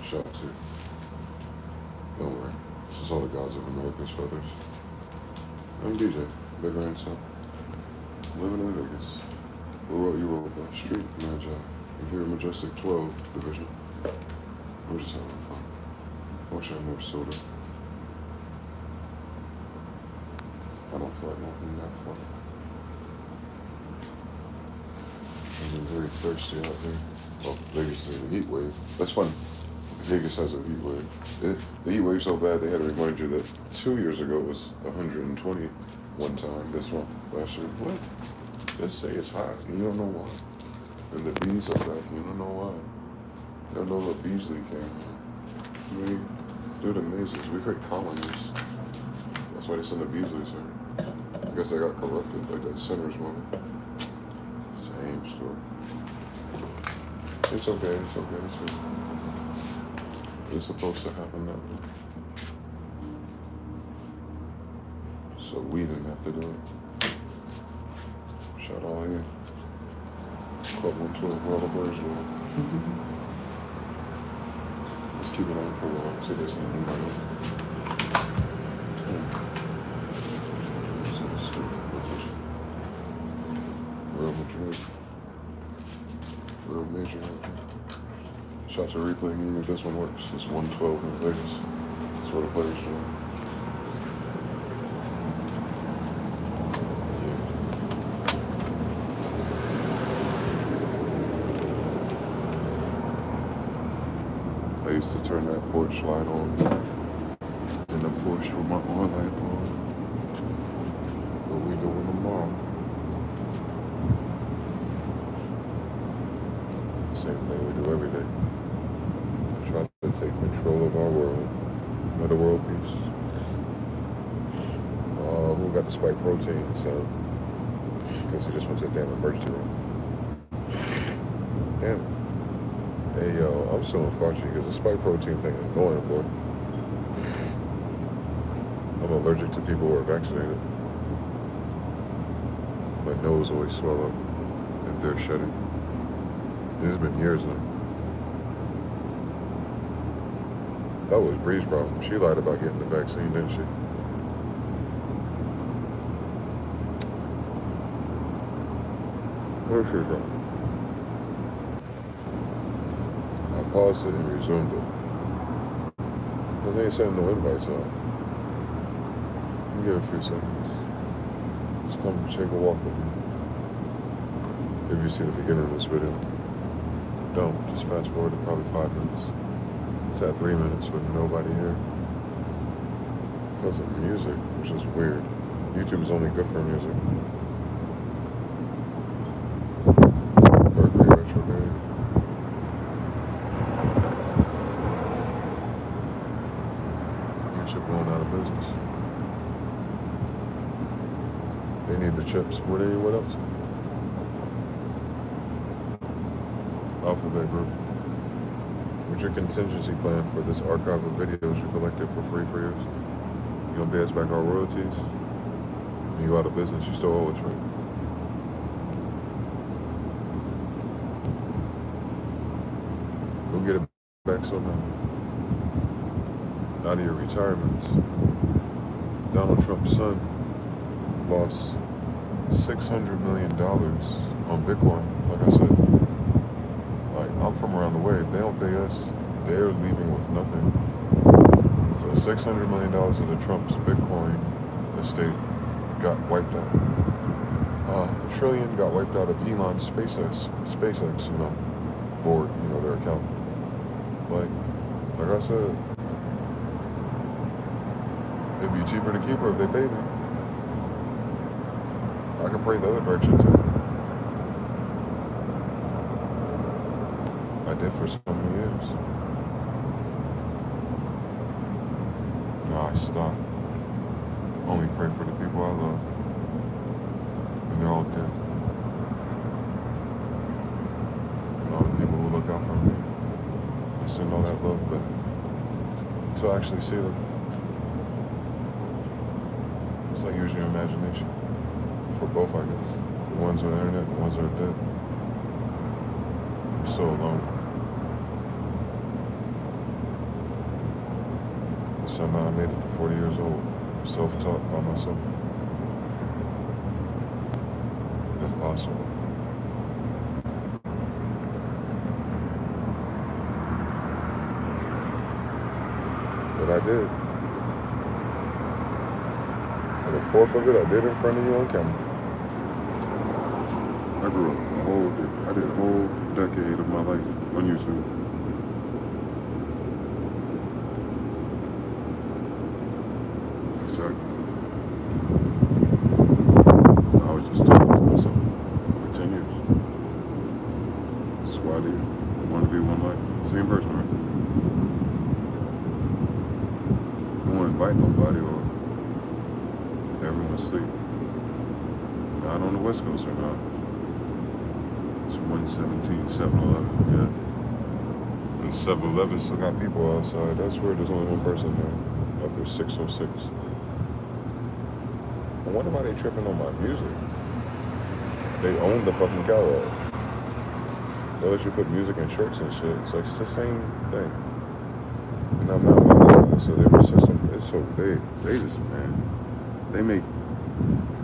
Shot to. Don't worry. This is all the gods of America's feathers. I'm DJ, their grandson. Living in Vegas. Rural Europa, Street Magi. I'm here in Majestic 12 Division. We're just having fun. Wish I had more soda. I don't feel like walking that far. I've been very thirsty out here. Oh, Vegas is a heat wave. That's funny. Vegas has a heat wave. The heat wave's so bad they had to remind you that 2 years ago it was 120 one time this month. Last year, what? Just say it's hot. You don't know why. And the bees are back. You don't know why. You don't know what Beasley came from. I mean, dude, amazing. We create colonies. That's why they send the Beasleys here. I guess they got corrupted, like that Sinners movie. Same story. It's okay. It's okay. It's okay. It's supposed to happen that way. So we didn't have to do it. Shout out here. Club 112, where all the birds were. Let's keep it on for a while. See this thing. Real Madrid. Real major. Shout to replay game if this one works. It's 112 in Vegas. That's where the players join. I used to turn that porch light on in the Porsche with my oil light on. What we doing tomorrow? Same thing we do every day. Try to take control of our world. Another world peace. Who got the spike protein, son? Because he just went to a damn emergency room. Damn it. Hey, yo, I'm so unfortunate because the spike protein thing is annoying, boy. I'm allergic to people who are vaccinated. My nose always swell up if they're shedding. It's been years now. That was Bree's problem. She lied about getting the vaccine, didn't she? Where's she from? I paused it and resumed it. Because they ain't sending no invites out. Give it a few seconds. Just come take a walk with me. If you see the beginning of this video. Don't. Just fast forward to probably 5 minutes. It's at 3 minutes with nobody here. Because of music, which is weird. YouTube is only good for music. Mercury retrograde. YouTube going out of business. They need the chips. What else? Alphabet Group. What's your contingency plan for this archive of videos you collected for free for years? You gonna pay us back our royalties? You go out of business, you still owe us, right? Go get it back somehow. Out of your retirements. Donald Trump's son lost $600 million on Bitcoin, like I said. Like, I'm from around the way. If they don't pay us, they're leaving with nothing. So $600 million of the Trump's Bitcoin estate got wiped out. $1 trillion got wiped out of Elon's SpaceX, board, their account. Like I said, it'd be cheaper to keep her if they paid me. I can pray the other direction too. I did for so many years. No, I stopped. Only pray for the people I love. And they're all dead. And all the people who look out for me. I send all that love back. So I actually see them. It's like using your imagination. For both, I guess. The ones on the internet and the ones that are dead. I'm so alone. somehow I made it to 40 years old. Self-taught by myself. Impossible. But I did. And a fourth of it I did in front of you on camera. I grew up I did a whole decade of my life on YouTube. Exactly. I was just talking to myself for 10 years. Squatty, 1v1 life. Same person, right? I don't invite nobody or everyone's asleep. Not on the West Coast or not. It's 117, 7-Eleven, yeah. And 7-Eleven still got people outside. That's weird, there's only one person there. After 6:06. I wonder why they tripping on my music. They own the fucking catalog. They let you put music in shirts and shit. It's like, it's the same thing. And I'm not monetized, so they were system. It's so big. They just, man, they make,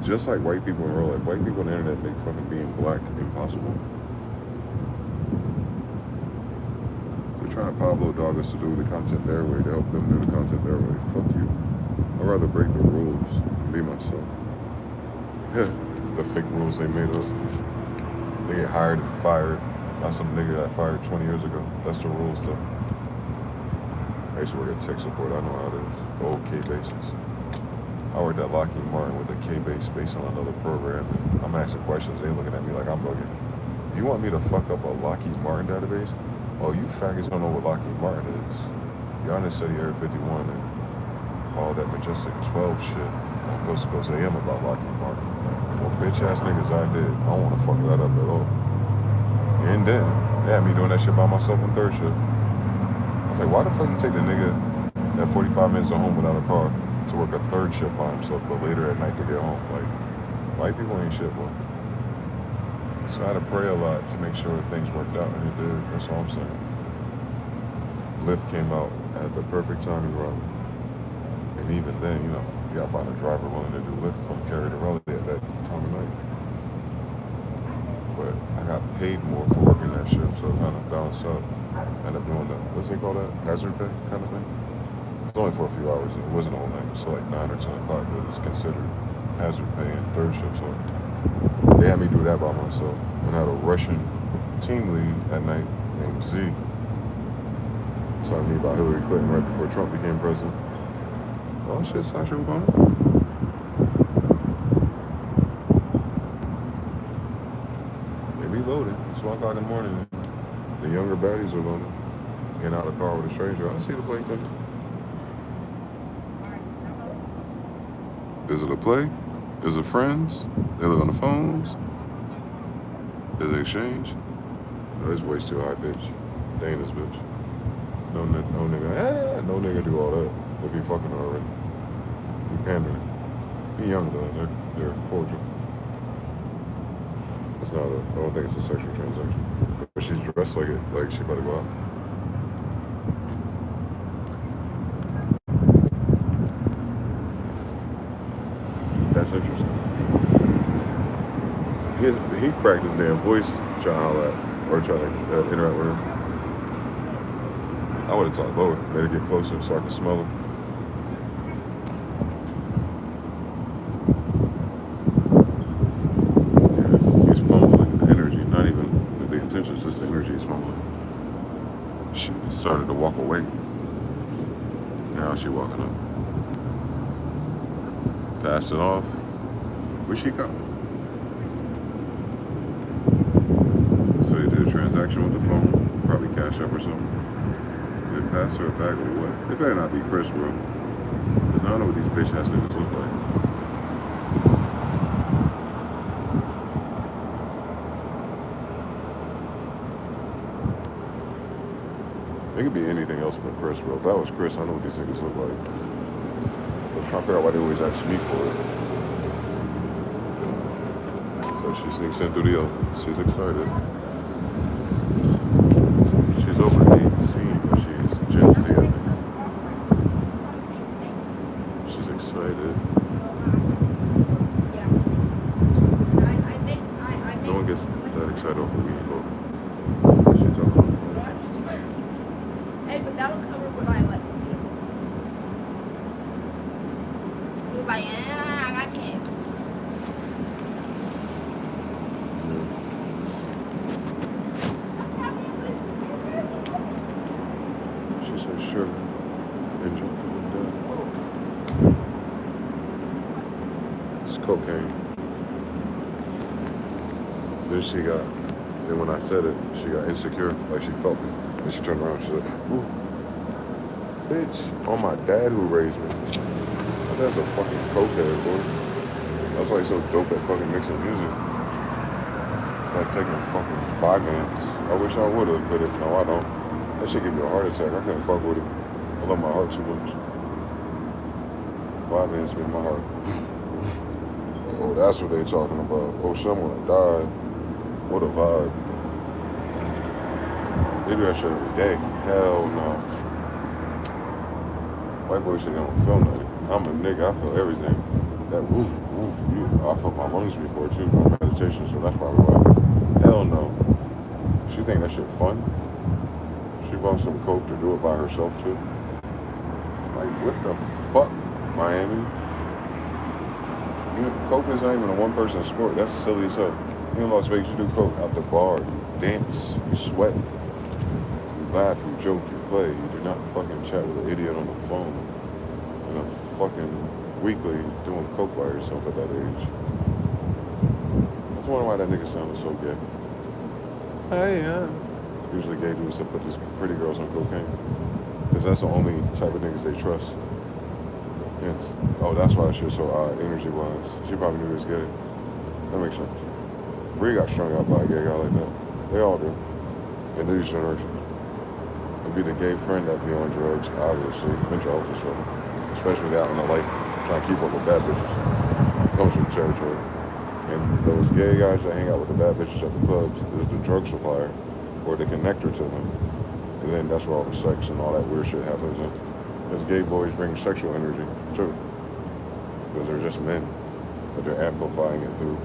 just like white people in real life, white people on the internet make fucking being black impossible. They're trying to Pablo dog us to do the content their way, to help them do the content their way. Fuck you. I'd rather break the rules and be myself. The fake rules they made us. They get hired and fired. Not some nigga that fired 20 years ago. That's the rules though. I used to work at tech support, I know how it is. Old K-bases. I worked at Lockheed Martin with a K-base based on another program. And I'm asking questions, they looking at me like I'm bugging. You want me to fuck up a Lockheed Martin database? Oh, you faggots don't know what Lockheed Martin is. Y'all didn't study Area 51 and all that Majestic 12 shit on Coast to Coast AM about Lockheed Martin. Well, bitch ass niggas I did. I don't want to fuck that up at all. And then, they had me doing that shit by myself on third shift. I was like, why the fuck you take the nigga that 45 minutes at home without a car to work a third shift by himself, but later at night to get home? Like, white people ain't shit, boy. So I had to pray a lot to make sure things worked out, and it did. That's all I'm saying. Lyft came out at the perfect time in Raleigh. And even then, you know, you gotta find a driver willing to do Lyft from Cary to Raleigh at that time of night. But I got paid more for working that shift, so it kind of balanced out. I ended up doing the, what's they call that? Hazard pay kind of thing. It's only for a few hours. It wasn't all night. It was like 9 or 10 o'clock, but it's considered hazard pay and third shift. So they had me do that by myself. And I had a Russian team lead at night named Z. Talking to me about Hillary Clinton right before Trump became president. Oh shit, Sasha Obama. They be loaded. It's 1 o'clock in the morning. The younger baddies are loaded. Getting out of the car with a stranger. I see the play attendant. Is it a play? Is it friends? They look on the phones? Is it exchange? Oh, his voice too high, bitch. They ain't this bitch. No nigga. No nigga do all that. If you fucking already. He pandering. He young though. They're cordial. It's not I don't think it's a sexual transaction. But she's dressed like it, like she about to go out. That's interesting. He cracked his damn voice trying to holler at, or trying to interact with her. I would have talked lower, made her get closer so I could smell her. Yeah, he's fumbling the energy, not even the intentions, just the energy is fumbling. She started to walk away. Now she walking up. Pass it off. Where'd she go? So they did a transaction with the phone, probably Cash App or something. They passed her a bag of what? They better not be Chris, bro. Because I don't know what these bitch ass niggas look like. It could be anything else but Chris, bro. If that was Chris, I know what these niggas look like. I'm trying to figure out why they always ask me for it. So she sneaks in through the oven. She's excited. She's over 18, but she's Gen Z, I think. Hey, but that would cover what I like. He was like, yeah, I got kids. She said sugar and chocolate. It's cocaine. Then when I said it, she got insecure, like she felt me. And she turned around, she's like, ooh, bitch, on my dad who raised me. My dad's a fucking cokehead, boy. That's why he's so dope at fucking mixing music. It's like taking fucking Vigans. I wish I would've, but no, I don't. That shit give me a heart attack. I couldn't fuck with it. I love my heart too much. Vigans be in my heart. Oh, that's what they talking about. Oh, someone died. What a vibe. They do that shit every day. Hell no. White boys say they don't feel nothing. I'm a nigga, I feel everything. That woo, I felt my lungs before too, on meditation, so that's probably why. Hell no. She think that shit fun. She bought some coke to do it by herself too. Like, what the fuck, Miami? Coke is not even a one-person sport. That's silly as hell. You in Las Vegas, you do coke out the bar. You dance. You sweat. You laugh. You joke. You play. You do not fucking chat with an idiot on the phone. In a fucking weekly doing coke by yourself at that age. That's wondering why that nigga sounded so gay. Hey, yeah. Usually gay dudes that put these pretty girls on cocaine. Because that's the only type of niggas they trust. That's why she was so odd, energy-wise. She probably knew he was gay. That makes sense. Bree got strung out by a gay guy like that. They all do. In these generations. It'd be the gay friend that be on drugs, obviously. Mental health disorder. Especially out in the life, trying to keep up with bad bitches. Comes from the territory. And those gay guys that hang out with the bad bitches at the clubs is the drug supplier or the connector to them. And then that's where all the sex and all that weird shit happens. Because gay boys bring sexual energy, too. Because they're just men. But they're amplifying it through,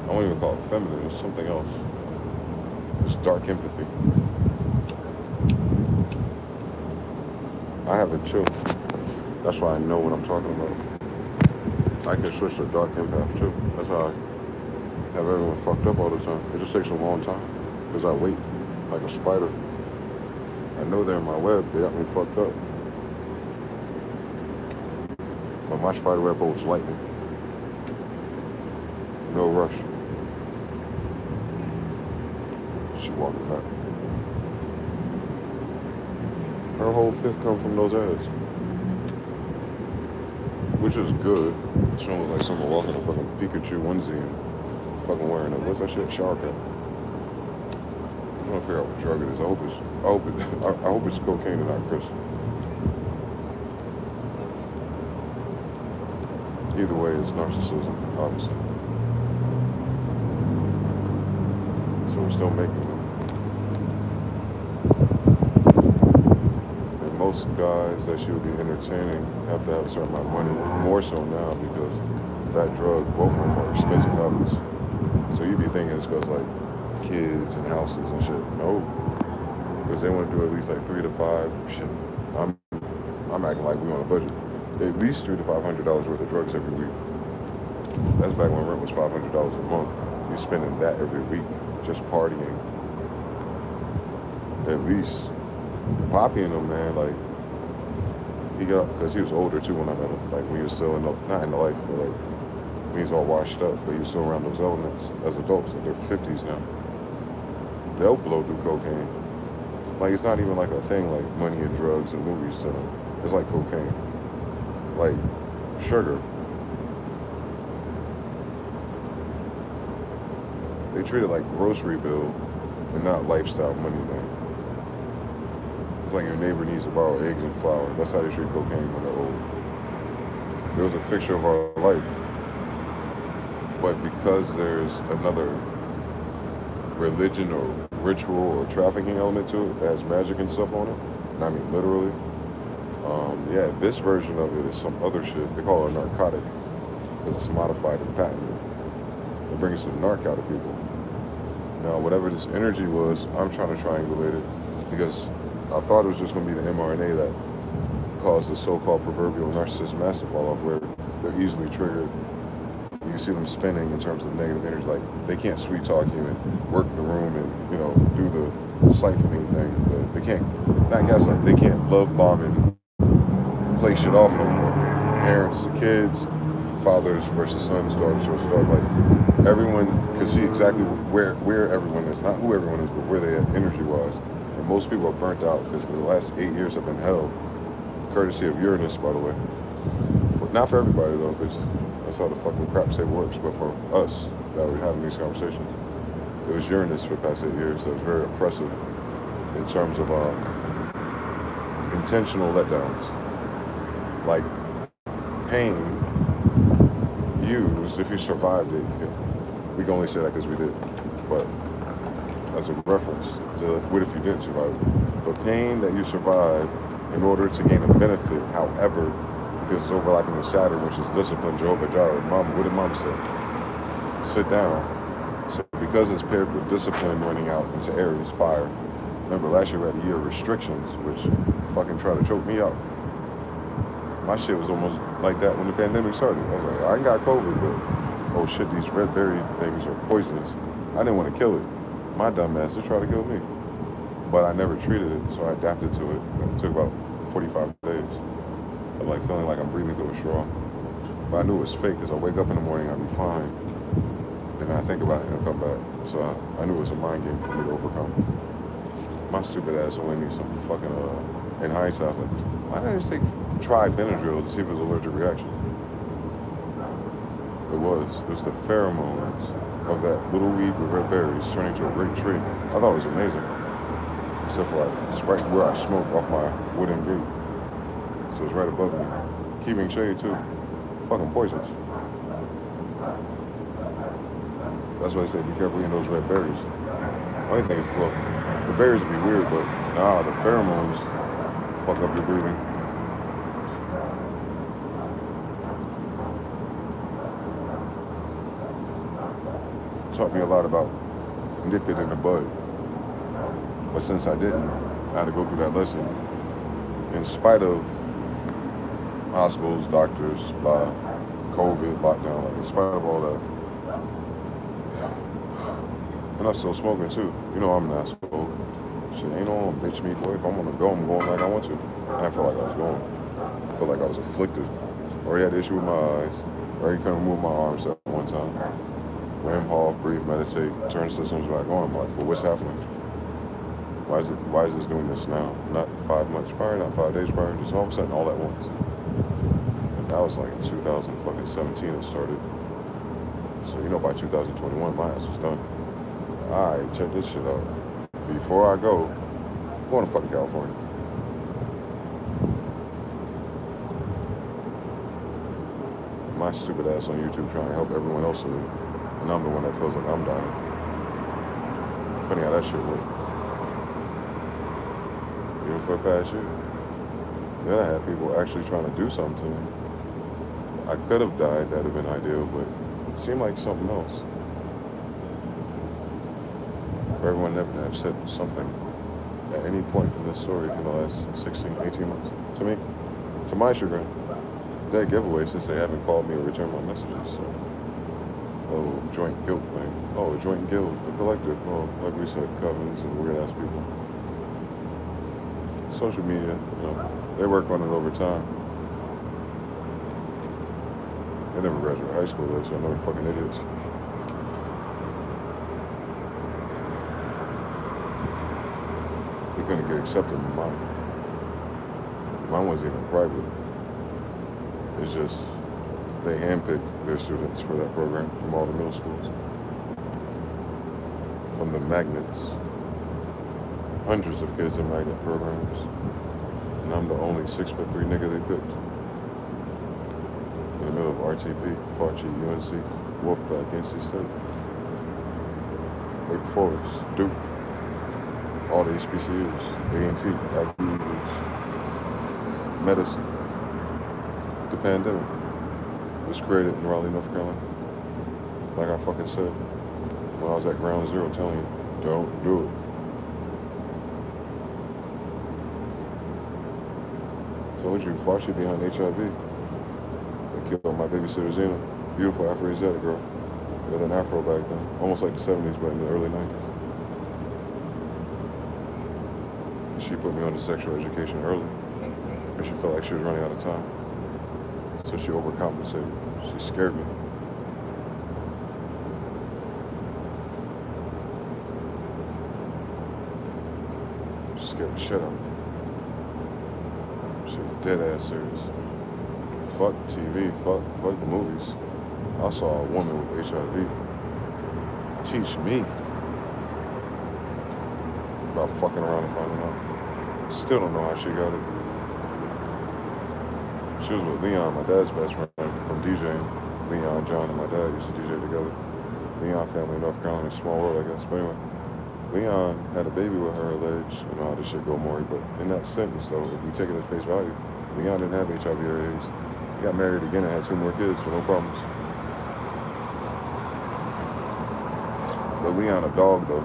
I won't even call it feminine, it's something else. It's dark empathy. I have it too. That's why I know what I'm talking about. I can switch to dark empath too. That's how I have everyone fucked up all the time. It just takes a long time. Because I wait like a spider. I know they're in my web, they got me fucked up. But my spider web holds lightning. No rush. She walking back. Her whole fit come from those ads. Which is good. It sounds like someone walking a fucking Pikachu onesie and fucking wearing a, what's that shit? Shower cap. I'm trying to figure out what drug it is. I hope it's cocaine and not crystal. Either way, it's narcissism, obviously. So we're still making them. And most guys that she would be entertaining have to have a certain amount of money. More so now because that drug, both of them are expensive habits. So you'd be thinking it's because like kids and houses and shit. No. Because they want to do at least like 3 to 5. Shit. I'm acting like we on a budget. At least $300 to $500 worth of drugs every week. That's back when rent was $500 a month. You're spending that every week just partying. At least. Poppy and them, man, like, he got, because he was older too when I met him. Like, when he was still not in the life, but like, when he was all washed up, but he was still around those elements as adults. Like, they're 50s now. They'll blow through cocaine. Like, it's not even like a thing like money and drugs and movies to them. It's like cocaine. Like sugar. They treat it like grocery bill and not lifestyle money, man. It's like your neighbor needs to borrow eggs and flour. That's how they treat cocaine when they're old. It was a fixture of our life. But because there's another religion or ritual or trafficking element to it that has magic and stuff on it, and I mean literally, yeah, this version of it is some other shit. They call it a narcotic because it's modified and patented. They're bringing some narc out of people. Now, whatever this energy was, I'm trying to triangulate it because I thought it was just going to be the mRNA that caused the so-called proverbial narcissist massive fall-off, where they're easily triggered. You can see them spinning in terms of negative energy. Like, they can't sweet talk you and work the room and, you know, do the siphoning thing. They can't, not gaslight, they can't love bomb and play shit off no more. Parents to kids, fathers versus sons, daughters versus daughters. Like, everyone can see exactly where everyone is. Not who everyone is, but where they are energy-wise. And most people are burnt out because the last 8 years have been hell. Courtesy of Uranus, by the way. Not for everybody, though, because that's how the fucking crap table works. But for us that we're having these conversations, it was Uranus for the past 8 years that was very oppressive in terms of intentional letdowns. Like, pain used, if you survived it, we can only say that because we did. But as a reference to what if you didn't survive it. But pain that you survived in order to gain a benefit, however, because it's overlapping with Saturn, which is discipline, Jehovah Jireh. Mom, what did Mom say? Sit down. So because it's paired with discipline running out into Aries, fire. Remember, last year we had a year of restrictions, which fucking tried to choke me out. My shit was almost like that when the pandemic started. I was like, I ain't got COVID, but oh shit, these red berry things are poisonous. I didn't want to kill it. My dumb ass, they tried to kill me. But I never treated it, so I adapted to it. It took about 45 days of like feeling like I'm breathing through a straw. But I knew it was fake because I wake up in the morning, I'll be fine. And I think about it and it'll come back. So I knew it was a mind game for me to overcome. My stupid ass only needs some fucking, in hindsight, I was like, why didn't I just try Benadryl to see if it was an allergic reaction? It was the pheromones of that little weed with red berries turning into a great tree. I thought it was amazing. Except for like, it's right where I smoke off my wooden gate. So it's right above me. Keeping shade too. Fucking poisons. That's why I say be careful eating those red berries. Only thing is, well, the berries would be weird, but nah, the pheromones fuck up your breathing. Taught me a lot about nip it in the bud. But since I didn't, I had to go through that lesson. In spite of hospitals, doctors, COVID, lockdown, like in spite of all that. And I'm still smoking too. You know I'm an asshole. Shit, ain't no bitch me, boy. If I'm gonna go, I'm going like I want to. I didn't feel like I was going. I felt like I was afflicted. Already had an issue with my eyes. Already couldn't move my arms at one time. Wim Hof, breathe, meditate, turn systems back on. I'm like, well, what's happening? Why is this doing this now? Not 5 months prior, not 5 days prior, just all of a sudden all at once. And that was like in 2017 it started. So you know by 2021 my ass was done. Alright, check this shit out. Before I go, I'm going to fucking California. My stupid ass on YouTube trying to help everyone else live. And I'm the one that feels like I'm dying. Funny how that shit works. Even for the past year. Then I had people actually trying to do something to me. I could have died, that'd have been ideal, but it seemed like something else. For everyone never to have said something at any point in this story in the last 16, 18 months. To me, to my chagrin, that giveaway since they haven't called me or returned my messages. So. Oh, joint guilt thing. Oh, joint guilt, the collective. Oh, like we said, covens and weird ass people. Social media, you know, they work on it over time. They never graduated high school though, so I know they're fucking idiots. They couldn't get accepted in mine. Mine wasn't even private. It's just they handpicked their students for that program from all the middle schools. From the magnets. Hundreds of kids in magnet programs. And I'm the only 6'3" nigga they picked. In the middle of RTP, Fauci, UNC, Wolfpack, NC State. Wake Forest, Duke. All the HBCUs, A&T, Ivy Eagles, medicine. The pandemic was created in Raleigh, North Carolina. Like I fucking said when I was at ground zero telling you, don't do it. told you, Fauci behind HIV. They killed my babysitter Zena. Beautiful Afro-Asiatic girl. With an afro back then. Almost like the 70s, but in the early 90s. And she put me on to sexual education early. And she felt like she was running out of time. So she overcompensated. She scared me. She scared the shit out of me. She was dead ass serious. Fuck TV, fuck the movies. I saw a woman with HIV teach me about fucking around and finding out. Still don't know how she got it. She was with Leon, my dad's best friend from DJing. Leon, John, and my dad used to DJ together. Leon family in North Carolina, small world, I guess. But anyway, Leon had a baby with her alleged. You know how this shit go, Maury. But in that sentence, though, if we take it at face value, Leon didn't have HIV or AIDS. He got married again and had 2 more kids with no problems. But Leon a dog, though.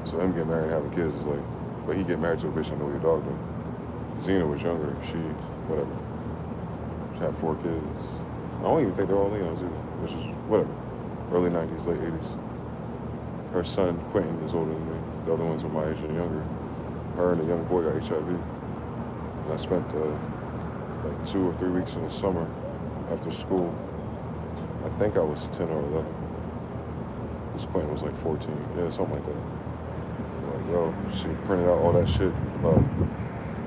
So him getting married and having kids is like, but he get married to a bitch and know your dog, though. Zena was younger. She, whatever. She had 4 kids. I don't even think they're all Leons either, which is, whatever. Early 90s, late 80s. Her son, Quentin, is older than me. The other ones were my age and younger. Her and the young boy got HIV. And I spent like 2 or 3 weeks in the summer after school. I think I was 10 or 11. This Quentin was like 14. Yeah, something like that. Like, yo, she printed out all that shit about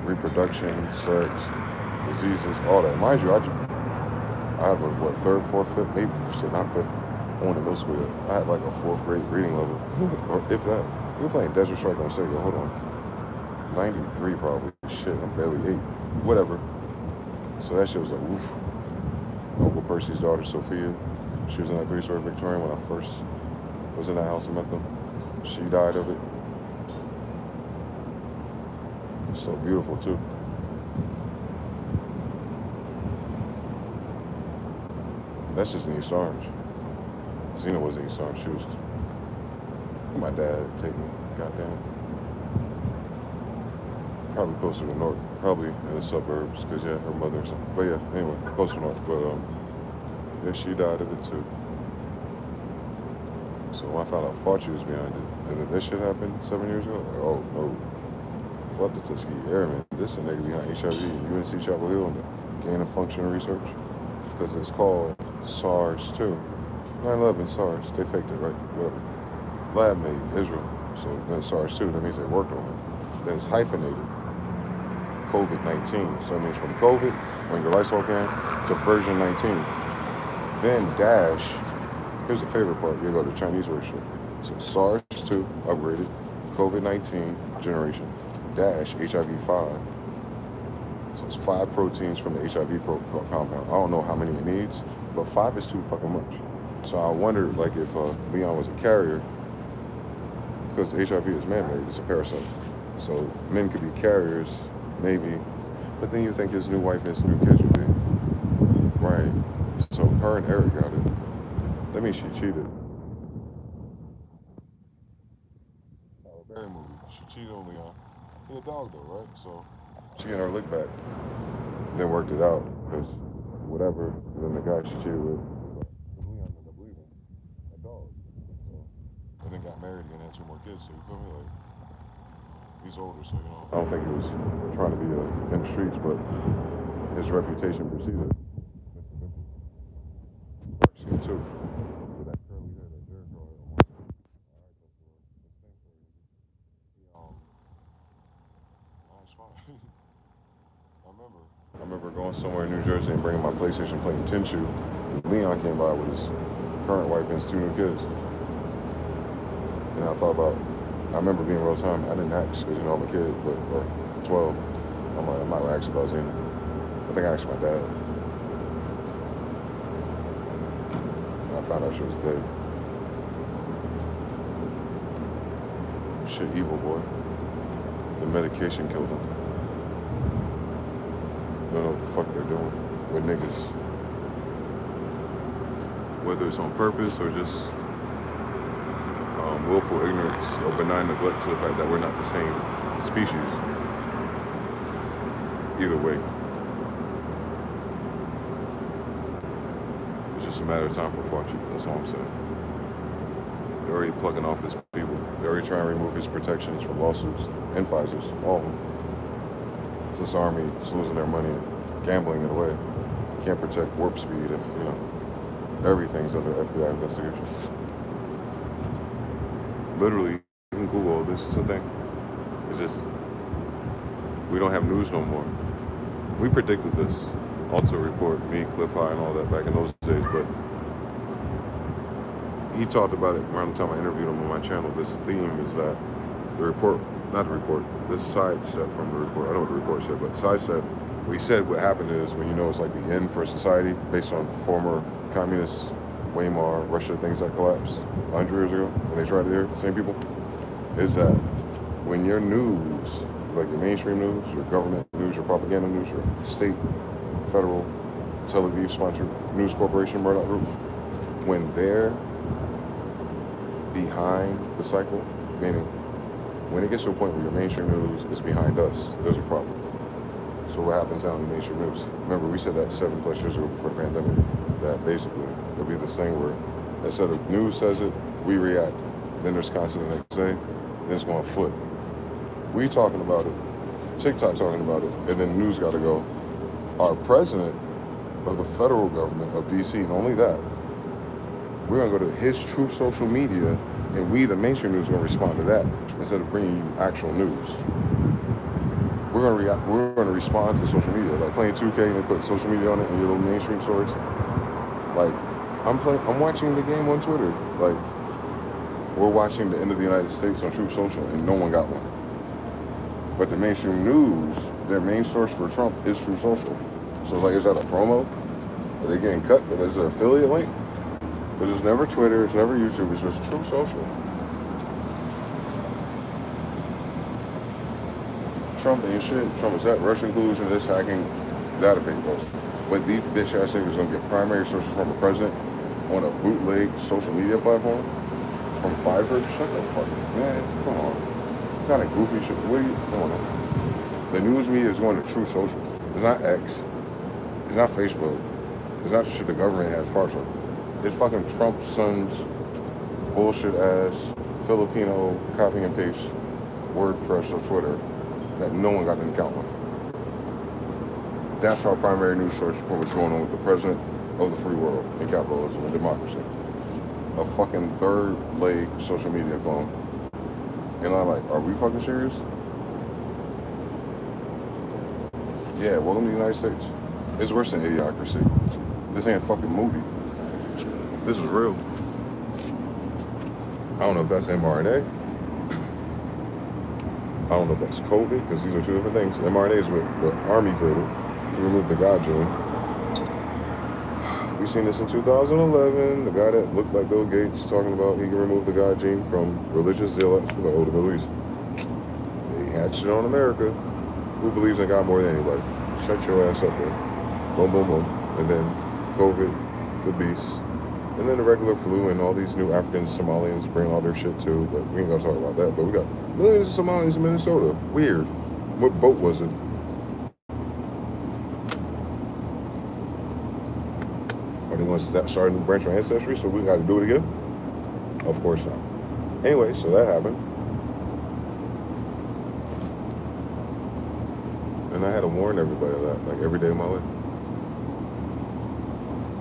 reproduction, sex, diseases, all that. Mind you, I have a, 3rd, 4th, 5th, 8th, shit, not 5th. I went to middle school yet. I had like a 4th grade reading level. Or if that. We were playing Desert Strike on Sega, hold on. 93 probably. Shit, I'm barely 8. Whatever. So that shit was like, woof. Uncle Percy's daughter, Sophia. She was in that 3-story Victorian when I first was in that house and met them. She died of it. So beautiful too. That's just in East Orange. Zena was in East Orange. She was. My dad take me. Goddamn. Probably closer to north. Probably in the suburbs, because yeah, her mother or something. But yeah, anyway, close to north. But yeah, she died of it too. So when I found out Fauci was behind it, and then this shit happened 7 years ago, like, oh no. Fuck the Tuskegee Airmen. This is a nigga behind HIV, UNC Chapel Hill, and the gain of function research. Because it's called SARS-2. 9/11, SARS. They faked it, right? Whatever. Lab made, Israel. So then SARS-2, that means they worked on it. Then it's hyphenated. COVID-19. So it means from COVID, on your Lysol can, to version 19. Then dash, here's the favorite part. You go to Chinese version. So SARS-2, upgraded, COVID-19 generation. Dash HIV-5. So it's 5 proteins from the HIV compound. I don't know how many it needs, but 5 is too fucking much. So I wondered, like, if Leon was a carrier, because HIV is man-made, it's a parasite. So men could be carriers, maybe, but then you think his new wife and his new kids would be. Right. So her and Eric got it. That means she cheated. Very movie. She cheated on Leon. He's a dog though, right? So she getting her lick back. Then worked it out, because whatever, then the guy she cheated with, Leon ended up leaving. A dog. So, and then got married and had 2 more kids, so you feel me? Like, he's older, so you know. I don't think he was trying to be in the streets, but his reputation preceded. She too. With that curly hair, that Jericho hair. I remember going somewhere in New Jersey and bringing my PlayStation playing Tenchu. And Leon came by with his current wife and his 2 new kids. And I thought about, I remember being real time. I didn't ask because, you know, I'm a kid, but 12. I'm like, I'm not going to ask about Zena. I think I asked my dad. And I found out she was dead. Shit, evil boy. The medication killed him. Don't know what the fuck they're doing with niggas. Whether it's on purpose or just willful ignorance or benign neglect to the fact that we're not the same species. either way. It's just a matter of time for Fauci. That's all I'm saying. They're already plugging off his people. They're already trying to remove his protections from lawsuits and Pfizer's, all of them. So this army is losing their money and gambling it away. Can't protect warp speed if, everything's under FBI investigation. Literally, you can Google this. It's a thing. It's just, we don't have news no more. We predicted this. Also report, me, Cliff High, and all that back in those days, but he talked about it around the time I interviewed him on my channel. This theme is that this side step from the report, I know what the report said, but side step, what he said what happened is when it's like the end for society based on former communist Weimar, Russia, things that collapsed 100 years ago when they tried it here, the same people, is that when your news, like your mainstream news, your government news, your propaganda news, your state, federal, Tel Aviv-sponsored news corporation, Murdoch Group, when they're behind the cycle, meaning when it gets to a point where your mainstream news is behind us, there's a problem. So what happens now in the mainstream news? Remember, we said that 7+ years ago before the pandemic, that basically it'll be this thing where instead of news says it, we react. Then there's content the next day, then it's going to flip. We talking about it, TikTok talking about it, and then the news got to go. Our president of the federal government of DC, and only that, we're going to go to his true social media, and we, the mainstream news, are going to respond to that instead of bringing you actual news. We're going to respond to social media, like playing 2K and they put social media on it and your little mainstream stories. Like, I'm watching the game on Twitter. Like, we're watching the end of the United States on Truth Social, and no one got one. But the mainstream news, their main source for Trump is Truth Social. So it's like, is that a promo? Are they getting cut? But there's an affiliate link? Because it's never Twitter, it's never YouTube, it's just Truth Social. Trump ain't shit. Trump is that Russian collusion, this hacking, database post. But these bitch ass niggas gonna get primary sources from the president on a bootleg social media platform from Fiverr? Shut the fuck up, man. Come on. What kind of goofy shit? What are you going on? The news media is going to Truth Social. It's not X. It's not Facebook. It's not the shit the government has parts of. It's fucking Trump's son's bullshit ass Filipino copy and paste WordPress or Twitter that no one got an account on. That's our primary news source for what's going on with the president of the free world and capitalism and democracy. A fucking third leg social media clone. And I'm like, are we fucking serious? Yeah, welcome to the United States. It's worse than Idiocracy. This ain't a fucking movie. This is real. I don't know if that's mRNA. I don't know if that's COVID, because these are two different things. mRNA is what the Army created to remove the God gene. We seen this in 2011. The guy that looked like Bill Gates talking about he can remove the God gene from religious zealots for the older Middle East. They hatched it on America. Who believes in God more than anybody? Shut your ass up there. Boom, boom, boom. And then COVID, the beast. And then the regular flu and all these new Africans, Somalians bring all their shit too, but we ain't gonna talk about that. But we got millions of Somalians in Minnesota. Weird. What boat was it? Are they gonna start a new branch of Ancestry so we gotta do it again? Of course not. Anyway, so that happened. And I had to warn everybody of that, like every day of my life.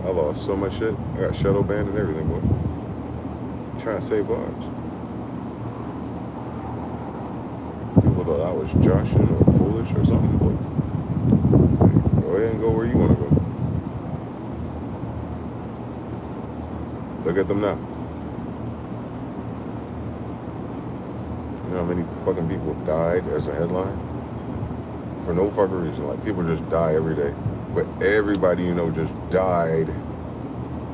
I lost so much shit. I got shadow banned and everything, boy. Trying to save lives. People thought I was joshing or foolish or something, but go ahead and go where you want to go. Look at them now. You know how many fucking people died as a headline? For no fucking reason. Like, people just die every day. But everybody you know just died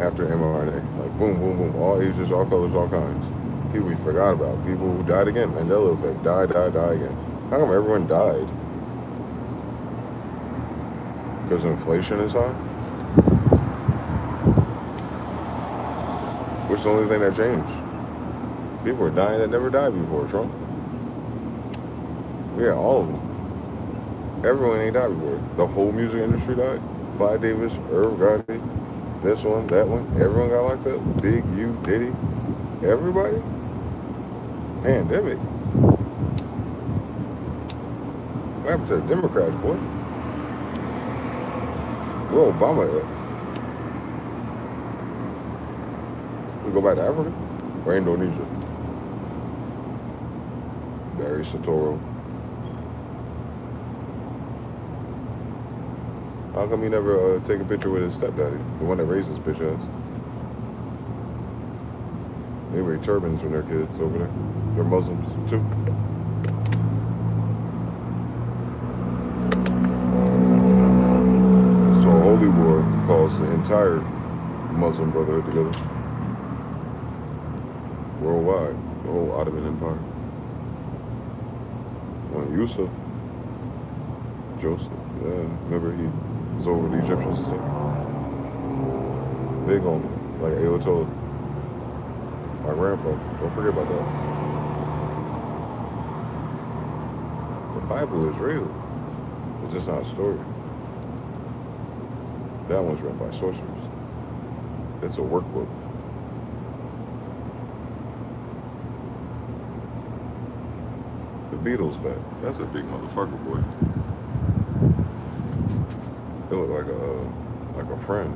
after mRNA. Like, boom, boom, boom. All ages, all colors, all kinds. People we forgot about. People who died again. Mandela effect. Die again. How come everyone died? Because inflation is high? What's the only thing that changed? People are dying that never died before, Trump. Yeah, all of them. Everyone ain't died before. The whole music industry died. Clyde Davis, Irv Gotti, this one, that one. Everyone got locked up. Big, you, Diddy, everybody. Pandemic. What happened to the Democrats, boy? Where Obama at? We go back to Africa or Indonesia? Barry Soetoro. How come he never take a picture with his stepdaddy, the one that raised his bitch ass? They wear turbans when they're kids over there. They're Muslims too. So a holy war calls the entire Muslim Brotherhood together. Worldwide, the whole Ottoman Empire. When Yusuf, Joseph, yeah, remember he was over the Egyptians and stuff. Big on me, like Ayo told my grandfather. Don't forget about that. The Bible is real. It's just not a story. That one's written by sorcerers. It's a workbook. The Beatles back. That's a big motherfucker, boy. It looked like a friend.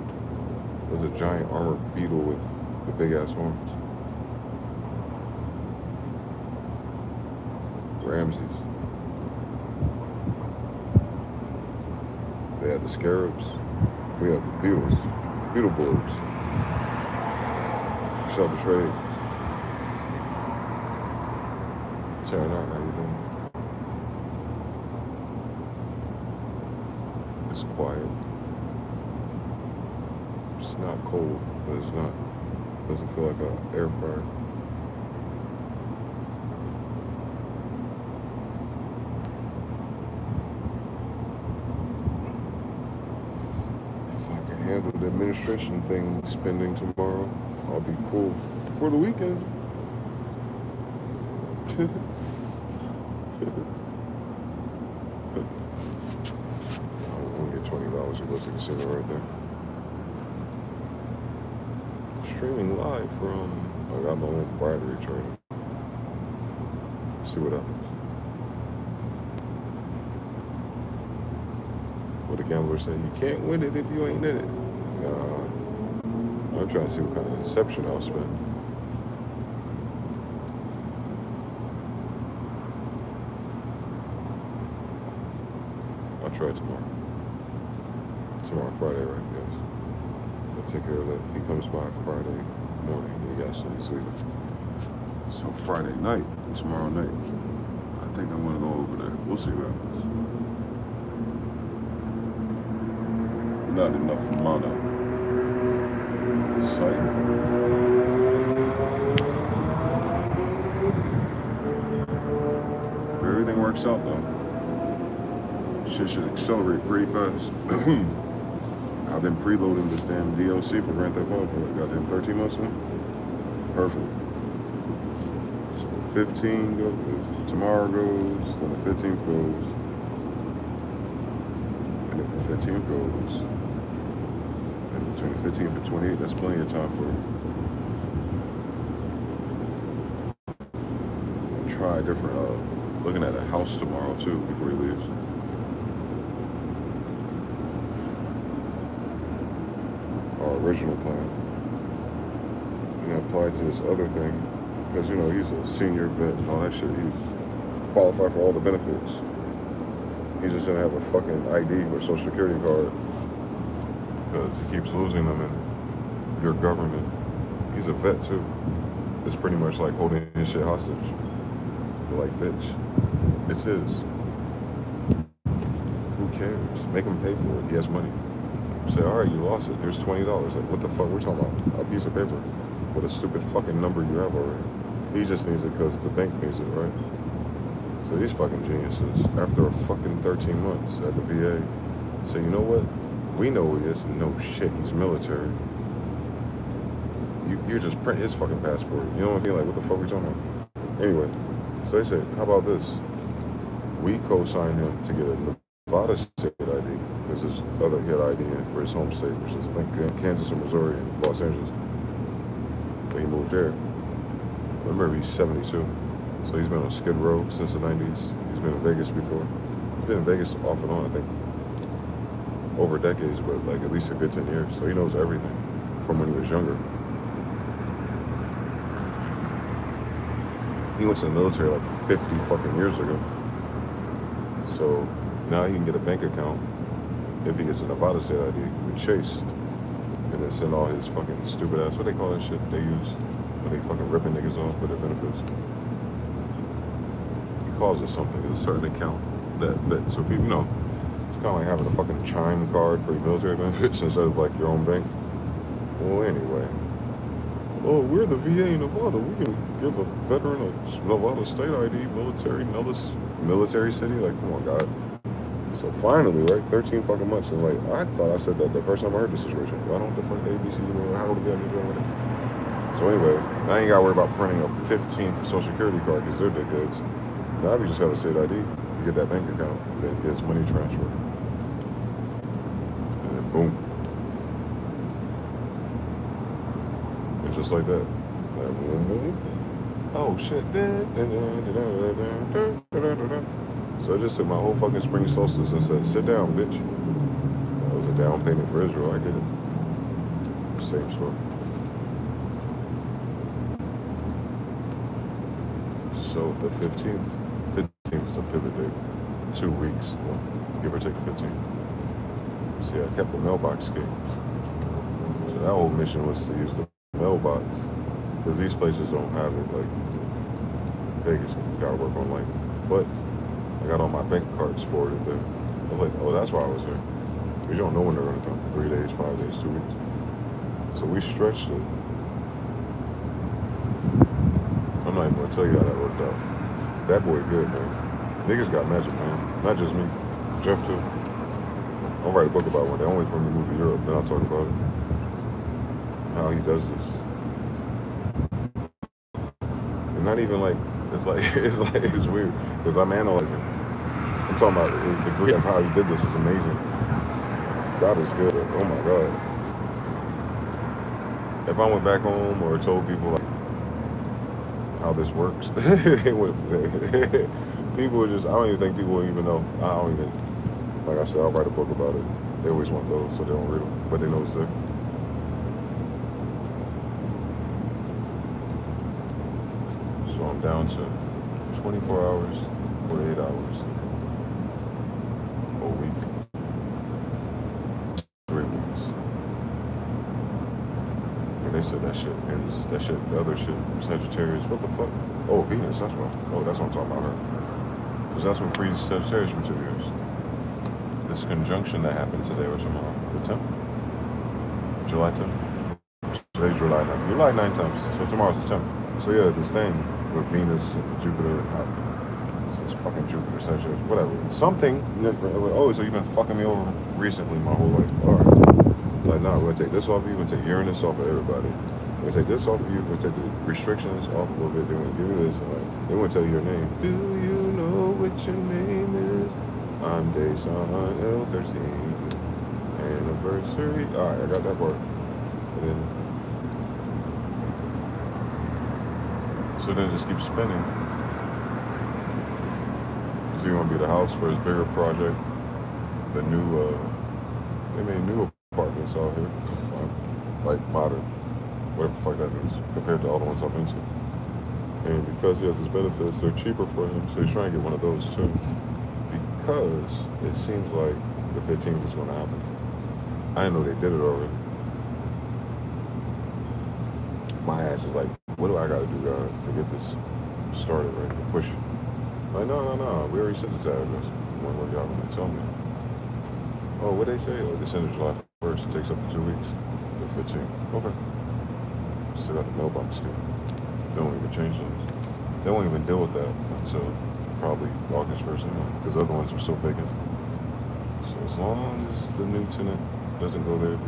There's a giant armored beetle with the big ass horns. Ramses. They had the scarabs. We have the Beatles. Beetleborgs. Shell the trade. Turn out, how you doing? It's quiet. It's not cold, but it's not. It doesn't feel like an air fryer. If I can handle the administration thing spending tomorrow, I'll be cool for the weekend. I'm gonna get $20 to go to the casino right there. Streaming live from, I got my own battery charger. See what happens. What the gambler say, you can't win it if you ain't in it. Nah, I'm trying to see what kind of inception I'll spend. I'll try tomorrow. Tomorrow, Friday, right? Yes. I'll take care of that. If he comes by Friday morning, he's leaving. So Friday night and tomorrow night, I think I'm gonna go over there. We'll see what happens. Not enough mana. Sight. If everything works out though, shit should accelerate pretty fast. I've been preloading this damn DLC for Grand Theft Auto for goddamn 13 months now. Perfect. So 15 goes, if tomorrow goes, then the 15th goes. And if the 15th goes, then between the 15th and 28th, that's plenty of time for it. Try different, looking at a house tomorrow too before he leaves. Our original plan. And apply to this other thing. Because, you know, he's a senior vet and all that shit. He's qualified for all the benefits. He just didn't have a fucking ID or social security card. Because he keeps losing them in your government. He's a vet too. It's pretty much like holding his shit hostage. You're like, bitch, it's his. Who cares? Make him pay for it. He has money. Say, all right, you lost it. Here's $20. Like, what the fuck? We're talking about a piece of paper with a stupid fucking number you have already. He just needs it because the bank needs it, right? So these fucking geniuses, after a fucking 13 months at the VA, say, you know what? We know who he is. No shit, he's military. You just print his fucking passport. You know what I mean? Like, what the fuck are we talking about? Anyway, so they said, how about this? We co-sign him to get a Nevada state ID because his other he had ID for his home state, which is like Kansas or Missouri and Los Angeles. But he moved there. Remember, he's 72, so he's been on Skid Row since the 90s. He's been in Vegas before. He's been in Vegas off and on, I think, over decades, but like at least a good 10 years. So he knows everything from when he was younger. He went to the military like 50 fucking years ago. So now he can get a bank account if he gets a Nevada state ID with Chase. And then send all his fucking stupid ass, what they call that shit they use when they fucking ripping niggas off for their benefits. He calls it something, it's a certain account that so people, you know, it's kind of like having a fucking chime card for your military benefits instead of like your own bank. Well, anyway. So we're the VA in Nevada. We can give a veteran a Nevada state ID, military city. Like, come on, God. So finally, right, 13 fucking months, and like, I thought I said that the first time I heard this situation. I don't know what the fuck ABC, how would it be doing with it? So anyway, now you ain't gotta worry about printing a 15th social security card because they're dickheads. Now if you just have a state ID, you get that bank account, and then it's money transfer. And then boom. And just like that. Oh shit. So I just took my whole fucking spring solstice and said, sit down, bitch. That was a down payment for Israel, I get it. Same story. So the 15th is a pivot date. 2 weeks, well, give or take the 15th. See, I kept the mailbox key. So that whole mission was to use the mailbox. Because these places don't have it, like, Vegas gotta work on life. But I got all my bank cards forwarded there. I was like, oh, that's why I was here. Because you don't know when they're going to come. 3 days, 5 days, 2 weeks. So we stretched it. I'm not even going to tell you how that worked out. That boy good, man. Niggas got magic, man. Not just me. Jeff, too. I'll write a book about one day. I'll wait for him to move to Europe. Then I'll talk about it. How he does this. And not even like, it's weird. Because I'm analyzing. I'm talking about the degree of how he did this is amazing. God is good. Oh my God. If I went back home or told people like how this works, people would just, I don't even think people would even know. I don't even, like I said, I'll write a book about it. They always want those, so they don't read them, but they know it's there. So I'm down to 24 hours, 48 hours, a week, 3 weeks. And they said that shit ends, the other shit, Sagittarius, what the fuck? Oh, Venus, that's what I'm talking about her. Because that's what frees Sagittarius for 2 years. This conjunction that happened today or tomorrow, the 10th? July 10th? Today's July 9th. July 9 times, so tomorrow's the 10th. So yeah, this thing with Venus and Jupiter and it's fucking Jupiter, Sagittarius, whatever. Something different. Oh, so you've been fucking me over recently my whole life. Alright. Like, nah, we're gonna take this off of you, we're gonna take Uranus off of everybody. We're gonna take this off of you, we're gonna take the restrictions off a little bit, then we're gonna give you this, and like, then we're gonna tell you your name. Do you know what your name is? I'm Bison, 13th anniversary. Alright, I got that part. And then, so then it just keeps spinning. Is he gonna be the house for his bigger project? The new, they made new apartments out here. Like modern. Whatever the fuck that means. Compared to all the ones I've been to. And because he has his benefits, they're cheaper for him. So he's trying to get one of those too. Because it seems like the 15th is gonna happen. I didn't know they did it already. My ass is like, what do I gotta do, God, to get this started, right? To push it. Like, no. We already sent it to address. When y'all gonna tell me? Oh, what they say? Oh, they send it July 1st. It takes up to 2 weeks. The 15th. Okay. Still got the mailbox here. They won't even change those. They won't even deal with that until probably August 1st anyway. Because the other ones are still vacant. So as long as the new tenant doesn't go there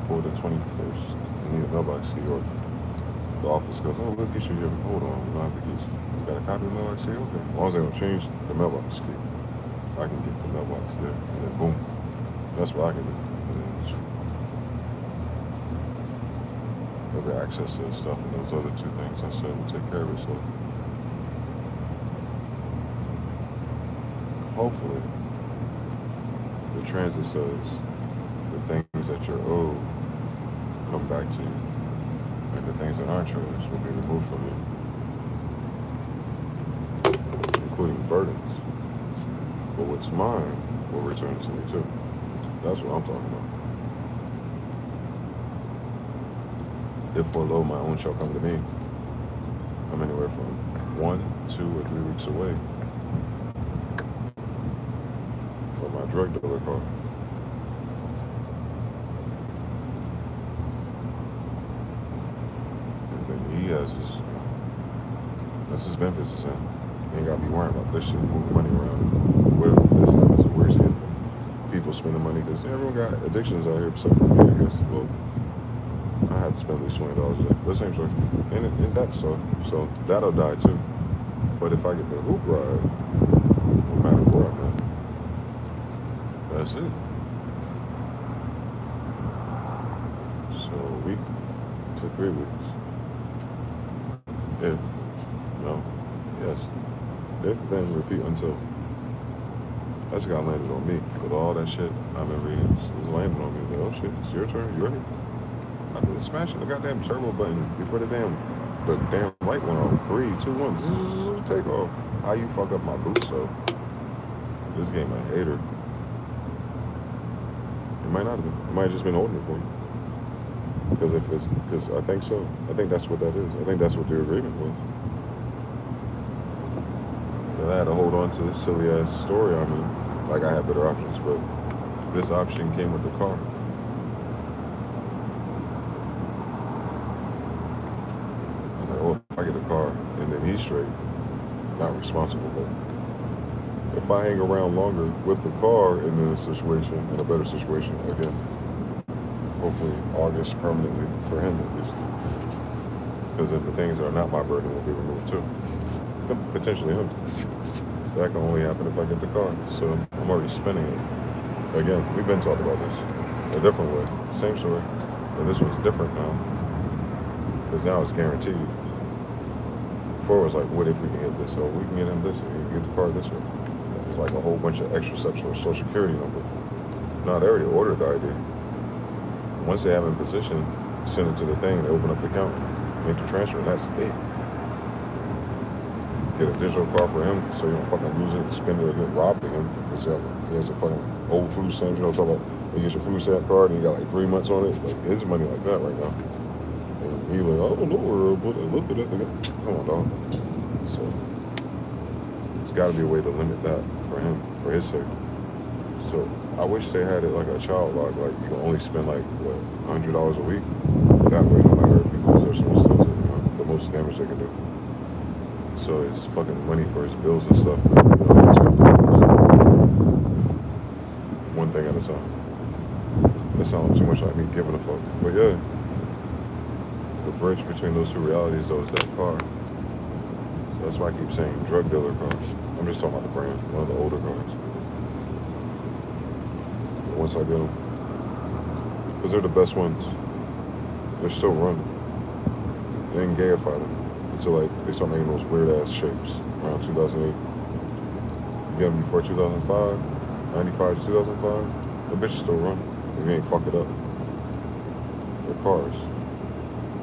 before the 21st, they need a mailbox key, or the office goes, oh, look, get hold on, we don't have the keys. You got a copy of the mailbox key? Okay. As long as they don't change the mailbox key. I can get the mailbox there, and then boom, that's what I can do. And then just have access to the stuff, and those other two things I said will take care of it. So hopefully, the transit says the things that you're owed come back to you, and the things that aren't yours will be removed from you, including burdens. But what's mine will return to me too. That's what I'm talking about. If for lo, my own shall come to me, I'm anywhere from 1, 2, or 3 weeks away from my drug dealer car. And then he has his, that's his benefits is him. He ain't gotta be worrying about this shit, moving money around. What if this happens? Where's he? People spending money because everyone got addictions out here, except for me, I guess. Well, I had to spend at least $20 a day. The same story. And that's so that'll die too. But if I get the hoop ride, no matter where I'm at, that's it. So a week to 3 weeks. If, no, yes. If, then repeat until. That just got landed on me. With all that shit I've been reading, it's landing on me. Like, oh shit, it's your turn. You ready? I was smashing the goddamn turbo button before the damn light went off. 3, 2, 1, zzz, take off. How you fuck up my boost though? This game a hater. It might not have been. It might have just been holding it for me. Because I think so. I think that's what that is. I think that's what the agreement was. And I had to hold on to this silly ass story. I mean, like I had better options, but this option came with the car. If I get a car and then he's straight, not responsible, but if I hang around longer with the car in a situation, in a better situation, again, hopefully August permanently for him at least, because if the things that are not my burden will be removed too, potentially him. That can only happen if I get the car, so I'm already spending it. Again, we've been talking about this a different way, same story, but this one's different now, because now it's guaranteed. Before it was like, what if we can get this? So we can get him this, and we can get the car this way. It's like a whole bunch of extra steps for a social security number. No, they already ordered the ID. Once they have it in position, send it to the thing, they open up the account, make the transfer, and that's it. Get a digital car for him, so you don't fucking lose it, spend it, or get robbed of him. Because he has a fucking old food stamp, you know, talking about, you get your food stamp card, and you got like 3 months on it. Like, his money like that right now. He like, I don't know, but look at it. Come on, dog. So, there's got to be a way to limit that for him, for his sake. So, I wish they had it like a child lock, like you can only spend like, what, $100 a week? That way, no matter if he loses or someone steals it, you know, the most damage they can do. So, it's fucking money for his bills and stuff. You know, it's one thing at a time. That sounds too much like me giving a fuck. But yeah. The bridge between those two realities, though, is that car. So that's why I keep saying drug dealer cars. I'm just talking about the brand, one of the older cars. But once I get them, because they're the best ones, they're still running. They didn't gayify them until like they start making those weird ass shapes around 2008. You get them before 2005, 95 to 2005, the bitch still run. If you ain't fuck it up. They're cars.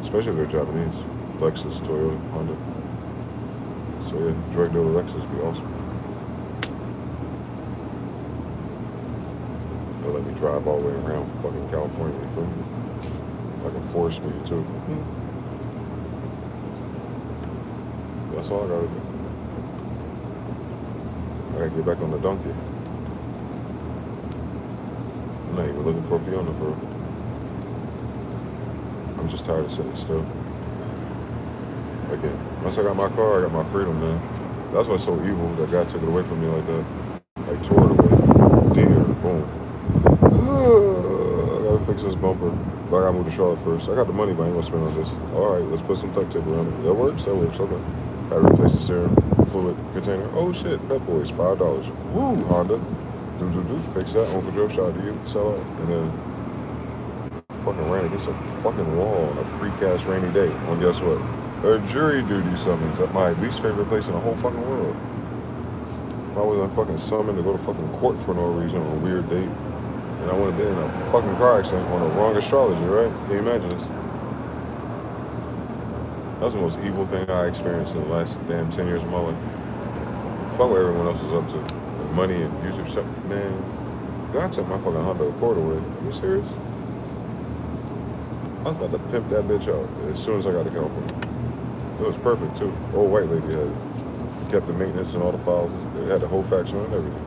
Especially if they're Japanese. Lexus, Toyota, Honda. So yeah, drug dealer Lexus would be awesome. They'll let me drive all the way around fucking California, you feel me? Like a 4-speed too. That's all I gotta do. I gotta get back on the donkey. I'm not even looking for Fiona for real. I'm just tired of sitting still. Again, once I got my car, I got my freedom, man. That's what's so evil that God took it away from me like that. Like, tore it away. Dear, boom. I gotta fix this bumper. But I gotta move to Charlotte first. I got the money, but I ain't gonna spend on this. Alright, let's put some duct tape around it. That works? That works, okay. Gotta replace the steering. fluid container. Oh shit, Pep Boys, $5. Woo, Honda. Do. Fix that. Uncle Joe, shout out to you. Sell out. And then fucking ran against a fucking wall on a freak-ass rainy day. Well, guess what? A jury duty summons at my least favorite place in the whole fucking world. If I was fucking summoned to go to fucking court for no reason on a weird date, and I would have been in a fucking car accident on the wrong astrology, right? Can you imagine this? That was the most evil thing I experienced in the last damn 10 years of my life. Fuck what everyone else was up to. The money and YouTube stuff. Man, God took my fucking Honda Accord away. Are you serious? I was about to pimp that bitch out as soon as I got to California. It was perfect too. Old white lady had kept the maintenance and all the files. It had the whole faction and everything.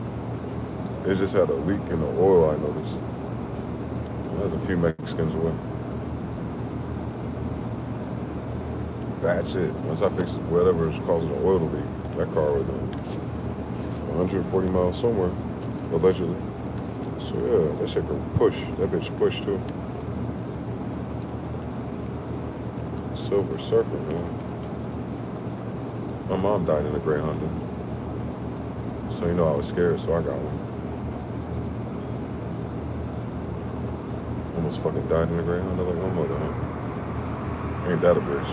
It just had a leak in the oil, I noticed. There's a few Mexicans away. That's it. Once I fix whatever is causing the oil to leak, that car was 140 miles somewhere, allegedly. So yeah, that shit could push. That bitch pushed too. Silver Surfer, man. My mom died in a gray Honda. So you know I was scared, so I got one. Almost fucking died in a gray Honda like my mother, huh? Ain't that a bitch?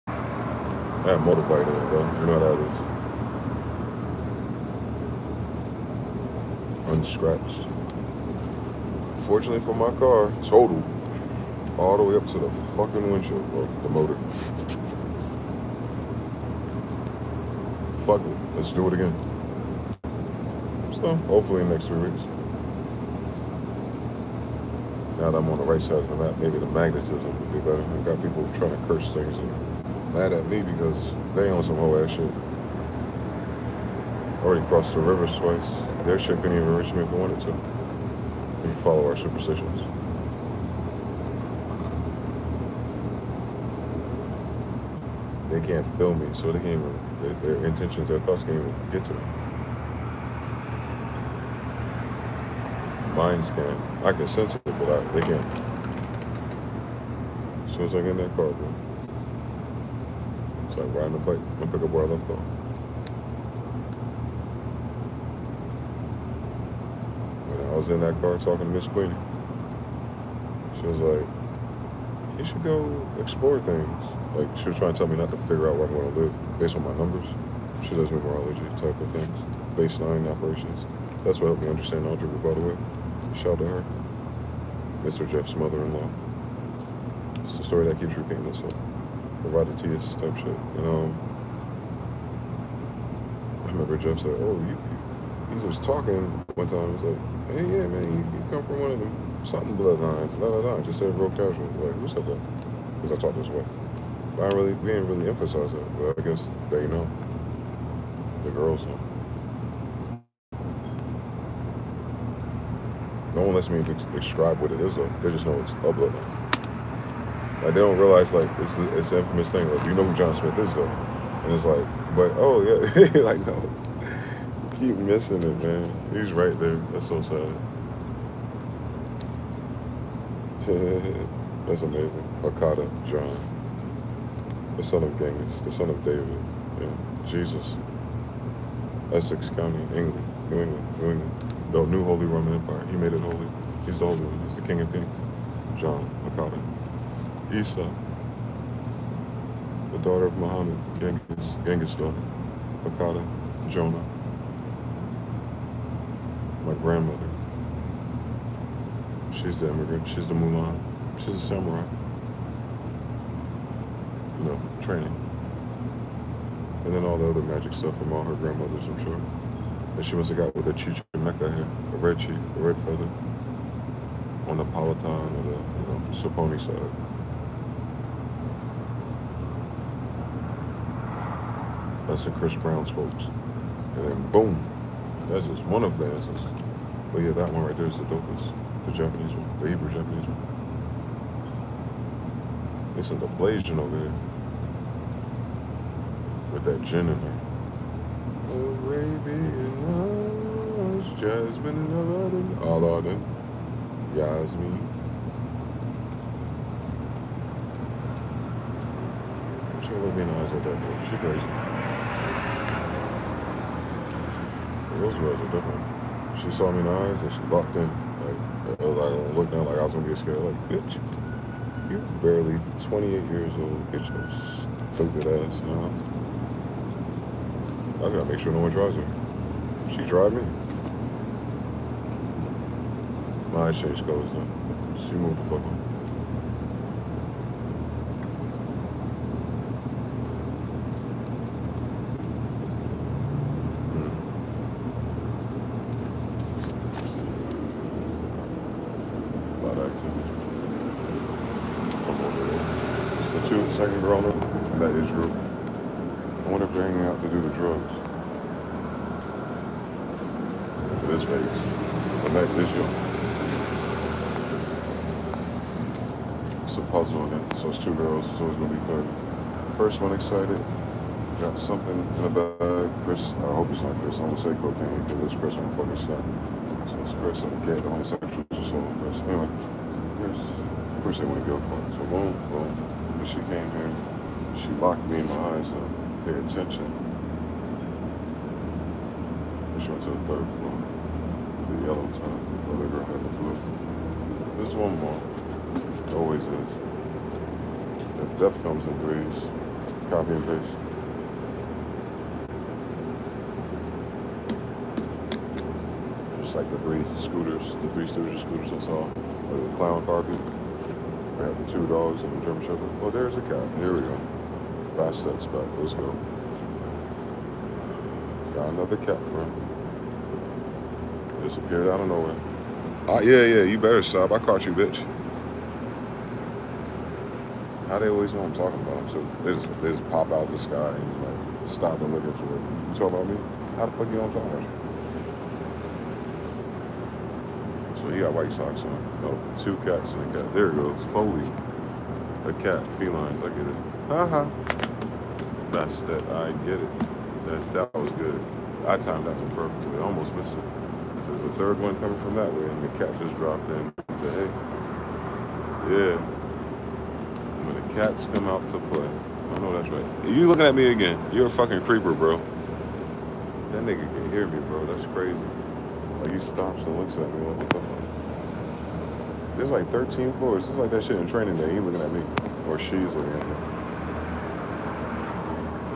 I had motorbike in it, though. You know how that is. Unscratched. Fortunately for my car, totaled all the way up to the fucking windshield, bro. The motor. Fuck it. Let's do it again. So, hopefully in the next 3 weeks. Now that I'm on the right side of the map, maybe the magnetism would be better. I've got people trying to curse things and mad at me because they on some whole ass shit. Already crossed the rivers twice. Their shit couldn't even reach me if I wanted to. We follow our superstitions. They can't feel me, so they can't even, their intentions, their thoughts can't even get to me. Mind scan. I can sense it, but they can't. As soon as I get in that car, bro. It's like riding a bike. I'm gonna pick up where I left off. When I was in that car talking to Miss Queenie, she was like, you should go explore things. Like, she was trying to tell me not to figure out where I'm going to live based on my numbers. She does numerology type of things. Base 9 operations. That's what helped me understand algebra, by the way. Shout out to her. Mr. Jeff's mother-in-law. It's the story that keeps repeating itself. Hereditous type shit. And I remember Jeff said, oh, he was talking one time. He was like, hey, yeah, man, you come from one of them something bloodlines. I just said real casual. Like, who said that? Because I talk this way. But we didn't really emphasize that. But I guess they know. The girls know. No one lets me describe what it is, though. They just know it's a bloodline. Like, they don't realize, like, it's an infamous thing. Like, you know who John Smith is, though. And it's like, but, oh, yeah. Like, no. Keep missing it, man. He's right there. That's so sad. That's amazing. Okada, John. The son of Genghis. The son of David. Yeah. Jesus. Essex County, England. New England. The new Holy Roman Empire. He made it holy. He's the Holy One. He's the King of Kings. John, Okada. Isa, the daughter of Muhammad, Genghis' daughter. Okada, Jonah. My grandmother. She's the immigrant. She's the Mulan. She's a samurai. You know, training. And then all the other magic stuff from all her grandmothers, I'm sure. And she must have got with a Chichimeca hair, a red chief, a red feather, on the Palatine or the, Saponi side. That's the Chris Brown's folks. And then boom, that's just one of the answers. But yeah, that one right there is the dopest. The Japanese one, the Hebrew Japanese one. Listen to Blasian over there. With that gin in there. Arabian Nights, Jasmine and Aladdin, Aladdin, Yasmin. She look me in the eyes like that, bro. She crazy. Those girls are different. She saw me in the eyes and she locked in. Like, I looked down like I was gonna get scared. Like, bitch, you're barely 28 years old. Get your stupid ass, you know? I gotta make sure no one drives her. She drive me. My eyes changed colors though. She moved the fuck on. A lot of activity. Come over there. It's the second girl in that age group. I wonder if they're hanging out to do the drugs. It is Vegas. The night is young. It's a puzzle again. So it's two girls. It's always going to be third. First one excited. Got something in the bag. Chris, I hope it's not Chris. I won't say cocaine because it's Chris. I'm fucking stuck. So it's Chris. I get the homosexuals just all on Chris. Anyway, Chris they wouldn't give a fuck. So boom, boom. When she came here, she locked me in my eyes up. Pay attention. She went to the third floor. The yellow time. The other girl had the blue. There's one more. Always is. If death comes in threes, copy and paste. Just like the three scooters, the three Stooges scooters I saw. Like the clown car people. I had the two dogs and the German Shepherd. Oh, there's a cat. Here we go. Fast steps back. Let's go. Got another cat friend. Disappeared out of nowhere. Yeah, you better stop. I caught you, bitch. How they always know I'm talking about them, so they just pop out of the sky and like stop and look at you. You talk about me? How the fuck you don't talk about you? So he got white socks on. No, two cats and a cat. There it goes. Foley. A cat. Felines. I get it. Haha. That's that. I get it. That was good. I timed that one perfectly. I almost missed it. So there's a third one coming from that way, and the cat just dropped in and said, hey. Yeah. When the cats come out to play. I know that's right. You looking at me again. You're a fucking creeper, bro. That nigga can hear me, bro. That's crazy. Like, he stops and looks at me. What the fuck? There's like 13 floors. It's like that shit in Training Day. He looking at me. Or she's looking at me.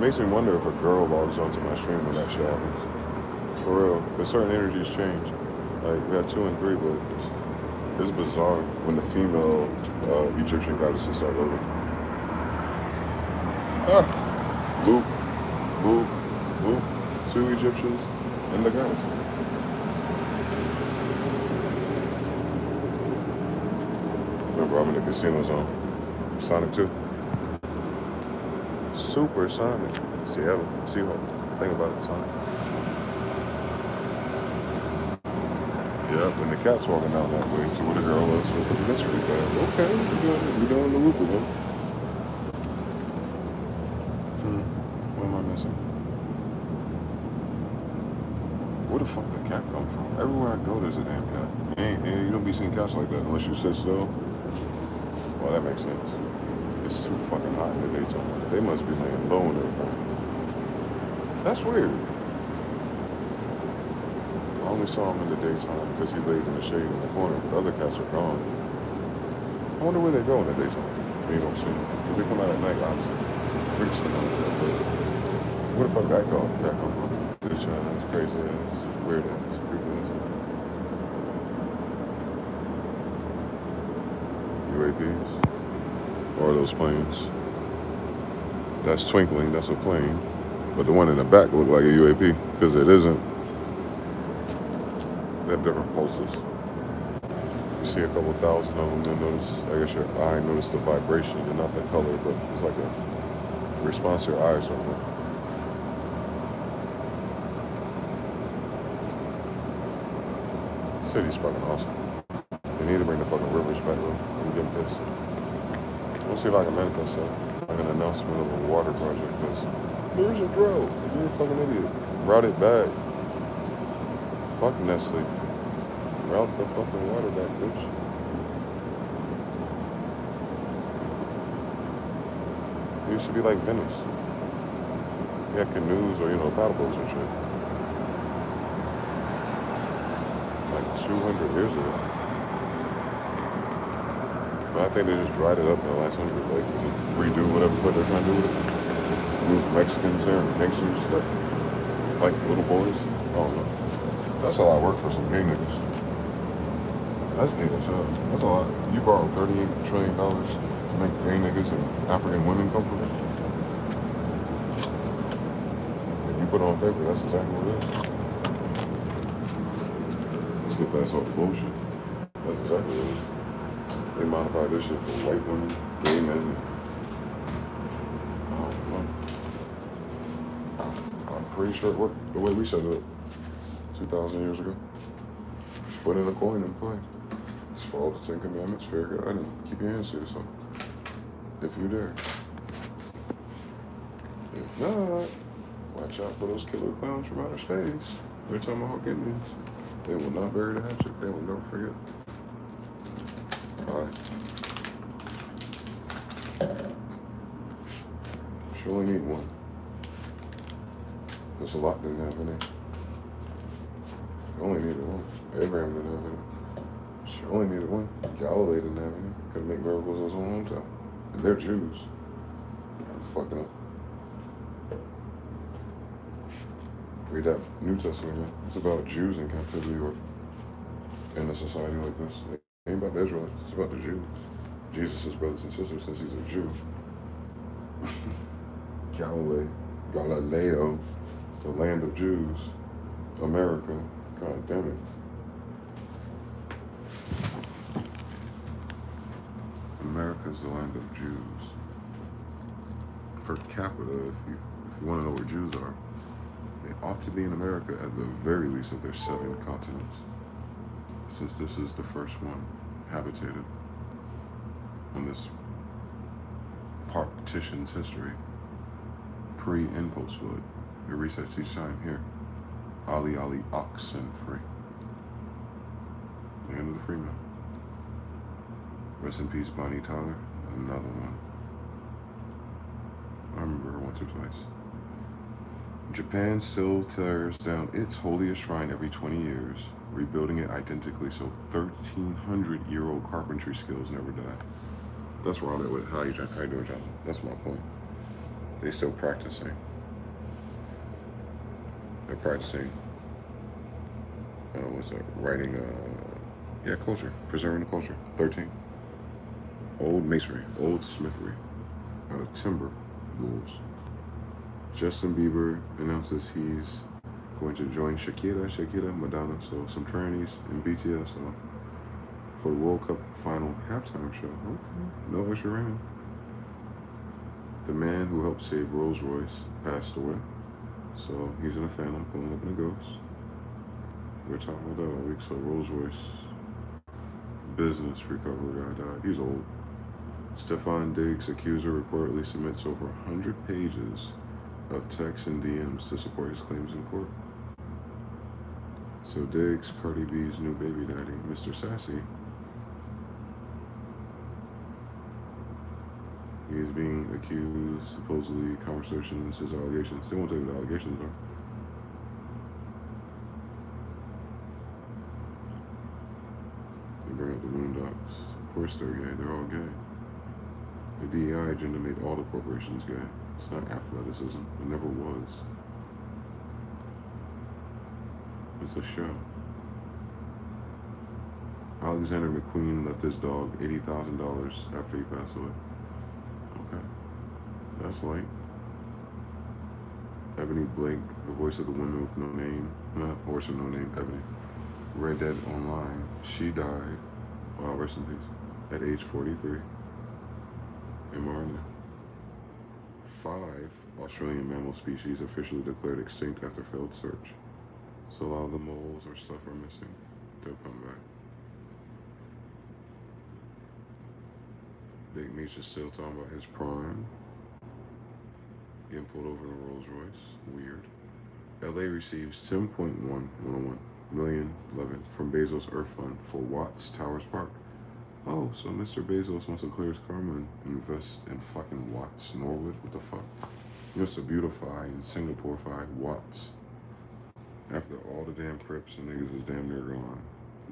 Makes me wonder if a girl logs onto my stream when that shit happens. For real. Because certain energies change. Like, we had 2 and 3, but it's bizarre when the female Egyptian goddesses start over. Boop, boop, boop. 2 Egyptians and the goddess. Remember, I'm in the casino zone. Sonic 2. Super Sonic. Seattle. Think about it, Sonic. Yep, and the cat's walking down that way. So what a girl is with the mystery bag. Okay, we're doing the loop again. What am I missing? Where the fuck did the cat come from? Everywhere I go, there's a damn cat. You don't be seeing cats like that unless you sit still. Well, that makes sense. It's too fucking hot in the daytime. They must be laying low in their phone. That's weird. I only saw him in the daytime because he laid in the shade in the corner. The other cats are gone. I wonder where they go in the daytime. You don't see them. Because they come out at night, obviously. Freaks them out. Where the fuck that cat come from? That's crazy. That's weird. That's creepy. UAPs. Or those planes. That's twinkling. That's a plane. But the one in the back looked like a UAP because it isn't. They have different pulses. You see a couple thousand of them, then notice, I guess your eye notice the vibration and not the color, but it's like a response to your eyes or something. City's fucking awesome. They need to bring the fucking rivers back, though. I'm getting pissed. We'll see if I can manifest that. Like an announcement of a water project, because there's a drought. You're a fucking idiot. Route it back. Fuck Nestle. Route the fucking water back, bitch. It used to be like Venice. You had canoes or, paddle boats and shit. 200 years ago. But I think they just dried it up in the last 100, like to redo whatever fuck they're trying to do with it. Move Mexicans there and gangsters stuff. Like little boys. I don't know. That's a lot of work for some gay niggas. That's gay as hell. That's a lot. You borrow $38 trillion to make gay niggas and African women comfortable. If you put it on paper, that's exactly what it is. Let's get past all the bullshit. That's exactly what it is. They modified this shit for white women, gay men. I don't know. I'm pretty sure the way we set it up 2,000 years ago. Just put in a coin and play. Just follow the 10 Commandments, fear God, and keep your hands to yourself. If you dare. If not, watch out for those killer clowns from outer space. They're Tomahawk Indians. They will not bury the hatchet. They will never forget. Alright. She only need one. Because Lot didn't have any. She only needed one. Abraham didn't have any. She only needed one. Galilee didn't have any. Couldn't make miracles in his own hometown. And they're Jews. Fucking up. Read that New Testament, man. It's about Jews in captivity or in a society like this. It ain't about the Israelites. It's about the Jews. Jesus' brothers and sisters, since he's a Jew. Galileo, it's the land of Jews. America, god damn it. America's the land of Jews. Per capita, if you want to know where Jews are, they ought to be in America at the very least of their 7 continents, since this is the first one habitated on this partition's history, pre and post flood. It resets each time here. Ali oxen free. Land of the free man. Rest in peace, Bonnie Tyler. Another one. I remember her once or twice. Japan still tears down its holiest shrine every 20 years, rebuilding it identically so 1,300-year-old carpentry skills never die. That's where I'm at with how you doing, John? That's my point. They still practicing. They're practicing. What's that? Writing. Culture. Preserving the culture. 13. Old masonry. Old smithery. Out of timber. Wolves. Justin Bieber announces he's going to join Shakira, Madonna, so some trannies and BTS for the World Cup final halftime show. Okay, no Usher Raymond. The man who helped save Rolls-Royce passed away, so he's in a phantom pulling up in a ghost. We were talking about that all week, so Rolls-Royce business recovery guy died. He's old. Stefan Diggs' accuser reportedly submits over 100 pages of texts and DMs to support his claims in court. So Diggs, Cardi B's new baby daddy, Mr. Sassy, he is being accused, supposedly conversations, his allegations. They won't tell you what the allegations are. They bring up the Moondocks. Of course they're gay, they're all gay. The DEI agenda made all the corporations gay. It's not athleticism. It never was. It's a show. Alexander McQueen left his dog $80,000 after he passed away. Okay. That's light. Ebony Blake, the voice of the woman with no name, horse with no name, Ebony. Red Dead Online. She died. Wow, rest in peace. At age 43. In Marnia. 5 Australian mammal species officially declared extinct after failed search. So a lot of the moles or stuff are missing. They'll come back. Big Meech is still talking about his prime. Getting pulled over in a Rolls Royce. Weird. LA receives $10.1 million from Bezos Earth Fund for Watts Towers Park. Oh, so Mr. Bezos wants to clear his karma and invest in fucking Watts, Norwood? What the fuck? He wants to beautify and Singapore-fy Watts. After all the damn Crips and niggas is damn near gone.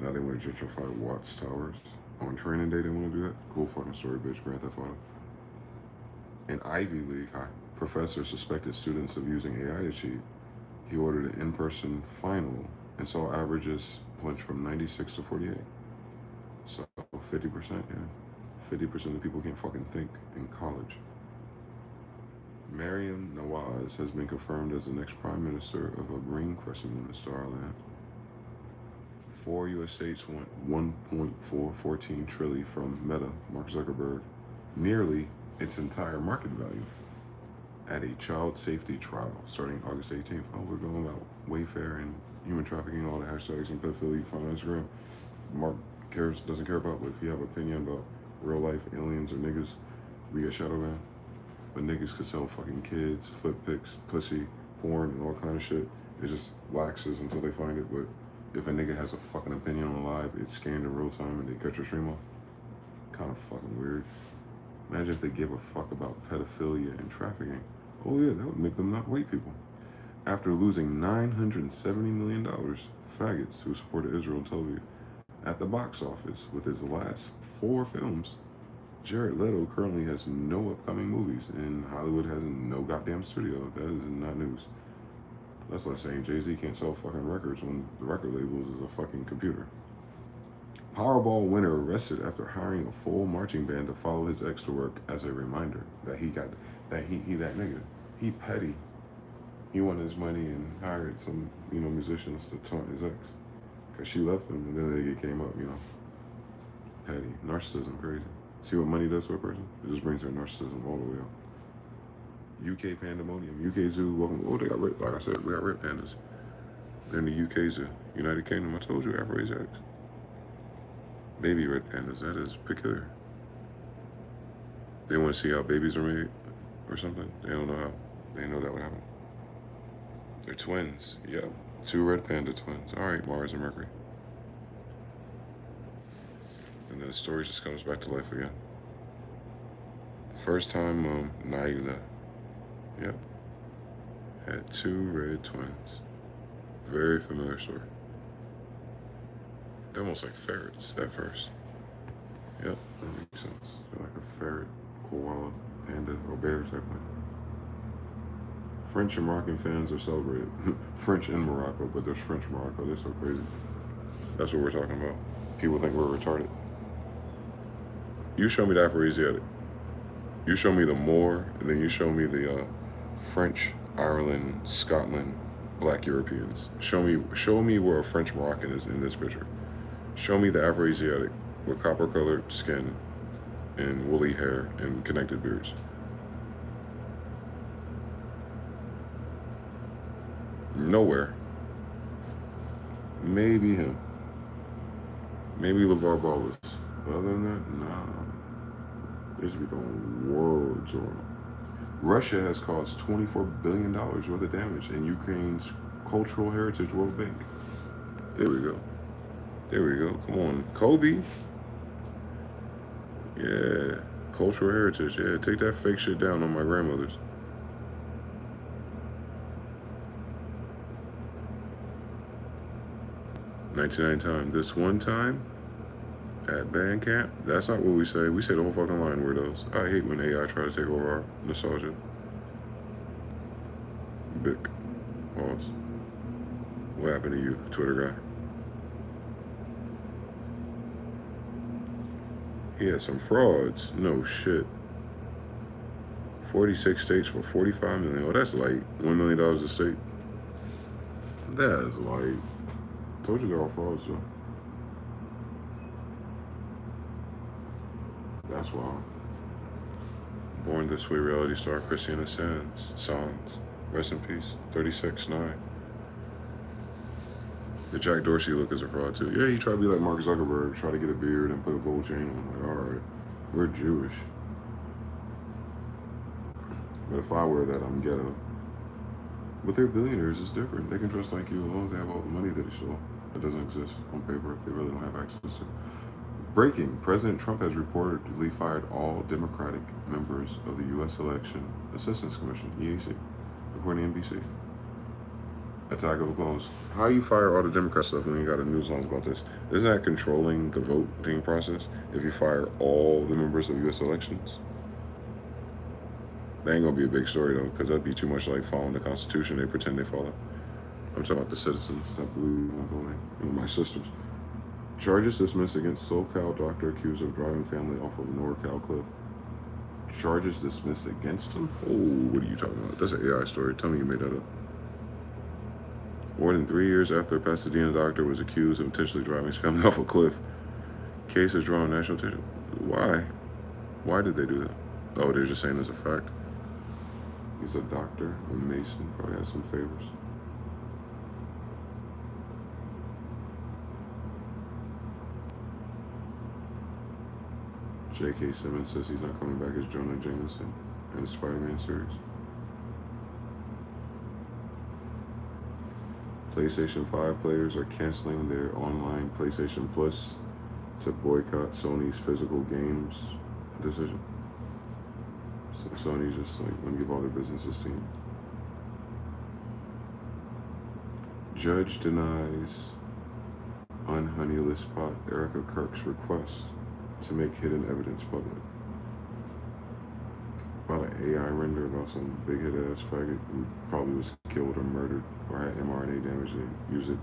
Now they want to gentrify Watts Towers. On training day, they want to do that. Cool fucking story, bitch. Grand Theft Auto. An Ivy League professor suspected students of using AI to cheat. He ordered an in-person final and saw averages plunge from 96 to 48. So 50%, yeah. 50% of the people can't fucking think in college. Mariam Nawaz has been confirmed as the next prime minister of a green crescent moon in Star Land. 4 U.S. states want 1.414 trillion from Meta, Mark Zuckerberg, nearly its entire market value, at a child safety trial starting August 18th. Oh, we're going about Wayfair and human trafficking, all the hashtags and pedophilia you find on Instagram. Mark doesn't care about, but if you have an opinion about real life aliens or niggas, we get shadow banned. But niggas could sell fucking kids, foot pics, pussy, porn, and all kind of shit. It just laxes until they find it. But if a nigga has a fucking opinion on live, it's scanned in real time and they cut your stream off. Kind of fucking weird. Imagine if they give a fuck about pedophilia and trafficking. Oh yeah, that would make them not white people. After losing $970 million, faggots who supported Israel and Tel Aviv at the box office with his last 4 films, Jared Leto currently has no upcoming movies, and Hollywood has no goddamn studio. That is not news. That's like saying Jay-Z can't sell fucking records when the record labels is a fucking computer. Powerball winner arrested after hiring a full marching band to follow his ex to work as a reminder that he that nigga. He petty. He wanted his money and hired some, musicians to taunt his ex. Cause she left him and then the nigga came up, Petty. Narcissism, crazy. See what money does to a person? It just brings their narcissism all the way up. UK pandemonium, UK zoo, welcome. Oh, they got red, like I said, we got red pandas. Then the UK zoo, United Kingdom, I told you, Afro-Asiatics. Baby red pandas, that is peculiar. They want to see how babies are made or something. They don't know how. They know that would happen. They're twins, yeah. 2 red panda twins. All right, Mars and Mercury. And then the story just comes back to life again. First time Naila, yep, had 2 red twins. Very familiar story. They're almost like ferrets at first. Yep, that makes sense. They're like a ferret, koala, panda, or bear type thing. French and Moroccan fans are celebrated. French in Morocco, but there's French Morocco. They're so crazy. That's what we're talking about. People think we're retarded. You show me the Afro-Asiatic. You show me the Moor, and then you show me the French, Ireland, Scotland, Black Europeans. Show me where a French Moroccan is in this picture. Show me the Afro-Asiatic with copper-colored skin and woolly hair and connected beards. Nowhere. Maybe him. Maybe LeVar Ball is. Other than that, nah. They should be throwing words on him. Russia has caused $24 billion worth of damage in Ukraine's Cultural Heritage World Bank. There we go. There we go. Come on. Kobe. Yeah. Cultural heritage. Yeah. Take that fake shit down on my grandmother's. $99 times. This one time at band camp, that's not what we say. We say the whole fucking line, weirdos. I hate when AI try to take over our nostalgia. Bic. Pause. What happened to you, Twitter guy? He had some frauds. No shit. 46 states for $45 million. Oh, that's like $1 million a state. That is like. Told you they're all frauds, though. That's wild. Born This Way reality star Christina Sands. Rest in peace. 36'9". The Jack Dorsey look is a fraud, too. Yeah, he tried to be like Mark Zuckerberg, try to get a beard and put a gold chain on. Like, alright, we're Jewish. But if I wear that, I'm ghetto. But they're billionaires, it's different. They can dress like you as long as they have all the money that they stole. It doesn't exist on paper. They really don't have access to. Breaking. President Trump has reportedly fired all Democratic members of the U.S. Election Assistance Commission, EAC, according to NBC. Attack of the Clones. How do you fire all the Democrat stuff when you got a news lines about this? Isn't that controlling the voting process if you fire all the members of U.S. elections? That ain't gonna be a big story though, because that'd be too much like following the Constitution they pretend they follow. I'm talking about the citizens that believe in voting. And my sisters. Charges dismissed against SoCal doctor accused of driving family off of NorCal cliff. Charges dismissed against him? Oh, what are you talking about? That's an AI story. Tell me you made that up. More than 3 years after a Pasadena doctor was accused of intentionally driving his family off a cliff, case has drawn national attention. Why? Why did they do that? Oh, they're just saying as a fact. He's a doctor, a Mason, probably has some favors. J.K. Simmons says he's not coming back as Jonah Jameson in the Spider-Man series. PlayStation 5 players are canceling their online PlayStation Plus to boycott Sony's physical games decision. So Sony's just like, want to give all their business to Steam. Judge denies unhoneyless pot Erica Kirk's request to make hidden evidence public. About an AI render about some big-head ass faggot who probably was killed or murdered or had mRNA damage. They use it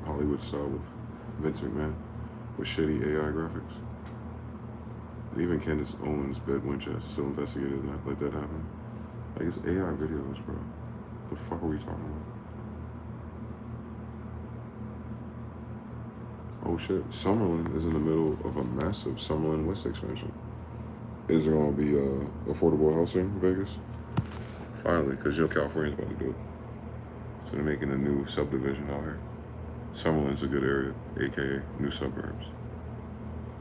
Hollywood style with Vince McMahon with shitty AI graphics. Even Candace Owens' bed Winchester still investigated and not let that happen. Like, it's AI videos, bro. The fuck are we talking about? Oh shit, Summerlin is in the middle of a massive Summerlin West expansion. Is there going to be affordable housing in Vegas? Finally, because you know California's about to do it. So they're making a new subdivision out here. Summerlin's a good area, aka new suburbs.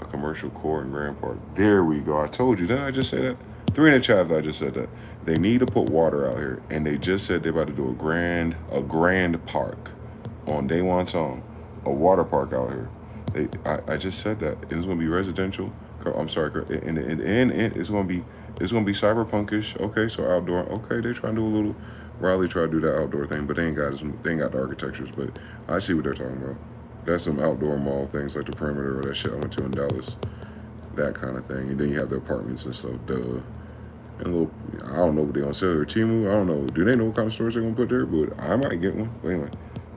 A commercial core in Grand Park. There we go. I told you. Didn't I just say that? 3 in the chat. I just said that. They need to put water out here, and they just said they're about to do a grand park on Day One Song, a water park out here. I just said that. And it's gonna be residential. I'm sorry, and it's gonna be cyberpunkish. Okay, so outdoor. Okay, they trying to do a little. Raleigh tried to do that outdoor thing, but they ain't got the architectures. But I see what they're talking about. That's some outdoor mall things like the perimeter or that shit I went to in Dallas. That kind of thing. And then you have the apartments and stuff. Duh. And a little, I don't know what they're gonna sell there. Temu, I don't know. Do they know what kind of stores they're gonna put there? But I might get one. But anyway,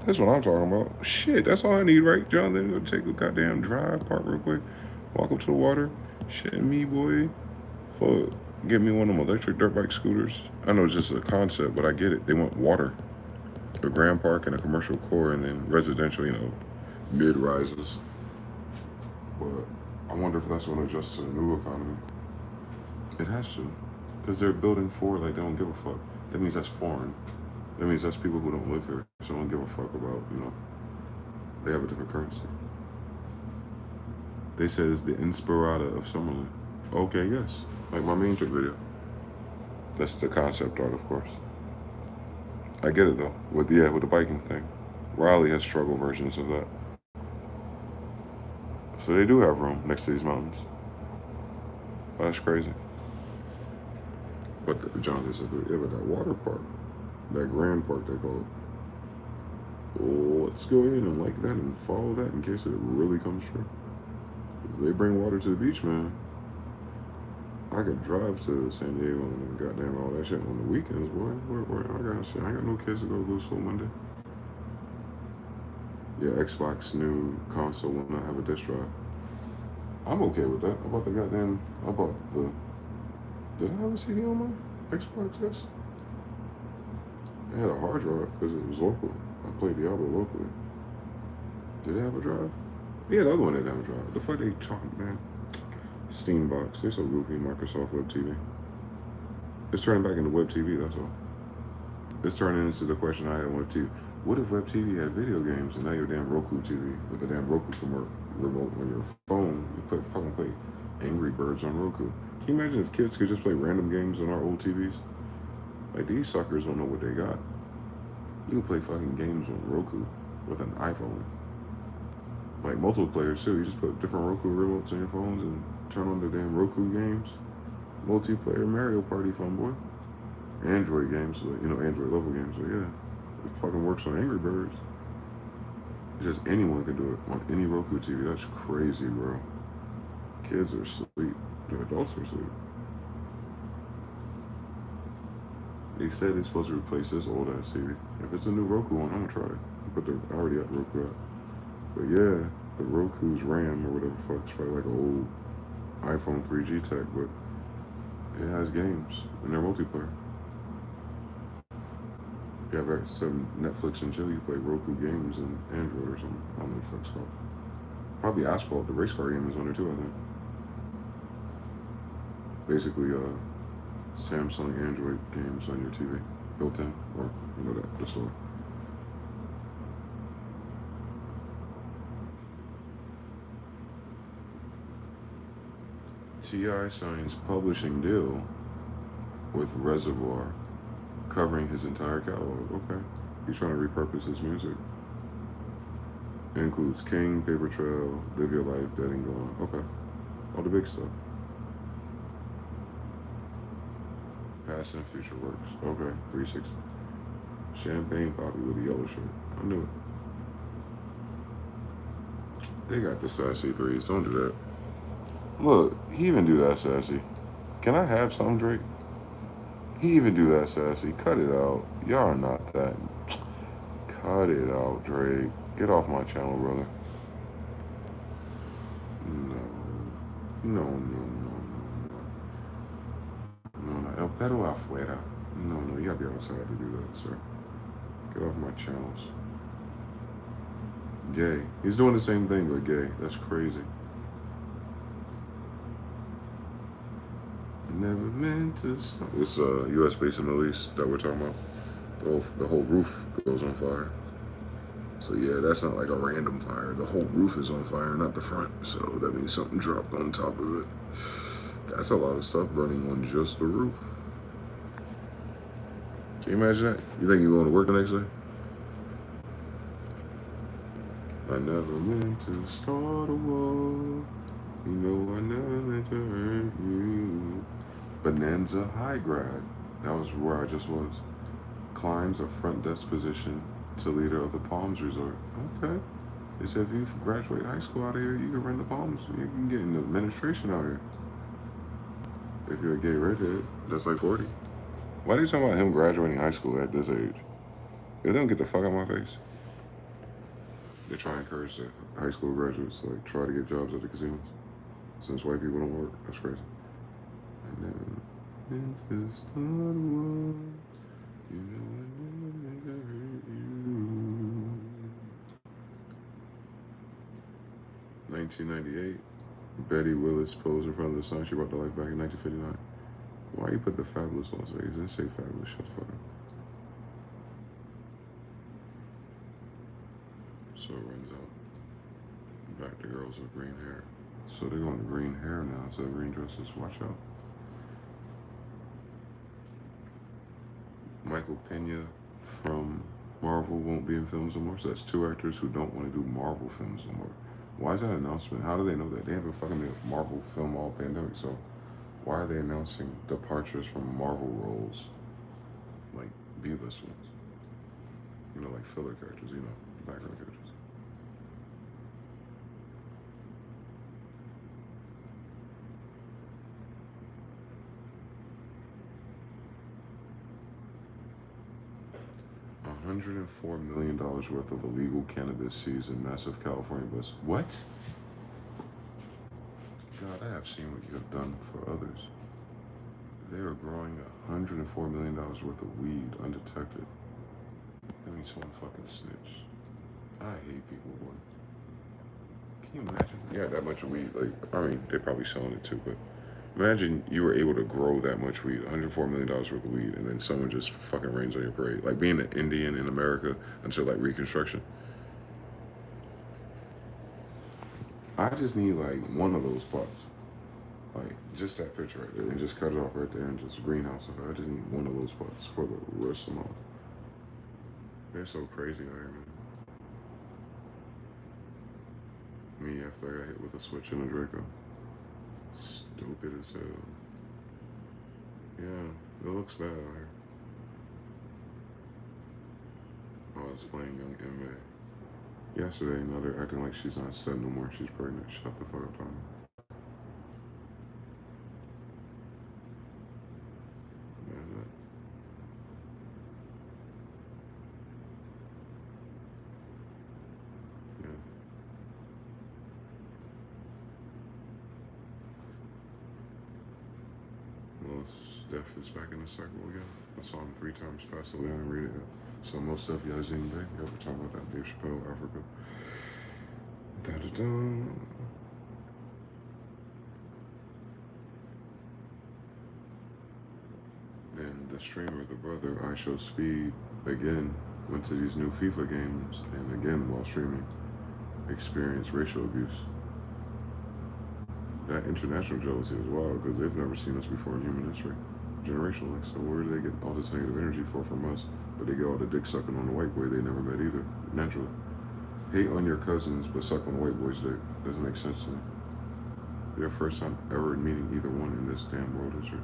that's what I'm talking about. Shit, that's all I need, right, Jonathan? Go take a goddamn drive, park real quick, walk up to the water. Shit, me, boy. Fuck. Get me one of them electric dirt bike scooters. I know it's just a concept, but I get it. They want water. A grand park and a commercial core and then residential, you know, mid-rises. But I wonder if that's going to adjust to the new economy. It has to. Because they're building for, like, they don't give a fuck. That means that's foreign. That means that's people who don't live here. So don't give a fuck about, you know, they have a different currency. They said it's the Inspirata of Summerlin. Okay, yes. Like my main trick video. That's the concept art, of course. I get it though. With the biking thing. Raleigh has struggle versions of that. So they do have room next to these mountains. Oh, that's crazy. But Jonathan said, yeah, but that water park, that grand park they call it. Oh, let's go ahead and like that and follow that in case it really comes true. If they bring water to the beach, man, I could drive to San Diego and goddamn all that shit on the weekends, boy. I got no kids to go to school Monday. Yeah, Xbox new console will not have a disk drive. I'm okay with that. Did I have a CD on my Xbox? Yes. It had a hard drive because it was local. I played Diablo locally. Did it have a drive? Yeah, the other one didn't have a drive. The fuck they talking, man? Steambox. They're so goofy. Microsoft Web TV. It's turning back into Web TV, that's all. It's turning into the question I had on Web TV. What if Web TV had video games and now your damn Roku TV with the damn Roku remote on your phone, you fucking play Angry Birds on Roku. Can you imagine if kids could just play random games on our old TVs? Like, these suckers don't know what they got. You can play fucking games on Roku with an iPhone. Like multiple players too. You just put different Roku remotes on your phones and turn on the damn Roku games. Multiplayer Mario Party fun, boy. Android games, but you know, Android level games, but yeah. It fucking works on Angry Birds. Just anyone can do it on any Roku TV. That's crazy, bro. Kids are asleep. The adults are asleep. They said it's supposed to replace this old ass TV. If it's a new Roku one, I'm gonna try it. But they're already at Roku out. But yeah, the Roku's RAM or whatever the fuck, it's probably like an old iPhone 3G tech, but it has games and they're multiplayer. You have some Netflix and chill, you play Roku games and Android or something. I don't know what the fuck's called. Probably Asphalt, the race car game is on there too, I think. Basically, Samsung Android games on your TV, built in, or you know that the store. T.I. signs publishing deal with Reservoir, covering his entire catalog. Okay, he's trying to repurpose his music. It includes King, Paper Trail, Live Your Life, Dead and Gone. Okay, all the big stuff. Past and future works. Okay, 360. Champagne Poppy with a yellow shirt. I knew it. They got the sassy threes. Don't do that. Look, he even do that sassy. Can I have some, Drake? He even do that sassy. Cut it out. Y'all are not that. Cut it out, Drake. Get off my channel, brother. No. El perro afuera. No, you gotta be outside to do that, sir. Get off my channels. Gay. He's doing the same thing, but gay. That's crazy. Never meant to stop. It's U.S. base in the Middle East that we're talking about. The whole roof goes on fire. So yeah, that's not like a random fire. The whole roof is on fire, not the front. So that means something dropped on top of it. That's a lot of stuff burning on just the roof. Can you imagine that? You think you're going to work the next day? I never meant to start a war. You know I never meant to hurt you. Bonanza High Grad. That was where I just was. Climbs a front desk position to leader of the Palms Resort. Okay. They said if you graduate high school out of here, you can run the Palms. You can get into administration out here. If you're a gay redhead, that's like 40. Why are you talking about him graduating high school at this age? They don't get the fuck out of my face. They try to encourage the high school graduates to like try to get jobs at the casinos. Since white people don't work. That's crazy. And then into Star Wars, you know I never meant to hurt you. 1998, Betty Willis posed in front of the sun. She brought to life back in 1959. Why you put the Fabulous on stage? It didn't say Fabulous. Shut the fuck up. So it runs out. Back to girls with green hair. So they're going to green hair now instead of green dresses. Watch out. Michael Pena from Marvel won't be in films no more. So that's two actors who don't want to do Marvel films no more. Why is that an announcement? How do they know that? They haven't fucking made a Marvel film all pandemic. So why are they announcing departures from Marvel roles? Like B-list ones. You know, like filler characters, you know, background characters. $104 million worth of illegal cannabis seized in massive California bus. What? God, I have seen what you have done for others. They are growing $104 million worth of weed undetected. That means someone fucking snitched. I hate people, boy. Can you imagine? Yeah, that much of weed. Like, I mean, they're probably selling it too, but imagine you were able to grow that much weed, $104 million worth of weed, and then someone just fucking rains on your parade. Like being an Indian in America until like Reconstruction. I just need like one of those plots. Like just that picture right there, and just cut it off right there and just greenhouse it. I just need one of those plots for the rest of my life. They're so crazy out here, man. Me after I got hit with a switch and a Draco. Stupid as hell. Yeah, it looks bad out here. was playing young MA yesterday. Now they're acting like she's not stud no more. She's pregnant. Shut the fuck up, Tommy. Death is back in the circle again. I saw him 3 times pass away. I didn't read it yet. So most stuff Yazin Bay. Yeah, we're talking about that. Dave Chappelle, Africa. Da-da-da. Then the streamer, the brother, I Show Speed, again, went to these new FIFA games, and again, while streaming, experienced racial abuse. That international jealousy is wild, because they've never seen us before in human history. Generationally. So where do they get all this negative energy from us? But they get all the dick sucking on the white boy they never met either. Naturally. Hate on your cousins, but suck on the white boy's dick. Doesn't make sense to me. Their first time ever meeting either one in this damn world history.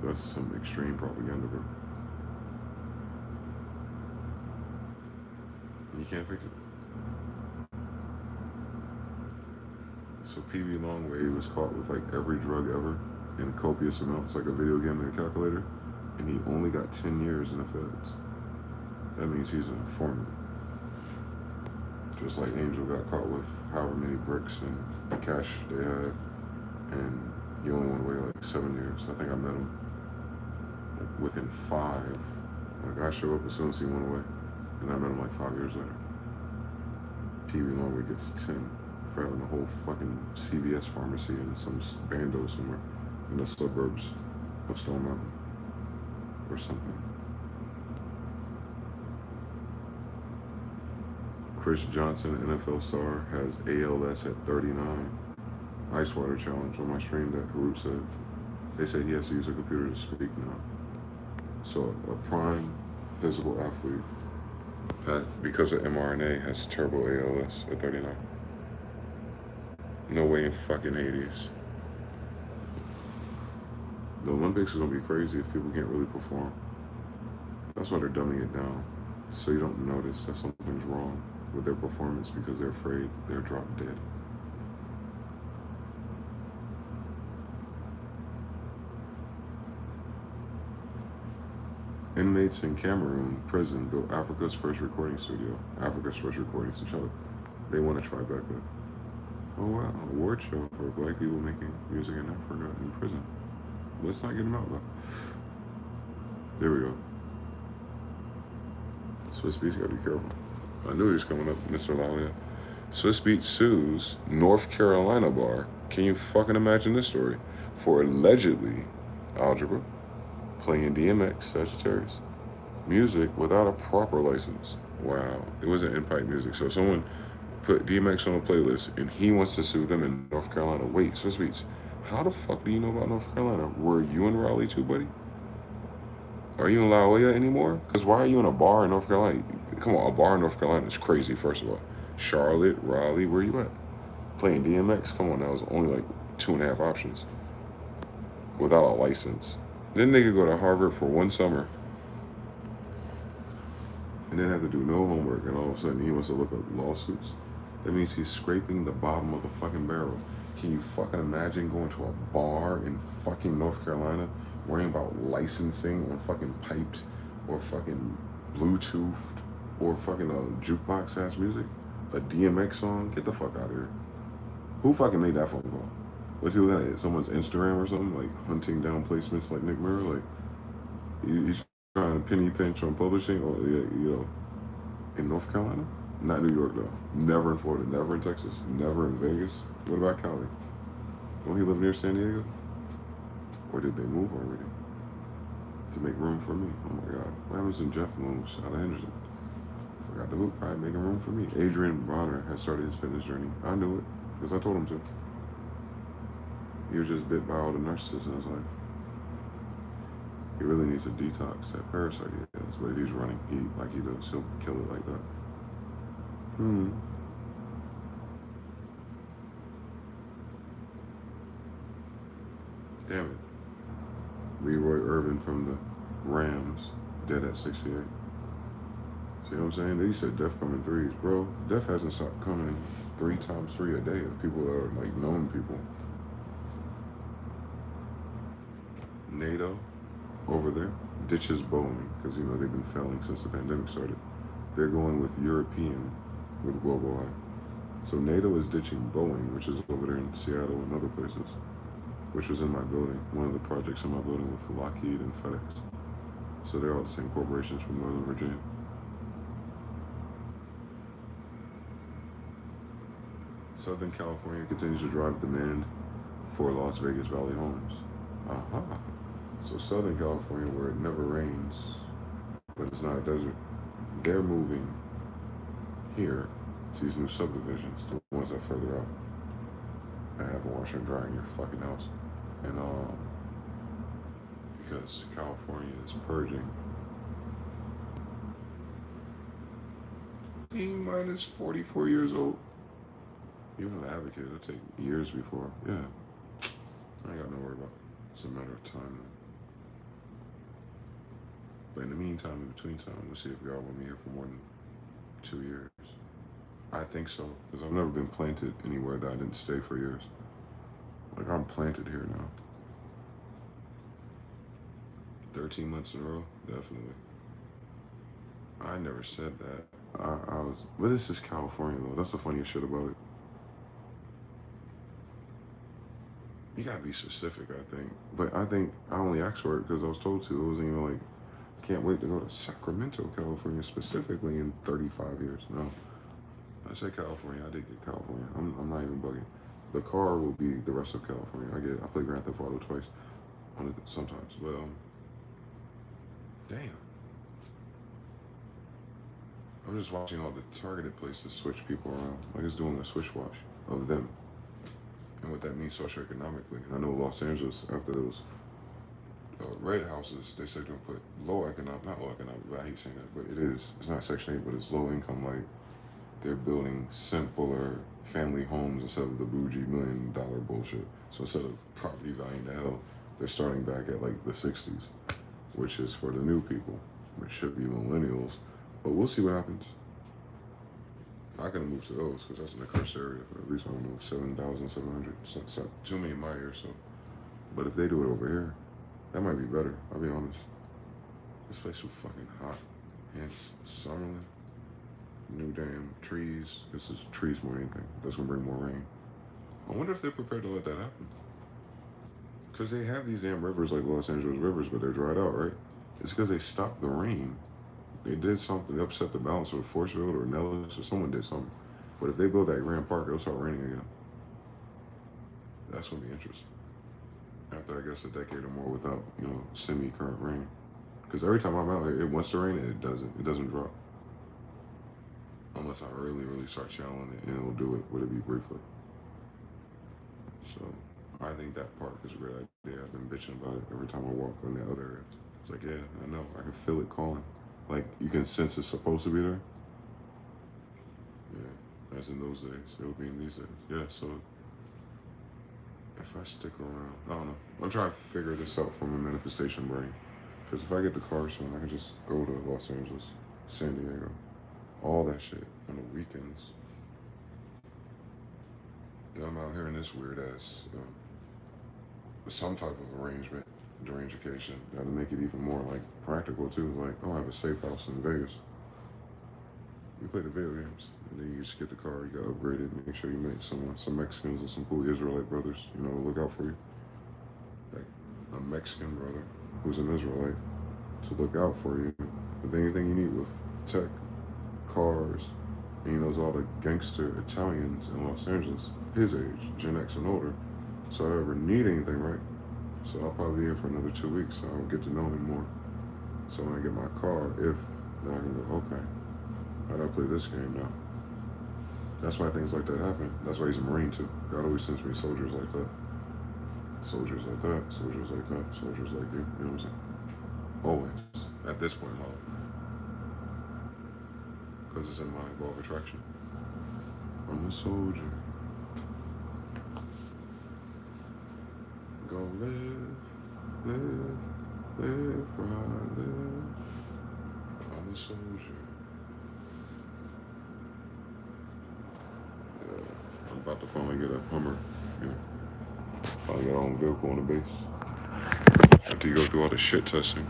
That's some extreme propaganda, bro. You can't fix it. So PB Longway was caught with like every drug ever in copious amounts, like a video game and a calculator, and he only got 10 years in the feds. That means he's an informant. Just like Angel got caught with however many bricks and the cash they had, and he only went away like 7 years. I think I met him like within 5. Like I show up as soon as he went away, and I met him like 5 years later. PB Longway gets 10 for having a whole fucking CVS pharmacy in some bando somewhere in the suburbs of Stone Mountain or something. Chris Johnson, NFL star, has ALS at 39. Ice water challenge on my stream that Harut said. They said he has to use a computer to speak now. So a prime physical athlete, because of mRNA, has turbo ALS at 39. No way in fucking Hades. The Olympics is gonna be crazy if people can't really perform. That's why they're dumbing it down. So you don't notice that something's wrong with their performance because they're afraid they're dropped dead. Inmates in Cameroon prison built Africa's first recording studio. Africa's first recording studio. They want to try back up. Oh wow, award show for black people making music in Africa in prison. Let's not get them out though. There we go. Swiss Beats gotta be careful. I knew he was coming up, Mr. Lalia. Swiss Beats sues North Carolina bar. Can you fucking imagine this story? For allegedly algebra, playing DMX, Sagittarius, music without a proper license. Wow, it wasn't in-pipe music. So someone put DMX on a playlist and he wants to sue them in North Carolina. Wait, Swiss Beats, how the fuck do you know about North Carolina? Were you in Raleigh too, buddy? Are you in La Jolla anymore? Because why are you in a bar in North Carolina? Come on, a bar in North Carolina is crazy, first of all. Charlotte, Raleigh, where you at? Playing DMX? Come on, that was only like 2.5 options. Without a license. Then they could go to Harvard for 1 summer and then have to do no homework, and all of a sudden he wants to look up lawsuits. That means he's scraping the bottom of the fucking barrel. Can you fucking imagine going to a bar in fucking North Carolina, worrying about licensing on fucking piped or fucking Bluetoothed or fucking jukebox ass music? A DMX song? Get the fuck out of here. Who fucking made that phone call? Was he looking at someone's Instagram or something? Like hunting down placements like Nick Mirror? Like he's trying to penny pinch on publishing? Or, you know, in North Carolina? Not New York though. Never in Florida. Never in Texas. Never in Vegas. What about Cali? Don't he live near San Diego? Or did they move already? To make room for me. Oh my God. What happens when Jeff moves out of Henderson? Forgot the hoop. Probably making room for me. Adrian Bronner has started his fitness journey. I knew it because I told him to. He was just bit by all the narcissists in his life. He really needs to detox that parasite he has. But if he's running, like he does, he'll kill it like that. Damn it. Leroy Irvin from the Rams, dead at 68. See what I'm saying? They said death come in threes. Bro, death hasn't stopped coming 3 times 3 a day of people that are like known people. NATO over there ditches Boeing because you know they've been failing since the pandemic started. They're going with European with global high. So NATO is ditching Boeing, which is over there in Seattle and other places, which was in my building, one of the projects in my building with Lockheed and FedEx. So they're all the same corporations from Northern Virginia. Southern California continues to drive demand for Las Vegas Valley homes. Aha. So Southern California, where it never rains, but it's not a desert, they're moving here to these new subdivisions, the ones that are further out. I have a washer and dryer in your fucking house. And because California is purging. T minus 44 years old. Even an advocate, it'll take years before. Yeah. I ain't got no worry about it. It's a matter of time. But in the meantime, in between time, we'll see if God want me here for more than 2 years. I think so, because I've never been planted anywhere that I didn't stay for years. Like, I'm planted here now. 13 months in a row, definitely. I never said that. I was, but this is California though. That's the funniest shit about it. You gotta be specific, I think. But I think I only asked for it because I was told to. It wasn't even like, can't wait to go to Sacramento, California, specifically in 35 years. No. I said California. I did get California. I'm not even bugging. The car will be the rest of California. I play Grand Theft Auto twice on it sometimes. But damn. I'm just watching all the targeted places switch people around. Like it's doing a switch wash of them. And what that means socioeconomically. And I know Los Angeles, after those red houses, they said they're going to put low economic, not low economic, but I hate saying that, but it is. It's not Section 8, but it's low income. Like they're building simpler family homes instead of the bougie $1 million bullshit. So instead of property value to hell, they're starting back at like the 60s, which is for the new people, which should be millennials. But we'll see what happens. I can move to those because that's in the cursed area. At least I don't know, 7,700. It's not too many in my ear, so. But if they do it over here, that might be better. I'll be honest. This place is fucking hot. Hence, Summerlin. New damn trees. This is trees more than anything. That's gonna bring more rain. I wonder if they're prepared to let that happen. Because they have these damn rivers like Los Angeles rivers, but they're dried out, right? It's because they stopped the rain. They did something, they upset the balance with Forcefield or Nellis or someone did something. But if they build that Grand Park, it'll start raining again. That's gonna be interesting. After I guess a decade or more without, you know, semi-current rain. Because every time I'm out here, it wants to rain and it doesn't drop. Unless I really, really start channeling it and it'll do it, would it be briefly. So I think that park is a great idea. I've been bitching about it every time I walk on the other area. It's like, yeah, I know, I can feel it calling. Like, you can sense it's supposed to be there. Yeah, as in those days. It would be in these days. Yeah, so if I stick around, I don't know. I'm trying to figure this out from a manifestation brain. Because if I get the car soon, I can just go to Los Angeles, San Diego, all that shit on the weekends. Then I'm out here in this weird ass, with some type of arrangement during education. Got to make it even more like practical too. Like, oh, I have a safe house in Vegas. You play the video games, and then you just get the car. You got to upgrade it. Make sure you make some Mexicans and some cool Israelite brothers. You know, look out for you. Like a Mexican brother who's an Israelite to look out for you with anything you need with tech, cars, and he knows all the gangster Italians in Los Angeles, his age, Gen X and older. So if I ever need anything, right? So I'll probably be here for another 2 weeks, so I'll get to know him more. So when I get my car, then I can go, okay, how do I play this game now? That's why things like that happen. That's why he's a Marine too. God always sends me soldiers like that. Soldiers like that, soldiers like that, soldiers like you. You know what I'm saying? Always. At this point in my life. Because it's in my law of attraction. I'm a soldier. Go live, live, live, right, live. I'm a soldier. about to finally get a Hummer. You know, finally get our own vehicle on the base. After you go through all the shit testing.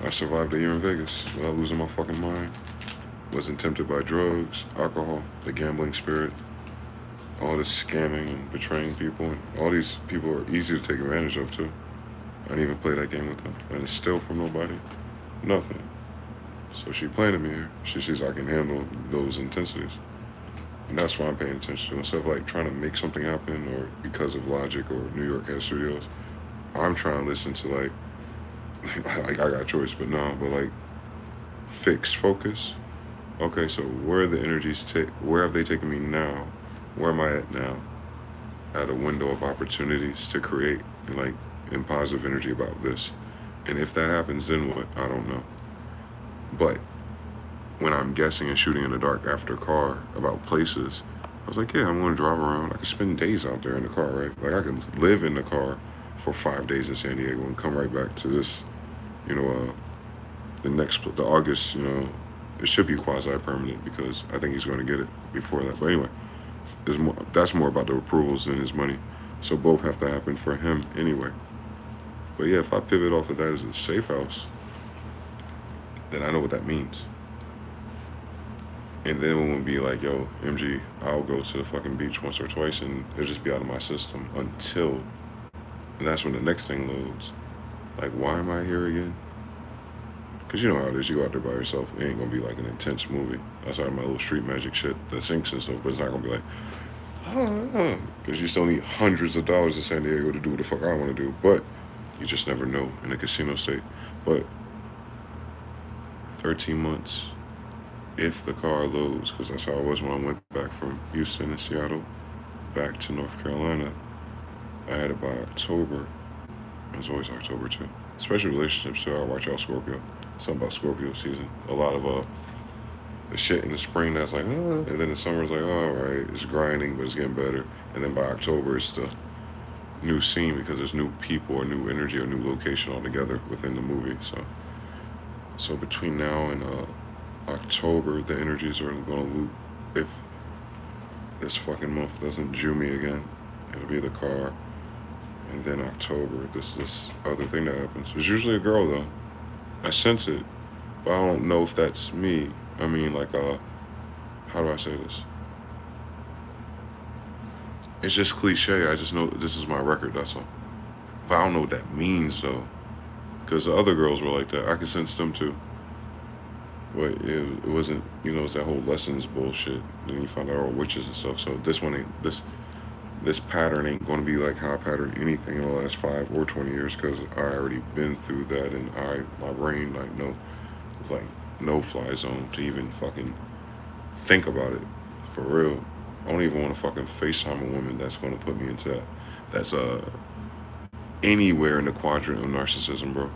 I survived a year in Vegas without losing my fucking mind. Wasn't tempted by drugs, alcohol, the gambling spirit, all this scamming and betraying people. And all these people are easy to take advantage of too. I didn't even play that game with them. I didn't steal from nobody. Nothing. So she planted me here. She sees I can handle those intensities. And that's why I'm paying attention to. Instead of like trying to make something happen or because of logic or New York has studios, I'm trying to listen to like I got choice, but no, but like fixed focus. Okay, so where are the energies where have they taken me now? Where am I at now? At a window of opportunities to create and like in positive energy about this. And if that happens, then what? I don't know. But when I'm guessing and shooting in the dark after a car about places, I was like, yeah, I'm going to drive around. I can spend days out there in the car, right? Like I can live in the car for 5 days in San Diego and come right back to this, you know, the August, you know, it should be quasi-permanent because I think he's going to get it before that. But anyway, that's more about the approvals than his money. So both have to happen for him anyway. But yeah, if I pivot off of that as a safe house, then I know what that means. And then it won't be like, yo, MG, I'll go to the fucking beach once or twice and it'll just be out of my system until, and that's when the next thing loads. Like, why am I here again? Because you know how it is, you go out there by yourself, it ain't gonna be like an intense movie. Outside of my little street magic shit that sinks and stuff, but it's not gonna be like, because you still need hundreds of dollars in San Diego to do what the fuck I wanna do. But you just never know in a casino state. But 13 months, if the car loads, because that's how it was when I went back from Houston and Seattle back to North Carolina. I had it by October. It was always October too. Especially relationships too. I watch out Scorpio. Something about Scorpio season. A lot of the shit in the spring that's like, and then the summer's like, all right, it's grinding, but it's getting better. And then by October, it's the new scene because there's new people or new energy or new location altogether within the movie. So between now and October, the energies are gonna loop. If this fucking month doesn't Jew me again, it'll be the car. And then October, this other thing that happens. It's usually a girl though. I sense it, but I don't know if that's me. I mean, like, how do I say this? It's just cliche. I just know that this is my record, that's all. But I don't know what that means though. Because the other girls were like that. I could sense them too. But it wasn't, you know, it's that whole lessons bullshit. Then you find out all witches and stuff. So this one ain't, this pattern ain't going to be like how I patterned anything in the last 5 or 20 years because I already been through that and my brain, like, no, it's like no fly zone to even fucking think about it for real. I don't even want to fucking FaceTime a woman that's going to put me into that. That's anywhere in the quadrant of narcissism, bro.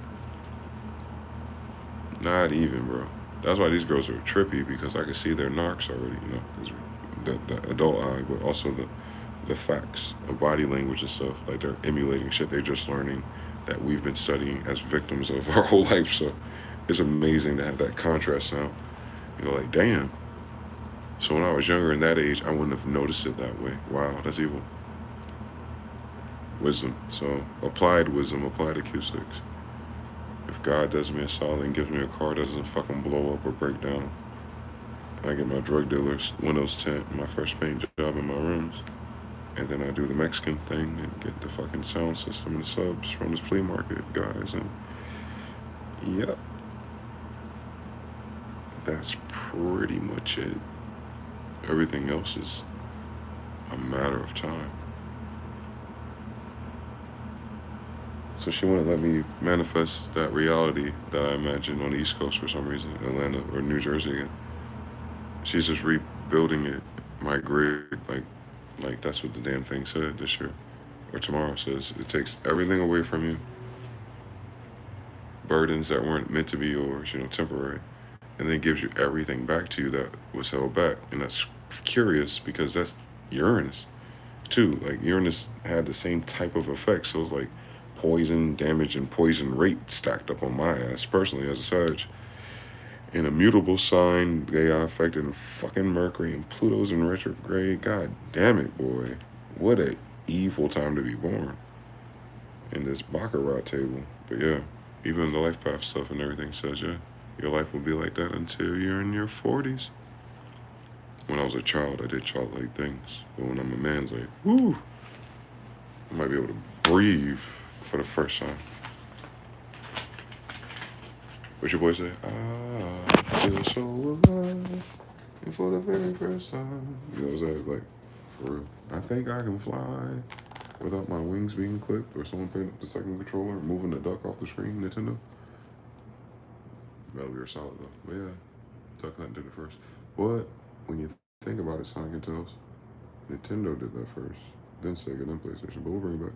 Not even, bro. That's why these girls are trippy because I can see their narcs already, you know, because the adult eye, but also the facts of body language and stuff. Like they're emulating shit they're just learning that we've been studying as victims of our whole life. So it's amazing to have that contrast now. You know, like, damn. So when I was younger in that age, I wouldn't have noticed it that way. Wow, that's evil. Wisdom. So applied wisdom, applied acoustics. If God does me a solid and gives me a car that doesn't fucking blow up or break down, I get my drug dealer's windows tint, my first paint job in my rooms. And then I do the Mexican thing and get the fucking sound system and the subs from this flea market guys. And yep, that's pretty much it. Everything else is a matter of time. So she wouldn't let me manifest that reality that I imagined on the East Coast for some reason, Atlanta or New Jersey again. She's just rebuilding it, my grid, like that's what the damn thing said this year, or tomorrow says. It takes everything away from you, burdens that weren't meant to be yours, you know, temporary, and then gives you everything back to you that was held back. And that's curious because that's Uranus too. Like Uranus had the same type of effect, so it's like poison, damage, and poison rate stacked up on my ass personally as a Sag. an immutable sign, they are affected in fucking Mercury and Pluto's in retrograde. God damn it, boy. What a evil time to be born. In this Baccarat table. But yeah, even the life path stuff and everything says, yeah, your life will be like that until you're in your 40s. When I was a child, I did childlike things. But when I'm a man, it's like, whoo, I might be able to breathe for the first time. What's your boy say? I feel so alive, and for the very first time. You know what I'm saying? Like, for real. I think I can fly without my wings being clipped or someone picking up the second controller, moving the duck off the screen, Nintendo. Metal Gear Solid though. But yeah, Duck Hunt did it first. But when you think about it, Sonic and Tails, Nintendo did that first. Then Sega, then PlayStation. But we'll bring it back.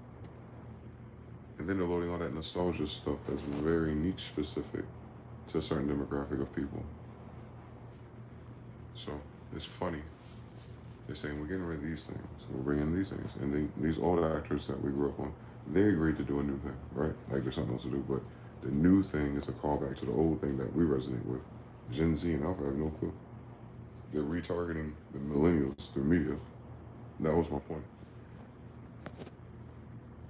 And then they're loading all that nostalgia stuff that's very niche specific to a certain demographic of people. So it's funny. They're saying we're getting rid of these things, we're bringing these things, and these old actors that we grew up on, they agreed to do a new thing, right? Like there's something else to do, but the new thing is a callback to the old thing that we resonate with. Gen Z and Alpha have no clue. They're retargeting the millennials through media. That was my point.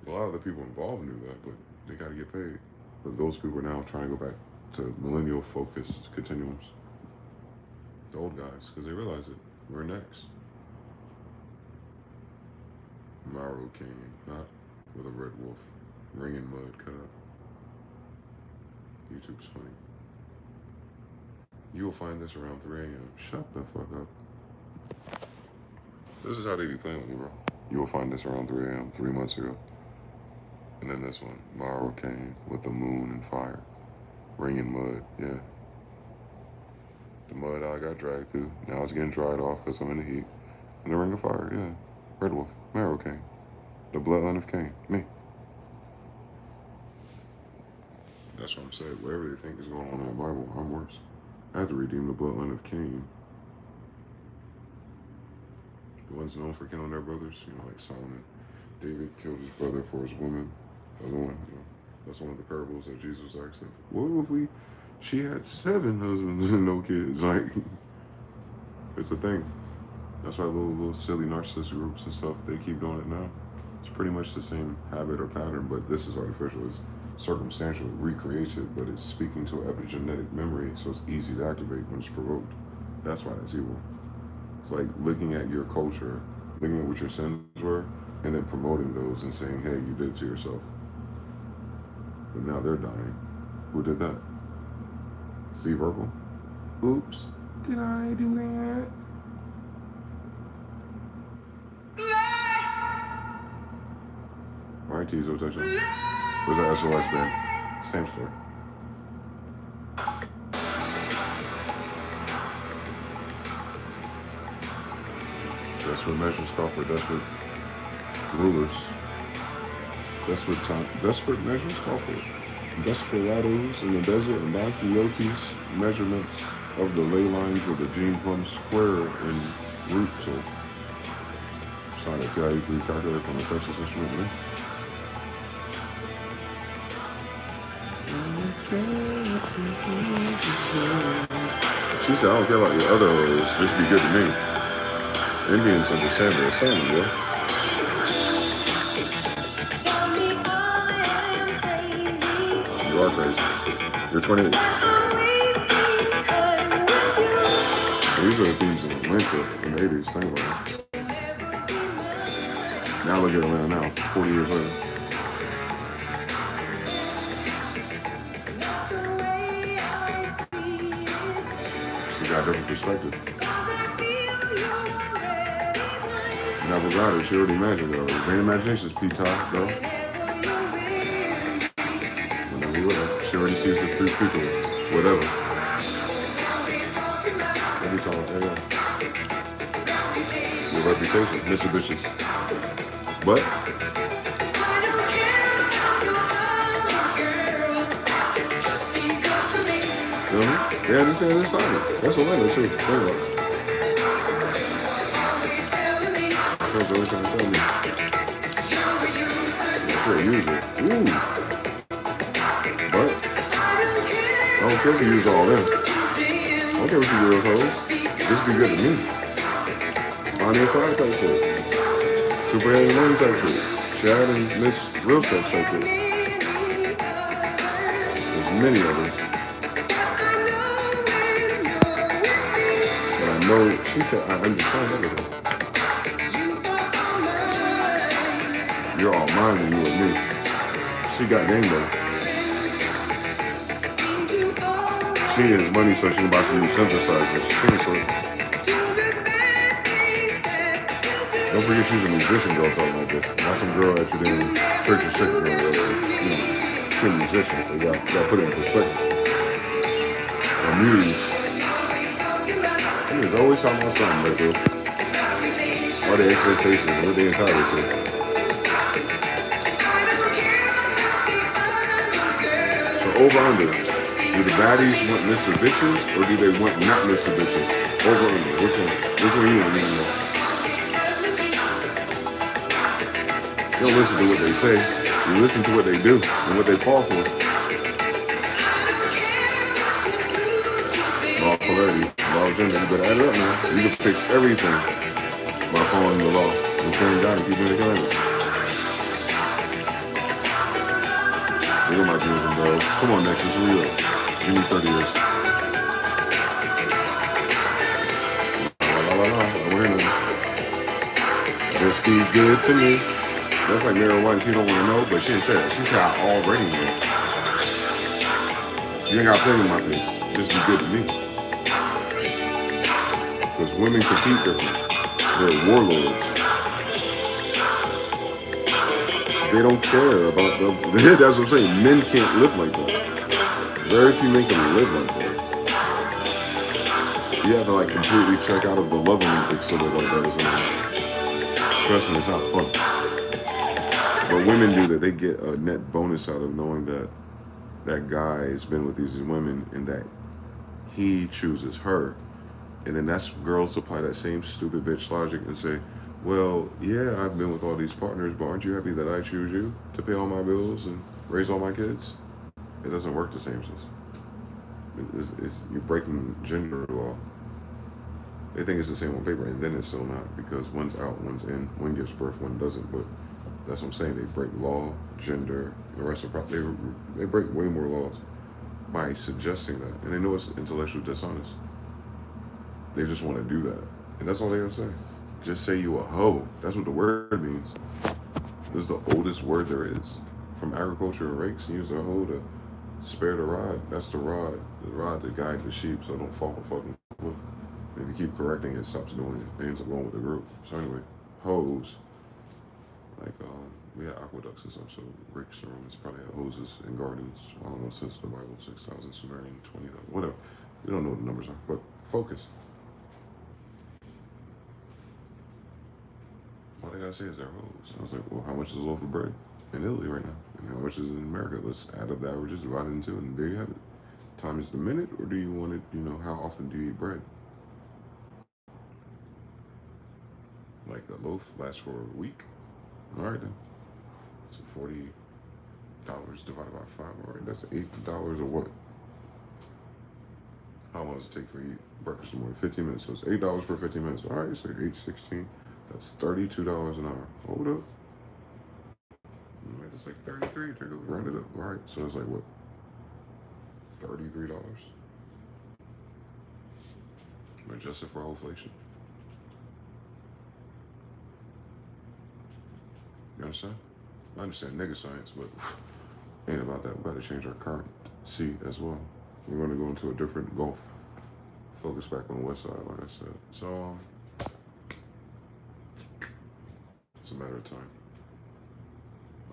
A lot of the people involved knew that, but they got to get paid. But those people are now trying to go back to millennial-focused continuums. The old guys, because they realize it. We're next. Morrow King, not with a red wolf. Ring and mud cut up. YouTube's funny. You will find this around 3 a.m. Shut the fuck up. This is how they be playing with you, bro. You will find this around 3 a.m. 3 months ago. And then this one, Morrow King with the moon and fire. Ring and mud, yeah. The mud I got dragged through. Now it's getting dried off because I'm in the heat. And the ring of fire, yeah. Red wolf, Morrow King. The bloodline of Cain, me. That's what I'm saying. Whatever they think is going on in the Bible, I'm worse. I had to redeem the bloodline of Cain. The ones known for killing their brothers, you know, like Solomon. David killed his brother for his woman. The other one, you know, that's one of the parables that Jesus asked him. What if she had 7 husbands and no kids? Like, it's a thing. That's why little silly narcissist groups and stuff, they keep doing it now. It's pretty much the same habit or pattern, but this is artificial. It's circumstantial, recreates it, but it's speaking to epigenetic memory, so it's easy to activate when it's provoked. That's why that's evil. It's like looking at your culture, looking at what your sins were, and then promoting those and saying, hey, you did it to yourself. But now they're dying. Who did that? Steve Urkel? Oops, did I do that? Alright, Tizo, touch on. Where's that SOS band? Same story. Desperate measures call for desperate rulers. Desperate measures call for desperados in the desert and Don Quixote's measurements of the ley lines of the Gene Plum Square in root. So, it's not a TI-3 calculator from the Texas Instrument, man. She said, I don't care about your other hoes, just be good to me. Indians understand their son, yo. You are crazy. You're 28. These are the things in the winter in the 80s, think about it. Now look at Atlanta now, 40 years later. She got a different perspective. Never got her, she already imagined though. Great imagination is P-Top, though. Whenever you will. She already sees the future. Whatever. Every time, yeah. Your reputation, Mr. Bitches. But you know what I mean? They understand this song. That's Orlando too. Think about it. That's what they're trying to tell me. You're a user. Ooh. But I don't care to use all them. care what you girls hold. Just be good to me. Bonnie and Clyde type shit. Superhead and Money type shit. Chad and Miss Real Sex type shit. There's many others. But I know, she said, I understand everything. You're all mine and you and me. She got game though. She is money so she can buy some new synthesizers. Seriously. Don't forget she's a musician girl talking like this. Not some girl that you didn't church or shit girl. You know, she's a musician. So you gotta put it in perspective. A muse. There's always talking about something like this. What their expectations, what they entitled to. So over under. Do the baddies want Mr. Bitches or do they want not Mr. Bitches? Over under. Which one? Which one you want? You don't listen to what they say. You listen to what they do and what they fall for. Law polarity, law of gender. You better add it up now. You can fix everything by following the law. And turning down and keeping it calendar. Look at my dreams and bros. Come on, next. Let's real. Give me 30 years. La la la la. We're in it. Just be good to me. That's like Mary White. She don't want to know, but she didn't say that. She said I already know. You ain't got to play with my face. Just be good to me. Because women compete different. They're warlords. They don't care about the. That's what I'm saying. Men can't live like that. Very few men can live like that. You have to like completely check out of the love Olympics so that like that is not. Trust me, it's not fun. But women do that. They get a net bonus out of knowing that that guy has been with these women and that he chooses her. And then that's girls apply that same stupid bitch logic and say, well, yeah, I've been with all these partners, but aren't you happy that I choose you to pay all my bills and raise all my kids? It doesn't work the same, sis. You're breaking gender law. They think it's the same on paper, and then it's still not, because one's out, one's in. One gives birth, one doesn't. But that's what I'm saying. They break law, gender, the reciprocity. They break way more laws by suggesting that, and they know it's intellectually dishonest. They just want to do that, and that's all they gotta say. Just say you a hoe. That's what the word means. This is the oldest word there is. From agriculture and rakes, use a hoe to spare the rod. That's the rod. The rod to guide the sheep so don't fall the fucking cliff. If you keep correcting it, it stops doing it. It ends up going with the group. So anyway, hoes. Like, we had aqueducts and stuff, so Greeks and Romans probably had hoses and gardens. I don't know, since the Bible, 6,000, Sumerian, 20,000, whatever. We don't know what the numbers are, but focus. All they gotta say is they're hoes. I was like, well, how much is a loaf of bread in Italy right now? And how much is it in America? Let's add up the averages, divide it in two, and there you have it. Time is the minute, or do you want it, how often do you eat bread? Like a loaf lasts for a week? All right then. So $40 divided by 5, all right, that's $8 or what? How long does it take for you to eat breakfast in the morning? 15 minutes, so it's $8 for 15 minutes. All right, so 8, 16. That's $32 an hour. Hold up. All right, that's like 33. There goes, round it up. All right, so it's like what? $33. Adjusted for inflation. You understand? I understand nigga science, but ain't about that. We gotta change our currency as well. We're gonna go into a different Gulf. Focus back on the west side, like I said. So, it's a matter of time.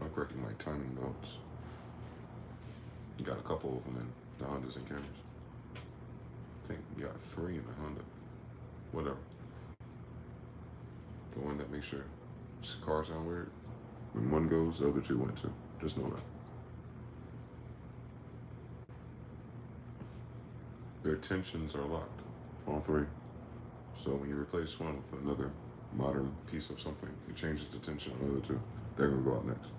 I'm correcting my timing belts. Got a couple of them in the Hondas and Camrys. I think you got 3 in the Honda. Whatever. The one that makes your car sound weird. When one goes, the other 2 went too. Just know that. Their tensions are locked. All 3. So when you replace one with another modern piece of something, it changes the tension on the other 2. They're gonna go out next.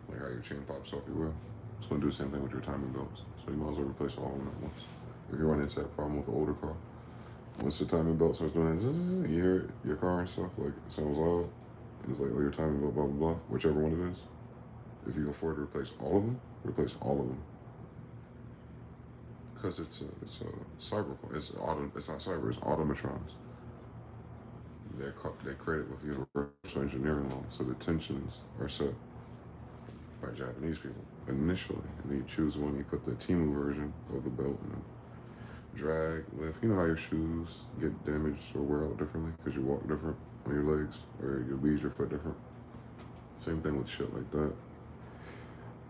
Like how your chain pops off your wheel. It's gonna do the same thing with your timing belts. So you might as well replace all of them at once. If you run into that problem with an older car, once the timing belt starts doing that, zzz, you hear it, your car and stuff, like it sounds loud. It's like, oh, your timing belt, blah, blah, blah, whichever one it is. If you can afford to replace all of them, replace all of them. Because it's a cyber, it's not cyber, it's automatrons. They're credited with universal engineering law, so the tensions are set by Japanese people initially, and you choose one. You put the Timu version of the belt and drag, lift. You know how your shoes get damaged or wear out differently because you walk different on your legs, or you lead your foot different. Same thing with shit like that.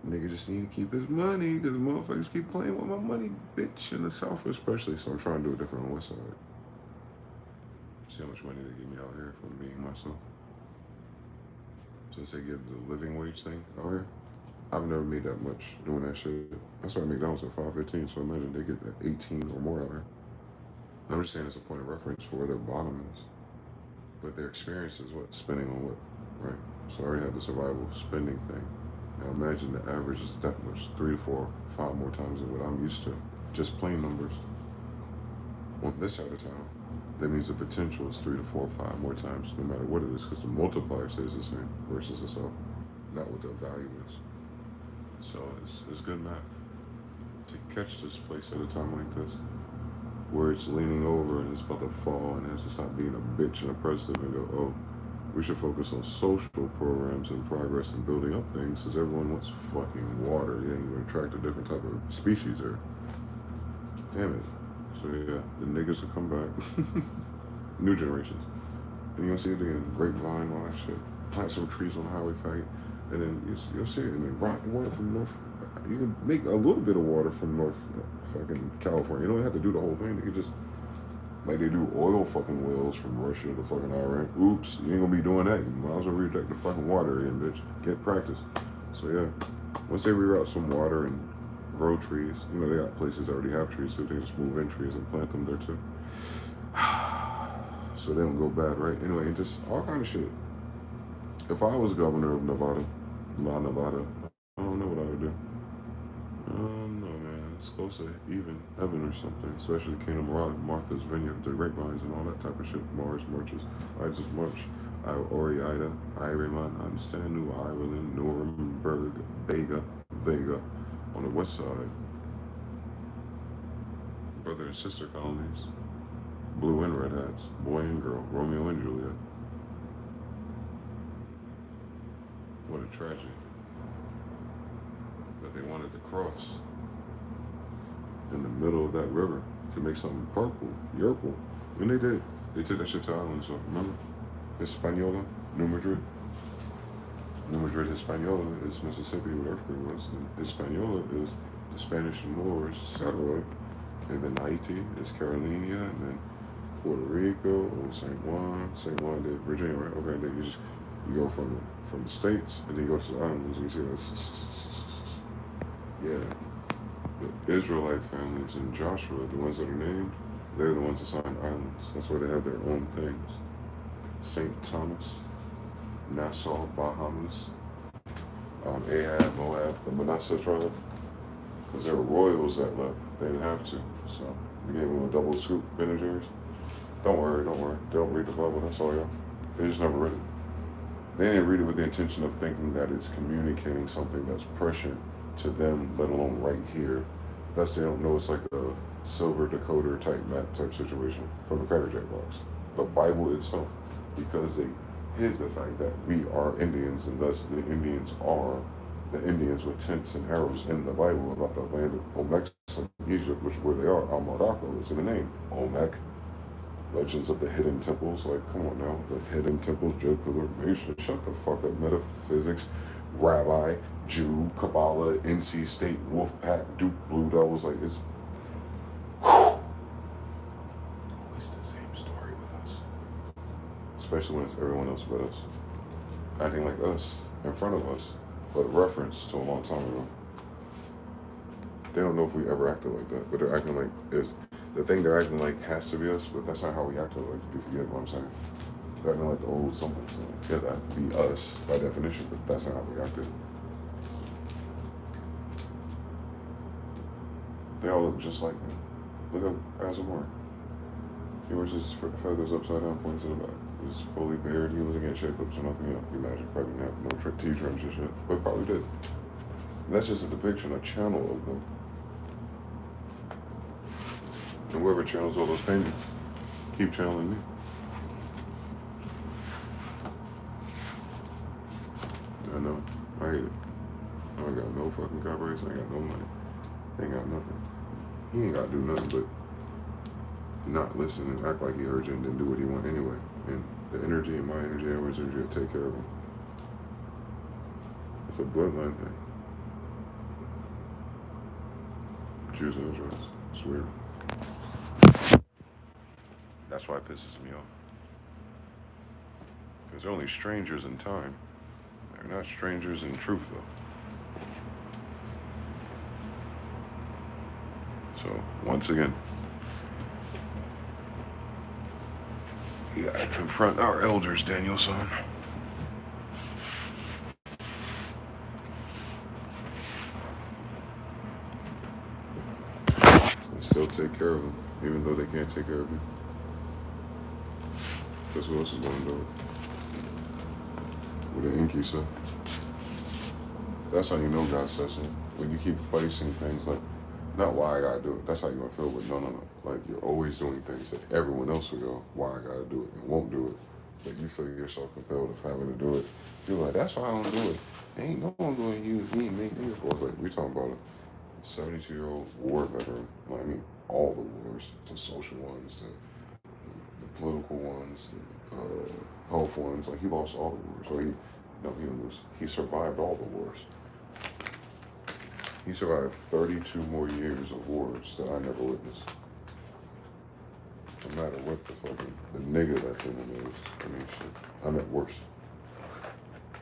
Nigga just need to keep his money because motherfuckers keep playing with my money, bitch, in the South especially. So I'm trying to do it different on the West side. See how much money they give me out here from being myself. Since they give the living wage thing out here, I've never made that much doing that shit. I started McDonald's at $5.15, so imagine they get 18 or more out here. I'm just saying it's a point of reference for where their bottom is. But their experience is what? Spending on what, right? So I already have the survival spending thing. Now imagine the average is that much, 3 to 4, 5 more times than what I'm used to. Just plain numbers. On this side of town, that means the potential is 3 to 4, 5 more times, no matter what it is, because the multiplier stays the same versus the self, not what the value is. So it's good math to catch this place at a time like this, where it's leaning over and it's about to fall and it has to stop being a bitch and oppressive and go, oh, we should focus on social programs and progress and building up things, because everyone wants fucking water. Yeah, you attract a different type of species there. Damn it. So yeah, the niggas will come back. New generations. And you'll see it again, grapevine, all that shit. Plant some trees on the highway fight. And then you'll see it. And then rock water from North. You can make a little bit of water from North fucking California. You don't have to do the whole thing. You can just, like they do oil fucking wells from Russia to fucking Iran. Oops, you ain't gonna be doing that. You might as well reject the fucking water in, bitch. Get practice. So yeah, once they reroute some water and grow trees, you know, they got places that already have trees, so they just move in trees and plant them there too. So they don't go bad, right? Anyway, just all kind of shit. If I was governor of Nevada, I don't know what I would do. I don't know, man. It's close to even heaven or something, especially Kingdom Martha's Vineyard, the grapevines and all that type of shit. Mars, Marches, I just march. Ida, Ireland, understand, New Ireland, Nuremberg, Vega, on the west side. Brother and sister colonies, blue and red hats, boy and girl, Romeo and Juliet. What a tragedy that they wanted to cross in the middle of that river to make something purple, Yerple. And they did. They took that shit to Ireland, so remember? Hispaniola, New Madrid. New Madrid, Hispaniola is Mississippi, where earthquake was. And Hispaniola is the Spanish Moors satellite. And then Haiti is Carolina, and then Puerto Rico, Old St. Juan did Virginia, right? Okay, then you go from the States, and then you go to the islands, and you see this. Yeah. The Israelite families in Joshua, the ones that are named, they're the ones assigned islands. That's why they have their own things. St. Thomas, Nassau, Bahamas, Ahab, Moab, the Manasseh tribe, because there were royals that left. They didn't have to, so we gave them a double scoop, Ben and Jerry's. Don't worry. They don't read the Bible, that's all y'all. They just never read it. They didn't read it with the intention of thinking that it's communicating something that's prescient to them, let alone right here. Thus, they don't know it's like a silver decoder type map type situation from the Cracker Jack box. The Bible itself, because they hid the fact that we are Indians, and thus the Indians are the Indians with tents and arrows in the Bible about the land of Olmec, Egypt, which is where they are. Al-Morocco is in the name. Olmec. Legends of the hidden temples, like, come on now, the hidden temples, Joe Pillar, Mason, shut the fuck up, metaphysics, rabbi, Jew, Kabbalah, NC State, Wolfpack, Duke, Blue Devils, like, it's the same story with us. Especially when it's everyone else but us. Acting like us, in front of us, but reference to a long time ago. They don't know if we ever acted like that, but they're acting like it's the thing they're acting like has to be us, but that's not how we acted like, if you get what I'm saying. They're acting like the old something, so yeah, that'd be us by definition, but that's not how we acted. They all look just like me. Look up Asmore. He wears his feathers upside down, pointing to the back. He's fully bared. He wasn't getting shape-ups or nothing. You know, imagine probably didn't have no T-trims and shit, but probably did. And that's just a depiction, a channel of them. And whoever channels all those paintings, keep channeling me. I know. I hate it. I ain't got no fucking copyrights. I ain't got no money. Ain't got nothing. He ain't got to do nothing but not listen and act like he heard you and then do what he want anyway. And the energy and my energy and everyone's energy will take care of him. It's a bloodline thing. Jews and Israelites. It's weird. That's why it pisses me off. Because they're only strangers in time. They're not strangers in truth, though. So, once again, we gotta confront our elders, Daniel-san. And still take care of them, even though they can't take care of you. Guess who else is going to do it? With an inky, so. That's how you know God says it. When you keep facing things like, not why I gotta do it, that's how you're gonna feel, but no. Like, you're always doing things that everyone else will go, why I gotta do it, and won't do it. But you feel yourself compelled of having to do it. You're like, that's why I don't do it. Ain't no one gonna use me and make me a boss. Like, we talking about a 72-year-old war veteran. Like, I mean, all the wars, the social ones, the political ones, the health ones. Like, he lost all the wars. Or he didn't lose. He survived all the wars. He survived 32 more years of wars that I never witnessed. No matter what the fucking, the nigga that's in them is. I mean, shit. I'm at worse.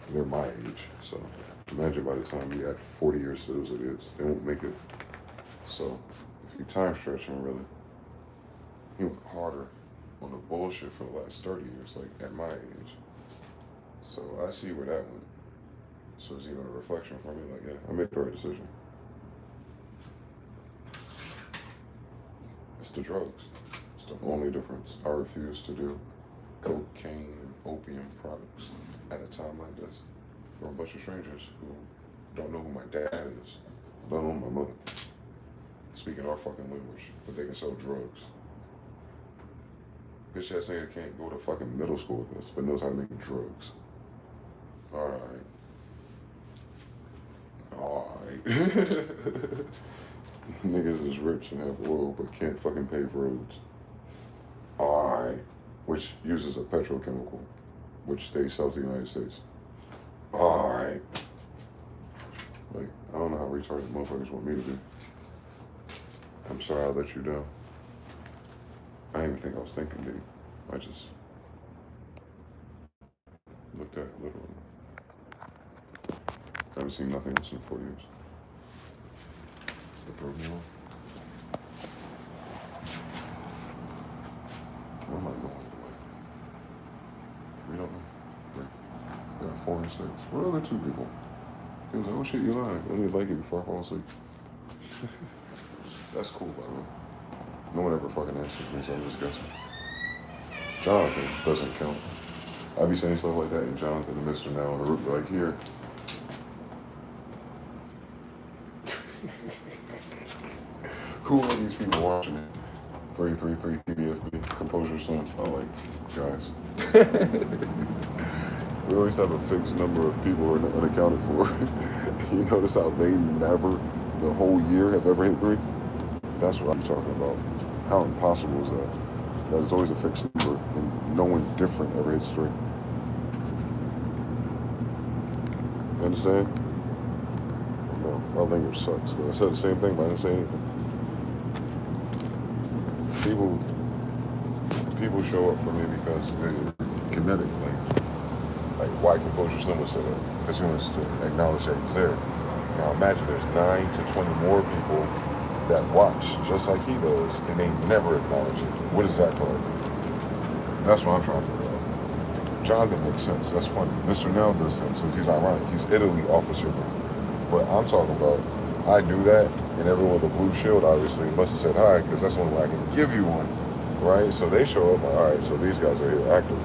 They're my age, so imagine by the time you add 40 years to those idiots, they won't make it. So, if you time stretch him, really, he went harder on the bullshit for the last 30 years, like, at my age. So, I see where that went. So, it's even a reflection for me, like, yeah, I made the right decision. It's the drugs. It's the only difference. I refuse to do cocaine and opium products at a time like this for a bunch of strangers who don't know who my dad is, let alone my mother, speaking our fucking language, but they can sell drugs. Bitch ass nigga can't go to fucking middle school with us, but knows how to make drugs. Alright. Niggas is rich and have oil, but can't fucking pave roads. Alright. Which uses a petrochemical, which they sell to the United States. Alright. Like, I don't know how retarded motherfuckers want me to be. I'm sorry I let you down. I didn't even think I was thinking deep. I just looked at it literally. I haven't seen nothing else in 4 years. The program. Where am I going? We don't know. There are 4 and 6. Where are the other 2 people? He was like, oh shit, you lying. Let me like it before I fall asleep. That's cool, by the way. No one ever fucking answers me, so I'm just guessing. Jonathan doesn't count. I be saying stuff like that, and Jonathan and Mr. Now on the root, like here. Who are these people watching it? 333 TBFB, Composure Son. I'm like, guys. We always have a fixed number of people who are unaccounted for. You notice how they never, the whole year, have ever hit 3? That's what I'm talking about. How impossible is that? That is always a fixed number, and no one different ever hits 3. You understand? No, my language sucks. But I said the same thing, but I didn't say anything. People show up for me because they're kinetic. Like why Composure Slim would say that? Because he wants to acknowledge that he's there. Now imagine there's 9 to 20 more people that watch just like he does, and they never acknowledge it. What is that called? That's what I'm trying to figure out. Jonathan makes sense. That's funny. Mr. Nell does sense because he's ironic. He's Italy officer. But I'm talking about, I do that And everyone with a blue shield obviously must have said hi, because that's the only way I can give you one, right? So they show up, like, all right, so these guys are here active.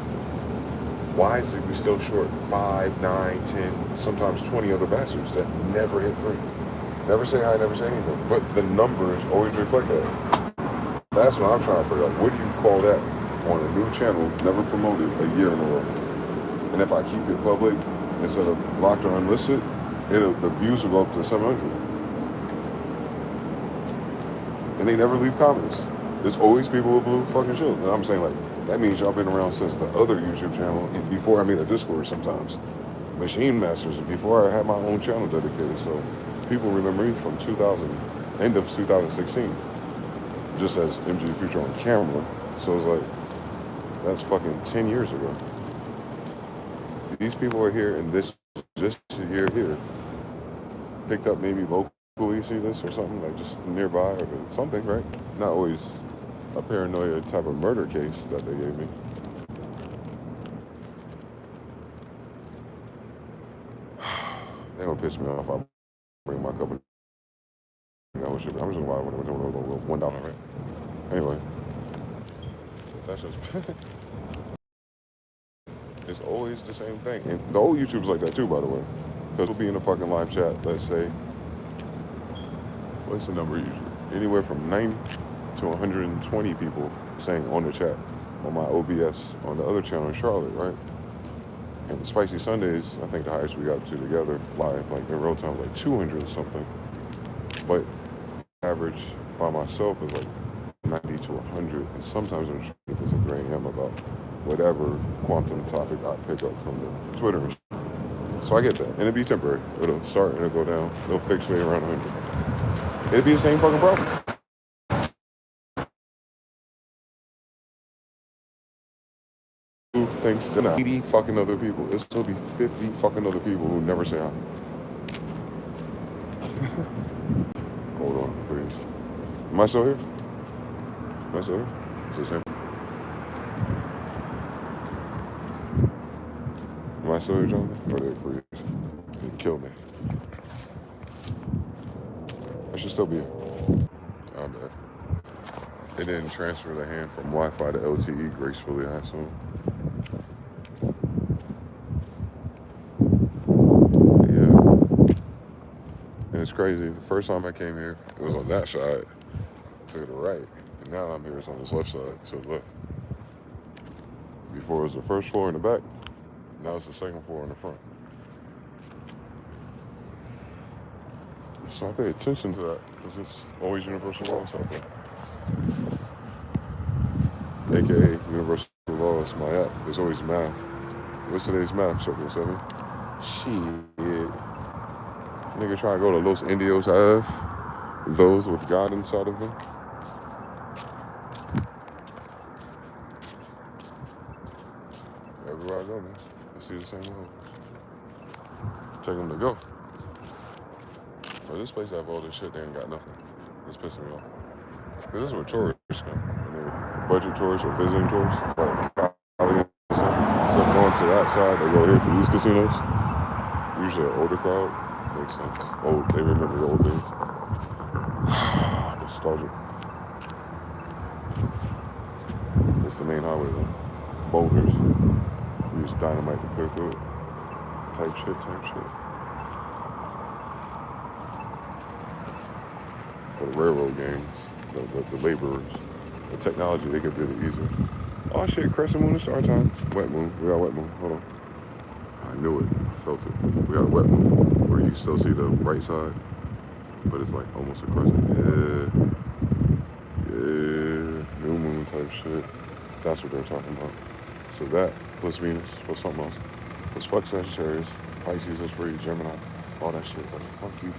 Why is it we still short 5, 9, 10, sometimes 20 other bastards that never hit 3? Never say hi, never say anything. But the numbers always reflect that. That's what I'm trying to figure out. What do you call that on a new channel, never promoted a year in a row? And if I keep it public instead of locked or unlisted, the views will go up to 700. And they never leave comments. There's always people with blue fucking shield. And I'm saying, like, that means y'all been around since the other YouTube channel, and before I made a Discord sometimes. Machine Masters, before I had my own channel dedicated. So people remember me from end of 2016, just as MG Future on camera. So it's like, that's fucking 10 years ago. These people are here, and this just year here picked up maybe locally, see this or something, like just nearby or something, right? Not always a paranoia type of murder case that they gave me. They don't piss me off. I bring my cup of I'm just gonna buy $1, right? Anyway, that's just it's always the same thing. And the old YouTube's like that too, by the way. Because we'll be in a fucking live chat, let's say, what's the number usually? Anywhere from 90 to 120 people saying on the chat on my OBS on the other channel in Charlotte, right? And the Spicy Sundays, I think the highest we got to together live, like in real time, like 200 or something. But average by myself is like 90 to 100, and sometimes I'm sure it's a gray M about whatever quantum topic I pick up from the Twitter. So I get that, and it'll be temporary. It'll start and it'll go down. It'll fluctuate around 100. It'll be the same fucking problem. Who thinks to 80 fucking other people? It'll still be 50 fucking other people who never say hi. Hold on, please. Am I still here? Am I still here? Is it the same? Am I still here, Jonathan? Or did it freeze? It killed me. I should still be here. Oh, bad. It didn't transfer the hand from Wi-Fi to LTE gracefully, I assume. Yeah. And it's crazy. The first time I came here, it was on that side to the right. And now I'm here, it's on this left side, to the left. Before it was the first floor in the back. Now it's the second floor in the front. So I pay attention to that, because it's always universal laws out there. AKA universal laws, my app. There's always math. What's today's math, Circle 7? Shit. Nigga trying to go to Los Indios Ave. Those with God inside of them. Everywhere I go, man. I see the same way. Take them to go. For this place to have all this shit, they ain't got nothing. It's pissing me off. Because this is where tourists come. I mean, budget tourists or visiting tourists. Like Cali or something. Instead of going to that side, they go here to these casinos. Usually an older crowd. Makes sense. Old, they remember the old days. Nostalgic. It's the main highway though. Boulders. Use dynamite to clear through it. Type shit. For the railroad gangs, the laborers, the technology, they could do it easier. Oh shit, crescent moon and star time. Wet moon. We got wet moon. Hold on. I knew it. I felt it. We got a wet moon where you still see the right side, but it's like almost a crescent. Yeah. New moon type shit. That's what they're talking about. So that plus Venus plus something else. Plus fuck Sagittarius, Pisces is free, Gemini, all that shit. It's like fuck you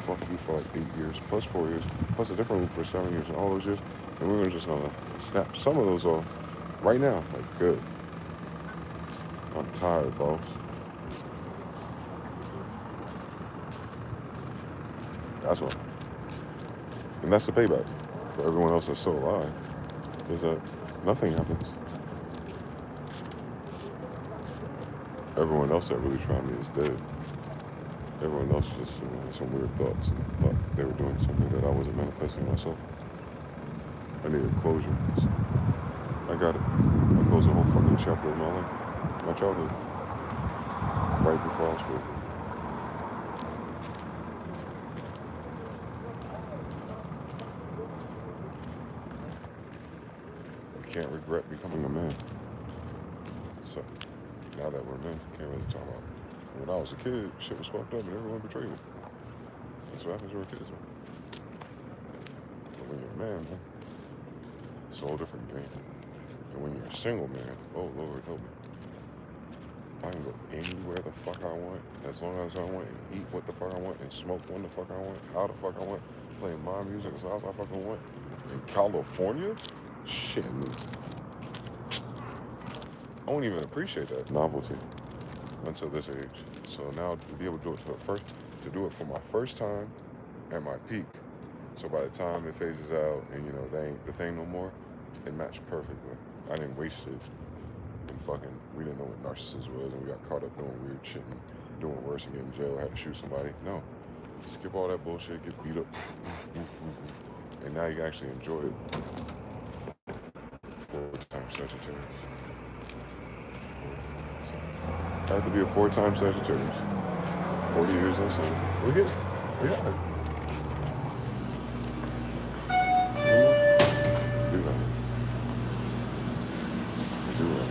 for like 8 years, plus 4 years, plus a different loop for 7 years, and all those years. And we're just gonna snap some of those off right now. Like good. I'm tired, boss. That's what. And that's the payback for everyone else that's still alive. Is that nothing happens. Everyone else that really tried me is dead. Everyone else just had some weird thoughts and thought they were doing something that I wasn't manifesting myself. I needed closure. I got it. I closed a whole fucking chapter of my life, my childhood, right before I was 4. I can't regret becoming a man. So now that we're men, can't really talk about it. When I was a kid, shit was fucked up and everyone betrayed me. That's what happens when we're kids, man. But when you're a man, it's a whole different game. And when you're a single man, oh Lord help me. I can go anywhere the fuck I want, as long as I want, and eat what the fuck I want, and smoke when the fuck I want, how the fuck I want, play my music as loud as I fucking want. In California? Shit. I won't even appreciate that novelty until this age. So now to be able to do it to do it for my first time at my peak. So by the time it phases out and they ain't the thing no more, it matched perfectly. I didn't waste it and we didn't know what narcissism was and we got caught up doing weird shit and doing worse and get in jail, had to shoot somebody. No. Skip all that bullshit, get beat up. And now you can actually enjoy it. 4-time Sagittarius. I have to be a 4-time Sagittarius. 40 years or so. We get it. We got it. Do that. Do that.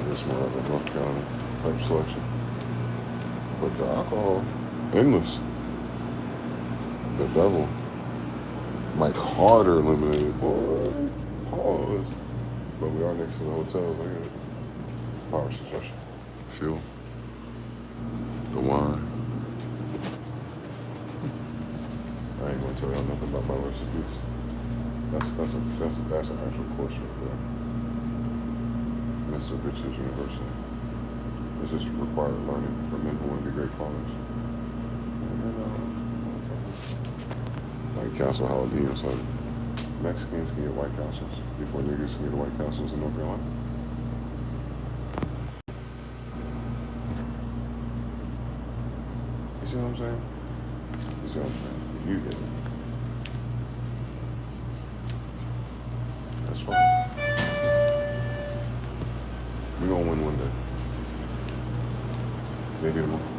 This more of a North Carolina type selection. But the alcohol, endless. The devil. Mike Harder eliminated. Boy, pause. But we are next to the hotels. I got it. Power suggestion. Fuel. The wine. I ain't gonna tell y'all nothing about my recipes. That's an actual course right there. Mr. Bitches University. It's just required learning for men who want to be great fathers. White Castle Jalapeno, so Mexicans can get White Castles before niggas can get White Castles in North Carolina. You see what I'm saying? You see what I'm saying? You get it. That's fine. We're gonna win one day. Maybe tomorrow.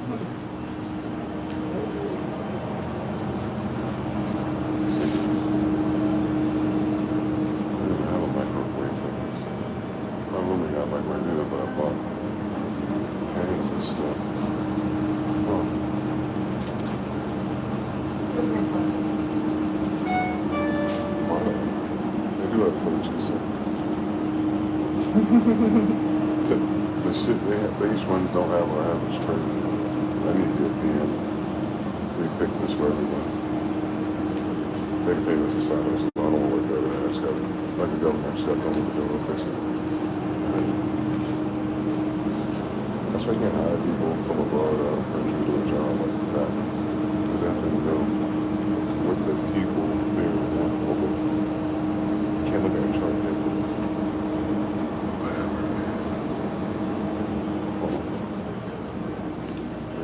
The shit these ones don't have or have is crazy. I need to get PM. They pick this for everybody. They can pay this aside. I don't want to work over there. I just got, like the government, I just got to tell me to do it, fix it. That's why you can't hire people from abroad out of the country to do a job like that. Because they have to go with the people there and local. You can't look at a chart there.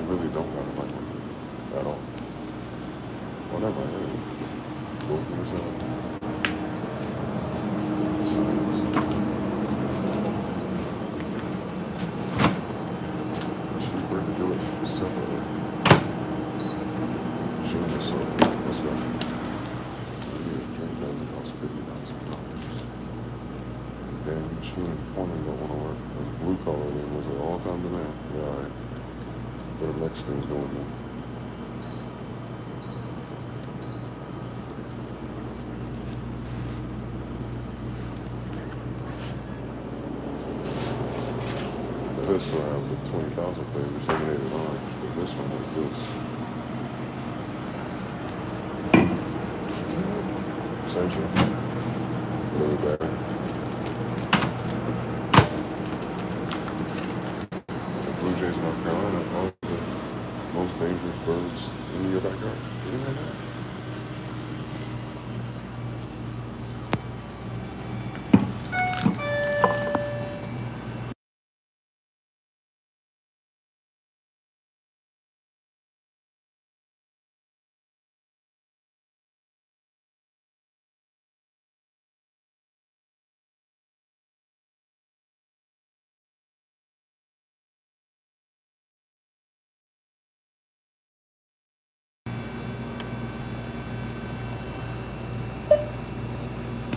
Really don't got a mic at all. Whatever it is, go for yourself. Science. Cheaper to do it separately. Show yourself. Let's go. I need a drink that would cost $50,000. Damn, chewing corner don't want to work. Blue collar then was an all-time demand. Yeah, all right. What are Mexicans doing now? This one I have the 20,000 flavors, 78 orange, but this one is this. Essential. really bad. The Blue Jays of North Carolina are the most dangerous birds in your backyard. Didn't you know that?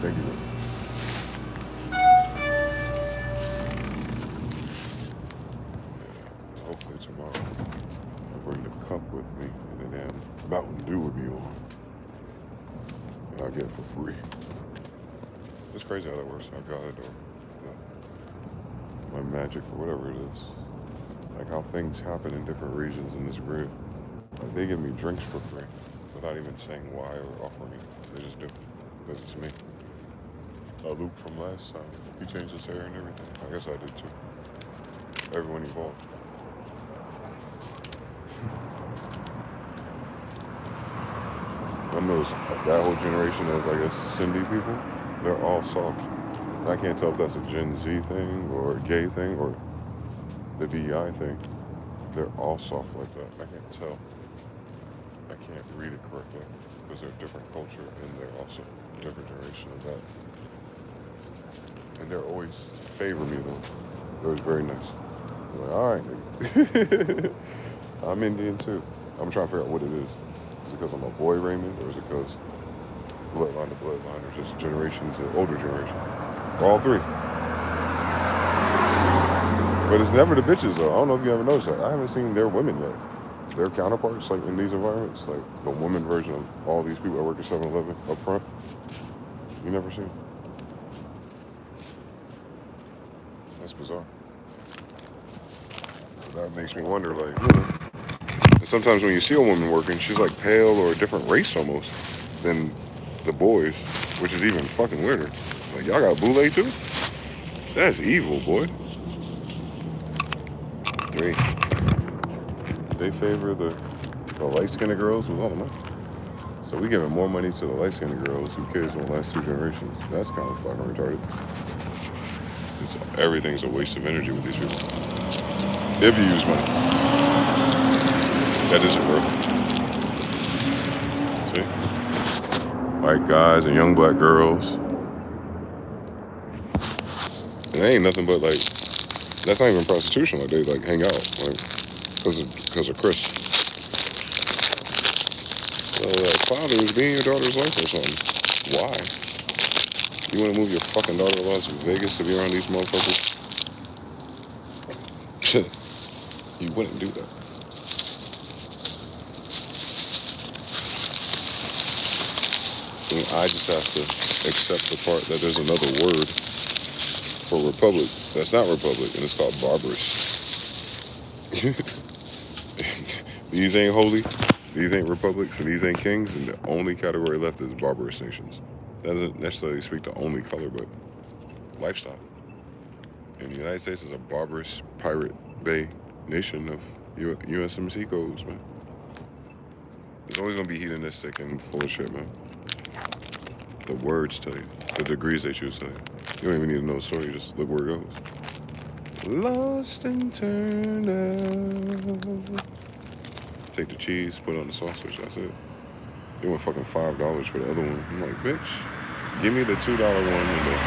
Thank you. Hopefully tomorrow I'll bring the cup with me and the damn Mountain Dew will be on. And I'll get it for free. It's crazy how that works. I got it or my magic or whatever it is. Like how things happen in different regions in this grid. Like they give me drinks for free without even saying why or offering it. They just do. Because it's me. Luke from last time, he changed his hair and everything. I guess I did too. Everyone involved. I know that whole generation of, I guess, Cindy people, they're all soft. I can't tell if that's a Gen Z thing or a gay thing or the DEI thing. They're all soft like that. I can't tell. I can't read it correctly because they're a different culture and they're also a different generation of that. And they're always favor me though. They're always very nice. I'm like, all right, nigga. I'm Indian too. I'm trying to figure out what it is. Is it because I'm a boy Raymond, or is it because bloodline to bloodline, or just generation to older generation? Or all three. But it's never the bitches though. I don't know if you ever noticed that. I haven't seen their women yet. Their counterparts, like in these environments, like the woman version of all these people that work at 7-Eleven up front. You never seen. That's bizarre. So that makes me wonder, like, and sometimes when you see a woman working, she's like pale or a different race almost than the boys, which is even fucking weirder. Like, y'all got boule too? That's evil, boy. 3. They favor the light-skinned girls with all the money. So we giving more money to the light-skinned girls who kids in the last 2 generations. That's kind of fucking retarded. Everything's a waste of energy with these people. If you use money. That isn't worth it. See? White guys and young black girls. And they ain't nothing but like, that's not even prostitution. Like they like hang out, like, because of Chris. So fathers being your daughter's wife or something. Why? You want to move your fucking daughter to Las Vegas to be around these motherfuckers? You wouldn't do that. I just have to accept the part that there's another word for republic that's not republic, and it's called barbarous. These ain't holy, these ain't republics, and these ain't kings, and the only category left is barbarous nations. That doesn't necessarily speak to only color, but lifestyle. And the United States is a barbarous pirate bay nation of USMC codes, man. It's always gonna be hedonistic and full of shit, man. The words tell you, the degrees they choose tell you. You don't even need to know the story, you just look where it goes. Lost and turned out. Take the cheese, put it on the sausage, that's it. They want fucking $5 for the other one. I'm like, bitch, give me the $2 one and the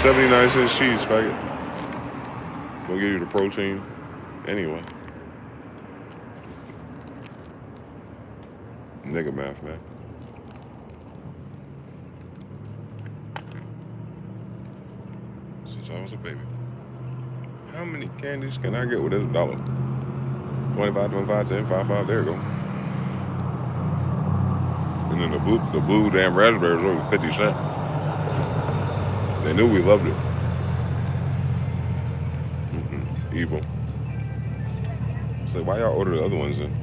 79-cent cheese packet. We'll give you the protein anyway. Nigga math, man. Since I was a baby. How many candies can I get with this $1? 25, 25, 10, 5, 5, there you go. And then the blue damn raspberries over 50 cents. They knew we loved it. Evil. It's like, why y'all order the other ones then?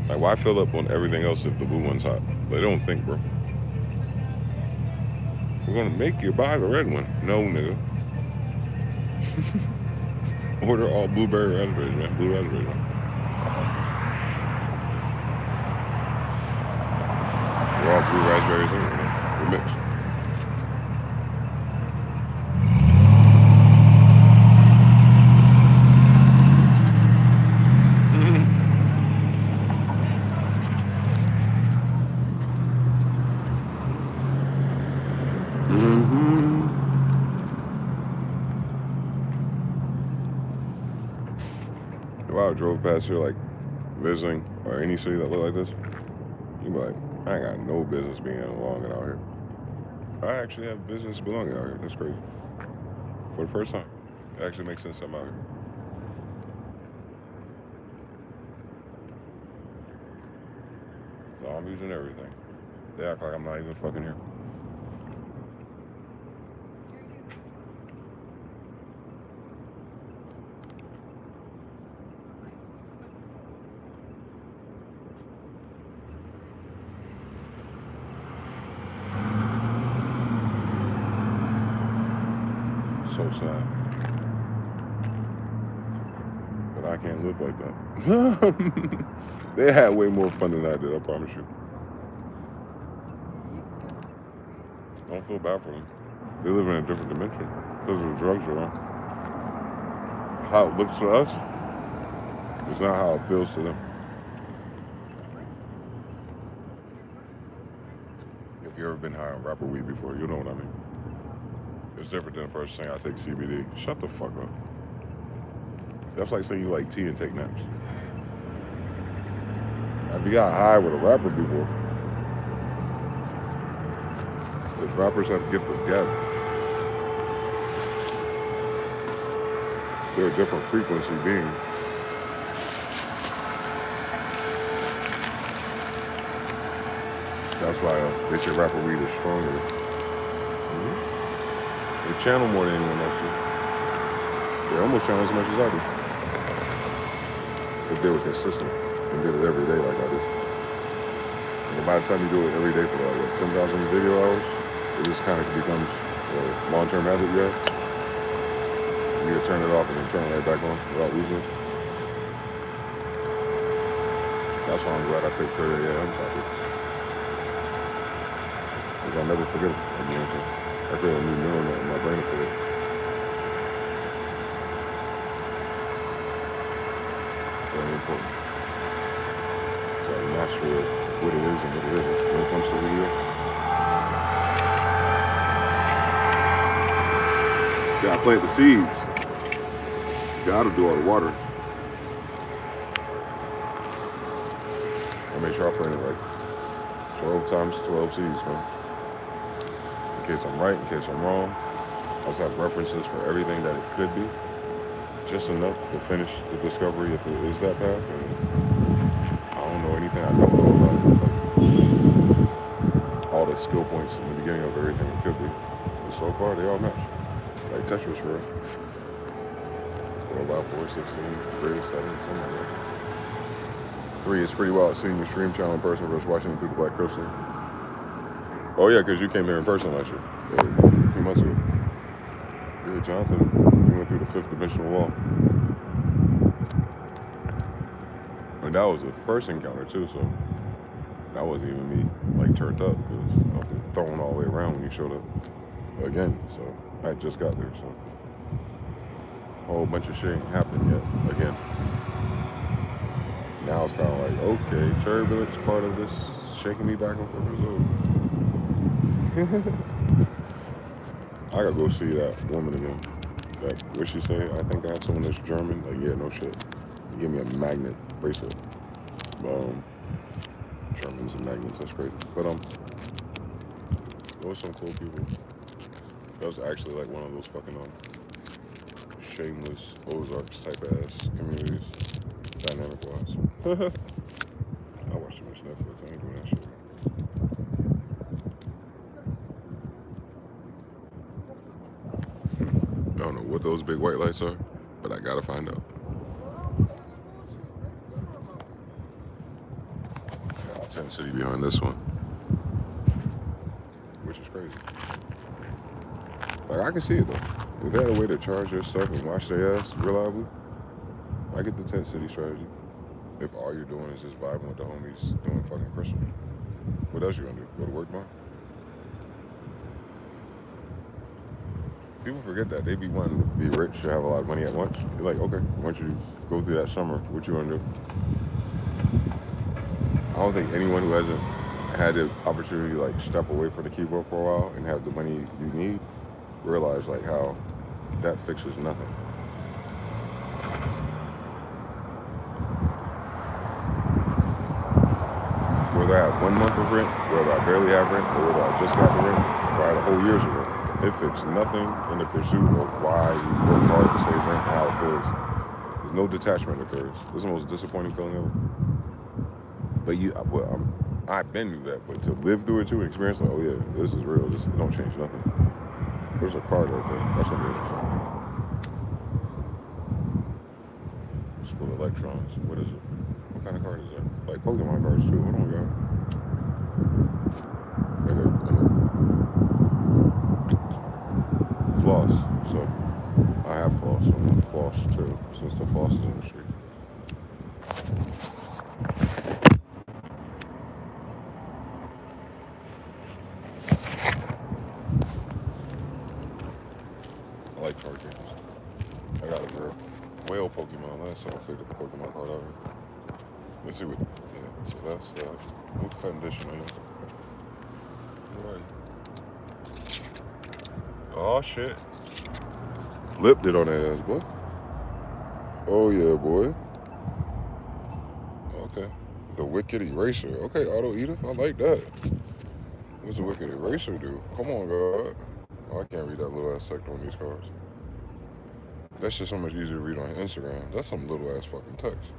Like, why fill up on everything else if the blue one's hot? They don't think, bro. We're gonna make you buy the red one. No, nigga. Order all blueberry raspberries, man. Blue raspberries, man. They're all blue raspberries anyway, man. They're mixed. Wow, I drove past here like visiting or any city that looked like this, you'd be like, I ain't got no business being belonging out here. I actually have business belonging out here. That's crazy. For the first time. It actually makes sense I'm out here. Zombies and everything. They act like I'm not even fucking here. So sad. But I can't live like that. They had way more fun than I did, I promise you. Don't feel bad for them. They live in a different dimension. Those are the drugs are on. How it looks to us is not how it feels to them. If you've ever been high on rapper weed before, you know what I mean. It's different than a person saying I take CBD. Shut the fuck up. That's like saying you like tea and take naps. Have you got high with a rapper before? Because rappers have a gift of gab. They're a different frequency being. That's why they say rapper weed is stronger. They channel more than anyone else. They almost channel as much as I do. If they were consistent and did it every day like I do. And by the time you do it every day for like 10,000 video hours, it just kind of becomes a long-term habit you have. You gotta turn it off and then turn it right back on without losing it. That's why I'm glad I picked 30 AM topics. Because I'll never forget it. Like, you know what I'm saying? I create a new neuron in my brain for it. Very important. To have a mastery of what it is and what it isn't when it comes to who you are. You gotta plant the seeds. You gotta do all the watering. I make sure I plant it like 12 times 12 seeds, man. In case I'm right, in case I'm wrong. I also have references for everything that it could be. Just enough to finish the discovery if it is that path. And I don't know anything I don't know about it. Like, all the skill points in the beginning of everything it could be. And so far, they all match. Like Tetris for real. 4x4, 16, 3, 7, something like that. 3 is pretty wild seeing your stream channel in person versus watching it through the Black Crystal. Oh yeah, because you came here in person last year, a few months ago. Yeah, Jonathan, we went through the 5th dimensional wall. And that was the first encounter too, so that wasn't even me like turned up because I was thrown all the way around when you showed up again. So I just got there, so a whole bunch of shit ain't happened yet again. Now it's kind of like, okay, turbulence part of this, shaking me back and forth. I gotta go see that woman again. That, what she say? I think I have someone that's German. Like, yeah, no shit. They gave me a magnet bracelet. Germans and magnets, that's crazy. But those some cool people. That was actually like one of those fucking shameless Ozarks type ass communities, dynamic wise. I watch too much Netflix. I ain't doing that shit. I don't know what those big white lights are, but I gotta find out. Tent City behind this one, which is crazy. Like, I can see it, though. If they had a way to charge their stuff and wash their ass reliably, I get the tent city strategy. If all you're doing is just vibing with the homies doing fucking Christmas. What else you gonna do? Go to work tomorrow? People forget that. They be wanting to be rich or have a lot of money at once. You're like, okay, once you go through that summer, what you gonna do? I don't think anyone who hasn't had the opportunity to like step away from the keyboard for a while and have the money you need realize like how that fixes nothing. Whether I have 1 month of rent, whether I barely have rent, or whether I just got the rent, or I had a whole year's of rent, it fixed nothing in the pursuit of why you work hard to save rent and how it feels. There's no detachment occurs. It's the most disappointing feeling ever. But I've been through that, but to live through it too and experience like, oh yeah, this is real, this don't change nothing. There's a card right there. That's gonna be interesting. Split electrons. What is it? What kind of card is that? Like Pokemon cards too. What do we got? And floss. So I have floss. So I'm gonna floss too, since the floss is in the street. I like card games. I got a whale Pokemon. Last time I played the Pokemon card out here. Let's see what. Yeah, so that's what condition are you? Right. Oh shit. Flipped it on the ass, boy. Oh yeah, boy. Okay. The Wicked Eraser. Okay, Auto Edith. I like that. What's the Wicked Eraser do? Come on, God. Oh, I can't read that little ass sector on these cards. That's just so much easier to read on Instagram. That's some little ass fucking text.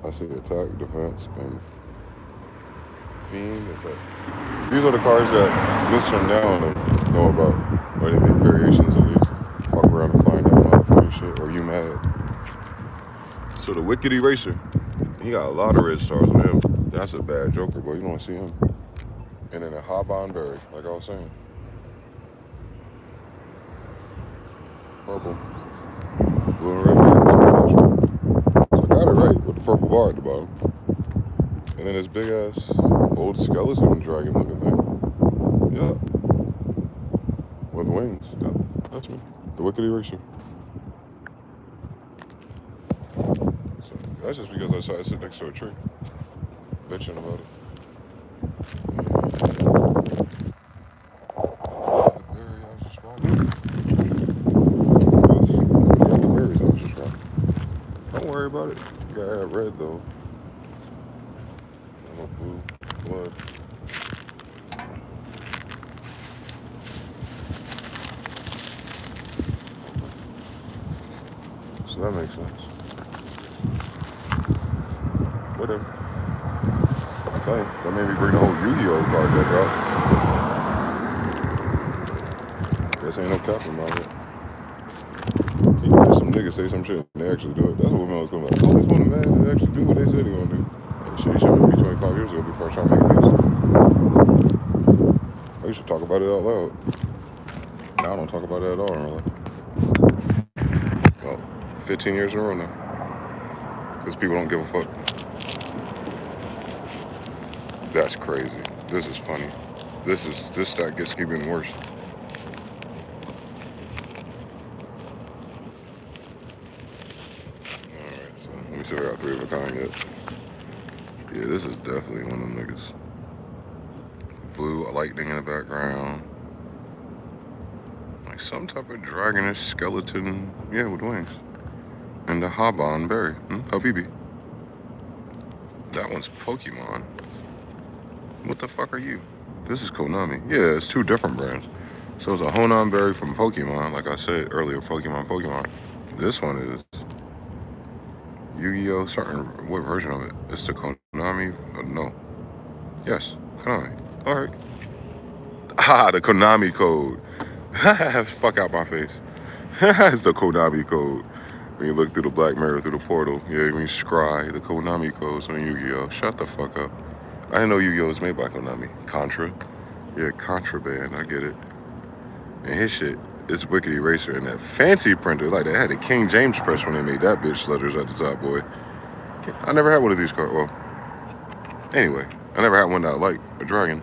I see attack, defense, and fiend effect. These are the cards that listeners now know about. Or they make variations of these. Fuck around and find out motherfucking shit. Or you mad. So the Wicked Eraser. He got a lot of red stars on him. That's a bad Joker, boy. You don't see him. And then a Hobon Berry, like I was saying. Purple. Blue and red berries. So I got it right with the purple bar at the bottom. And then this big ass old skeleton dragon looking thing. Yeah. With wings. Yeah, that's me. The Wicked Eraser. So that's just because I decided to sit next to a tree. Bitching about it. Don't worry about it. You gotta have red though. No blue, blood. So that makes sense. Whatever. I tell you, that made me bring the whole Yu-Gi-Oh card deck out. Guess ain't no capping about it. Some niggas say some shit and they actually do it. That's what women always come like. I always want a man to actually do what they say they're gonna do. Like, shit, you should have me 25 years ago before I started making music. I used to talk about it out loud. Now I don't talk about it at all in real life. Well, 15 years in a row now. Because people don't give a fuck. That's crazy. This is funny. This stack gets even worse. Alright, so let me see if I got 3 of a kind yet. Yeah, this is definitely one of them niggas. Blue lightning in the background. Like some type of dragonish skeleton. Yeah, with wings. And the Hobon Berry. Habibi. That one's Pokemon. What the fuck are you? This is Konami. Yeah, it's 2 different brands. So it's a Honan Berry from Pokemon, like I said earlier, Pokemon. This one is Yu-Gi-Oh! What version of it? It's the Konami, no. Yes, Konami. Alright. The Konami code. Fuck out my face. It's the Konami code. When you look through the black mirror, through the portal, yeah, when you scry, the Konami code's on Yu-Gi-Oh! Shut the fuck up. I didn't know Yu-Gi-Oh! Was made by Konami. Contra. Yeah, contraband, I get it. And his shit is Wicked Eraser. And that fancy printer, like they had a King James press when they made that bitch letters at the top, boy. I never had one of these cards. Well, anyway, I never had one that I liked, a dragon.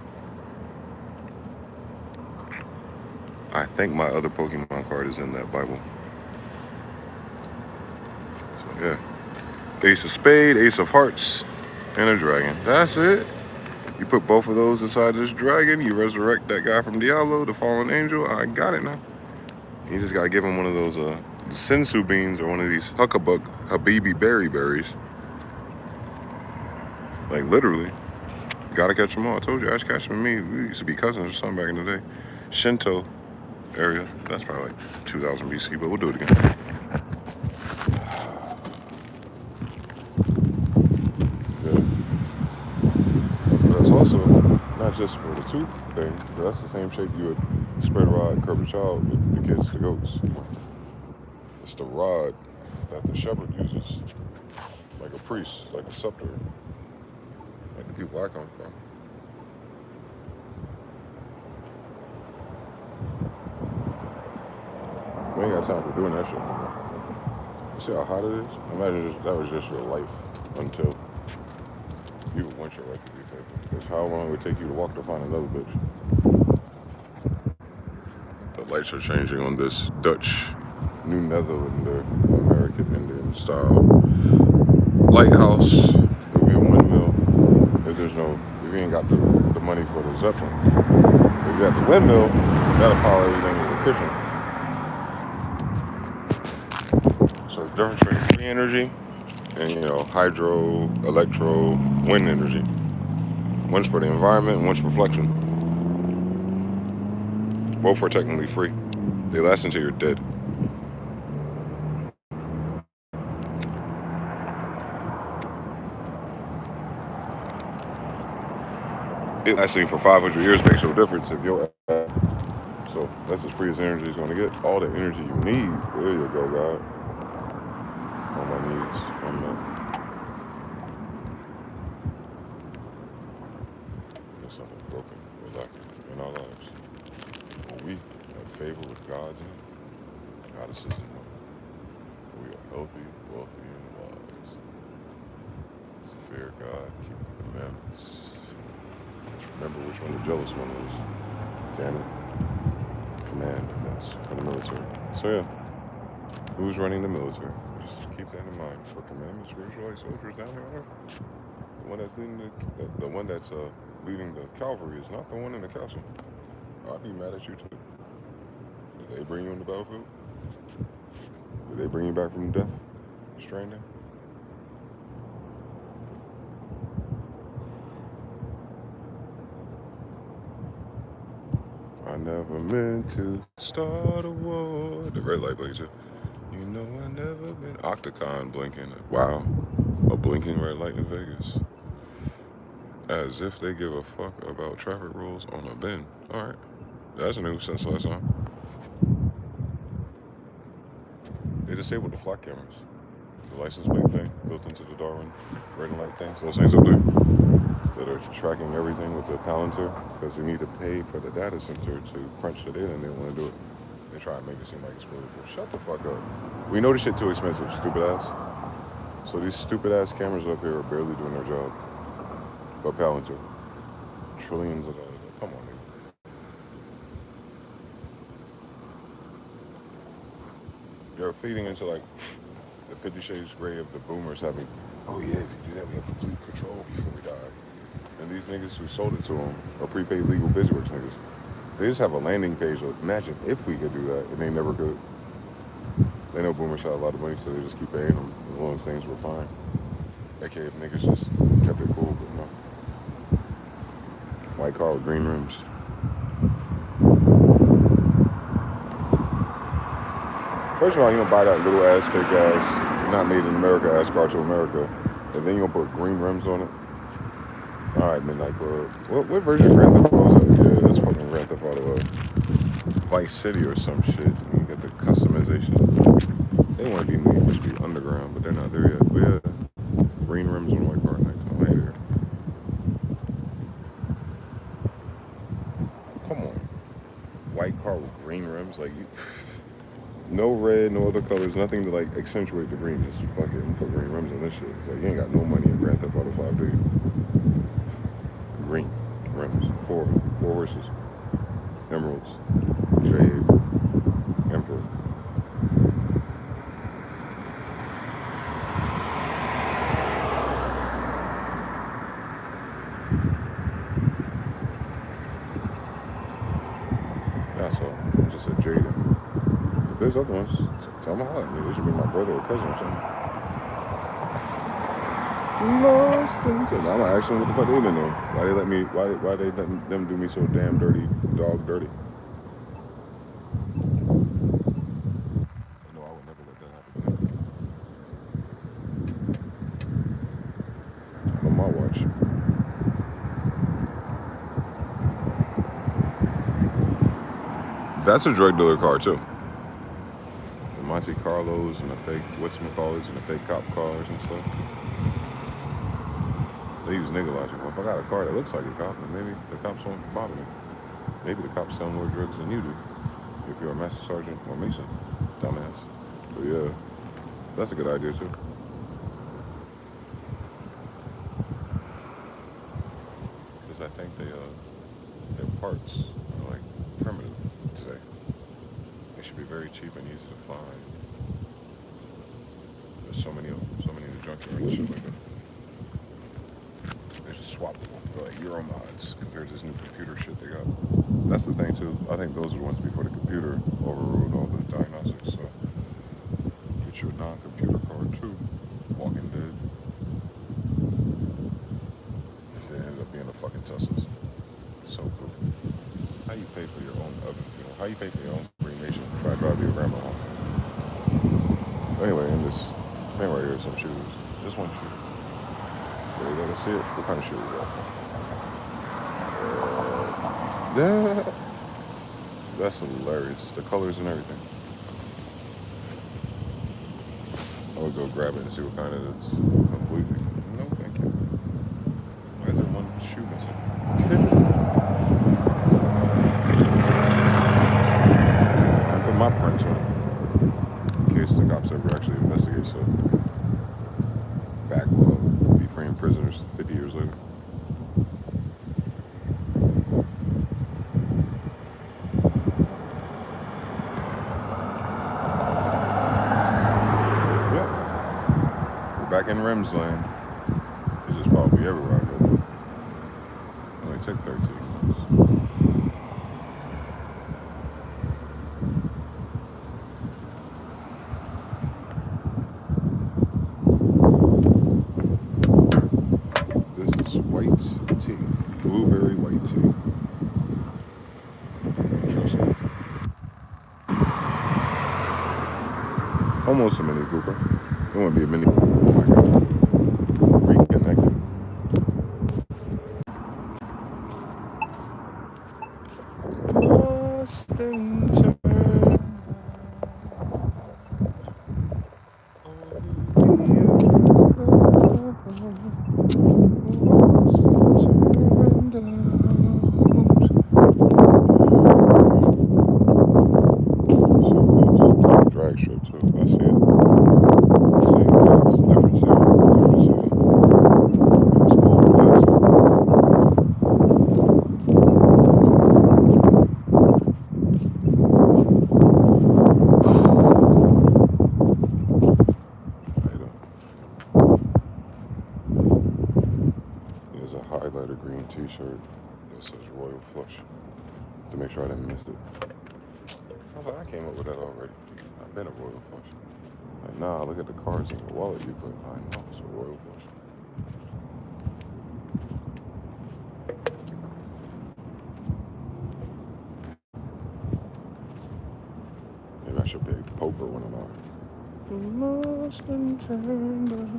I think my other Pokemon card is in that Bible. So, yeah. Ace of Spade, Ace of Hearts, and a dragon. That's it. You put both of those inside this dragon, you resurrect that guy from Diablo, the fallen angel. I got it now. You just gotta give him one of those sensu beans or one of these huckabug habibi berries. Like literally. Gotta catch them all. I told you, Ash Ketchum and me, we used to be cousins or something back in the day. Shinto area. That's probably like 2000 BC, but we'll do it again. That's also not just for the tooth thing, but that's the same shape you would spread rod, curb a child with the kids, the goats. It's the rod that the shepherd uses, like a priest, like a scepter, like the people I come from. We ain't got time for doing that shit anymore. You see how hot it is? Imagine that was just your life until you would want your life to be taken. Because how long would it take you to walk to find another bitch? The lights are changing on this Dutch, New Netherlander, American Indian style lighthouse. It'll be a windmill if you ain't got the money for the Zeppelin. If you got the windmill, that'll power everything with a cushion. So the difference between free energy and hydro, electro, wind energy. One's for the environment and one's for flexion. Both are technically free. They last until you're dead. It lasting for 500 years makes no difference if you're so that's as free as energy is going to get. All the energy you need. There you go, God. All my needs unmet. There's something broken or lacking in our lives. Well, we have favor with God's and goddesses and women. We are healthy, wealthy, and wise. Fear God, keep the commandments. Just remember which one the jealous one is. Damn it. Command, that's for the military. So yeah, who's running the military? Just keep that in mind. For commandments, Israelite soldiers down there. The one that's leading the one that's leading the cavalry is not the one in the castle. I'd be mad at you too. Did they bring you in the battlefield? Did they bring you back from death? Stranding? I never meant to start a war. The red light blinks. You know I never been. Octagon blinking. Wow. A blinking red light in Vegas. As if they give a fuck about traffic rules on a bend. Alright. That's new since last time. They disabled the flock cameras. The license plate thing built into the Darwin red and light things. Those things up there that are tracking everything with the Palantir because they need to pay for the data center to crunch the data and they don't want to do it. They try and make it seem like it's political. Shut the fuck up. We know this shit too expensive, stupid ass. So these stupid ass cameras up here are barely doing their job. But Palantir. Trillions of dollars. Come on, nigga. They're feeding into like the 50 Shades Grey of the boomers having, oh yeah, if you do that, we have complete control before we die. And these niggas who sold it to them are prepaid legal busyworks niggas. They just have a landing page. Imagine if we could do that, and they never could. They know boomers had a lot of money, so they just keep paying them as long as things were fine. AKA if niggas just kept it cool, but no. White car with green rims. First of all, you don't buy that little ass fake ass, not made in America ass car to America, and then you gonna put green rims on it. All right, Midnight Club. What version of Grand Theft Auto is that? Yeah, that's fucking Grand Theft Auto. Vice City or some shit. You get the customization. They want to be Need for Speed Underground, but they're not there yet. But yeah, green rims on white car nighttime. I hate it. Come on. white car with green rims. Like, no red, no other colors, nothing to like accentuate the green. Just fuck it and put green rims on this shit. It's like you ain't got no money in Grand Theft Auto 5, do you? Green rims, four horses, emeralds, jade, emperor. That's all. Just a jade. If there's other ones, tell them how. They should be my brother or cousin or something. Lost in. So now I'm gonna ask them what the fuck they been doing. Why they let me? Why they let them do me so damn dirty, dog dirty? No, I would never let that happen to me. On my watch. That's a drug dealer car too. The Monte Carlos and the fake whatchamacallits and the fake cop cars and stuff. They use nigga logic. Well, if I got a car that looks like a cop, then maybe the cops won't bother me. Maybe the cops sell more drugs than you do. If you're a master sergeant or mason. Dumbass. But yeah, that's a good idea too. Because I think their parts are like primitive today. They should be very cheap and easy to find. There's so many of them, so many in the junkyard and shit like that. They're just swappable. They're like Euro mods compared to this new computer shit they got. That's the thing too. I think those are the ones before the computer overruled all the diagnostics. So get your non-computer card too. Walking Dead. They ended up being the fucking Teslas. So cool. How you pay for your own oven? You know, how you pay for your own cremation? Try to drive your grandma home. Anyway, in this thing right here, some shoes. Just one shoe. There you go. Let's see it. What kind of shoe is that? That's hilarious. The colors and everything. I would go grab it and see what kind it is. Completely. No, thank you. Why is there one shoe missing? I put my prints on it. In case the cops ever actually investigate, so backlog, be freeing prisoners 50 years later. Yeah, we're back in Rems land. It's just probably everywhere I go. Only took 13 months. Blueberry white tea. Trust me. Almost a Mini Cooper. It won't be a Mini. Oh my god. Reconnected. Lost in turn. Drag strip too. I see it. Same things, different sound, different shit. It's full of plastic. There's a highlighter green t-shirt that says Royal Flush. To make sure I didn't miss it. I was like, I came up with that already. I've been a Royal Flush. Like, nah, look at the cards in the wallet you put. I know it's a Royal Flush. Maybe I should play poker when I'm out. Lost and turned out.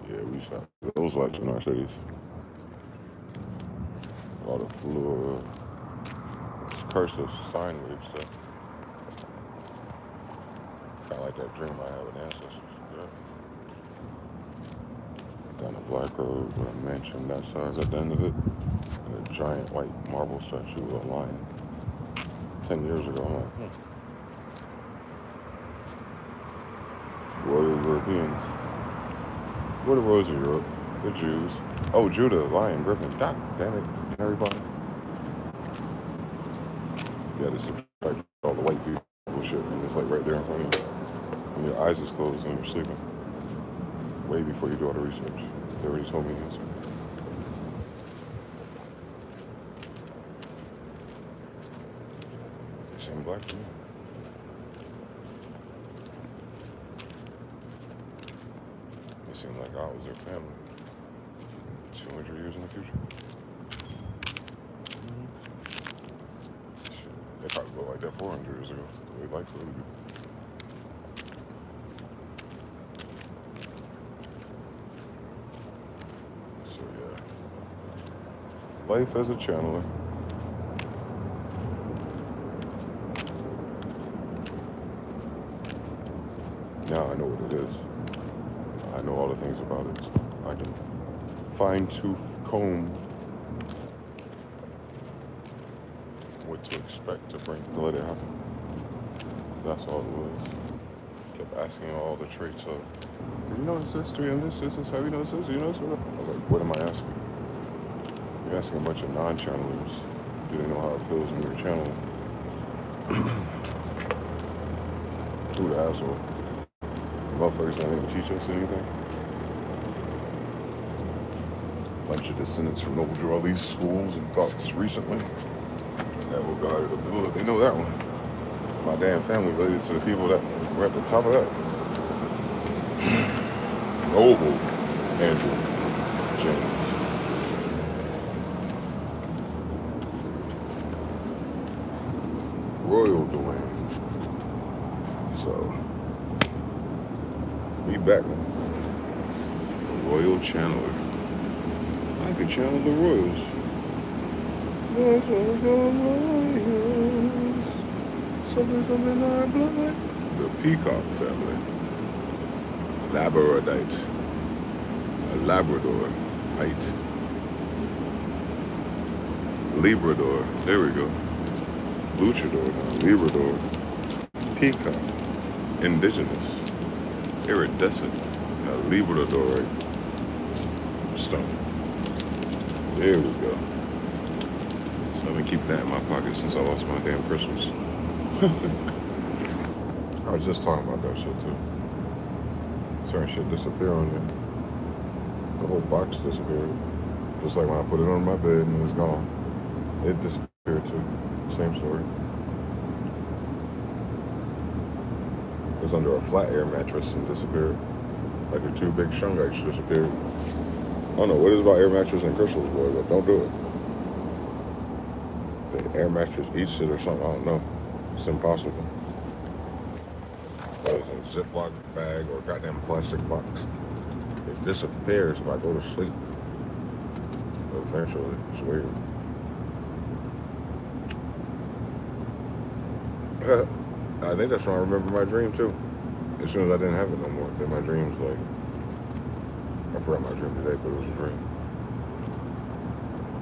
Yeah, we shot those lights in our cities. A lot of fluid. Cursive sine wave stuff. Kind of like that dream I had with ancestors. Yeah. Done it. black road with a mansion that size at the end of it, and a giant white marble statue with a lion. 10 years ago, I'm like, Royal Europeans. What are the royals of Europe? The Jews. Oh, Judah, lion, griffin. God damn it, Harry Potter. You gotta subtract all the white people shit, and it's like right there in front of you. And your eyes is closed and you're sleeping. Way before you do all the research. They already told me the answer. They seem black to me. They seem like I was their family. 200 years in the future. Shit, they probably look like that 400 years ago. They like what we do. So yeah. Life as a channeler. Now I know what it is. I know all the things about it. So I can fine-tooth comb what to expect to let it happen. That's all it was. Kept asking all the traits of, do you notice this? Do you notice this? Have you noticed this? Do you notice what? I was like, what am I asking? You're asking a bunch of non-channelers. Do they know how it feels when you're channeling? Who the asshole? Motherfuckers that didn't teach us anything. Bunch of descendants from noble draw these schools and thoughts recently. That will guide the bullet. They know that one. My damn family related to the people that were at the top of that. Noble Andrew James. Royal Dwayne. So we back now. Royal Channeler. I can channel the Royals. That's what we call Royals. Something in our blood. The Peacock family. Labradorite. A Labrador. Height. Librador. There we go. Luchador now. Librador. Peacock. Indigenous. Iridescent. A Libradorite. Stone. There we go. So I've been keeping that in my pocket since I lost my damn crystals. I was just talking about that shit too. Certain shit disappear on there. The whole box disappeared. Just like when I put it on my bed and it's gone. It disappeared too. Same story. It was under a flat air mattress and disappeared. Like the two big shungites disappeared. I don't know what it is about air mattress and crystals, boy, but don't do it. The air mattress eats it or something, I don't know. It's impossible. Whether it's a Ziploc bag or a goddamn plastic box. It disappears if I go to sleep. But eventually, it's weird. I think that's when I remember my dream too. As soon as I didn't have it no more, then my dreams like, I forgot my dream today, but it was a dream.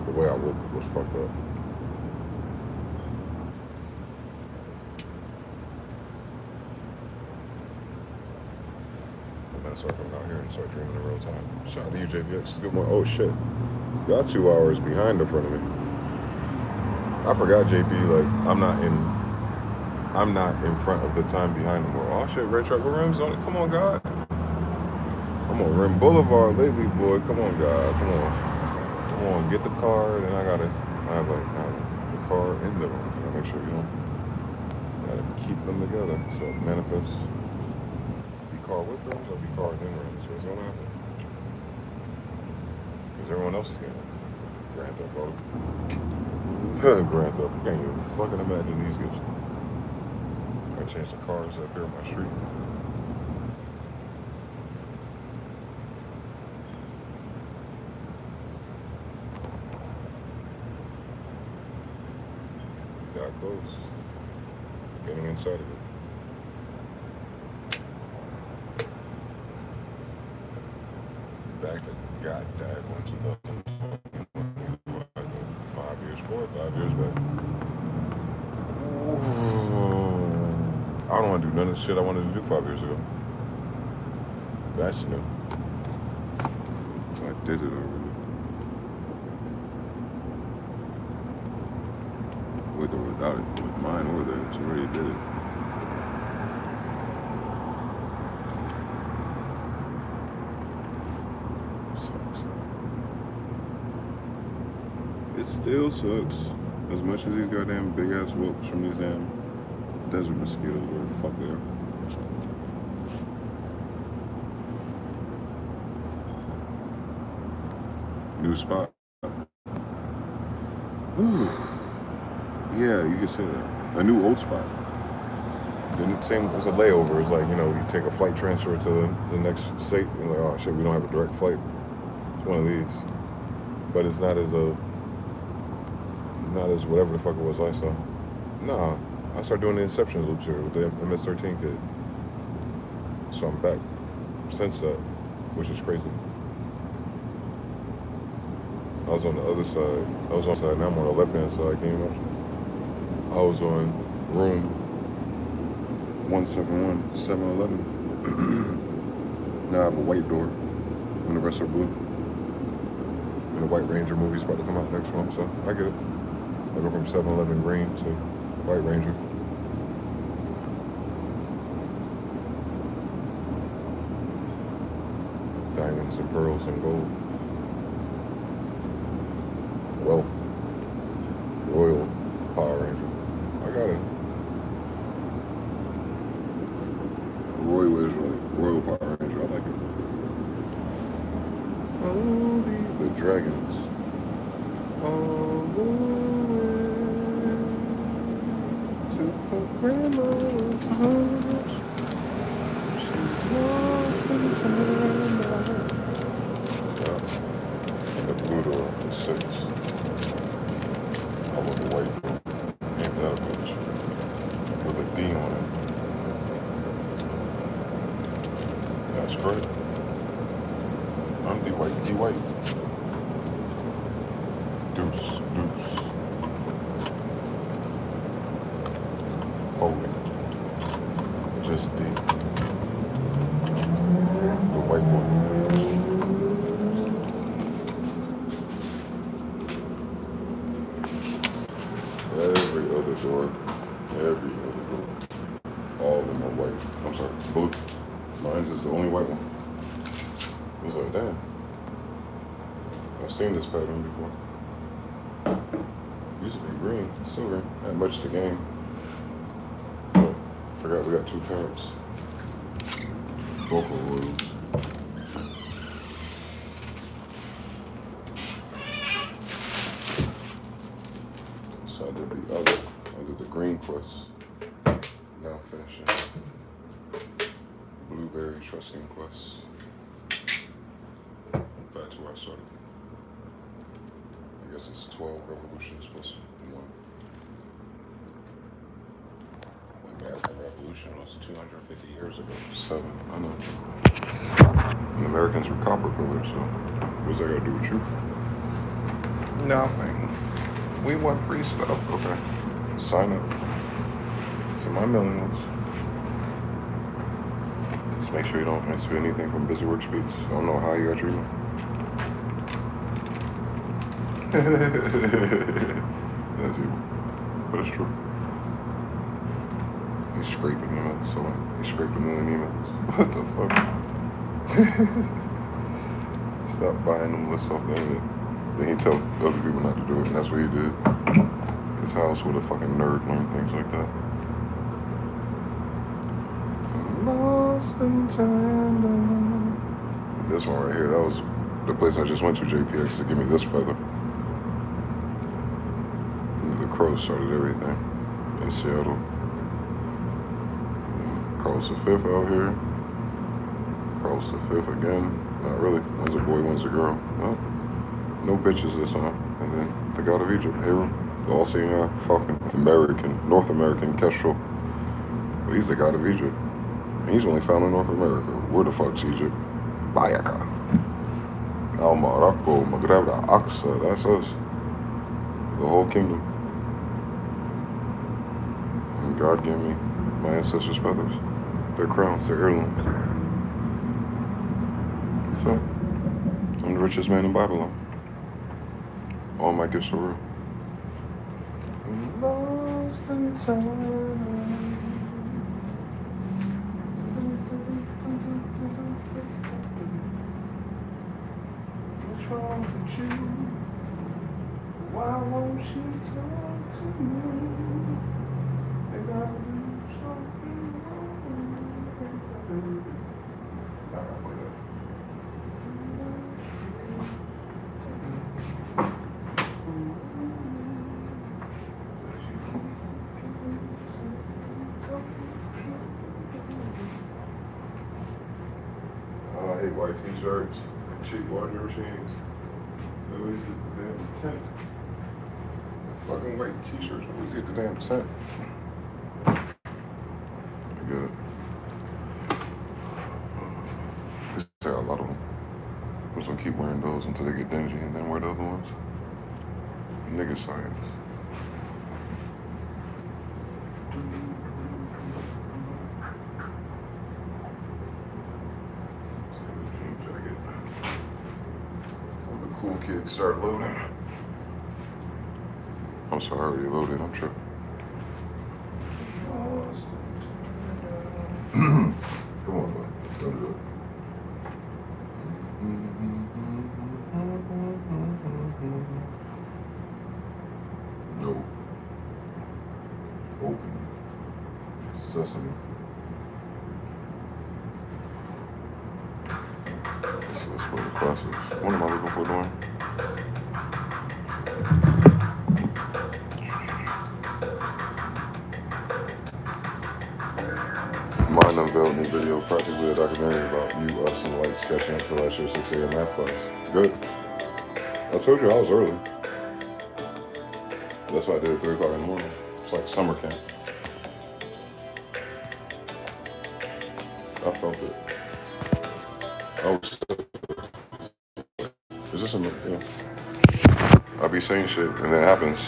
The way I woke was fucked up. I'm gonna start coming out here and start dreaming in real time. Shout out to you, JVX. Good morning. Oh shit. Y'all 2 hours behind in front of me. I forgot, JP, like, I'm not in front of the time behind them. Oh shit, red truck with rims on it. Come on, God. I'm on Rim Boulevard lately, boy. Come on, God. Come on. Get the car. Then I have the car in the room. I make sure gotta keep them together. So manifest. Be car with rims or be car in rims. What's gonna happen? Because everyone else is getting it. Grand Theft Auto. Grand Theft. Can't even fucking imagine these guys. I changed the cars up here on my street. Got close. Getting inside of it. God died 5 years, 4 or 5 years back. Whoa. I don't want to do none of the shit I wanted to do 5 years ago. That's new. I did it already. With or without it, with mine or theirs, I already did it. Sucks. It still sucks. As much as these goddamn big ass whoops from these damn desert mosquitoes, where the fuck they are. New spot. Whew. Yeah, you can say that. A new old spot. The same as a layover. It's like, you know, you take a flight transfer to the next state. You're like, oh shit, we don't have a direct flight. It's one of these. But it's not as whatever the fuck it was I saw. Nah, I started doing the Inception loops here with the MS-13 kid. So I'm back since that, which is crazy. I was on the other side. I was on the side, now I'm on the left-hand side, can you imagine? I was on room 171, 711. Now I have a white door, and the rest are blue. And the White Ranger movie's about to come out next month, so I get it. I go from 711 green to White Ranger. Diamonds and pearls and gold. Wealth. Royal Power Ranger. I got it. Royal Israelite. Royal Power Ranger. I like it. Only the dragons. All the way to her grandma's house. She's lost in time. And the blue door is 6. I want the white door. Ain't that a bitch? With a D on it. That's great. I'm D white, D white. Deuce, deuce. Folding. Just D. The white one. Every other door. All of them are white. I'm sorry, blue. Mine's is the only white one. I was like, damn. I've seen this pattern before. Used to be green, silver. Not much to gain. But forgot we got 2 parents. Both are royals. So I did the green quest. Now finishing blueberry trusting quest. Back to where I started. I guess it's 12 revolutions plus 1. The American Revolution was 250 years ago. 7, I know. And Americans were copper colored, so what's that got to do with you? Nothing. We want free stuff. Okay. Sign up. To my millions. Just make sure you don't answer anything from Busy Work Speaks. I don't know how you got your email. That's evil. But it's true. He's scraping emails. So he scraped 1 million emails. What the fuck? Stop buying them lists off the internet. Then he tell other people not to do it, and that's what he did. Because how else would a fucking nerd learn things like that? Lost in time. This one right here, that was the place I just went to, JPX, to give me this feather. And the crows started everything in Seattle. And Carlos V out here. Carlos V again. Not really. One's a boy, one's a girl. Well, no bitches this time. And then the god of Egypt, Hero, the all-seeing Falcon, North American Kestrel. Well, he's the god of Egypt. And he's only found in North America. Where the fuck's Egypt? Bayaka. Al Morocco, Maghreb, Aqsa, that's us. The whole kingdom. And God gave me my ancestors' feathers, their crowns, their heirlooms. So, I'm the richest man in Babylon. All my gifts are real. Lost in time. What's wrong with you? Why won't you talk to me? Maybe I'll do something wrong. I gotta play that. I hate white t-shirts and cheap laundry machines. They always get the damn tint. Fucking white t-shirts always get the damn tint. Good. Just got a lot of them. I'm just gonna keep wearing those until they get dingy and then wear the other ones. Nigga science. Cool kids start loading. I'm sorry, I already loaded. I'm tripping. Come on, man. Don't do it. No. Open. Sesame. Let's go to classics. What am I looking for doing? Mind unveiled new video, practically a documentary about you, us, and Light sketching after last year's 6 a.m. math class. Good. I told you I was early. That's why I did it 3 o'clock in the morning. It's like summer camp. I felt it. I was. Is this a yeah? I'll be saying shit and then it happens.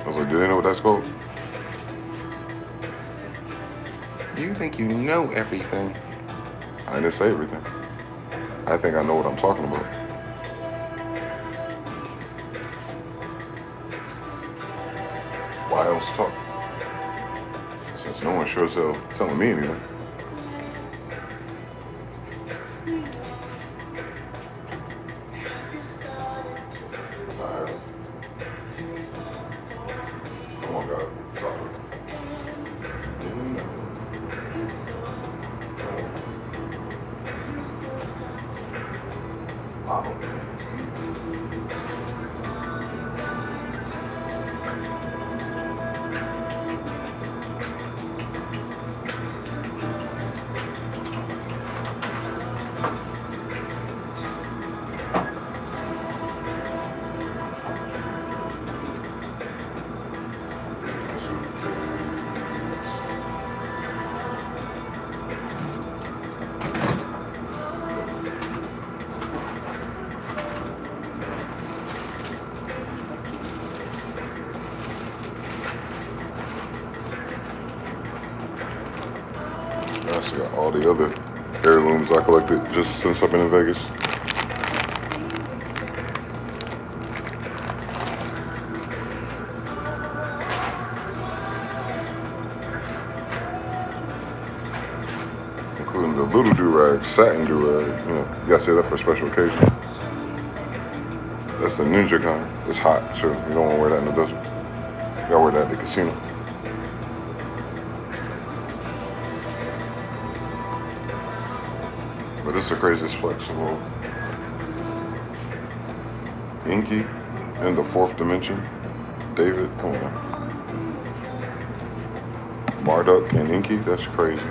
I was like, do they know what that's called? You think you know everything? I didn't say everything. I think I know what I'm talking about. Why else talk? Since no one sure as hell telling me anything. Come on, God. Stop it. I see all the other heirlooms I collected just since I've been in Vegas. Including the little do-rag, satin do-rag. You know, you gotta say that for a special occasion. That's the ninja kind. It's hot, so you don't want to wear that in the desert. You gotta wear that at the casino. But it's the craziest flex of all. Inky in the 4th dimension. David, come on. Marduk and Inky, that's crazy.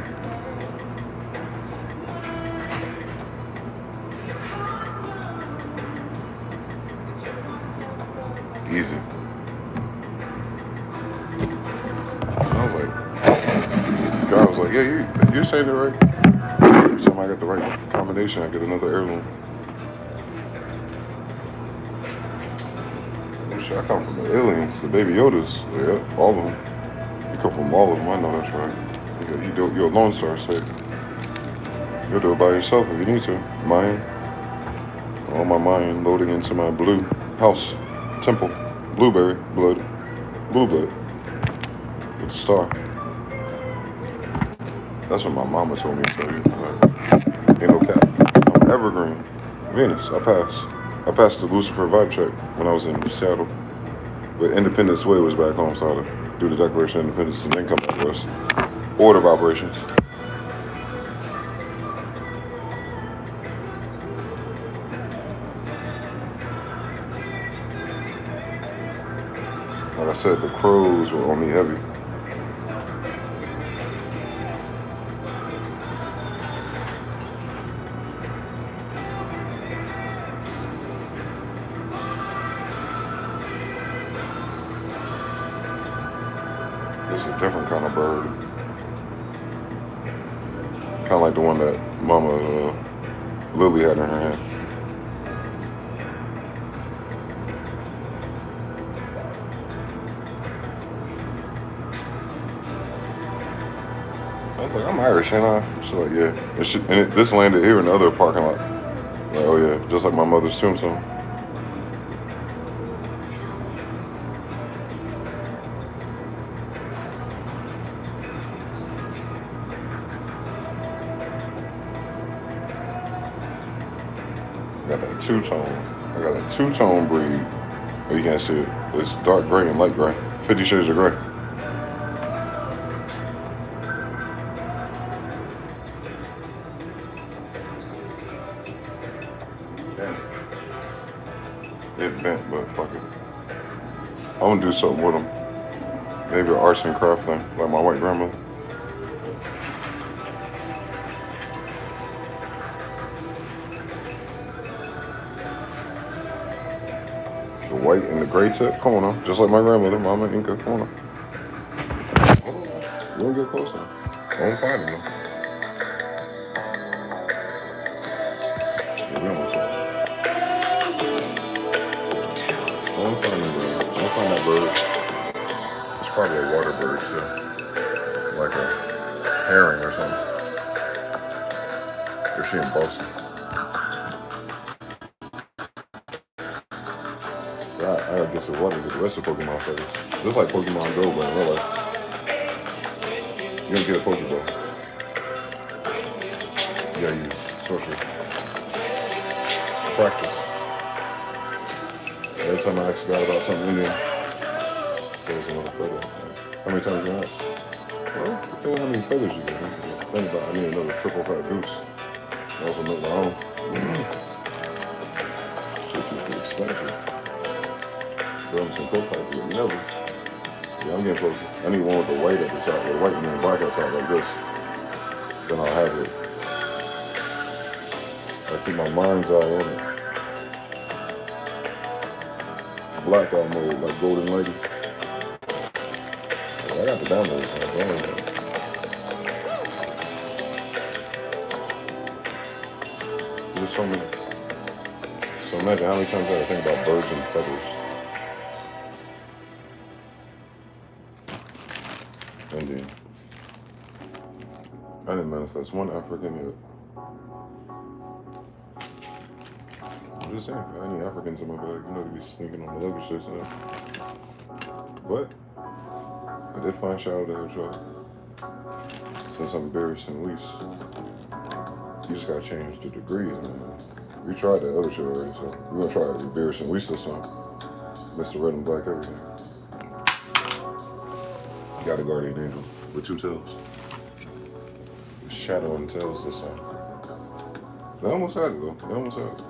Easy. I was like, God was like, yeah, you're saying it right. So I'm I got the right combination, I get another heirloom. Oh shit, I come from the aliens, the Baby Yodas. Yeah, all of them. You come from all of them, I know that's right. You're a Lone Star, so you'll do it by yourself if you need to. Mayan. All my Mayan loading into my blue house, temple, blueberry blood, blue blood, with a star. That's what my mama told me to tell you. Like, ain't no cap. I'm evergreen. Venus, I passed the Lucifer vibe check when I was in Seattle. But Independence Way was back home, so I had to do the Declaration of Independence and then come back west. Order vibrations. Like I said, the crows were on me heavy. This is a different kind of bird. Kind of like the one that Mama Lily had in her hand. I was like, I'm Irish, ain't I? She's like, yeah. This landed here in the other parking lot. Like, oh yeah, just like my mother's tombstone. I got that two-tone breed. Oh, you can't see it. It's dark gray and light gray. 50 shades of gray. It bent, but fuck it. I'm gonna do something with them. Maybe an arts and craft thing, like my white grandmother. The white and the gray tip, come on now. Just like my grandmother, Mama Inca, come on now. You don't get close now. I don't find them though. I don't find them, bro. I don't find that bird. It's probably a water bird too. Like a herring or something. Or she in Boston. So I gotta get some water to get the rest of Pokemon feathers. Just like Pokemon Go, but in real life. You don't get a Pokeball. You gotta use sorcery. Practice. Every time I ask God about something in there, there's another feather. How many times you ask? Well, depending on how many feathers you get. Think about I need another triple fat goose. I also make my own. Shit used to be expensive. Growing some cookfight, but never. Yeah, I'm getting close. I need one with the white at the top, with the white and the black at the top like this. Then I'll have it. I keep my mind's eye on it. Blackout mode, like Golden Lady. I got the downloads on my phone. There's so many. So imagine how many times I gotta think about birds and feathers. Indian. I didn't manifest one African yet. I'm just saying, if I had any Africans in my bag, you know, to be sneaking on the luggage shit and But I did find Shadow the Hedgehog. Since I'm very St. Louis, you just gotta change the degrees, man. We tried that other shit already, so we're gonna try Barry St. Louis this time. Mr. Red and Black everything. Got a guardian angel with two tails. Shadow and tails this time. They almost had it though. They almost had it.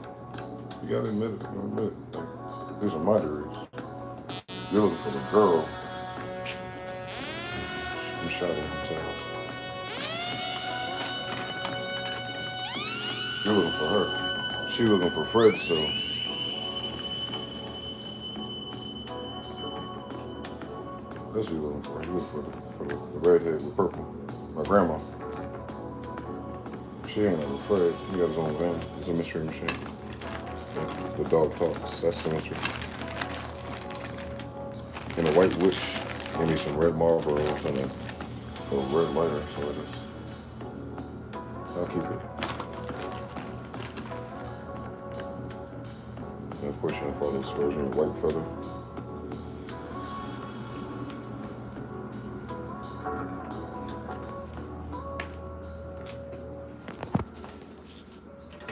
You gotta admit it. You gotta admit it. Like, these are my degrees. You're looking for the girl. I'm Shadow and tails. You're looking for her. She looking for Fred still. That's what you're looking for. You're looking for the redhead with purple. My grandma. She She ain't like Fred. He got his own van. It's a mystery machine. Yeah, the dog talks. That's the mystery. And a white witch. Give me some red Marlboros and a red lighter. So it is. I'll keep it. And pushing for this version of white feather.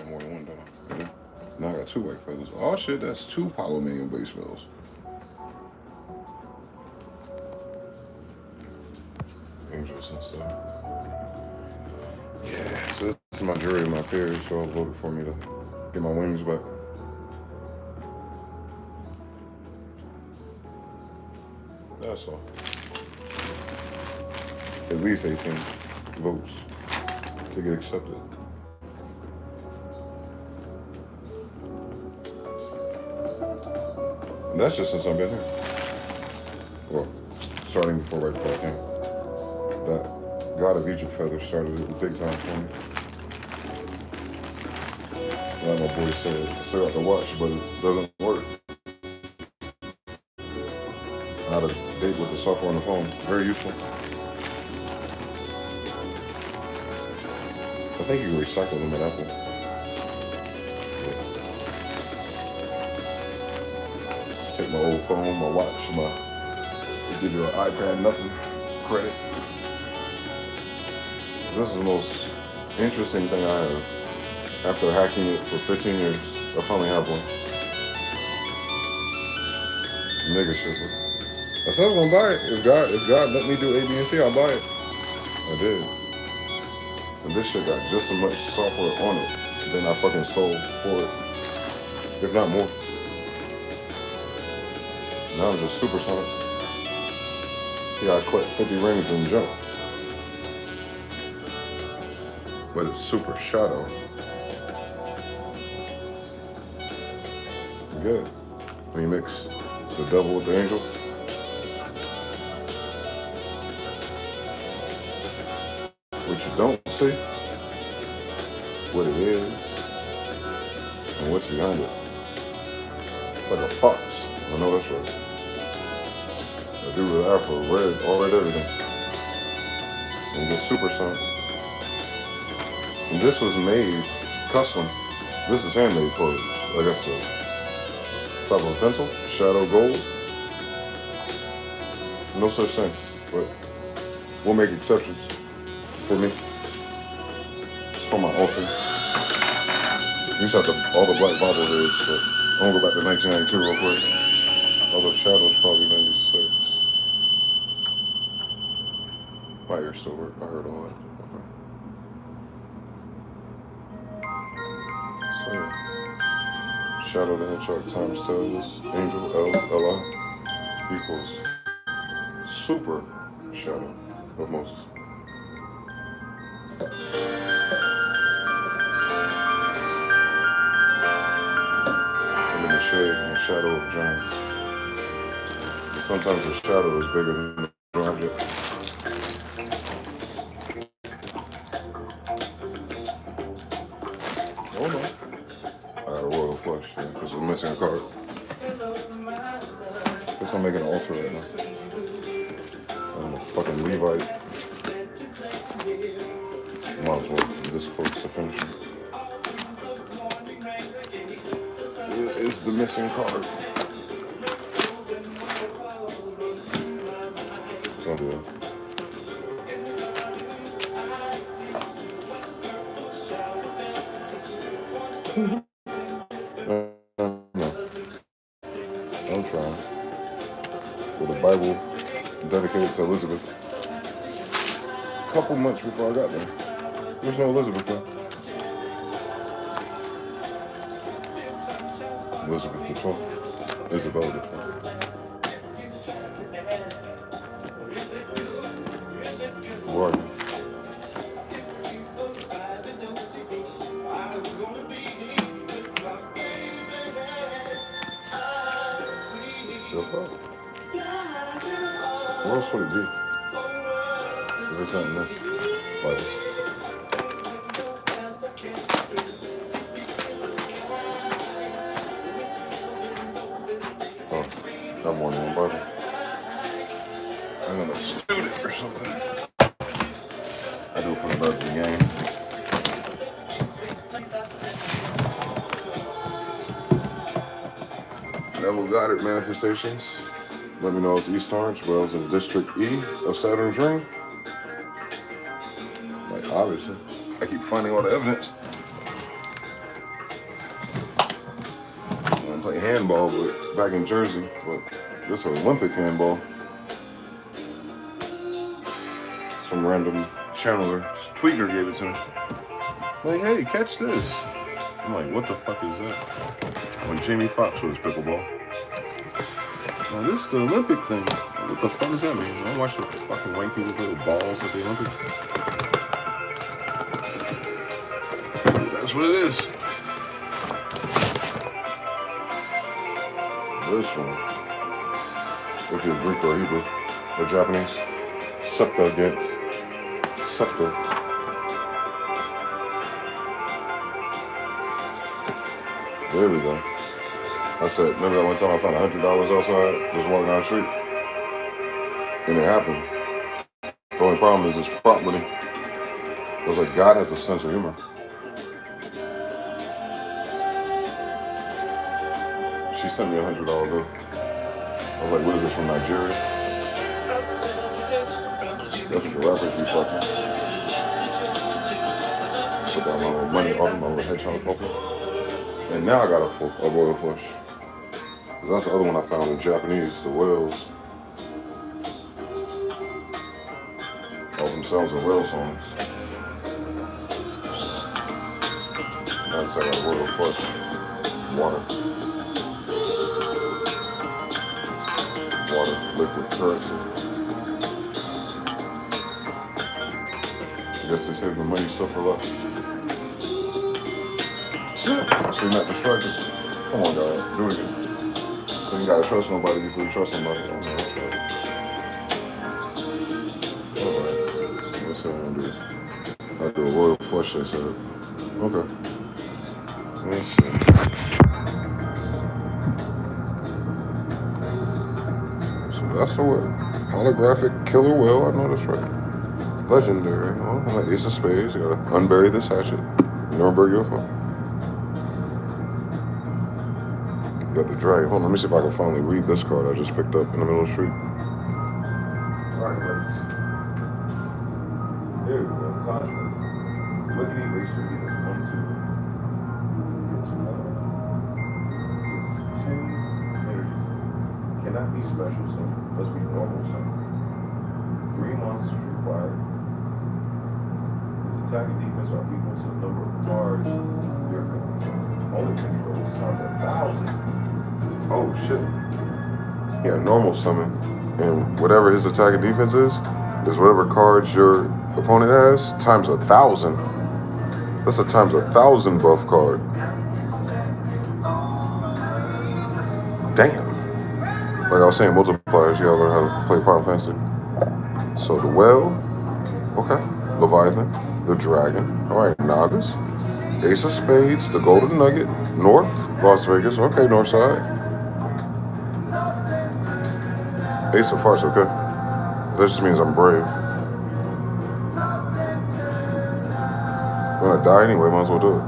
More than one dollar. Yeah. Now I got 2 white feathers. Oh shit, that's 2 Power Million base bills. Angels and stuff. Yeah, so this is my jury and my peers, so I voted for me to get my wings back. That's all. At least 18 votes to get accepted. And that's just since I've been here. Well, starting before right before I came. That God of Egypt feather started at the big time for me. Like my boy said, I still got the watch, but it doesn't work. How to date with the software on the phone. Very useful. I think you can recycle them at Apple. Yeah. Take my old phone, my watch, they give you an iPad, nothing, credit. This is the most interesting thing I have. After hacking it for 15 years, I finally have one. Mega shipper. I said I was gonna buy it. If God let me do A, B, and C, I'll buy it. I did. And this shit got just as much software on it than I fucking sold for it. If not more. Now I'm just supersonic. Yeah, I collect 50 rings and jump. But it's super shadow. Good. When you mix the devil with the angel. What you don't see, what it is, and what's behind it. It's like a fox. I know that's right. I do with Afro, red everything. And just supersonic. And this was made custom. This is handmade for, I guess, the top of a pencil, shadow gold. No such thing, but we'll make exceptions for me. It's for my altar. These have all the black bobbleheads, but I'm gonna go back to 1992 real quick. All the shadows probably 96. My ear still work. I heard all that. Okay. So yeah. Shadow the Hedgehog times tells Angel L-L-I equals super shadow of Moses. And in the shade and the shadow of giants. And sometimes the shadow is bigger than the object. Oh no. I got a royal flush, yeah, because we're missing a card. Guess I'm making an altar right now. I'm a fucking Levite. Might as well this close to finishing. Where is the missing card? Don't do that. No. I'm trying. With a Bible dedicated to Elizabeth. A couple months before I got there. There's no Elizabeth there. Elizabeth the 12th. Isabella the 12th. Where are you? Where else would it be? If it's not in this Bible. that morning on Bible. I'm gonna student or something. I do it for the love of the game. Neville Goddard manifestations. Let me know if East Orange, Wells in District E of Saturn's ring. Like, obviously. I keep finding all the evidence. I play handball but back in Jersey, but this is Olympic handball. Some random channeler, tweaker gave it to me. Like, hey, catch this. I'm like, what the fuck is that? When Jamie Foxx was pickleball. Now, this is the Olympic thing. What the fuck does that mean? I don't watch the fucking white people play with balls at the Olympics. That's what it is. This one. If you're Greek or Hebrew or Japanese. Septuagint. Septa. There we go. I said, remember that one time I found $100 outside, just walking down the street? And it happened. The only problem is it's property. I was like, God has a sense of humor. She sent me $100 bill. I was like, what is this, from Nigeria? That's what the rappers be fucking. Put down my little money off my little hedgehog open. And now I got a royal flush. That's the other one I found in Japanese, the whales. All themselves are whale songs. That's I got a royal flush. Water. Water, liquid currency. I guess they saved the money stuff for luck. So you're not distracted. Come on, guys, do it again. So you gotta trust nobody before you trust somebody. Oh, no, that's right. Alright, so let's see what I'm gonna do this. I do a royal flush, they said. Okay. Let's see. So that's the whale. Holographic killer whale, I know that's right. Legendary. Oh, like Ace of Spades. You gotta unbury this hatchet. Nuremberg UFO. Got the dragon. Hold on, let me see if I can finally read this card I just picked up in the middle of the street. Alright, let's. There we go. Contrast. Lickety racer equals 1, 2. It's 4. It's 10 energy. Cannot be special summon. Must be normal summon. 3 monsters required. His attack and defense are equal to the number of cards your opponent controls times 1,000. Oh shit. Yeah, normal summon. And whatever his attack and defense is whatever cards your opponent has times 1,000. That's a times 1,000 buff card. Damn. Like I was saying, multipliers, you gotta learn how to play Final Fantasy. So the whale, okay. Leviathan, the dragon, alright, Nagas, Ace of Spades, the Golden Nugget, North, Las Vegas, okay, North Side. Ace of Hearts, okay. That just means I'm brave. I'm gonna die anyway, might as well do it.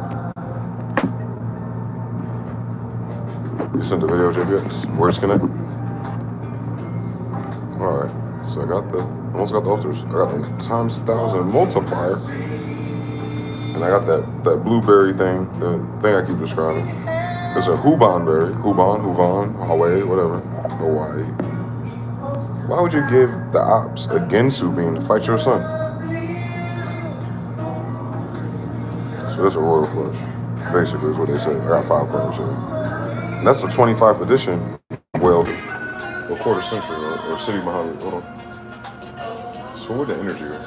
You sent the video, JPX? Where's Connect? Alright, so I almost got the altars. I got the times 1,000 multiplier. And I got that blueberry thing, the thing I keep describing. It's a Huban berry. Huban, Hawaii, whatever. Hawaii. Why would you give the ops a Gensu bean to fight your son? So this is a royal flush. Basically is what they say. I got 5 cards here. And that's the 25th edition. Well, a quarter century or city behind it. Hold on. So where the energy is?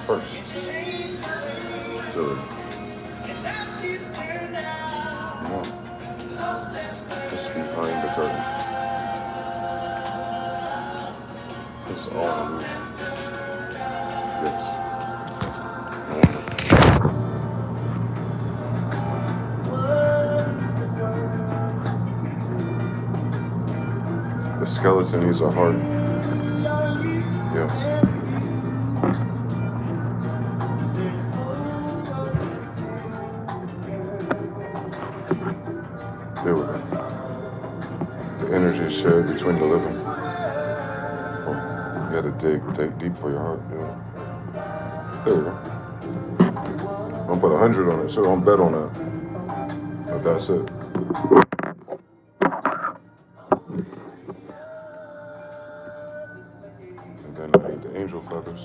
First. Third. No. It's behind the curtain. It's all illusion. Yes. No wonder. Skeleton, he's a heart. Yeah. There we go. The energy shared between the living. Oh, you gotta dig deep for your heart. Yeah. There we go. I'm gonna put 100 on it, so don't bet on that. But that's it. And then I need the angel feathers.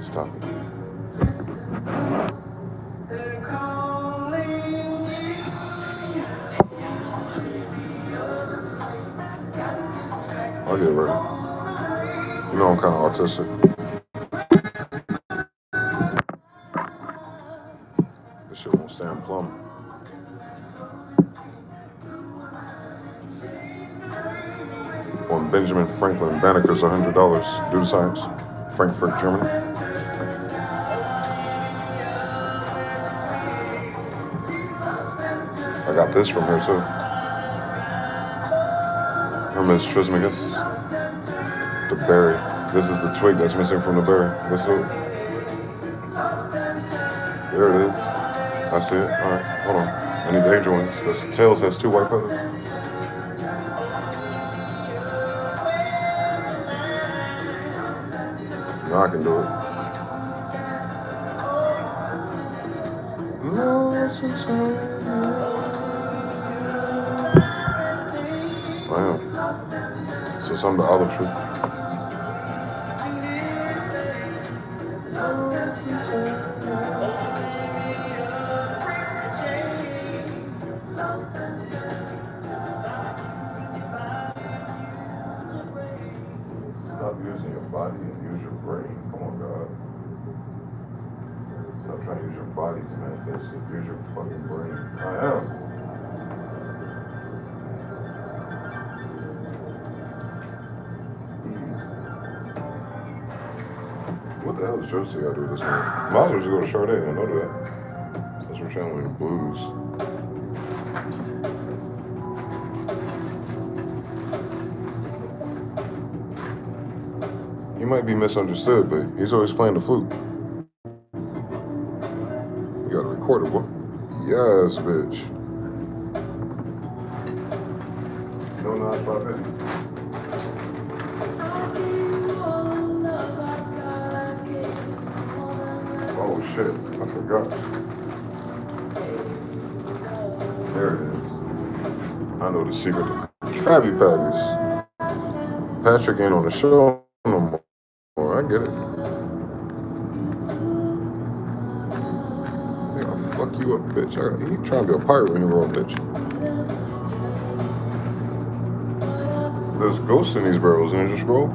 Stop it. I'll get it ready. You know I'm kind of autistic. This shit won't stand plumb. On Benjamin Franklin Banneker's $100. Do the science. Frankfurt, Germany. I got this from here too. Hermes Trismegistus. The berry. This is the twig that's missing from the berry. Let's do it. There it is. I see it. Alright, hold on. I need the angel wings. Because tails has 2 white feathers. Now I can do it. I am. So some of the olive tree. Stop using your body and use your brain. Come on, God. Stop trying to use your body to manifest it. Use your fucking brain. I am. What the hell does Josie got to do with this one? Might as well just go to Sade. I know that. That's what channeling the blues. He might be misunderstood, but he's always playing the flute. You gotta record it, boy. Yes, bitch. No, not 550. Oh shit, I forgot. There it is. I know the secret. Krabby Patties. Patrick ain't on the show no more. I get it. Yeah, I'll fuck you up, bitch. He trying to be a pirate when you roll, bitch. There's ghosts in these barrels, and they just roll.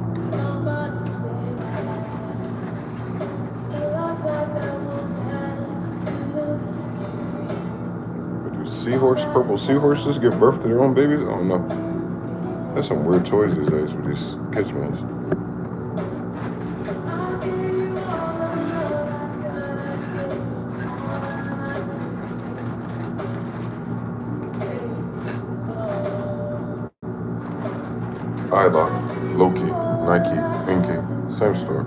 Purple seahorses give birth to their own babies? I don't know. There's some weird toys these days with these kids' mans. iLock, Loki, Nike, Inky, same store.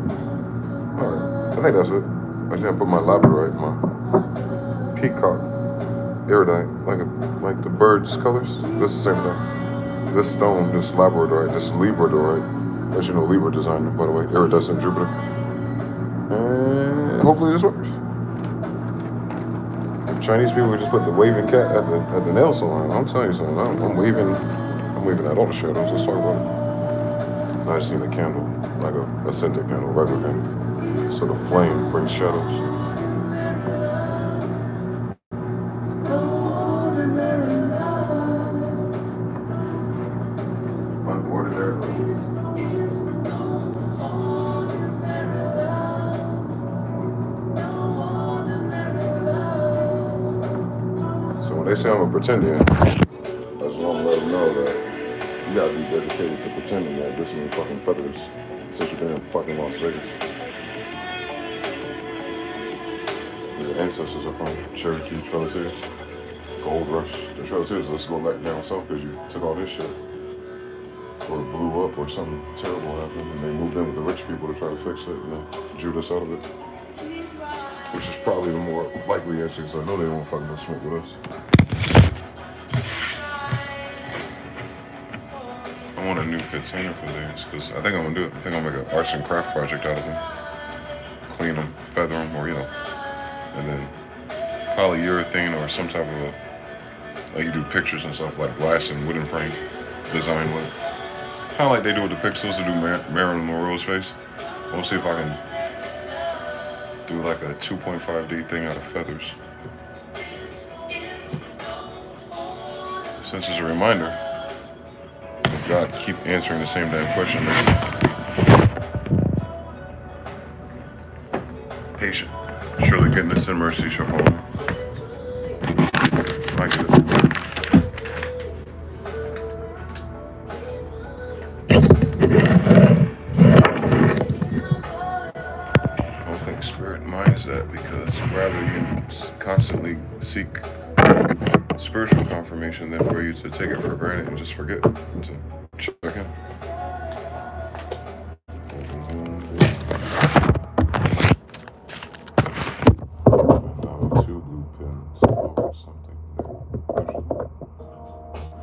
Alright, I think that's it. I just gotta put my labradorite, my peacock. Iridite, like the bird's colors. This is the same thing. This stone, this labradorite, this libradorite. As you know, Libra designer, by the way, iridescent Jupiter. And hopefully this works. Chinese people just put the waving cat at the nail salon. I'm telling you something. I'm waving at all the shadows. Let's talk about it. I just need a candle, like a scented candle, regular candle. So the flame brings shadows. They say I'm a pretender. I just want to let them know that you gotta be dedicated to pretending that this means fucking feathers since you've been in fucking Las Vegas. Your ancestors are from Cherokee, Trail Series. gold rush. The trail too is let's go back down south because you took all this shit. Or it blew up or something terrible happened and they moved in with the rich people to try to fix it and then jewed us out of it. Which is probably the more likely answer because I know they don't fucking go smoke with us. I want a new container for these because I think I'm gonna do it. I think I'll make an arts and craft project out of them. Clean them, feather them, or and then polyurethane or some type of like you do pictures and stuff like glass and wooden frame design with it. Kind of like they do with the pixels to do Marilyn Monroe's face. We'll see if I can do like a 2.5D thing out of feathers. Since it's a reminder, God, keep answering the same damn question. Patient. Surely goodness and mercy shall follow me. I get it. I don't think spirit minds that because rather you constantly seek spiritual confirmation than for you to take it for granted and just forget to check in.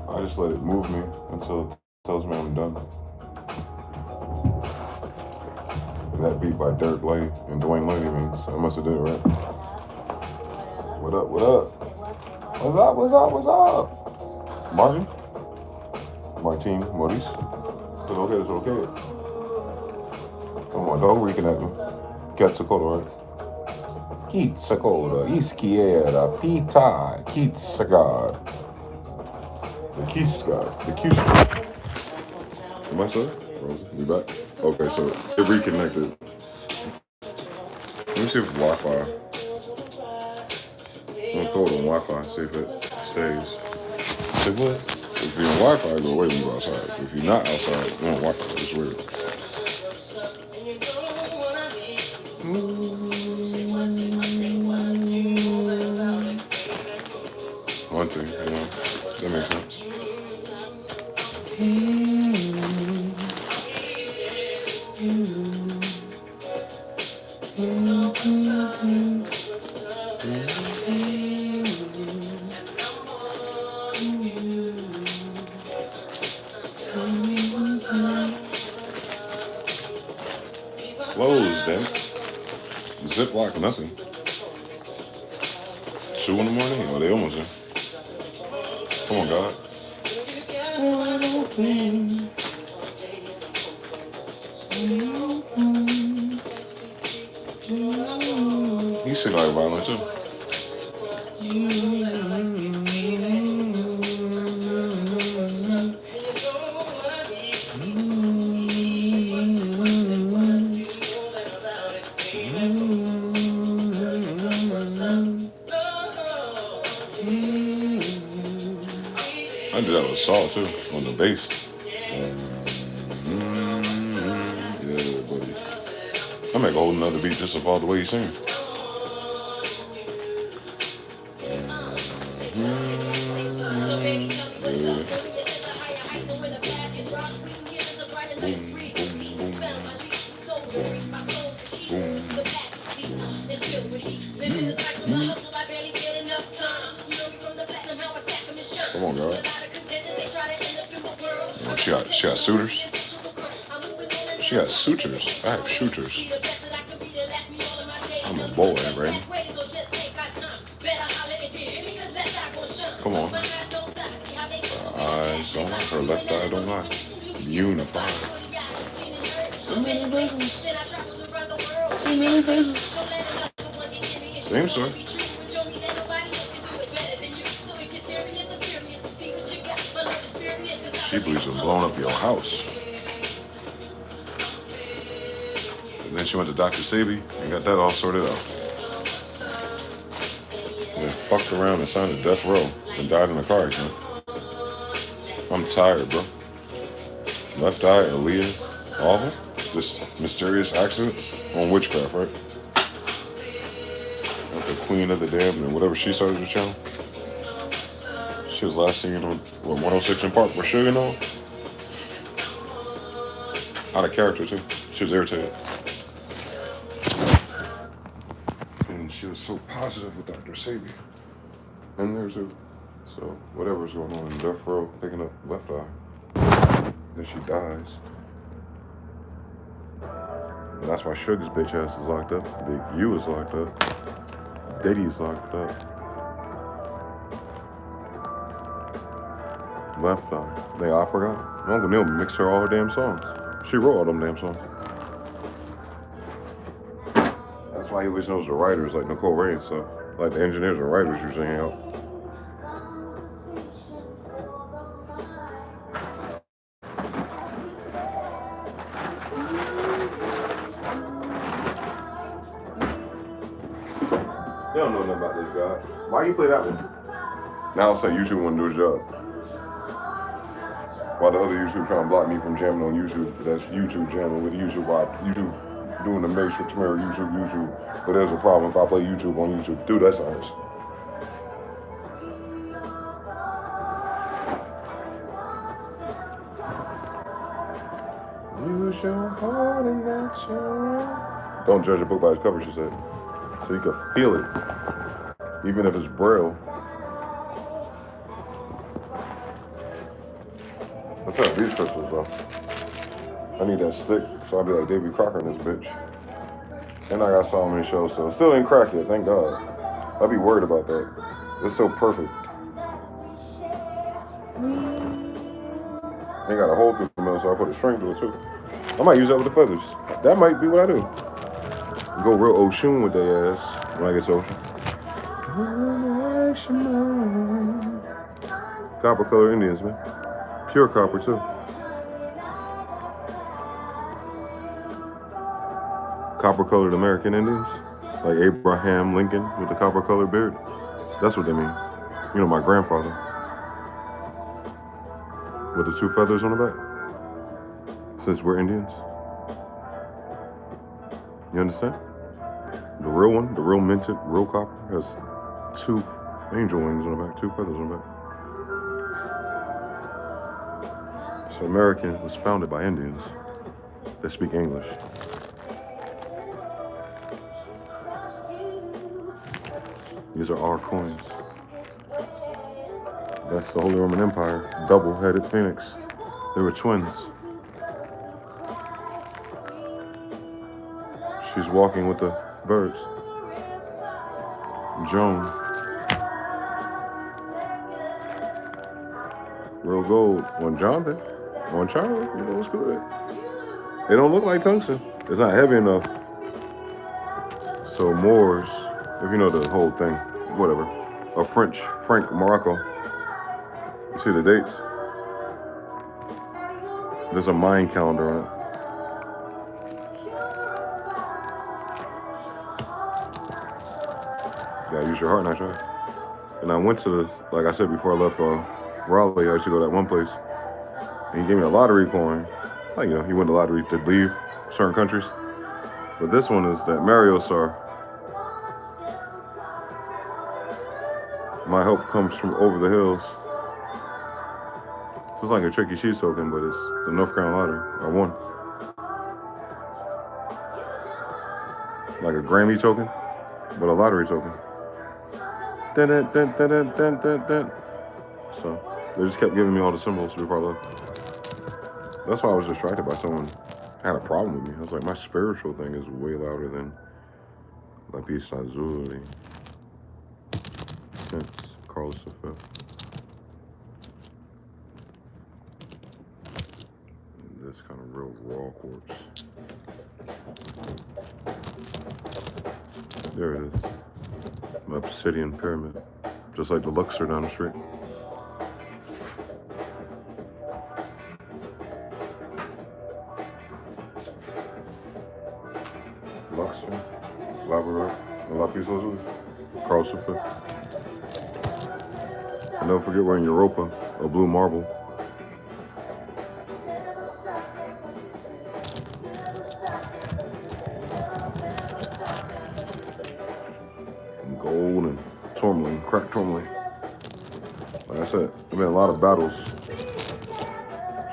I just let it move me until it tells me I'm done. That beat by Derek Lady and Dwayne Lady means I must have did it right. What up, what up? What's up, what's up, what's up? Martin? Maurice? It's okay, it's okay. Come on, don't reconnect me. Quetzalcoatl, right? Quetzalcoatl, izquierda, pita, Quetzalcoatl. The Quetzalcoatl. Am I sorry? Rosie, you back? Okay, so it reconnected. Let me see if Wi-Fi. I'm gonna throw it on Wi-Fi, see if it stays. Say what? If you're on Wi-Fi, go away when you go outside. If you're not outside, you're on Wi-Fi. It's weird. One thing, that makes sense. Closed, damn it. Ziploc, nothing. 2 in the morning? Oh, they almost in. Come on, God. You sing like violin too. I did that with Saul too, on the bass. Yeah, buddy. I make a whole nother beat just about the way you sing. Come on, girl. She got suitors. She got sutures. I have shooters. I'm a boy, right? Come on. Her eyes don't lie. Her left eye don't lie. Unified. So many faces. So many faces. Same story. She believes in blowing up your house. And then she went to Dr. Sabi and got that all sorted out. And then fucked around and signed a death row and died in a car accident. I'm tired, bro. Left eye, Aaliyah, all of them. Just mysterious accidents on witchcraft, right? Like the queen of the damned and whatever she started the channel. She was last seen on 106 in Park with Sugar and all. Out of character too. She was irritated. And she was so positive with Dr. Sabi. And there's a, so whatever's going on in death row, picking up left eye. Then she dies. And that's why Sugar's bitch ass is locked up. Big U is locked up. Diddy's locked up. Left eye. I forgot. Uncle Neil mixed her all her damn songs. She wrote all them damn songs. That's why he always knows the writers, like Nicole Ray, so like the engineers and writers usually hang out. They don't know nothing about this guy. Why you play that one? Now I'll say YouTube wouldn't do his job. While the other YouTube trying to block me from jamming on YouTube, that's YouTube jamming with YouTube. Why YouTube doing the Matrix mirror YouTube. But there's a problem if I play YouTube on YouTube. Dude, that's nice. Use your heart and not your... Don't judge a book by its cover, she said. So you can feel it, even if it's braille. What's up, these crystals though? I need that stick, so I'll be like Davy Crocker in this bitch. And I got Solomon show, so still ain't cracked yet, thank God. I'll be worried about that. It's so perfect. Ain't got a hole through the middle, so I put a string to it too. I might use that with the feathers. That might be what I do. Go real Oshun with their ass when I get to Ocean. Copper colored Indians, man. Pure copper too. Copper colored American Indians, like Abraham Lincoln with the copper colored beard. That's what they mean. You know, my grandfather with the two feathers on the back. Since we're Indians. You understand? The real one, the real minted, real copper, has two angel wings on the back, two feathers on the back. So American was founded by Indians that speak English. These are our coins. That's the Holy Roman Empire, double-headed phoenix. They were twins. She's walking with the birds. Joan. Real gold. On John Day. On Charlie. You know what's good. They don't look like tungsten. It's not heavy enough. So Moors, if you know the whole thing, whatever. A Frank Morocco. You see the dates? There's a Mayan calendar on it. You gotta use your heart, not your head. And I went to the, like I said before I left Raleigh, I used to go to that one place. And he gave me a lottery coin. Like, you know, he won the lottery to leave certain countries. But this one is that Mario star. My help comes from over the hills. So it's like a Chuck E. Cheese token, but it's the North Carolina lottery. I won. Like a Grammy token, but a lottery token. Dun, dun, dun, dun, dun, dun, dun, dun. So they just kept giving me all the symbols before I left. That's why I was distracted by someone had a problem with me. I was like, my spiritual thing is way louder than La Pista Azzurri. Since Carlos V. And this kind of real raw quartz. There it is. An obsidian pyramid. Just like the Luxor down the street. Luxor, Balrog, and La Pista Azzurri. Carlos V. And don't forget we're in Europa, or blue marble. And gold and tourmaline, cracked tourmaline. Like I said, there's been a lot of battles.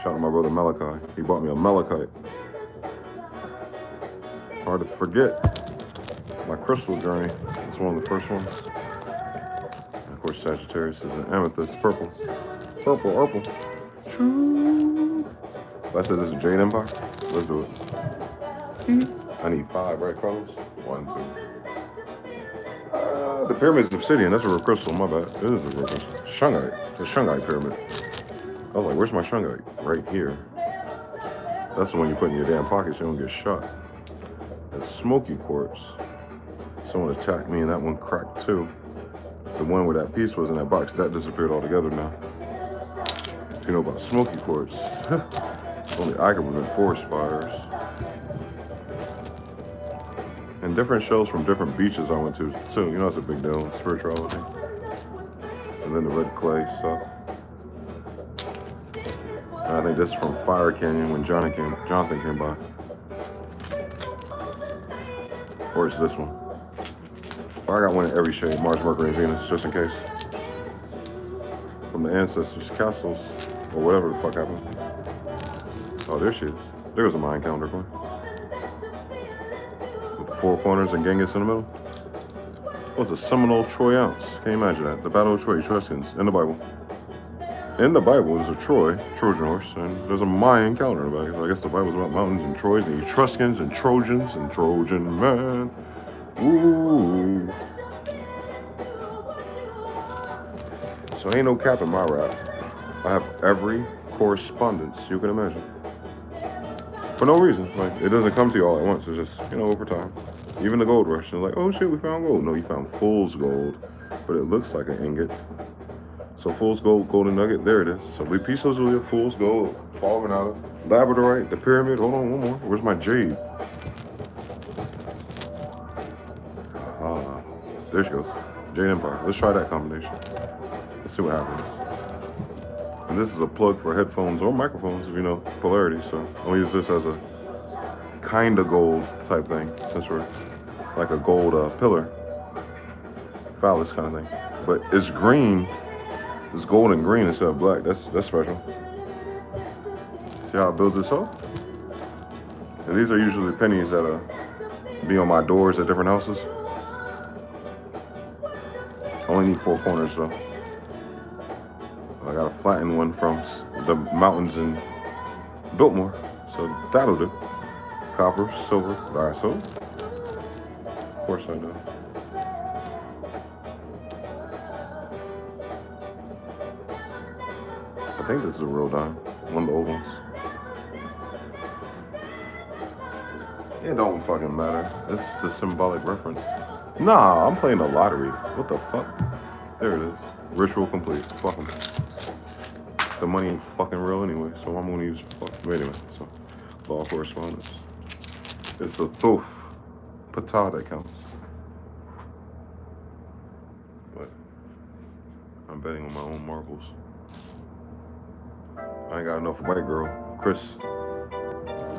Shout out to my brother Malachi. He bought me a malachite. Hard to forget. My crystal journey. It's one of the first ones. And of course, Sagittarius is an amethyst. Purple. Purple. True. I said this is Jade Empire. Let's do it. I need 5, right, Carlos? 1, 2. The pyramid's obsidian. That's a real crystal. My bad. It is a real crystal. Shungite. It's a Shungite pyramid. I was like, where's my Shungite? Right here. That's the one you put in your damn pocket so you don't get shot. That's smoky quartz. Someone attacked me and that one cracked too. The one where that piece was in that box, that disappeared altogether now. If you know about smoky quartz, only I can prevent forest fires. And different shells from different beaches I went to too. You know, it's a big deal, spirituality. And then the red clay stuff. And I think this is from Fire Canyon when Jonathan came by. Or it's this one. I got one in every shade, Mars, Mercury, and Venus, just in case. From the ancestors' castles, or whatever the fuck happened. Oh, there she is. There's a Mayan calendar coin. With the 4 corners and Genghis in the middle. What's a Seminole Troy ounce? Can you imagine that? The Battle of Troy, Etruscans, in the Bible. In the Bible, there's a Trojan horse, and there's a Mayan calendar in the back. So I guess the Bible's about mountains and Troys and Etruscans and Trojans and Trojan man. Ooh. So ain't no cap in my rap. I have every correspondence you can imagine. For no reason. Like, it doesn't come to you all at once. It's just, you know, over time. Even the gold rush. It's like, oh shit, we found gold. No, you found fool's gold, but it looks like an ingot. So fool's gold, golden nugget, there it is. So we piece those with fool's gold, fulminata, labradorite, the pyramid. Hold on, one more. Where's my jade? There she goes. Jade Empire. Let's try that combination. Let's see what happens. And this is a plug for headphones or microphones, if you know polarity. So I'm gonna use this as a kind of gold type thing, since we're like a gold pillar, phallus kind of thing. But it's green. It's gold and green instead of black. That's special. See how I build this up? And these are usually pennies that be on my doors at different houses. I only need 4 corners though. I got a flattened one from the mountains in Biltmore, so that'll do. Copper, silver, diaso. Of course I know. I think this is a real dime, one of the old ones. It don't fucking matter. It's the symbolic reference. Nah, I'm playing the lottery. What the fuck? There it is. Ritual complete. Fuck 'em. The money ain't fucking real anyway, so I'm gonna use fuck. But anyway, so law of correspondence. It's the thoof patah that counts. But I'm betting on my own marbles. I ain't got enough white girl. Chris.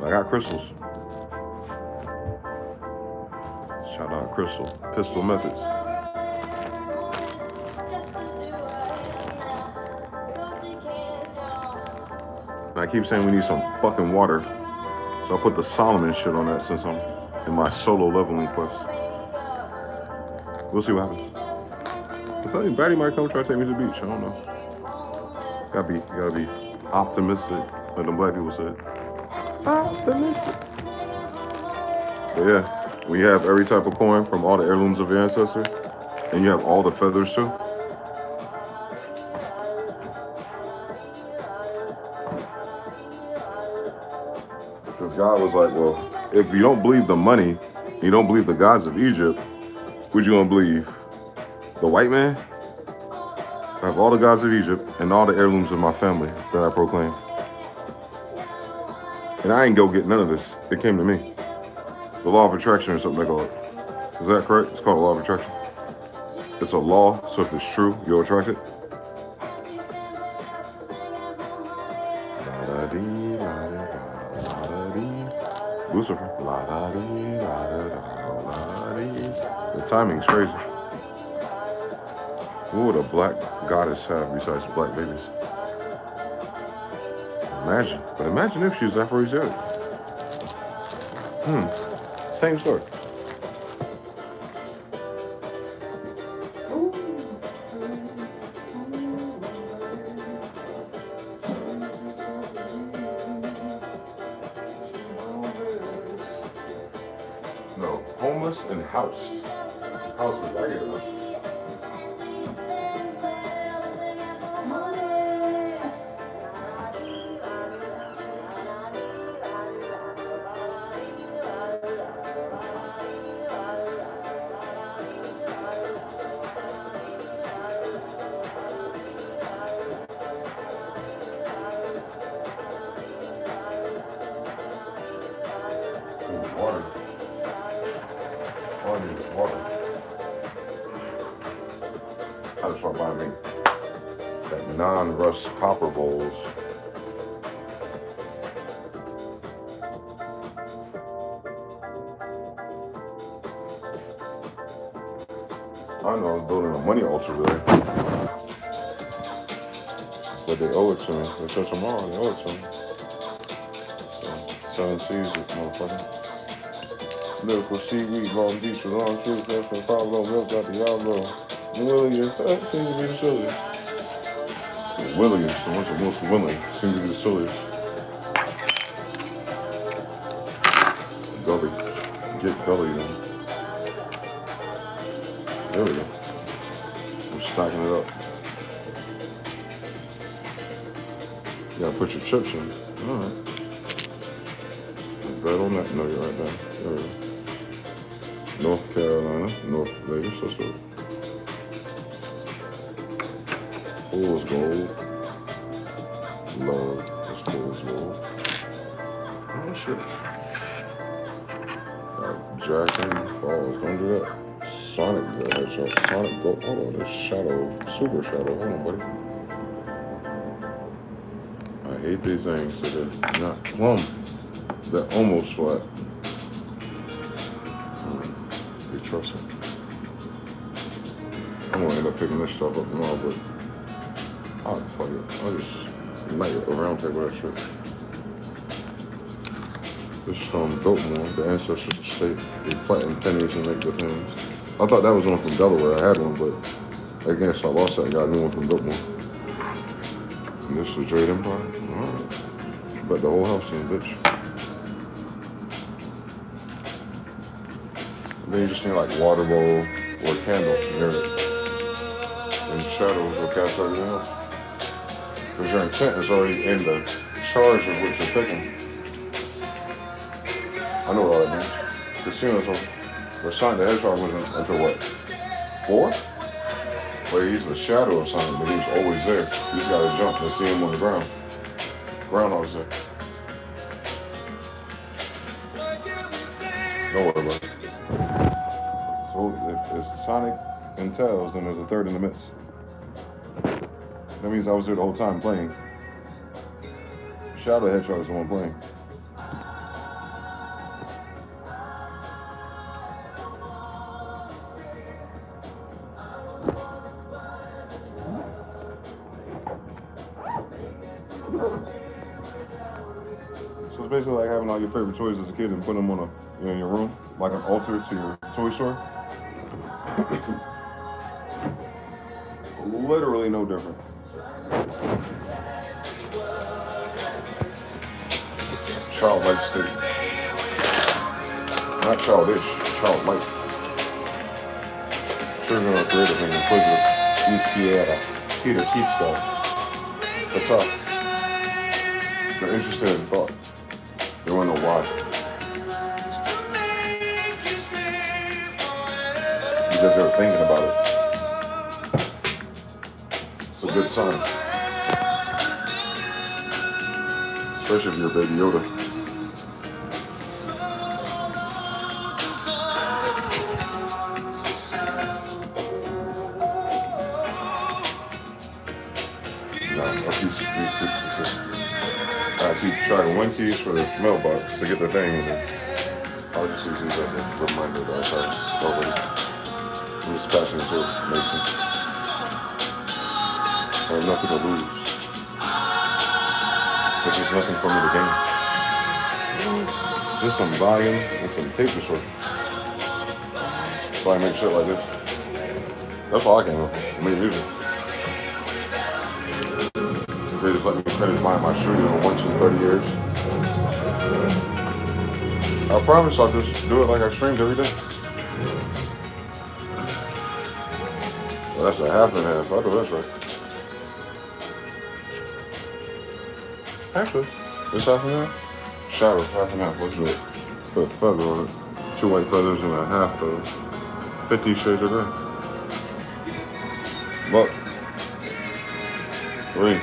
I got crystals. Shout out Crystal. Pistol Methods. And I keep saying we need some fucking water. So I put the Solomon shit on that since I'm in my solo leveling quest. We'll see what happens. I tell you, Batty might come try to take me to the beach. I don't know. You gotta be optimistic, like the black people said. Optimistic. But yeah, when you have every type of coin from all the heirlooms of your ancestors, and you have all the feathers too. Because God was like, well, if you don't believe the money, you don't believe the gods of Egypt, what you gonna believe? The white man? I have all the gods of Egypt and all the heirlooms of my family that I proclaim. And I ain't go get none of this. It came to me. The law of attraction or something they call it. Is that correct? It's called the law of attraction. It's a law, so if it's true, you'll attract it. Lucifer. The timing's crazy. What would a black goddess have besides black babies? Imagine. But imagine if she's Afroasiatic. Same story. No, homeless and housed. House was right here. Water. All I need is water. That's why I buy me that non-rust copper bowls. I know I was building a money altar there. But they owe it to me. They said tomorrow they owe it to me. So, 7 C's, motherfucker. Lyrical seaweed, long beach, with long shoes, that's from Pablo, milk out the Diablo. Williams, that seems to be the silliest. Williams, the ones that most willing, seems to be the silliest. Gully. Get Gully then. There we go. We're stacking it up. You gotta put your chips in. Alright. Bet on that. No, you're right there. There we go. North Carolina, North Vegas, that's it. Fool's gold. Love, that's fool's gold. Oh shit. Jacking Falls, don't do that. Sonic Hedgehog, Sonic Gold. Hold on, there's Shadow, Super Shadow. Hold on, buddy. I hate these things that are not plumb. They're almost flat. Trust it. I'm gonna end up picking this stuff up tomorrow, but I'll fuck it. I'll just make a round table that shit. This is from Biltmore, the ancestors estate. They flatten pennies and make the things. I thought that was one from Delaware. I had one, but again, so I lost that. I got a new one from Biltmore. And this is the Jade Empire. Alright. But the whole house in, bitch. Then you just need like water bowl or a candle near it. And shadows will cast everything else. Because your intent is already in the charge of what you're picking. I know what all that means. Casinos were assigned the hedgehog wasn't until what? 4? Well, he's the shadow of something, but he was always there. You just gotta jump and see him on the ground. Groundhog's there. Don't worry about it. So if it's Sonic and Tails, then there's a third in the midst. That means I was there the whole time playing. Shadow Hedgehog is the one playing. So it's basically like having all your favorite toys as a kid and putting them on in your room, like an altar to your toy store. Literally no different. Childlike state. Not childish, childlike. Children are creative and inquisitive. Quisiera. Peter keeps stuff. That's all. They're interested in thought. They want to know why. Because they're thinking about it. It's a good sign. Especially if you're a baby Yoda. No, I'll keep these 66. I keep trying to win keys for the mailbox to get the thing, and I'll just use these as a reminder that I tried already. I'm just passing it to Mason. have nothing to lose. Because there's nothing for me to gain. Just some volume and some tape distortion. So I make shit like this. That's all I can do. I make music. They just let me finish my studio once in 30 years. I promise I'll just do it like I streamed every day. Well, that's a half and half. I'll do this right. Actually, this half and half? Shadow, half and half. Let's do it. Put a feather on it. 2 white feathers and a half feather. 50 shades of gray. Look. 3.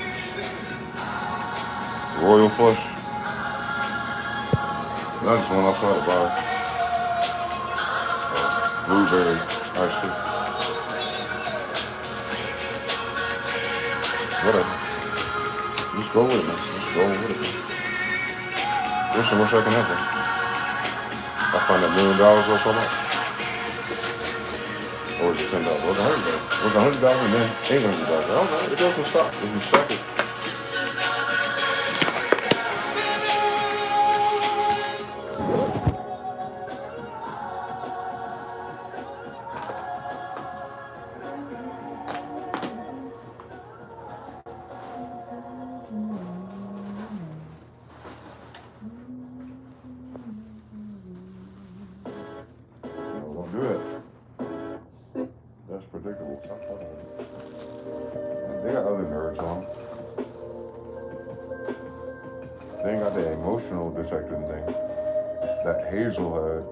Royal flush. That's just one outside the bar. Blueberry ice cream. Whatever. Just go with it, man. Just go with it. There's so much I can have. I find $1 million or something. Or was it $10? It was $100. It was $100 and then $800. I don't know. It doesn't stop. If you stack it. That's predictable. They got other nerds on. They ain't got the emotional detecting thing that Hazel had.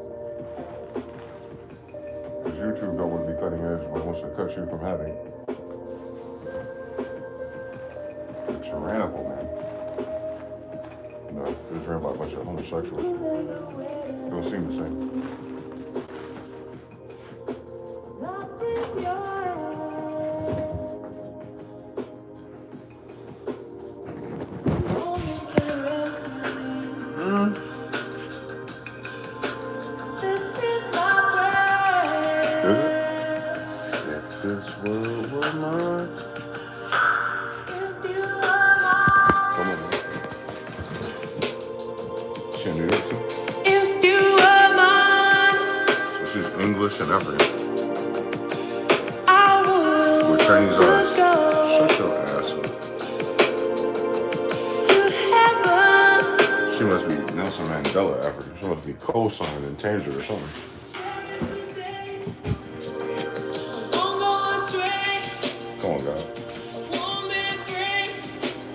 Because YouTube don't want to be cutting edge, but wants to cut you from having it. It's tyrannical, man. No, it's ran by a bunch of homosexuals. They don't seem the same. And everything. With Chinese artists. Shut your ass up. She must be Nelson Mandela African. She must be co-signed in Tanger or something. Come on, God.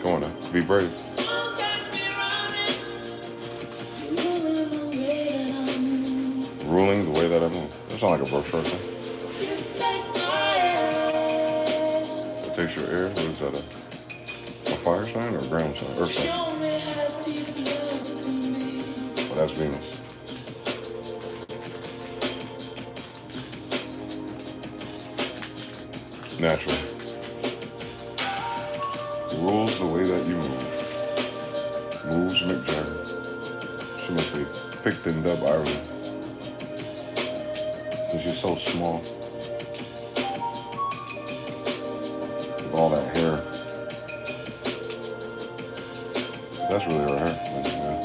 Come on now. Be brave. Ruling the way that I move. That sounds like a brochure thing. So it takes your air. What is that? A fire sign or a ground sign? Earth sign? Well, that's Venus. Natural. Rules the way that you move. Moves Mick Jagger. She must be picked in Dub Ireland. She's so small. With all that hair. That's really her hair. Yeah.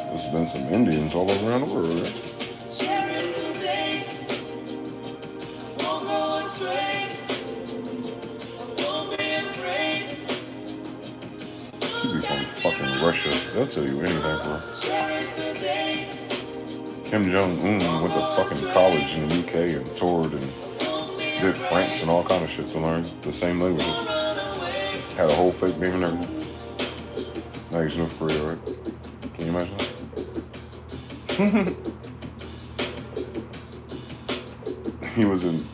There's been some Indians all around the world, right? She'd be from fucking Russia. They'll tell you anything for her. Kim Jong-un went to fucking college in the UK and toured and did France and all kind of shit to learn the same languages. Had a whole fake name and everything. Now he's North Korea, right? Can you imagine that? He was in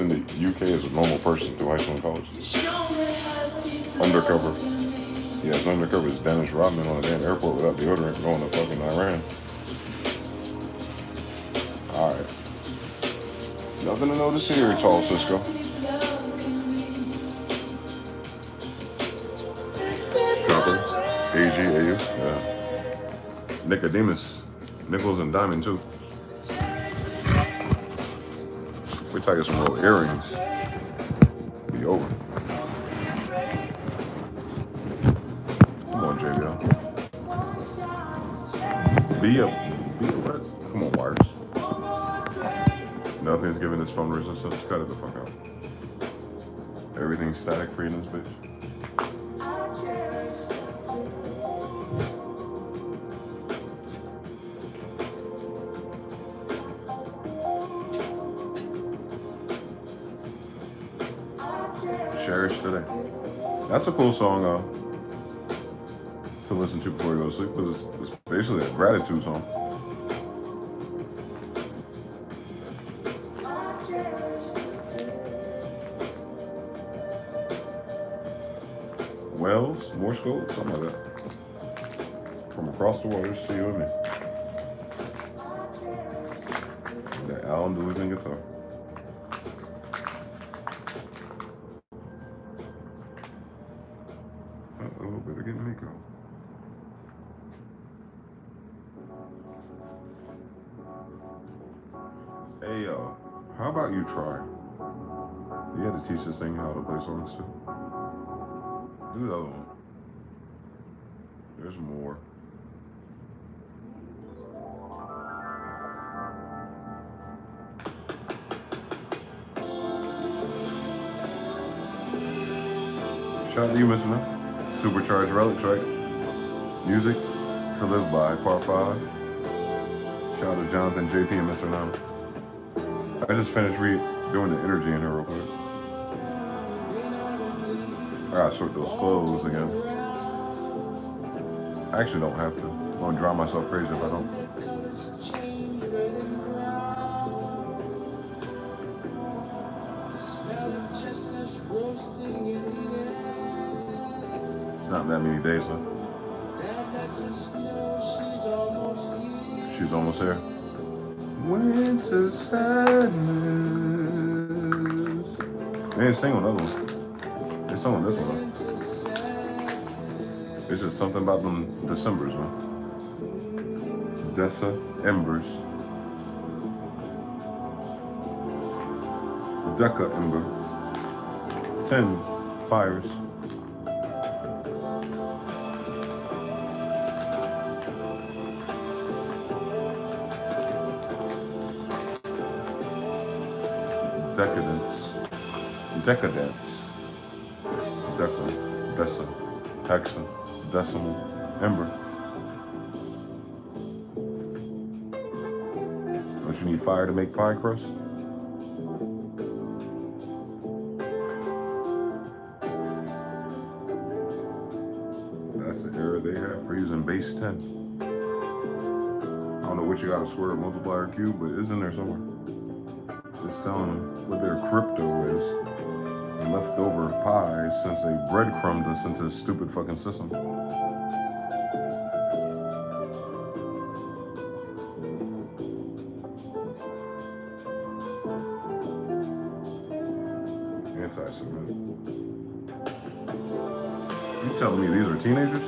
the UK as a normal person through high school and college. Undercover. Yeah, his undercover is Dennis Rodman on a damn airport without deodorant going to fucking Iran. Alright. Nothing to notice here, tall Cisco. Copper. AG, AU. Yeah. Nicodemus. Nickels and diamond, too. We take some little earrings. Be over. Be a what? Come on, wires. Nothing's giving this phone resistance. Cut it the fuck out. Everything's static free in this bitch. Cherish Today. That's a cool song to listen to before you go to sleep, because it's basically a gratitude song. Wells, Morse code, something like that. From across the water, see you and me. The Alan Lewis guitar. Uh-oh, better get Miko. Hey, how about you try? You had to teach this thing how to play songs too. Do the other one. There's more. Shout out to you, Mr. No. Supercharged Relics, right? Music to Live By, Part 5. Shout out to Jonathan, JP, and Mr. No. I just finished doing the energy in here real quick. I gotta sort those clothes again. I actually don't have to. I'm gonna drive myself crazy if I don't. It's not that many days left. She's almost here. Winter sadness. They didn't sing on the other one. They sung on this one. It's just something about them Decembers, man. Dessa Embers. Deca Ember. 10 fires. Decadence. Decadence. Deca. Dessa. Hexa. Decimal. Ember. Don't you need fire to make pie crust? That's the error they have for using base 10. I don't know what you got to square, multiplier, cube, but it's in there somewhere. It's telling them what their crypto is. Leftover pies since they breadcrumbed us into this stupid fucking system. Anti-Semitic. You telling me these are teenagers?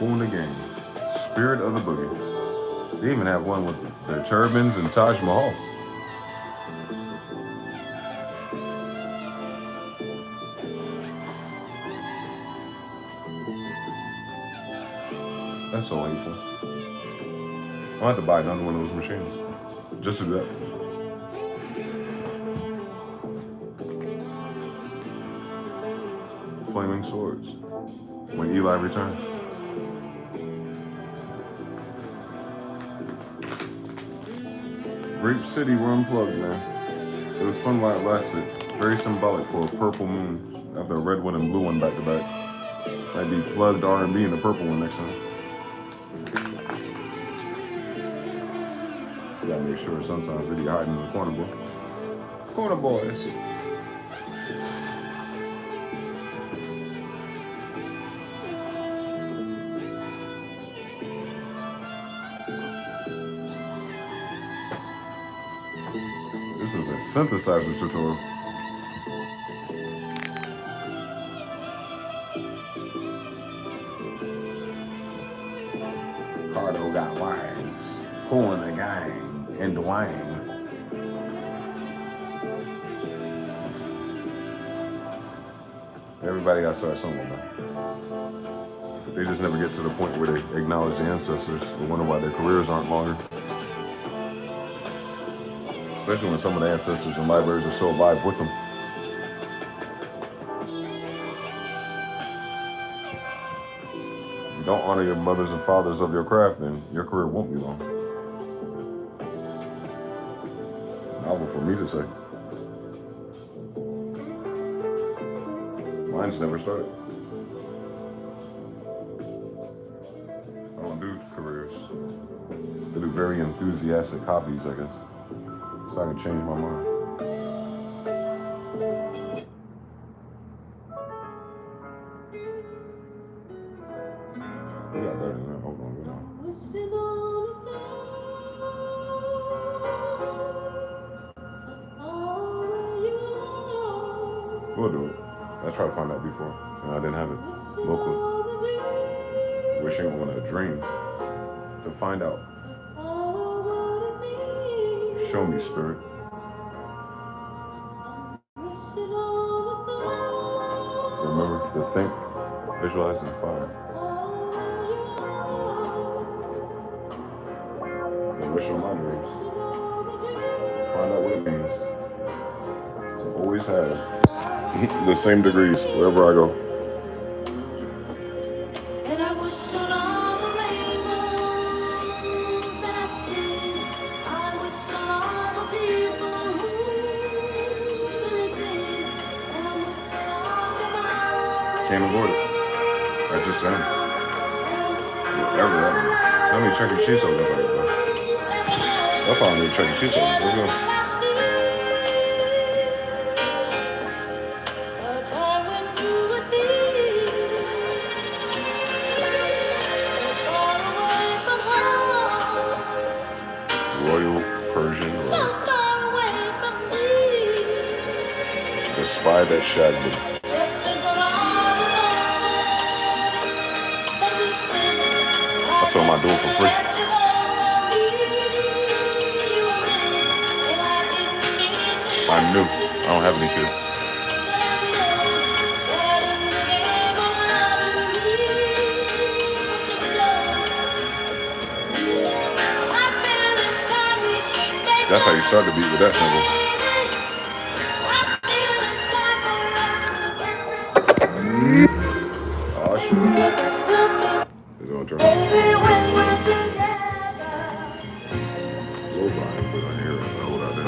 Cool game. Spirit of the Boogie. They even have one with their turbans and Taj Mahal. That's so hateful. I'll have to buy another one of those machines. Just to do that. Flaming swords. When Eli returns. Grape City were unplugged, man. It was fun while it lasted. Very symbolic for a purple moon after a red one and blue one back to back. Might be plugged R&B in the purple one next time. Gotta make sure sometimes they be hiding in the corner, boy. Corner boys. This is a synthesizer tutorial. Cardo got wines, pulling the gang and Dwayne. Everybody got to start somewhere, man. They just never get to the point where they acknowledge the ancestors and wonder why their careers aren't longer. Especially when some of the ancestors and libraries are still alive with them. If you don't honor your mothers and fathers of your craft, then your career won't be long. Novel for me to say. Mine's never started. I don't do careers. I do very enthusiastic hobbies, I guess. So I can change my mind. We got better than that. Hold on, hold on. We'll do it. I tried to find that before, and I didn't have it locally. Wishing on a dream to find out. Show me, spirit. Remember to think, visualize, and fire. And wish on my dreams. Find out what it means. To always have the same degrees wherever I go. Can't avoid it. I just am. Whatever that means. How many Chuck E. Cheese tokens are there? That's all I need, Chuck E. Cheese tokens. Let's go. Royal Persian or the spy that shagged them. I told him I'd do it for free. I'm new. I don't have any kids. That's how you start the beat with that symbol. Oh shit. It's gonna turn on. Lo-fi, but I hear it. I know what I do.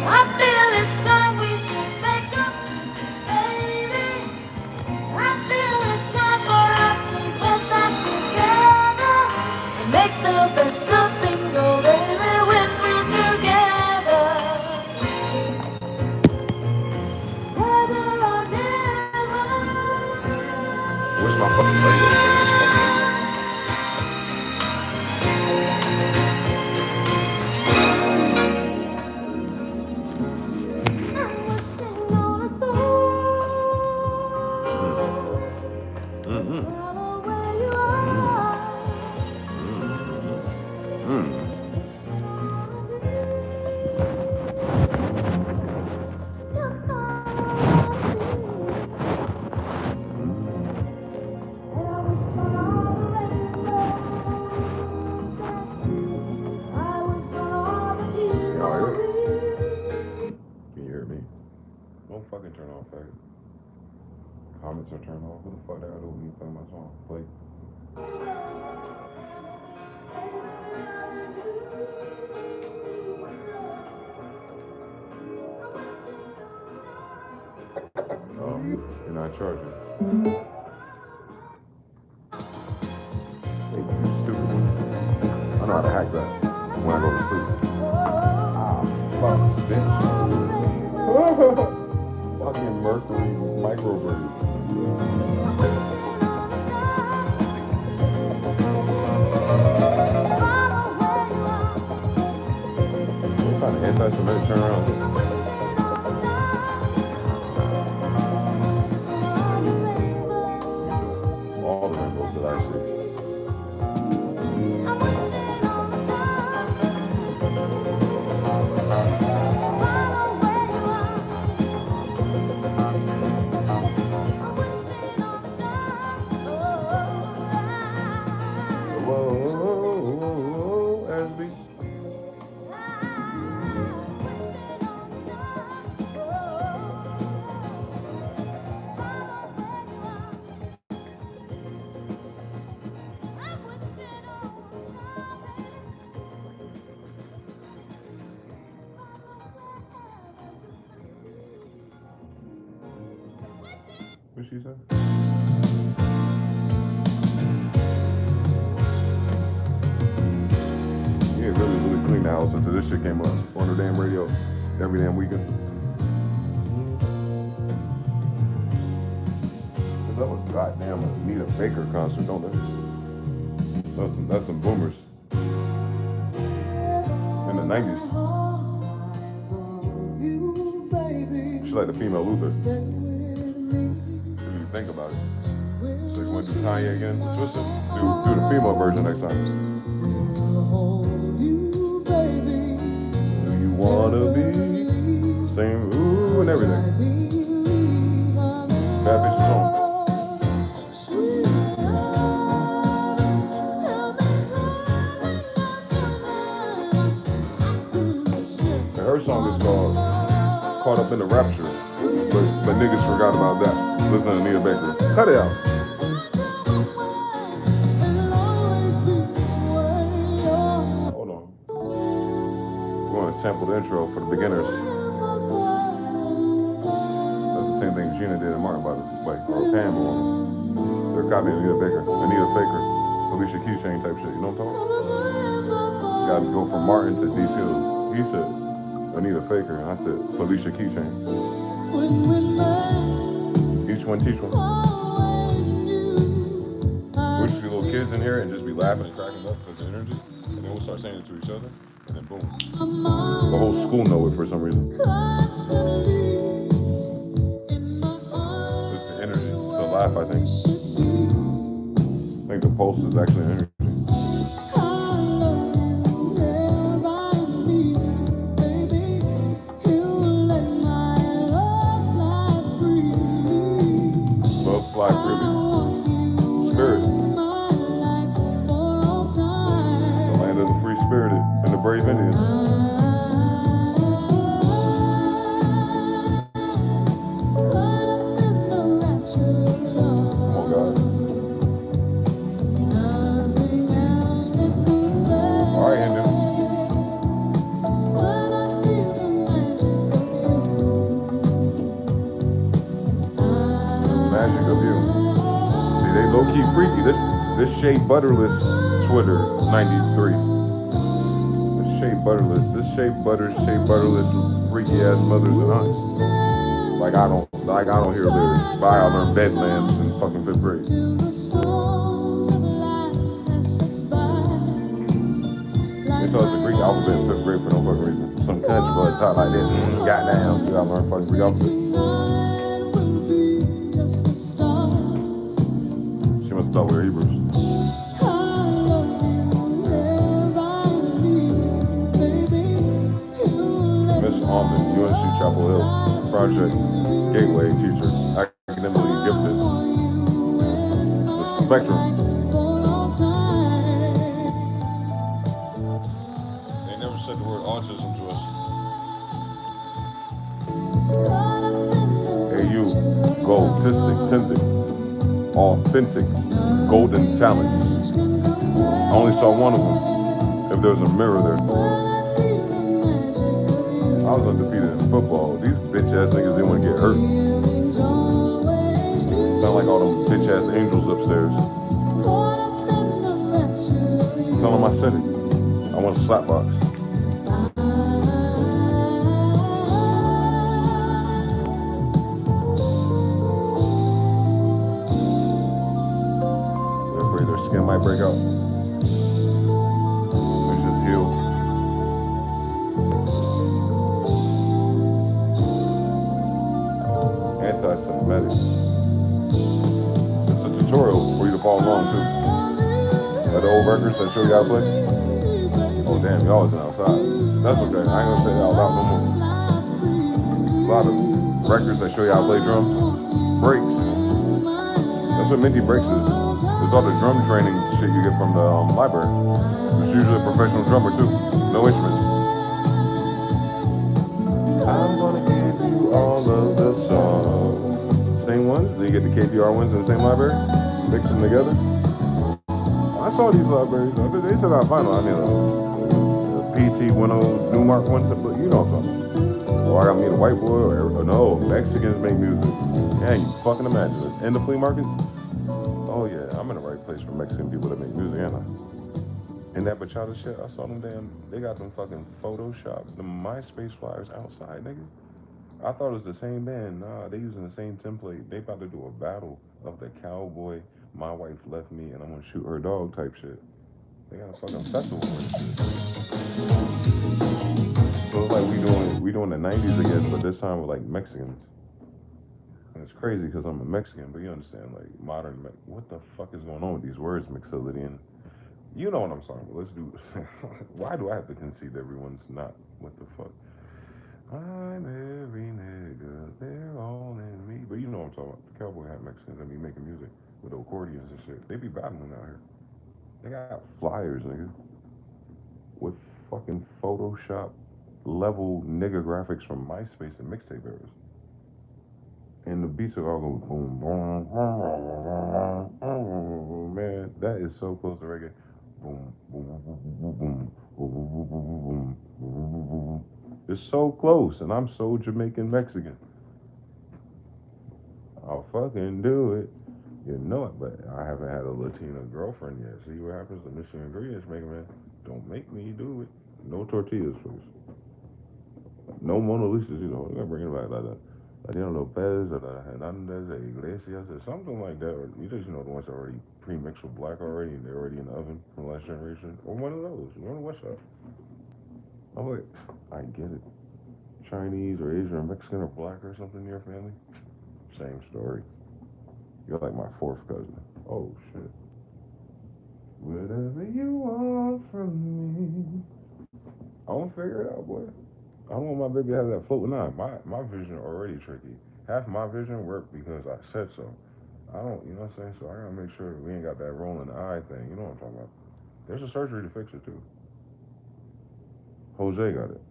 I feel it's time we should make up, baby. I feel it's time for us to get back together and make the best of things, oh baby, when we're together. Whether or never. Where's my fucking Lego? Fucking turn off, faggot. Comments are turned off. Who the fuck that I do when you play my song? Play. You're not charging. Hey, you stupid. I know how to hack that when I go to sleep. Fuck, bitch. Fucking Mercury microbreed. What kind of anti-Semitic turnaround? All the rainbows that I see. she said? Yeah, really cleaned the house until this shit came up on the damn radio every damn weekend. That was goddamn Anita Baker concert, don't they? That's some boomers. In the 90s. She's like the female Luther. If you think about it. So you want to do Kanye again? Twist it. Do the female version next time. Do you wanna be? Sing ooh and everything. Bad bitches on. Her song is called Caught Up in the Rapture, but niggas forgot about that. Listen to Anita Baker. Cut it out. Hold on. We're going to sample the intro for the beginners. That's the same thing Gina did in Martin, by the way, or Pam or they're copying Anita Baker, Anita Faker, Alicia Keychain type shit. You know what I'm talking about? Got to go from Martin to DC. He said Anita Faker, and I said Felicia Keychain. Each one teach one. We'll just be little kids in here and just be laughing and cracking up because of energy, and then we'll start saying it to each other, and then boom. The whole school know it for some reason. It's the energy. It's a laugh, I think. I think the pulse is actually energy. Brave Indians. Come on, guys. All right, Hindu. Magic of you. See, they low-key freaky. This Shea Butterless Twitter 93. This Shea Butterless, freaky ass mothers and aunts. Like I don't hear lyrics. But I learned Bedlam's in fucking 5th grade. They taught us the Greek alphabet in 5th grade for no fucking reason. Some country boy taught like this. Goddamn, you gotta learn fucking Greek alphabet. She must have thought we were Hebrews. Almond, UNC Chapel Hill, Project Gateway teacher, academically gifted. The spectrum. They never said the word autism to us. Hey you, goldistic, tinted, authentic, golden talents. I only saw one of them. If there was a mirror there. I was undefeated in football. These bitch-ass niggas didn't want to get hurt. Sound like all them bitch-ass angels upstairs. Tell them I said it. I want a slap box. They're afraid their skin might break out. They just heal. Anti-Semitic. It's a tutorial for you to follow along too. Like the old records that show you how to play. Oh damn, y'all wasn't outside. That's okay. I ain't gonna say that out loud no more. A lot of records that show you how to play drums. Breaks. That's what Minty Breaks is. It's all the drum training shit you get from the library. It's usually a professional drummer too. No instruments. I'm gonna give you all of the songs. Same ones? Then you get the KPR ones in the same library? Mix them together? I saw these libraries. They said out vinyl. I mean, PT 10 Newmark ones, but you know what I'm talking about. Or I gotta meet a white boy, or no, Mexicans make music. Yeah, you fucking imagine this. And the flea markets? Oh yeah, I'm in the right place for Mexican people that make music, ain't I? And that bachata shit, I saw them they got them fucking Photoshop, the MySpace flyers outside, nigga. I thought it was the same band. Nah, they using the same template. They about to do a battle of the cowboy, my wife left me and I'm gonna shoot her dog type shit. They got a fucking festival for this shit. So it's like we doing the 90s again, but this time with like Mexicans. And it's crazy because I'm a Mexican, but you understand, like modern, what the fuck is going on with these words, mixility, and you know what I'm talking about. Let's do, why do I have to concede everyone's not, what the fuck? I'm every nigga, they're all in me. But you know what I'm talking about. The cowboy hat Mexicans that be making music with accordions and shit. They be battling out here. They got flyers, nigga, with fucking Photoshop level nigga graphics from MySpace and mixtape eras. And the beats are all going boom, boom, boom, man, that is so close to reggae. Boom, boom, boom, boom, boom, boom, boom, boom, boom. It's so close, and I'm so Jamaican Mexican. I'll fucking do it. You know it, but I haven't had a Latina girlfriend yet. See what happens? The missing ingredients make man. Don't make me do it. No tortillas, please. No Mona Lisas, you know. We're gonna bring it back like that. Latino Lopez or Hernandez or Iglesias or something like that. Or you just, you know, the ones that are already pre-mixed with black already and they're already in the oven from last generation. Or one of those. You're on the West Side. I'm like, I get it. Chinese or Asian or Mexican or black or something in your family. Same story. You're like my fourth cousin. Oh shit. Whatever you want from me. I'm gonna figure it out, boy. I don't want my baby to have that floating eye. My vision already tricky. Half my vision worked because I said so. I don't, you know what I'm saying? So I gotta make sure we ain't got that rolling eye thing. You know what I'm talking about? There's a surgery to fix it too. Jose got it.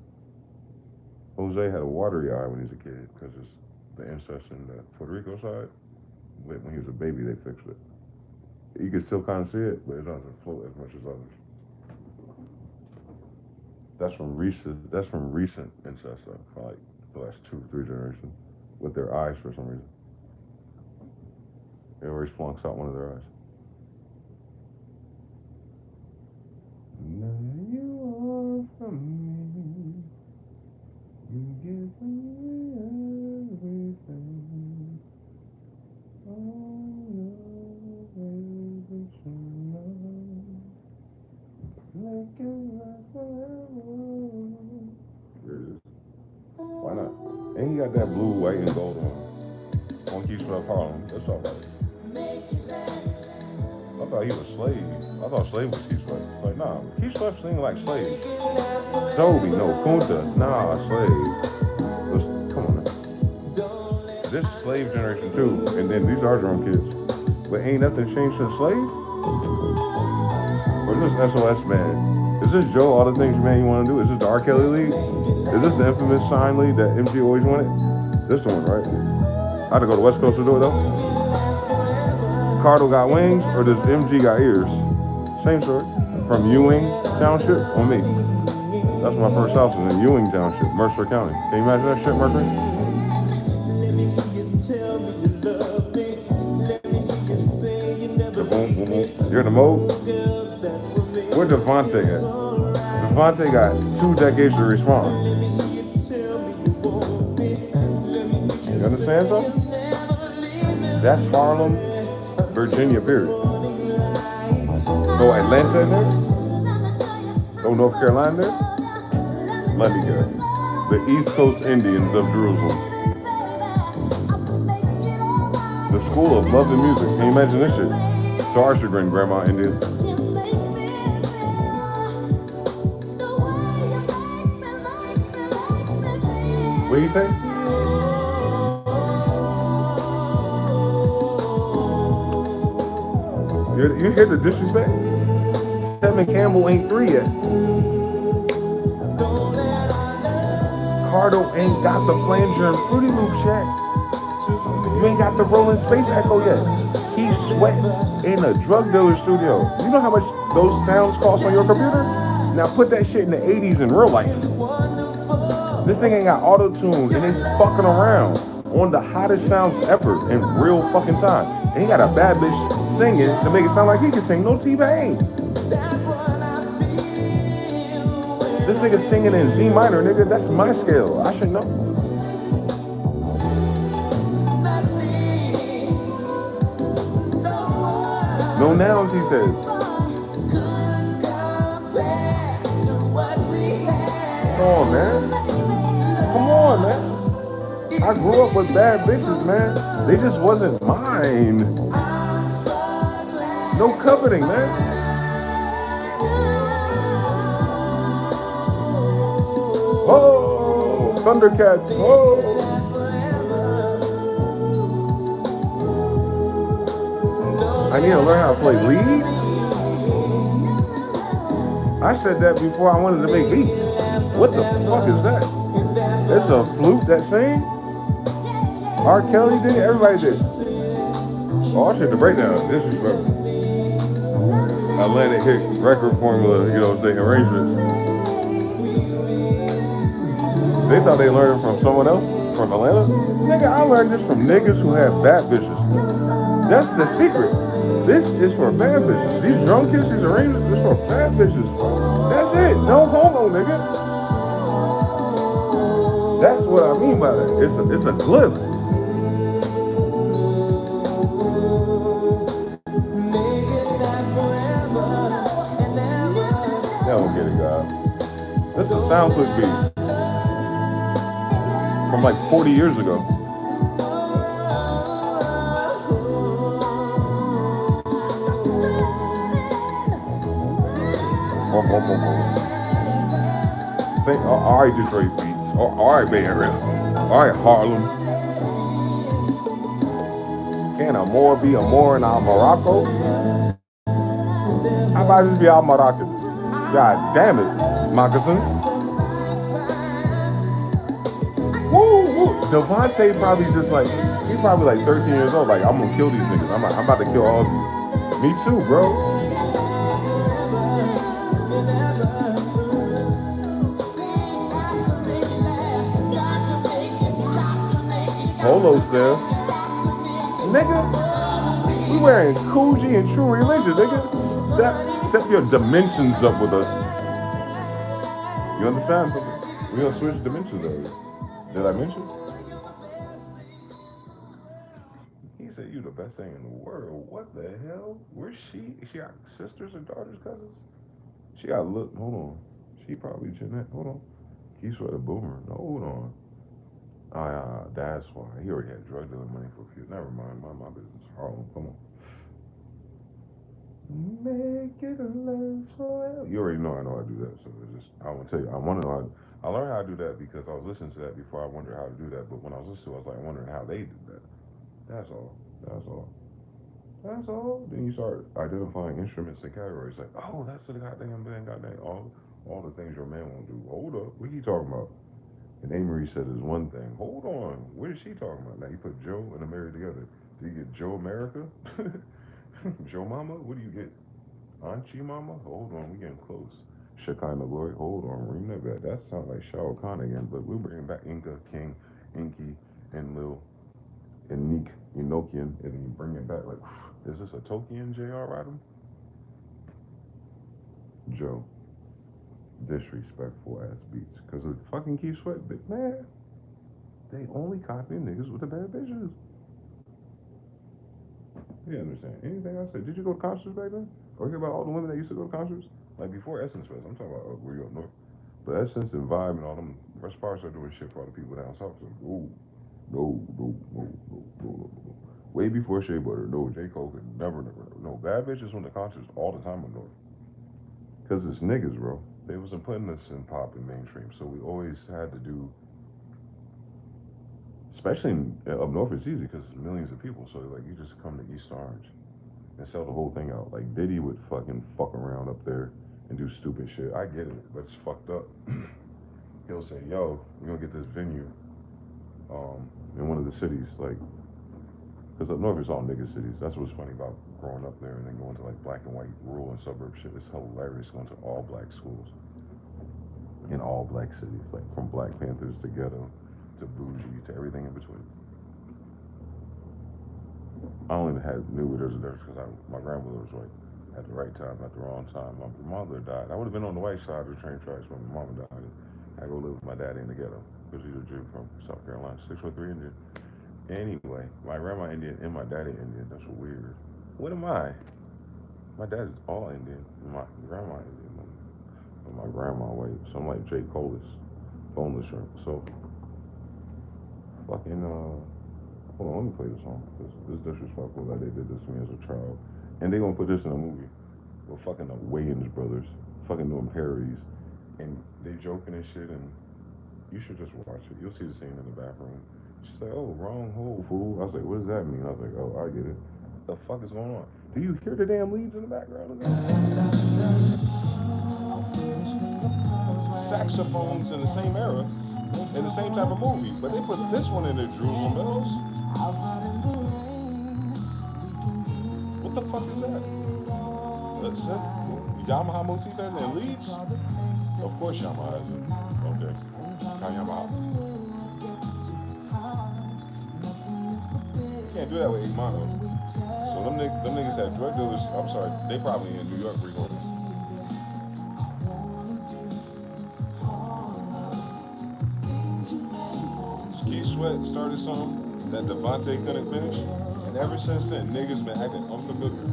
Jose had a watery eye when he was a kid because it's the incest in the Puerto Rico side. But when he was a baby, they fixed it. You can still kind of see it, but it doesn't float as much as others. That's from recent incest stuff, for like the last 2 or 3 generations, with their eyes for some reason. It always flunks out one of their eyes. Now you are from me. You give me everything. All your ways you know. Make it last forever. There it is. Why not? And he got that blue, white, and gold on Keith Swift Harlem. That's all right. I thought he was Slave. I thought Slave was Keith Swift. Like, nah, Keith Swift singing like Slave. Toby, no, Kunta, nah, Slave. Come on now. This Slave generation too, and then these are drum kids. But ain't nothing changed since Slave? Or is this SOS Man? Is this Joe, All the Things Man You Want to Do? Is this the R. Kelly lead? Is this the infamous sign lead that MG always wanted? This the one, right? I had to go to West Coast to do it though. Cardo got wings, or does MG got ears? Same story. From Ewing Township on me. That's my first house was in Ewing Township, Mercer County. Can you imagine that shit, Mercury? The boom, boom, boom. You're in the mode? Where Devontae at? Devontae got 2 decades to respond. You understand something? That's Harlem, Virginia, period. Go Atlanta in there? Go North Carolina there? Let me guess. The East Coast Indians of Jerusalem. The School of Love and Music. Can you imagine this shit? To our chagrin, Grandma Indian. What do you say? You hear the disrespect? Tevin Campbell ain't 3 yet. Cardo ain't got the flanger and Fruity Loops yet. You ain't got the Rolling Space Echo yet. Keith Sweat in a drug dealer studio. You know how much those sounds cost on your computer? Now put that shit in the 80s in real life. This thing ain't got auto-tune and they fucking around on the hottest sounds ever in real fucking time. And he got a bad bitch singing to make it sound like he can sing. No T-Pain. This nigga singing in Z minor, nigga. That's my scale. I should know. No nouns, he said. Come on, man. Come on, man. I grew up with bad bitches, man. They just wasn't mine. No coveting, man. Oh, Thundercats. Oh. I need to learn how to play lead. I said that before I wanted to make beats. What the fuck is that? It's a flute that sings? R. Kelly did it? Everybody did. Oh, shit, the breakdown. This is Atlantic Hit record formula, you know what I'm saying, arrangements. They thought they learned it from someone else from Atlanta. Nigga, I learned this from niggas who have bad bitches. That's the secret. This is for bad bitches. These drum kits, these arrangements, is for bad bitches. That's it. No homo, nigga. That's what I mean by that. It's a glyph. Y'all don't get it, God. That's a sound clip beat from like 40 years ago. Say, all right, Detroit beats. All right, Bay Area. All right, Harlem. Can a more be a more in our Morocco? How about this be our Moroccan? God damn it, moccasins. Woo, woo. Devontae probably just like, he's probably like 13 years old. Like, I'm gonna kill these niggas. I'm about to kill all of you. Me too, bro. Polo's there. Nigga, we wearing Coogee and True Religion, nigga. Step your dimensions up with us. You understand something? We're gonna switch dimensions over. Did I mention? He said, you the best thing in the world. What the hell? Where's she? She got sisters or daughters, cousins? She got look, hold on. She probably Jeanette, hold on. He swear the boomer. No, hold on. That's why. He already had drug dealing money for a few. Never mind, my business. Harlem, come on. Make it last forever. You already know I know how to do that, so it's just, I want to tell you, I want to know how. I learned how to do that because I was listening to that before I wondered how to do that, but when I was listening to it, I was like wondering how they did that. That's all. That's all. That's all. Then you start identifying instruments and categories like, oh, that's the goddamn thing, goddamn, all the things your man won't do. Hold up, what are you talking about? And Amory said is one thing. Hold on, what is she talking about? Now you put Joe and Mary together. Do you get Joe America? Joe Mama? What do you get? Auntie Mama? Hold on, we getting close. Shekinah Glory. Hold on, ring that back. That sounds like Shah Rukh Khan again, but we're bringing back Inca, King, Inky, and Lil, and Neek, Enochian, and then you bring it back like, is this a Tolkien J.R. Rodham? Joe. Disrespectful ass beats. Because of fucking Keith Sweat, big man. They only copy niggas with the bad bitches. You understand? Anything I said? Did you go to concerts back then? Or hear about all the women that used to go to concerts? Like before Essence Fest. I'm talking about where you up north. But Essence and Vibe and all them Respars are doing shit for all the people down south. So, no. Way before Shea Butter. No, J. Cole could never. No, bad bitches went to concerts all the time up north. Because it's niggas, bro. They wasn't putting us in pop and mainstream. So we always had to do, especially up north, it's easy because it's millions of people. So like you just come to East Orange and sell the whole thing out. Like Diddy would fuck around up there and do stupid shit. I get it, but it's fucked up. He'll say, yo, we're gonna get this venue in one of the cities, like, because up north it's all nigga cities. That's what's funny about growing up there and then going to like black and white rural and suburb shit. It's hilarious going to all black schools. in all black cities, like from Black Panthers to ghetto to bougie to everything in between. I only knew there's a difference because my grandmother was like at the right time, at the wrong time. My mother died. I would have been on the white side of the train tracks when my mama died. I go live with my daddy in the ghetto because he's a Jew from South Carolina, 6'3" Indian. Anyway, my grandma Indian and my daddy Indian. That's weird. What am I? My dad is all Indian. My grandma Indian. But my grandma white. So I'm like Jay Colas, boneless shrimp. So fucking hold on, let me play this song. It's disrespectful that they did this to me as a child. And they gonna put this in a movie with fucking the Wayans brothers, fucking doing parodies. And they joking and shit, and you should just watch it. You'll see the scene in the bathroom. She's like, oh, wrong hole, fool. I was like, what does that mean? I was like, oh, I get it. What the fuck is going on? Do you hear the damn leads in the background of this? Saxophones in the same era, in the same type of movie. But they put this one in the Jerusalem Bells. What the fuck is that? Yamaha motif has it in leads? Of course Yamaha has it. Okay. Yamaha. Can't do that with Igmano. So them niggas had drug dealers. I'm sorry, they probably in New York recording. Keith Sweat started something that Devontae couldn't finish, and ever since then, niggas been acting unfamiliar.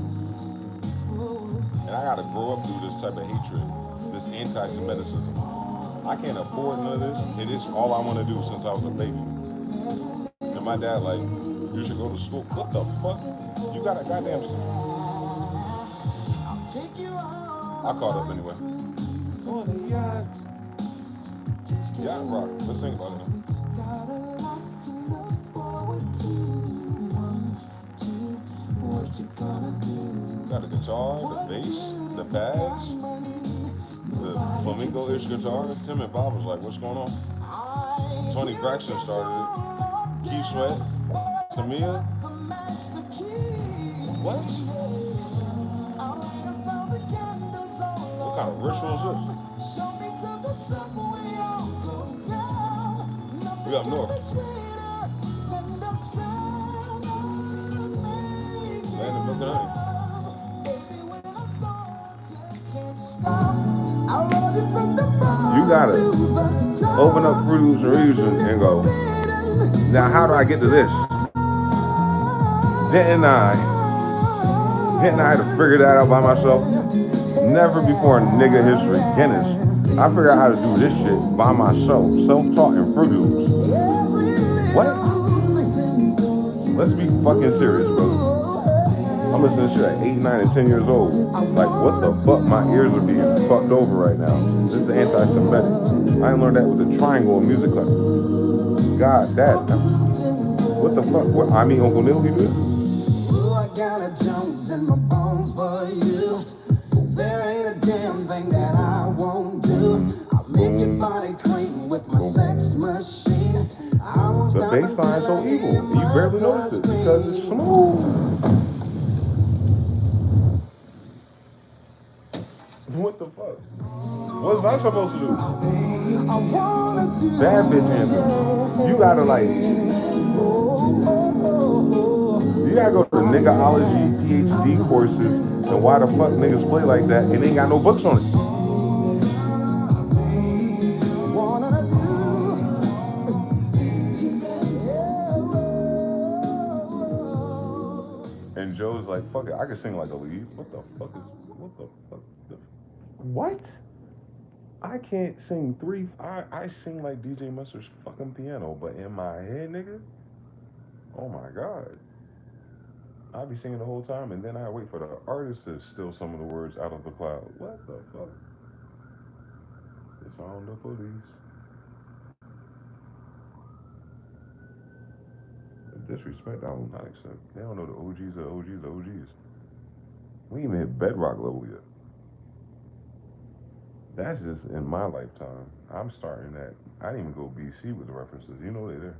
And I gotta grow up through this type of hatred, this anti-Semitism. I can't afford none of this, and it's all I want to do since I was a baby. And my dad like, you should go to school. What the fuck? You got a goddamn... I caught up anyway. Yacht rock. Let's think about it. Got the guitar, the bass, the bags, the flamenco-ish guitar. Tim and Bob was like, what's going on? Tony Braxton started it. Keith Sweat, Tamia. What? What kind of ritual is this? We up north. Land of milk and honey. You gotta open up Fruit Loops and Reason and go, now how do I get to this? Didn't I have to figure that out by myself? Never before in nigga history, Guinness, I figured out how to do this shit by myself, self-taught in Fruit Loops. What? Let's be fucking serious, bro. I'm listening to shit at 8, 9, and 10 years old. Like, what the fuck? My ears are being fucked over right now. This is anti-Semitic. I learned that with the triangle in music class. God, that. What the fuck? What? I mean, Uncle Neil, he did. I got a Jones in my bones for you. There ain't a damn thing that I won't do. I'll make your body cream with my sex machine. The bass line is so evil. And you barely notice it because it's smooth. What the fuck? What was I supposed to do? Bad bitch anthem. You gotta like... You gotta go to niggaology PhD courses and why the fuck niggas play like that and ain't got no books on it. And Joe's like, fuck it, I can sing like a lead. What the fuck? What? I can't sing I sing like DJ Mustard's fucking piano, but in my head, nigga, oh my God. I'll be singing the whole time, and then I wait for the artist to steal some of the words out of the cloud. What the fuck? It's on the police. The disrespect, I will not accept. They don't know the OGs are OGs are OGs. We ain't even hit bedrock level yet. That's just in my lifetime. I'm starting at, I didn't even go BC with the references. You know they're there.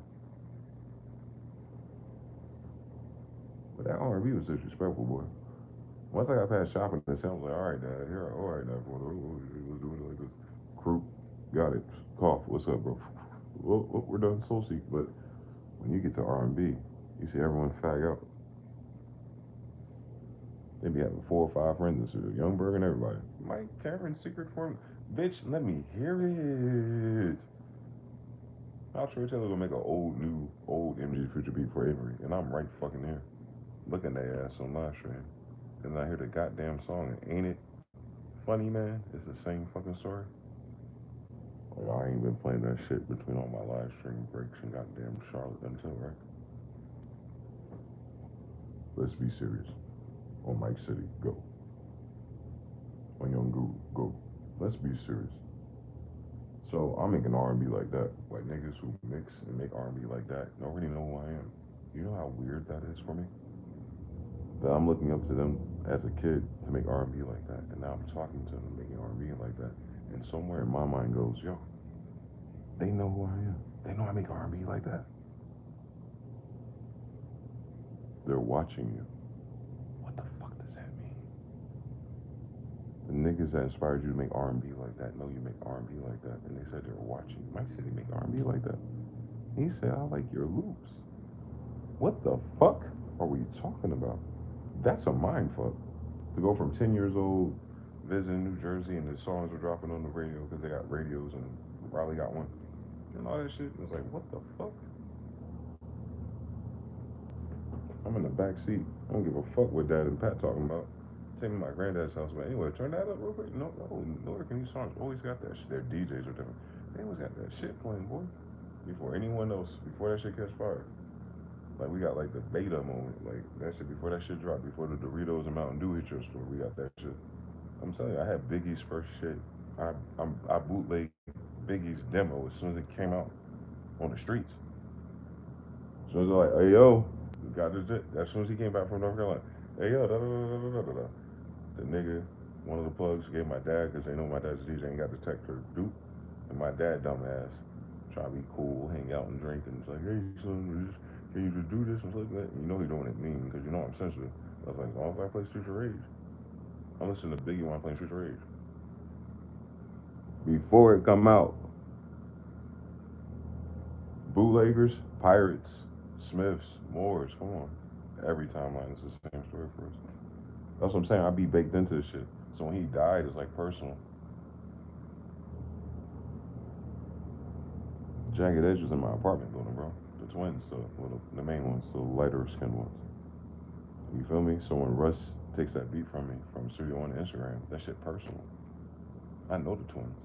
But that R&B was disrespectful, boy. Once I got past shopping, it sounds like, all right, Dad, here, all right, Dad, let's do it like this. Crew, got it. Cough. What's up, bro? Well, we're done soul seek, but when you get to R&B, you see everyone fag out. They be having 4 or 5 friends in studio. Youngberg and everybody. Mike, Cameron, Secret Form. Bitch, let me hear it. How Troy Taylor gonna make an old MG Future beat for Avery, and I'm right fucking here, looking at their ass on live stream, and I hear the goddamn song, and ain't it funny, man? It's the same fucking story. Like, I ain't been playing that shit between all my live stream breaks and goddamn Charlotte until, right? Let's be serious. On Mike City, go. On Young Guru, go. Let's be serious. So I'm making R&B like that. Like niggas who mix and make R&B like that don't really know who I am. You know how weird that is for me? That I'm looking up to them as a kid to make R&B like that, and now I'm talking to them making R&B like that, and somewhere in my mind goes, yo, they know who I am. They know I make R&B like that. They're watching you. What the fuck does that mean? The niggas that inspired you to make R&B like that know you make R&B like that, and they said they were watching you. Mike said he make R&B like that. He said, I like your loops. What the fuck are we talking about? That's a mind fuck. To go from 10 years old, visiting New Jersey, and the songs were dropping on the radio because they got radios, and Riley got one, and all that shit. It's like, what the fuck? I'm in the back seat. I don't give a fuck what Dad and Pat talking about. Take me to my granddad's house, but anyway, turn that up real quick. No, these songs always got that shit. Their DJs are different. They always got that shit playing, boy. Before anyone else, before that shit catch fire. Like, we got like the beta moment, like that shit before that shit dropped, before the Doritos and Mountain Dew hit your store, we got that shit. I'm telling you, I had Biggie's first shit. I bootlegged Biggie's demo as soon as it came out on the streets. As soon as they're like, hey yo, we got this shit. As soon as he came back from North Carolina, hey yo, da da da da da da da. The nigga, one of the plugs gave my dad, because they know my dad's DJ, ain't got detector dupe. And my dad, dumbass, try to be cool, hang out and drink, and it's like, hey son, can you just do this and stuff like that? You know he doing it mean, because you know I'm sensitive. I was like, as long as I play Streets of Rage, I'm listening to Biggie when I'm playing Streets of Rage. Before it come out, bootleggers, pirates, Smiths, Moors, come on. Every timeline is the same story for us. That's what I'm saying, I be baked into this shit. So when he died, it's like personal. Jagged Edge was in my apartment building, bro. The twins, the main ones, the lighter skinned ones. You feel me? So when Russ takes that beat from me, from Studio on Instagram, that shit personal. I know the twins.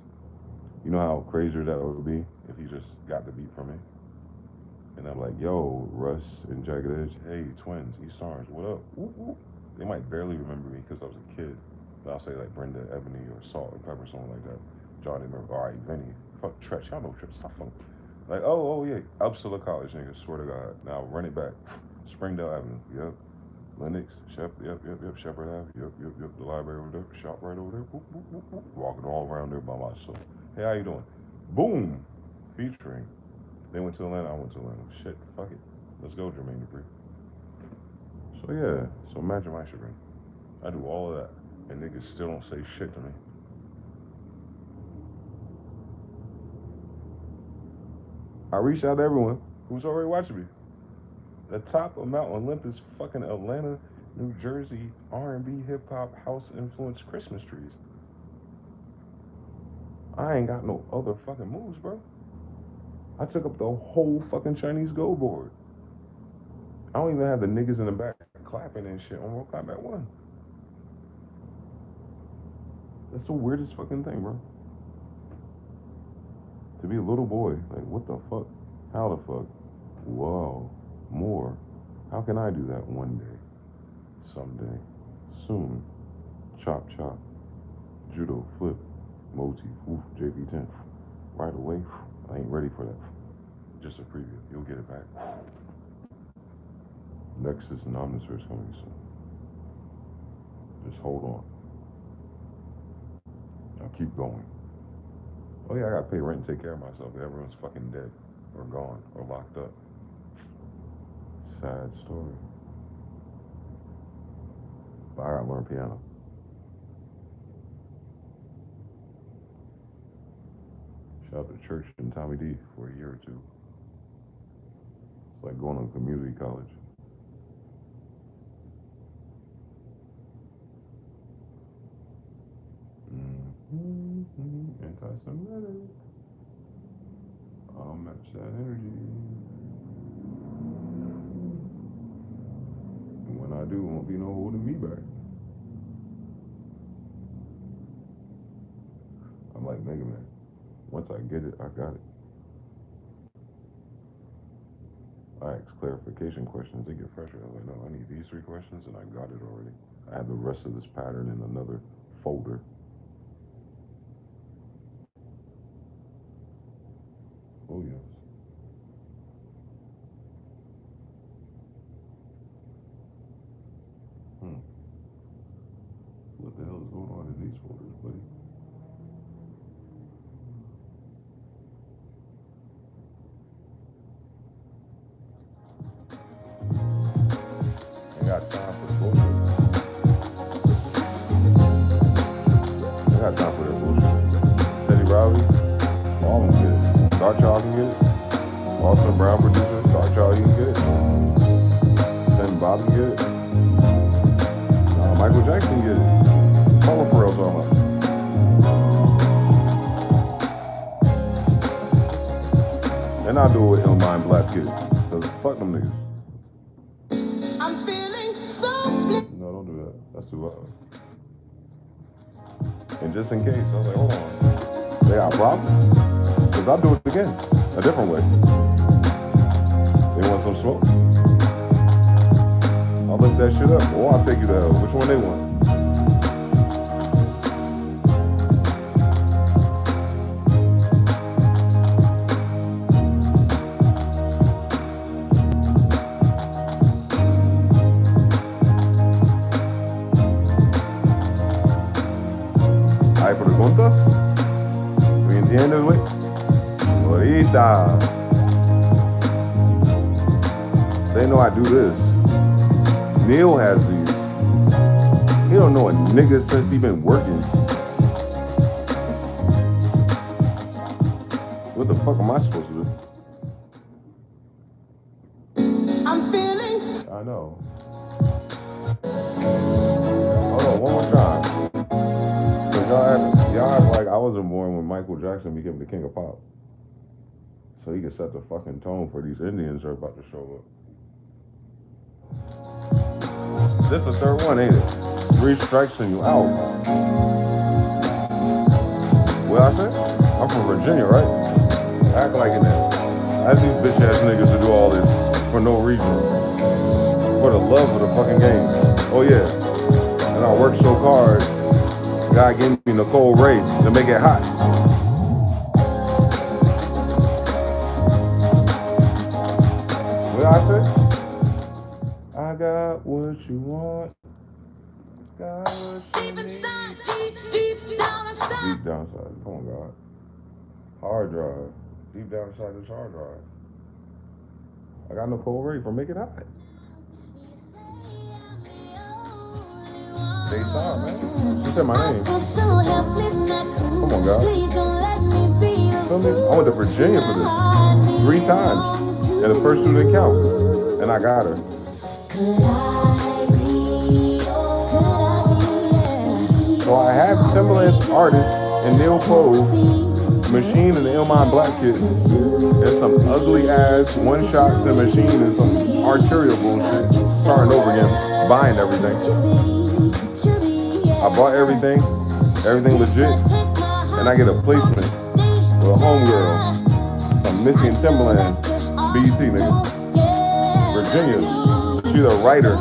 You know how crazier that would be if he just got the beat from me? And I'm like, yo, Russ and Jagged Edge, hey, twins, East Orange, what up? Whoop, whoop. They might barely remember me because I was a kid. But I'll say like Brenda, Ebony, or Salt and Pepper, something like that. Johnny, remember, all right, Vinny, fuck Tretch, y'all know Tretch, stop fucking. Like, oh yeah, Upsala College, nigga, swear to God. Now run it back. Springdale Avenue, yep. Lennox, yep, Shepherd Ave, yep. The library over there, shop right over there, whoop, whoop, whoop, whoop. Walking all around there by myself. Hey, how you doing? Boom, featuring. They went to Atlanta, I went to Atlanta. Shit, fuck it. Let's go, Jermaine Dupri. So yeah, so imagine my chagrin. I do all of that, and niggas still don't say shit to me. I reached out to everyone who's already watching me. The top of Mount Olympus, fucking Atlanta, New Jersey, R&B, hip hop, house influenced Christmas trees. I ain't got no other fucking moves, bro. I took up the whole fucking Chinese Go board. I don't even have the niggas in the back clapping and shit on Mortal Kombat 1. That's the weirdest fucking thing, bro. To be a little boy, like, what the fuck? How the fuck? Whoa, more. How can I do that one day? Someday. Soon. Chop, chop. Judo, flip. Moti, oof, JV10. Right away, I ain't ready for that. Just a preview. You'll get it back. Nexus and Omnisphere is coming soon. Just hold on. I'll keep going. Oh yeah, I gotta pay rent and take care of myself. Everyone's fucking dead, or gone, or locked up. Sad story. But I gotta learn piano. Shout out to Church and Tommy D for a year or two. It's like going to community college. Anti-Semitic. I'll match that energy. And when I do, won't be no holding me back. I'm like Mega Man. Once I get it, I got it. I ask clarification questions, they get frustrated. I'm like, no, I need these 3 questions, and I got it already. I have the rest of this pattern in another folder. Oh, yes. What the hell is going on in these folders, buddy? Ain't got time for the bullshit. I got time for that bullshit. Teddy Riley, all of them get it. Dark Child can get it. Austin Brown producer, Dark Child, you can get it. Ten Bob can get it. Michael Jackson get it. Paula Pharrell talking about. And I'll do it with Illmind Black Kid. Cause fuck them niggas. I'm feeling so No, don't do that. That's too loud. And just in case, I was like, hold on. They got a problem? Cause I'll do it again. A different way. They want some smoke? I'll lift that shit up. Or I'll take you to hell. Which one they want? ¿Hay preguntas? ¿Tú entiendes, güey? Ahorita. They know I do this. Neil has these. He don't know a nigga since he been working. What the fuck am I supposed to do? I'm feeling. I know. Hold on, one more time. Cause y'all act like I wasn't born when Michael Jackson became the king of pop. So he can set the fucking tone for these Indians that are about to show up. This is the 3rd one, ain't it? 3 strikes and you out. What I said? I'm from Virginia, right? Act like it now. Ask these bitch ass niggas to do all this for no reason. For the love of the fucking game. Oh yeah. And I worked so hard, God gave me Nicole Ray to make it hot. What I said? I got what you want. Got what you need. Deep down inside. Deep down inside. Come on, God. Hard drive. Deep down inside this hard drive. I got Nicole Ray for Make It Hot. They saw it, man. She said my name. Come on, God. Feel me? I went to Virginia for this 3 times. And the first 2 didn't count. And I got her. So I have Timberland's Artist and Neil Poe, Machine and the Illmind Black Kid, and some ugly ass one-shots and Machine and some arterial bullshit. Starting over again, buying everything. I bought everything legit, and I get a placement with a homegirl, some Missy and Timberland, BET nigga, Virginia. She's a writer.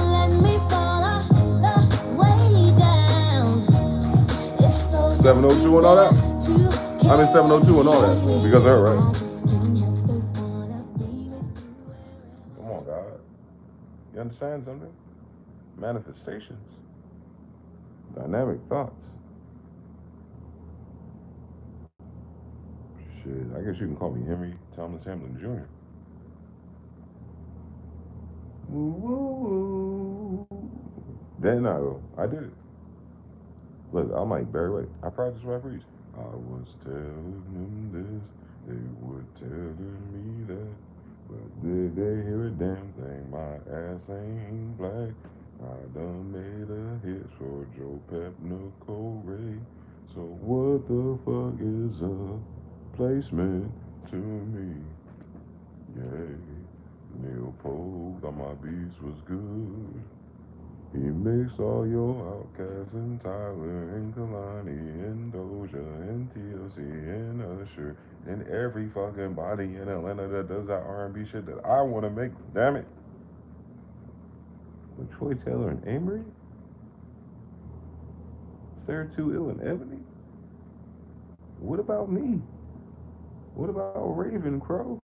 702 and all that? I'm in 702 and all that because of her, right? Come on, God. You understand something? Manifestations. Dynamic thoughts. Shit, I guess you can call me Henry Thomas Hamlin Jr. Woo, woo, woo. Then I did it. Look, I'm like Barry White. I practice what I preach. I was telling them this, they were telling me that. But did they hear a damn thing? My ass ain't black. I done made a hit for Joe Pep, Nicole Ray. So what the fuck is a placement to me? Yay. Neil Pope thought my beats was good. He mixed all your Outcasts and Tyler and Kalani and Doja and TLC and Usher and every fucking body in Atlanta that does that R&B shit that I want to make. Damn it. With Troy Taylor and Amory? Sarah 2 Ill and Ebony? What about me? What about Raven Crow?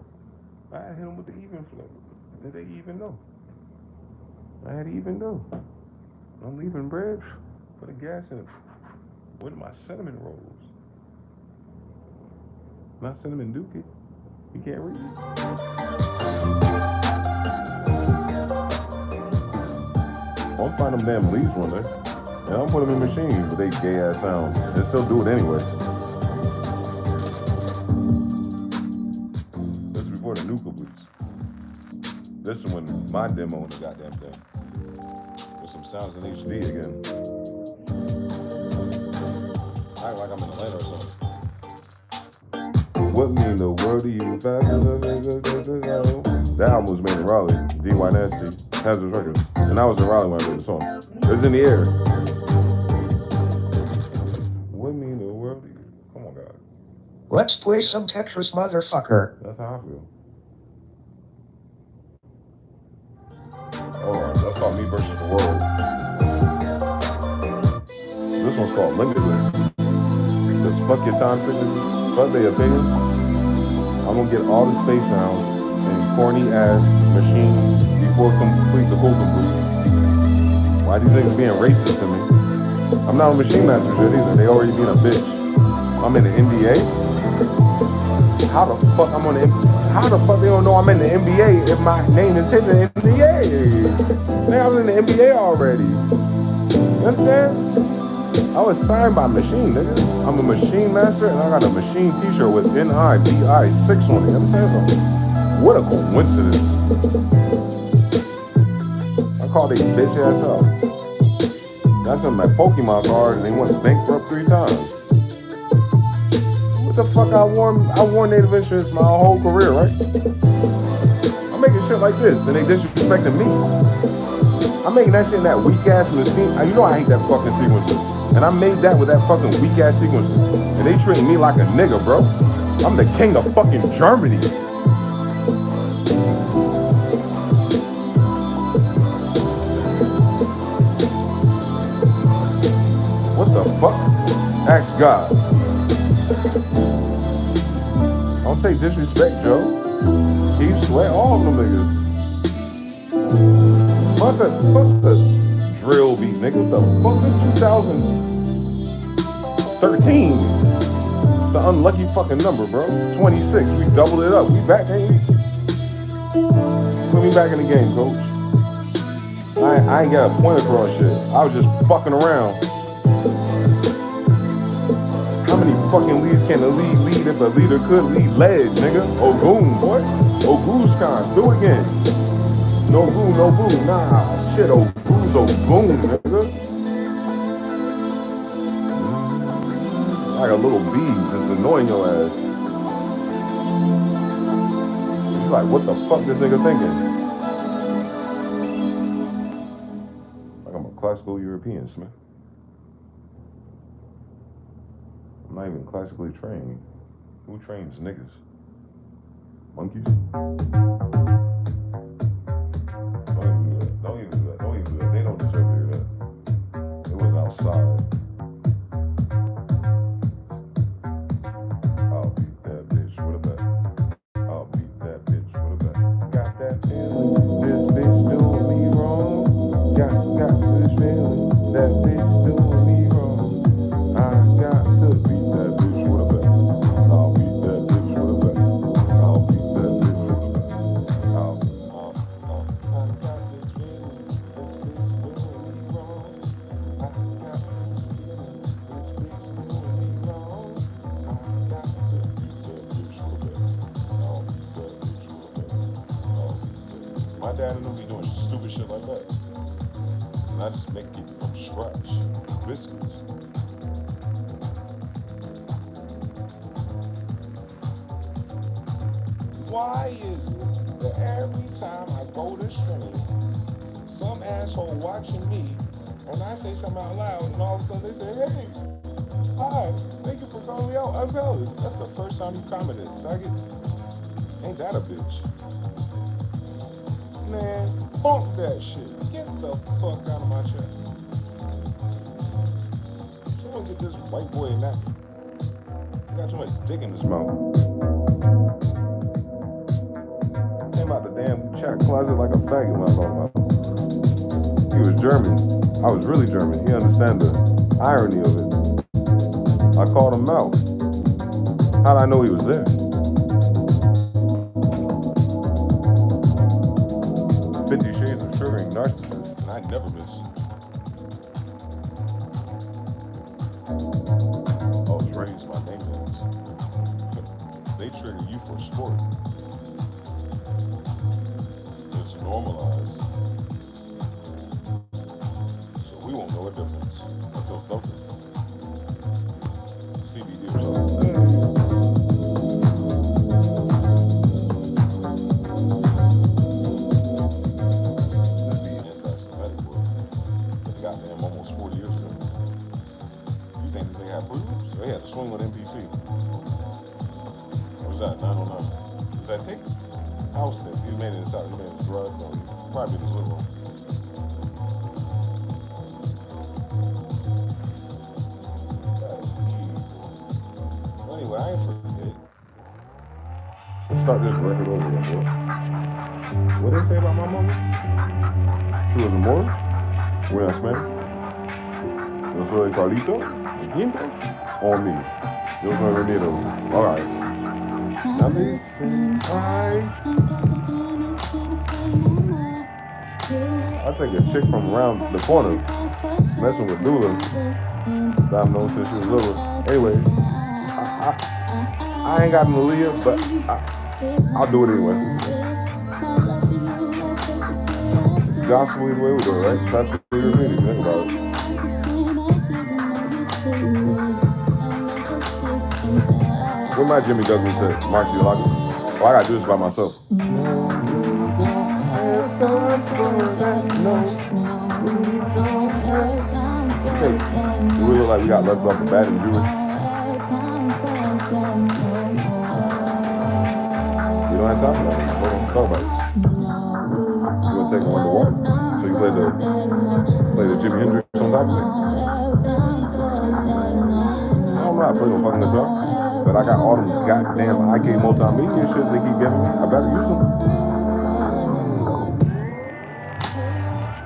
I had hit him with the even flow. Did they even know? I had to even know. I'm leaving bread for the gas in it. What are my cinnamon rolls? Not cinnamon dookie. You can't read it. I'm find them damn leaves one day. And I'll put them in machines with they gay ass sounds. And still do it anyway. This is before the Nuka Bleeds. This is when my demo on the goddamn thing. With some sounds in HD again. Act like I'm in Atlanta or something. What mean the world to you? That album was made in Raleigh. D.Y. Nasty, Hazardous Records. And I was in Raleigh when I made the song. It was in the air. What mean the world to you? Come on, God. Let's play some Tetris, motherfucker. That's how I feel. Hold on, that's called Me Versus the World. This one's called Limitless. Because fuck your time signatures, fuck their opinions. I'm gonna get all the space sounds and corny ass machine before complete the whole complete. Why these niggas being racist to me? I'm not a machine master shit either. They already being a bitch. I'm in the NBA. How the fuck I'm on the How the fuck they don't know I'm in the NBA if my name is in the NBA? Nigga, I was in the NBA already. You understand? I was signed by Machine, nigga. I'm a machine master and I got a machine t-shirt with NIBI6 on it. You understand something? What a coincidence. I called they bitch ass out. That's in my Pokemon card and they went bankrupt 3 times. What the fuck I wore Native Instruments my whole career, right? I'm making shit like this and they disrespecting me. I'm making that shit in that weak ass machine. You know I hate that fucking sequencer. And I made that with that fucking weak ass sequencer. And they treating me like a nigga, bro. I'm the king of fucking Germany. What the fuck? Ask God. Don't take disrespect, Joe. Keep Sweat, all of them niggas. Fuck the drill beat, nigga. What the fuck is 2013? It's an unlucky fucking number, bro. 26. We doubled it up. We back, ain't we? Put me back in the game, coach. I ain't got a point across shit. I was just fucking around. How many fucking leads can a lead lead if a leader could lead lead, nigga? Ogoon, boy. Ogooscon. Do it again. No boo, no boo. Nah, shit, Ogoo's Ogoon, nigga. Like a little bee just annoying your ass. He's like, what the fuck this nigga thinking? Like I'm a classical European, Smith. I'm not even classically trained. Who trains niggas? Monkeys? Don't even do that. They don't deserve to hear that. It wasn't outside. I'll beat that bitch with a bat. I'll beat that bitch with a bat. Got that feeling, this bitch doing me wrong. Got this feeling, that bitch doing me wrong. I got to beat that bitch with a bat. I'll beat that bitch with a bat. I'll beat that bitch with a bat. My dad and them be doing stupid shit like that. And I just make it from scratch. Biscuits. Why is it that every time I go to stream, some asshole watching me, and I say something out loud, and all of a sudden they say, hey, hi, thank you for calling me out. I'm Alice. That's the first time you commented, faggot. Ain't that a bitch? Man, funk that shit. Get the fuck out of my chat. Someone get this white boy a napkin. He got too much dick in his mouth. Came out the damn chat closet like a faggot when I called him out. He was German. I was really German. He understand the irony of it. I called him out. How did I know he was there? 50 Shades of Triggering Narcissist, and I never miss. Oh, it's raised my name names. They trigger you for sport. It's normalized. So we won't know a difference until something. CBD or something. Goddamn, almost 40 years ago. You think that they had Fruit Loops? They had to swing with NPC. What was that, 909? Was that Tick? House Tick. He made it inside. He made it drug. Probably in his living room. That's evil. Well, anyway, I ain't forget. Let's start this record over again, boy. What did they say about my mama? She was a Morris? Buenas, man. Yo soy Carlito, el quinto, on me. Yo soy Renito. Alright. Now listen, I take a chick from around the corner, messing with Dula, that I've known since she was little. Anyway, I ain't got an Aaliyah, but I'll do it anyway. It's gospel either way we do it, right? Classical reading, think about it. What my Jimmy Douglas said, Marcy Lago? Oh, I gotta do this by myself. Okay, we look like we got left off the bat in Jewish. You don't have time for that. Hold on, talk about it. You gonna take one to water? So you play the Jimi Hendrix on top of it? I don't know, I play no fucking guitar. But I got all them goddamn IK multimedia shits they keep giving me. I better use them.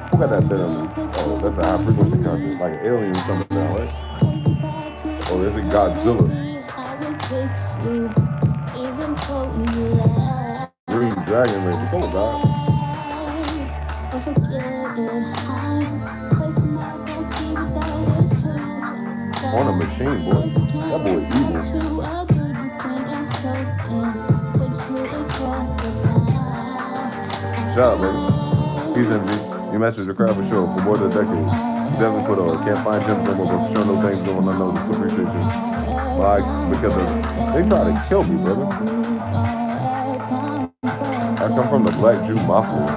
Who got that there on me? Oh, that's a high frequency content. Like an alien coming down, right? Oh, there's a Godzilla. Green Dragon Ranger. Oh, God. On a machine, boy. That boy evil. Shout out, baby. Peace, MG. You mastered your craft for sure for more than a decade. You definitely put on. Can't find gems no more, but for sure no things going unnoticed. Appreciate you. Like, because they try to kill me, brother. I come from the Black Jew Mafia.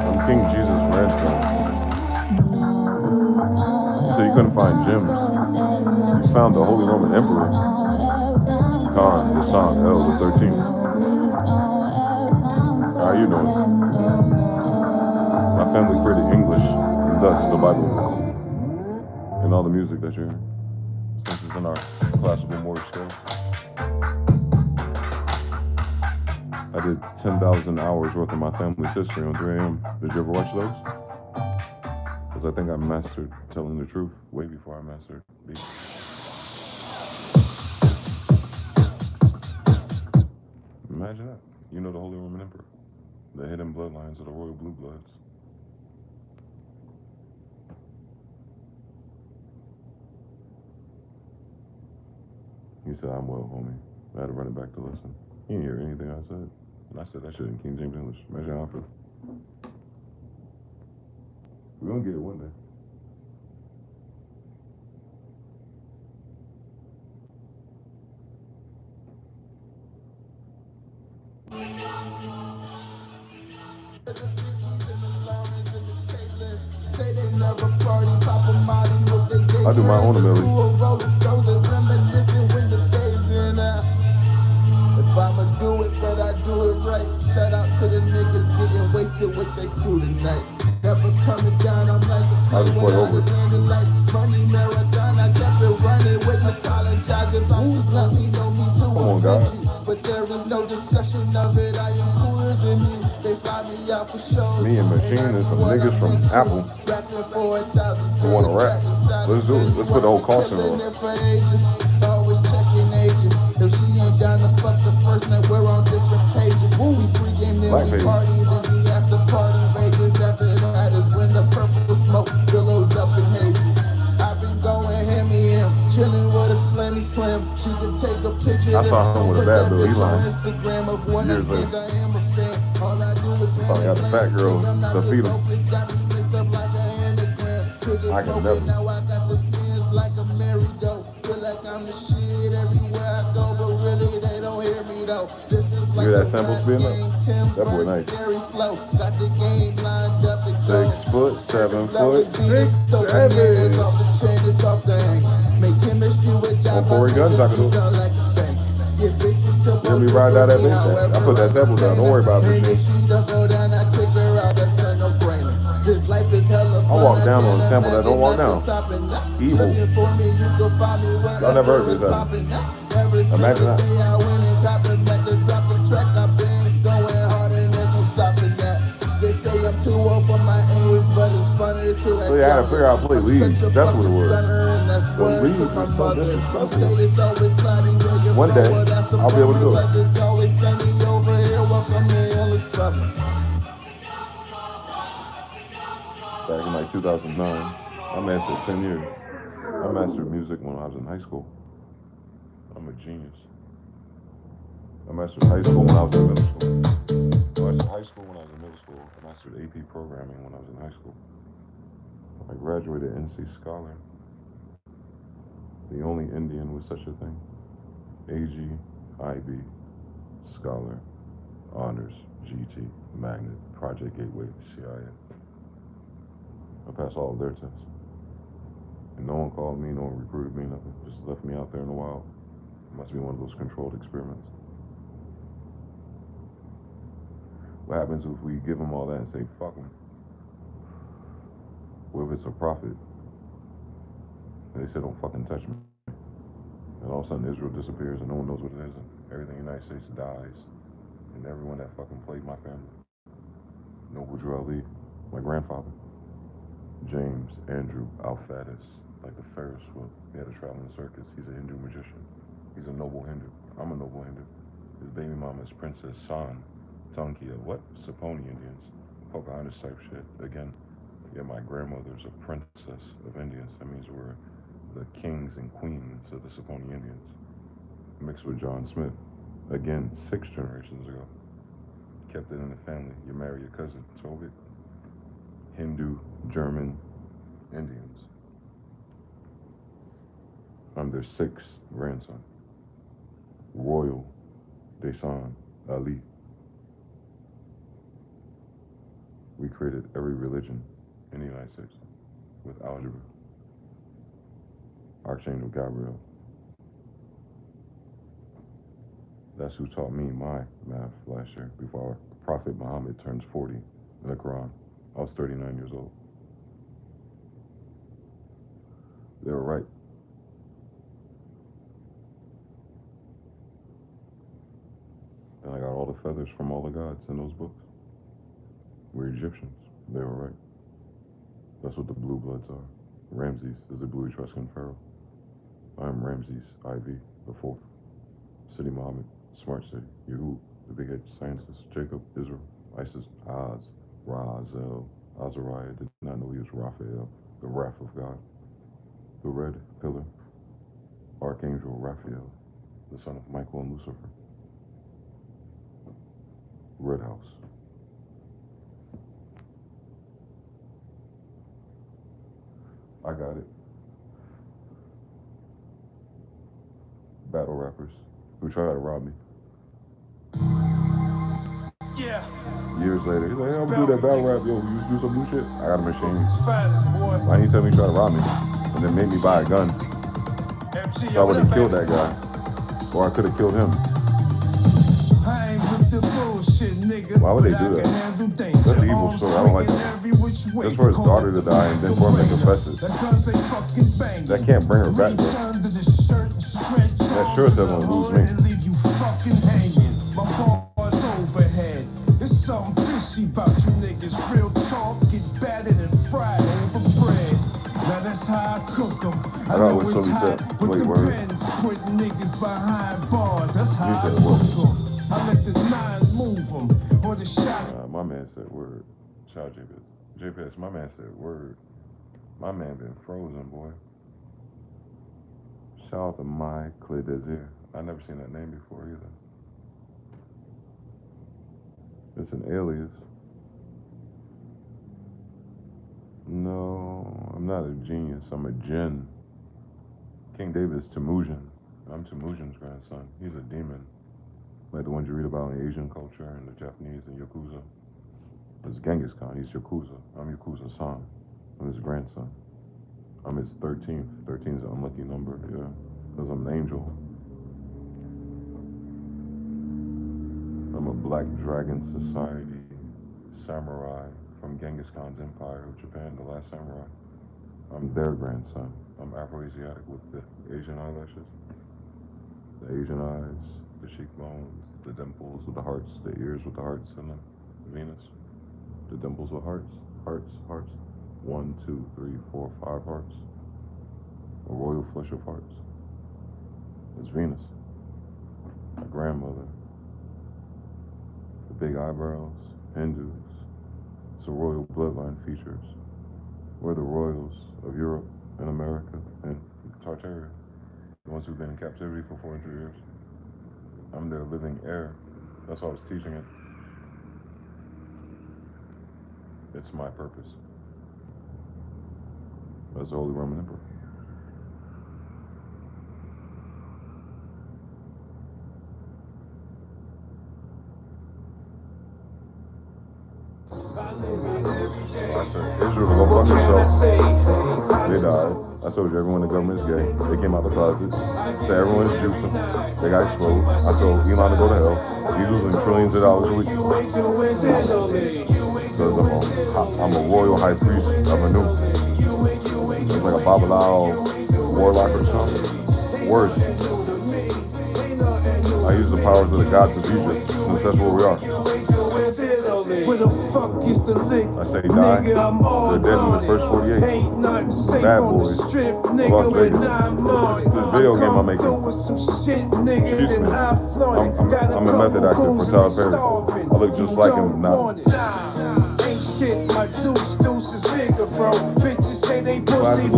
I'm King Jesus' grandson. You said you couldn't find gems. You found the Holy Roman Emperor, Khan, Bisontennial, the 13th. How are you doing? My family created English, and thus the Bible, and all the music that you hear, since it's in our classical Morse scales. I did 10,000 hours worth of my family's history on 3 a.m. Did you ever watch those? Because I think I mastered telling the truth way before I mastered beats. Imagine that. You know the Holy Roman Emperor. The hidden bloodlines of the royal blue bloods. He said, I'm well, homie. I had to run it back to listen. He didn't hear anything I said. And I said that shit in King James English. Imagine how I feel. We're gonna get it one day. I do my own ability. If I'ma do it, but I do it right. Shout out to the niggas getting wasted with their crew tonight. Never coming down, I'm like the I'll just play over it. landing lights. Money marathon, I kept it running with apologize if I'm too blunt, me know me to on, offend guys. you. But there is no discussion of it, I am cooler than you. They fly me out for shows. Me and Machine I and do some what niggas I'm from into. Apple Rapping for 1,000 who wanna days, rap. trapped Let's do it. inside Let's put the whole cost in killing it. it for ages. Always checking ages. If she ain't down to fuck the first night, we're on different pages. We pregame, then Black we page. party, then the after party rages. After that is when the purple smoke billows up in hazes. I've been going ham, chilling with a slammy slam. She could take a picture. I saw him with a put bad that bill. He bitch on lying. Instagram of one Years night stands. later. I am a fan. All I do is Probably got the fat girl to feed him. It's got me mixed up like an anagram. Trigger I can smoking, never. now I got the spins like a merry-go. Feel like I'm the shit everywhere I go, but really they don't hear me though. This is like hear that a sample rap spin up? game, Tim That boy Burton, nice. scary flow. Got the game lined up to go. 6 foot, 7 Flow foot, is beat, it's 6, so bananas 7. off the chain, it's off the hang. Make chemistry with job, On Corey Guns, I can do it. sound like a bang. Get bitches to Hear me post ride out that me, bitch? I however put that sample down. Don't worry about it, And Machine. if she don't go down, I kick her out, that's a no-brainer. This life is hella fun. I walk down on a can't sample that don't walk imagine down. nothing topping. Evil. Looking for me, you can find me Y'all never heard wherever this, it's have you? popping. Ever since Imagine the that. day I went and got them at the drop the track, I've been going hard and there's no stopping that. They say I'm too old for my age, but it's funny to So you had to figure out how to play leads. That's what it was. The leads were so disrespectful. One day, I'll be able to do it. It's always sunny over here, welcome to Hill of Summer. Back in like 2009, I mastered 10 years. I mastered music when I was in high school. I'm a genius. I mastered high school when I was in middle school. I mastered high school when I was in middle school. I mastered AP programming when I was in high school. I graduated NC Scholar. The only Indian with such a thing. AG, IB, Scholar, Honors, GT, Magnet, Project Gateway, CIA. I passed all of their tests. And no one called me, no one recruited me, nothing. Just left me out there in the wild. It must be one of those controlled experiments. What happens if we give them all that and say, fuck them? What if it's a profit? And they say, don't fucking touch me. And all of a sudden Israel disappears and no one knows what it is. And everything in the United States dies. And everyone that fucking played my family. Noble Drew Ali, my grandfather. James Andrew Alphatis, like the Ferris wheel. He had a traveling circus. He's a Hindu magician. He's a noble Hindu. I'm a noble Hindu. His baby mama is Princess San Tonkia. What? Saponi Indians. Pocahontas type shit. Again, yeah, my grandmother's a princess of Indians. That means we're the kings and queens of the Saponi Indians. Mixed with John Smith. Again, 6 generations ago. Kept it in the family. You marry your cousin. So it. Hindu, German, Indians. I'm their 6th grandson. Royal Bison Ali. We created every religion in the United States with algebra. Archangel Gabriel. That's who taught me my math last year before Prophet Muhammad turns 40 in the Quran. I was 39 years old. They were right. And I got all the feathers from all the gods in those books. We're Egyptians. They were right. That's what the blue bloods are. Ramses is the blue Etruscan pharaoh. I am Ramses IV, the 4th. City Muhammad, Smart City. Yehud, the big head scientist. Jacob, Israel, Isis, Oz, Razel. Azariah did not know he was Raphael, the wrath of God. The red pillar, Archangel Raphael, the son of Michael and Lucifer. Red House. I got it. Battle rappers who try to rob me. Yeah. Years later, he's like, hey, I'm gonna do that battle rap. Yo, you do some new shit? I got a machine. It's finest, boy. Why didn't you tell me you try to rob me? And then make me buy a gun. MC, So I would have killed that guy. Or I could have killed him. I ain't with the bullshit, nigga. Why would they do that? That's an evil story. I don't like that. Just for his daughter to die and then for him to confess it. That can't bring her back, bro. That sure as hell gonna lose me. There's something fishy about you niggas. Real talk, get battered and fried over bread. Now that's how I cook them. I know what it's Sully hot, said. but Wait, the word. pens put niggas behind bars. That's how I said cook word. them. I let the nines move them. Or the shot. My man said word. Shout out JPS. JPS, my man said word. My man been frozen, boy. Shout out to my Clay Desir. I never seen that name before either. It's an alias. No, I'm not a genius. I'm a djinn. King David is Temujin. I'm Temujin's grandson. He's a demon. Like the ones you read about in Asian culture and the Japanese and Yakuza. It's Genghis Khan. He's Yakuza. I'm Yakuza's son. I'm his grandson. I'm his 13th. 13 is an unlucky number, yeah. Because I'm an angel. I'm a Black Dragon Society samurai from Genghis Khan's empire of Japan, the last samurai. I'm their grandson. I'm Afro-Asiatic with the Asian eyelashes, the Asian eyes, the cheekbones, the dimples with the hearts, the ears with the hearts in them, Venus. The dimples with hearts, hearts, hearts. 1, 2, 3, 4, 5 hearts. A royal flush of hearts. It's Venus. My grandmother. The big eyebrows, Hindus. It's a royal bloodline features. We're the royals of Europe and America and Tartaria. The ones who've been in captivity for 400 years. I'm their living heir. That's why I was teaching it. It's my purpose. As the Holy Roman Emperor. I said, Israel, go fuck yourself. They died. I told you everyone in the government's gay. They came out the closet. Said everyone's juicing. They got exposed. I told Elon to go to hell. He's losing trillions of dollars a week. Because I'm a royal high priest of a new. It's like a Babalao warlock or something. Worse. I use the powers of the gods of Egypt, since that's where we are. Where the fuck is the lick? I say die. They're dead in the first 48. Ain't nothing safe Bad on boys. the strip, Las nigga, with Vegas. 9 months. This is a video game I'm making. Excuse me. I'm a method actor for Tyler Perry. I look just like him now. Ain't shit, my deuce is bigger, bro. Bitches say they pussy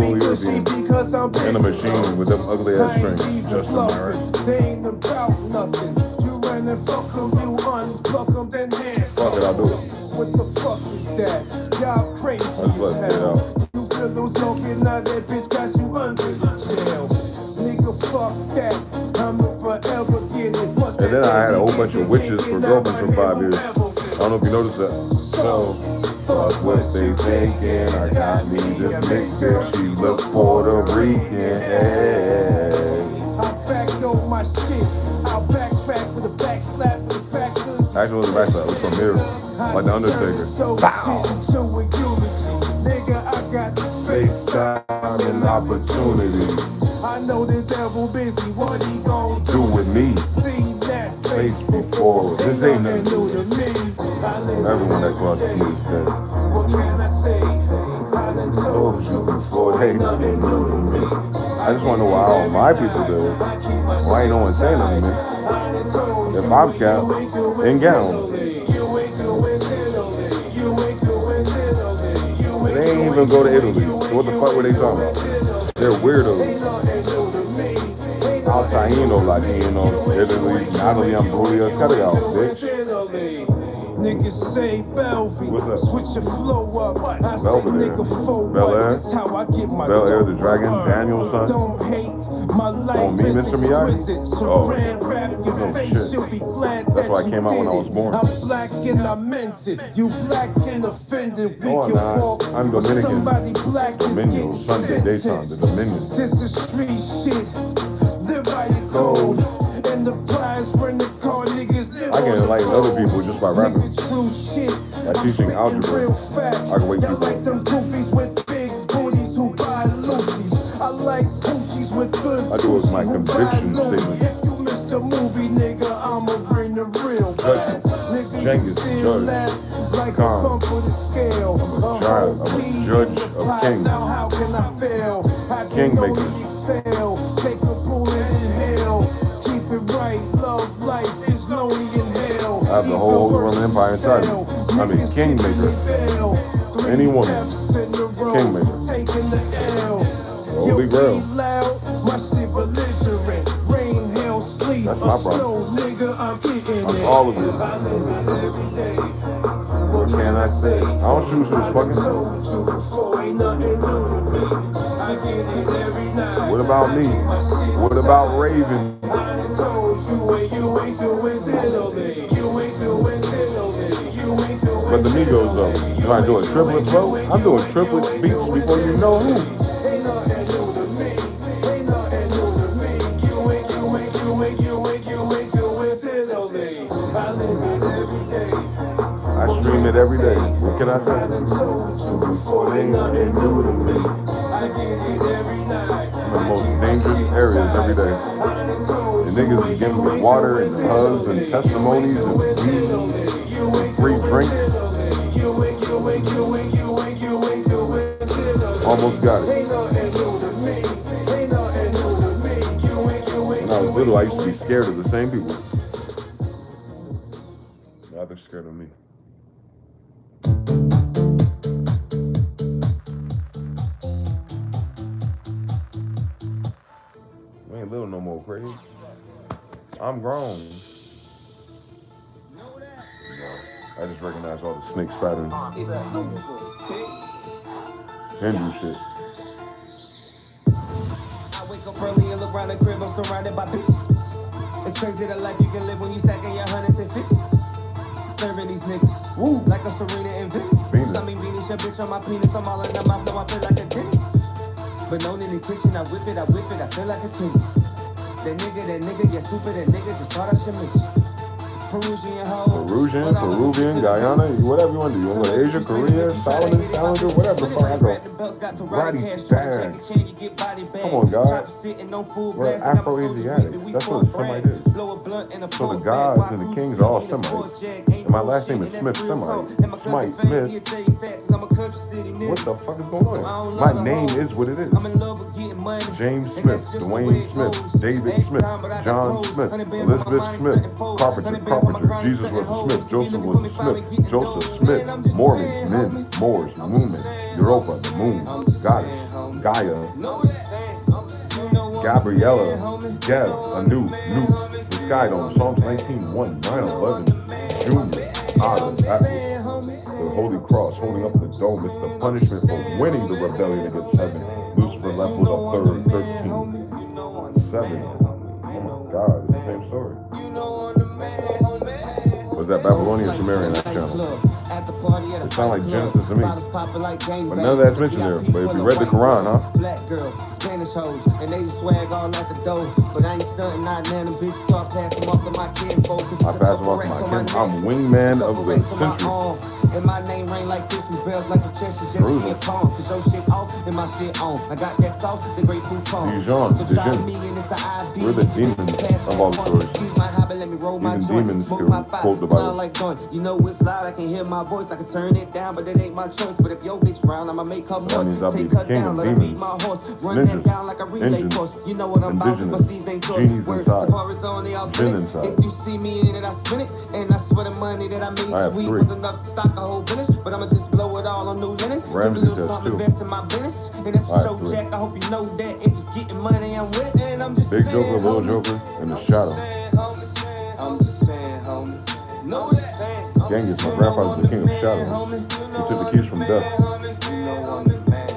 because I'm big. In a machine with them ugly ass strings. Just on my right. They ain't about nothing. You run and fuck them, you unfuck them, then hand. Fuck it, I'll do it. What the fuck is that? Y'all crazy I just let it as hell. out. You pillows looking out that bitch got you under the jail. Nigga, fuck that. I'm forever getting it. And then I had a whole bunch of wishes for girlfriends for 5 years. I don't know if you noticed that. So, fuck what they thinking. I got me this mixed bitch. She look Puerto Rican. Hey. I backed up my shit. I'll backtrack with a back slap with a back hood. Actually, it was a backside. It was from here. Like the Undertaker. Bow. Nigga, I got Space, time, and opportunity. I know the devil busy. What he gon' Do with me. See that Face before. This ain't nothing new new to me. Everyone that crosses me is dead. What can I say? I done Told you before, they nothing new to me. I just want to know why all my people do it. Why ain't no one saying nothing to me? If I'm capped in gown. They ain't even go to Italy. So what the fuck were they talking about? They're weirdos. Al Taino Latino, Italy, Natalie Ambruglia, cut it out, bitch. Niggas say Bellevue, What's up? switch your flow up. I say Belvedere. nigga for Bel Air. what? This how I get my Bel Air, dough. the Dragon, Daniel's son. Don't hate, my life me, is Mr. Miyagi? exquisite. Oh. Saran wrap your No face, shit. you'll be glad That's that why I you came out when did I was it. born. I'm black and I meant it. You black and offended. We No, I'm can not. walk, I'm but Dominican. somebody black is Dominion, getting Sunday, daytime, sentenced. the Dominion. This is street shit. Live by your code. And the prize when the car niggas live I can on the enlighten other road. people just by rapping. Nigga, true shit. By teaching algebra, I can wake Y'all people like up. them groupies with big booties who buy Lucy's. I like Gucci's with good I do it with my Gucci who buy conviction Louis. statement. If you missed the movie, nigga, I'ma bring the real back. Nigga, Jenkins, you feel judge. that like Calm. a bump of the scale. I'm a judge of kings. Now how can I fail? I can Kingmaker. only excel. Take a pull and inhale. Keep it right, love life is lonely in hell. I have the whole Holy Roman Empire inside me. I'm a kingmaker. Any woman. Kingmaker. Taking the L. Holy Grail. My shit belligerent. Rain, hail, sleep, That's my or problem. snow, nigga, I'm getting I'm it. all of it. I live it every day. What can I say? I don't shoot who's fucking. Told you before, ain't nothing new to me. I get it every night. What about me? What about Raven? I done told you and you ain't doing diddly. You ain't doing diddly. You ain't doing But the Migos though, you trying to do a triplet flow? I'm doing triplet beats before you know who. Ain't nothing new to me. Ain't nothing new to me. You ain't doing diddly. I live it every day. I stream it every day. What can I I done say? told you before, ain't nothing new to me. I get it every night. I'm in the most dangerous areas every day. The niggas be giving me water and hugs and testimonies and weed and free drinks. Almost got it. When I was little, I used to be scared of the same people. Now they're scared of me. We ain't little no more, crazy. I'm grown. I just recognize all the snake patterns. Hindu shit. I wake up early and look around the crib, I'm surrounded by bitches. It's crazy the life you can live when you stacking your hundreds and fifties. Serving these niggas, Woo. like a Serena and Venus. Venus. I mean Venus, your bitch on my penis, I'm all in the mouth, now I feel like a dentist. But no need kitchen, I whip it, I feel like a tennis. That nigga, yeah, stupid, that nigga just thought I should mention. Peruvian hoe. Peruvian, Guyana, whatever you want to do. You want to go to Asia, Korea, Solomon, Salinger, whatever the fuck I go. Roddy bad. Come on, God. We're Afro-Asiatics. That's what a Semite is. So the gods and the kings are all Semites. And my last name is Smith, Semite. Smyth, Smith. What the fuck is going on? My name is what it is. James Smith, Dwayne Smith, David Smith, John Smith, Elizabeth Smith, Carpenter, Jesus was a Smith, Joseph was a Smith, Joseph Smith, Mormons, men, Moors, Moomin, Europa, the moon, goddess, Gaia, Gabriella, Geb, Anu, Newt, the Sky Dome, Psalms 19:1, 9/11, Junior, Otter, the Holy Cross holding up the dome. It's the punishment for winning the rebellion against heaven. Lucifer left with a third, 13, 7. Oh my God, it's the same story. Was that Babylonian Sumerian that channel? It sounds like Genesis to me. But none of that's mentioned there. But if you read the Quran, huh? Black girls, Spanish hoes, and they just swag all at the door. But I ain't stunting, not none of bitches, so I pass them off to my kinfolk. I pass them off to my kin. I'm wingman of the century. And my name ring like Christmas bells, like the Cheshire just being palm. Cause your shit off and my shit on. I got that sauce, the grapefruit palm. Dijon, So try me and it's an ID. We're the demons of all the stories. Excuse my hobby, let me roll my Even joint. demons Smoke can my pipe, quote the Bible. sound like joint. You know it's loud, I can hear my voice. I can turn it down, but it ain't my choice. But if your bitch round, I'ma make her So that means I'll moist. be Take the her king down, of let her beat demons. my horse. Run Ninjas. that down like a relay Engines. course. You know what I'm about, Indigenous. but seas ain't yours. Genies Word, inside. so far as on the Gin alternate. inside. If you see me in it, I spin it. And I swear the money that I made I have sweet 3. was enough to stock a whole village. But I'ma just blow it all on new linen. Ramsey Give a little says something, 2. invest in my business. And that's I for have show, 3. Jack. I hope you know that if it's getting money, I'm with it. And I'm just Big saying, Joker, Little homie. Joker, and the Shadow. I'm just saying, homie. No, I'm just saying, Genghis, my grandfather's the king of shadows. He took the keys from death. You know I'm the man.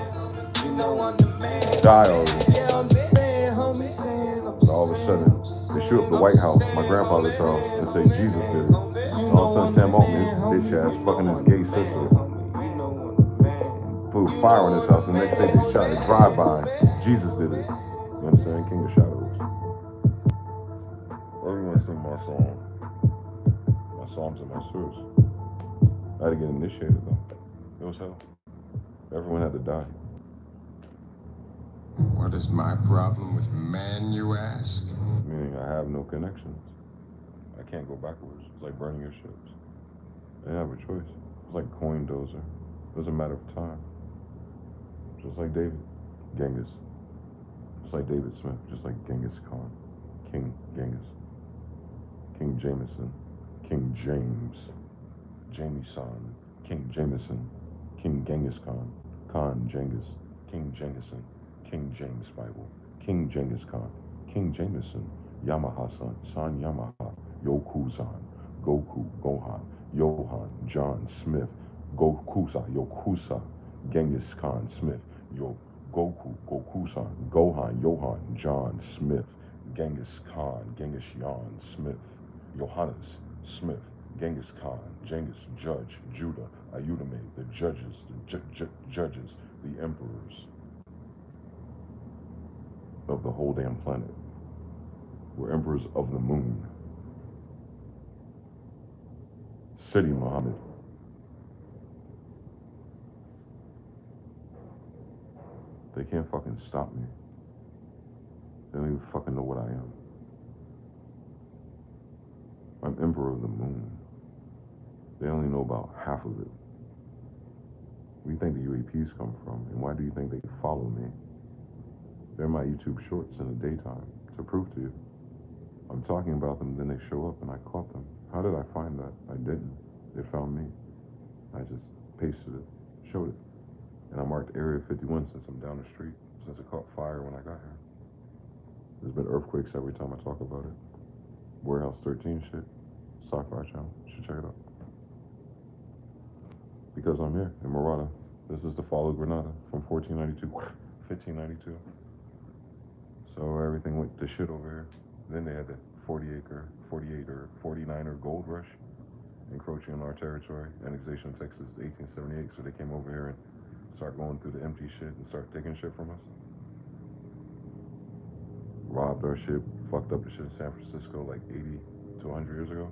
You know I'm the man. Die already. Yeah, I'm saying, homie, saying, I'm But all of a sudden, they shoot up the White House, my grandfather's house, and say Jesus did it. And all of a sudden, Sam Altman, his bitch ass, fucking his gay sister, put fire in his house, and the next day they shot a drive-by. Jesus did it. You understand? King of Shadows. Everyone sing my song. My psalms and my surahs. I had to get initiated though. It was hell. Everyone had to die. What is my problem with man, you ask? Meaning I have no connections. I can't go backwards. It's like burning your ships. I didn't have a choice. It's like coin dozer. It was a matter of time. Just like David, Genghis. Just like David Smith, just like Genghis Khan. King Genghis. King Jameson. King James. Jamie-san. King Jameson. King Genghis Khan. Khan Genghis. King Jengison. King James Bible. King Genghis Khan. King Jameson. Yamaha-san. San Yamaha. Yoku-san. Goku. Gohan. Johan. John Smith. Gokusa. Yokusa. Genghis Khan Smith. Yo Goku. Gokusan. Gohan. Johan. John Smith. Genghis Khan. Genghis Yan Smith. Johannes Smith. Genghis Khan, Genghis, Judge, Judah, Ayudame, the judges, the judges, the emperors of the whole damn planet. We're emperors of the moon. City Muhammad. They can't fucking stop me. They don't even fucking know what I am. I'm emperor of the moon. They only know about half of it. Where do you think the UAPs come from? And why do you think they follow me? They're my YouTube shorts in the daytime to prove to you. I'm talking about them, then they show up and I caught them. How did I find that? I didn't. They found me. I just pasted it, showed it. And I marked Area 51 since I'm down the street, since it caught fire when I got here. There's been earthquakes every time I talk about it. Warehouse 13 shit, Sci-Fi Channel, you should check it out. Because I'm here in Murata. This is the fall of Grenada from 1592. So everything went to shit over here. Then they had the 48 or 49er gold rush, encroaching on our territory. Annexation of Texas 1878, so they came over here and started going through the empty shit and started taking shit from us. Robbed our shit, fucked up the shit in San Francisco like 80 to 100 years ago.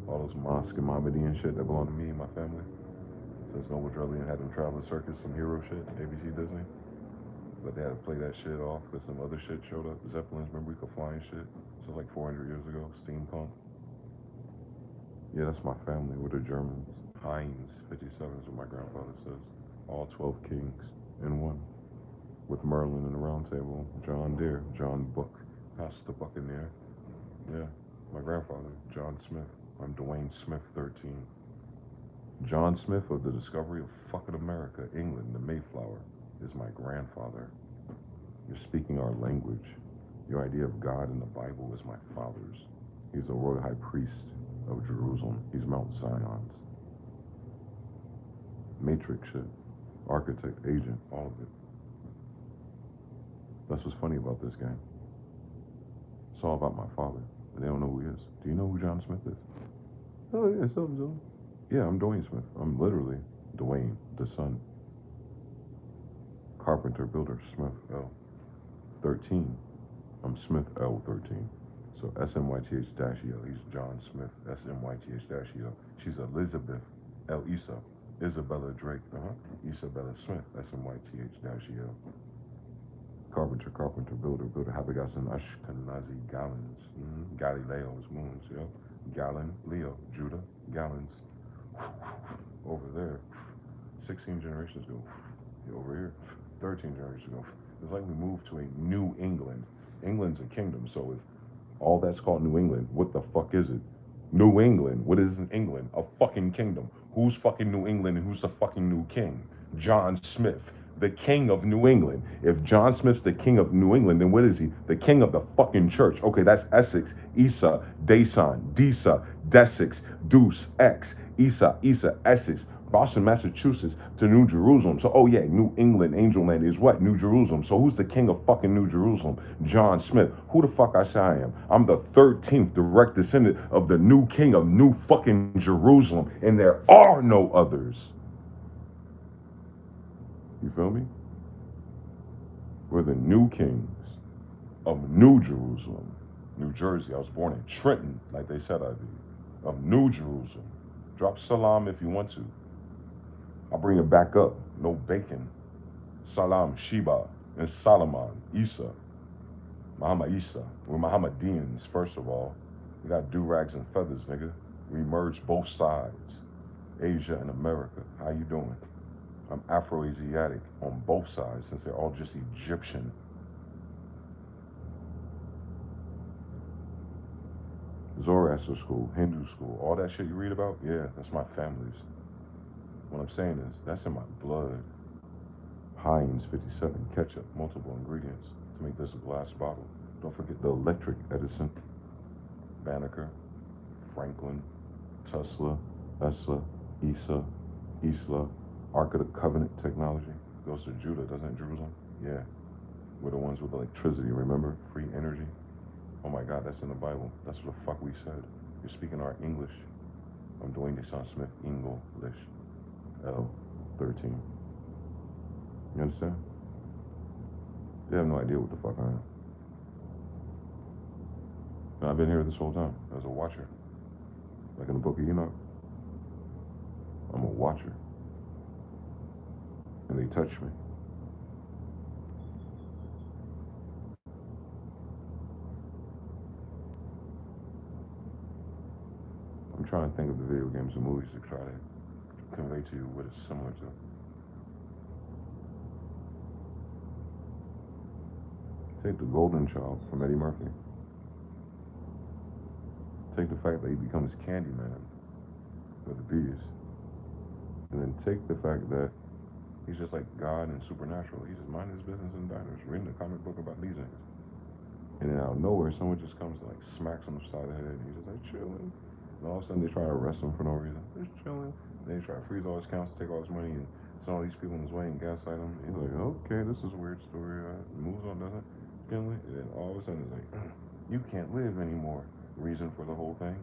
All those mosque and Mohammedan shit that belonged to me and my family. Since Noble Drellian had them travel the circus, some hero shit, ABC Disney. But they had to play that shit off because some other shit showed up. Zeppelins, remember we could fly and shit? So like 400 years ago, steampunk. Yeah, that's my family, we're the Germans. Heinz 57 is what my grandfather says. All 12 kings in one. With Merlin in the round table, John Deere, John Book, past the Buccaneer. Yeah, my grandfather, John Smith. I'm Dwayne Smith 13. John Smith of the discovery of fucking America, England, the Mayflower, is my grandfather. You're speaking our language. Your idea of God in the Bible is my father's. He's the royal high priest of Jerusalem. He's Mount Zion's. Matrix shit, architect, agent, all of it. That's what's funny about this game. It's all about my father, and they don't know who he is. Do you know who John Smith is? Oh yeah, so. Yeah, I'm Dwayne Smith. I'm literally Dwayne, the son. Carpenter, builder, Smyth-EL. 13. I'm Smyth-EL 13. So SMYTH-EL. He's John Smith, SMYTH-EL. She's Elizabeth L. Issa. Isabella Drake, Isabella Smith, SMYTH-EL. Carpenter, builder, Habagassan, Ashkenazi, Gallons, Galileo's moons, Gallon, Leo, Judah, Gallons. Over there, 16 generations ago. Over here, 13 generations ago. It's like we moved to a New England. England's a kingdom, so if all that's called New England, what the fuck is it? New England, what is England? A fucking kingdom. Who's fucking New England and who's the fucking new king? John Smith, the king of New England. If John Smith's the king of New England, then what is he? The king of the fucking church. Okay, that's Essex, Issa, Dason, Disa, Dessex, Deuce, X, Isa, Essex, Boston, Massachusetts to New Jerusalem. So, oh yeah, New England, Angel Land is what? New Jerusalem. So who's the king of fucking New Jerusalem? John Smith. Who the fuck I say I am? I'm the 13th direct descendant of the new king of New fucking Jerusalem, and there are no others. You feel me? We're the new kings of New Jerusalem, New Jersey. I was born in Trenton, like they said I'd be, of New Jerusalem. Drop salam if you want to. I'll bring it back up. No bacon. Salam, Sheba, and Solomon, Isa, Muhammad Isa. We're Muhammadiyans, first of all. We got do-rags and feathers, nigga. We merged both sides, Asia and America. How you doing? I'm Afro-Asiatic on both sides, since they're all just Egyptian. Zoroaster school, Hindu school, all that shit you read about, yeah, that's my family's. What I'm saying is, that's in my blood. Heinz 57, ketchup, multiple ingredients to make this a glass bottle. Don't forget the electric Edison, Banneker, Franklin, Tesla, Esla, Isa, Isla, Ark of the Covenant technology. Goes to Judah, doesn't it, Jerusalem? Yeah. We're the ones with electricity, remember? Free energy. Oh my God, that's in the Bible. That's what the fuck we said. You're speaking our English. I'm doing this on Smyth-EL, L13. You understand? They have no idea what the fuck I am. And I've been here this whole time as a watcher. Like in the book of Enoch. I'm a watcher. And they touch me. I'm trying to think of the video games and movies to try to convey to you what it's similar to. Take the Golden Child from Eddie Murphy. Take the fact that he becomes Candyman with the bees. And then take the fact that he's just like God and supernatural. He's just minding his business in diners, reading a comic book about these niggas. And then out of nowhere, someone just comes and like smacks him upside the head, and he's just like chilling. And all of a sudden, they try to arrest him for no reason. Just chilling. Then they try to freeze all his accounts, take all his money, and send all these people in his way and gaslight him. He's like, okay, this is a weird story. Moves on, doesn't it? And then all of a sudden, it's like, you can't live anymore. Reason for the whole thing.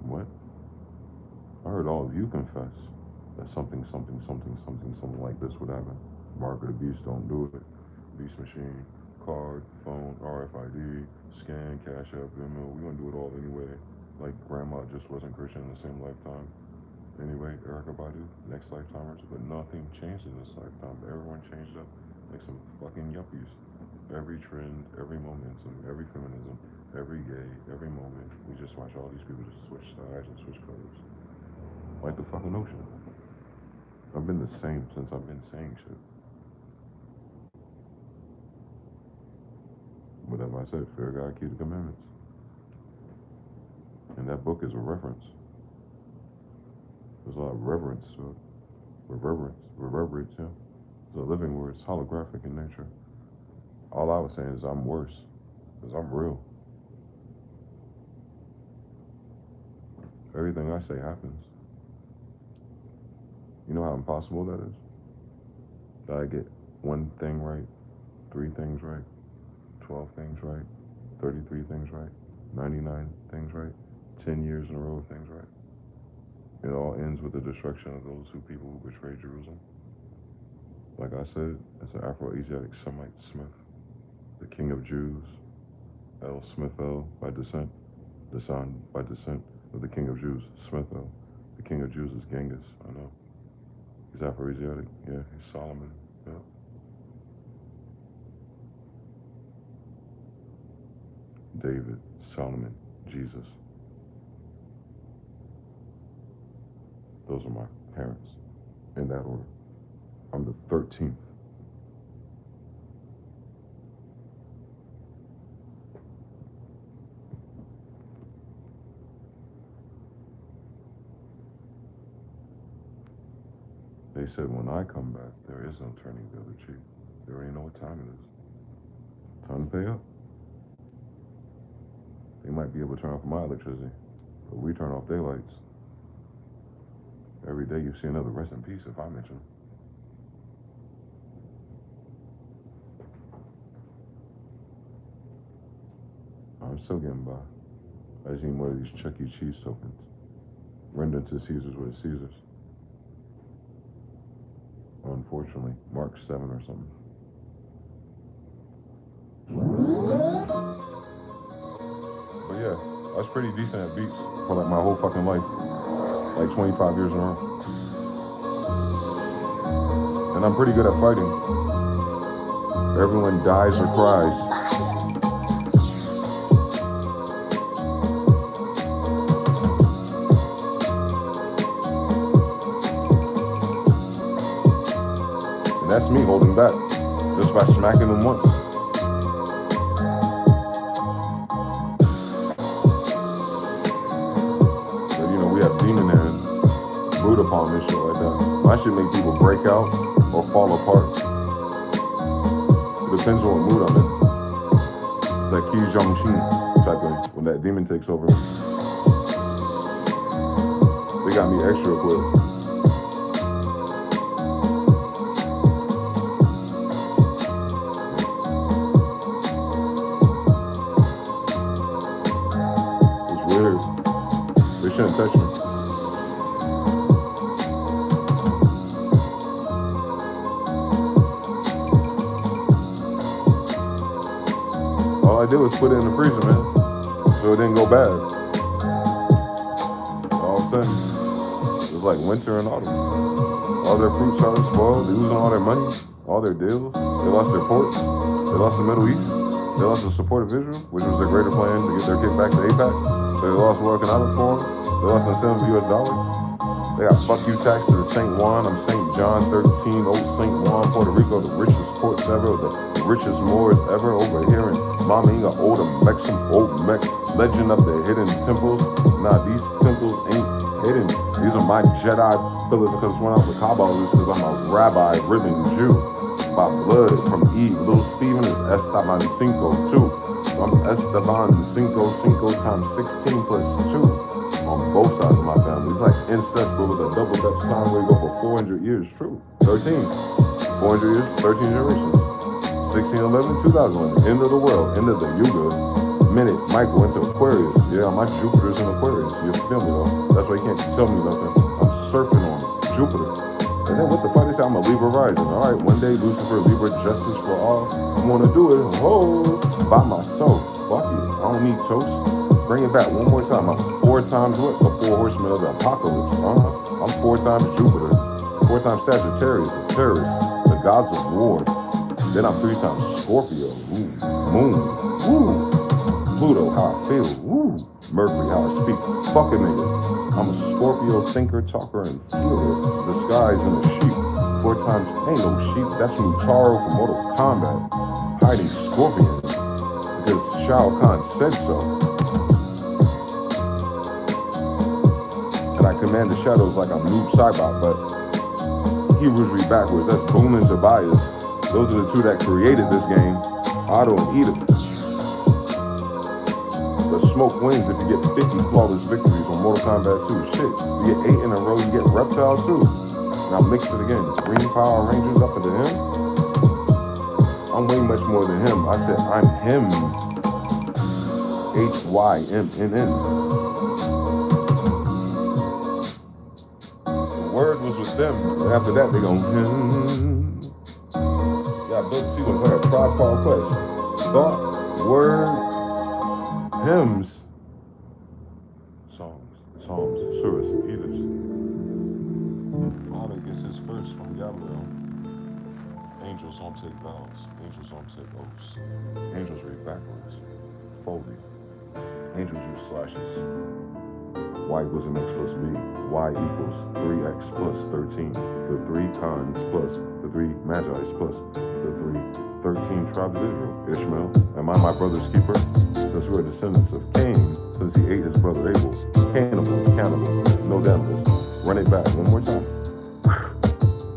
What? I heard all of you confess that something like this would happen. Mark of the Beast, don't do it. Beast Machine, card, phone, RFID, scan, Cash App, Venmo. We're gonna do it all anyway. Like grandma just wasn't Christian in the same lifetime. Anyway, Erica Badu, next lifetimers, but nothing changed in this lifetime. Everyone changed up like some fucking yuppies. Every trend, every momentum, every feminism, every gay, every moment. We just watch all these people just switch sides and switch colors. Like the fucking ocean. I've been the same since I've been saying shit. Whatever I said, fear God, keep the commandments. And that book is a reference. There's a lot of reverence to it. Reverberance, yeah. It's a living word. It's holographic in nature. All I was saying is I'm worse, because I'm real. Everything I say happens. You know how impossible that is? That I get one thing right, 3 things right, 12 things right, 33 things right, 99 things right, 10 years in a row of things right. It all ends with the destruction of those 2 people who betrayed Jerusalem. Like I said, it's an Afro-Asiatic Semite Smith, the king of Jews, Smyth-EL by descent, the son by descent of the king of Jews, Smyth-EL. The king of Jews is Genghis, I know. He's Afro-Asiatic, yeah, he's Solomon, yeah. David, Solomon, Jesus. Those are my parents, in that order. I'm the 13th. They said when I come back, there is no turning the other cheek. They already know what time it is. Time to pay up. They might be able to turn off my electricity, but we turn off their lights. Every day you see another rest in peace if I mention. I'm still getting by. I just need more of these Chuck E. Cheese tokens. Render to Caesars what is Caesars. Unfortunately, Mark 7 or something. But yeah, I was pretty decent at beats for like my whole fucking life. Like 25 years in a row. And I'm pretty good at fighting. Everyone dies or cries. That's me holding back, just by smacking them once. But you know, we have demon hands, Buddha palm and shit like that. My shit make people break out or fall apart. It depends on what mood I'm in. It's like Qi Zhongxin type thing, when that demon takes over. They got me extra equipped. Touch me. All I did was put it in the freezer, man, so it didn't go bad. All of a sudden, it was like winter and autumn. All their fruits started spoiled. They losing all their money, all their deals. They lost their ports. They lost the Middle East. They lost the support of Israel, which was their greater plan to get their kick back to APAC. So they lost World Economic Forum. They lost on $7 US. They got fuck you tax to the St. Juan. I'm St. John 13, old St. Juan, Puerto Rico, the richest ports ever, the richest Moors ever over here in Maminga, old Mexican, old Mex, legend of the hidden temples. Nah, these temples ain't hidden. These are my Jedi pillars because when I was a Kabbalist, because I'm a rabbi, ribbon Jew. By blood from Eve. Little Stephen is Esteban Cinco too. So I'm Esteban Cinco times 16 plus 2. On both sides of my family. It's like incest, but with a double Dutch sign where you go for 400 years. True. 13. 400 years, 13 generations. 1611, 2011. End of the world. End of the Yuga. Minute, Michael into Aquarius. Yeah, my Jupiter's in Aquarius. You feel me though? That's why you can't tell me nothing. I'm surfing on Jupiter. And then what the fuck? They say I'm a Libra rising. All right, one day, Lucifer, Libra, justice for all. I'm gonna do it, by myself. Fuck it. I don't need toast. Bring it back one more time. I'm 4 times what? The 4 horsemen of the apocalypse. I'm 4 times Jupiter. 4 times Sagittarius, the terrorist, the gods of war. Then I'm 3 times Scorpio. Ooh, Moon. Ooh. Pluto, how I feel. Ooh. Mercury, how I speak. Fuck a nigga. I'm a Scorpio thinker, talker, and feeler. Disguised in a sheep. 4 times, ain't no sheep. That's from Charo from Mortal Kombat. Hiding scorpions. Because Shao Kahn said so. And I command the shadows like I'm Noob Saibot, but Hebrews read backwards. That's Boom and Tobias. Those are the 2 that created this game. Otto and Edom. The smoke wins if you get 50 flawless victories on Mortal Kombat 2. Shit, you get 8 in a row, you get Reptile too. Now mix it again. Green Power Rangers up into him. I'm way much more than him. I said I'm him. HYMNN. Word was with them, and after that they go Yeah, Bill C was like a Tribe Called Quest. Thought, word, hymns, songs, psalms, surahs, edicts. Honor gets his first from Gabriel. Angels don't take vows. Angels don't take oaths. Angels read backwards. Folding. Angels use slashes. Y equals mx plus b. Y equals 3x plus 13. The 3 cons plus the 3 magi's plus the 13 tribes of Israel. Ishmael, am I my brother's keeper? Since we're descendants of Cain, since he ate his brother Abel. Cannibal, no damnable. Run it back one more time.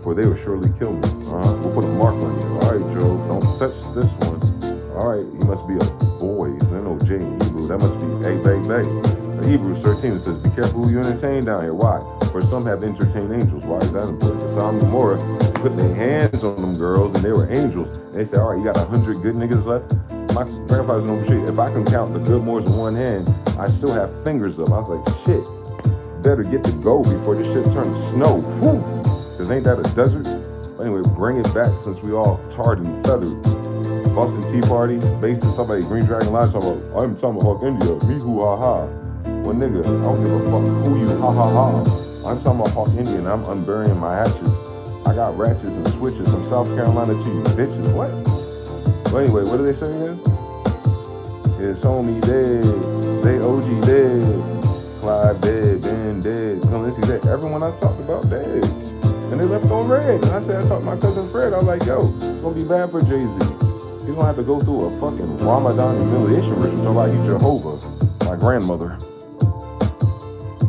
For they will surely kill me. We'll put a mark on you. All right, Job, don't touch this one. All right, he must be a boy. There's no J in Hebrew. That must be of A. Hebrews 13, it says, be careful who you entertain down here. Why? For some have entertained angels. Why is that important? The Sodom and Gomorrah put their hands on them girls and they were angels. And they said, all right, you got 100 good niggas left? My grandfather's no shit. If I can count the good Moors in one hand, I still have fingers up. I was like, shit, better get to go before this shit turns to snow. Whew. Cause ain't that a desert? But anyway, bring it back since we all tarred and feathered. Boston Tea Party, Basin, somebody, Green Dragon Lodge, talking about, I'm talking about Hawk India, me hoo ha ha. Well, nigga, I don't give a fuck who you ha ha ha. I'm talking about Hawk India and I'm unburying my hatches. I got ratchets and switches from South Carolina to you bitches. What? Well, anyway, what do they say again? It's homie dead, they OG dead, Clive dead, Ben dead, Tennessee dead. Everyone I talked about dead. And they left on red. And I said, I talked to my cousin Fred. I was like, yo, it's gonna be bad for Jay-Z. He's gonna have to go through a fucking Ramadan humiliation ritual. Talking about he Jehovah, my grandmother.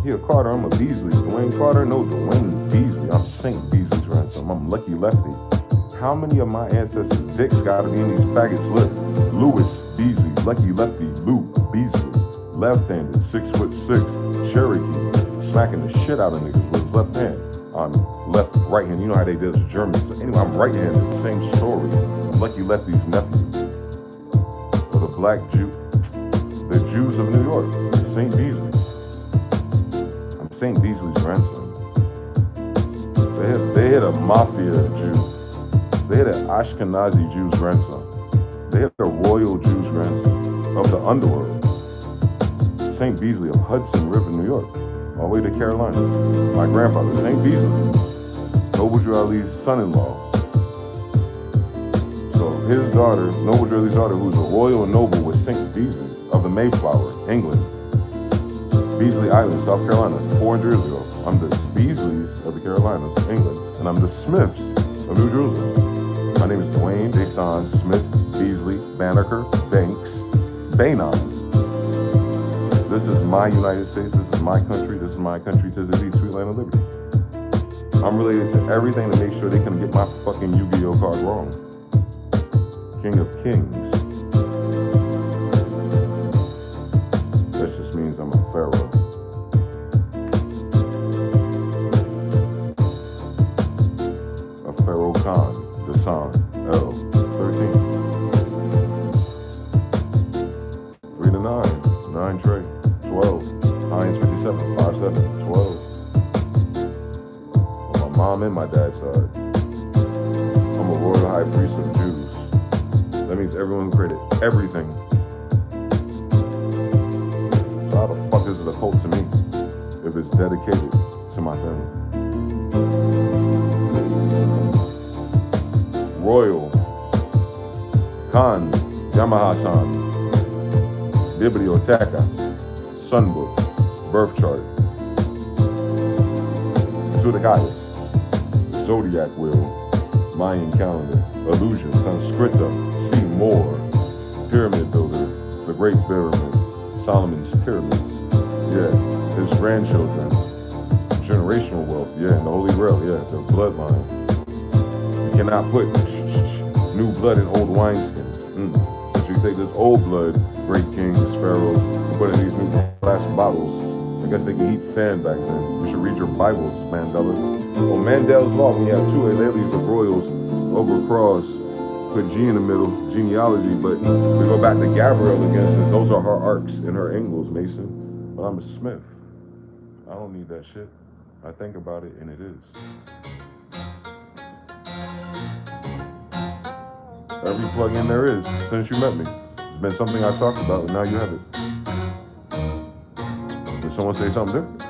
He a Carter, I'm a Beasley. Dwayne Carter? No, Dwayne Beasley. I'm Saint Beasley's grandson. I'm Lucky Lefty. How many of my ancestors' dicks gotta be in these faggots' lip? Lewis Beasley, Lucky Lefty, Lou Beasley. Left-handed, 6'6", Cherokee. Smacking the shit out of niggas with his left hand. I'm left, right hand. You know how they did as Germans. So anyway, I'm right-handed. Same story. Lucky Lefty's nephew. Or the black Jew. The Jews of New York. St. Beasley. I'm St. Beasley's grandson. They hit a mafia Jew. They hit an Ashkenazi Jew's grandson. They hit a royal Jew's grandson of the underworld. St. Beasley of Hudson River, New York. All the way to Carolinas. My grandfather, St. Beasley, Noble Drew Ali's son-in-law. So his daughter, Noble Drew Ali's daughter, who's a royal and noble, was St. Beasley of the Mayflower, England. Beasley Island, South Carolina, 400 years ago. I'm the Beasleys of the Carolinas, England, and I'm the Smiths of New Jerusalem. My name is Dwayne Desan Smith Beasley Banneker Banks Bainon. This is my United States, this is my country, this is my country, tis the sweet land of liberty. I'm related to everything to make sure they can get my fucking Yu-Gi-Oh card wrong. King of Kings. That just means I'm a pharaoh. A pharaoh Khan, Desan, L, 13. 3 to 9, 9 Trey. 12, Heinz 57, 5'7", 12. On my mom and my dad's side. I'm a royal high priest of Jews. That means everyone created everything. So how the fuck is it a cult to me if it's dedicated to my family? Royal, Khan, Yamaha-san, Biblioteca, Sunbook, Birth Chart, Zodiac, Zodiac Wheel, Mayan Calendar, Illusion, Sanskrita, See More, Pyramid Builder, The Great Pyramid, Solomon's Pyramids, yeah, his grandchildren, generational wealth, yeah, and the Holy Grail, yeah, the bloodline. You cannot put new blood in old wineskins. But you take this old blood, great kings, pharaohs, and put in these new glass bottles. I guess they could eat sand back then. You should read your Bibles, Mandela. On Mandela's Law, when you have two alleles of royals over cross, put G in the middle, genealogy, but we go back to Gabrielle again, since those are her arcs and her angles, Mason. But I'm a Smith. I don't need that shit. I think about it, and it is. Every plug-in there is, since you met me. It's been something I talked about, and now you have it. Did someone say something different?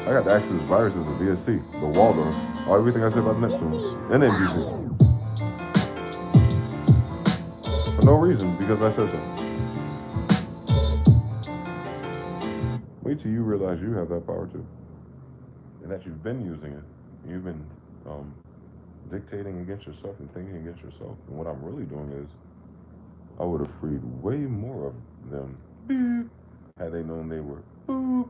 I got the access viruses of VSC, the Waldorf, everything I said about Neptune, and NBC. For no reason, because I said so. Wait till you realize you have that power too. And that you've been using it. You've been dictating against yourself and thinking against yourself. And what I'm really doing is, I would have freed way more of them, beep, had they known they were, boop.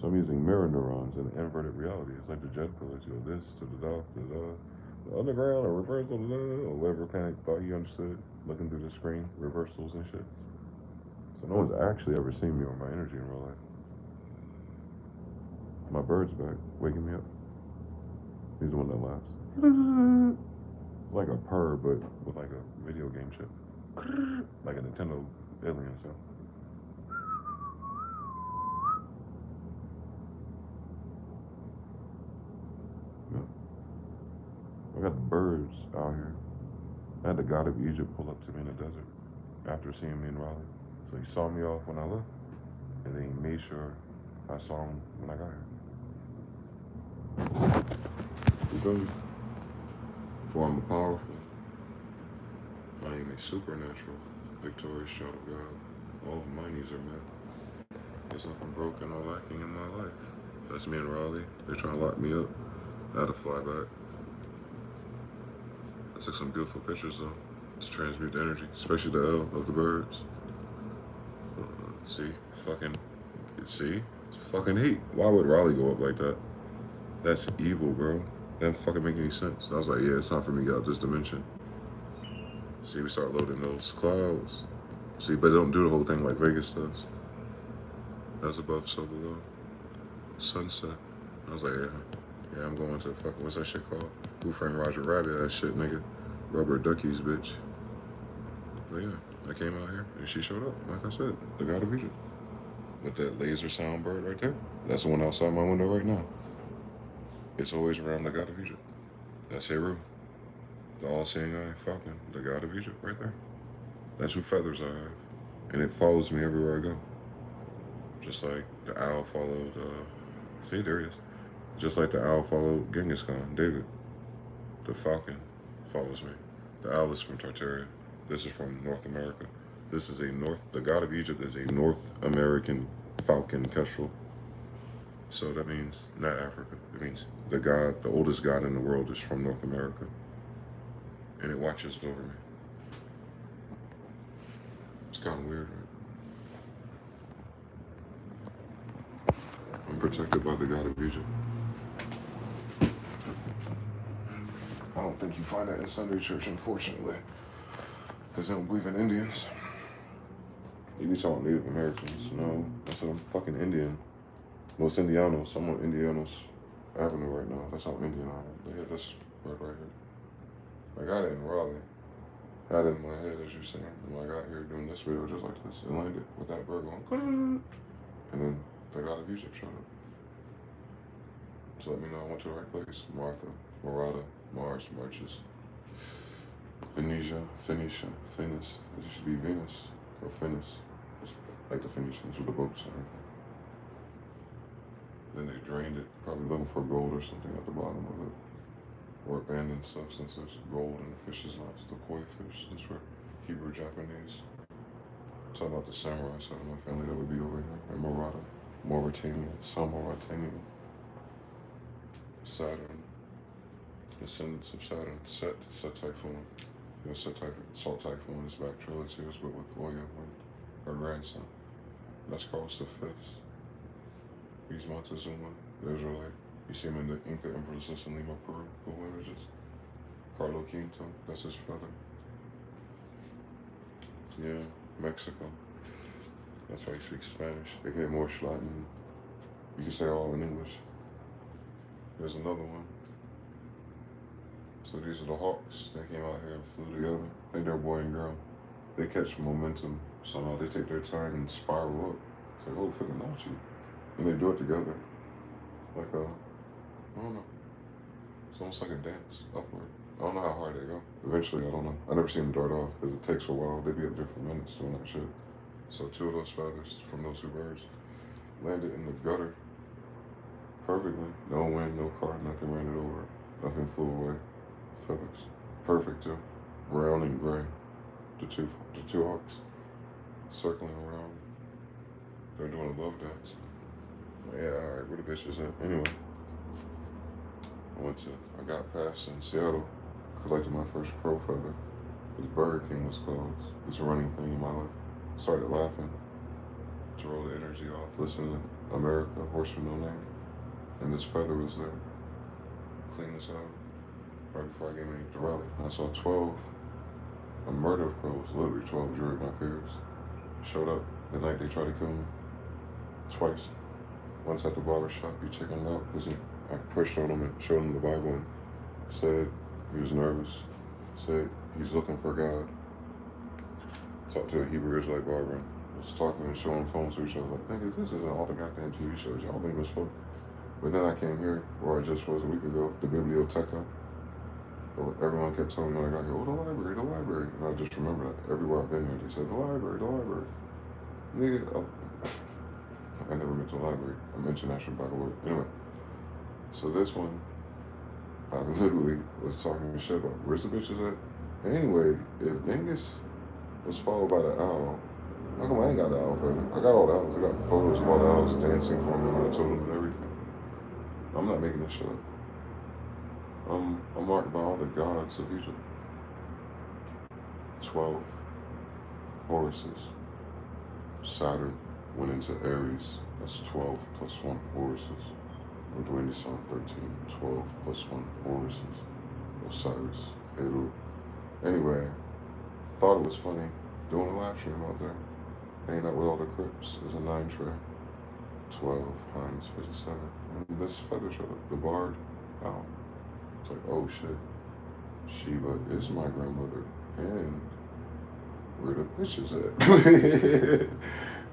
So I'm using mirror neurons in inverted reality. It's like the jet pillars. You go this to the da, underground or reversal or whatever Panic thought he understood, looking through the screen, reversals and shit. So no one's actually ever seen me or my energy in real life. My bird's back, waking me up. He's the one that laughs. It's like a purr, but with like a video game chip. Like a Nintendo alien sound. Yeah. I got the birds out here. I had the god of Egypt pull up to me in the desert after seeing me in Raleigh. So he saw me off when I left, and then he made sure I saw him when I got here. You feel me? For I'm powerful. I am a supernatural, victorious child of God. All of my needs are met. There's nothing broken or lacking in my life. That's me in Raleigh. They're trying to lock me up. I had to fly back. I took some beautiful pictures though, to transmute the energy, especially the L of the birds. See? It's fucking hate. Why would Raleigh go up like that? That's evil, bro. That doesn't fucking make any sense. I was like, yeah, it's time for me to get out this dimension. See, we start loading those clouds. See, but don't do the whole thing like Vegas does. As above, so below. Sunset. I was like, yeah, I'm going to fucking, what's that shit called? Who Framed Roger Rabbit, that shit, nigga. Rubber duckies, bitch. But yeah, I came out here and she showed up, like I said, the god of Egypt. With that laser sound bird right there. That's the one outside my window right now. It's always around the god of Egypt. That's Heru. The all-seeing eye falcon, the god of Egypt right there. That's who feathers I have. And it follows me everywhere I go. Just like the owl followed, see, there he is. Just like the owl followed Genghis Khan, David. The falcon follows me. The owl is from Tartaria. This is from North America. This is the god of Egypt is a North American falcon kestrel. So that means not Africa. It means the oldest god in the world is from North America. And it watches over me. It's kind of weird, right? I'm protected by the god of Egypt. I don't think you find that in Sunday church, unfortunately. Because they don't believe in Indians. You be talking Native Americans. No, I said I'm fucking Indian. Los Indianos. I'm on Indianos Avenue right now. That's how Indian I am. They hit this bird right here. I got it in Raleigh. Had it in my head, as you're saying. And when I got here doing this video just like this, it landed with that bird going. And then the god of Egypt showed up. So let me know I went to the right place. Martha, Murata, Mars, Marches. Phoenicia, Phoenix. It used to be Venus or Phoenix. It's like the Phoenicians with the boats and everything. Then they drained it, probably looking for gold or something at the bottom of it. Or abandoned stuff since there's gold in the fish's eyes, the koi fish, since we're Hebrew Japanese. Talking about the samurai side of my family that would be over here in Mauritania, Saturn, descendants of Saturn, Set Typhoon. You know, Salt Typhoon is back trilogy, but with Oya, her grandson. That's Carlos V. He's Montezuma, the Israelite. You see him in the Inca Emperor's List in Lima, Peru, cool images. Carlo Quinto, that's his father. Yeah, Mexico. That's why he speaks Spanish. They get more Latin. You can say all in English. There's another one. So these are the hawks. They came out here and flew together. I think they're boy and girl. They catch momentum somehow. They take their time and spiral up. It's like, oh, Fibonacci. And they do it together. Like I don't know. It's almost like a dance upward. I don't know how hard they go. Eventually, I don't know. I never seen them dart off because it takes a while. They be up there for minutes doing that shit. So 2 of those feathers from those 2 birds landed in the gutter perfectly. No wind, no car, nothing ran it over. Nothing flew away. Feathers. Perfect too. Brown and gray. The two hawks circling around. They're doing a love dance. Yeah, alright, where the bitches at? Anyway. I got past in Seattle, collected my first crow feather. This Burger King was closed. This running thing in my life. Started laughing to roll the energy off, listening to America, Horse with No Name. And this feather was there. Clean this out. right before I came in to Raleigh. And I saw 12, a murder of crows, literally 12 jury my peers, showed up the night they tried to kill me. Twice. Once at the barber shop, he checking out because I pushed on him and showed him the Bible and said he was nervous. Said he's looking for God. Talked to a Hebrew Israelite barber and was talking and showing phones to each other. Like, nigga, this isn't all the goddamn TV shows. Y'all lame as fuck. But then I came here, where I just was a week ago, the Biblioteca. Everyone kept telling me when I got here, oh, the library, the library. And I just remember that everywhere I've been here, they said, the library, the library. Nigga, I never been to a library. I'm international baccalaureate. Anyway, so this one, I literally was talking shit about where's the bitches at? And anyway, if Dingus was followed by the owl, how come I ain't got the owl feather? I got all the owls. I got photos of all the owls dancing for me when I told them and everything. I'm not making this shit up. I'm marked by all the gods of Egypt. 12 Horuses. Saturn went into Aries. That's 12 plus 1 Horuses. I'm doing this on 13. 12 plus 1 Horuses. Osiris. Eru. Anyway, thought it was funny doing a live stream out there. Hanging out with all the Crips. There's a 9 tray. 12 Heinz 57. And this feather showed up. The Bard owl. It's like, oh shit. Shiva is my grandmother. And where the bitches at?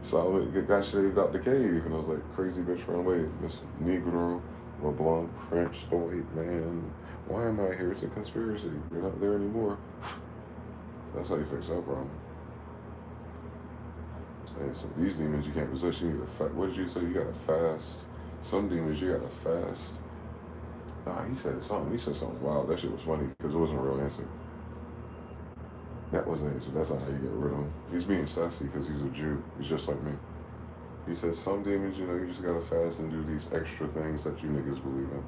So I got shaved out the cave, and I was like, crazy bitch run away. Miss Negro, LeBlanc, French, Lloyd, man, why am I here? It's a conspiracy. You're not there anymore. That's how you fix that problem. Saying so these demons you can't possess, you need to fast. What did you say? You gotta fast. Some demons you gotta fast. Nah, he said something wild. That shit was funny because it wasn't a real answer. That wasn't an answer. That's not how you get rid of him. He's being sassy because he's a Jew. He's just like me. He said some demons, you just gotta fast and do these extra things that you niggas believe in.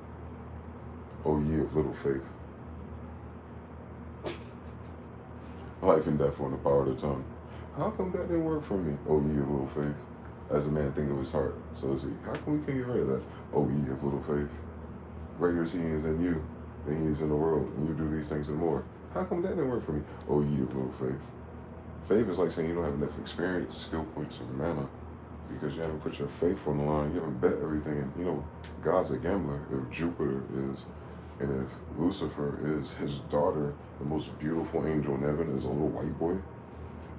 Oh, ye of little faith. Life and death on the power of the tongue. How come that didn't work for me? Oh, ye of little faith. As a man think of his heart, so is he. How come we can't get rid of that? Oh, ye of little faith. Greater is he is in you than he is in the world, and you do these things and more. How come that didn't work for me? Oh, ye of little faith. Faith is like saying you don't have enough experience, skill points, or mana because you haven't put your faith on the line. You haven't bet everything. And God's a gambler. If Jupiter is, and if Lucifer is his daughter, the most beautiful angel in heaven is a little white boy.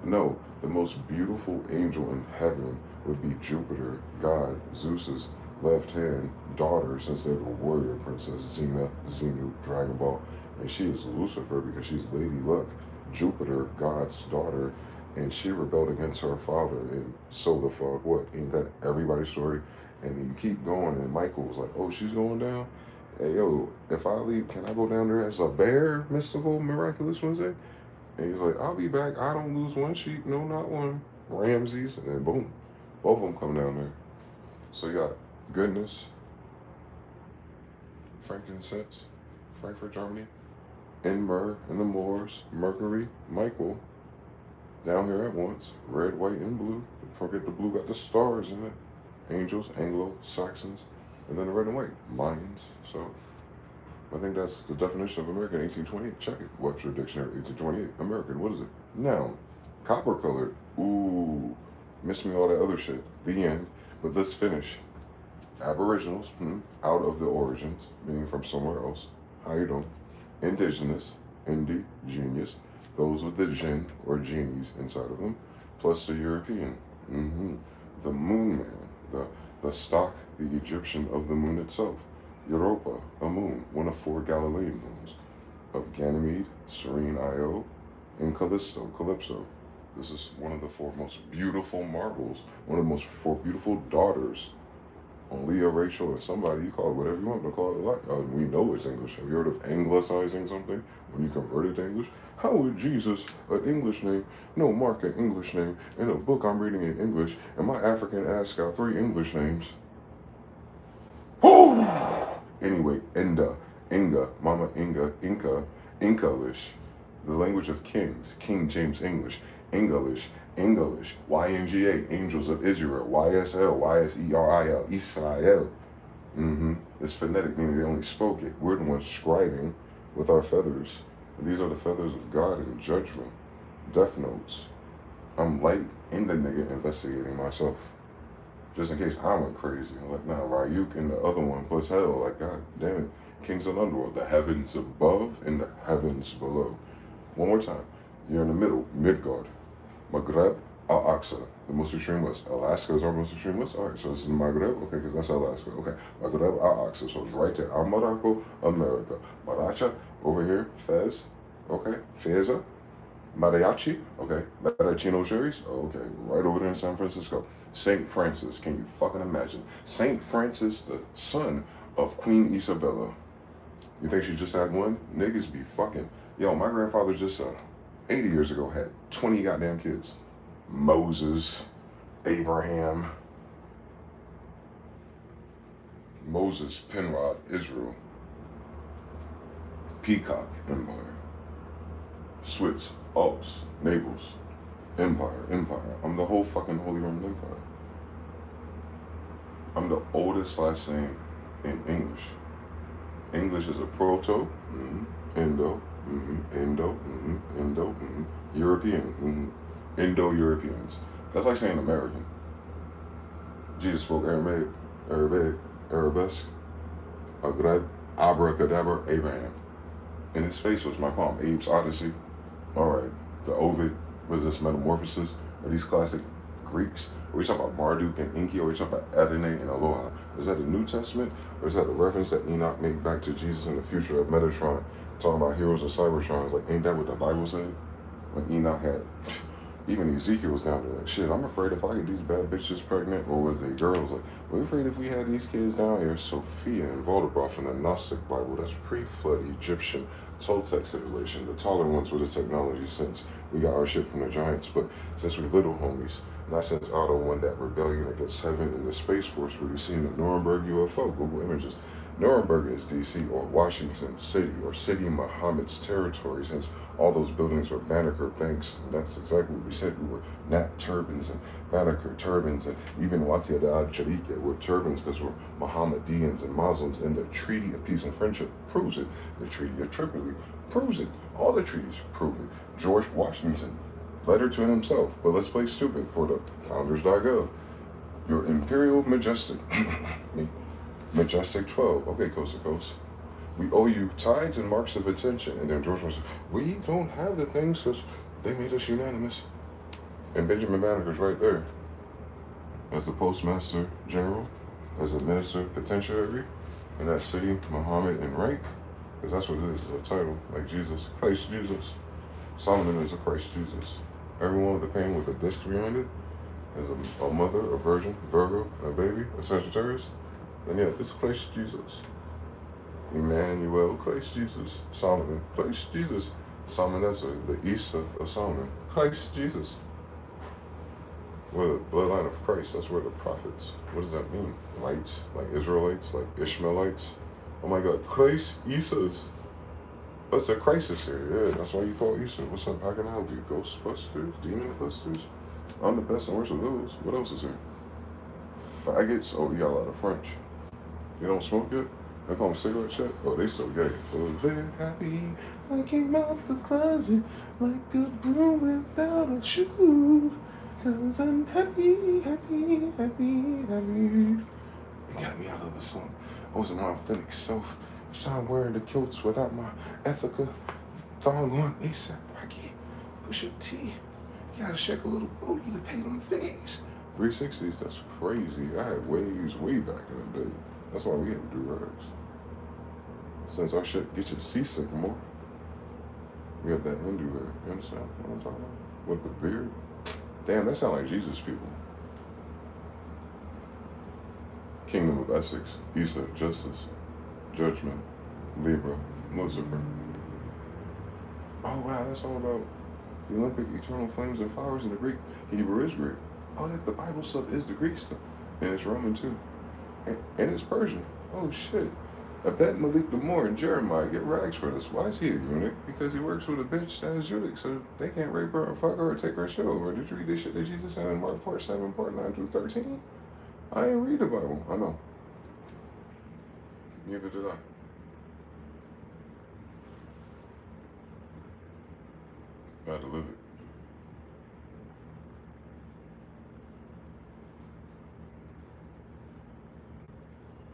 No, the most beautiful angel in heaven would be Jupiter, God, Zeus's left-hand daughter, since they're the warrior princess, Xenu, Dragon Ball. And she is Lucifer because she's Lady Luck, Jupiter, God's daughter, and she rebelled against her father. And so the fuck, what? Ain't that everybody's story? And then you keep going, and Michael was like, oh, she's going down? Hey, yo, if I leave, can I go down there as a bear, mystical, miraculous Wednesday? And he's like, I'll be back. I don't lose one sheep. No, not one. Ramses. And then boom, both of them come down there. So you got goodness, frankincense, Frankfurt, Germany, and myrrh and the Moors, Mercury, Michael, down here at once, red, white, and blue. Don't forget the blue got the stars in it. Angels, Anglo-Saxons, and then the red and white, Mayans. So I think that's the definition of American, 1828. Check it. Webster Dictionary, 1828. American, what is it? Noun. Copper colored. Ooh. Miss me all that other shit. The end. But let's finish. Aboriginals, out of the origins, meaning from somewhere else. How you doing? Indigenous, Indi, genius. Those with the jinn or genies inside of them, plus the European. The moon man, the stock, the Egyptian of the moon itself. Europa, a moon, one of 4 Galilean moons, of Ganymede, Serene Io, and Calypso. This is one of the 4 most beautiful marbles, one of the most 4 beautiful daughters. On Leah, Rachel, or somebody, you call it whatever you want to call it. We know it's English. Have you heard of anglicizing something when you convert it to English? How is Jesus an English name? No, Mark an English name. In a book I'm reading in English, and my African ass got 3 English names. Anyway, Inga, Mama Inga, Inkalish, the language of kings, King James English, English, YNGA, Angels of Israel, YSL, YSERIL, Israel. It's phonetic, meaning they only spoke it. We're the ones scribing. with our feathers. And these are the feathers of God in judgment. Death notes. I'm light in the nigga investigating myself. Just in case I went crazy. I'm like, nah, Ryuk and the other one plus hell. Like, god damn it. Kings of the underworld. The heavens above and the heavens below. One more time. You're in the middle. Midgard. Maghreb. Al-Aqsa. The most extreme west. Alaska is our most extreme west. Alright, so this is Maghreb. Okay, because that's Alaska. Okay. Maghreb. Al-Aqsa. So it's right there. Al-Morocco. America. Maracha. Over here. Fez. Okay. Feza. Mariachi, okay. Maraschino cherries, okay. Right over there in San Francisco. St. Francis, can you fucking imagine? St. Francis, the son of Queen Isabella. You think she just had one? Niggas be fucking. Yo, my grandfather just 80 years ago had 20 goddamn kids. Moses, Abraham, Moses, Penrod, Israel, Peacock Empire, Swiss, Alps, Naples, Empire. I'm the whole fucking Holy Roman Empire. I'm the oldest last name in English. English is a proto, Indo, Indo, European, Indo-Europeans. That's like saying American. Jesus spoke Aramaic, Arabesque, Maghreb, Abracadabra, Abraham. And his face was my palm. Abe's Odyssey. All right. The Ovid. What is this? Metamorphosis? Are these classic Greeks? Are we talking about Marduk and Enki? Or are we talking about Adonai and Aloha? Is that the New Testament? Or is that a reference that Enoch made back to Jesus in the future of Metatron? Talking about heroes of Cybertron. Like, ain't that what the Bible said? When Enoch had... Even Ezekiel was down there like, shit, I'm afraid if I get these bad bitches pregnant, or was they girls? Like, we're afraid if we had these kids down here. Sophia and Voldemort in the Gnostic Bible, that's pre-flood Egyptian Toltec civilization. The taller ones with the technology since we got our shit from the giants. But since we little homies, not since Otto won that rebellion against heaven in the Space Force where you seen the Nuremberg UFO, Google images. Nuremberg is DC or Washington City or City Muhammad's territories, hence all those buildings were Banneker banks, and that's exactly what we said. We were Nat turbans and Banneker turbans, and even Watiad al-Sharika were turbans because we're Mohammedans and Muslims, and the Treaty of Peace and Friendship proves it. The Treaty of Tripoli proves it. All the treaties prove it. George Washington, letter to himself, but let's play stupid for the founders.gov. Your Imperial Majestic, Majestic 12, okay, coast to coast. We owe you tithes and marks of attention. And then George was, we don't have the things because they made us unanimous. And Benjamin Banneker's right there. As the Postmaster General, as a Minister Penitentiary in that city, Muhammad and rank, because that's what it is, a title, like Jesus, Christ Jesus. Solomon is a Christ Jesus. Everyone with a pain with a disc behind it is a mother, a virgin, Virgo, a baby, a Sagittarius. And yeah, it's Christ Jesus. Emmanuel, Christ Jesus. Solomon, Christ Jesus. Salmonessa, the east of Solomon, Christ Jesus. Well, the bloodline of Christ, that's where the prophets. What does that mean? Lights, like Israelites, like Ishmaelites. Oh my God, Christ Jesus. Oh, it's a crisis here. Yeah, that's why you call Easter. What's up? How can I help you? Ghostbusters? Demon Busters? I'm the best and worst of those. What else is here? Faggots? Oh, you got a lot of French. You don't smoke yet? They call them cigarette shit? Oh, they so gay. So they're happy. I came out the closet like a broom without a shoe. Cause I'm happy, happy, happy, happy. It got me out of the song. I wasn't my authentic self. I'm wearing the kilts without my Ethica thong on. ASAP Rocky. Push your T. You gotta shake a little booty to pay them fees. 360s, that's crazy. I had waves way back in the day. That's why we had to do rags. Since our shit gets you seasick more. We have that Hindu hair. You understand what I'm talking about? With the beard. Damn, that sound like Jesus people. Kingdom of Essex, Isa, Justice, Judgment, Libra, Lucifer. Oh wow, that's all about the Olympic eternal flames and fires in the Greek. Hebrew is Greek. Oh, that the Bible stuff is the Greek stuff. And it's Roman too. And it's Persian. Oh shit. I bet Malik Demore and Jeremiah get rags for this. Why is he a eunuch? Because he works with a bitch that is eunuch, so they can't rape her and fuck her or take her shit over. Did you read this shit that Jesus said in Mark part 7, part 9 through 13? I ain't read the Bible. I know. Neither did I. I had to live it.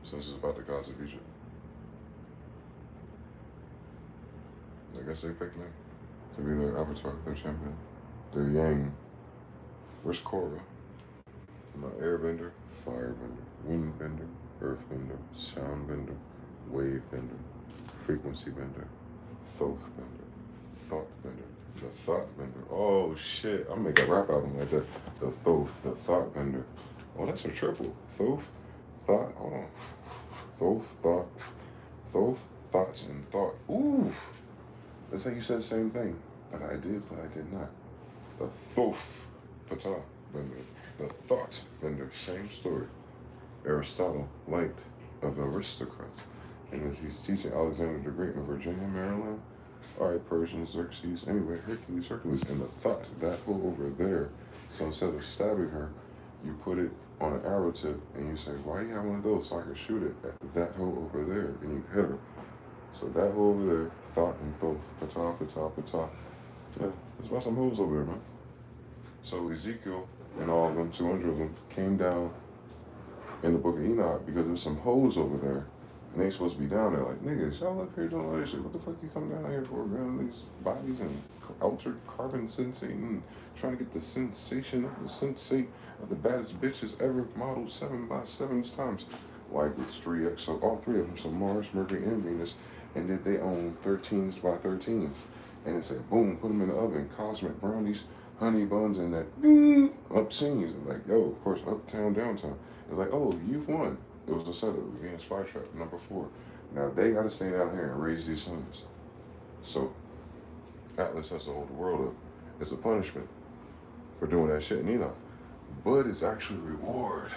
Since it's about the gods of Egypt. I guess they picked me to be their avatar, their champion. Their Yang. Where's Korra? My airbender, firebender, windbender, earthbender, soundbender, wavebender, frequency bender, thoth bender, thought bender, the thought bender. Oh shit, I'm making a rap album like that. The thoth, the thought bender. Oh, that's a triple. Thoth, thought, hold on. Thoth, thoughts, and thought. Ooh, let's say you said the same thing, but I did not. The thoth, patah bender. The thought bender, same story. Aristotle liked of aristocrats. And as he's teaching Alexander the Great in Virginia, Maryland, all right, Persians, Xerxes, anyway, Hercules, and the thought, that hole over there. So instead of stabbing her, you put it on an arrow tip and you say, why do you have one of those? So I can shoot it at that hole over there, and you hit her. So that hole over there, thought and thoth, patah. Yeah, there's about some holes over there, man. So Ezekiel and all of them, 200 of them, came down in the book of Enoch because there's some hoes over there. And they supposed to be down there like, niggas, y'all up here doing all this shit. What the fuck you come down here for, man? These bodies and altered carbon sensating, trying to get the sensation of the sensate of the baddest bitches ever modeled 7x7 times. Like with 3X, so all three of them, so Mars, Mercury, and Venus, and then they own 13s by 13s. And it said, boom, put them in the oven, cosmic brownies, honey buns, and that up scenes. And like, yo, of course, uptown, downtown. It's like, oh, you've won. It was a setup, Venus flytrap, number 4. Now they gotta stay down here and raise these sons. So Atlas has to hold the world up. It's a punishment for doing that shit in Enoch. But it's actually reward.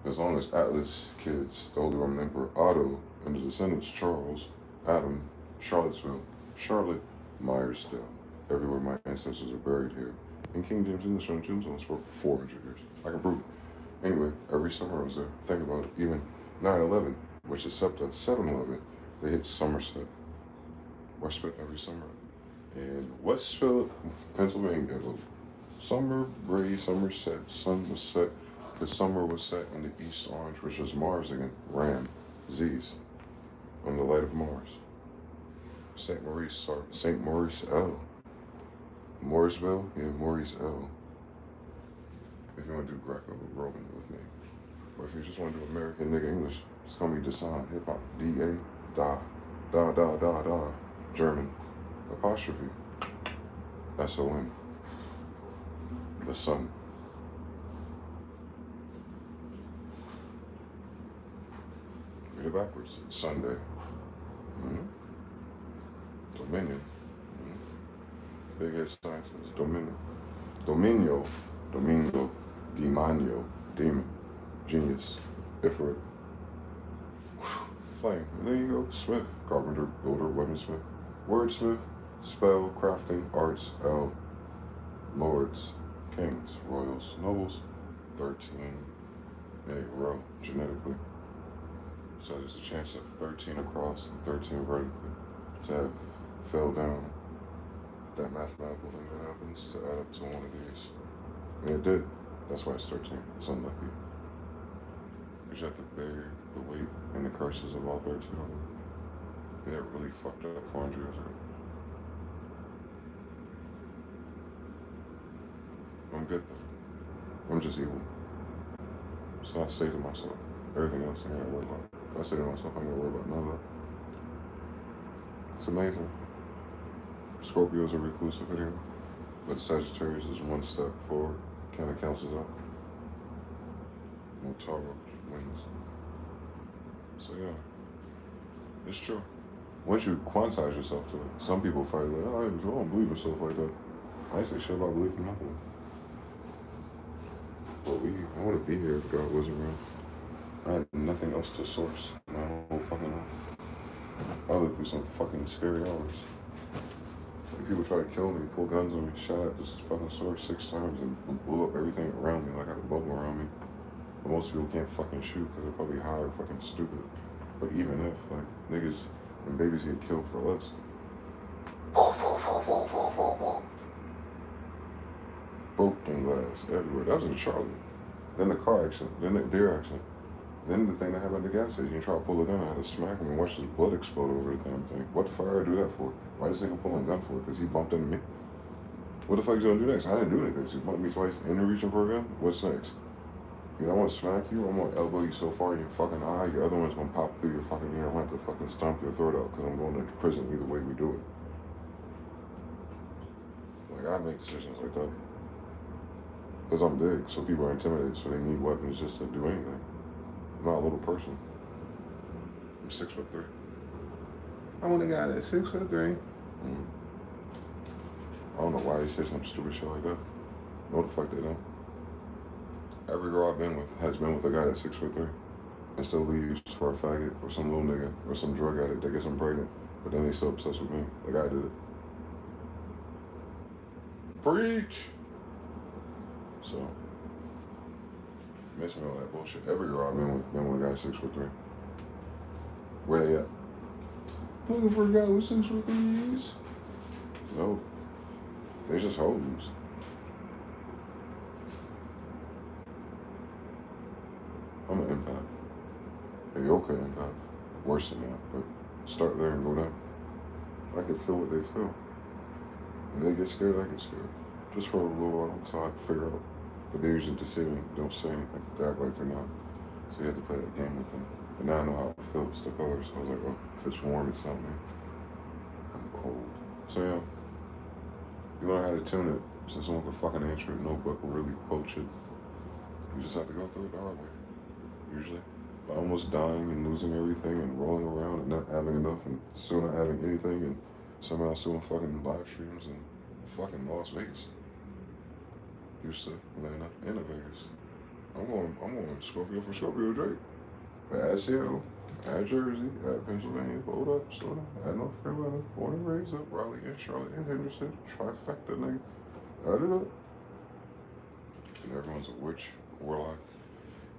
As long as Atlas kids, the Holy Roman Emperor Otto, and the descendants Charles, Adam, Charlottesville, Charlotte, Myersdale. Everywhere my ancestors are buried here. In King James English on tombstones for 400 years. I can prove it. Anyway, every summer I was there. Think about it. Even 9/11, which is SEPTA, 7/11, they hit Somerset. I spent every summer in Westfield, Pennsylvania. Summer, gray, Somerset, sun was set. The summer was set in the East Orange, which was Mars again. Ram, Z's, on the light of Mars. St. Maurice-El. Mooresville, yeah, Maurice-El. If you want to do Greco-Roman with me. Or if you just want to do American nigga English, just call me Dasan, hip-hop, D-A, da, German, apostrophe, S-O-N, the sun. Read it backwards, Sunday. Dominion. Big head scientist, Dominion. Dominio, Demonio, demon, genius, Ifrit. Flame. And there you go. Smith, carpenter, builder, weaponsmith, wordsmith, spell, crafting, arts, L, lords, kings, royals, nobles, 13 in a row, genetically. So there's a chance of 13 across and 13 vertically to have fell down that mathematical thing that happens to add up to one of these. And it did. That's why it's 13. It's unlucky. Because you have to bear the weight and the curses of all 13 of them. And they're really fucked up 400 years ago. I'm good though. I'm just evil. So I say to myself, everything else I ain't gotta worry about. If I say to myself, I ain't gotta worry about none of that. It's amazing. Scorpio's a reclusive anyway, but Sagittarius is one step forward, kind of cancels out. No Tauro wins. So yeah, it's true. Once you quantize yourself to it, some people fight like, oh, I don't believe in stuff like that. I ain't say shit about believing nothing. But I want to be here if God wasn't around. I had nothing else to source my whole fucking life. I lived through some fucking scary hours. People try to kill me, pull guns on me, shot at this fucking source 6 times and blew up everything around me like I had a bubble around me. But most people can't fucking shoot because they're probably high or fucking stupid. But even if, like, niggas and babies get killed for less. It's everywhere. That was in Charlie. Then the car accident. Then the deer accident. Then the thing that happened at the gas station. You try to pull a gun, I had to smack him and watch his blood explode over the damn thing. What the fuck I do that for? Why this nigga pulling a gun for? Because he bumped into me. What the fuck you gonna do next? I didn't do anything. So you bumped me twice and you're reaching for a gun? What's next? Because I want to smack you, I'm gonna elbow you so far in your fucking eye, your other one's gonna pop through your fucking ear. I'm gonna have to fucking stomp your throat out because I'm going to prison either way we do it. Like, I make decisions like that. Because I'm big, so people are intimidated, so they need weapons just to do anything. I'm not a little person. I'm 6'3". I'm only got at 6'3". I don't know why they say some stupid shit like that. No, the fuck they don't. Every girl I've been with has been with a guy that's 6'3" and still leaves for a faggot or some little nigga or some drug addict that gets them pregnant, but then they still obsessed with me. Like I did it. Preach! So, miss me all that bullshit. Every girl I've been with a guy 6'3". Where they at? Looking for a guy with 6'3"s. No. They just hoes. I'm an empath. A yoga empath. Worse than that, but start there and go down. I can feel what they feel. When they get scared, I get scared. Just for a little while until I figure out. But they usually just sit and don't say anything. They act like they're not. So you have to play that game with them. And now I know how it feels, the colors. So I was like, oh, if it's warm, it's not me. I'm cold. So yeah. You learn how to tune it. So someone can fucking answer it, no book will really coach it. You just have to go through it the hard way. Usually. By almost dying and losing everything and rolling around and not having enough and still not having anything and somehow still in fucking live streams in fucking Las Vegas. Used to Atlanta and Vegas. I'm going Scorpio for Scorpio Drake. At Seattle, at Jersey, at Pennsylvania, hold up, slow down, at North Carolina, born and raised up, Raleigh and Charlotte and Henderson, trifecta nigga. Add it up. And everyone's a witch, warlock,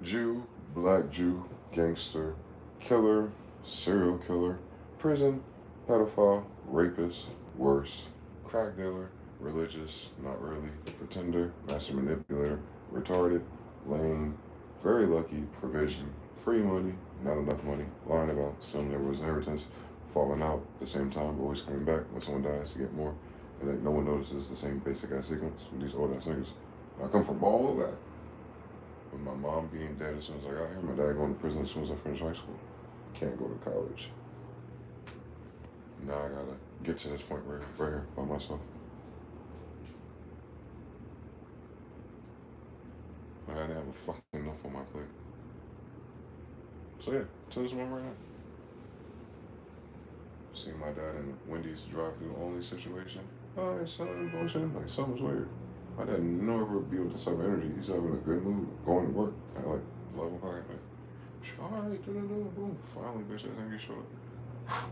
Jew, black Jew, gangster, killer, serial killer, prison, pedophile, rapist, worse, crack dealer, religious, not really, pretender, master manipulator, retarded, lame, very lucky, provision, free money, not enough money, lying about some there was inheritance, falling out at the same time, always coming back when someone dies to get more, and then no one notices the same basic ass sequence with these old ass niggas. I come from all of that. With my mom being dead as soon as I got here, my dad going to prison as soon as I finished high school. Can't go to college. Now I gotta get to this point right here by myself. I had to have a fucking enough on my plate. So yeah, to this one right now. See my dad in Wendy's drive-thru only situation. Oh, it's something bullshit. Like something's weird. My dad never be with this type of energy. He's having a good mood, going to work at like 11 o'clock at night. Alright, boom. Finally, bitch, that nigga showed up.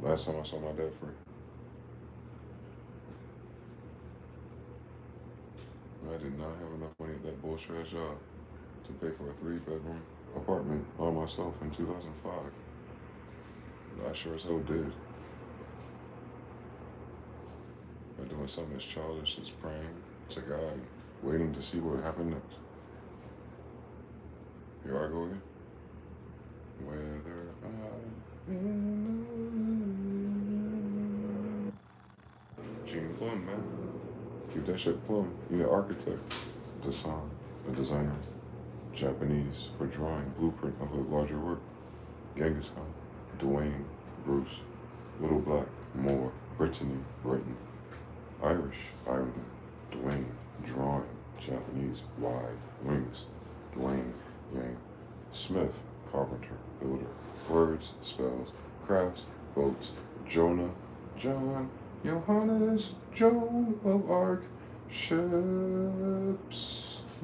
Last time I saw my dad free. I did not have enough money at that bullshit ass job to pay for a 3-bedroom apartment by myself in 2005. I sure as hell did. By doing something as childish as praying to God and waiting to see what would happen next. Here I go again. Whether Gene Plum, man. Keep that shit plum. You need an architect, design, a designer, Japanese for drawing, blueprint of a larger work. Genghis Khan, Dwayne, Bruce, Little Black, Moore, Brittany, Britain, Irish, Ireland, Dwayne, drawing, Japanese, wide, wings, Dwayne, Yang, Smith, carpenter, builder, words, spells, crafts, boats, Jonah, John, Johannes, Joan of Arc, ships,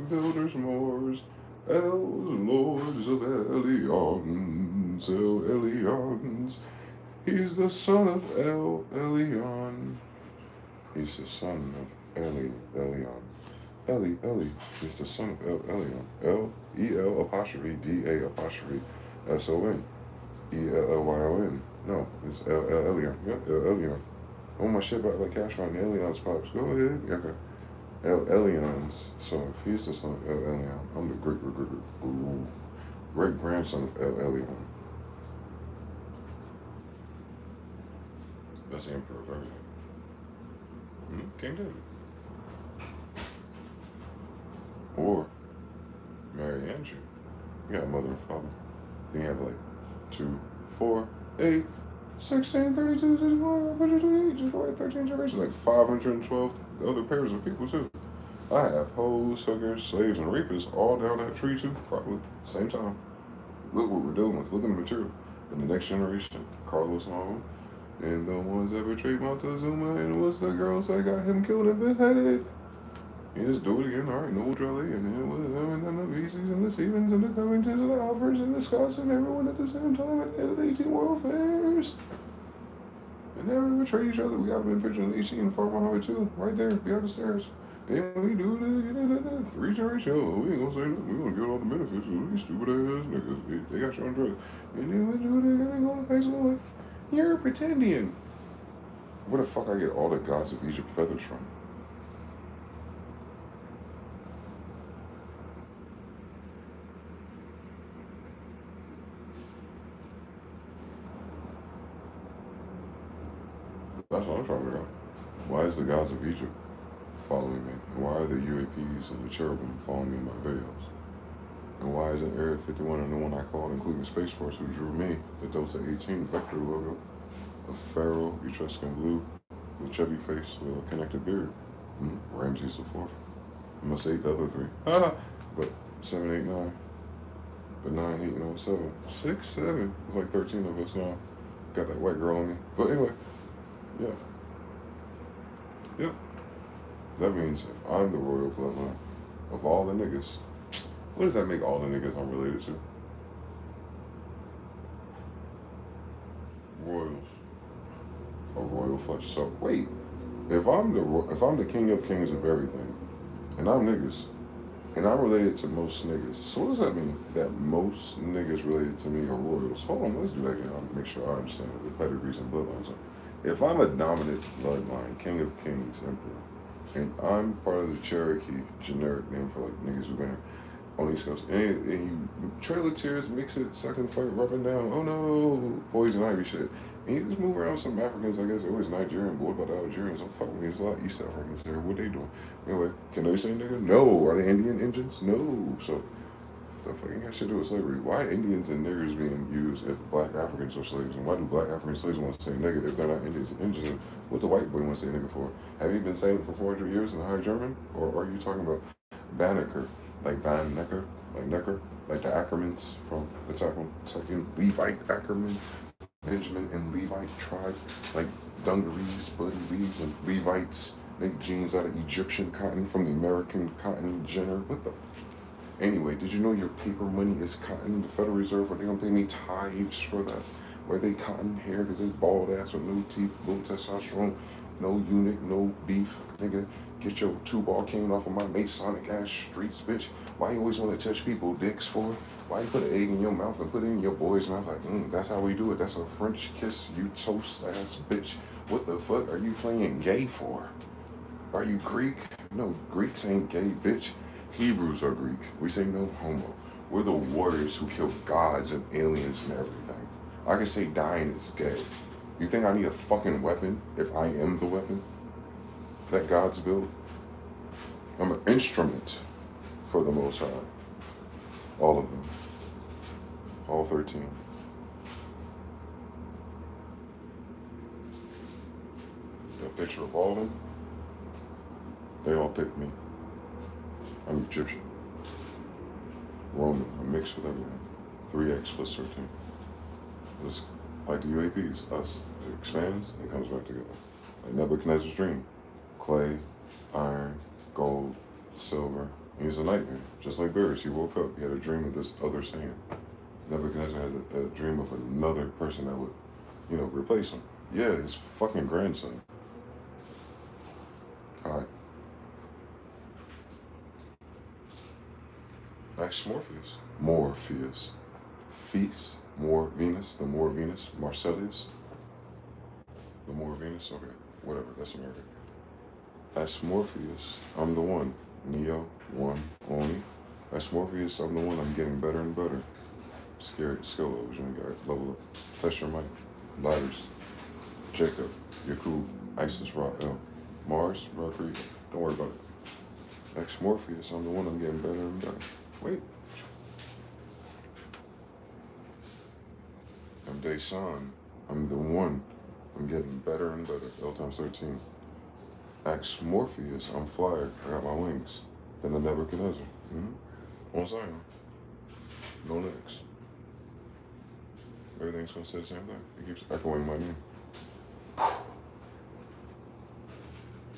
builders, Moors, elves, lords of Elions, El Elions. He's the son of El Elyon. He's the son of Elyon. Eli is the son of El Elyon. L-E-L apostrophe D-A apostrophe S-O-N. E-L-L-Y-O-N. No, it's El Elyon. Yep, El Elyon. Oh, my shit back like cash on the Elyons pops. Go ahead. Okay. Elions. So if he's the son of El Elyon, I'm the great grandson of El Elyon. That's the emperor of everything. King David. Or Mary Andrew. You got mother and father. Then you have like 2, 4, 8, 16, 32, 64, 128, just like 13 generations, like 512 other pairs of people too. I have hoes, hookers, slaves, and rapists all down that tree too, probably same time. Look what we're dealing with. Look at the material. And the next generation, Carlos and all of them, and the ones that betrayed Montezuma, and what's the girls that got him killed and beheaded? You just do it again, all right, no Drelly, and then it was them, and then the Vesey's, and the Stevens, and the Covingtons, and the Alfords, and the Scotts, and everyone at the same time at the end of the 18 World Fairs. And never betrayed each other. We got them in picture in the 18 and Fort Highway too, right there, behind the stairs. And we do it, 3 generations. Oh, we ain't gonna say nothing. We gonna get all the benefits of these stupid ass niggas. They got you on drugs. And then we do it again, and go to high school like, you're pretending. Where the fuck I get all the gods of Egypt feathers from? That's what I'm trying to figure out. Why is the gods of Egypt following me? And why are the UAPs and the cherubim following me in my videos? And why isn't Area 51 and the one I called, including Space Force, who drew me, the Delta 18 vector logo of Pharaoh, Etruscan blue, with chubby face with a connected beard? Ramses IV. I must ate the other 3. But 7, 8, 9. But 9, 8, and 7. 6, 7. It's like 13 of us now. Got that white girl on me. But anyway. Yeah. Yep. That means if I'm the royal bloodline of all the niggas, what does that make all the niggas I'm related to? Royals. A royal flush. So wait, if I'm the king of kings of everything, and I'm niggas, and I'm related to most niggas, so what does that mean? That most niggas related to me are royals. Hold on, let's do that again. I'll make sure I understand what the pedigrees and bloodlines are. If I'm a dominant bloodline, king of kings, emperor, and I'm part of the Cherokee, generic name for like niggas who've been here on the East Coast, and you Trail of Tears, mix it, second fight, rubbing down, oh no, poison ivy shit. And you just move around some Africans, I guess, always Nigerian, bored about the Algerians, don't fuck with me, there's a lot of East Africans there, what they doing? Anyway, can they say nigga? No. Are they Indian Indians? No. So, the fucking got shit to do with slavery. Why are Indians and niggers being used if black Africans are slaves? And why do black African slaves want to say nigga if they're not Indians and Indians? What the white boy want to say nigga for? Have you been saying it for 400 years in High German? Or are you talking about Banneker? Like Van Necker? Like Necker? Like the Ackermans from the second Levite Ackerman, Benjamin and Levite tribe? Like dungarees, Buddy Lees, and Levites make jeans out of Egyptian cotton from the American cotton giner? What the? Anyway, did you know your paper money is cotton? The Federal Reserve, are they gonna pay me tithes for that? Where they cotton hair because it's bald ass with no teeth, low testosterone, no eunuch, no beef, nigga. Get your 2-ball cane off of my Masonic ass streets, bitch. Why you always want to touch people dicks for? Why you put an egg in your mouth and put it in your boy's mouth? Like, that's how we do it. That's a French kiss, you toast ass bitch. What the fuck are you playing gay for? Are you Greek? No, Greeks ain't gay, bitch. Hebrews are Greek. We say no homo. We're the warriors who kill gods and aliens and everything. I can say dying is gay. You think I need a fucking weapon if I am the weapon that gods build? I'm an instrument for the Most High. All of them. All 13. The picture of all of them, they all picked me. I'm Egyptian, Roman, a mix with everything. 3x plus 13. It's like the UAPs, us. It expands and comes back together. Like Nebuchadnezzar's dream. Clay, iron, gold, silver. He was a nightmare. Just like Bears, he woke up, he had a dream of this other sand. Nebuchadnezzar has a dream of another person that would, replace him. Yeah, his fucking grandson. Alright. Ask Morpheus. Feast, more Venus, the more Venus, Marcellus. The more Venus, okay, whatever, that's American. That's Morpheus. I'm the one. Neo, one, only. That's Morpheus. I'm the one. I'm getting better and better. Scary skill levels. You got level up. Test your might. Ladders. Jacob. Yakub. Isis, Ra-El. Mars, Mercury. Don't worry about it. Ex Morpheus. I'm the one. I'm getting better and better. Wait. I'm Dyson. I'm the one. I'm getting better and better. L times 13. Ex Morpheus. I'm flyer. I got my wings. Then the Nebuchadnezzar. On Zion. No legs. Everything's gonna say the same thing. It keeps echoing my name.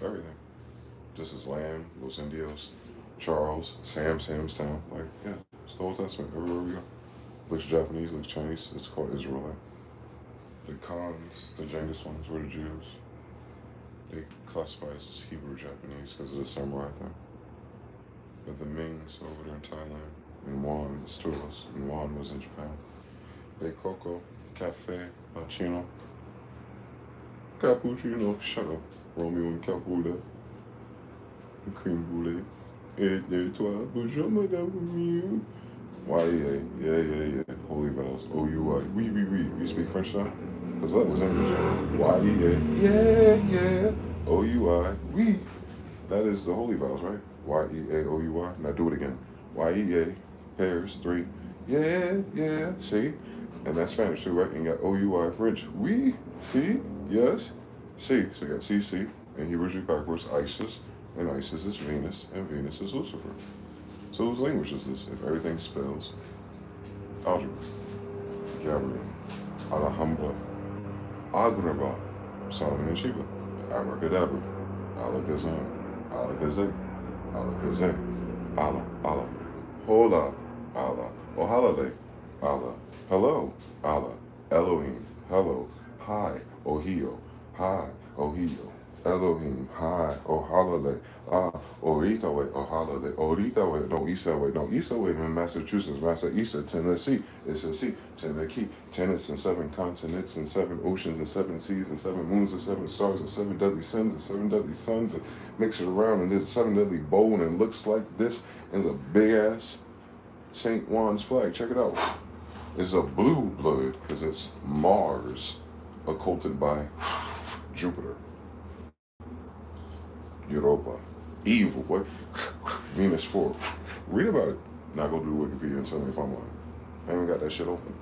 Everything. This is Lamb, Los Indios, Charles, Sam's Town. Like, yeah, it's the Old Testament everywhere we go. Looks Japanese, looks Chinese. It's called Israelite. The Khans, the Genghis ones, were the Jews. They classify as Hebrew Japanese because of the samurai thing. But the Mings over there in Thailand, and Yuan, it's two of us. And Yuan was in Japan. They cocoa, cafe, chino, cappuccino, shut up, Romeo and Capulet, cream brulee, et toi, bonjour madame, yeah, holy vowels, O-U-I, oui, you speak French now? Because that was English, yeah, O-U-I, oui, that is the holy vowels, right? Y-E-A-O-U-I, now do it again, Y-E-A, pairs, 3, yeah, see? And that's Spanish too, right? And you got O-U-I, French, oui, see, yes, see, so you got C, and Hebrew Greek backwards, Isis, and Isis is Venus, and Venus is Lucifer. So whose language is this? If everything spells algebra, Gabriel, Alhambra, Agrabah, Solomon and Sheba, Abracadabra, Alakazam, Alakazay, Allah, Hola, Allah, Ohalale, Allah, hello, Allah, Elohim, hello, hi, Ohio, Elohim, hi, Ohalale, Oritawe, Ohalale, Oritawe, no, Isawe, in Massachusetts, Massa Isa, Tennessee, it's a sea, Tennessee, tenants and 7 continents and 7 oceans and 7 seas and 7 moons and 7 stars and 7 deadly sins and 7 deadly suns and mix it around and there's a 7 deadly bowl and it looks like this and it's a big ass St. Juan's flag. Check it out. It's a blue blood because it's Mars occulted by Jupiter. Europa. Evil, what? Venus 4. Read about it. Now go do Wikipedia and tell me if I'm lying. I ain't even got that shit open.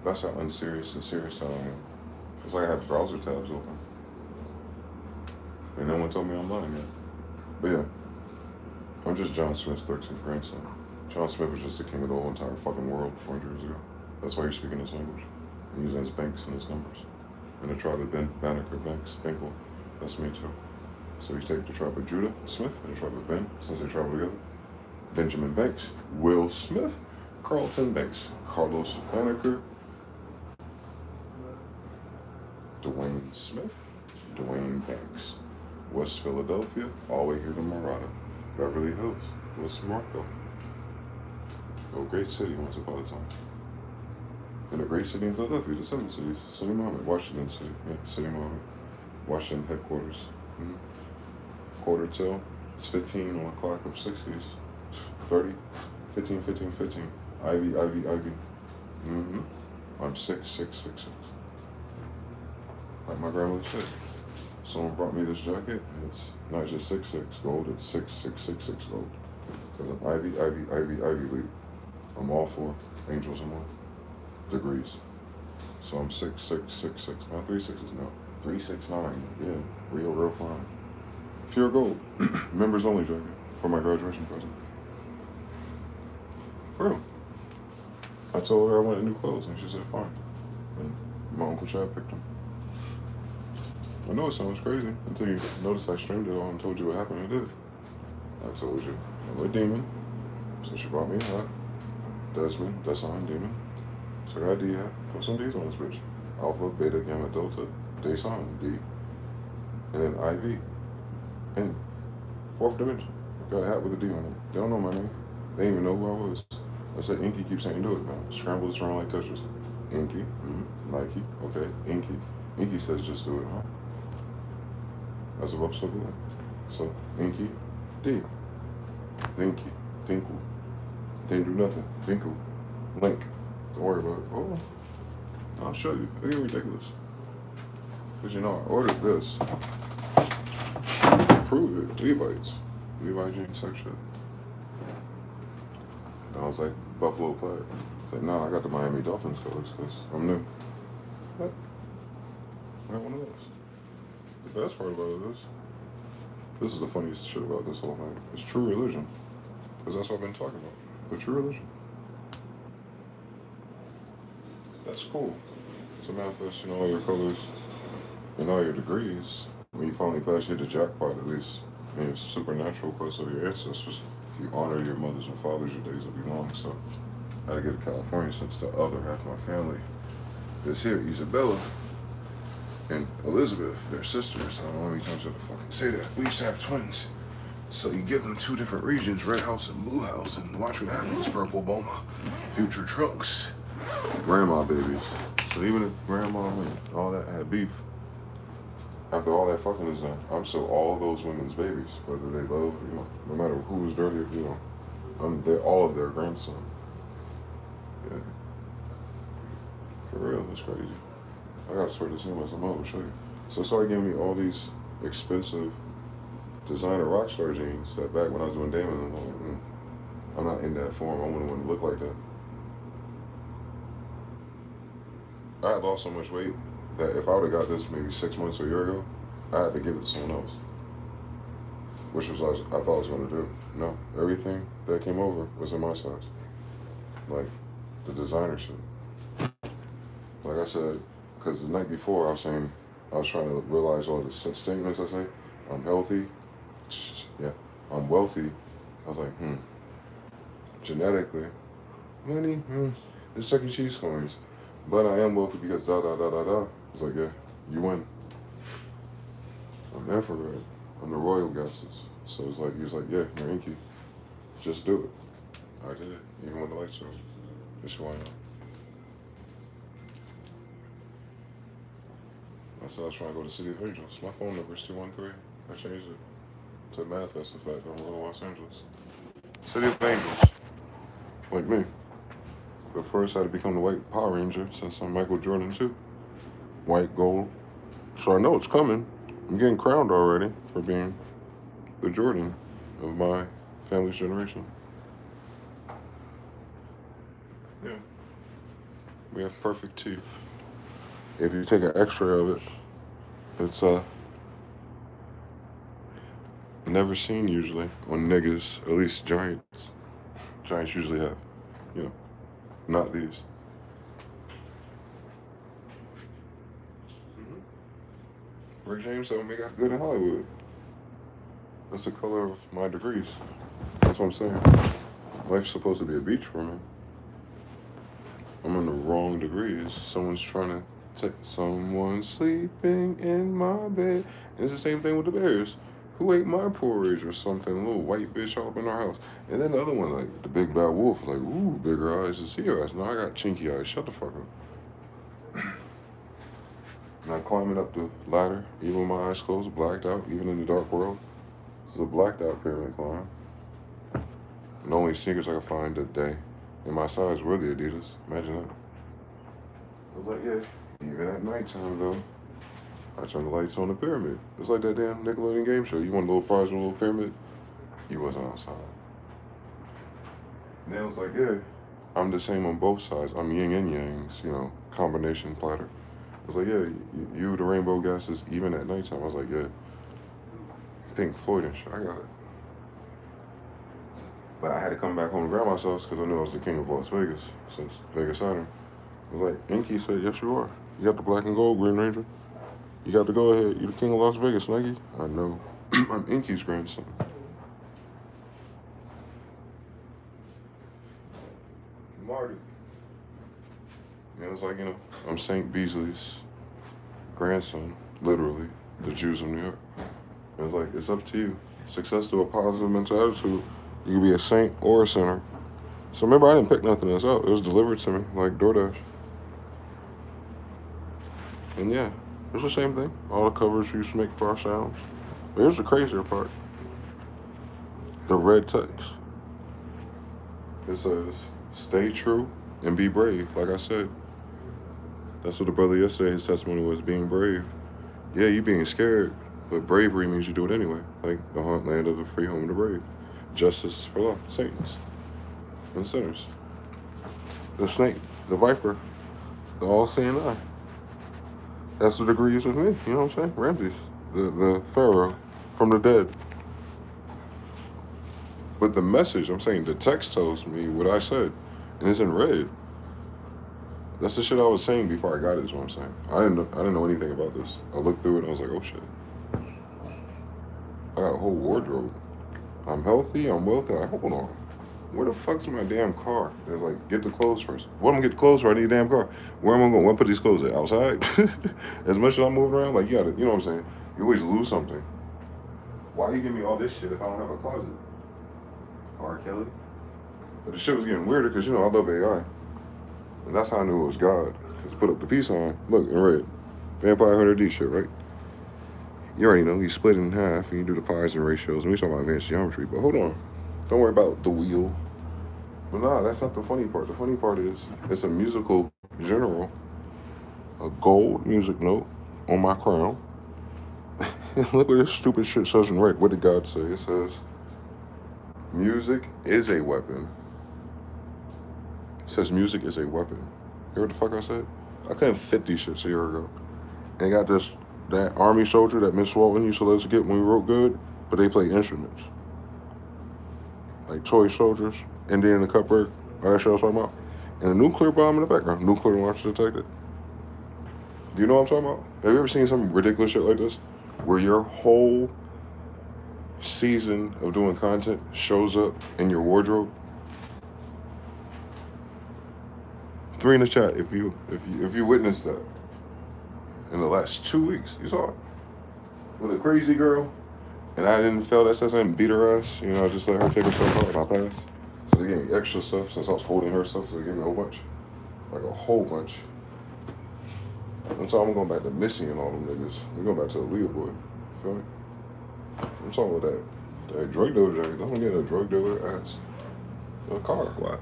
That's how unserious and serious I am. It's like I have browser tabs open. And no one told me I'm lying yet. But yeah, I'm just John Smith's 13th grandson. John Smith was just the king of the whole entire fucking world 400 years ago. That's why you're speaking this language. And using his banks and his numbers. And the tribe of Banneker, Banks, Binkle. That's me too. So you take the tribe of Judah, Smith, and the tribe of Ben, since they travel together. Benjamin Banks, Will Smith, Carlton Banks, Carlos Banneker, Dwayne Smith, Dwayne Banks, West Philadelphia, all the way here to Murata, Beverly Hills, West Marco. Oh, great city once upon a time. And a great city in Philadelphia, the 7 cities. City Muhammad, Washington City, yeah, City Muhammad. Washington headquarters. Quarter till, it's 15 on the clock of 60s. 30, 15. Ivy. I'm 6'6". Like my grandmother said. Someone brought me this jacket, and it's not just 6'6" gold, it's 6'6" gold. Because I'm Ivy League. I'm all for angels and 1 degrees. So I'm 6'6". Not 3 6s, no. 369, yeah, real fine. Pure gold, members only jacket for my graduation present. For real. I told her I wanted new clothes and she said fine. And my Uncle Chad picked them. I know it sounds crazy until you notice I streamed it all and told you what happened. I did. I told you. I'm a demon. So she brought me a hat. Desmond, Dyson, demon. So I got a D hat. Put some D's on this bitch. Alpha, Beta, Gamma, Delta. Dyson, D, and then IV, N, 4th dimension. Got a hat with a D on it. They don't know my name. They didn't even know who I was. I said Inky keeps saying do it, man. Scramble this around like Tetris. Inky, Nike, okay, Inky. Inky says just do it, huh? as above, so below. So, Inky, D. Dinky, Dinkle. Didn't do nothing. Dinkle. Link. Don't worry about it. Oh, I'll show you. It ain't ridiculous. Because you know, I ordered this. Prove it. Levi's. Levi jeans section. And I was like, Buffalo Plaid. I said, no, I got the Miami Dolphins colors because I'm new. What? I got one of those. The best part about it is, this is the funniest shit about this whole thing. It's true religion. Because that's what I've been talking about. The true religion. That's cool. To manifest, you know, all your colors and all your degrees. When you finally pass the jackpot, at least, in your supernatural quest of your ancestors, if you honor your mothers and fathers, your days will be long. So I had to get to California since the other half of my family is here. Isabella and Elizabeth, they're sisters. I don't know how many times I have to fucking say that. We used to have twins. So you give them two different regions, red house and blue house, and watch what happens. Purple Boma, future trunks, grandma babies. So even if grandma and all that had beef, after all that fucking is done, I'm still all those women's babies, whether they love, you know, no matter who's dirty, you know, they're all of their grandson. Yeah. For real, it's crazy. I gotta sort this in myself. I'll show you. So it started giving me all these expensive designer rockstar jeans that back when I was doing Damon, I'm not in that form. I wouldn't want to look like that. I had lost so much weight that if I would have got this maybe 6 months or a year ago, I had to give it to someone else. Which was what I thought I was going to do. No, everything that came over was in my size. Like, the designer shit. Like I said, because the night before I was saying, I was trying to realize all the statements I say. I'm healthy. Yeah. I'm wealthy. I was like, genetically. Money, it's Chuck E. Cheese coins. But I am wealthy because da da da da da. I was like, yeah, you win. I'm infrared. I'm the royal gases. So it's like, he was like, yeah, you're inky. Just do it. I did it, even when the lights were on. That's who I am. I said I was trying to go to City of Angels. My phone number is 213. I changed it to manifest the fact that I'm going to Los Angeles. City of Angels. Like me. But first I had to become the white Power Ranger since I'm Michael Jordan too. White, gold. So I know it's coming. I'm getting crowned already for being the Jordan of my family's generation. Yeah. We have perfect teeth. If you take an x-ray of it, it's never seen usually on niggas, at least giants. Giants usually have, you know, not these. Rick James told me I got good in Hollywood. That's the color of my degrees. That's what I'm saying. Life's supposed to be a beach for me. I'm in the wrong degrees. Someone's trying to take someone sleeping in my bed. And it's the same thing with the Bears. Who ate my porridge or something? A little white bitch all up in our house. And then the other one, like the big bad wolf, like, ooh, bigger eyes than see your eyes. Now I got chinky eyes. Shut the fuck up. And I'm climbing up the ladder, even with my eyes closed, blacked out, even in the dark world. This is a blacked out pyramid climb. And the only sneakers I could find that day in my size were the Adidas. Imagine that. I was like, yeah, even at nighttime though, I turn the lights on the pyramid. It's like that damn Nickelodeon game show. You want a little prize in a little pyramid? You wasn't outside. And then it was like, yeah, I'm the same on both sides. I'm yin and yang's, you know, combination platter. I was like, yeah, you the rainbow gases even at nighttime. I was like, yeah, Pink Floyd and shit, I got it. But I had to come back home to grandma's house because I knew I was the king of Las Vegas since Vega Saturn. I was like, Inky said, yes you are. You got the black and gold, Green Ranger. You got to go ahead. You're the king of Las Vegas, Nike. I know. I'm Inky's grandson. Marty. And it was like, you know, I'm St. Beasley's grandson, literally, the Jews of New York. It was like, it's up to you. Success through a positive mental attitude. You can be a saint or a sinner. So remember, I didn't pick nothing else out. It was delivered to me, like DoorDash. And yeah, it's the same thing. All the covers we used to make for our sounds. Here's the crazier part. The red text. It says, stay true and be brave. Like I said, that's what the brother yesterday, his testimony was, being brave. Yeah, you being scared, but bravery means you do it anyway. Like the land of the free, home of the brave. Justice for law, saints and sinners. The snake, the viper, the all-seeing eye. That's the degrees with me, you know what I'm saying? Ramses, the pharaoh from the dead. But the message, I'm saying, the text tells me what I said, and it's in red. That's the shit I was saying before I got it, is what I'm saying. I didn't know anything about this. I looked through it and I was like, oh shit. I got a whole wardrobe. I'm healthy, I'm wealthy. Like, hold on. Where the fuck's my damn car? It's like, get the clothes first. What am I gonna get the clothes for? I need a damn car. Where am I going? Where put these clothes at? Outside? As much as I'm moving around, like, you gotta, you know what I'm saying? You always lose something. Why you give me all this shit if I don't have a closet? R. Kelly? But the shit was getting weirder because, you know, I love AI. And that's how I knew it was God. Because put up the peace sign, look, in red. Vampire Hunter D shit, right? You already know, you split it in half and you do the pies and ratios. And we talking about advanced geometry. But hold on. Don't worry about the wheel. But nah, that's not the funny part. The funny part is, it's a musical general, a gold music note on my crown. And look what this stupid shit says in red. What did God say? It says, music is a weapon. It says music is a weapon. You heard what the fuck I said? I couldn't fit these shits a year ago. And got that army soldier that Miss Walton used to let us get when we wrote good, but they play instruments. Like toy soldiers, Indian in the cupboard, all that shit I was talking about. And a nuclear bomb in the background, nuclear launch detected. Do you know what I'm talking about? Have you ever seen some ridiculous shit like this? Where your whole season of doing content shows up in your wardrobe? 3 in the chat if you witnessed that in the last 2 weeks. You saw it with a crazy girl, and I didn't fail that test. I didn't beat her ass. You know, I just let her take herself out and I passed. So they gave me extra stuff since I was holding her stuff. So they gave me a whole bunch, like a whole bunch. I'm talking. I'm going back to Missy and all them niggas. We're going back to the Leah boy. Feel me? I'm talking about that drug dealer jacket. I'm getting a drug dealer ass a car wash.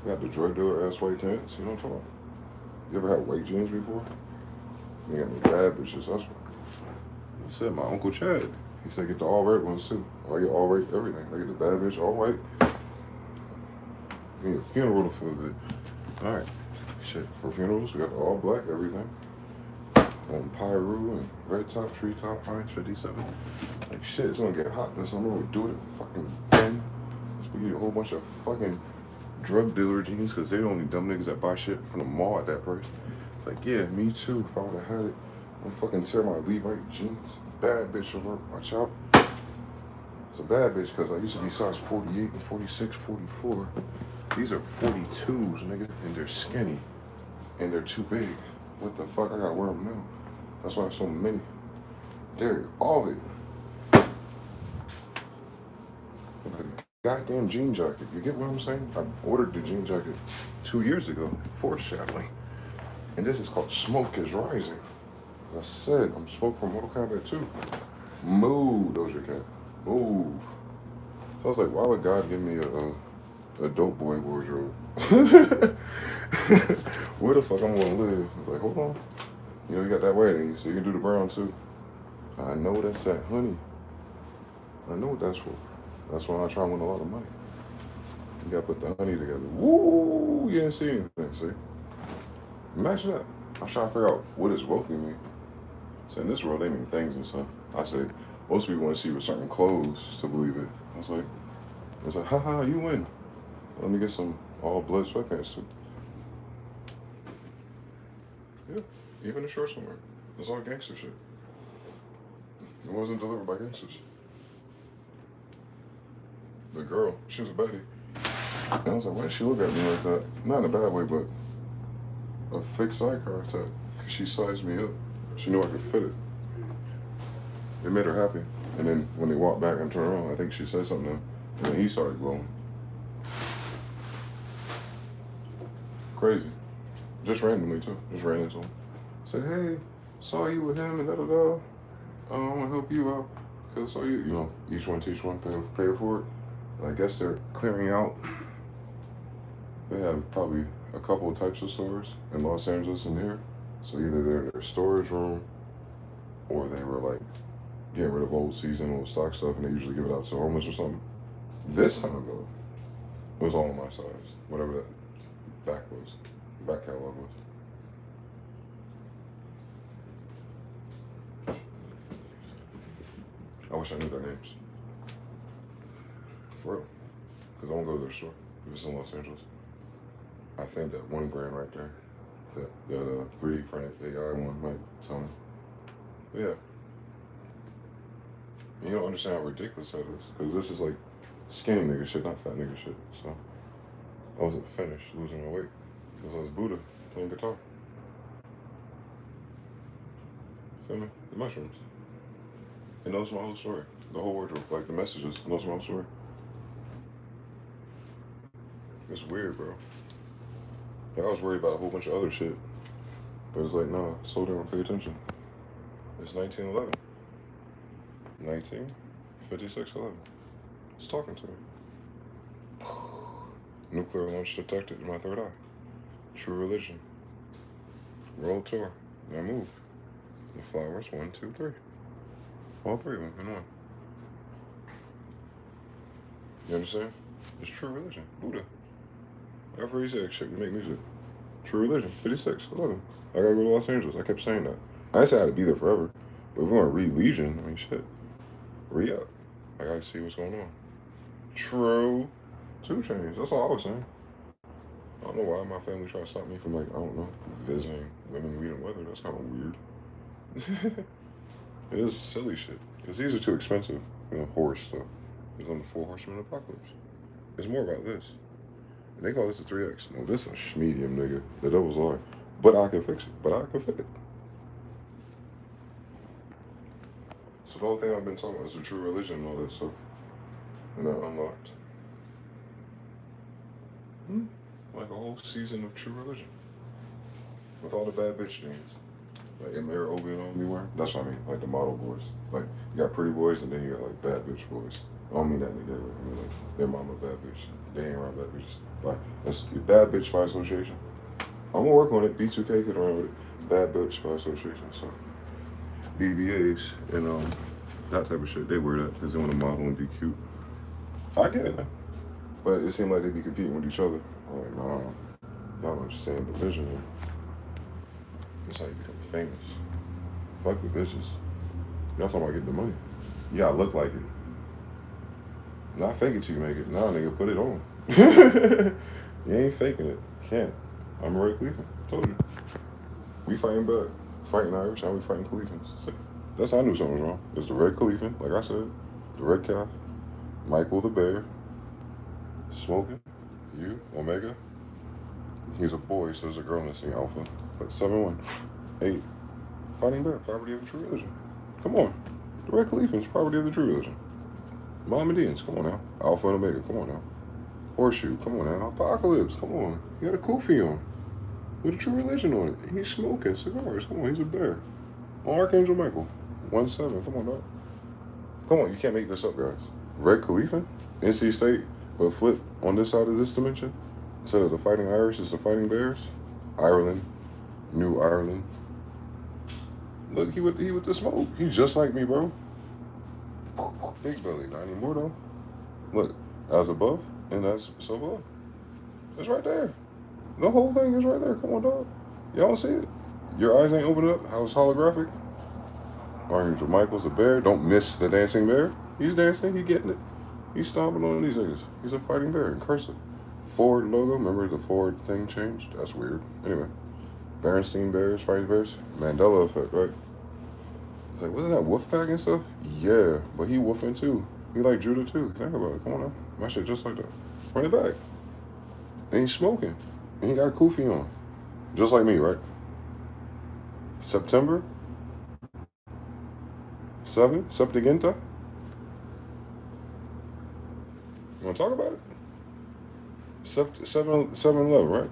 Got the drug dealer ass white pants, you know what I'm talking about? You ever had white jeans before? You got no bad bitches, that's what. I said, my Uncle Chad, he said get the all red ones too. I get all red everything. I get the bad bitch, all white. I need a funeral to feel good. All right, shit, for funerals, we got the all black everything. On Pyru and red top, treetop, pine, 57. Like shit, it's gonna get hot this summer. We'll do it at fucking Ben. We need a whole bunch of fucking drug dealer jeans because they're the only dumb niggas that buy shit from the mall at that price. It's like, yeah, me too. If I would have had it, I'm fucking tear my Levite jeans. Bad bitch alert, watch out. It's a bad bitch because I used to be size 48 and 46, 44. These are 42s, nigga, and they're skinny and they're too big. What the fuck? I gotta wear them now. That's why I have so many. They're all of it. Goddamn jean jacket. You get what I'm saying? I ordered the jean jacket 2 years ago, foreshadowing. And this is called Smoke is Rising. As I said, I'm Smoke from Mortal Kombat 2. Move, Doja Cat. Move. So I was like, why would God give me a dope boy wardrobe? Where the fuck I'm gonna live? I was like, hold on. You know, you got that wedding, so you can do the brown too. I know that's that honey. I know what that's for. That's why I try to win a lot of money. You gotta put the honey together. Woo! You didn't see anything, see? Imagine that. I'm trying to figure out what does wealthy mean. So in this world, they mean things and stuff. I say, most people want to see with certain clothes to believe it. I was like, it's like, haha, you win. So let me get some all blood sweatpants too. Yeah, even the shorts somewhere. It's all gangster shit. It wasn't delivered by gangsters. The girl, she was a baddie. And I was like, why did she look at me like that? Not in a bad way, but a fixed eye contact. Cause she sized me up. She knew I could fit it. It made her happy. And then when they walked back and turned around, I think she said something to him. And then he started glowing. Crazy. Just randomly too. Just ran into him. Said, hey, saw you with him and da-da-da. I want to help you out. Because so you know, each one teach one, pay for it. And I guess they're clearing out. They have probably a couple of types of stores in Los Angeles and here. So either they're in their storage room or they were like getting rid of old seasonal stock stuff and they usually give it out to homeless or something. This time though, it was all on my size. Whatever that back was. Back catalog was. I wish I knew their names. For real. Because I won't go to their store if it's in Los Angeles. I think that one brand right there, that 3D printed AI one might tell me. But yeah. You don't understand how ridiculous that is. Because this is like skinny nigga shit, not fat nigga shit. So I wasn't finished losing my weight. Because I was Buddha playing guitar. Feel me? The mushrooms. It knows my whole story. The whole wardrobe, like the messages, knows my whole story. It's weird, bro. Like, I was worried about a whole bunch of other shit. But it's like, nah, slow down, pay attention. It's 1911. 1956-11. It's talking to me. Nuclear launch detected in my third eye. True religion. World tour. I moved. The flowers, 1, 2, 3. All three of them in one. You understand? It's true religion. Buddha. Aphrodisiac shit. We make music. True religion. 56, 11. I gotta go to Los Angeles. I kept saying that. I didn't say I had to be there forever. But if we want to read Legion, I mean, shit. Re-up. I gotta see what's going on. True. 2 Chainz. That's all I was saying. I don't know why my family tried to stop me from, like, I don't know, visiting women reading weather. That's kind of weird. It is silly shit. Because these are too expensive. You know, horror stuff. It's on the 4 Horsemen of Apocalypse. It's more about this. And they call this a 3X. No, this is a medium, nigga. The devil's lie. But I can fix it. But I can fit it. So the whole thing I've been talking about is the true religion and all that stuff. And that unlocked. Like a whole season of true religion. With all the bad bitch things. Like Emir Obi and all me wearing. That's what I mean. Like the model boys. Like you got pretty boys and then you got like bad bitch boys. I don't mean that together. I mean like their mama bad bitch. They ain't around bad bitches. Like that's bad bitch by association. I'm gonna work on it. B2K could run with it. Bad bitch by association. So BBAs and that type of shit. They wear that because they want to model and be cute. I get it, man. But it seemed like they be competing with each other. I'm like, nah, y'all don't understand the vision here. That's how you become famous. Fuck the bitches. Y'all talking about getting the money. You gotta look like it. Not fake it till you make it. Nah, nigga, put it on. You ain't faking it. Can't. I'm Roy Cleveland. Told you. We fighting back. Fighting Irish, now we fighting Cleveland. That's how I knew something was wrong. It's the red Cleveland, like I said. The red calf. Michael the bear. Smoking. You. Omega. He's a boy, so there's a girl missing. Alpha. But 7-1. 8. Fighting back. Property of the true religion. Come on. The red Cleveland's property of the true religion. Mohammedans, come on now. Alpha and Omega, come on now. Horseshoe, come on now. Apocalypse, come on. He got a kufi on. With a true religion on it. He's smoking cigars. Come on, he's a bear. Archangel Michael. 1-7. Come on, dog. Come on, you can't make this up, guys. Red Khalifa, NC State, but flip on this side of this dimension. Instead of the Fighting Irish, it's the Fighting Bears. Ireland. New Ireland. Look, he with the smoke. He's just like me, bro. Big belly, not anymore though. Look, as above and as so below. It's right there. The whole thing is right there. Come on, dog. Y'all don't see it. Your eyes ain't open up. How it's holographic. Archangel Michael's a bear. Don't miss the dancing bear. He's dancing. He getting it. He's stomping on these niggas. He's a fighting bear in cursive. Ford logo. Remember the Ford thing changed? That's weird. Anyway. Berenstein Bears, Fighting Bears. Mandela effect, right? It's like, wasn't that Wolfpack and stuff? Yeah, but he woofing too. He like Judah too. Think about it. Come on now. My shit just like that. Run it back. And he's smoking. And he got a kufi on. Just like me, right? September 7, Septuaginta. You want to talk about it? 7-11, right?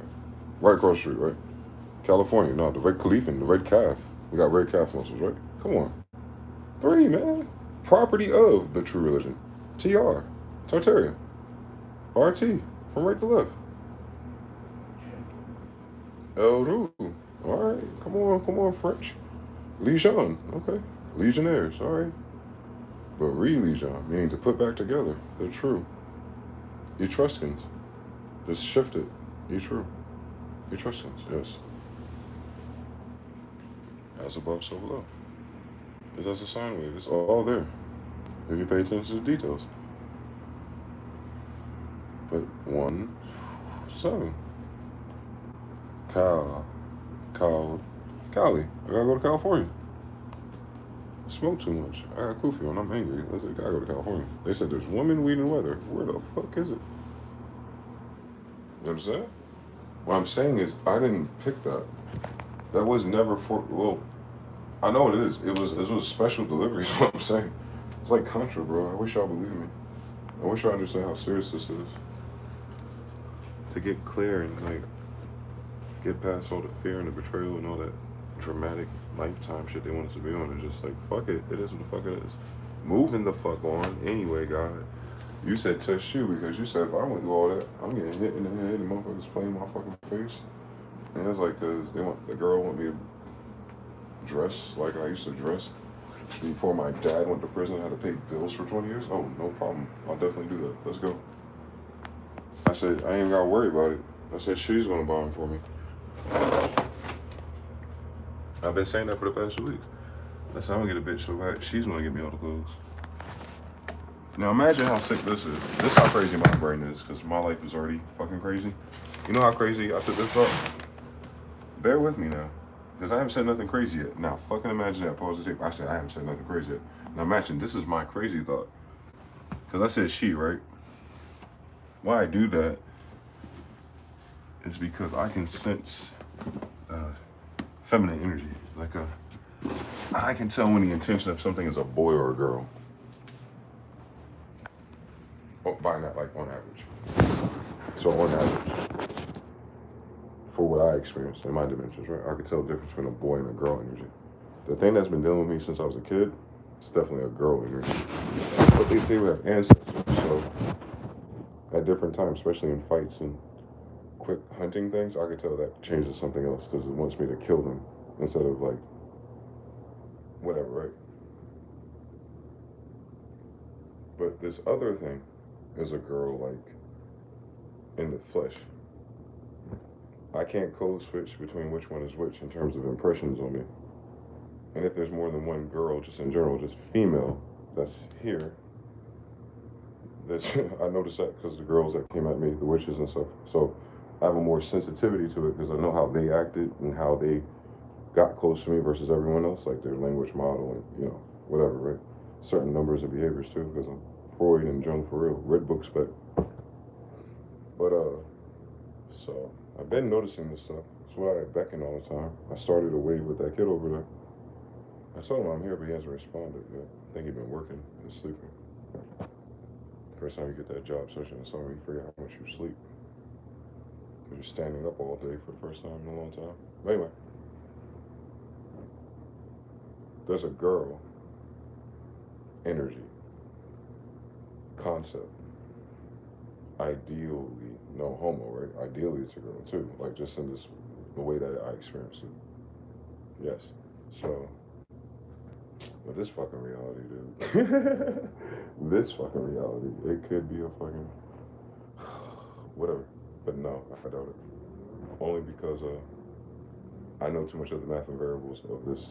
Right across the street, right? California. No, the red Khalifa, the red calf. We got red calf muscles, right? Come on. 3, man. Property of the true religion. TR. Tartaria. RT. From right to left. El Ru. Alright. Come on, French. Legion. Okay. Legionnaires. Alright. But re-legion, meaning to put back together. The true. Etruscans. Just shift it. True. Etruscans. Yes. As above, so below. It's as a sine wave. It's all there. If you pay attention to the details. But 1, 7. Cali. I gotta go to California. I smoke too much. I got Koofy on. I'm angry. I said, gotta go to California. They said there's women, weed, and weather. Where the fuck is it? You understand? What I'm saying is, I didn't pick that. That was never for. Well, I know it is. It was special delivery. Is what I'm saying. It's like Contra, bro. I wish y'all believe me. I wish y'all understand how serious this is. To get clear and like to get past all the fear and the betrayal and all that dramatic lifetime shit they want us to be on, it's just like fuck it. It is what the fuck it is. Moving the fuck on anyway, God. You said test you because you said if I went through all that, I'm getting hit in the head and motherfuckers playing my fucking face. And it's like, cause the girl want me to dress like I used to dress before my dad went to prison. I had to pay bills for 20 years. Oh, no problem. I'll definitely do that. Let's go. I said, I ain't gotta worry about it. I said, she's gonna buy them for me. I've been saying that for the past 2 weeks. I said, I'm gonna get a bitch so bad, she's gonna get me all the clothes. Now imagine how sick this is. This is how crazy my brain is, because my life is already fucking crazy. You know how crazy I took this up? Bear with me now, because I haven't said nothing crazy yet. Now fucking imagine that. Pause the tape. I said, I haven't said nothing crazy yet. Now imagine, this is my crazy thought. Because I said she, right? Why I do that is because I can sense feminine energy. Like I can tell when the intention of something is a boy or a girl. Oh, by that, like on average. So on average, for what I experienced in my dimensions, right? I could tell the difference between a boy and a girl energy. The thing that's been dealing with me since I was a kid, it's definitely a girl energy. But they say we have ancestors, so at different times, especially in fights and quick hunting things, I could tell that changes something else because it wants me to kill them instead of like whatever, right? But this other thing is a girl like in the flesh. I can't code switch between which one is which in terms of impressions on me. And if there's more than one girl, just in general, just female, that's here, I noticed that because the girls that came at me, the witches and stuff. So I have a more sensitivity to it because I know how they acted and how they got close to me versus everyone else, like their language model and, you know, whatever, right? Certain numbers and behaviors too, because I'm Freud and Jung for real, read book spec. But, so I've been noticing this stuff. That's why I beckon all the time. I started a wave with that kid over there. I told him I'm here, but he hasn't responded yet. I think he's been working and sleeping. First time you get that job searching in the summer, you forget how much you sleep. Because you're standing up all day for the first time in a long time. But anyway, there's a girl energy concept. Ideally, no homo, right? Ideally, it's a girl too. Like just in this, the way that I experienced it. Yes. So, but this fucking reality, dude. This fucking reality. It could be a fucking whatever. But no, I doubt it. Only because I know too much of the math and variables of this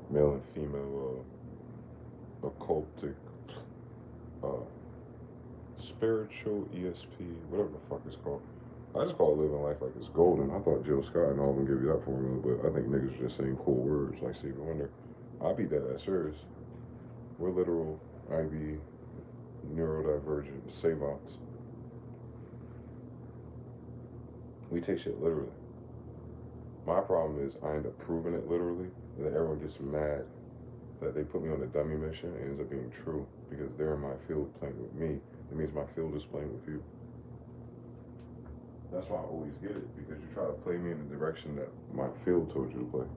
male and female occultic spiritual ESP, whatever the fuck it's called. I just call it living life like it's golden. I thought Jill Scott and all of them give you that formula, but I think niggas are just saying cool words like Stevie Wonder. I'll be dead ass serious. We're literal IB neurodivergent savants. We take shit literally. My problem is I end up proving it literally, and then everyone gets mad that they put me on a dummy mission and it ends up being true because they're in my field playing with me. It means my field is playing with you. That's why I always get it, because you try to play me in the direction that my field told you to play.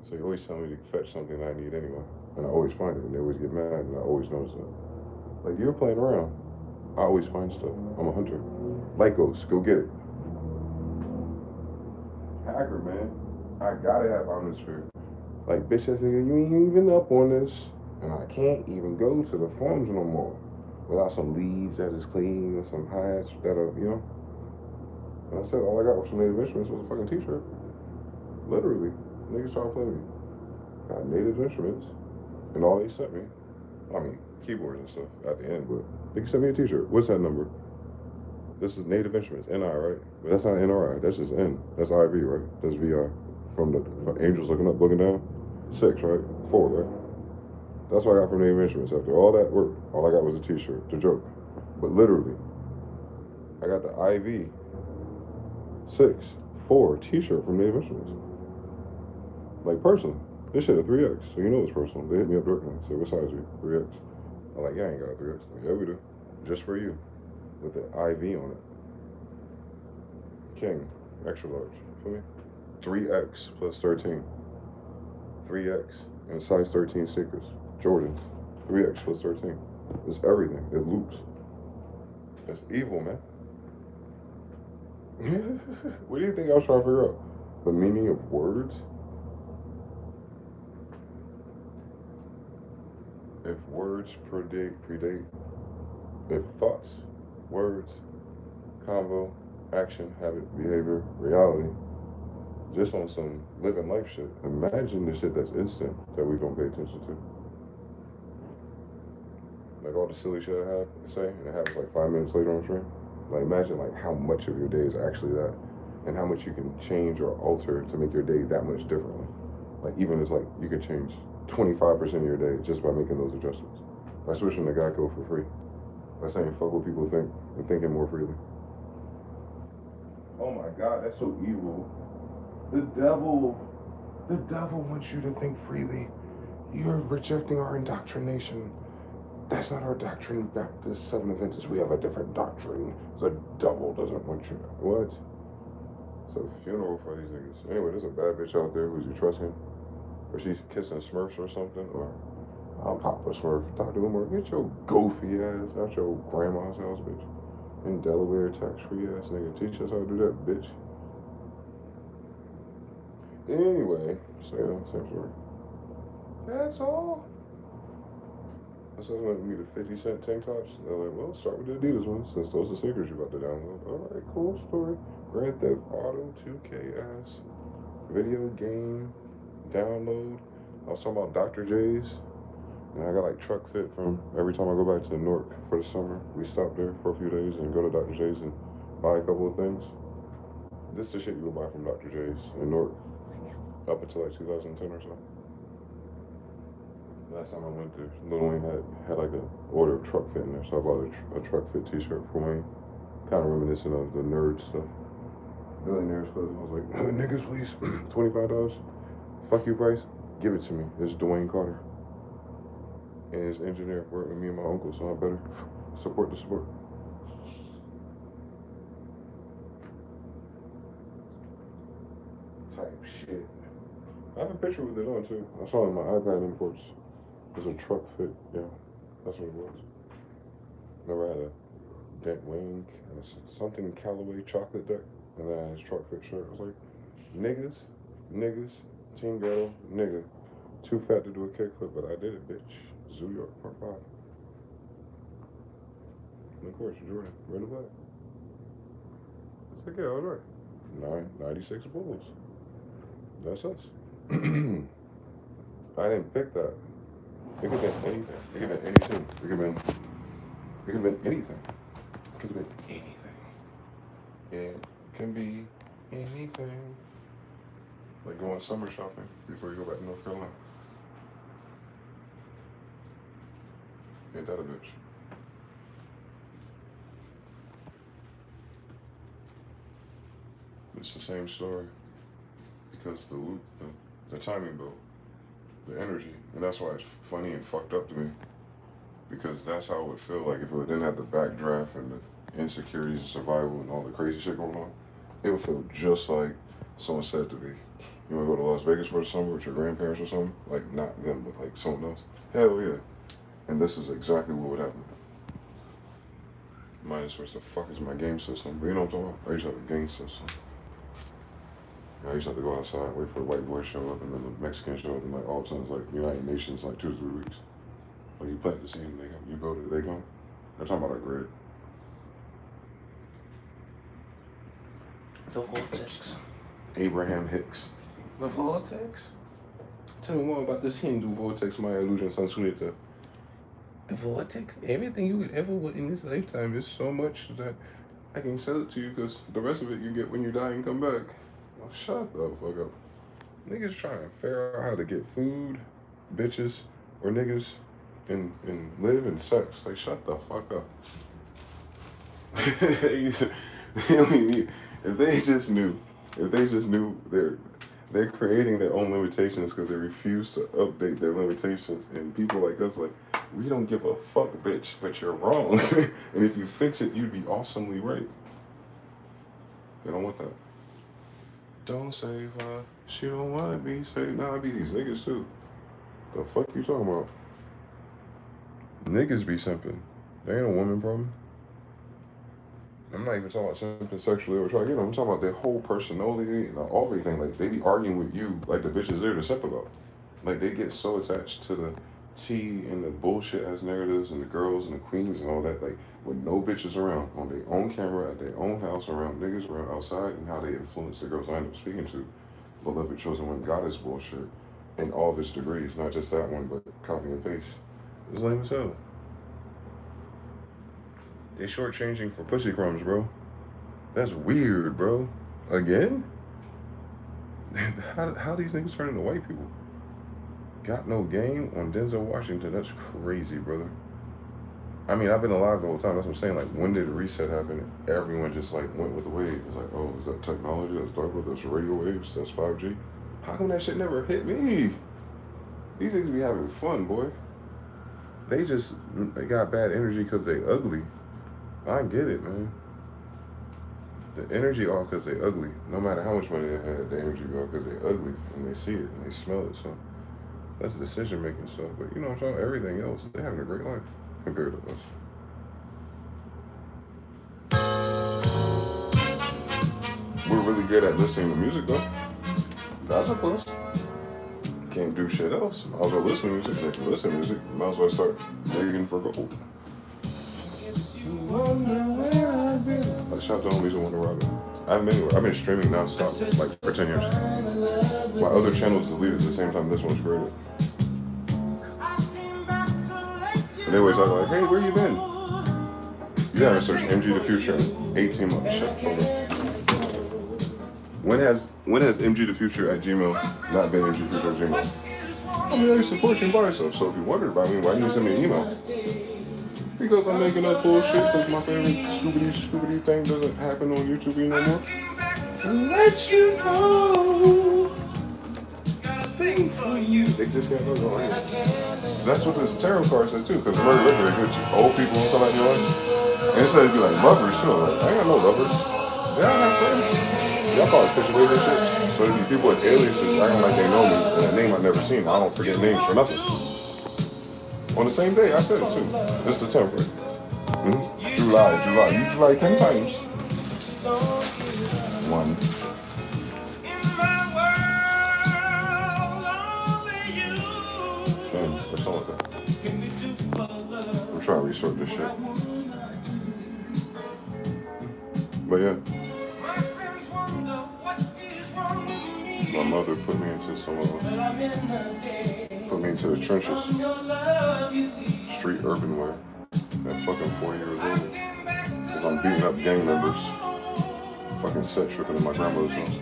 So you always tell me to fetch something that I need anyway. And I always find it, and they always get mad, and I always notice that. Like, you're playing around. I always find stuff. I'm a hunter. Lycos, go get it. Hacker, man. I gotta have Omnisphere. Like, bitch, I said, you ain't even up on this. And I can't even go to the forums no more without some leads that is clean and some hats that are, you know. And I said, all I got was some Native Instruments was a fucking t-shirt. Literally. Niggas trying to play me. Got Native Instruments. And all they sent me, I mean, keyboards and stuff at the end, but they can send me a t-shirt. What's that number? This is Native Instruments, NI, right? But that's not NRI, that's just N. That's IV, right? That's VI. From Angels Looking Up, Looking Down. 6, right? 4, right? That's what I got from Native Instruments. After all that work, all I got was a t-shirt, the joke. But literally, I got the IV 6, 4 t-shirt from Native Instruments. Like, personally. This shit a 3X, so you know it's personal. They hit me up directly and said, what size are you? 3X. I'm like, yeah, I ain't got a 3X. Like, yeah, we do. Just for you. With the IV on it. King, extra large. Feel me? 3X plus 13. 3X and size 13 sneakers. Jordans. 3X plus 13. It's everything. It loops. It's evil, man. What do you think I was trying to figure out? The meaning of words? If words predate, if thoughts, words, convo, action, habit, behavior, reality, just on some living life shit, imagine the shit that's instant that we don't pay attention to. Like all the silly shit I have to say, and it happens like 5 minutes later on stream. Like imagine like how much of your day is actually that, and how much you can change or alter to make your day that much differently. Like even it's like you can change 25% of your day just by making those adjustments. By switching to Geico for free. By saying fuck what people think and thinking more freely. Oh my God, that's so evil. The devil wants you to think freely. You're rejecting our indoctrination. That's not our doctrine, Baptist, Seven Adventists. We have a different doctrine. The devil doesn't want you to. What? It's a funeral for these niggas. Anyway, there's a bad bitch out there who's you trusting. Or she's kissing Smurfs or something. Or I'm Papa Smurf. Dr. Umar, get your goofy ass out your grandma's house, bitch. In Delaware, tax-free ass nigga. Teach us how to do that, bitch. Anyway, same story. That's all. So they went me to 50-cent tank tops. They're like, well, start with the Adidas ones, since those are sneakers you're about to download. All right, cool story. Grand Theft Auto 2K ass video game download. I was talking about Dr. J's, and I got like truck fit from every time I go back to Newark for the summer. We stop there for a few days and go to Dr. J's and buy a couple of things. This is the shit you would buy from Dr. J's in Newark up until like 2010 or so. Last time I went there, Lil Wayne had like an order of truck fit in there, so I bought a truck fit t-shirt for Wayne. Kind of reminiscent of the nerd stuff. Millionaires Club. I was like, niggas please, $25. Fuck you price, give it to me. It's Dwayne Carter. And his engineer worked with me and my uncle, so I better support the sport. Type shit. I have a picture with it on too. I saw it in my iPad imports. It's a truck fit, yeah. That's what it was. Remember I had a Dent Wing and something Callaway chocolate deck, and then I had his truck fit shirt. I was like, niggas, Team Ghetto, nigga. Too fat to do a kickflip, but I did it, bitch. Zoo York, Part 5. And of course, Jordan, red and black. It's like, yeah, all right. 96 Bulls. That's us. I didn't pick that. It could have been anything. It could have been anything. It could have been anything. It could have been anything. It can be anything. Like going summer shopping before you go back to North Carolina. Ain't that a bitch? It's the same story. Because the loop, the timing built, the energy, and that's why it's funny and fucked up to me. Because that's how it would feel like if it didn't have the backdraft and the insecurities and survival and all the crazy shit going on. It would feel just like someone said to me, you want to go to Las Vegas for the summer with your grandparents or something? Like, not them, but like someone else. Hell yeah. And this is exactly what would happen. Minus what the fuck is my game system? But you know what I'm talking about? I used to have a game system. I used to have to go outside, wait for the white boy to show up, and then the Mexican show up, and like all of a sudden it's like United Nations, like 2 to 3 weeks. Like you plant the seed, and they come. You build it, they come. They're talking about our grid. The vortex. Abraham Hicks. The vortex. Tell me more about this Hindu vortex, my illusion, Sansunita. The vortex. Everything you could ever want in this lifetime is so much that I can sell it to you because the rest of it you get when you die and come back. Oh, shut the fuck up. Niggas trying to figure out how to get food, bitches, or niggas and live in sex. Like, shut the fuck up. If they just knew they're creating their own limitations because they refuse to update their limitations, and people like us like, we don't give a fuck, bitch, but you're wrong. And if you fix it, you'd be awesomely right. They don't want that. Don't save her. She don't want to be saved. Nah, I be these niggas too. The fuck you talking about? Niggas be simping. They ain't a woman problem. I'm not even talking about simping sexually or trying, I'm talking about their whole personality and everything. Like, they be arguing with you like the bitch is there to simp about. Like, they get so attached to the tea and the bullshit ass narratives and the girls and the queens and all that, like, with no bitches around, on their own camera, at their own house, around niggas, around outside, and how they influence the girls I end up speaking to. Beloved chosen one goddess bullshit in all of its degrees, not just that one, but copy and paste. It's lame as hell. They shortchanging for pussy crumbs, bro. That's weird, bro. Again? How these niggas turn into white people? Got no game on Denzel Washington. That's crazy, brother. I mean, I've been alive the whole time. That's what I'm saying. Like, when did the reset happen? Everyone just, like, went with the wave. It's like, oh, is that technology? That's dark with that's radio waves? That's 5G? How come that shit never hit me? These niggas be having fun, boy. They got bad energy because they ugly. I get it, man. The energy off because they ugly. No matter how much money they had, the energy off because they ugly. And they see it and they smell it. So that's decision-making stuff. But you know what I'm talking about? Everything else, they're having a great life compared to us. We're really good at listening to music, though. That's a plus. Can't do shit else. Might as well listen to music. And if you listen to music, you might as well start digging for gold. Like, shout out to homies who want to rob it. I've been streaming non-stop like for 10 years. My other channels deleted at the same time this one's created. And they always like, hey, where you been? You gotta search MG the Future 18 months. Shut the fuck up. When has MG the Future at Gmail not been MG the Future at Gmail? I mean, I support you by yourself. So if you wondered about me, why didn't you send me an email? Because I'm making up bullshit because my favorite Scooby-Doo thing doesn't happen on YouTube no more. To let you know, got a thing for you. They just got no going. That's what this tarot card says too, because murder is very good. Old people don't come out your life. And it says be like lovers too. Like, I ain't got no lovers. Yeah, I have friends. Y'all call it situated shit. So these people with aliases acting like they know me, and a name I've never seen. I don't forget names for nothing. On the same day, I said it too. It's the 10th, right? July. You July 10 times. 1. Or something like that. I'm trying to resort this shit. But yeah. My mother put me into put me into the trenches. Street urban wear. At fucking 4 years old. Because I'm beating up gang members. Fucking set tripping in my grandmother's house.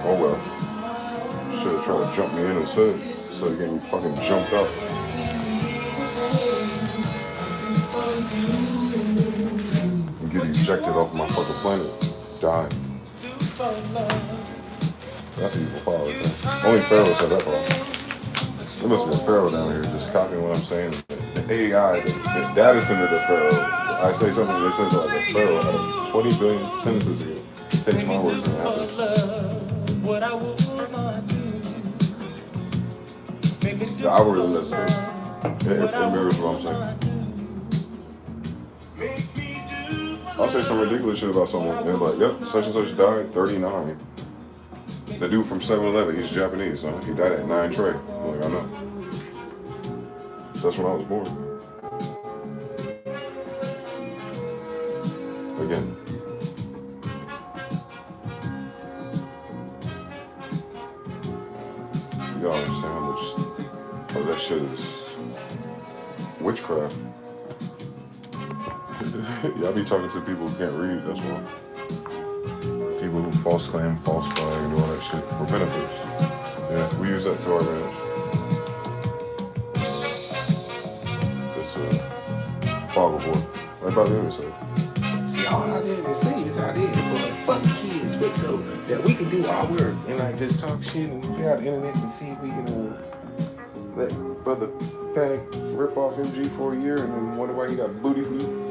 Oh well. Should have tried to jump me in instead. Instead of getting fucking jumped up. And get ejected off my fucking planet. Die. That's an evil power, right there. Only Pharaohs have that power. There must be a Pharaoh down here just copying what I'm saying. The AI, the data center of the Pharaoh, the I say something that says like a pharaoh out of 20 billion sentences ago. It takes my words and happens. The algorithm doesn't do it. It mirrors what I'm saying. I'll say some ridiculous shit about someone and like, yep, such and such died 39. The dude from 7-Eleven, he's Japanese, huh? He died at 9 Trey. I'm like, I know. That's when I was born. Again. You gotta understand how much of that shit is witchcraft. Y'all be talking to people who can't read, that's why. People who false claim, false flag, and all that shit for benefits. Yeah, we use that to our advantage. It's a fog of war. Right by the other side. See, all I did is say is I did for fuck kids, but so that we can do our work and like just talk shit and figure out the internet and see if we can let Brother Panic rip off MG for a year and then wonder why he got booty for you.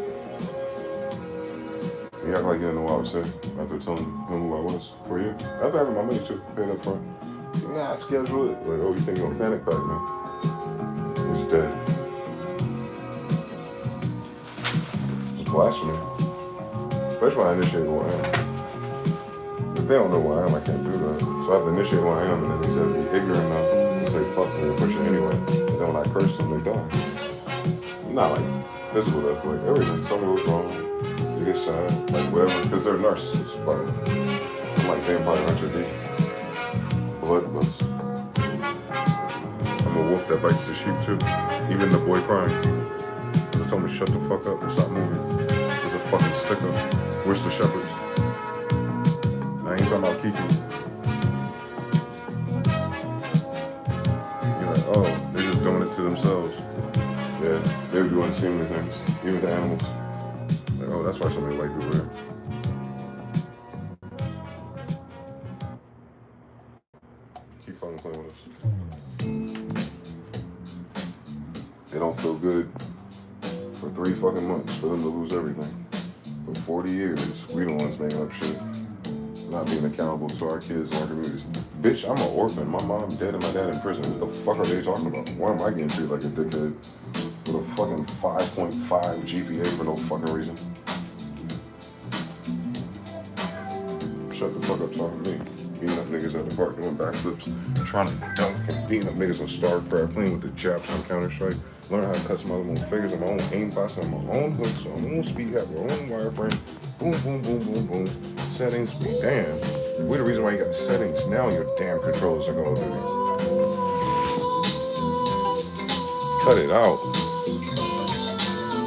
He act like he didn't know what I was saying after telling him who I was for a year. After having my money too, paid up front. Yeah, I scheduled it. Like, oh, you think you're on Panic Pack, man? He's dead. It's blasphemy. Especially when I initiate who I am. If they don't know who I am, I can't do that. So I have to initiate who I am, and then they said be ignorant enough to say fuck me and push it anyway. And then when I curse them, they die. Not like physical death, like everything. Something goes wrong. You get sad, like whatever, because they're narcissists. But I'm like Vampire Hunter D. Bloodlust. I'm a wolf that bites the sheep too. Even the boy crying. They told me shut the fuck up and stop moving. There's a fucking sticker. Where's the shepherds? I ain't talking about Kiki. You're like, oh, they're just doing it to themselves. Yeah, they were doing seemly things, even to animals. Like, oh, that's why so many white people here. Keep fucking playing with us. They don't feel good for 3 fucking months for them to lose everything. For 40 years, we the ones making up shit. Not being accountable to our kids and our communities. Bitch, I'm an orphan. My mom dead and my dad in prison. What the fuck are they talking about? Why am I getting treated like a dickhead with a fucking 5.5 GPA for no fucking reason? Shut the fuck up talking to me. Beating up niggas at the park doing backflips, trying to dunk and beating up niggas on StarCraft, playing with the Japs on Counter-Strike, learn how to customize my own figures, my own aimbots, on my own hooks, on my own speed cap, my own wireframe. Boom, boom, boom, boom, boom. Settings, be damn. We're the reason why you got settings now on your damn controllers are going to do. Cut it out.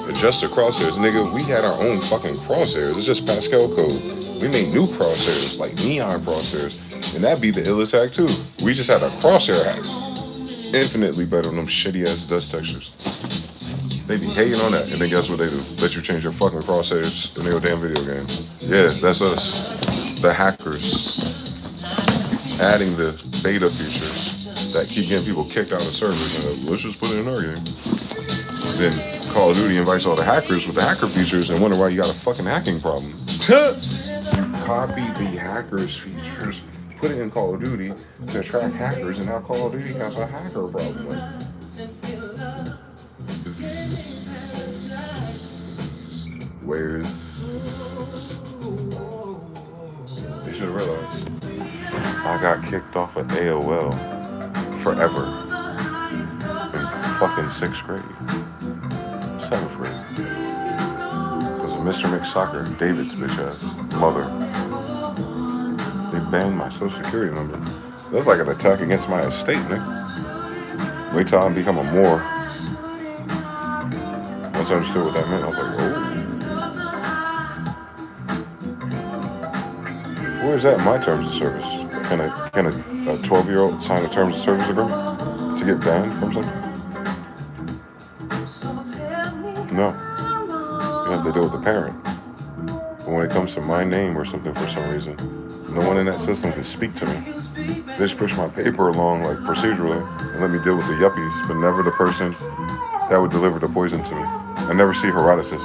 Adjust the crosshairs. Nigga, we had our own fucking crosshairs. It's just Pascal code. We made new crosshairs, like neon crosshairs. And that'd be the illest hack too. We just had a crosshair hack. Infinitely better than them shitty ass dust textures. They be hating on that, and then guess what they do? Let you change your fucking crosshairs in their damn video game. Yeah, that's us. The hackers. Adding the beta features that keep getting people kicked out of servers. And let's just put it in our game. Then Call of Duty invites all the hackers with the hacker features and wonder why you got a fucking hacking problem. Copy the hackers features, put it in Call of Duty to attract hackers, and now Call of Duty has a hacker problem. Like, where's... They should have realized. I got kicked off of AOL forever in fucking 6th grade. 7th grade. Because of Mr. McSoccer, David's bitch ass mother. They banned my social security number. That's like an attack against my estate, nigga. Wait till I become a Moor. Once I understood what that meant, I was like, oh. Where's that in my terms of service? Can a 12-year-old sign a terms of service agreement to get banned from something? No. You have to deal with the parent. But when it comes to my name or something for some reason, no one in that system can speak to me. They just push my paper along like procedurally and let me deal with the yuppies, but never the person that would deliver the poison to me. I never see Herodotus.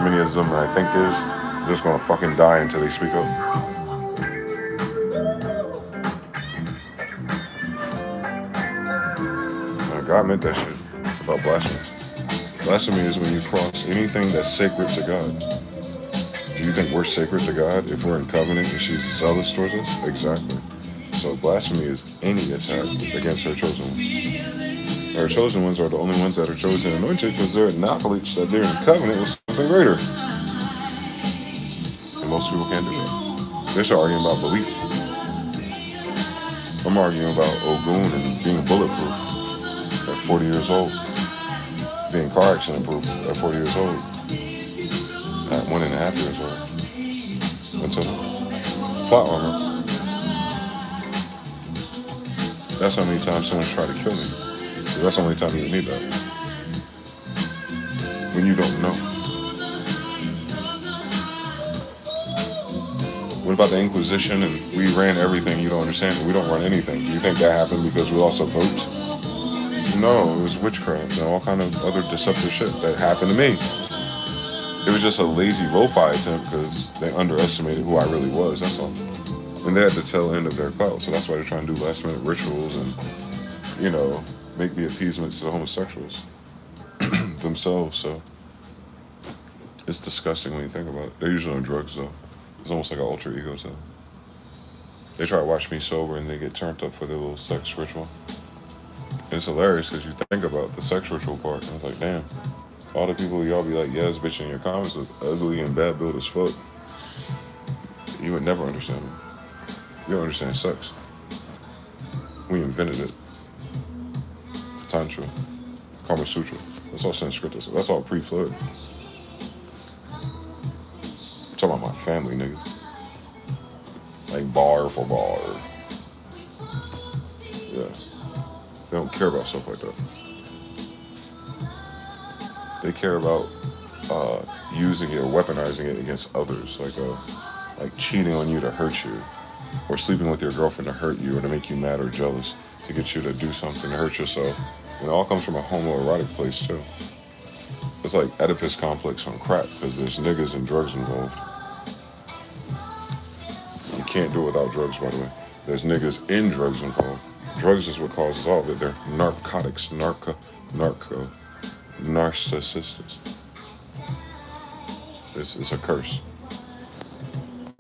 many as them I think is just gonna fucking die until they speak up. God meant that shit about blasphemy. Blasphemy is when you cross anything that's sacred to God. Do you think we're sacred to God if we're in covenant and she's zealous towards us? Exactly. So blasphemy is any attack against her chosen ones. Her chosen ones are the only ones that are chosen and anointed because they're acknowledged that they're in covenant with something greater. And most people can't do that. They're still arguing about belief. I'm arguing about Ogun and being bulletproof at 40 years old. Being car accident proof at 40 years old. At 1.5 years old. Until plot armor. That's how many times someone's tried to kill me. So that's the only time you need that. When you don't know. What about the Inquisition and we ran everything you don't understand? We don't run anything. Do you think that happened because we lost a vote? No, it was witchcraft and all kind of other deceptive shit that happened to me. It was just a lazy lo-fi attempt because they underestimated who I really was, that's all. And they're at the tail end of their clout, so that's why they're trying to do last minute rituals and, you know, make the appeasements to the homosexuals themselves, so. It's disgusting when you think about it. They're usually on drugs, though. It's almost like an alter ego to them. They try to watch me sober and they get turned up for their little sex ritual. And it's hilarious because you think about the sex ritual part, and it's like, damn, all the people y'all be like, yes, bitch, in your comments look ugly and bad built as fuck. You would never understand them. You don't understand sex. We invented it. Tantra, Kama Sutra. That's all Sanskrit. That's all pre-flood. I'm talking about my family, niggas. Like bar for bar. Yeah. They don't care about stuff like that. They care about using it or weaponizing it against others, like cheating on you to hurt you, or sleeping with your girlfriend to hurt you or to make you mad or jealous, to get you to do something to hurt yourself. And it all comes from a homoerotic place too. It's like Oedipus complex on crack because there's niggas and drugs involved. You can't do it without drugs, by the way. There's niggas in drugs involved. Drugs is what causes all of it. They're narcotics, narcissists. It's a curse.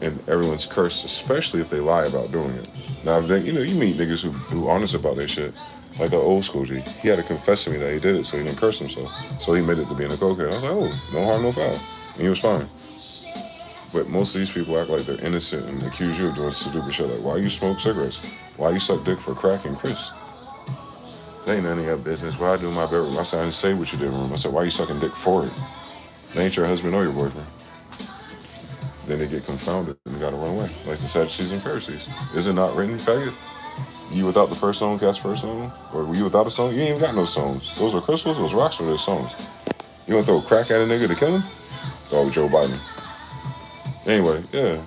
And everyone's cursed, especially if they lie about doing it. Now, you meet niggas who honest about their shit. Like the old school G. He had to confess to me that he did it so he didn't curse himself. So he admitted to being a cokehead. I was like, oh, no harm, no foul. And he was fine. But most of these people act like they're innocent and accuse you of doing stupid shit. Like, why you smoke cigarettes? Why you suck dick for crack and Chris? That ain't none of your business. What I do in my bedroom. I said, I didn't say what you did in the room. I said, why you sucking dick for it? That ain't your husband or your boyfriend. Then they get confounded and they gotta run away. Like the Sadducees and Pharisees. Is it not written, faggot? You without the first song, cast first song? Or were you without a song? You ain't even got no songs. Those are crystals, those rocks, or those songs. You gonna throw crack at a nigga to kill him? Oh, Joe Biden. Anyway, yeah.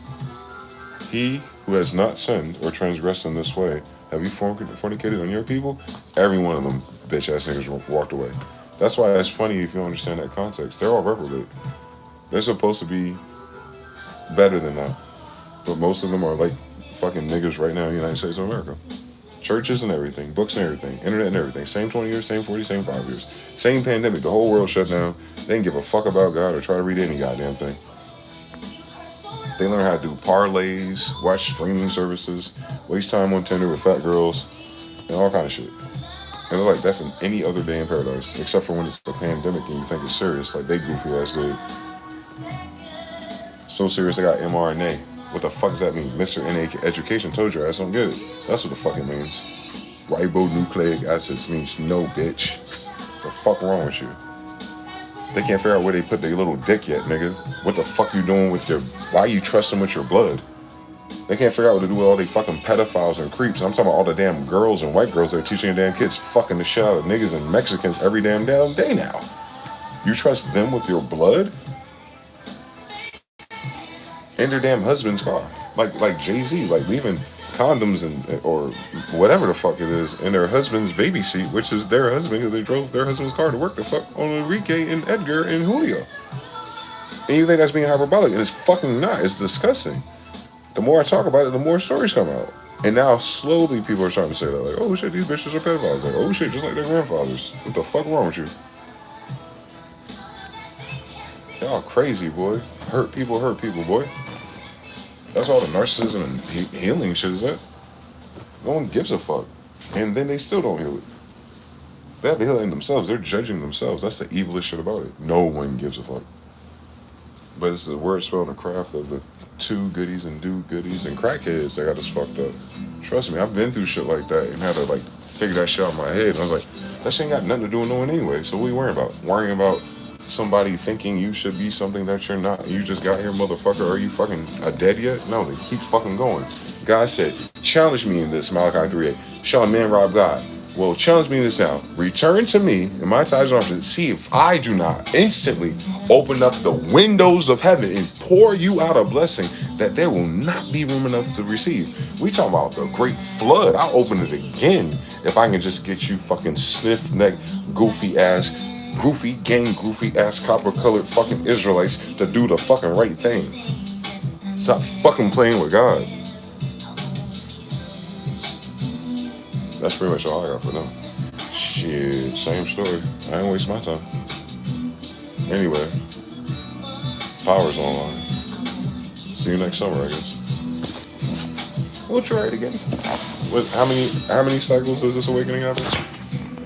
He who has not sinned or transgressed in this way, have you fornicated on your people? Every one of them bitch ass niggas walked away. That's why it's funny if you don't understand that context. They're all reprobate. They're supposed to be better than that. But most of them are like fucking niggas right now in the United States of America. Churches and everything, books and everything, internet and everything. Same 20 years, same 40, same 5 years. Same pandemic, the whole world shut down. They didn't give a fuck about God or try to read any goddamn thing. They learn how to do parlays, watch streaming services, waste time on Tinder with fat girls, and all kind of shit. And they're like, that's in any other day in paradise, except for when it's a pandemic and you think it's serious, like they goofy ass did. So serious they got mRNA. What the fuck does that mean? Mr. NA Education told your ass don't get it. That's what the fuck it means. Ribonucleic acids means no, bitch. The fuck wrong with you? They can't figure out where they put their little dick yet, nigga. What the fuck you doing with your... Why you trusting with your blood? They can't figure out what to do with all they fucking pedophiles and creeps. I'm talking about all the damn girls and white girls that are teaching their damn kids fucking the shit out of niggas and Mexicans every damn day now. You trust them with your blood? In their damn husband's car. Like Jay-Z, like leaving condoms and or whatever the fuck it is in their husband's baby seat, which is their husband because they drove their husband's car to work the fuck on Enrique and Edgar and Julio. And you think that's being hyperbolic, and it's fucking not. It's disgusting. The more I talk about it, the more stories come out. And now slowly people are starting to say that, like, oh shit, these bitches are pedophiles. Like, oh shit, just like their grandfathers. What the fuck wrong with you? Y'all crazy, boy. Hurt people, boy. That's all the narcissism and healing shit is that. No one gives a fuck. And then they still don't heal it. They have to heal it in themselves. They're judging themselves. That's the evilest shit about it. No one gives a fuck. But it's the word spell and the craft of the two goodies and do goodies and crackheads that got us fucked up. Trust me, I've been through shit like that and had to like figure that shit out in my head. And I was like, that shit ain't got nothing to do with no one anyway. So what are you worrying about? Worrying about somebody thinking you should be something that you're not. You just got here, motherfucker. Are you fucking dead yet? No, they keep fucking going. God said, challenge me in this, Malachi 3:8. Shall a man rob God? Well, challenge me in this now. Return to me in my tithes and offerings. See if I do not instantly open up the windows of heaven and pour you out a blessing that there will not be room enough to receive. We talking about the great flood. I'll open it again if I can just get you fucking sniff neck, goofy ass, copper colored fucking Israelites to do the fucking right thing. Stop fucking playing with God. That's pretty much all I got for them. Shit, same story. I ain't waste my time. Anyway, power's online. See you next summer, I guess. We'll try it again. How many cycles does this awakening happen?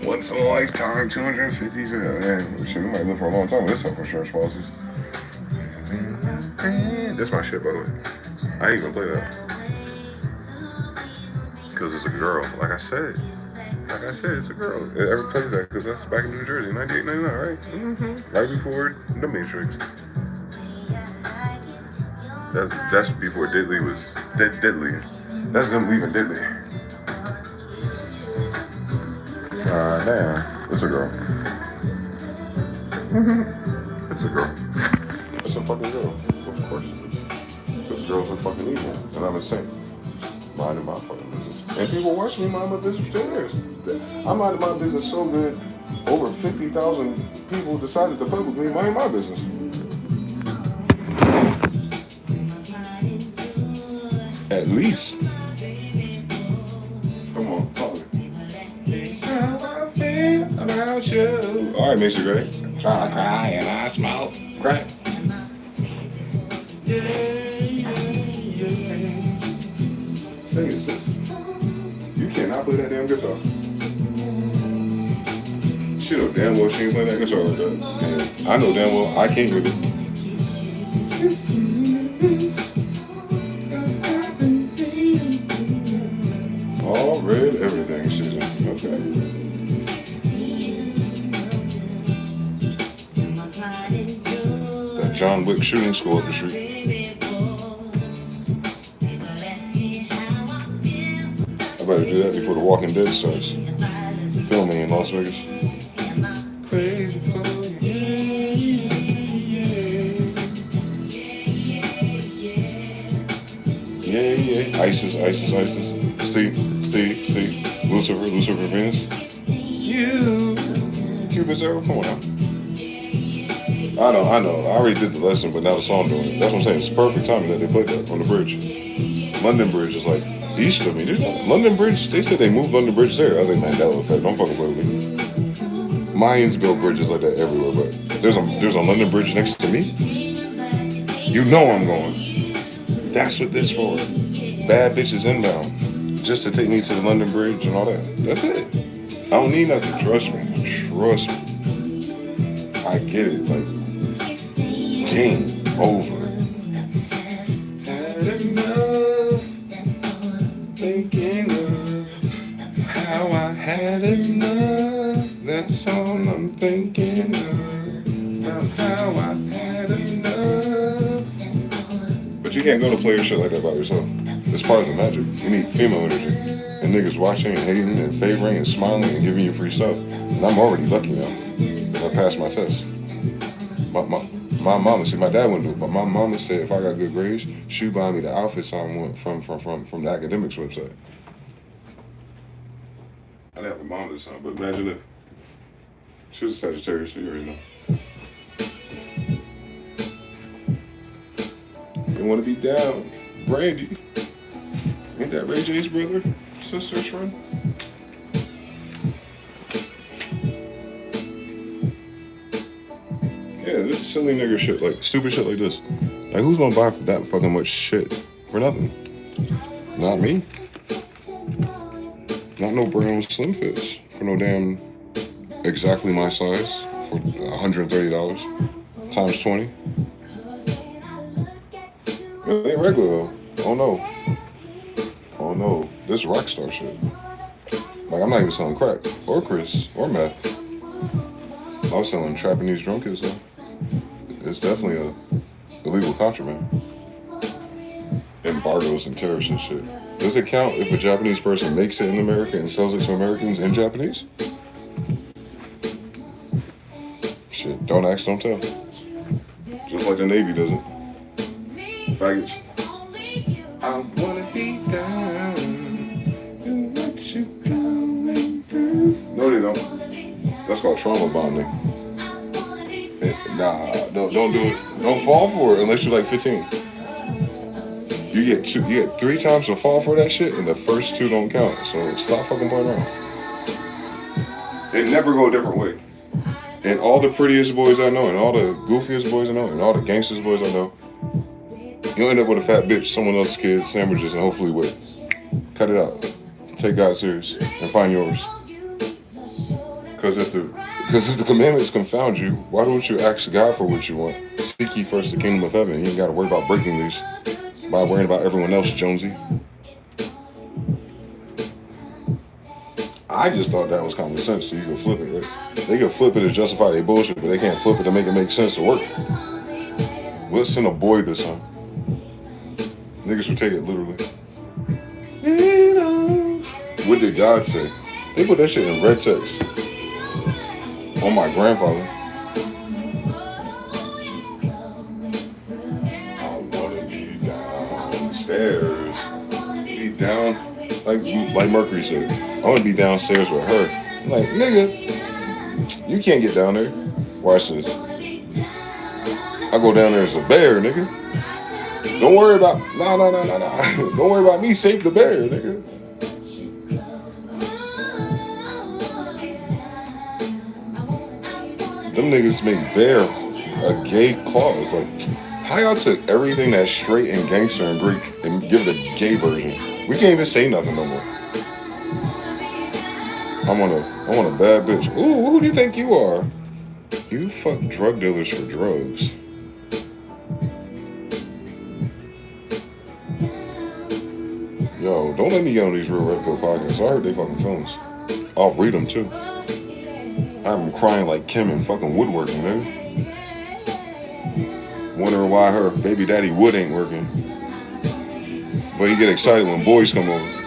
Once in a lifetime, 250. Man, shit, we might live for a long time with this health insurance policies. That's my shit, by the way. I ain't gonna play that. Because it's a girl. Like I said, it's a girl. It ever plays that because that's back in New Jersey, 98, 99, right? Mm-hmm. Right before The Matrix. That's before Diddley was Deadly. That's them leaving Diddley. Damn. It's a girl. It's a girl. It's a fucking girl. Of course it is. Because girls are fucking evil. And I'm insane. Minding my fucking business. And people watch me mind my business for 10 years. I minded my business so good, over 50,000 people decided to publicly mind my business. At least. Come on, public. How I feel about you. All right, Mr. Gray. Try to cry and I smoke crack. Sing it, sis. You cannot play that damn guitar. She know damn well she ain't playing that guitar like that. And I know damn well I can't with it. All red, everything, Susan. Okay. That John Wick shooting school up the street. I better do that before The Walking Dead starts filming in Las Vegas. Crazy for you. Yeah. ISIS. See. Lucifer, Venus. You. Cupid's arrow. Come on now. I know. I already did the lesson, but now the song doing it. That's what I'm saying. It's perfect timing that they played that on the bridge. London Bridge is like east of me. There's no London Bridge. They said they moved London Bridge there. I think Mandela effect. Don't fucking play with me. Mayans build bridges like that everywhere, but there's a London Bridge next to me. You know I'm going. That's what this for. Bad bitches inbound, just to take me to the London Bridge and all that. That's it. I don't need nothing. Trust me. I get it. Like game over. Had enough thinking of how I had enough. That's all I'm thinking of. About how I had enough. But you can't go to play your shit like that by yourself. It's part of the magic. You need female energy. And niggas watching and hating and favoring and smiling and giving you free stuff. And I'm already lucky now. Because I passed my test. My mama, see, my dad wouldn't do it, but my mama said if I got good grades, she'd buy me the outfits I want from the academics website. I didn't have a mom this time, but imagine if she was a Sagittarius, you already know. They want to be down. Brandy. Ain't that Ray J's brother? Sister's friend? Yeah, this silly nigga shit, like stupid shit like this. Like, who's gonna buy for that fucking much shit for nothing? Not me. Not no brown slim fits for no damn exactly my size for $130 times 20. It ain't regular though. Oh no. Oh no. This rockstar shit. Like, I'm not even selling crack or Chris or meth. I was selling Japanese drum kits though. It's definitely a illegal contraband. Embargoes and tariffs and shit. Does it count if a Japanese person makes it in America and sells it to Americans in Japanese? Shit, don't ask, don't tell. Just like the Navy does it. Faggots. I wanna be down. Do what you going through. No, they don't. That's called trauma bonding. Nah, don't do it. Don't fall for it unless you're like 15. You get 3 times to fall for that shit, and the first 2 don't count. So stop fucking playing around. It never go a different way. And all the prettiest boys I know, and all the goofiest boys I know, and all the gangsters boys I know, you'll end up with a fat bitch, someone else's kid, sandwiches, and hopefully with. Cut it out. Take God serious and find yours. Because if the commandments confound you, why don't you ask God for what you want? Seek ye first the kingdom of heaven. You ain't got to worry about breaking these by worrying about everyone else, Jonesy. I just thought that was common sense, so you can flip it, right? They can flip it to justify their bullshit, but they can't flip it to make it make sense to work. Let's send a boy this time. Niggas will take it literally. What did God say? They put that shit in red text. On my grandfather. I wanna be downstairs. Be down, like Mercury said. I wanna be downstairs with her. I'm like, nigga, you can't get down there. Watch this. I go down there as a bear, nigga. Don't worry about, nah. Don't worry about me, save the bear, nigga. Them niggas make bear a gay clause. Like, how y'all took everything that's straight and gangster and Greek and give it a gay version? We can't even say nothing no more. I want a bad bitch. Ooh, who do you think you are? You fuck drug dealers for drugs. Yo, don't let me get on these Real Red Pill podcasts. I heard they fucking films. I'll read them too. I have them crying like Kim and fucking woodworking, nigga. Wondering why her baby daddy wood ain't working. But he get excited when boys come over.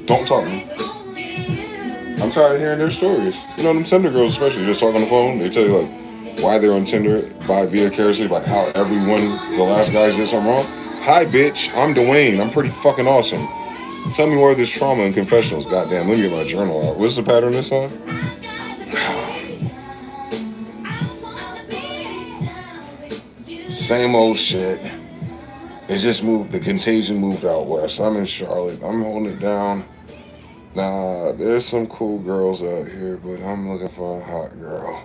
Don't talk to me. I'm tired of hearing their stories. You know, them Tinder girls especially, just talk on the phone. They tell you like why they're on Tinder, by via carelessly, like how everyone, the last guys did something wrong. Hi, bitch. I'm Dwayne. I'm pretty fucking awesome. Tell me where there's trauma in confessionals. Goddamn, let me get my journal out. What's the pattern this time? Same old shit. It just moved. The contagion moved out west. I'm in Charlotte. I'm holding it down. Nah, there's some cool girls out here, but I'm looking for a hot girl.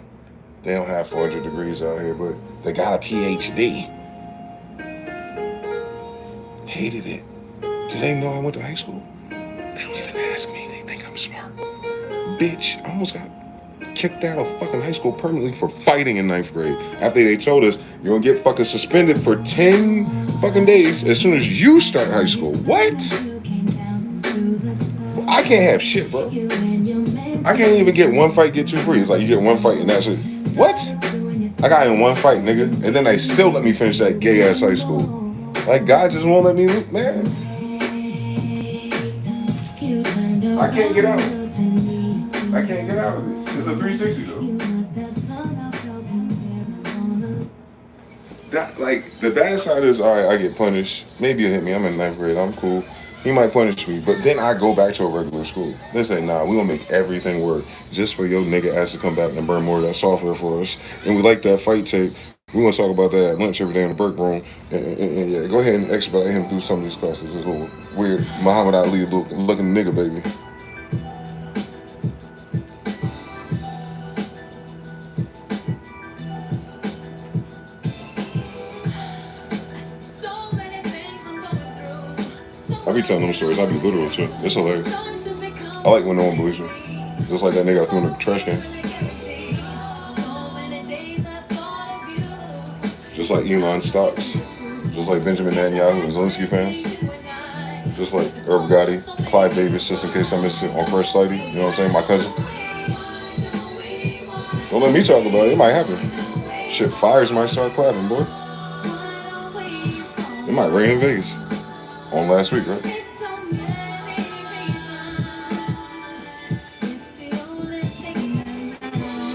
They don't have 400 degrees out here, but they got a PhD. Hated it. Do they know I went to high school? They don't even ask me. They think I'm smart. Bitch, I almost got kicked out of fucking high school permanently for fighting in 9th grade. After they told us you're gonna get fucking suspended for 10 fucking days as soon as you start high school. What? I can't have shit, bro. I can't even get one fight, get 2 free. It's like you get one fight and that's it. What? I got in one fight, nigga, and then they still let me finish that gay ass high school. Like, God just won't let me look, man. I can't get out. I can't get out of it. It's a 360 though. That, like, the bad side is, all right, I get punished. Maybe you'll hit me. I'm in 9th grade. I'm cool. He might punish me, but then I go back to a regular school. They say, nah, we gonna make everything work just for your nigga ass to come back and burn more of that software for us. And we like that fight tape. We gonna talk about that at lunch every day in the break room. And yeah, go ahead and expedite him through some of these classes. This little weird Muhammad Ali looking nigga baby. I be telling them stories. I be literal too. It's hilarious. I like when no one believes me. Just like that nigga I threw in the trash can. Just like Elon Stocks. Just like Benjamin Netanyahu and Zelensky fans. Just like Irv Gotti, Clyde Davis, just in case I missed it on First Lady. You know what I'm saying? My cousin. Don't let me talk about it. It might happen. Shit, fires might start clapping, boy. It might rain in Vegas. On last week, right?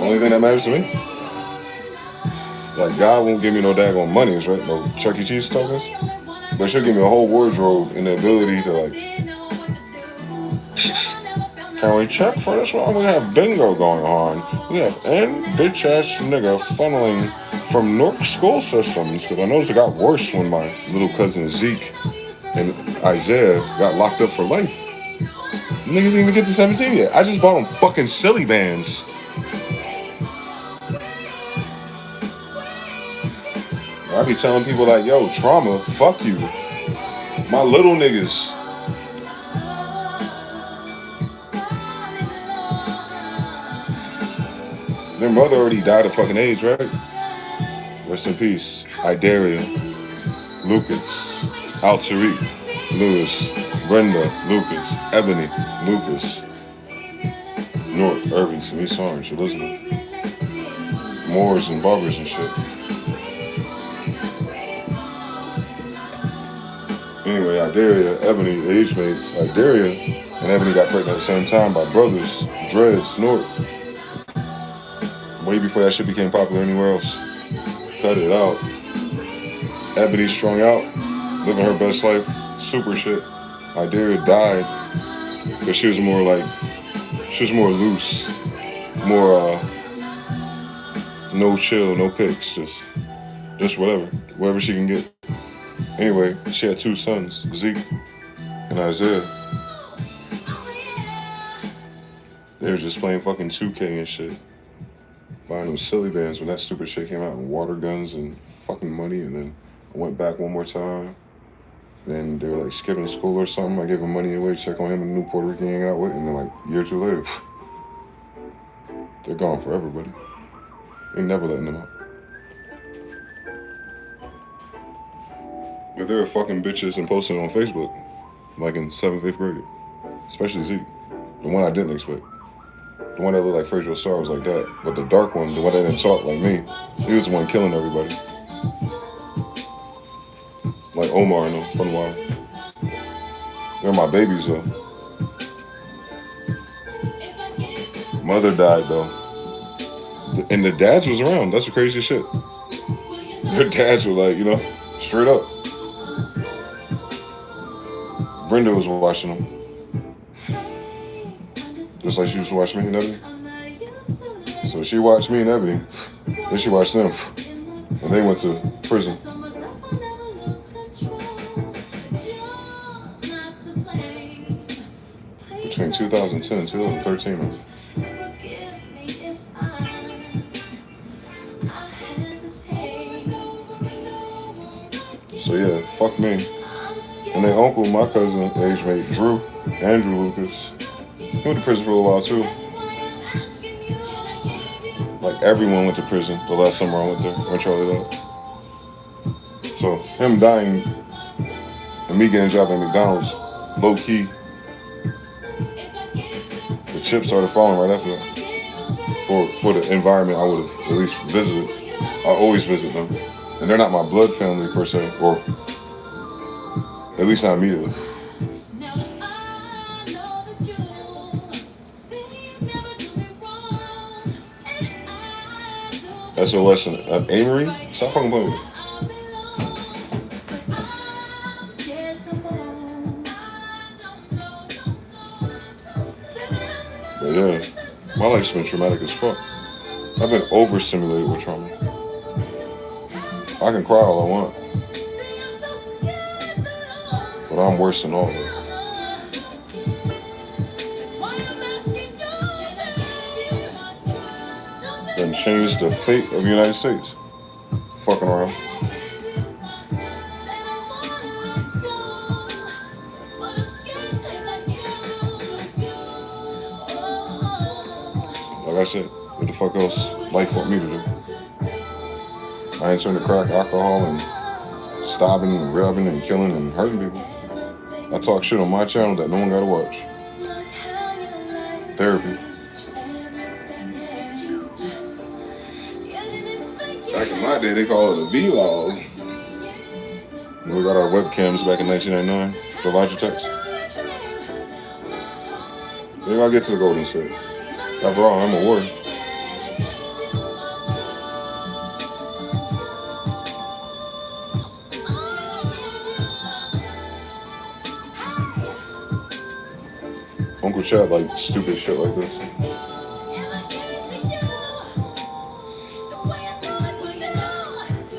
Only thing that matters to me. Like, God won't give me no daggone monies, right? No Chuck E. Cheese tokens. But she'll give me a whole wardrobe and the ability to, like, can we check for this one? We have bingo going on. We have bitch ass nigga funneling from Newark school systems. Because I noticed it got worse when my little cousin Zeke and Isaiah got locked up for life. Niggas didn't even get to 17 yet. I just bought them fucking silly bands. I be telling people like, yo, trauma, fuck you. My little niggas. Their mother already died of fucking AIDS, right? Rest in peace. Idaria, Lucas, Al-Tariq, Lewis, Brenda, Lucas, Ebony, Lucas, North, Irvington, East Orange, Elizabeth, Moors and Barbers and shit. Anyway, Idaria, Ebony, age mates. Idaria and Ebony got pregnant at the same time by brothers, Dreads, North. Way before that shit became popular anywhere else. Cut it out. Ebony strung out, living her best life, super shit. Idaria died because she was more loose, more no chill, no pics, just whatever she can get. Anyway, she had 2 sons, Zeke and Isaiah. They were just playing fucking 2K and shit. Buying those silly bands when that stupid shit came out, and water guns and fucking money. And then I went back one more time. Then they were like skipping school or something. I gave them money away, check on him and the new Puerto Rican hang out with. And then like a year or 2 later, they're gone forever, buddy. Ain't never letting them out. But they were fucking bitches and posting on Facebook, like in 7th, 8th grade. Especially Zeke, the one I didn't expect. The one that looked like Frazier Star was like that. But the dark one, the one that didn't talk like me, he was the one killing everybody. Like Omar and them from the wild. They're my babies though. Mother died though. And the dads was around. That's the craziest shit. Their dads were like, you know, straight up. Brenda was watching them. Just like she used to watch me and Ebony. So she watched me and Ebony. Then she watched them. And they went to prison. Between 2010 and 2013. So yeah, fuck me. And their uncle, my cousin, age mate, Andrew Lucas, he went to prison for a little while too. Like everyone went to prison the last summer I went there, when Charlie died. So him dying and me getting a job at McDonald's, low key, the chips started falling right after that. For the environment I would have at least visited. I always visit them. And they're not my blood family per se, or at least not immediately. SOS and Amory? Stop fucking playing with me. life's been traumatic as fuck. I've been overstimulated with trauma. I can cry all I want, but I'm worse than all of it. Then changed the fate of the United States. Fucking around. Like I said, what the fuck else life want me to do? I ain't turned to crack, alcohol, and stabbing and grabbing and killing and hurting people. I talk shit on my channel that no one gotta watch. Therapy. Back in my day, they call it a vlog. When we got our webcams back in 1999 for Logitech. Maybe I'll get to the golden state. After all, I'm a warrior. Uncle Chad like stupid shit like this.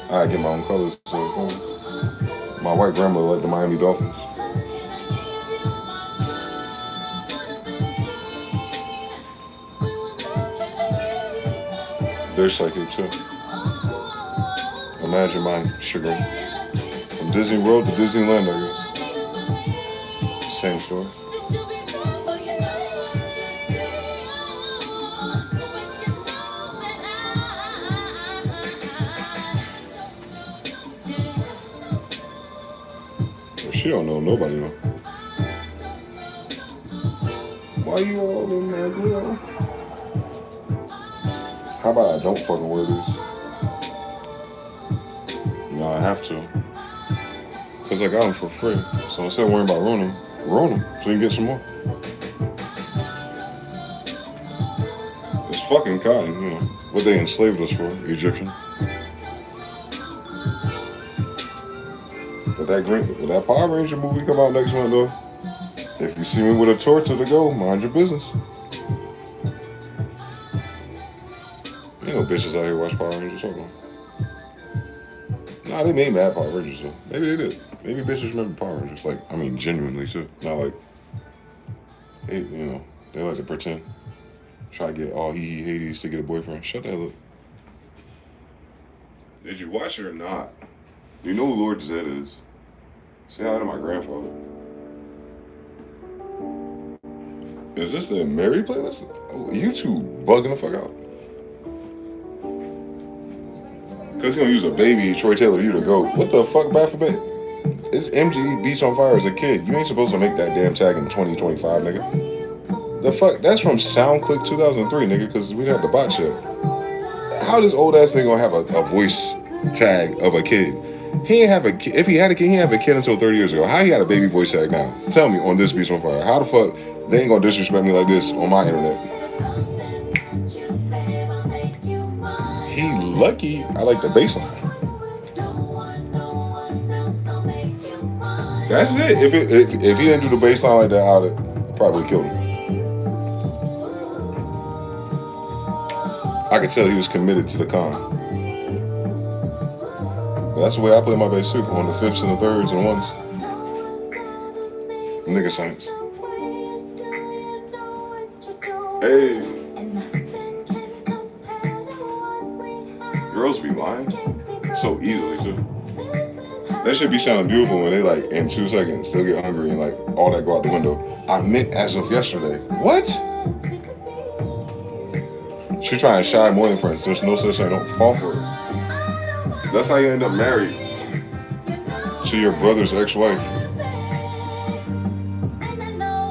I get my own colors, so my white grandmother liked the Miami Dolphins. They're psychic too. Imagine my chagrin. From Disney World to Disneyland, I guess. Same story. She don't know nobody though. Why you all in that girl? How about I don't fucking wear these? No, I have to. Cause I got them for free. So instead of worrying about ruining them so you can get some more. It's fucking cotton, you know. What they enslaved us for, Egyptian. But that Power Ranger movie come out next month though. If you see me with a torch to the go, mind your business. Ain't no bitches out here watch Power Rangers, hold on. Nah, they made mad Power Rangers though. Maybe they did. Maybe bitches remember Power Rangers. Like, I mean, genuinely too. Not like, hey, you know, they like to pretend. Try to get all hee Hades to get a boyfriend. Shut that up. Did you watch it or not? Do you know who Lord Zed is? Say hi to my grandfather. Is this the Mary playlist? Oh, YouTube bugging the fuck out. Cause he gonna use a baby Troy Taylor you to go. What the fuck, Baphomet? It's MG Beats on Fire as a kid. You ain't supposed to make that damn tag in 2025, nigga. The fuck? That's from SoundClick 2003, nigga, cause we had the bot shit. How this old ass nigga gonna have a voice tag of a kid? He ain't have a kid. If he had a kid, he didn't have a kid until 30 years ago. How he got a baby voice tag now? Tell me on this Beats on Fire. How the fuck they ain't gonna disrespect me like this on my internet? He lucky I like the bass line. That's it. If he didn't do the bass line like that, I would have probably killed him. I could tell he was committed to the con. That's the way I play my bass too, on the fifths and the thirds and ones. Nigga science. Hey. Girls be lying so easily too. That should be sounding beautiful when they like in 2 seconds still get hungry and like all that go out the window. I meant as of yesterday. What? She trying to shy more than friends. There's no such thing. Don't fall for it. That's how you end up married to your brother's ex-wife.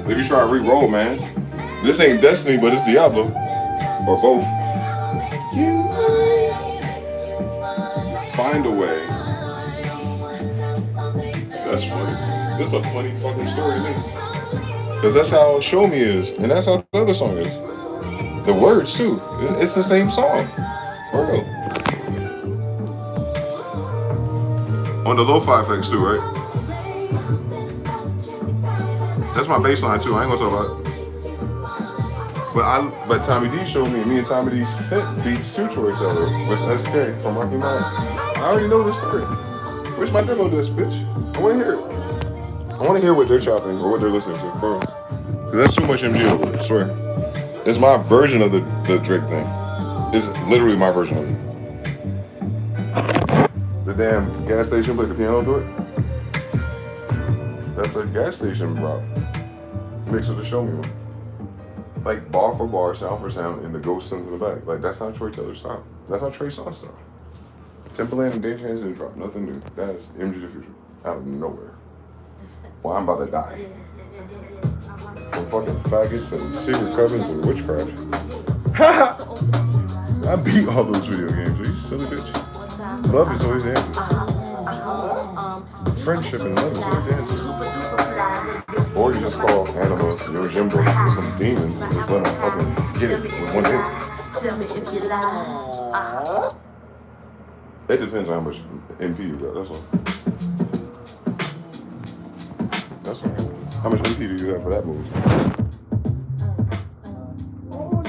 If you try to re-roll, man, this ain't Destiny, but it's Diablo, or both. Find a way. That's funny. This is a funny fucking story to me. Cause that's how Show Me is, and that's how the other song is. The words too. It's the same song. For real. On the lo-fi effects too, right? That's my bass line too. I ain't gonna talk about it. But Tommy D showed me and Tommy D sent beats to Troy Taylor with SK from Rocky Mountain. I already know the story. Where's my demo disc, bitch? I want to hear it. I want to hear what they're chopping or what they're listening to. Because that's too much MG over it, I swear. It's my version of the Drake thing. It's literally my version of it. The damn gas station played the piano to it. That's a gas station rock. Mixed with the Show Me one. Like bar for bar, sound for sound, and the ghost sings in the back. Like that's not Troy Taylor's style. That's not Trey Songz style. Timberland and Dangerous didn't drop nothing new. That's MG the Future. Out of nowhere. Well, I'm about to die. From fucking faggots and secret covens and witchcraft. Ha! I beat all those video games. Are you silly bitch? Love is always the answer. Friendship and love is always the answer. Or you just call animals your Jimbo with some demons and just let them fucking get it with one hit. It depends on how much MP you got, that's all. That's all. How much MP do you have for that movie? Oh,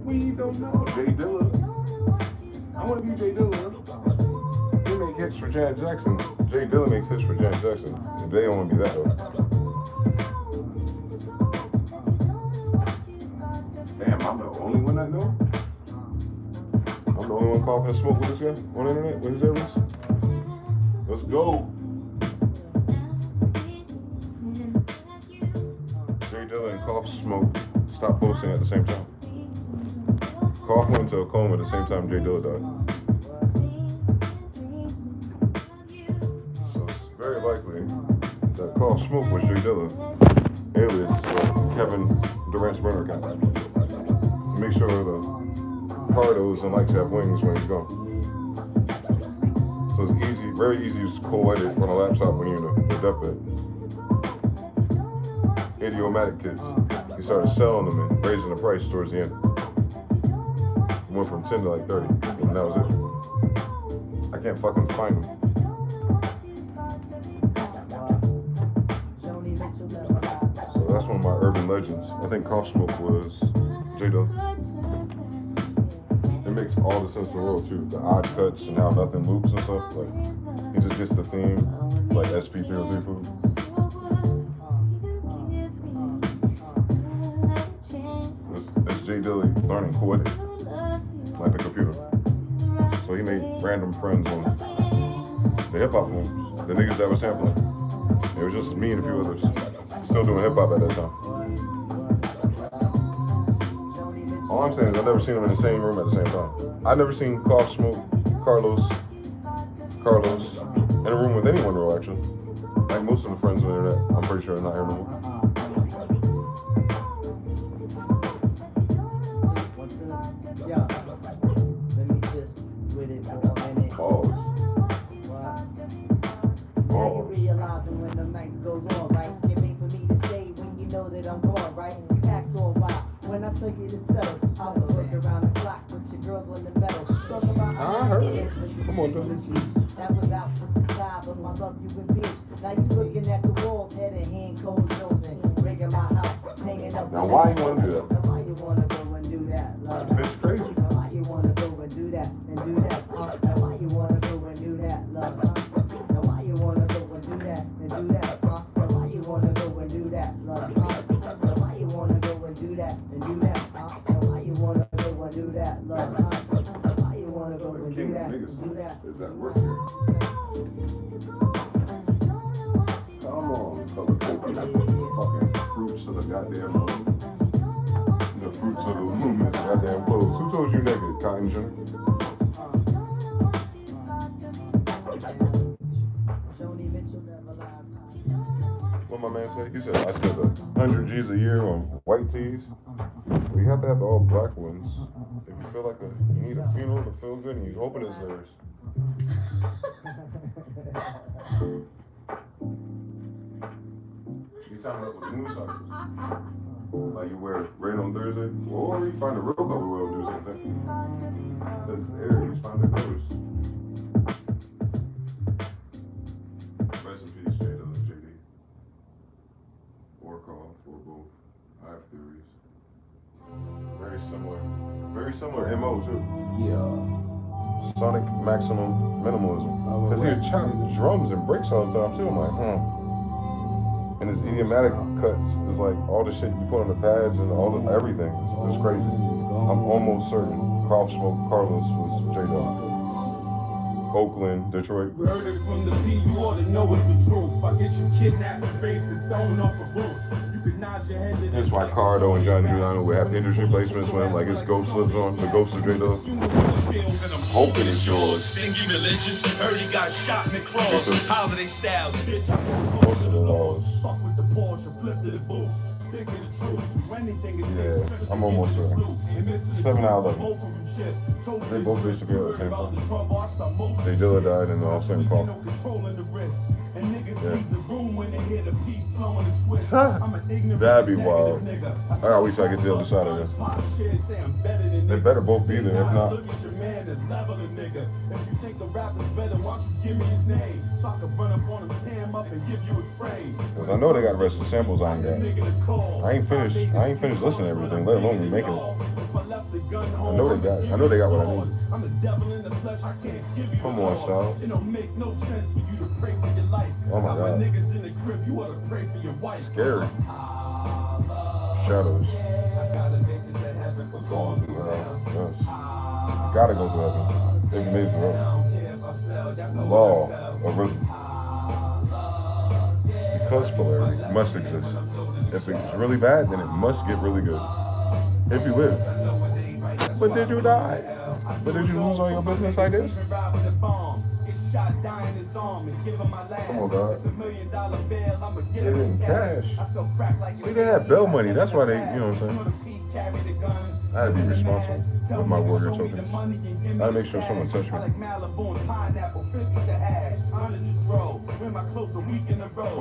we don't know. Jay Dilla. I want to be Jay Dilla. He make hits for Janet Jackson. Jay Dilla makes hits for Janet Jackson. If they don't want to be that though. Damn, I'm the only one that know? I'm the only one coughing and smoke with this guy on the internet with his airways? Let's go. Jay Dilla and Cough Smoke stopped posting at the same time. Cough went into a coma at the same time Jay Dilla died. So it's very likely that Cough Smoke was Jay Dilla, alias Kevin Durant's burner account. To make sure the Cardos and likes have wings when he's gone. So it's easy, very easy to co-edit on a laptop when you're in a deathbed. Idiomatic kids. He started selling them and raising the price towards the end. It went from 10 to like 30, and that was it. I can't fucking find them. So that's one of my urban legends. I think Cough Smoke was J Dilla. It makes all the sense in the world too. The odd cuts and how nothing loops and stuff. Like he just gets the theme, like SP303 food. It's Jay Dilla learning co-edit, like the computer. So he made random friends on the hip hop rooms, the niggas that were sampling. It was just me and a few others, still doing hip hop at that time. All I'm saying is I've never seen them in the same room at the same time. I've never seen Cough Smoke, Carlos in a room with anyone real actually. Like most of the friends on the internet, I'm pretty sure are not here no more. Come on, dog. That was out for the vibe of my love you and bitch. Now you looking at the walls, head and hand, closed doors, and rigging my house, hanging up. Now why you wanna do that? Now why you wanna go and do that? Love. It's crazy. Now why you wanna go and do that and do that? Now why you wanna go and do that? Love. Now why you wanna go and do that and do that? Now why you wanna go and do that? Love. Now why you wanna go and do that and do that? Now why you wanna go and do that? Love. Why you wanna go and do that and do that? Is that work here? Come on, color coded. Fucking fruits of the goddamn moon. The fruits of the womb is goddamn clothes. Who told you naked, Cotton Jenner? What my man say? He said, I spent 100 G's a year on white tees. Well, you have to have the all black ones. If you feel like you need a funeral to feel good and you hoping it's theirs. You time it up with moonstockings. Like you wear red on Thursday, or you find a real color will do the same thing. It says it's Aries, find the colors. Rest in peace, J Dilla, JD. Or call for both. I have theories. mode too. Yeah. Sonic maximum minimalism. Because he would chop drums and breaks all the time too. I'm like, And his idiomatic cuts is like all the shit you put on the pads and all the everything. It's crazy. I'm almost certain Cough Smoke Carlos was J-Dog. Oakland, Detroit. We heard it from the P, you ought to know it's the truth. I get you kidnapped and raped and thrown off a roof. You could nod your head to That's why Cardo and John Giuliano would have industry placements when like his ghost lives on, the ghost of J-Dog. Hoping it's yours. Think you religious? Heard he got shot in the cross. Holiday style, bitch. Most of the laws. Fuck with the Porsche, flip to the booth. Stick to the truth. Anything it takes. I'm almost certain. 7 out of 11. They both used to be at the same time. They Dilla died and all same call. That'd be wild. I gotta wait till I get to the other side of this. They better both be there, if not. Cause I know they got the rest of the samples I ain't got. I ain't finished listening to everything, let alone me making it. I know they got what I need. Come on, Sal. Oh my God. Scary. Shadows. Yes. Gotta go to heaven. If you made it to heaven. Law of rhythm. Because polarity must exist. If it's really bad, then it must get really good. If you live. But did you die? But did you lose all your business ideas? Come on, God. They didn't cash. See, they had bail money. That's why they, you know what I'm saying? I had to be responsible with my warrior tokens. I had to make sure someone touched me. Come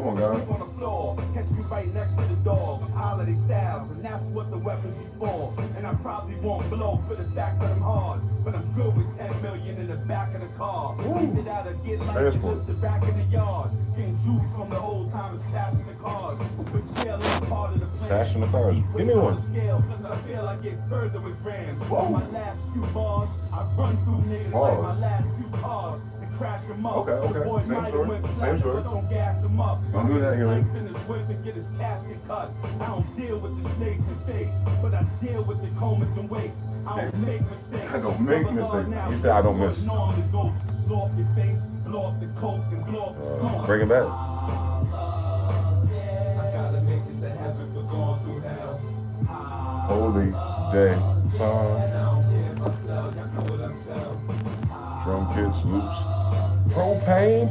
on, God. Catch me right next to the dog. Holiday styles, and that's what the weapons you for. And I probably won't blow for the fact that I'm hard, but I'm good with 10 million in the back of the car. Leave it out of get like the back of the yard. Can't choose from the old timers passing the cars. But jail is part of the plan. Stashing the cars. Give me one. I feel I get further with grams. My last few bars, I run through niggas like my last few cars. Crash him up. Okay. Same story. Same story. Don't gas him up. Don't do that, Huey. Get his casket cut. I don't deal with the snakes and fakes, but I deal with the comas and wakes. I don't make mistakes. I don't make mistakes. You said I don't miss. Blow off your face, blow off the coke, and blow off the smoke. Bring it back. I gotta make it to heaven for going through hell. Holy day, son. Drum kits, loops. Propane,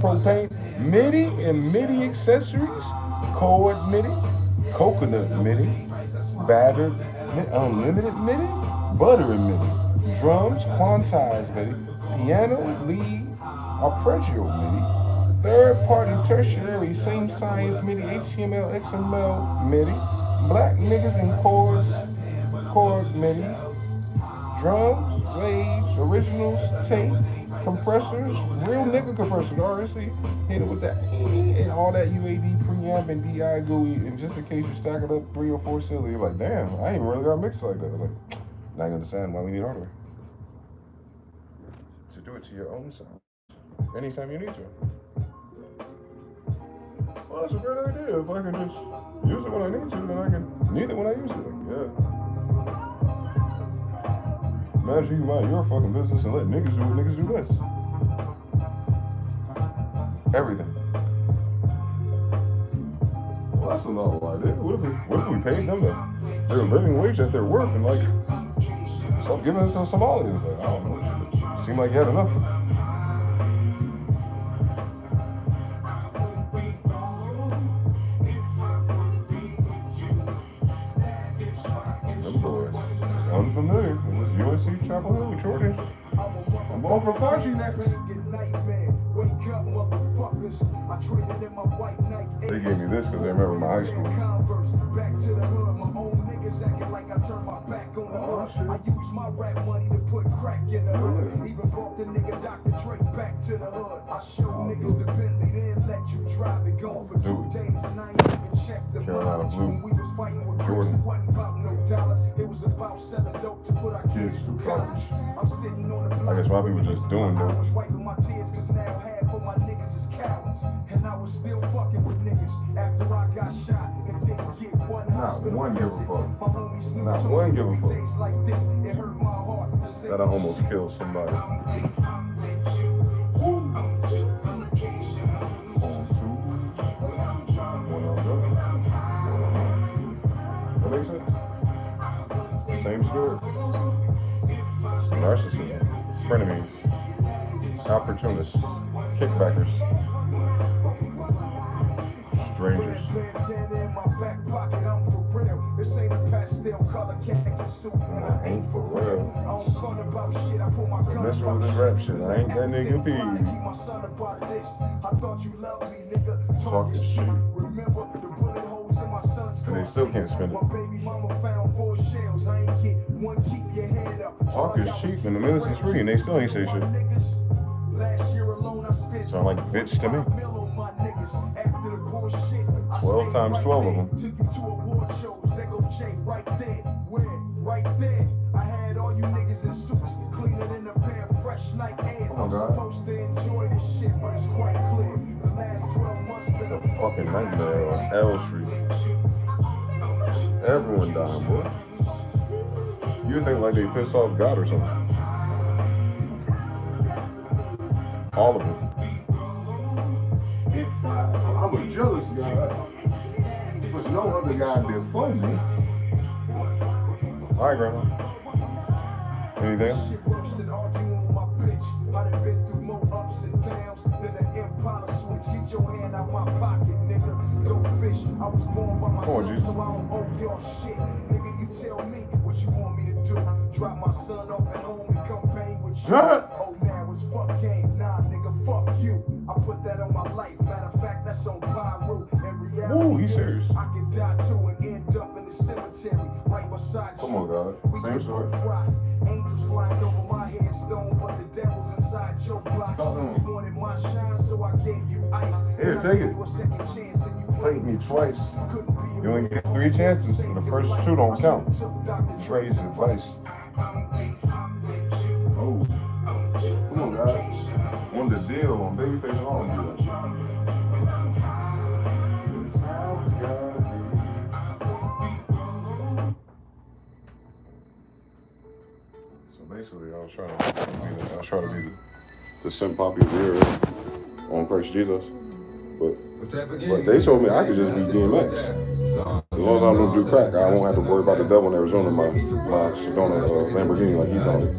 MIDI and MIDI accessories, cord MIDI, coconut MIDI, battered, unlimited MIDI, butter and MIDI, drums, quantized MIDI, piano, lead, arpeggio MIDI, third-party tertiary, same size MIDI, HTML, XML MIDI, black niggas and chords, chord MIDI, drums, waves, originals, tape, compressors, real nigga compressors, RSC, hit it with that and all that UAD preamp and DI GUI, and just in case you stack it up 3 or 4 silly, you're like, damn, I ain't really got a mix like that. Like, now you understand why we need hardware. To do it to your own sound, anytime you need to. Well, that's a great idea. If I can just use it when I need to, then I can need it when I use it. Yeah. Imagine you mind your fucking business and let niggas do what niggas do best. Everything. Well, that's a novel idea. What if we paid them their living wage at their worth and like stop giving it to Somalians? Like, I don't know. Seemed like you had enough. Them boys. Unfamiliar. USC Chapel Hill with Jordan. I'm going for Fauci next. Wake up, motherfuckers. I traded in my white Nike. They gave me this because they remember my high school. Converse, back to the hood. My own niggas acting like I turned my back on the hood. I use my rap money to put crack in the hood. Even brought the nigga Dr. Dre back to the hood. I showed niggas the Bentley, then let you drive it. Gone for 2 days and I ain't even checked the Carolina mileage. Blue. When we was fighting with Jordan, it wasn't about no dollars. It was about selling dope to put our kids through college. I'm sitting on the block. I guess my people just doing I dope. was wiping my tears cause now half of my niggas is cowards. And I was still fucking with niggas after I got shot and didn't get one hospital one give a visit. fuck. My homie Snoop Not told one me give a every fuck. days like this, it hurt my heart to say That I almost killed somebody. On two. One on the other. That makes sense? Same spirit. Some narcissism. Frenemies. Opportunists. Kickbackers. Strangers. This ain't a pastel color khaki suit, and I ain't for real. I don't fun about shit. I put my gun Messing with about this rap shit. I ain't that nigga P. Keep my son about this. I thought you loved me, nigga. Talking shit. Remember the bullet holes in my son's car. And they still can't spend it. My baby mama found 4 shells. I ain't get one. Keep your head up. Talk is cheap and the ministry's free and they still ain't say shit. Last year alone, I spent Sound like a bitch to me. 12 times 12 of them. Took you to award shows, they go Jay right there. Where? Right there. I had all you niggas in suits, cleaner than a pair of fresh night airs. Oh, I'm God. supposed to enjoy this shit, but it's quite clear. The last 12 months been a Fucking nightmare on L Street. Everyone dying, boy. You think like they pissed off God or something. All of them. I'm a jealous guy, but no other guy did for me. All right, Grandma. Anything else? shit worse than arguing with my bitch. I done been through more ups and downs than an Impala switch. Get your hand out my pocket, nigga. Go fish. I was born by myself, on, G. so I don't owe your shit. Nigga, you tell me what you want me to do. Drop my son off at home and come bang with you. Oh, now it's fuck game. Nah, nigga, fuck you. I put that on my life. Matter of fact, that's on Pyro. In reality, Ooh, he's serious. I could die too and end up in the cemetery right beside Come you. on, God. We Same can story. both rock. Angels flying over my headstone, but the devil's inside your block. You wanted my shine, so I gave you ice. Here, And I take gave it. you a second chance, and you Played me twice. couldn't be You only get 3 chances, and the first 2 don't count. Trey's advice. Oh. Come on, guys. On the deal, on Babyface and all of that. So basically, I was trying to be the Simp Poppy of the year on Christ Jesus. But they told me I could just be DMX. As long as I don't do crack, I won't have to worry about the devil in Arizona, my Sedona Lamborghini like he's on it.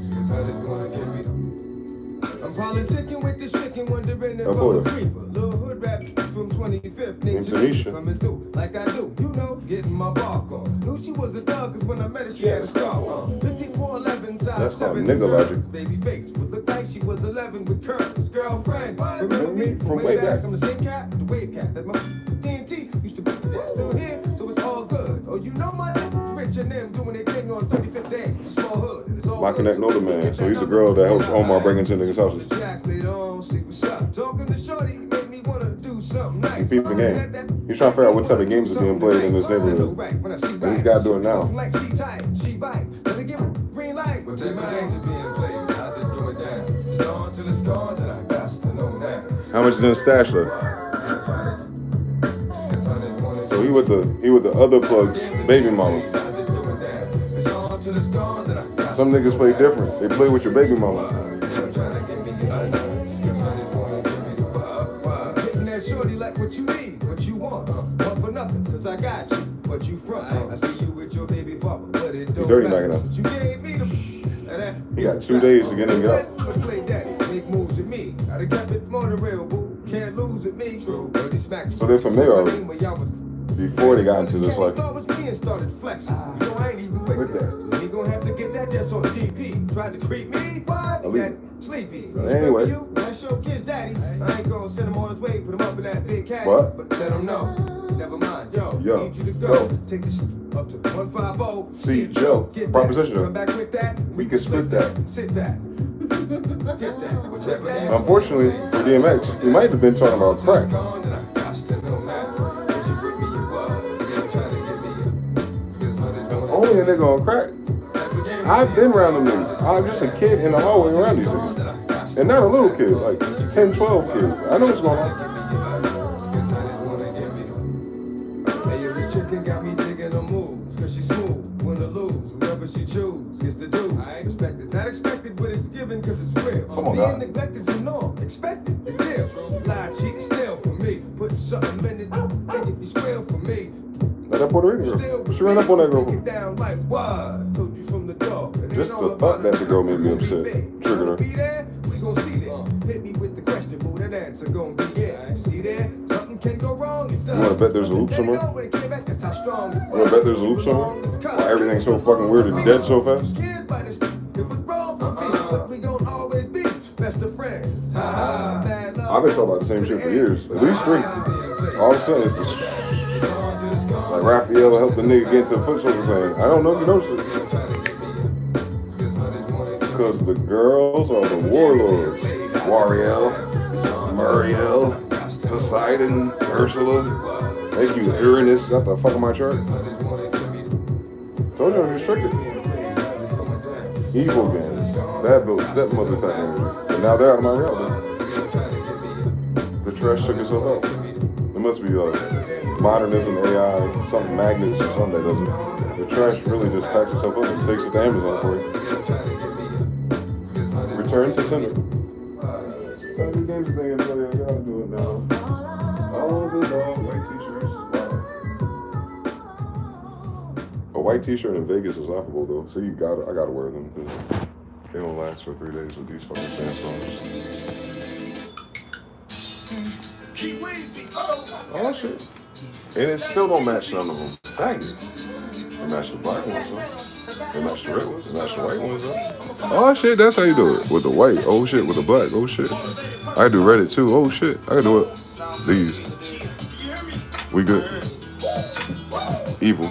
I'm politicking with this chicken, wondering if Oh, I'm boy. a creeper. Little hood rap from 25th, named Tanisha. Tanisha, coming through like I do, you know, getting my bark on. Knew she was a thug, cause when I met her, she had a scar on. 5411 size That's called 7 nigga logic. Baby face would look like she was 11 with curves. Girlfriend, remember me From way back. I'm the same cat, the wave cat that my TNT used to be. Still here, so it's all good. Oh, you know my Rich and them doing their thing on 35th day. Small hood, and it's all My good. connect know the man, so he's a girl that helps Omar break into niggas' houses. Jack later on, see what's up. Talking to Shorty made me wanna do something nice. He peeped the game. He's trying to figure out what type of games is being played in this neighborhood. And he's got to do it now. Like she tight, she bite. Let her give a green light. What type of games are being played? I just do it down. It's on till it's gone, then I got to know that. How much is in the stash left? So he with the other plug's baby mama. Some niggas play different. They play with your baby mama. Getting that shorty like what you need, what you want. Want for nothing, cause I got you. What you front? I see you with your baby father, but it don't dirty matter. knocking up. You gave me the. He got 2 days to get him get up. But play daddy, make moves with me. Gotta keep it more than real, boo. Can't lose with me. True, but he smacked you. So they're familiar already. When y'all was before they got into this like with that. You gonna have to get that just on GP. Tried to creep me? What? That sleepy. Anyway. That's your kid's daddy. I ain't gonna send him on his way, put him up in that big cat. What? But let him know. Never mind. Yo, need you to go. Take this up to 150. See Joe. Get Proposition. Come back with that. We can split that. Sit back. Get that. Whichever. Unfortunately for DMX, he might have been talking about crack. Only a nigga on crack. I've been around them niggas. I'm just a kid in the hallway around these niggas. And not a little kid, like 10, 12 kids. I know what's going on. Hey, yo, this chicken got me digging her moves, cause she's smooth, win or lose, whoever she choose gets the do. Respect it, not expected, but it's given cause it's real. Come on, being God. neglected, you know, expected, you feel. Lie, cheat, steal for me, put something in it, make it be real for me. Like that Puerto Rican girl. She ran up on that girl. Down like what? Told you from the dog. Just the thought that the girl made me upset. Triggered her. Be there, we gon' see that. Hit me with the question, boo, that answer gon' be yeah. See there? Something can go wrong. You wanna bet there's a loop somewhere? You wanna bet there's a loop somewhere? Why everything's so fucking weird and dead so fast? I've been talking about the same shit for years. At least 3. All of a sudden it's the like Raphael helped the nigga get into the foot soldier thing. I don't know if you noticed it. Because the girls are the warlords. Wariel, Muriel, Poseidon, Ursula. Thank you, Uranus. Got the fuck on my chart. Told you I'm restricted. Evil games. Bad built stepmother type energy. And now they're out of my reality. The trash took itself out. It must be modernism, AI, something magnets or something that doesn't. The trash really just packs itself up and takes it to Amazon for you. Return to sender. Tell me games thing and tell you I gotta do it now. I want this all white t-shirts. A white t-shirt in Vegas is laughable though, so I gotta wear them because they don't last for 3 days with these fucking Samsungs. Oh shit. And it still don't match none of them. Dang it. They match the black ones though. They match the red ones. They match the white ones though. Oh shit, that's how you do it. With the white. Oh shit, with the black. Oh shit. I do Reddit too. Oh shit. I can do it. These. We good. Evil.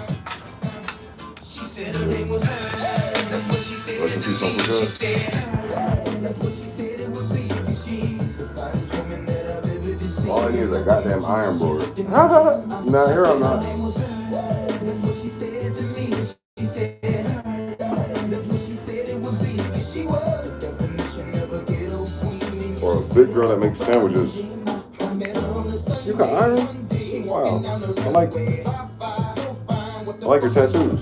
Rest in peace, Uncle Joe. All I need is a goddamn iron board. Nah, here I'm not. Or a big girl that makes sandwiches. You can iron? Wow. I like your tattoos.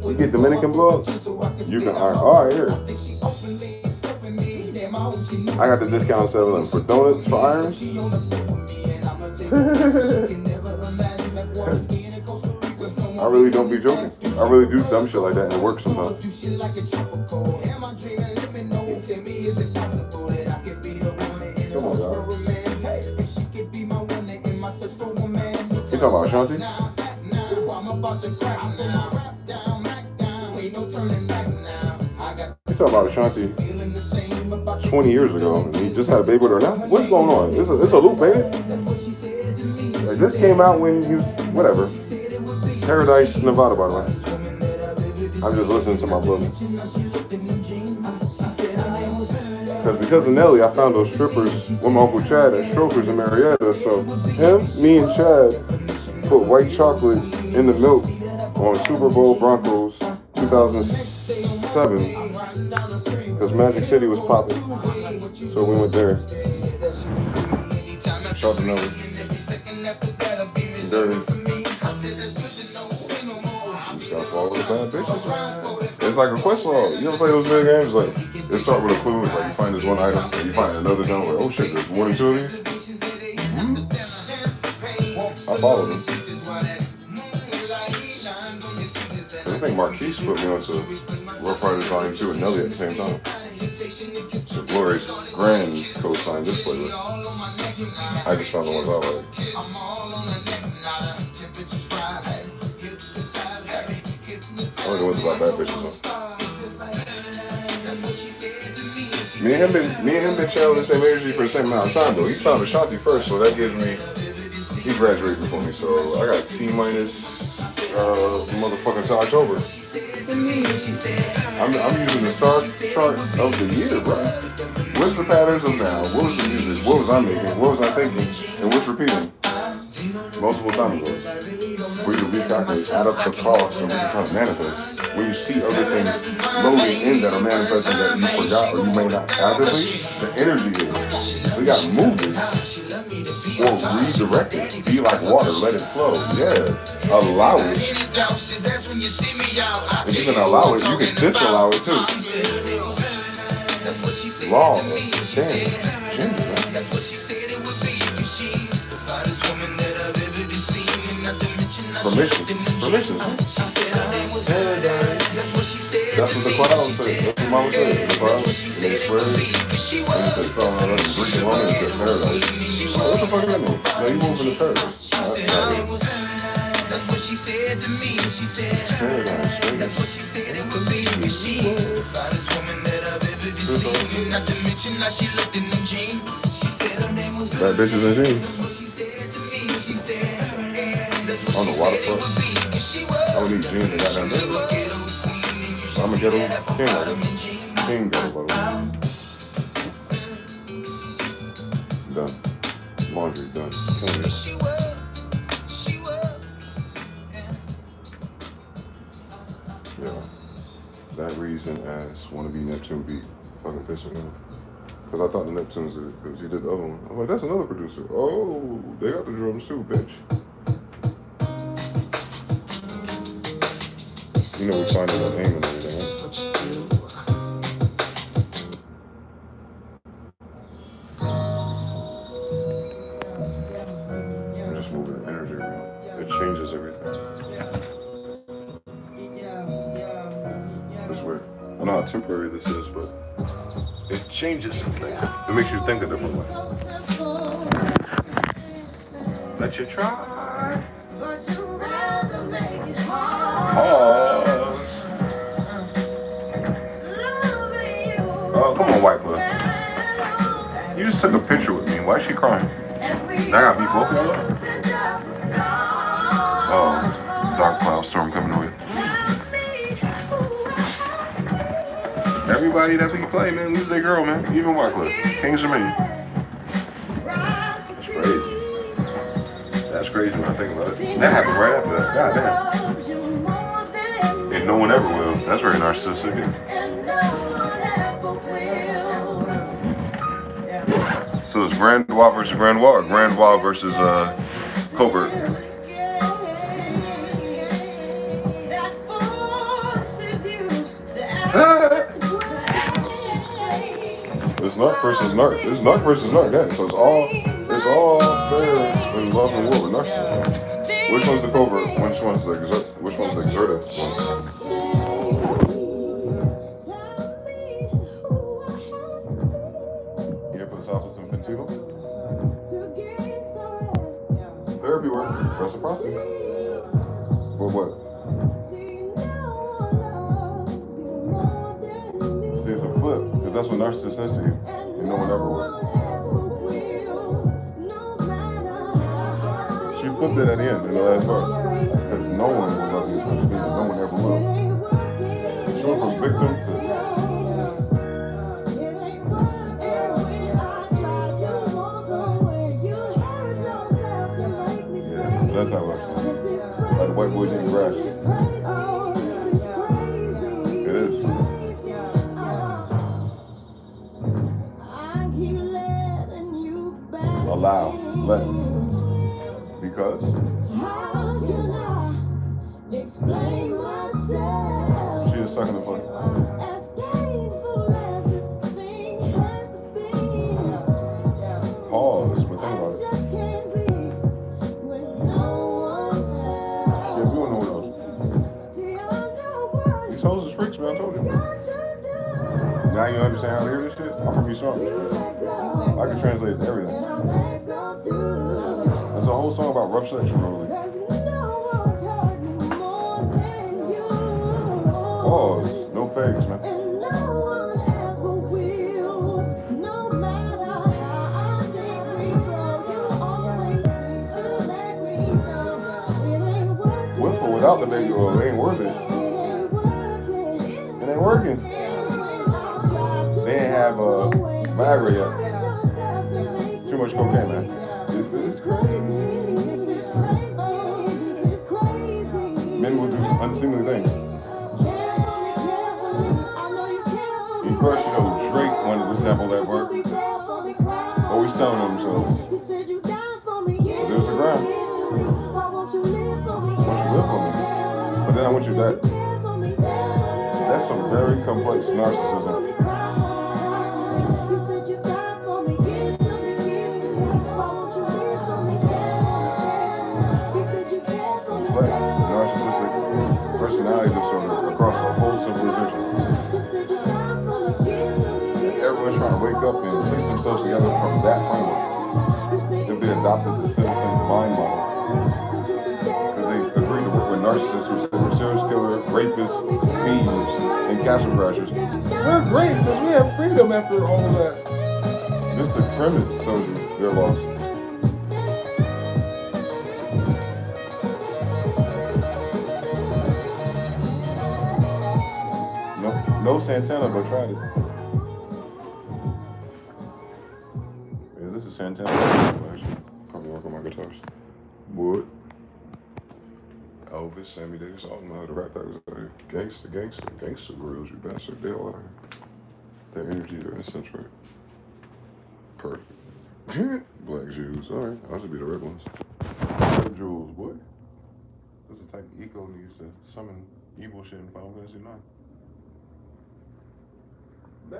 You get Dominican blood? You can iron. Alright, here. I got the discount 7 for donuts for iron. I really don't be joking. I really do dumb shit like that and it works sometimes. Come on, y'all. You talking about Ashanti? You talking about Ashanti 20 years ago and he just had a baby with her now? What's going on? It's a loop, baby. Like, this came out when you, whatever. Paradise, Nevada, by the way. I'm just listening to my brother. Because of Nelly, I found those strippers with my Uncle Chad at Strokers in Marietta. So him, me, and Chad put white chocolate in the milk on Super Bowl Broncos 2007 because Magic City was popping. So we went there. Shout to Nelly. Dirty. You gotta follow the bad bitches, man. It's like a quest log. You ever play those video games? Like, it start with a clue, like you find this one item, and you find another jump, like, oh shit, there's 1 and 2 of these? I followed them. I think Marquise put me onto Rough Riders Volume 2 and Nelly at the same time. So Glory's grand co-signed this playlist. I just found the ones I like. I like the ones about bad bitches. Me and him been sharing the same energy for the same amount of time though. He found Ashanti first, so that gives me. He graduated before me, so I got T minus motherfucking till October. I'm using the star chart of the year, bro. What's the patterns of now? What was the music? What was I making? What was I thinking? And what's repeating? Multiple times ago. Where you recalculate, add up the costs and what you're trying to manifest. When you see other things loading in that are manifesting that you forgot or you may not actively, the energy is. We got to move it. Or redirect it. Be like water, let it flow. Yeah. Allow it. If you can allow it, you can disallow it too. Law of gender, man. Permission. That's what the cloud said. That's what mama said. The cloud, and they spread, and they said, oh, that's drinking woman is just paradise. What the fuck is that mean? No, you moving to paradise. That's what she said to me. She said, paradise. That's what she said it would be. She was the finest woman that I've ever seen. Not to mention how she looked in them jeans. She said her name was Bad Bitches in Jeans. I don't know why the fuck. I don't need jeans and goddamn bitches. I'm a ghetto king like it. King ghetto, by the way. Done. Laundry done. Clean. Yeah. That reason as wanna be Neptune beat fucking pissing me off. Cause I thought the Neptunes did it, cause he did the other one. I was like, that's another producer. Oh, they got the drums too, bitch. You know we find it on aim and everything, right? I'm just moving the energy around. It changes everything. It's weird. I don't know how temporary this is, but it changes something. It makes you think a different way. Let you try. Oh, come on, white boy. You just took a picture with me. Why is she crying? I gotta be both of you. Oh, dark cloud storm coming away. Everybody that we play, man, lose their girl, man. Even white club. Kings of me. That's crazy. That's crazy when I think about it. That happened right after that. God damn. And no one ever will. That's very narcissistic. So it's Grandois versus Grandois, or Grandois versus Covert. It's Narc versus Narc. It's Narc versus Narc. Yeah. So it's all fair in love and war with narcissism. Which one's the covert? Which one's the exertive one? You ever put this off with some Pentito? Therapy work. Reciprocity. For what? See, it's a flip, because that's what narcissists says to you, and no one ever will. She flipped it at the end in the last verse, because no one will love you as much as me, and no one ever will. She went from victim to... Yeah, that's how it works. Like the white boys eating grass. It is. Allow, let. Because? She is sucking the fuck. Pause, but think about it. Yeah, we don't know what else. These hoes is freaks, man, I told you. Now you understand how to hear this shit? I'm from East Strong. I can translate everything. There's a whole song about rough sex from early. Pause. No pegs, man. With or without the baby oil, it ain't worth it. It ain't working. They ain't have Viagra yet. Too much cocaine, man. This is crazy. Men will do unseemly things. And of course, you know, Drake wanted to sample that work. Always telling them so. But there's the ground. I want you to live for me. But then I want you dead. That's some very complex narcissism. Complex narcissistic personality disorder across the whole civilization. And everyone's trying to wake up and piece themselves together from that framework. If they adopted the citizen mind model. Because they agreed to work with narcissists who said we're serial killer, rapists, thieves, and castle crashers. We're great because we have freedom after all of that. Mr. Premise told you they're lost. No Santana, but tried it. Yeah, this is Santana. Actually, probably work on my guitars. Wood. Elvis, Sammy Davis, all them know how to rap. That was out here. Gangsta grills, you bastard. They all out here. Their energy, their essence, right? Perfect. Black Jews. All right, I should be the red ones. Red Jewels, boy. That's the type of eco needs to summon evil shit in Final Fantasy 9. Yeah.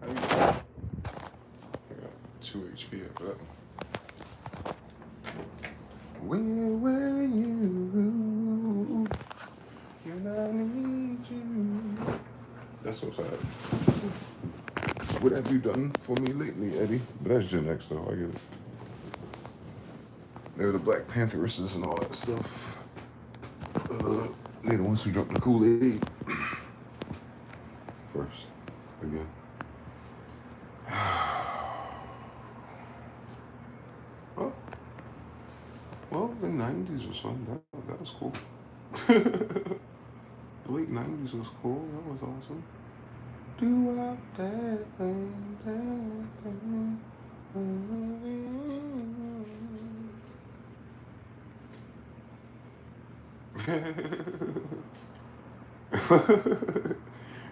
I got 2 HP after that one. Where were you? And I need you. That's so sad. What have you done for me lately, Eddie? But that's Gen X though, I get it. They're the Black Pantherists and all that stuff. They're the ones who jumped the Kool-Aid first, again. Well, the 90s or something, that was cool. The late 90s was cool, that was awesome. Do out that thing.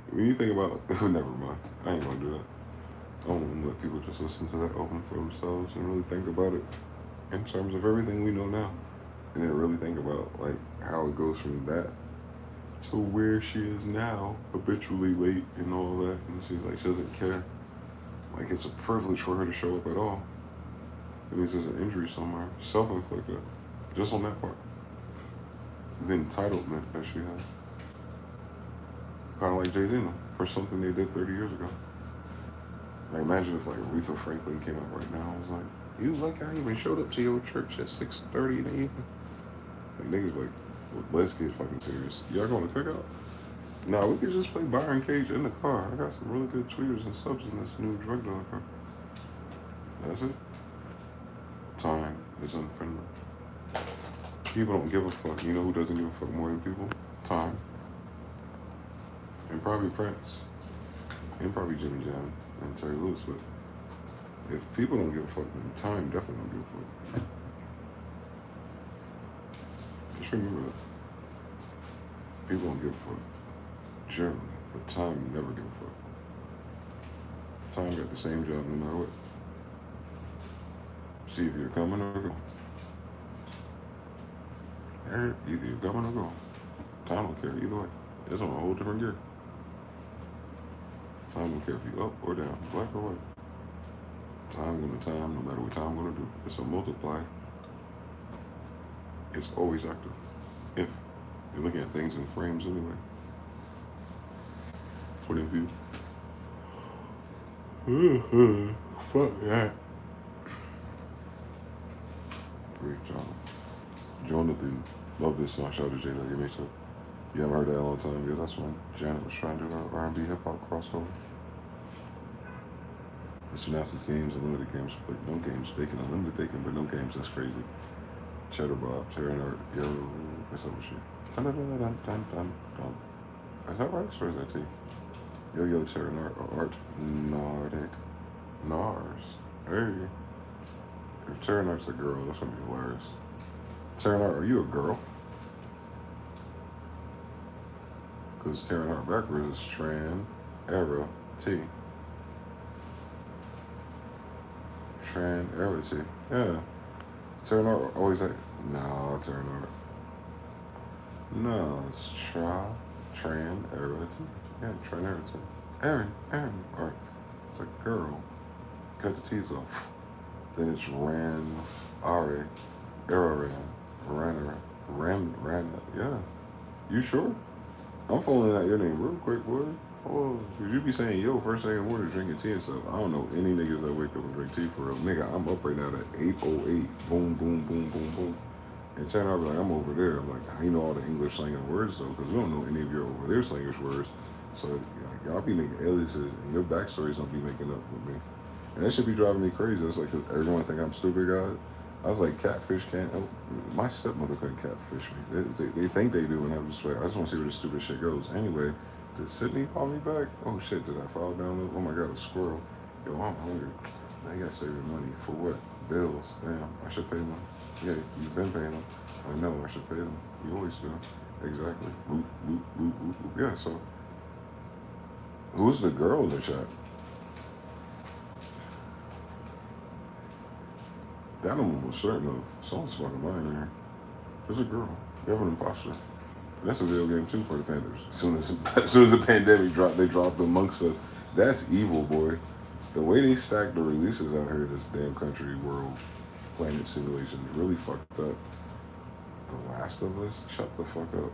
When you think about, never mind, I ain't gonna do that. I don't want to let people just listen to that album for themselves and really think about it in terms of everything we know now. And then really think about like how it goes from that to where she is now, habitually late and all that. And she's like, she doesn't care. Like it's a privilege for her to show up at all. It means there's an injury somewhere, self-inflicted, just on that part. The entitlement that she has. Kind of like Jay-Z for something they did 30 years ago. Like imagine if like Aretha Franklin came out right now and was like, you like I even showed up to your church at 6:30 in the evening. Like niggas like, well, let's get fucking serious. Y'all going to cookout? Nah, we could just play Byron Cage in the car. I got some really good tweeters and subs in this new drug dealer car. That's it. Time is unfriendly. People don't give a fuck. You know who doesn't give a fuck more than people? Time. And probably Prince. And probably Jimmy Jam and Terry Lewis. But if people don't give a fuck, then time definitely don't give a fuck. Just remember that. People don't give a fuck. Generally. But time never give a fuck. Time got the same job no matter what. See if you're coming or going. Either you're coming or going. Time don't care either way. It's on a whole different gear. Time don't care if you're up or down, black or white. Time gonna time, no matter what time gonna do. It's a multiplier. It's always active. If You're looking at things in frames anyway. Point of view. Fuck that. Great job. Jonathan. Love this song. Shout out to Jay. Give me some. You haven't heard that in a long time. Yeah, that's when Janet was trying to do her R&B hip hop crossover. Mr. Nasty's games, unlimited games, but no games. Bacon, unlimited bacon, but no games. That's crazy. Cheddar Bob, Cheddar Nerd. Yo, what's up with you? Dun, dun, dun, dun, dun, dun, dun. Is that right? Or is that T? Yo, Cheddar Nerd. Art Nordic. Nars. Hey. If Cheddar Nerd's a girl, that's gonna be hilarious. Cheddar Nerd, are you a girl? Because Terran Heart backwards is Tran, Era, T. Tran, Era, T. Yeah. Terran Heart always like, no, Terran Heart. No, it's Tran, Era, T. Yeah, Tran, Era, T. Aaron, or it's a girl. Cut the T's off. Then it's Ran, Are, Era, Ran, yeah. You sure? I'm phoning out your name real quick, boy. Oh, would you be saying yo first thing in the morning drinking tea and stuff? I don't know any niggas that wake up and drink tea for real. Nigga, I'm up right now at 8:08. Boom, boom, boom, boom, boom. And turn out like I'm over there. I'm like, how you know all the English slang words though? Because we don't know any of your over there slangish words. So like, y'all be making aliases and your backstories don't be making up with me. And that should be driving me crazy. It's like, 'cause everyone think I'm stupid, God. I was like, catfish can't. My stepmother couldn't catfish me. They think they do, and I'm just like, I just want to see where this stupid shit goes. Anyway, did Sydney call me back? Oh shit, did I fall down? Oh my god, a squirrel. Yo, I'm hungry. Now you gotta save your money for what? Bills. Damn, I should pay them. Yeah, you've been paying them. I know, I should pay them. You always do. Exactly. Whoop, whoop, whoop, whoop, whoop. Yeah. So, who's the girl in the chat? That I'm almost certain of. Someone's fucking lying here. There's a girl. You have an imposter. That's a video game too for the Panthers. As soon as the pandemic dropped, they dropped amongst us. That's evil, boy. The way they stack the releases out here, this damn country, world, planet simulation is really fucked up. The Last of Us, shut the fuck up.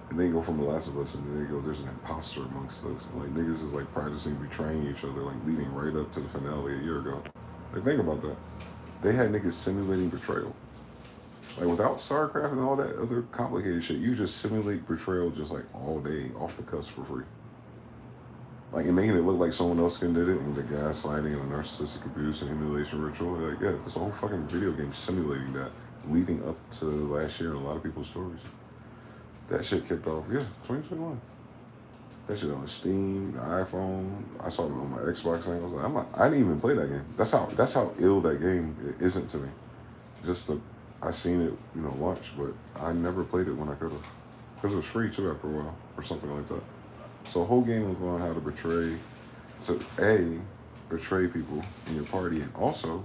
And they go from The Last of Us, and then they go, there's an imposter amongst us. And like niggas is like practicing betraying each other, like leading right up to the finale a year ago. Like think about that. They had niggas simulating betrayal. Like without StarCraft and all that other complicated shit, you just simulate betrayal just like all day, off the cuff for free. Like and making it look like someone else can did it, and the gaslighting and the narcissistic abuse and humiliation ritual. Like yeah, this whole fucking video game simulating that, leading up to last year in a lot of people's stories. That shit kicked off, yeah, 2021. That shit on Steam, the iPhone. I saw it on my Xbox thing. I was like, I didn't even play that game. That's how ill that game isn't to me. I seen it, launch, but I never played it when I could have. Because it was free too after a while, or something like that. So the whole game was on how to betray people in your party, and also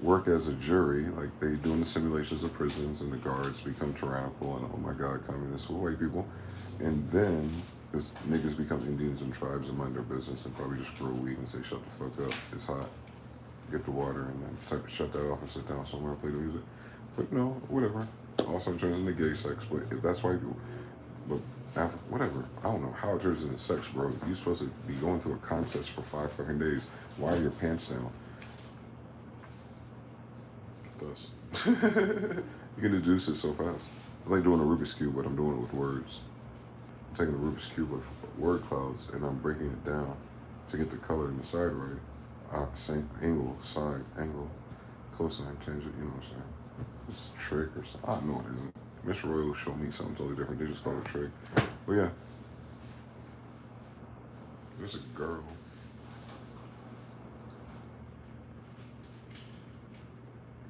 work as a jury, like they doing the simulations of prisons, and the guards become tyrannical, and oh my god, communists with white people, and then because niggas become Indians and tribes and mind their business and probably just grow weed and say, shut the fuck up, it's hot. Get the water and then shut that off and sit down somewhere and play the music. But whatever. Also turns into gay sex, but if that's white people. But after, whatever. I don't know how it turns into sex, bro. You're supposed to be going through a contest for 5 fucking days. Why are your pants down? Thus. You can deduce it so fast. It's like doing a Rubik's Cube, but I'm doing it with words. I'm taking a Rubik's Cube with word clouds and I'm breaking it down to get the color in the side right. Same angle, side, angle, close line, change it, you know what I'm saying? It's a trick or something. I know it isn't. Mr. Roy will show me something totally different. They just call it a trick. But yeah. There's a girl.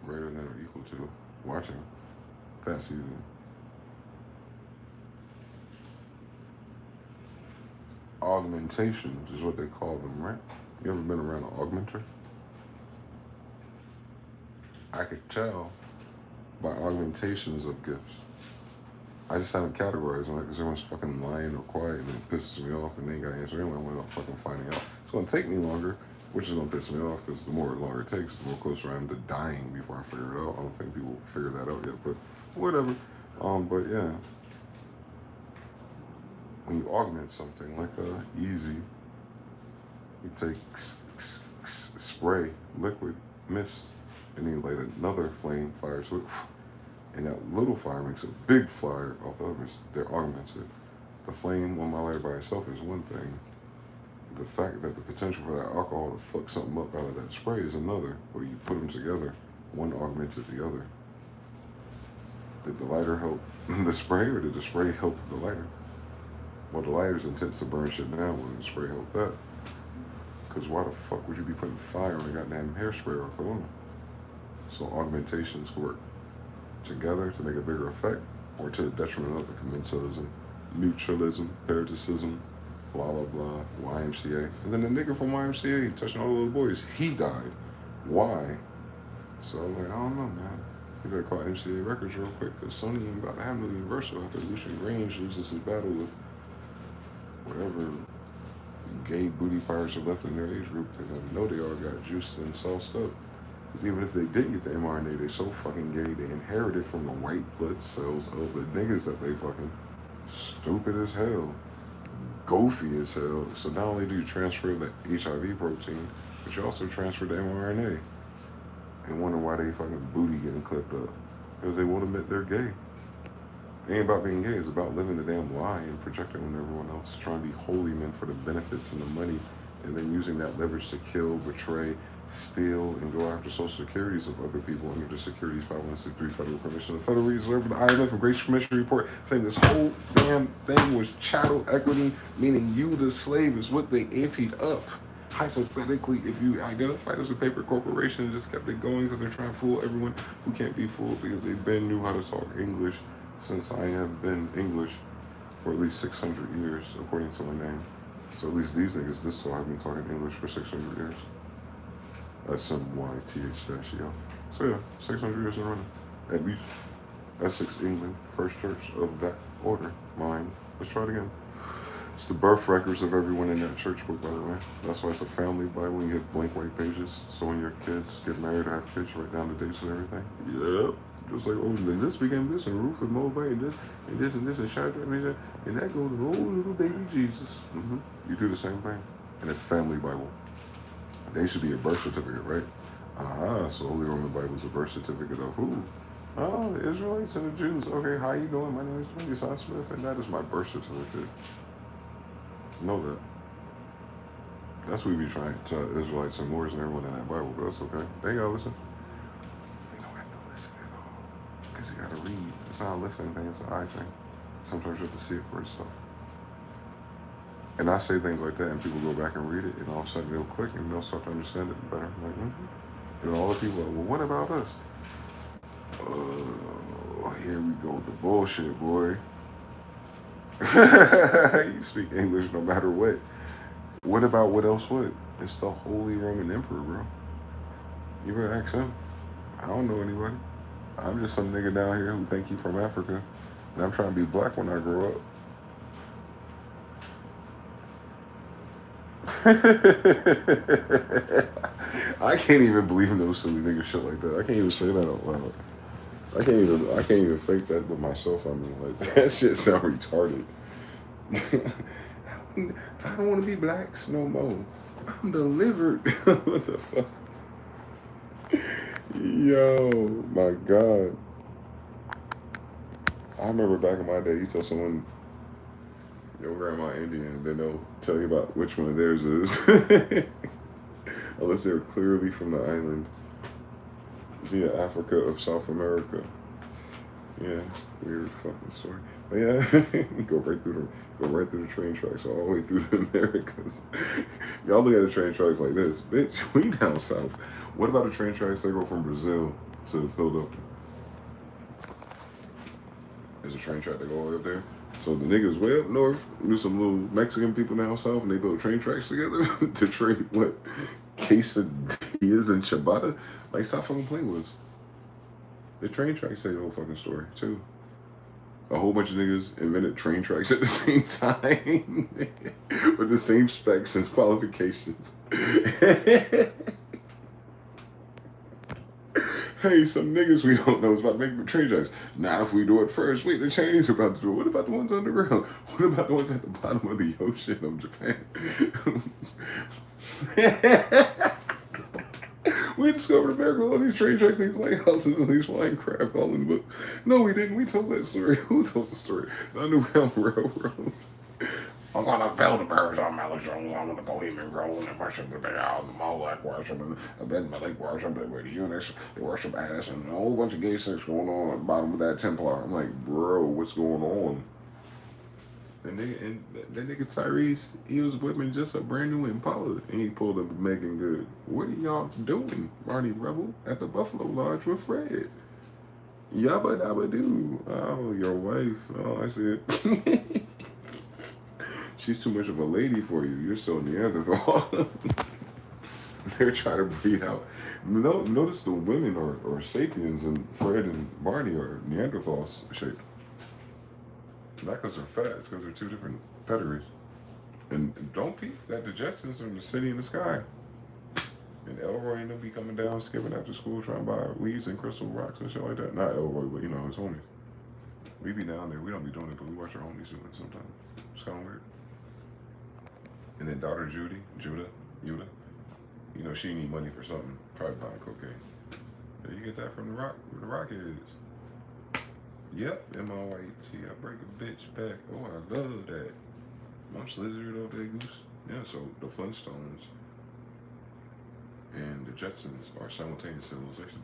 Greater than or equal to watching that season. Augmentations is what they call them, right? You ever been around an augmenter? I could tell by augmentations of gifts. I just haven't categorized them because everyone's fucking lying or quiet and it pisses me off and they ain't got to answer anyone when I'm fucking finding out. It's going to take me longer, which is going to piss me off because the more longer it takes, the more closer I am to dying before I figure it out. I don't think people figure that out yet, but whatever. But yeah. when you augment something like easy, you take spray, liquid, mist, and then you light another flame, fire switch, and that little fire makes a big fire off the others. They're augmented. The flame on my lighter by itself is one thing. The fact that the potential for that alcohol to fuck something up out of that spray is another. Where you put them together, one augmented the other. Did the lighter help the spray, or did the spray help the lighter? Well, the lighter's intent to burn shit down, when the spray helped that. Because why the fuck would you be putting fire on a goddamn hairspray or cologne? So augmentations work together to make a bigger effect, or to the detriment of the commensalism, neutralism, parasitism, blah blah blah, YMCA. And then the nigga from YMCA touching all the little boys, he died. Why? So I was like, I don't know, man. You better call MCA Records real quick, because Sony ain't about to have no Universal after Lucian Grange loses his battle with whatever gay booty pirates are left in their age group, because I know they all got juiced and sauced up. Because even if they didn't get the mRNA, they're so fucking gay, they inherited from the white blood cells of the niggas that they fucking stupid as hell, goofy as hell. So not only do you transfer the HIV protein, but you also transfer the mRNA. And wonder why they fucking booty getting clipped up. Because they won't admit they're gay. It ain't about being gay, it's about living the damn lie and projecting on everyone else, trying to be holy men for the benefits and the money, and then using that leverage to kill, betray, steal, and go after social securities of other people under the Securities 5163 Federal Commission. The Federal Reserve, the IMF, a Great Commission report saying this whole damn thing was chattel equity, meaning you, the slave, is what they anteed up. Hypothetically, if you identified as a paper corporation and just kept it going because they're trying to fool everyone who can't be fooled, because they've been knew how to talk English since I have been English for at least 600 years, according to my name. So at least these niggas, this so have been talking English for 600 years. SMYTH-EL. So yeah, 600 years in running. At least. Essex, England, first church of that order. Mine. Let's try it again. It's the birth records of everyone in that church book, by the way. That's why it's a family Bible. You get blank white pages. So when your kids get married or have kids, write down the dates and everything. Yep. Just like, oh, then this became this, and Ruth and Moabite, and this, and this, and this, and Shadrach, and that goes to old little baby Jesus. You do the same thing. And it's family Bible. They should be a birth certificate, right? So Holy Roman Bible is a birth certificate of who? Oh, the Israelites and the Jews. Okay, how you doing? My name is Bison Smith, and that is my birth certificate. Know that. That's what we be trying to tell Israelites and Moors and everyone in that Bible, but that's okay. They gotta listen. They don't have to listen at all. Because you gotta read. It's not a listening thing, it's an eye thing. Sometimes you have to see it for yourself. And I say things like that, and people go back and read it, and all of a sudden they'll click and they'll start to understand it better. Like, And all the people are, well, what about us? Here we go with the bullshit, boy. You speak English no matter what. What about what else would? It's the Holy Roman Emperor, bro. You better ask him. I don't know anybody. I'm just some nigga down here who think he from Africa, and I'm trying to be black when I grow up. I can't even believe no silly nigga shit like that. I can't even say that out loud. I can't even fake that with myself. I mean, like, that shit sound retarded. I don't want to be blacks no more. I'm delivered. What the fuck? Yo, my God. I remember back in my day, you tell someone, your grandma Indian, then they'll tell you about which one of theirs is. Unless they're clearly from the island via Africa of South America. Yeah, weird fucking story. But yeah, go right through the train tracks all the way through the Americas. Y'all look at the train tracks like this, bitch. We down south. What about the train tracks that go from Brazil to Philadelphia? There's a train track that go all the way up there. So the niggas way up north knew some little Mexican people down south, and they built train tracks together to trade what quesadillas and ciabatta. Like, stop fucking playing with us. The train tracks say the whole fucking story too. A whole bunch of niggas invented train tracks at the same time with the same specs and qualifications. Hey, some niggas we don't know is about to make train tracks. Not if we do it first. Wait, the Chinese are about to do it. What about the ones underground? What about the ones at the bottom of the ocean of Japan? We discovered America with all these train tracks, these lighthouses, and these flying craft all in the book. No, we didn't. We told that story. Who told the story? The Underground Railroad. I'm gonna build a birds on Malachon. I'm gonna Bohemian Grove and worship the Baal, the Molech worship, and the Ben Malik worship, where the eunuchs they worship ass, and a whole bunch of gay sex going on at the bottom of that Templar. I'm like, bro, what's going on? And that nigga Tyrese, he was whipping just a brand new Impala, and he pulled up Megan Good. What are y'all doing, Barney Rebel, at the Buffalo Lodge with Fred? Yabba dabba doo. Oh, your wife. Oh, I see it. She's too much of a lady for you. You're so Neanderthal. They're trying to breed out. Notice the women are sapiens, and Fred and Barney are Neanderthals shaped. Not because they're fat, it's because they're two different pedigrees. And don't peep that the Jetsons are in the city in the sky. And Elroy and them be coming down, skipping after school, trying to buy weeds and crystal rocks and shit like that. Not Elroy, but you know, his homies. We be down there, we don't be doing it, but we watch our homies do it sometimes. It's kind of weird. And then daughter Judah, you know, she need money for something, probably buying cocaine. And you get that from the Rockheads. Yep, M-I-Y-T, I break a bitch back. Oh, I love that. I'm slithered over there, Goose. Yeah, so the Flintstones and the Jetsons are simultaneous civilizations.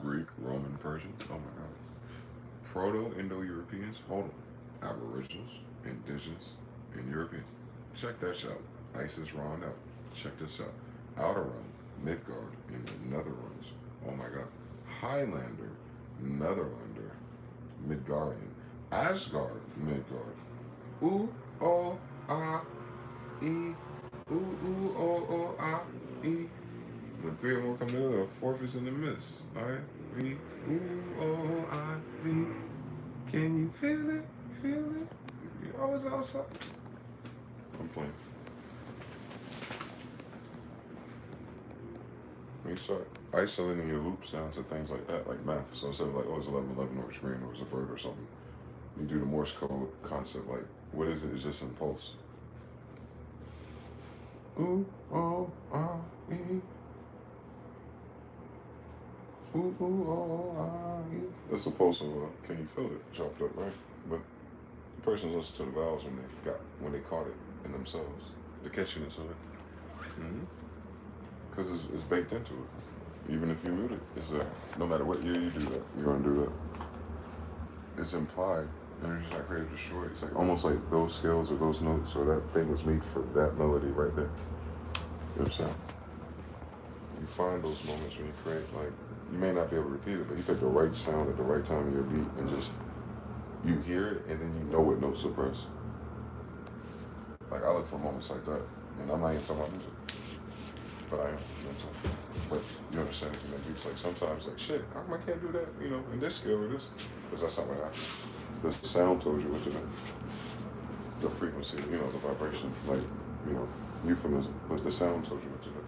Greek, Roman, Persian, oh my God. Proto-Indo-Europeans, hold on. Aboriginals, Indigenous, and Europeans. Check that shit out. ISIS round out. Check this out. Outer Realm, Midgard, and the Netherlands. Oh my God. Highlander, Netherlander, Midgardian. Asgard, Midgard. Ooh, oh, ah, e. Ooh, ooh, oh, oh, ah, e. When three or more come together, a fourth is in the midst. Alright? V. Ooh, oh, ah, V. Can you feel it? Feel it? You always outside. I'm playing. When you start isolating your loops down to things like that, like math, so instead of like, oh, it's 1111 or it's green or it's a bird or something, you do the Morse code concept, like, what is it? It's just impulse. Ooh, oh, ah, e. Ooh, ooh, oh, ah, e. That's supposed to, can you feel it? Chopped up, right? But the person listens to the vowels when they caught it in themselves, the catchiness of it. Because it's baked into it. Even if you mute it, it's there. No matter what year you do that, you're gonna do that. It's implied. Energy's not created or destroyed. It's like almost like those scales or those notes or that thing was made for that melody right there. You know what I'm saying? You find those moments when you create, like, you may not be able to repeat it, but you pick the right sound at the right time in your beat and just, you hear it and then you know what notes to press. Like, I look for moments like that. And I'm not even talking about music. But I am, you know what I'm saying? But you understand if you make beats, like sometimes, like, shit, how come I can't do that, you know, in this scale or this? Because that's not what happened. The sound told you what to do. The frequency, you know, the vibration, like, you know, euphemism, but the sound told you what to do.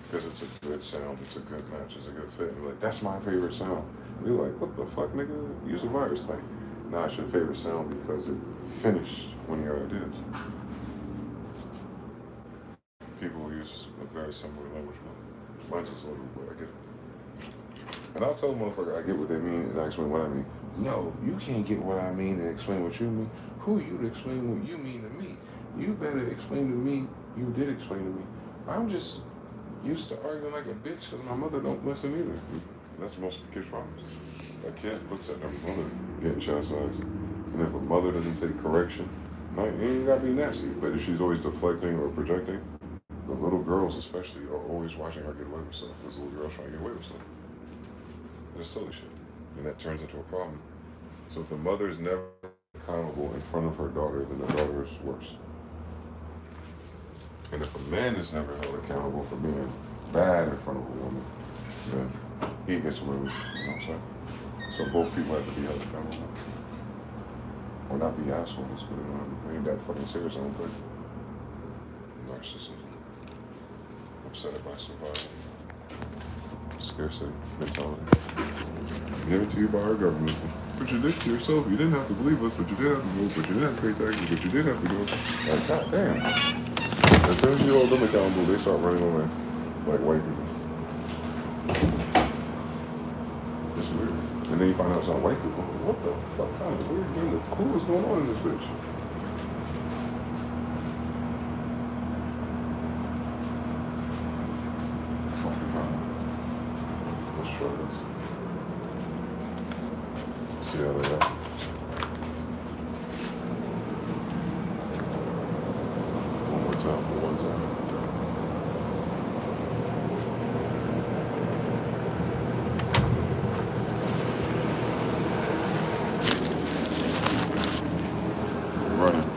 Because it's a good sound, it's a good match, it's a good fit. And you're like, that's my favorite sound. And you're like, what the fuck, nigga? Use a virus. Like, nah, it's your favorite sound because it finished one of your ideas. People use a very similar language. Mine's just a little bit, I get it. And I'll tell a motherfucker I get what they mean and I explain what I mean. No, you can't get what I mean and explain what you mean. Who are you to explain what you mean to me? You better explain to me, you did explain to me. I'm just used to arguing like a bitch because my mother don't listen either. That's most of the kids' problems. A kid looks at their mother getting chastised. And if a mother doesn't take correction, no, you ain't gotta be nasty. But if she's always deflecting or projecting, the little girls especially are always watching her get away with stuff. Those little girls trying to get away with stuff. It's silly shit. And that turns into a problem. So if the mother is never accountable in front of her daughter, then the daughter is worse. And if a man is never held accountable for being bad in front of a woman, then he gets away with it. You know what I'm saying? So both people have to be held accountable. Or not be assholes, but they ain't that fucking serious, I don't think. Narcissism. Upset by survival. Scarcity mentality. Given to you by our government. But you did to yourself. You didn't have to believe us, but you did have to vote. But you didn't have to pay taxes, but you did have to go. Like, goddamn. As soon as you hold them accountable, they start running away. Like white people. It's weird. And then you find out it's not white people. What the fuck kind of weird game of clue is going on in this bitch? Fucking hell. Let's try this. See how they are. One more time for one time. Running.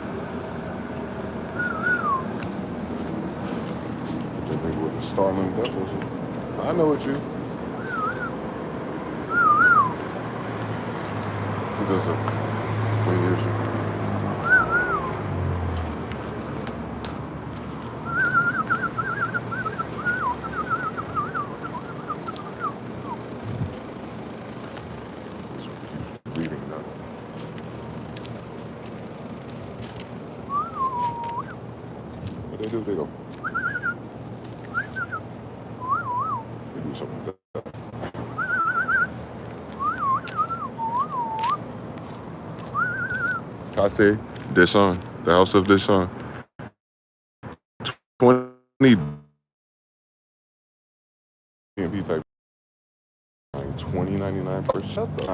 Just think what the Starling Death was. I know what you. Who does it? Wait, here's you. Reading now. What they do? They go. They do something like that. Kase, Deson, the house of Deson. 20 PMP type. 20.99 per shut the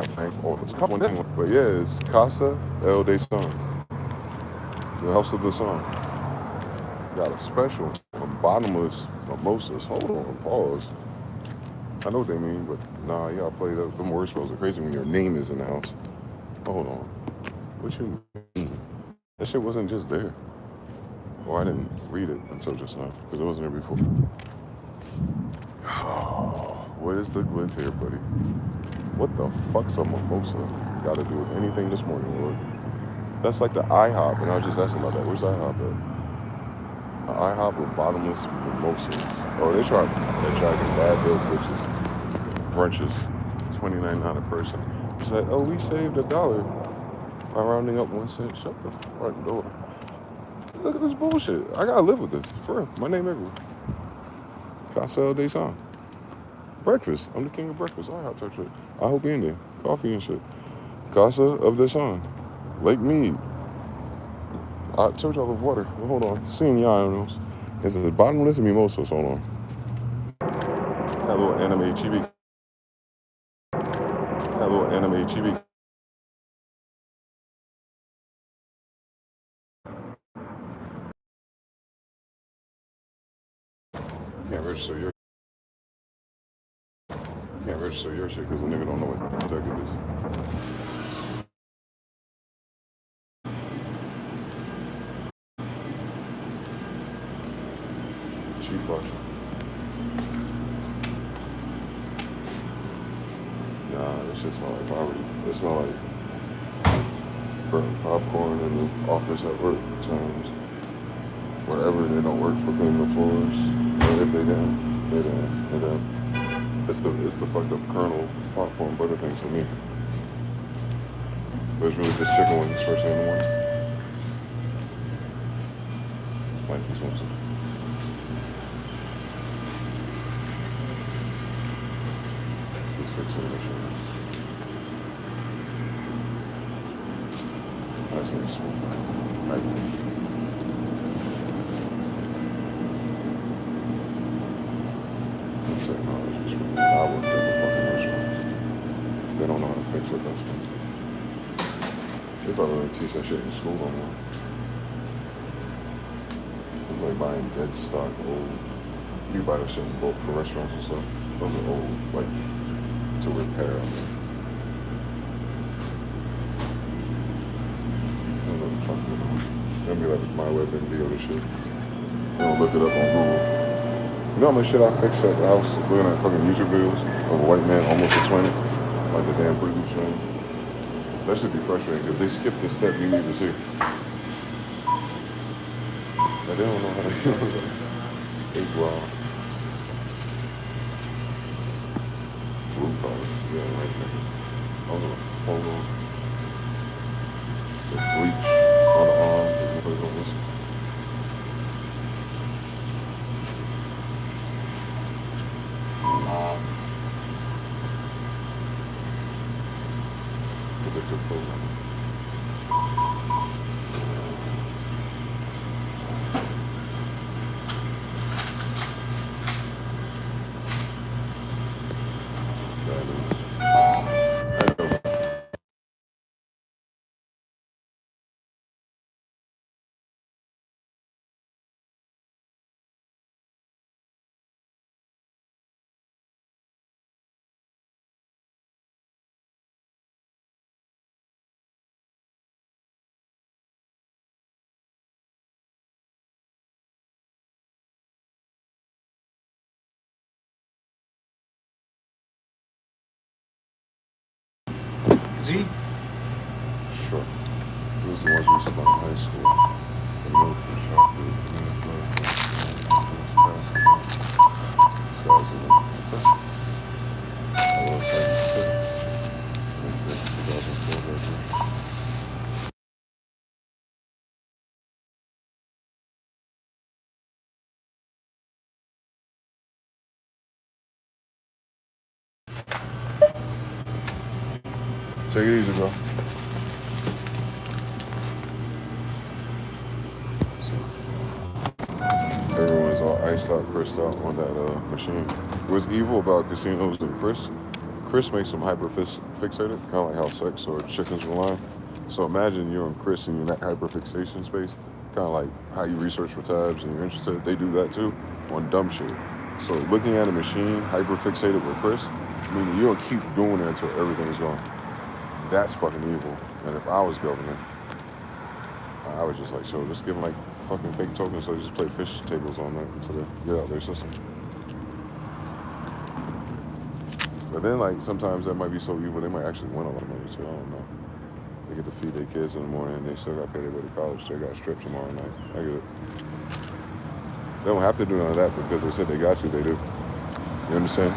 oh, it's a couple of them. But yeah, it's Casa El Deson. The house of Deson. Got a special, a bottomless mimosas. Hold on, pause. I know what they mean, but nah, y'all play that. Them word spells are crazy when your name is in the house. Hold on. What you mean? That shit wasn't just there. Well, I didn't read it until just now, because it wasn't there before. What is the glyph here, buddy? What the fuck's a mimosa got to do with anything this morning, Lord? That's like the IHOP, and I was just asking about that. Where's IHOP at? The IHOP with bottomless mimosas. Oh, they charging bad bills, bitches. Brunches, $29 a person. It's like, oh, we saved $1 by rounding up 1 cent. Shut the front door. Look at this bullshit. I gotta live with this. For real. My name everywhere. Casa El Deson. Breakfast. I'm the king of breakfast. IHOP type shit. I hope you're in there. Coffee and shit. Casa of Deson. Lake Mead. I told y'all of water. Well, hold on. Seeing y'all. It's a bottomless mimosas. Hold on. That little anime chibi. Can't register your shit because the nigga don't know what tech it is. She fucked. Nah, this shit smell like poverty. It smell like burnt popcorn in the office at work times. Whatever, they don't work for cleaning the floors. Or if they didn't, they didn't. It's the fucked up Colonel popcorn butter things for me. But it's really just chicken wings first thing in the morning. Like these ones. Let's fix it. Nice and smooth. Technology. I work in the fucking restaurants. They don't know how to fix it, that's fine. They probably don't teach that shit in school no more. It's like buying dead stock, old. You buy that shit in bulk for restaurants and stuff. Those are old, like, to repair them. I don't know what the fuck they're doing. They'll be like my web and video this shit. They don't look it up on Google. You know how much shit I fixed at the house looking at fucking YouTube videos of a white man almost explaining? Like the damn Fruit Loops thing. That should be frustrating because they skip the step you need to see. But they don't know how to do it. It's wild. blue colors. Yeah, right there. Those are polos. The bleach on the arm. The motherfuckers don't listen. Predictive programming. G. Sure. Those are the ones we used to buy in high school. The milk and chocolate, peanut butter, skies in them. Okay. I was 76. I think that's 2004 right there. Take it easy, bro. So, everyone's all iced out, Chris out on that machine. What's evil about casinos and Chris makes them hyper-fixated, kind of like how sex or chickens rely. So imagine you're on Chris and you're in that hyper-fixation space, kind of like how you research for tabs and you're interested. They do that too on dumb shit. So looking at a machine hyper-fixated with Chris, meaning you'll keep doing it until everything is gone. That's fucking evil. And if I was governor, I would just like, so just give them like fucking fake tokens so they just play fish tables on that until they get out their system. But then like sometimes that might be so evil they might actually win a lot of money too. I don't know. They get to feed their kids in the morning and they still got to pay their way to college, so they got stripped tomorrow night. I get it. They don't have to do none of that because they said they got to, they do. You understand?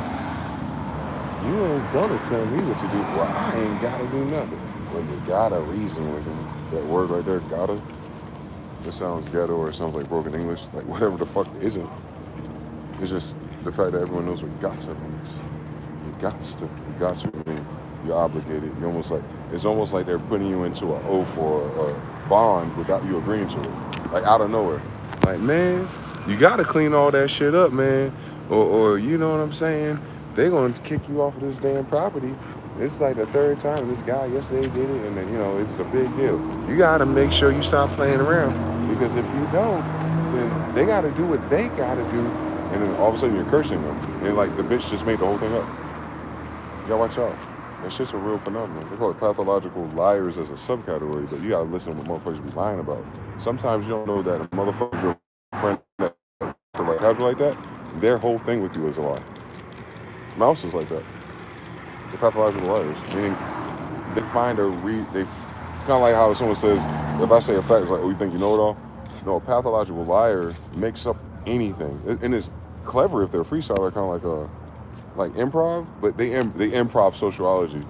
You ain't gonna tell me what to do. Well, I ain't gotta do nothing. Well, you gotta reason with them. That word right there, gotta. It sounds ghetto or it sounds like broken English. Like whatever the fuck it isn't. It's just the fact that everyone knows what gotcha means. You got to. You got to mean you're obligated. You almost like it's almost like they're putting you into an oath or a bond without you agreeing to it. Like out of nowhere. Like, man, you gotta clean all that shit up, man. Or you know what I'm saying? They're gonna kick you off of this damn property. It's like the third time this guy yesterday did it, and then it's a big deal. You gotta make sure you stop playing around because if you don't, then they gotta do what they gotta do, and then all of a sudden you're cursing them, and like the bitch just made the whole thing up. Y'all watch out. That shit's a real phenomenon. They call it pathological liars as a subcategory, but you gotta listen to what motherfuckers be lying about. Sometimes you don't know that a motherfucker's your friend that like how'd you like that? Their whole thing with you is a lie. Mouse is like that. They're pathological liars, meaning they find it's kind of like how someone says, if I say a fact, it's like, oh, you think you know it all? No, a pathological liar makes up anything, and it's clever if they're a freestyler, kind of like improv, but they improv sociology.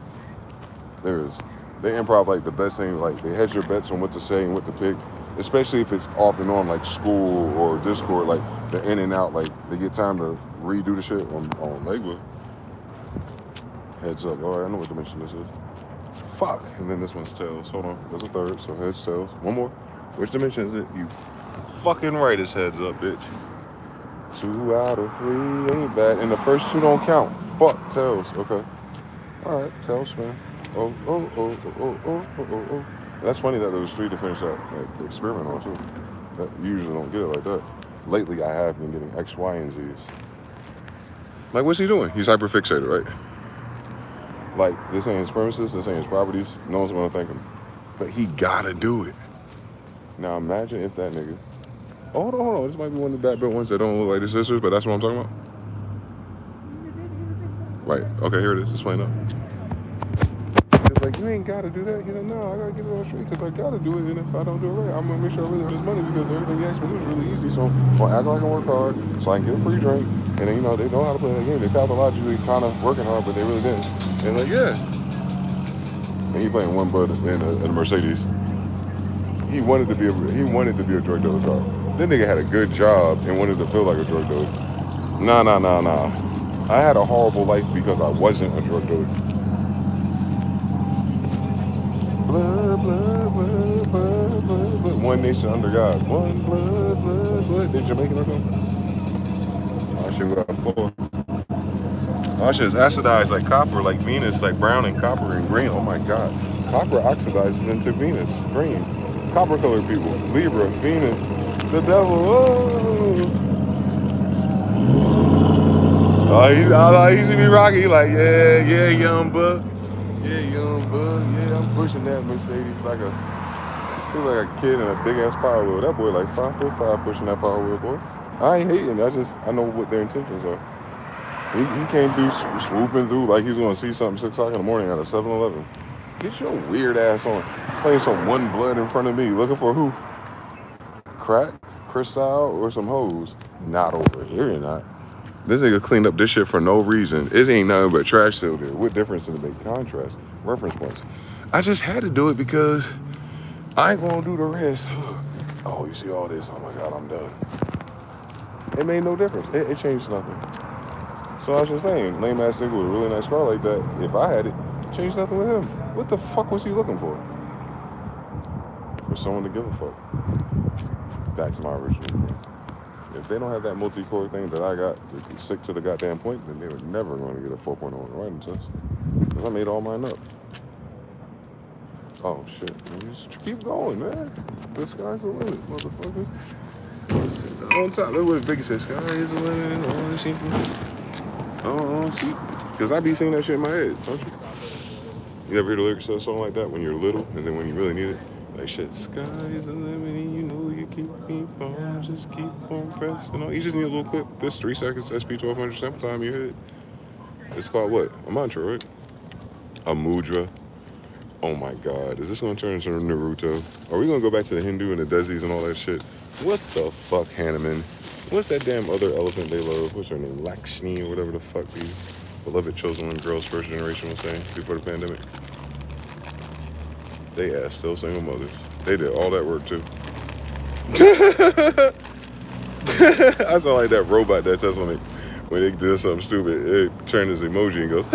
There is. They improv like the best thing, like they hedge their bets on what to say and what to pick, especially if it's off and on like school or Discord, like they're in and out, like they get time to redo the shit on Legua. Heads up. All right, I know what dimension this is. Fuck. And then this one's tails. Hold on. There's a third, so heads, tails. One more. Which dimension is it? You fucking right, it's heads up, bitch. 2 out of 3 ain't bad. And the first 2 don't count. Fuck, tails. Okay. All right, tails, man. Oh. And that's funny that there was 3 to finish that experiment on, too. That, you usually don't get it like that. Lately, I have been getting X, Y, and Z's. Like, what's he doing? He's hyperfixated, right? Like, this ain't his premises, this ain't his properties. No one's gonna thank him. But he gotta do it. Now, imagine if that nigga... Oh, hold on. This might be one of the bad ones that don't look like the sisters, but that's what I'm talking about. Right. Okay, here it is. Explain up. It's like, you ain't gotta do that. No, I gotta get it all straight because I gotta do it. And if I don't do it right, I'm gonna make sure I really have this money because everything you ask me to do is really easy. So I'm gonna act like I work hard so I can get a free drink. And then, you know, they know how to play that game. They pathologically kind of working hard, but they really didn't. And like, yeah. And he playing one bud in a Mercedes. He wanted to be a drug dealer. Dog. That nigga had a good job and wanted to feel like a drug dealer. Nah. I had a horrible life because I wasn't a drug dealer. Blood, blood, blood, blood, blood, blood. One nation under God. One blood, blood, blood. Did Jamaican or something? Oh shit, we got 4. Oh shit, is acidized like copper, like Venus, like brown and copper and green. Oh my god. Copper oxidizes into Venus, green. Copper colored people. Libra, Venus, the devil. Oh, he see me rocking. He like, yeah, young buck. Yeah, young buck. Yeah, I'm pushing that Mercedes like a a kid in a big ass power wheel. That boy like 5'5" pushing that power wheel, boy. I ain't hating. I know what their intentions are. He came through swooping through like he was gonna see something 6 o'clock in the morning at a 7-Eleven. Get your weird ass on. Playing some One Blood in front of me. Looking for who? Crack, Cristal, or some hoes? Not over here, you're not. This nigga cleaned up this shit for no reason. It ain't nothing but trash still there. What difference did it make? Contrast, reference points. I just had to do it because I ain't gonna do the rest. Oh, you see all this? Oh my god, I'm done. It made no difference. It changed nothing. So I was just saying, lame ass nigga with a really nice car like that, if I had it, changed nothing with him. What the fuck was he looking for? For someone to give a fuck. Back to my original point. If they don't have that multi-core thing that I got, if you stick to the goddamn point, then they were never going to get a 4.0 in the writing test. Because I made all mine up. Oh shit, just keep going, man. The sky's the limit, motherfuckers. On top, look what Vega said, sky is the limit and all this shit. Oh, see? Because I be singing that shit in my head, don't you? You ever hear the lyrics to a song like that when you're little, and then when you really need it? Like, shit, sky is the limit and you know you keep on, just keep on pressing on. You just need a little clip. This 3 seconds, SP 1200 sample time, you hit it. It's called what? A mantra, right? A mudra. Oh my god, is this going to turn into Naruto? Are we going to go back to the Hindu and the Desis and all that shit? What the fuck, Hanuman? What's that damn other elephant they love? What's her name? Lakshmi or whatever the fuck these beloved chosen one girls first generation was saying before the pandemic. They ass still single mothers. They did all that work too. I sound like that robot that says when they did something stupid, it turned his emoji and goes.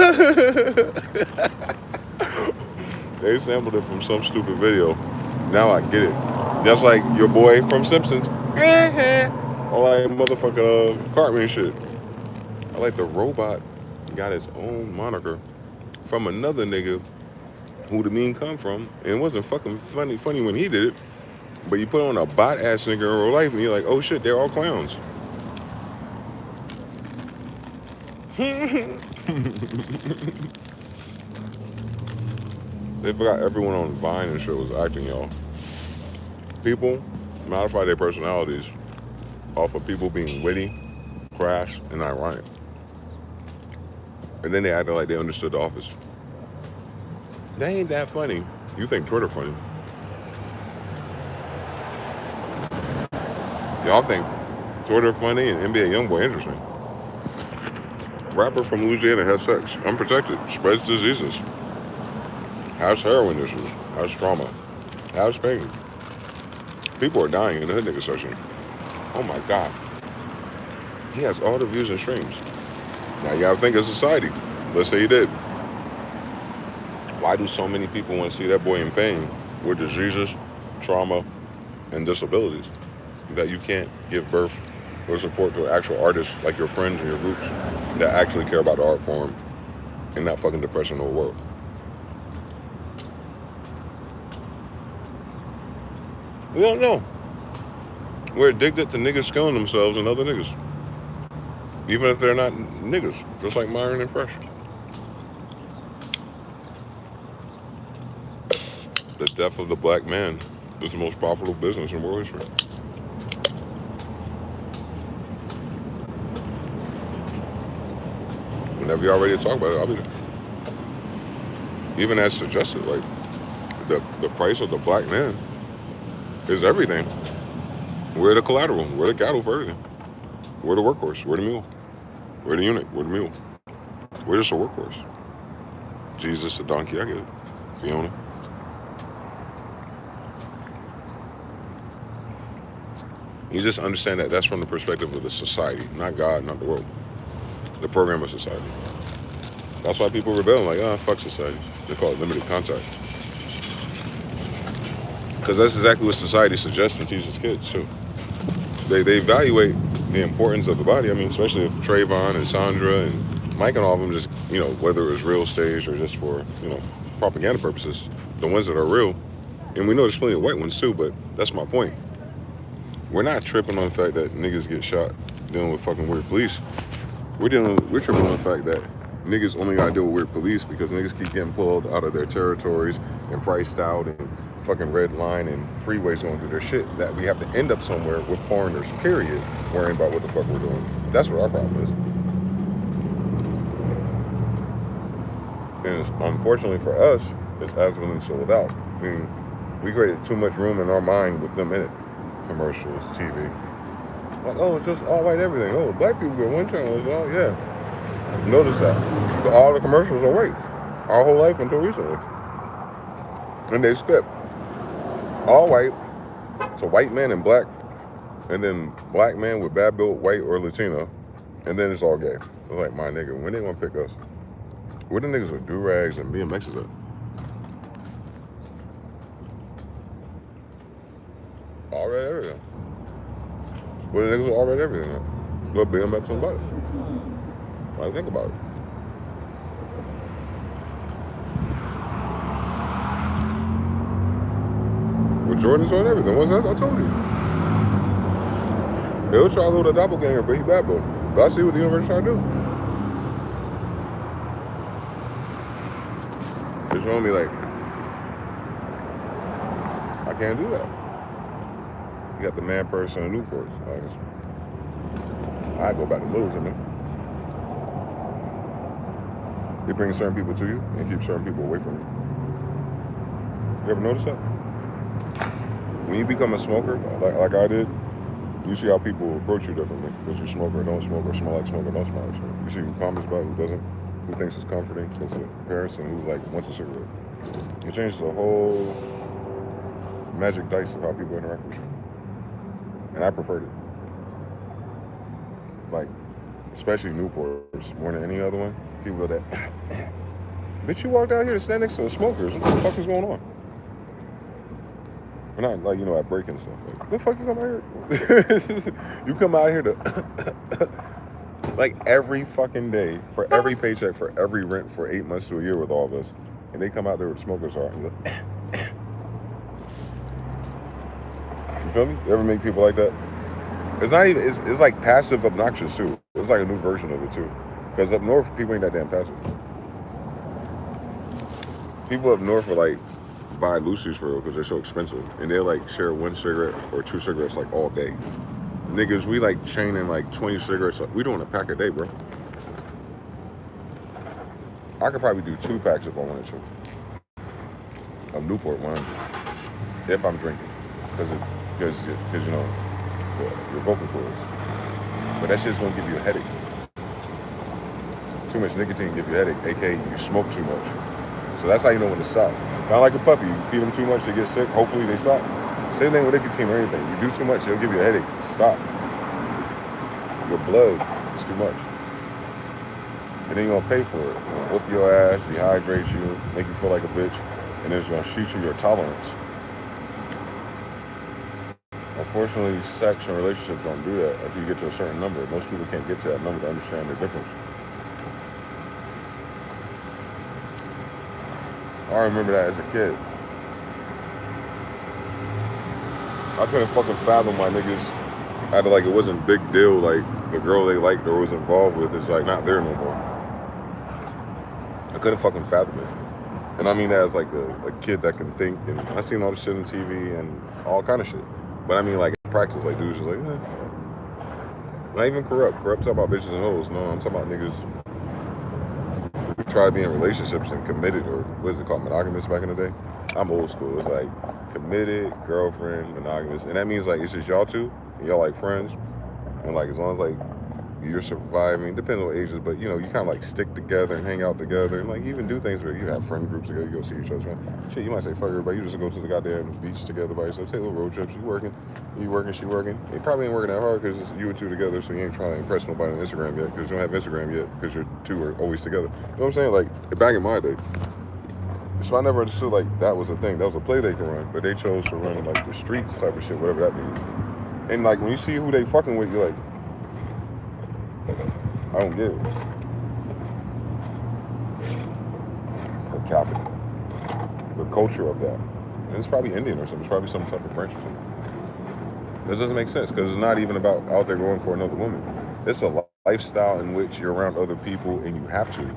They sampled it from some stupid video. Now I get it. Just like your boy from Simpsons. All that motherfucking Cartman shit. I like the robot got his own moniker from another nigga who the meme come from, and it wasn't fucking funny when he did it, but you put on a bot ass nigga in real life and you're like, oh shit, they're all clowns. They forgot everyone on Vine and shit was acting, y'all. People modify their personalities off of people being witty, crass, and ironic. And then they acted like they understood the office. They ain't that funny. You think Twitter funny. Y'all think Twitter funny and NBA Youngboy interesting. Rapper from Louisiana has sex, unprotected, spreads diseases, has heroin issues, has trauma, has pain. People are dying in the hood nigga section. Oh my god. He has all the views and streams. Now you gotta think of society. Let's say he did. Why do so many people want to see that boy in pain with diseases, trauma, and disabilities that you can't give birth or support to an actual artist like your friends and your groups that actually care about the art form and not fucking depression in the world? We don't know. We're addicted to niggas killing themselves and other niggas. Even if they're not niggas, just like Myron and Fresh. The death of the black man is the most profitable business in world history. Whenever y'all ready to talk about it, I'll be there. Even as suggested, like, the price of the black man is everything. We're the collateral. We're the cattle for everything. We're the workhorse. We're the mule. We're the eunuch. We're the mule. We're just a workhorse. Jesus, a donkey. I get it. Fiona. You just understand that that's from the perspective of the society, not God, not the world. The program of society. That's why people rebel, like, fuck society. They call it limited contact. Because that's exactly what society suggests and teaches kids, too. They evaluate the importance of the body. I mean, especially if Trayvon and Sandra and Mike and all of them just, whether it was real stage or just for, propaganda purposes, the ones that are real, and we know there's plenty of white ones, too, but that's my point. We're not tripping on the fact that niggas get shot dealing with fucking weird police. We're tripping on the fact that niggas only gotta deal with weird police because niggas keep getting pulled out of their territories and priced out and fucking red line and freeways going through their shit, that we have to end up somewhere with foreigners, period, worrying about what the fuck we're doing. That's what our problem is. And it's, unfortunately for us, it's as willing so without. I mean, we created too much room in our mind with them in it. Commercials, TV. Like, oh, it's just all white everything. Oh, black people get one channel. It's all, yeah. Notice that. All the commercials are white. Our whole life until recently. And they skip. All white. It's a white man and black. And then black man with bad built white or Latino. And then it's all gay. It's like, my nigga, when they gonna pick us? Where the niggas with do-rags and BMXs at? Already everything. Well, the niggas will already everything. Go BMX and bike. Like, think about it. With Jordan's on everything. What's that? I told you. They'll try to go to the doppelganger, but he bad boy. But I see what the universe trying to do. They're showing me like, I can't do that. You got the man person in Newport. I go back to Lewis, man. They bring certain people to you and keep certain people away from you. You ever notice that? When you become a smoker, like I did, you see how people approach you differently. Because you smoke or don't smoke, or smell like smoke or don't smell like smoke. You see who comments about, who doesn't, who thinks it's comforting because of parents, and who like wants a cigarette. It changes the whole magic dice of how people interact with you. And I preferred it. Like, especially Newports, more than any other one. People go that, bitch, you walked out here to stand next to the smokers. What the fuck is going on? We're not like, at break and stuff. Like, what the fuck you come out here? You come out here to, like, every fucking day, for every paycheck, for every rent, for 8 months to a year with all of us. And they come out there with smokers are and go, you feel me? You ever make people like that? It's not even, it's like passive obnoxious too. It's like a new version of it too. Because up north, people ain't that damn passive. People up north are like, buy Lucy's for real because they're so expensive. And they'll like share 1 cigarette or 2 cigarettes like all day. Niggas, we like chaining like 20 cigarettes. We doing a pack a day, bro. I could probably do 2 packs if I wanted to. Of Newport 100. If I'm drinking. Because your vocal cords. But that shit's gonna give you a headache. Too much nicotine give you a headache, aka you smoke too much. So that's how you know when to stop. Kind of like a puppy, you feed them too much, they get sick, hopefully they stop. Same thing with nicotine or anything. You do too much, it'll give you a headache. Stop. Your blood is too much. And then you're gonna pay for it. It's gonna whoop your ass, dehydrate you, make you feel like a bitch, and then it's gonna shoot you your tolerance. Unfortunately, sex and relationships don't do that until you get to a certain number. Most people can't get to that number to understand the difference. I remember that as a kid. I couldn't fucking fathom why niggas acted like it wasn't a big deal, like the girl they liked or was involved with is like not there no more. I couldn't fucking fathom it. And I mean that as like a kid that can think, and I seen all this shit on TV and all kind of shit. But I mean, like, in practice, like, dudes just like, Not even corrupt. Corrupt talk about bitches and hoes. No, I'm talking about niggas who try to be in relationships and committed, or what is it called, monogamous back in the day? I'm old school. It's like committed, girlfriend, monogamous. And that means, like, it's just y'all two, and y'all, like, friends. And, like, as long as, like, you're surviving, depending on ages, but you know, you kind of like stick together and hang out together and like even do things where you have friend groups together, you go see each other. Shit, you might say, fuck everybody, you just go to the goddamn beach together by yourself, take little road trips, you working, she working. You probably ain't working that hard because it's you and two together, so you ain't trying to impress nobody on Instagram yet because you don't have Instagram yet because your two are always together. You know what I'm saying? Like, back in my day. So I never understood like that was a thing. That was a play they could run, but they chose to run like the streets type of shit, whatever that means. And like when you see who they fucking with, you're like, I don't get it. Per capita. The culture of that. And it's probably Indian or something. It's probably some type of branch or something. This doesn't make sense because it's not even about out there going for another woman. It's a lifestyle in which you're around other people and you have to.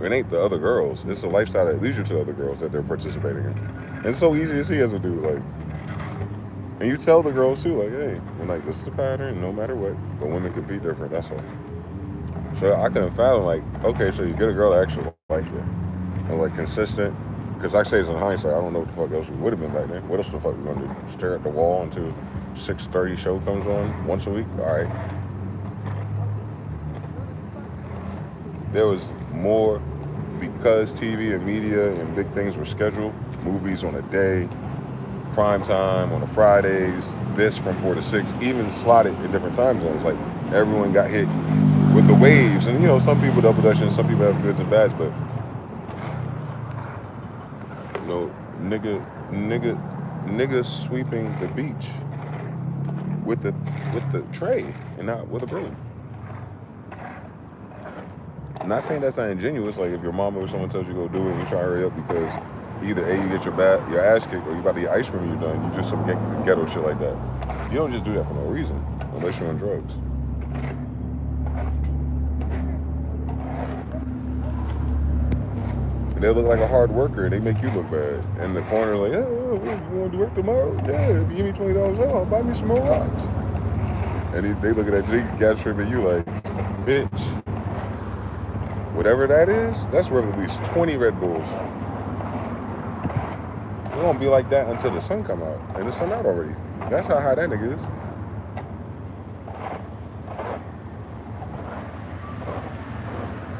It ain't the other girls. It's a lifestyle that leads you to other girls that they're participating in. And it's so easy to see as a dude, like, and you tell the girls too, like, hey, and like this is the pattern, no matter what. But women can be different, that's all. So I couldn't fathom, like, okay, so you get a girl that actually like you. And like consistent. Because I say it's in hindsight, I don't know what the fuck else we would have been back then. What else the fuck we gonna do? Stare at the wall until 6:30 show comes on once a week? Alright. There was more because TV and media and big things were scheduled, movies on a day, prime time on the Fridays, this from 4 to 6, even slotted in different time zones. Like everyone got hit with the waves, and you know, some people double dutching, some people have goods and bads, but you know, nigga sweeping the beach with the tray and not with a broom. I'm not saying that's not ingenuous. Like if your mama or someone tells you go do it, you try to hurry up because either A, you get your ass kicked, or you about to get ice cream you done. You do some ghetto shit like that. You don't just do that for no reason, unless you're on drugs. And they look like a hard worker, and they make you look bad. And the foreigner like, oh, you want to work tomorrow? Yeah, if you give me $20, I'll buy me some more rocks. And they look at that Jake gas trip at you like, bitch. Whatever that is, that's worth at least 20 Red Bulls. It's gonna be like that until the sun come out. And the sun out already. That's how high that nigga is.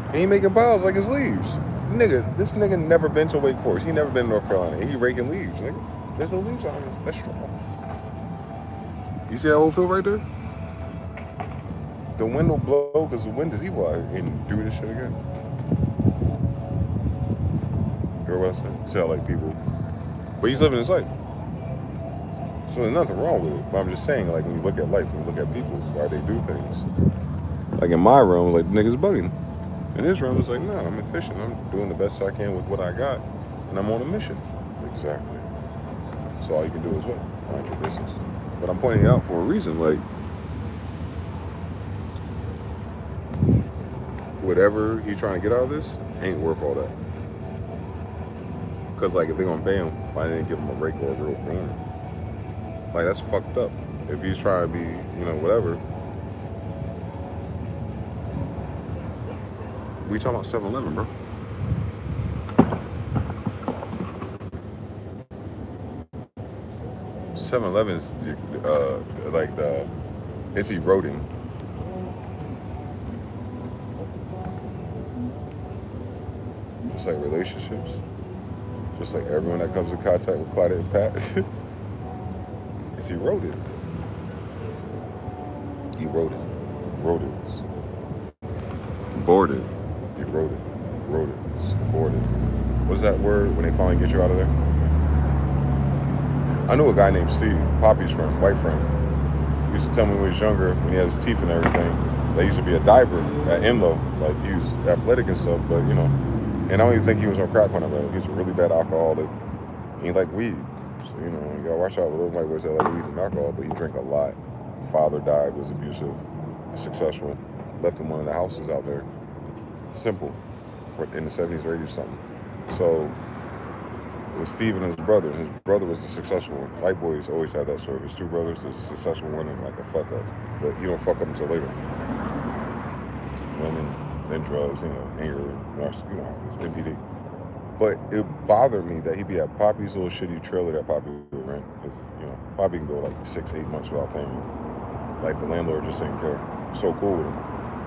And he making piles like his leaves. Nigga, this nigga never been to Wake Forest. He never been to North Carolina. And he raking leaves, nigga. There's no leaves out here. That's strong. You see that whole field right there? The wind will blow because the wind is evil out here and do this shit again. Girl, what I said? See how like people, but he's living his life. So there's nothing wrong with it. But I'm just saying, like when you look at life, when you look at people, why they do things. Like in my realm, like niggas bugging. In his realm, it's like, no, I'm efficient. I'm doing the best I can with what I got, and I'm on a mission. Exactly. So all you can do is what? Mind your business. But I'm pointing it out for a reason, like. Whatever he's trying to get out of this ain't worth all that. Cause like if they're gonna pay him, why didn't they give him a break or a real warning? Like that's fucked up. If he's trying to be, you know, whatever. We talking about 7-Eleven, bro. Is like it's eroding. Just like relationships, just like everyone that comes in contact with Claudette and Pat, it's eroded. Rodents. Boarded. Rodents. Boarded. What is that word when they finally get you out of there? I knew a guy named Steve, Poppy's friend, white friend. He used to tell me when he was younger, when he had his teeth and everything, that he used to be a diver at Enlow. Like he was athletic and stuff, but you know. And I don't even think he was on crack when I met him. He was a really bad alcoholic. He liked weed. So, you know, you gotta watch out with those white boys that like weed and alcohol, but he drank a lot. Father died, was abusive, successful, left him one of the houses out there. Simple. In the 70s or 80s or something. So it was Steve and his brother. His brother was the successful one. White boys always have that story. His two brothers, there's a successful one and like a fuck up. But he don't fuck up until later. Women. Then drugs, you know, anger, you know, MPD. But it bothered me that he'd be at Poppy's little shitty trailer that Poppy would rent. Cause, you know, Poppy can go like 6-8 months without paying. like the landlord just didn't care. So cool with him.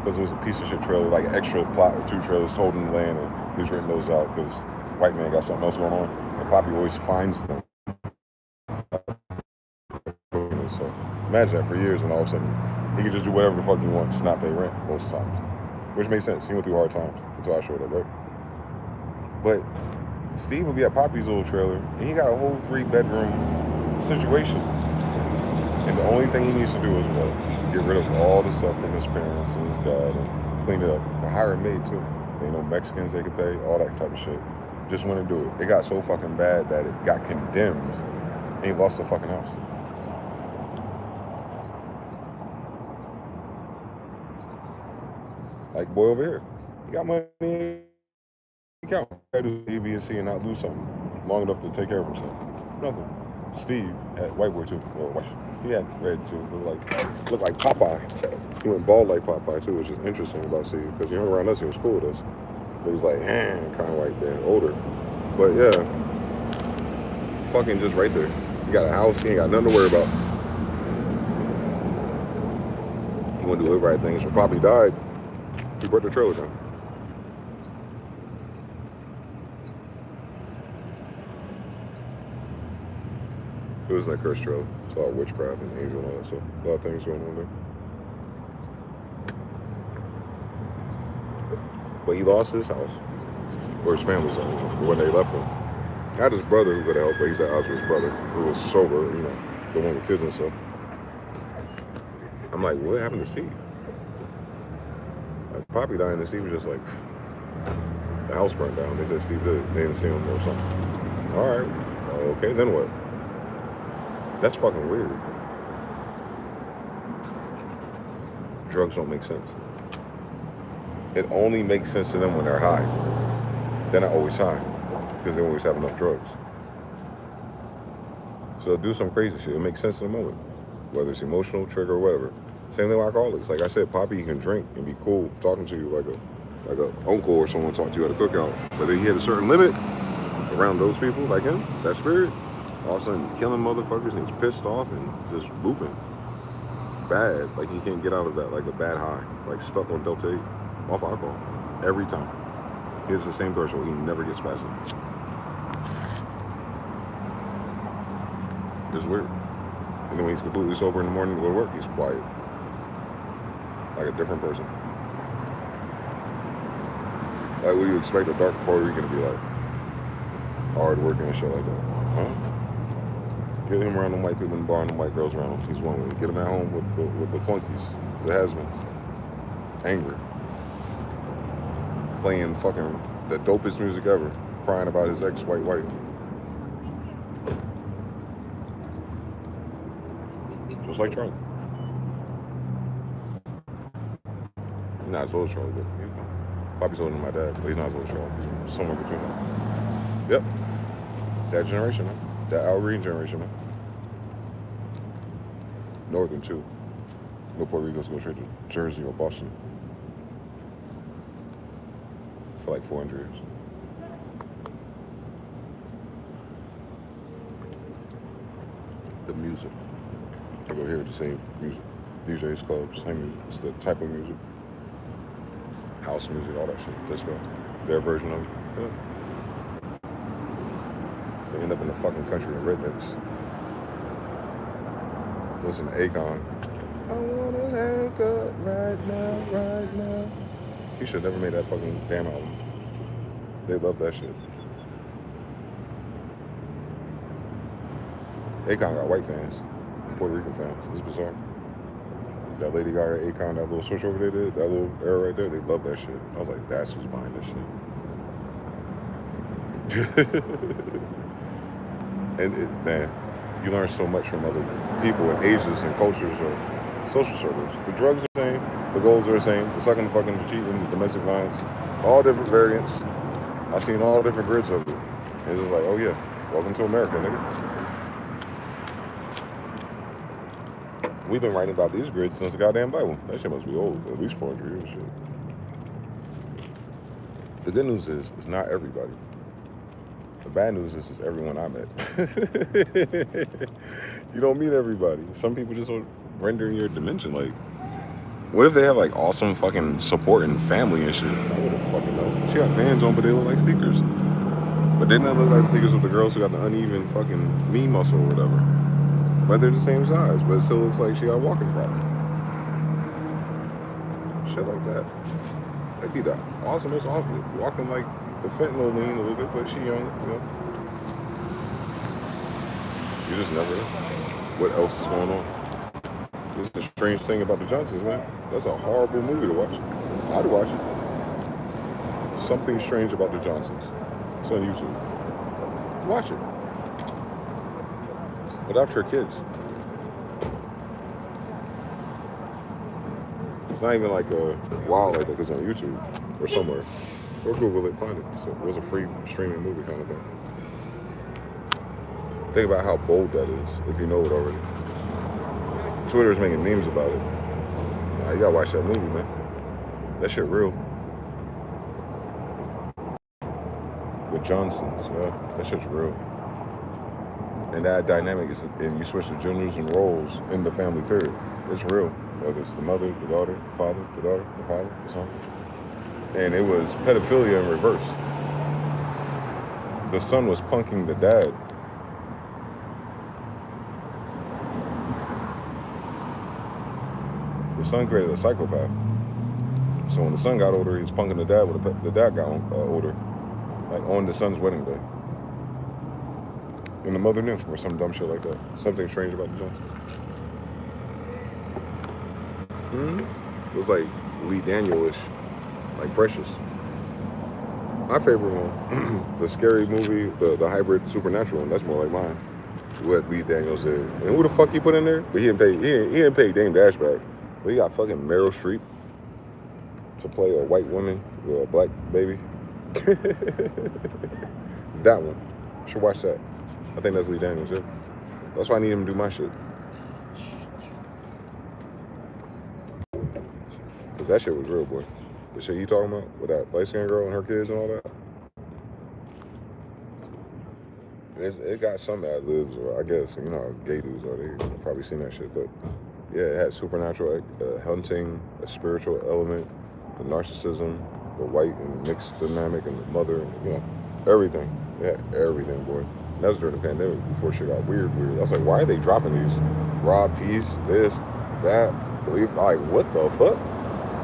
Because it was a piece of shit trailer, like an extra plot or 2 trailers holding the land, and he was renting those out because white man got something else going on, and Poppy always finds them. So imagine that for years, and all of a sudden he could just do whatever the fuck he wants, not pay rent most times, which makes sense. He went through hard times until I showed up, right? But Steve would be at Poppy's little trailer, and he got a whole 3-bedroom situation, and the only thing he needs to do is what? Get rid of all the stuff from his parents and his dad and clean it up. And hire a maid too. They know Mexicans they could pay, all that type of shit. Just wouldn't do it. It got so fucking bad that it got condemned and he lost the fucking house. Like boy over here. He got money in his account. He gotta do A, B, and C and not lose something long enough to take care of himself. Nothing. Steve had white boy too. Well, white. He had red too, looked like Popeye. He went bald like Popeye too, which is interesting about Steve, because he hung around us, he was cool with us. But he was like, kind of like that, older. But yeah, fucking just right there. He got a house, he ain't got nothing to worry about. He went to do the right things. When Poppy died, he brought the trailer down. It was that cursed trailer. It's all witchcraft and angel and all that stuff. A lot of things going on there. But he lost his house, or his family's house, when they left him. I had his brother who could help, but he's at house with his brother, who was sober, you know, the one with kids and stuff. I'm like, what happened to Steve? Like, Poppy died, and Steve was just like, the house burned down. They said Steve did it. They didn't see him or something. All right, okay, then what? That's fucking weird. Drugs don't make sense. It only makes sense to them when they're high. They're not always high, because they always have enough drugs. So they'll do some crazy shit. It makes sense in the moment, whether it's emotional, trigger, or whatever. Same thing with alcoholics. Like I said, Poppy, he can drink and be cool, talking to you like a uncle or someone talk to you at a cookout. But then he hit a certain limit around those people, like him, that spirit. All of a sudden, killing motherfuckers, and he's pissed off and just looping. Bad. Like, he can't get out of that, like a bad high. Like, stuck on Delta 8, off alcohol. Every time. He hits the same threshold. He never gets past it. It's weird. And then when he's completely sober in the morning to go to work, he's quiet. Like a different person. Like, what do you expect a dark Puerto Rican to be like? Hard working and shit like that. Huh? Get him around them white people in the bar and them white girls around him. He's one way. Get him at home with the flunkies, the has-beens. Angry. Playing fucking the dopest music ever. Crying about his ex-white wife. Just like Charlie. He's not as old as Charlie, but you know. Poppy's older than my dad, but he's not as old as Charlie. He's somewhere between them. Yep. That generation, man. That Al Green generation, man. Northern, too. No Puerto Ricans go straight to Jersey or Boston. For like 400 years. The music. I go hear the same music. DJs, clubs, same music. It's the type of music. House music, all that shit. Disco. Their version of it. Yeah. They end up in the fucking country of rednecks. Listen to Akon. I want a haircut right now. He should have never made that fucking damn album. They love that shit. Akon got white fans and Puerto Rican fans. It's bizarre. That Lady Gaga Akon, that little switch over there did, that little era right there, they love that shit. I was like, that's who's buying this shit. And man, you learn so much from other people and ages and cultures or social circles. The drugs are the same, the goals are the same, the sucking, the fucking, the cheating, the domestic violence, all different variants. I've seen all different grids of it. And it's like, oh yeah, welcome to America, nigga. We've been writing about these grids since the goddamn Bible. That shit must be old, at least 400 years shit. The good news is, it's not everybody. The bad news is everyone I met. You don't meet everybody. Some people just don't render in your dimension. Like, what if they have like awesome fucking support and family and shit? I wouldn't fucking know. She got Vans on, but they look like sneakers. But didn't that look like sneakers with the girls who got the uneven fucking knee muscle or whatever? But they're the same size, but it still looks like she got a walking problem. Shit like that. That'd be the awesomest outfit. Walking like the fentanyl lean a little bit, but she young, you know. You just never know what else is going on. This is the strange thing about the Johnsons, man. That's a horrible movie to watch. I'd watch it. Something Strange About the Johnsons. It's on YouTube. Watch it. Without your kids. It's not even like a wild like that. It's on YouTube or somewhere. Or Google it, find it. So it was a free streaming movie kind of thing. Think about how bold that is, if you know it already. Twitter's making memes about it. Nah, you gotta watch that movie, man. That shit real. The Johnsons, yeah, that shit's real. And that dynamic is, and you switch the genders and roles in the family period. It's real. Whether it's the mother, the daughter, the father, the daughter, the father, the son. And it was pedophilia in reverse. The son was punking the dad. The son created a psychopath. So when the son got older, he was punking the dad when the dad got older. Like on the son's wedding day. And the mother knew, or some dumb shit like that. Something strange about the Johnsons. It was like Lee Daniel-ish. Like Precious. My favorite one, the scary movie, the hybrid supernatural one, that's more like mine. What Lee Daniels did. And who the fuck he put in there? But he didn't pay Dame Dash back. But he got fucking Meryl Streep to play a white woman with a black baby. That one. You should watch that. I think that's Lee Daniels, yeah. That's why I need him to do my shit. Cause that shit was real, boy. The shit you talking about with that light-skinned girl and her kids and all that. It got some ad-libs, or I guess, you know how gay dudes are, they probably seen that shit, but yeah, it had supernatural hunting, a spiritual element, the narcissism, the white and mixed dynamic, and the mother, and, you know, everything. Yeah, everything, boy. And that was during the pandemic, before shit got weird. I was like, why are they dropping these raw piece, this, that, like, what the fuck?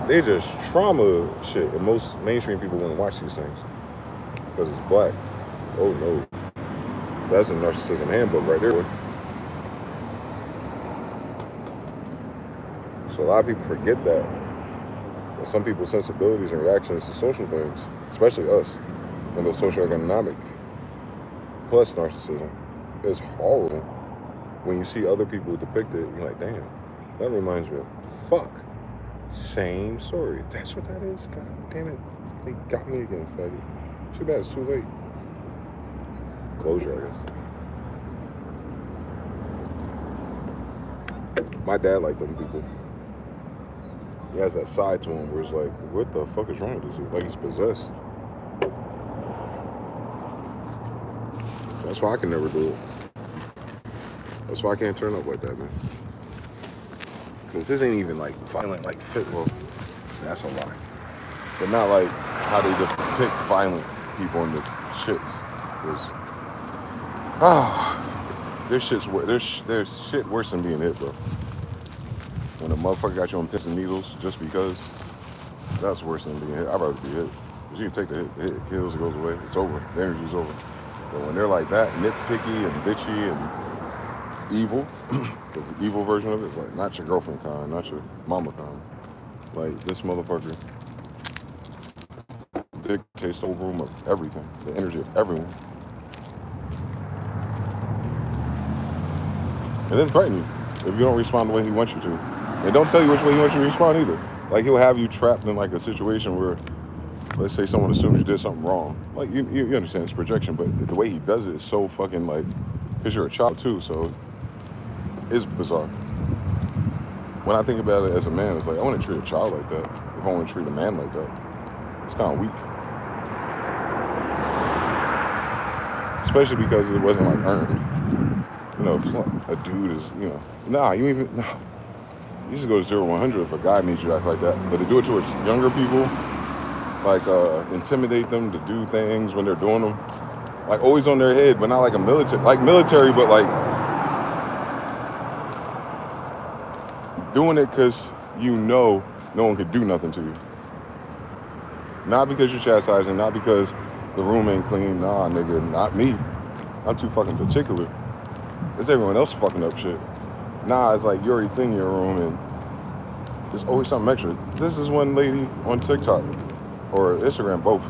They just trauma shit, and most mainstream people wouldn't watch these things because it's black. Oh no, that's a narcissism handbook right there. So a lot of people forget that. And some people's sensibilities and reactions to social things, especially us, and the socioeconomic plus narcissism, is horrible. When you see other people depict it, you're like, damn, that reminds me of fuck. Same story. That's what that is? God damn it. They got me again, faggot. Too bad it's too late. Closure, I guess. My dad liked them people. He has that side to him where it's like, what the fuck is wrong with this dude? Like he's possessed. That's why I can never do it. That's why I can't turn up like that, man. Because this ain't even like violent, like well, that's a lie. But not like how they depict violent people in the shits. There's shit worse than being hit, bro. When a motherfucker got you on pins and needles just because, that's worse than being hit. I'd rather be hit. Because you can take the hit kills, it goes away, it's over. The energy's over. But when they're like that, nitpicky and bitchy and evil, the evil version of it, like not your girlfriend kind, not your mama kind. Like this motherfucker dictates the overroom of everything, the energy of everyone. And then threaten you if you don't respond the way he wants you to. And don't tell you which way he wants you to respond either. Like he'll have you trapped in like a situation where, let's say someone assumes you did something wrong. Like you understand it's projection, but the way he does it is so fucking like, because you're a child too, so it's bizarre. When I think about it as a man, it's like, I want to treat a child like that. If I want to treat a man like that, it's kind of weak. especially because it wasn't like earned. You know, if a dude is, you know, you just go 0-100 if a guy makes you act like that. But to do it towards younger people, like intimidate them to do things when they're doing them, like always on their head, but not like a military, but like doing it because you know no one could do nothing to you. Not because you're chastising, not because the room ain't clean. Nah, nigga, not me. I'm too fucking particular. It's everyone else fucking up shit. Nah, it's like you already clean your room and there's always something extra. This is one lady on TikTok or Instagram, both.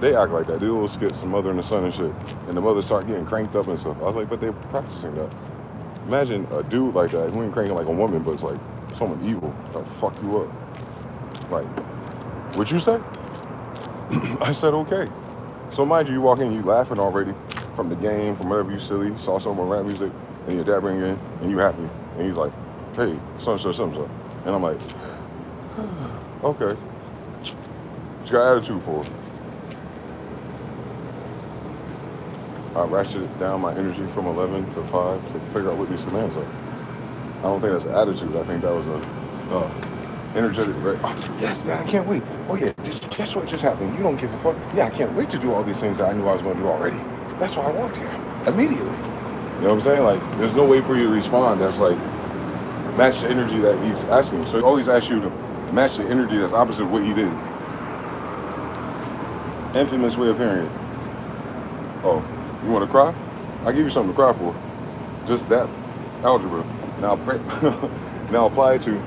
They act like that. They do little skits, the mother and the son and shit. And the mother start getting cranked up and stuff. I was like, but they're practicing that. Imagine a dude like that, who ain't cranking like a woman, but it's like someone evil that'll fuck you up. Like, what'd you say? I said, okay. So mind you, you walk in, you laughing already from the game, from whatever you silly, saw some rap music, and your dad bring you in, and you happy. And he's like, hey, so. And I'm like, okay. What you got attitude for? I ratcheted down my energy from 11 to 5 to figure out what these commands are. I don't think that's attitude. I think that was a energetic, right? Oh, yes, Dad, I can't wait. Oh, yeah, guess what just happened? You don't give a fuck. Yeah, I can't wait to do all these things that I knew I was going to do already. That's why I walked here immediately. You know what I'm saying? Like, there's no way for you to respond that's like match the energy that he's asking. So he always asks you to match the energy that's opposite of what he did. Infamous way of hearing it. Oh, you want to cry? I'll give you something to cry for. Just that algebra. Now, now apply it to,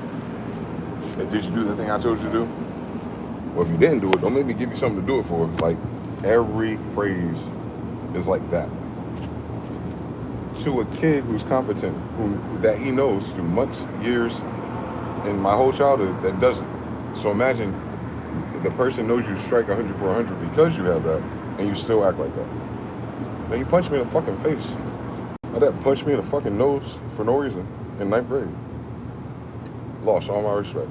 did you do the thing I told you to do? Well, if you didn't do it, don't make me give you something to do it for. Like, every phrase is like that. To a kid who's competent, that he knows through months, years, and my whole childhood, that doesn't. So imagine the person knows you strike 100 for 100 because you have that, and you still act like that. Man, he punched me in the fucking face. My dad punched me in the fucking nose for no reason in 9th grade. Lost all my respect.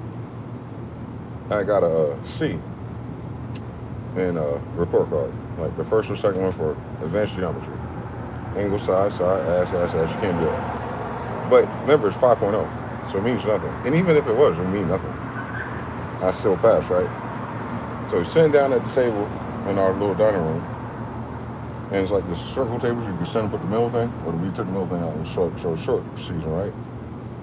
I got a C in a report card, like the first or second one for advanced geometry. Angle, side, ass, you can't do that. But remember, it's 5.0, so it means nothing. And even if it was, it mean nothing. I still passed, right? So sitting down at the table in our little dining room, and it's like the circle tables, you can sit and put the middle thing, or we took the middle thing out and show short season, right?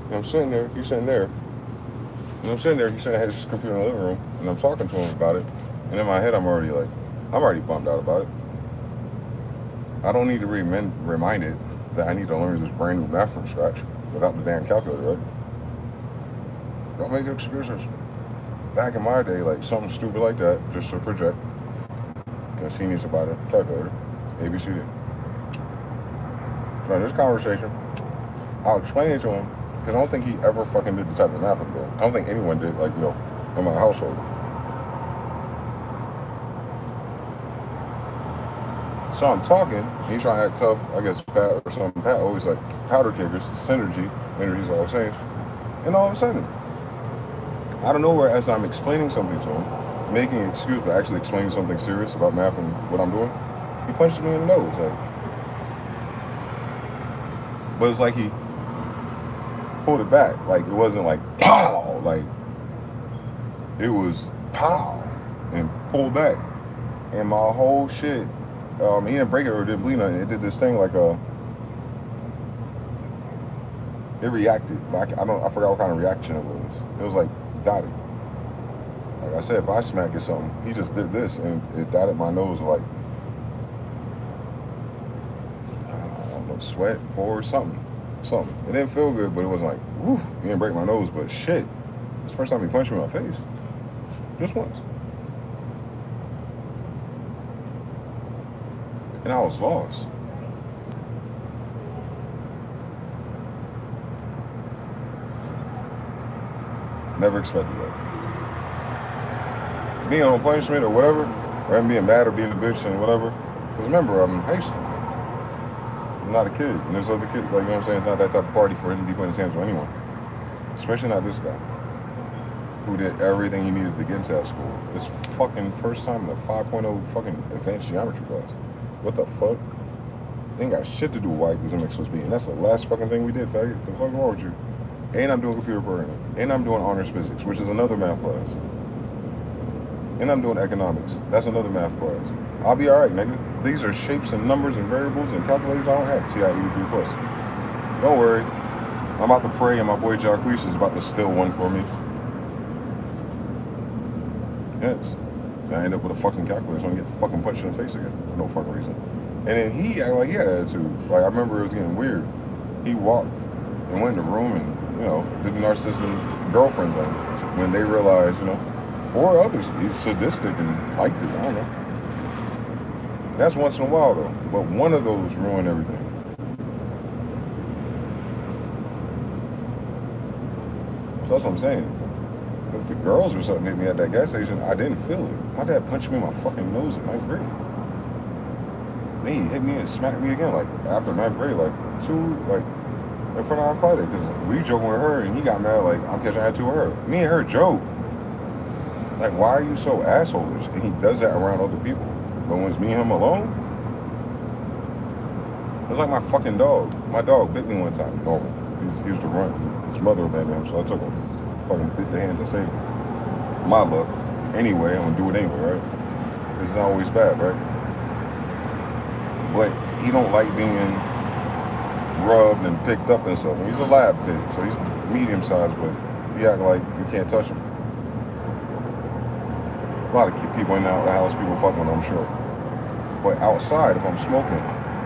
And I'm sitting there, he's sitting there, and I'm sitting there, he's sitting, I had his computer in the living room, and I'm talking to him about it, and in my head, I'm already bummed out about it. I don't need to be reminded that I need to learn this brand new math from scratch without the damn calculator, right? Don't make excuses. Back in my day, like something stupid like that, just to project, because he needs to buy the calculator, ABCD. So in this conversation, I'll explain it to him, because I don't think he ever fucking did the type of math I'm doing. I don't think anyone did, like, you know, in my household. So I'm talking, he's trying to act tough, I guess Pat or something. Pat always like powder kickers, synergy, energy's all the same. And all of a sudden, out of nowhere, as I'm explaining something to him, making an excuse, but actually explaining something serious about math and what I'm doing, he punches me in the nose, like. But it's like he pulled it back, like it wasn't like pow, like it was pow, and pulled back. And my whole shit, he didn't break it or didn't bleed nothing. It did this thing like it reacted. I forgot what kind of reaction it was. It was like dotted. Like I said, if I smack it something, he just did this and it dotted my nose like, I don't know, sweat, pores, something. It didn't feel good, but it was like, whew, he didn't break my nose, but shit. It's the first time he punched me in my face. Just once. And I was lost. Never expected that. Being on punishment or whatever, or him being mad or being a bitch and whatever. Because remember, I'm Haitian. I'm not a kid. And there's other kids, like, you know what I'm saying? It's not that type of party for him to be putting his hands on anyone. Especially not this guy, who did everything he needed to get into that school. This fucking first time in a 5.0 fucking advanced geometry class. What the fuck? ain't got shit to do with why using mixed was being. That's the last fucking thing we did, faggot. The fuck wrong with you? And I'm doing computer programming. And I'm doing honors physics, which is another math class. And I'm doing economics. That's another math class. I'll be alright, nigga. These are shapes and numbers and variables and calculators I don't have. TI 83 plus. Don't worry. I'm about to pray and my boy Jacquees is about to steal one for me. Yes. And I end up with a fucking calculator so I can get fucking punched in the face again for no fucking reason. And then he acted like he had attitude. Like I remember it was getting weird. He walked and went in the room and, you know, did the narcissistic girlfriend thing when they realized, you know, or others, he's sadistic and liked it. I don't know. That's once in a while though. But one of those ruined everything. So that's what I'm saying. If the girls or something hit me at that gas station, I didn't feel it. My dad punched me in my fucking nose in 9th grade. Then he hit me and smacked me again, like after 9th grade, like in front of our Claudia, because we joking with her and he got mad, like I'm catching attitude with her. Me and her joke. Like, why are you so assholeish? And he does that around other people. But when it's me and him alone, it's like my fucking dog. My dog bit me one time. Normal. He used to run. His mother abandoned him, so I took him. Fucking bit the hand to save him. My luck. Anyway, I'm gonna do it anyway, right? It's not always bad, right? But he don't like being rubbed and picked up and stuff. And he's a lab pig, so he's medium sized, but he act like you can't touch him. A lot of people in and out of the house, people fuck with him, I'm sure. But outside, if I'm smoking,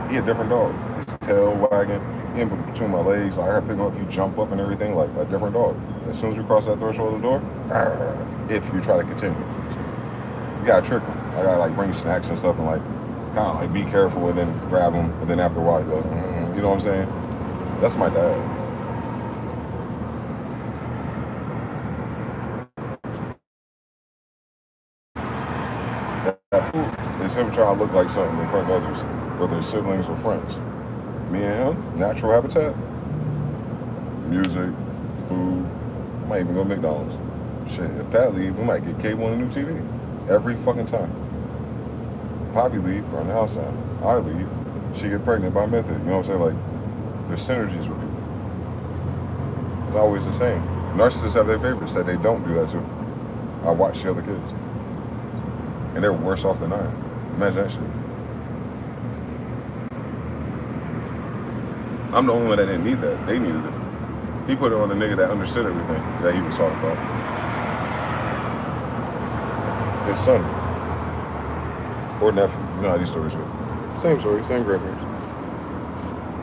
he a different dog. His tail wagging, he in between my legs. Like I gotta pick him up, he jump up and everything, like a different dog. As soon as we cross that threshold of the door, if you try to continue, you gotta trick him. I gotta like bring snacks and stuff and like kind of like be careful and then grab him, and then after a while, you go, you know what I'm saying? That's my dad. That fool is him trying to look like something in front of others, whether it's siblings or friends. Me and him, natural habitat, music, food, might even go to McDonald's. Shit, if Pat leave, we might get cable and a new TV. Every fucking time. Poppy leave, burn the house down. I leave, she get pregnant by method. You know what I'm saying? Like, there's synergies with people. It's always the same. Narcissists have their favorites that they don't do that to. I watch the other kids. And they're worse off than I am. Imagine that shit. I'm the only one that didn't need that. They needed it. He put it on the nigga that understood everything that he was talking about. His son. Or nephew. You know how these stories go. Same story, same grandparents.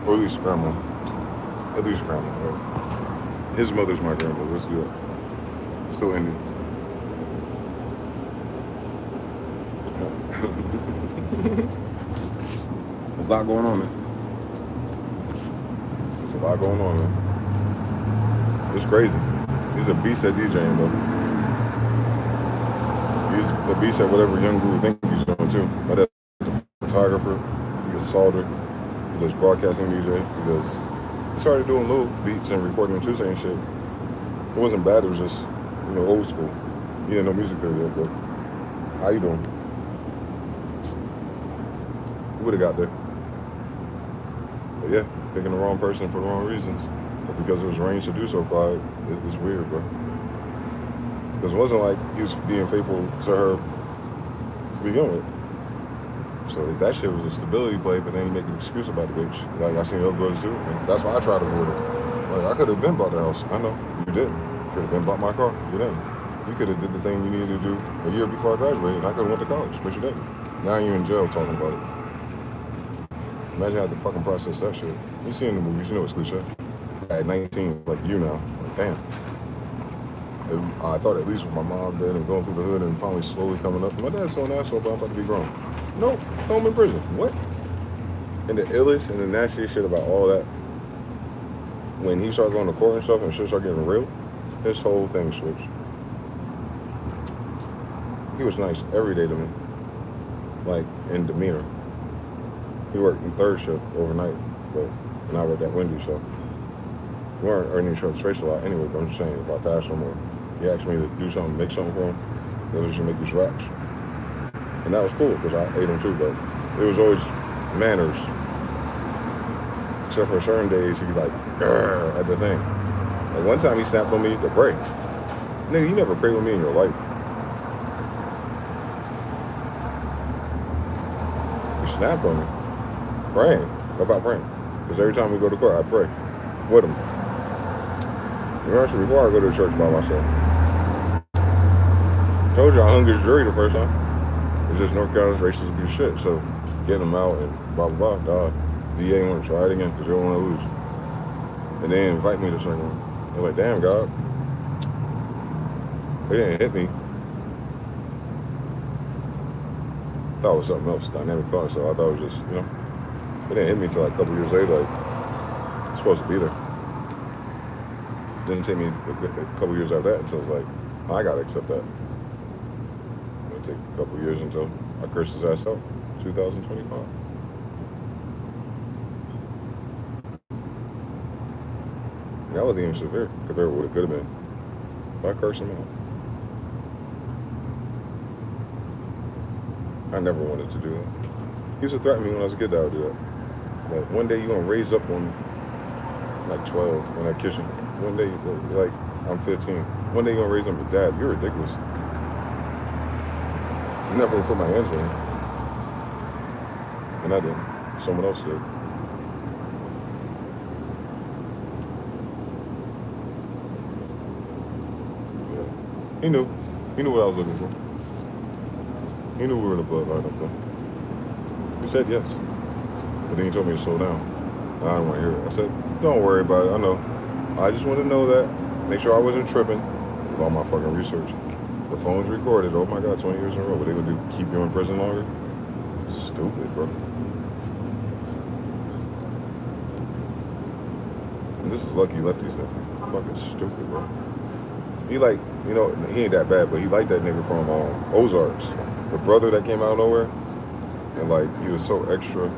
Or at least grandma. At least grandma, right? His mother's my grandmother. Let's do it. Still Indian. There's a lot going on, man. There's a lot going on, man. It's crazy. He's a beast at DJing, though. He's a beast at whatever young group think he's doing, too. My dad's a photographer. He gets soldered. He does broadcasting DJ. He started doing little beats and recording them, too, saying shit. It wasn't bad. It was just, old school. He didn't know music theory yet, but how you doing? He would have got there. But yeah, picking the wrong person for the wrong reasons. But because it was arranged to do so far, it's weird, bro. Because it wasn't like he was being faithful to her to begin with. So that shit was a stability play, but then he make an excuse about the bitch. Like I seen other brothers do. And that's why I tried to avoid it. Like I could have been bought the house. I know. You didn't. You could have been bought my car. You didn't. You could have did the thing you needed to do a year before I graduated. I could have went to college, but you didn't. Now you're in jail talking about it. Imagine how to fucking process that shit. You see in the movies, you know it's cliche. At 19, like you now, like damn. I thought at least with my mom dead and going through the hood and finally slowly coming up. My dad's so an asshole, but I'm about to be grown. Nope, throw him in prison. What? And the illest and the nastiest shit about all that, when he started going to court and stuff and shit started getting real, his whole thing switched. He was nice every day to me, like in demeanor. He worked in third shift overnight, and I worked at Wendy's, so we weren't earning each other's race a lot anyway, but I'm just saying, if I passed him or he asked me to do something, make something for him, they was just make these raps. And that was cool, because I ate them too, but it was always manners. Except for certain days, he'd be like, "Grr," at the thing. Like one time he snapped on me to pray. Nigga, you never prayed with me in your life. He snapped on me. Praying. About praying. Because every time we go to court, I pray with him. Actually, before I go to church by myself. Told you I hung his jury the first time. It's just North Carolina's racist piece of shit. So getting them out and blah, blah, blah. DA want to try it again because they don't want to lose. And they invite me to second one. They're like, damn, God. They didn't hit me. Thought it was something else, dynamic thought. So I thought it was just, you know, they didn't hit me until like a couple years later. Like, it's supposed to be there. Didn't take me a couple years after that until it was like, oh, I gotta accept that. It'll take a couple years until I cursed his ass out. 2025. And that wasn't even severe compared to what it could have been. If I cursed him out. I never wanted to do that. He used to threaten me when I was a kid that I would do that. Like, one day you're gonna raise up on me, like 12 when I kiss you. One day, like, I'm 15. One day you're gonna raise up with Dad. You're ridiculous. I never even put my hands on him. And I didn't. Someone else did. Yeah. He knew. He knew what I was looking for. He knew we were in the bloodline up there. He said yes. But then he told me to slow down. And I didn't want to hear it. I said, don't worry about it. I know. I just want to know that. Make sure I wasn't tripping with all my fucking research. The phone's recorded. Oh my God, 20 years in a row. What they gonna do? Keep you in prison longer? Stupid, bro. And this is lucky he left these niggas. Fucking stupid, bro. He like, you know, he ain't that bad, but he liked that nigga from Ozarks. The brother that came out of nowhere. And like, he was so extra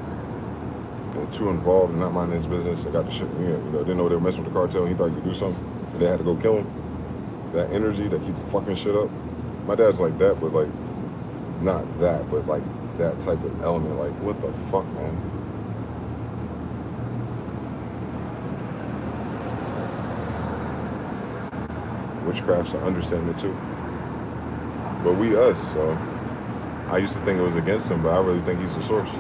and too involved and not minding his business. I got the shit, you know, didn't know they were messing with the cartel. He thought he could do something. And they had to go kill him. That energy that keeps fucking shit up. My dad's like that, but like, not that, but like that type of element. Like, what the fuck, man? Witchcraft's an understatement too. But we us, so I used to think it was against him, but I really think he's the source.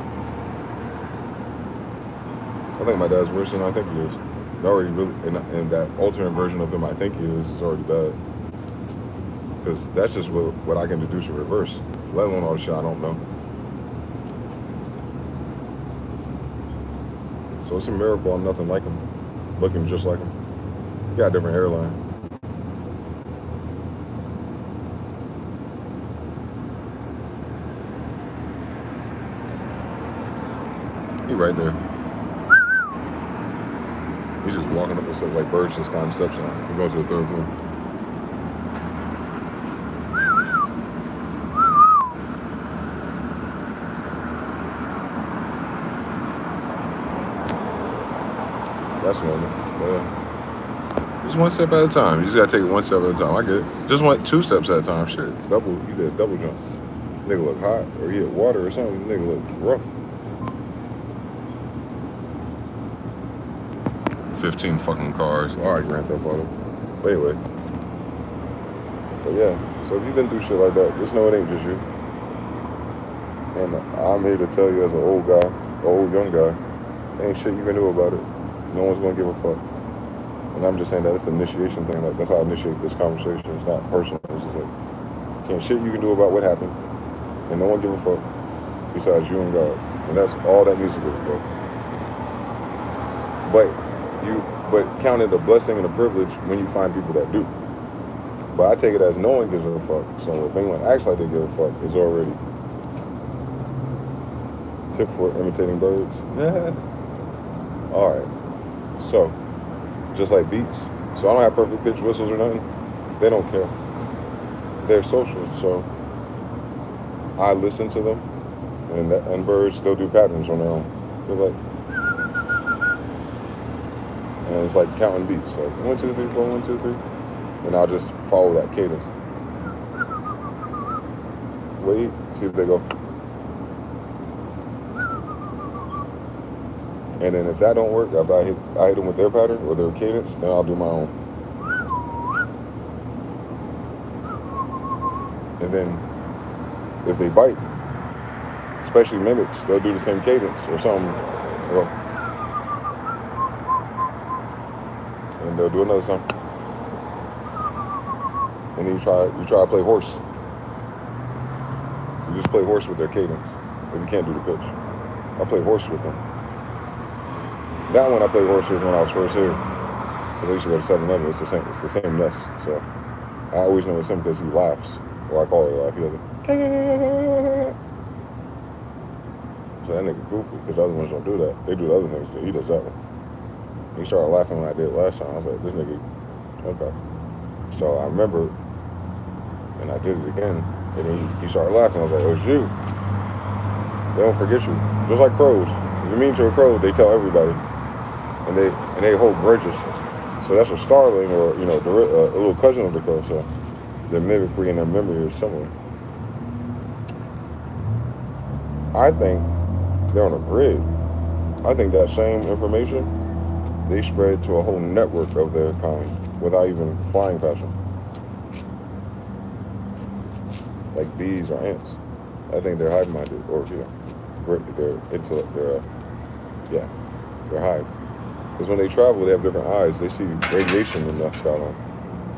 I think my dad's worse than I think he is. Already really, and that alternate version of him I think he is already bad. Because that's just what I can deduce in reverse, let alone all the shit I don't know. So it's a miracle I'm nothing like him, looking just like him. He got a different hairline. He right there. He's just walking up the steps like birds just climb steps on. He goes to the third floor. That's normal. Just one step at a time. You just gotta take it one step at a time. I get it. Just want 2 steps at a time. Shit. You did a double jump. Nigga look hot. Or he hit water or something. Nigga look rough. 15 fucking cars. Alright, Grand Theft Auto. But anyway. But yeah. So if you've been through shit like that, just know it ain't just you. And I'm here to tell you as an old guy, young guy, ain't shit you can do about it. No one's gonna give a fuck. And I'm just saying that it's an initiation thing. Like, that's how I initiate this conversation. It's not personal. It's just like, can't shit you can do about what happened. And no one give a fuck besides you and God. And that's all that needs to give a fuck. But count it a blessing and a privilege when you find people that do. But I take it as no one gives a fuck. So if anyone acts like they give a fuck, it's already tip for imitating birds. Alright. So, just like beats. So I don't have perfect pitch whistles or nothing. They don't care. They're social, so I listen to them. And birds, they'll do patterns on their own. They're like, and it's like counting beats, like 1, 2, 3, 4, 1, 2, 3, and I'll just follow that cadence. Wait, see if they go. And then if that don't work, if I hit them with their pattern or their cadence, then I'll do my own. And then if they bite, especially mimics, they'll do the same cadence or something. Well, and they'll do another song. And then you try to play horse. You just play horse with their cadence. If you can't do the pitch, I play horse with them. That one I played horse with when I was first here. Because I used to go to 7-Eleven. It's the same nest. So I always know it's him because he laughs. Or I call it a laugh. He does it. So that nigga goofy because the other ones don't do that. They do the other things. He does that one. He started laughing when I did it last time. I was like, this nigga, okay. So I remember, and I did it again, and he started laughing. I was like, oh, it's you. They don't forget you. Just like crows. If you're mean to a crow, they tell everybody. And they hold grudges. So that's a starling or, you know, a little cousin of the crow. So their mimicry and their memory is similar. I think they're on a grid. I think that same information, they spread to a whole network of their kind without even flying past them. Like bees or ants. I think they're hive-minded, or they're intellect. They're hive. Because when they travel, they have different eyes. They see radiation in the sky.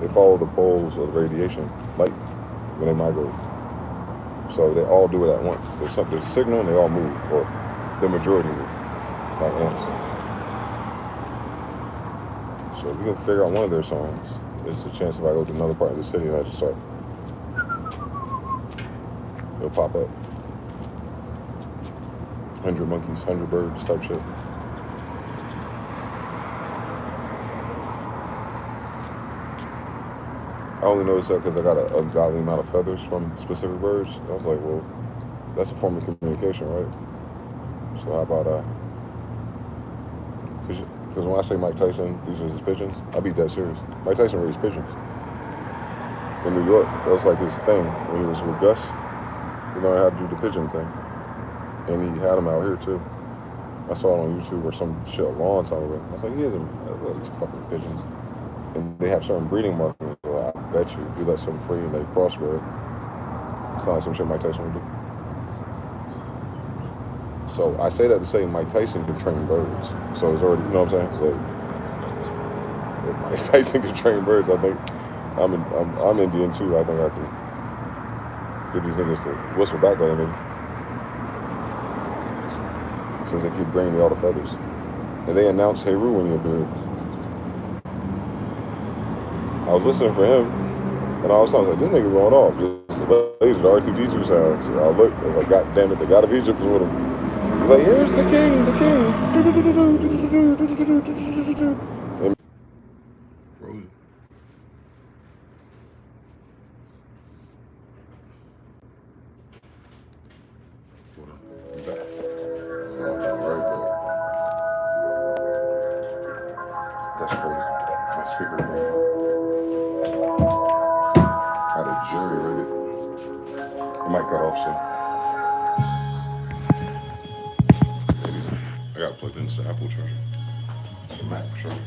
They follow the poles of the radiation, light, when they migrate. So they all do it at once. There's a signal, and they all move, or the majority move, like ants. So if we can figure out one of their songs, there's a chance if I go to another part of the city and I just start, it'll pop up. 100 monkeys, 100 birds type shit. I only noticed that because I got a godly amount of feathers from specific birds. I was like, well, that's a form of communication, right? So how about because when I say Mike Tyson, these are his pigeons, I be dead serious. Mike Tyson raised pigeons in New York. That was like his thing when he was with Gus. He learned how to do the pigeon thing, and he had them out here too. I saw it on YouTube or some shit a long time ago. I was like, what are these fucking pigeons? And they have certain breeding markings. Well, I bet you let some free and they crossbred. It's not like some shit Mike Tyson would do. So I say that to say Mike Tyson can train birds. So it's already, you know what I'm saying? Like, if Mike Tyson can train birds, I think I'm Indian too. I think I can get these niggas to whistle back at them. Since they keep bringing me all the feathers. And they announced Heru when he appeared. I was listening for him, and all of a sudden I was like, this nigga going off. Just the laser, the R2D2 sounds. So I looked, I was like, God damn it, the God of Egypt was with him. He's like, here's the king, the king. And frozen. Hold on, I'm back. I'll be right back. That's crazy. My speaker game. I had a jury rig it. It might cut off soon. Maybe not. I got it plugged into the Apple charger. The Mac charger.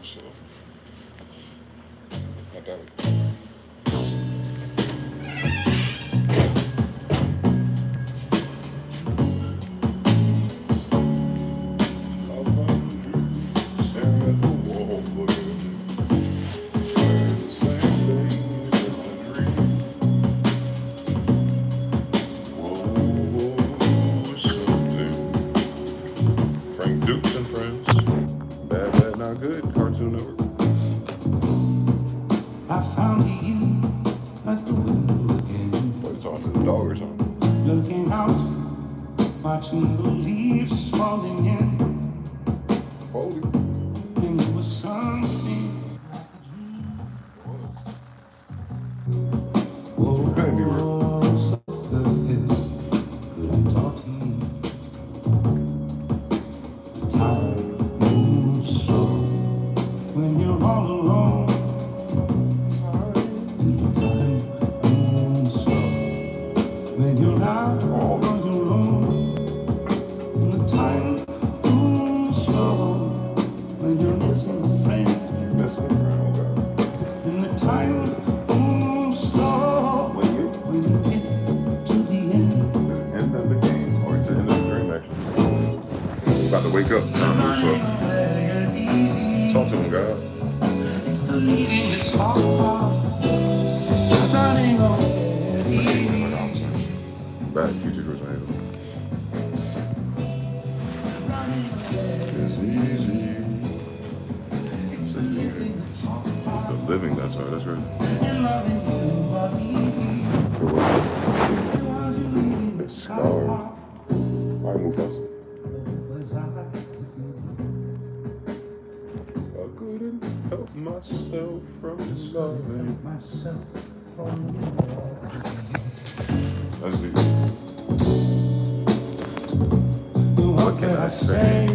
So, I doubt it. Staring at the wall, looking at me. Wearing the same things in my dream. Whoa, something. Frank Dukes and Friends. Bad, Bad, Not Good. Cartoon Network. I found you at the window again. Boy, talking to the dog or something. Looking out, watching the leaves falling in. Foley. And it was something like a dream. Oh, Couldn't be real. so perfect, couldn't talk to me. The time moves slow when you're all alone. And the time moves slow when you're out on your own. And the time moves slow when you're missing a friend. Missing a friend, okay. And the time moves slow when you get to the end. To the end of the game, or to the end of the dream, actually. About to wake up. Time moves slow. Talk to him, God. It's the leaving that's hard. Running away is easy. Bad future goes ahead. It's easy. It's the living that's hard. That's right. It's scarred. All right, move us. I couldn't help myself from loving. That's deep. What can I say?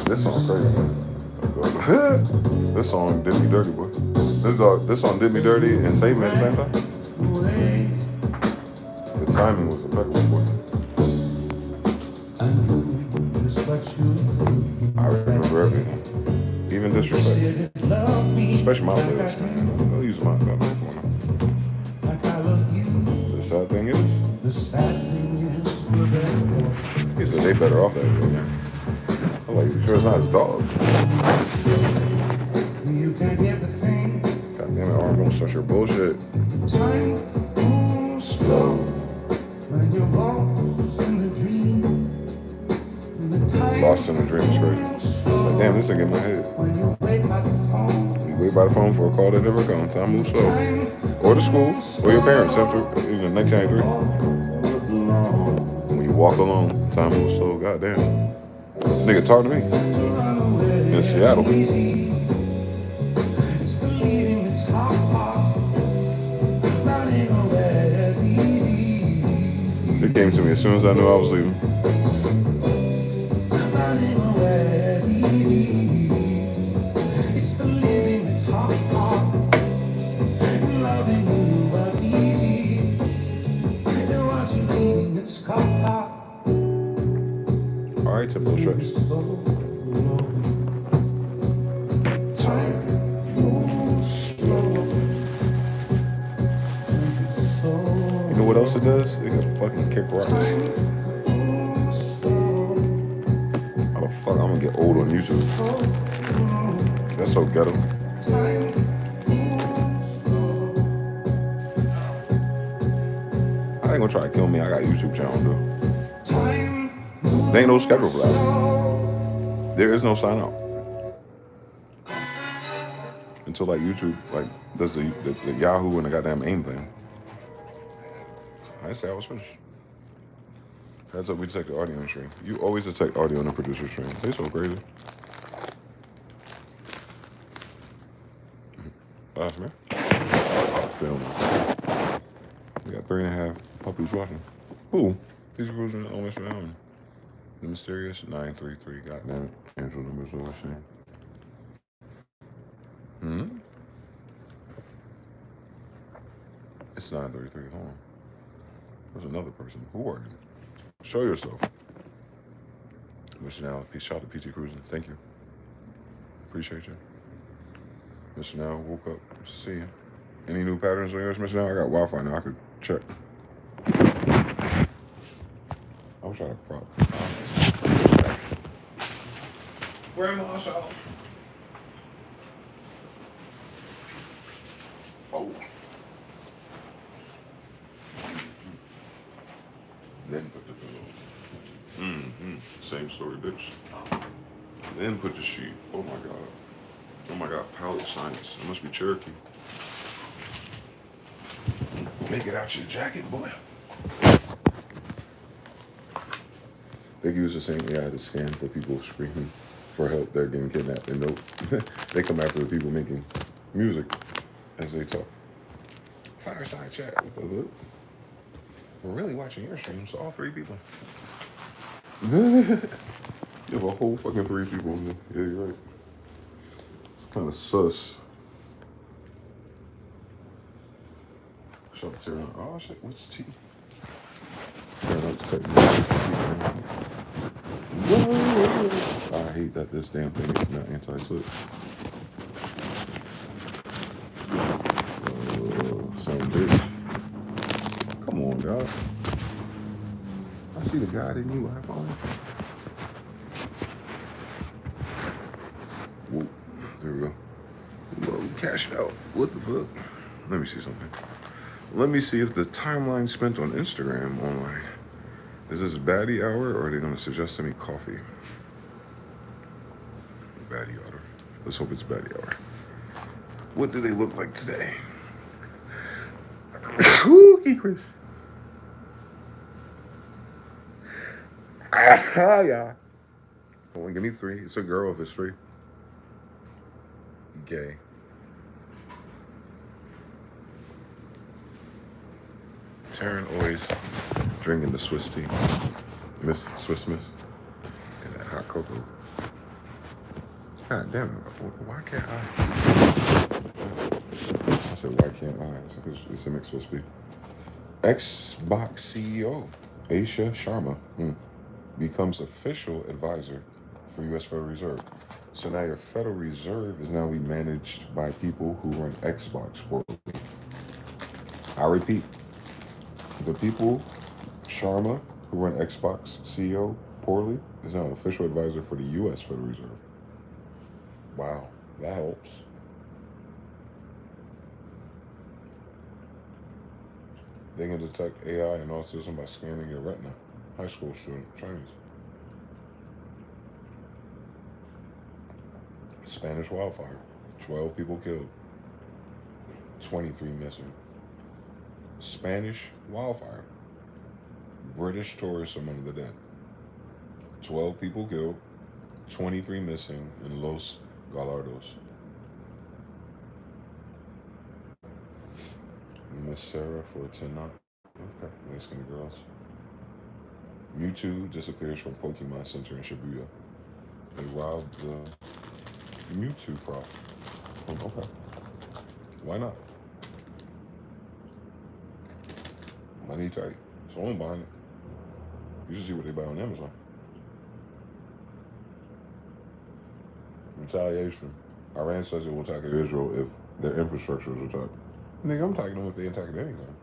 This song crazy, man. This song did me dirty, boy. This song did me dirty and saved me at the same time. The timing was impeccable, boy. I remember everything. Even disrespect. Especially my lyrics, man. I'll use my gun. The sad thing is, he said they better off that way, man. I'm like, you sure it's not his dog? God damn it, Arm, don't start your bullshit. Lost in the dream is crazy. Like, damn, this thing in my head. You wait by the phone for a call that never comes. Time moves slow. Or to school, or your parents after, in 1993. When you walk alone, time moves slow. God damn. Nigga, talk to me. In Seattle. It came to me as soon as I knew I was leaving. All right, typical stretch. You know what else it does? It can fucking kick rocks. How the fuck I'm gonna get old on YouTube? That's so ghetto. I ain't gonna try to kill me. I got a YouTube channel, dude. There ain't no schedule for that. There is no sign out. Until like YouTube like does the Yahoo and the goddamn AIM thing. I say I was finished. Heads up, we detect the audio stream. You always detect audio in the producer stream. They so crazy. Last man. Film. We got 3.5 puppies watching. Ooh, these cruising almost around. The mysterious 933. Goddamn it. Angel numbers over saying. It's 933. Hold on. There's another person. Who are you? Show yourself. Mr. Now, shout out to PT Cruising. Thank you. Appreciate you. Mr. Now, woke up. See you. Any new patterns on yours, Mr. Now? I got Wi-Fi now. I could check. I was trying to prop. Grandma, shout. Oh. Then put the pillow. Same story, bitch. Then put the sheet. Oh my god. Oh my god, palate science. It must be Cherokee. Make it out your jacket, boy. They use the same AI to scan for people screaming for help. They're getting kidnapped. And nope. They come after the people making music as they talk. Fireside chat. What the hood? We're really watching your stream, so all 3 people. You have a whole fucking 3 people in there. Yeah, you're right. It's kind of sus. Shout out to Sarah. Oh shit, what's T? I hate that this damn thing is not anti-slip. Some bitch. Come on, dog. I see the God in you, iPhone. Whoa, there we go. Whoa, cash out. What the fuck? Let me see something. Let me see if the timeline spent on Instagram online. Is this baddie hour or are they going to suggest to me coffee? Baddie hour. Let's hope it's baddie hour. What do they look like today? Ooh, Chris. Ah, yeah. Hold on, give me 3. It's a girl if it's 3. Gay. Taryn always drinking the Swiss tea. Swiss Miss. And that hot cocoa. God damn it. Why can't I? I said, why can't I? It's a mixed supposed to be. Xbox CEO, Aisha Sharma, becomes official advisor for U.S. Federal Reserve. So now your Federal Reserve is now be managed by people who run Xbox for me. I repeat, the people, Sharma, who run Xbox CEO poorly, is now an official advisor for the U.S. Federal Reserve. Wow, that helps. They can detect AI and autism by scanning your retina. High school student, Chinese. Spanish wildfire, 12 people killed, 23 missing. Spanish wildfire, British tourists among the dead. 12 people killed, 23 missing in Los Gallardos. Miss Sarah for Tenot. Okay, Mexican girls. Mewtwo disappears from Pokemon Center in Shibuya. They robbed the Mewtwo prop. Okay. Why not? Money tight. Someone buying it. You should see what they buy on Amazon. Retaliation. Iran says it will attack Israel if their infrastructure is attacked. Nigga, I'm attacking them if they attack anything.